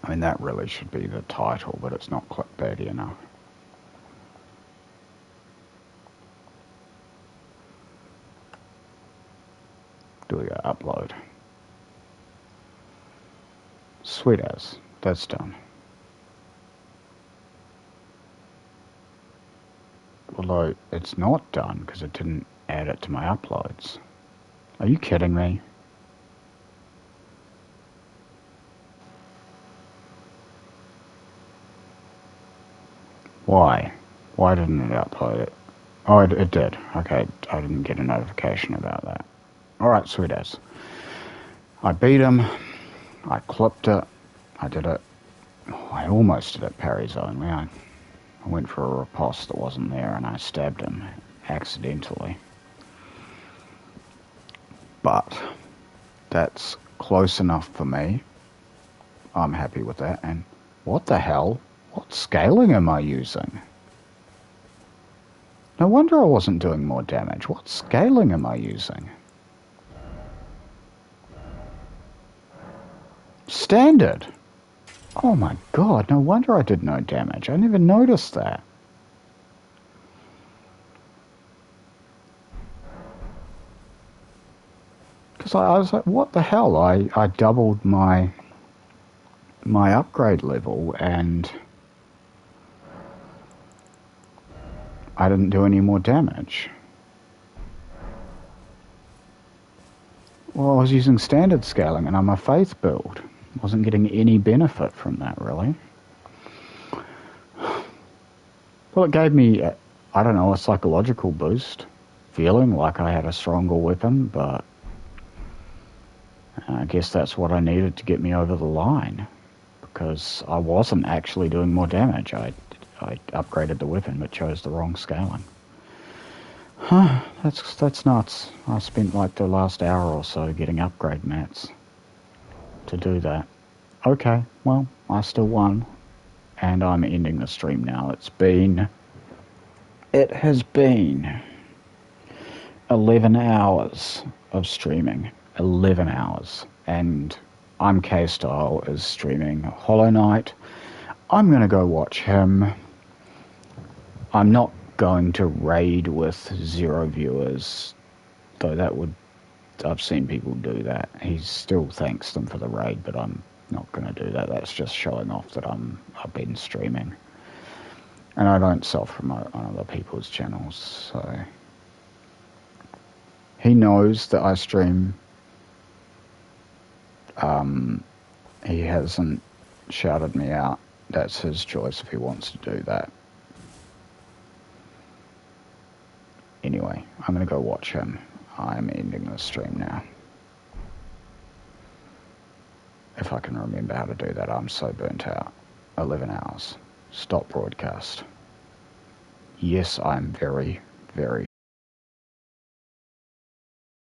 I mean, that really should be the title, but it's not clickbaity enough. Do we go upload? Sweet as. That's done. Although it's not done because it didn't add it to my uploads. Are you kidding me? Why? Why didn't it upload it? Oh, it did. Okay, I didn't get a notification about that. Alright, sweet as. I beat him. I clipped it. I did it. Oh, I almost did it Parry's Only. I went for a riposte that wasn't there and I stabbed him accidentally. But that's close enough for me. I'm happy with that. And what the hell? What scaling am I using? No wonder I wasn't doing more damage. What scaling am I using? Standard. Oh my god, no wonder I did no damage. I never noticed that. Because I was like, what the hell? I doubled my upgrade level and I didn't do any more damage. Well, I was using standard scaling and I'm a faith build. Wasn't getting any benefit from that, really. Well, it gave me, I don't know, a psychological boost. Feeling like I had a stronger weapon, but I guess that's what I needed to get me over the line. Because I wasn't actually doing more damage. I upgraded the weapon but chose the wrong scaling. Huh, that's nuts. I spent like the last hour or so getting upgrade mats to do that. Okay, well, I still won. And I'm ending the stream now. It has been 11 hours of streaming. 11 hours. And I'm K-Style is streaming Hollow Knight. I'm going to go watch him. I'm not going to raid with 0 viewers, though that would I've seen people do that. He still thanks them for the raid, but I'm not going to do that. That's just showing off that I've been streaming. And I don't self-promote on other people's channels, so... He knows that I stream. He hasn't shouted me out. That's his choice if he wants to do that. Anyway, I'm going to go watch him. I'm ending the stream now. If I can remember how to do that, I'm so burnt out. 11 hours. Stop broadcast. Yes, I'm very, very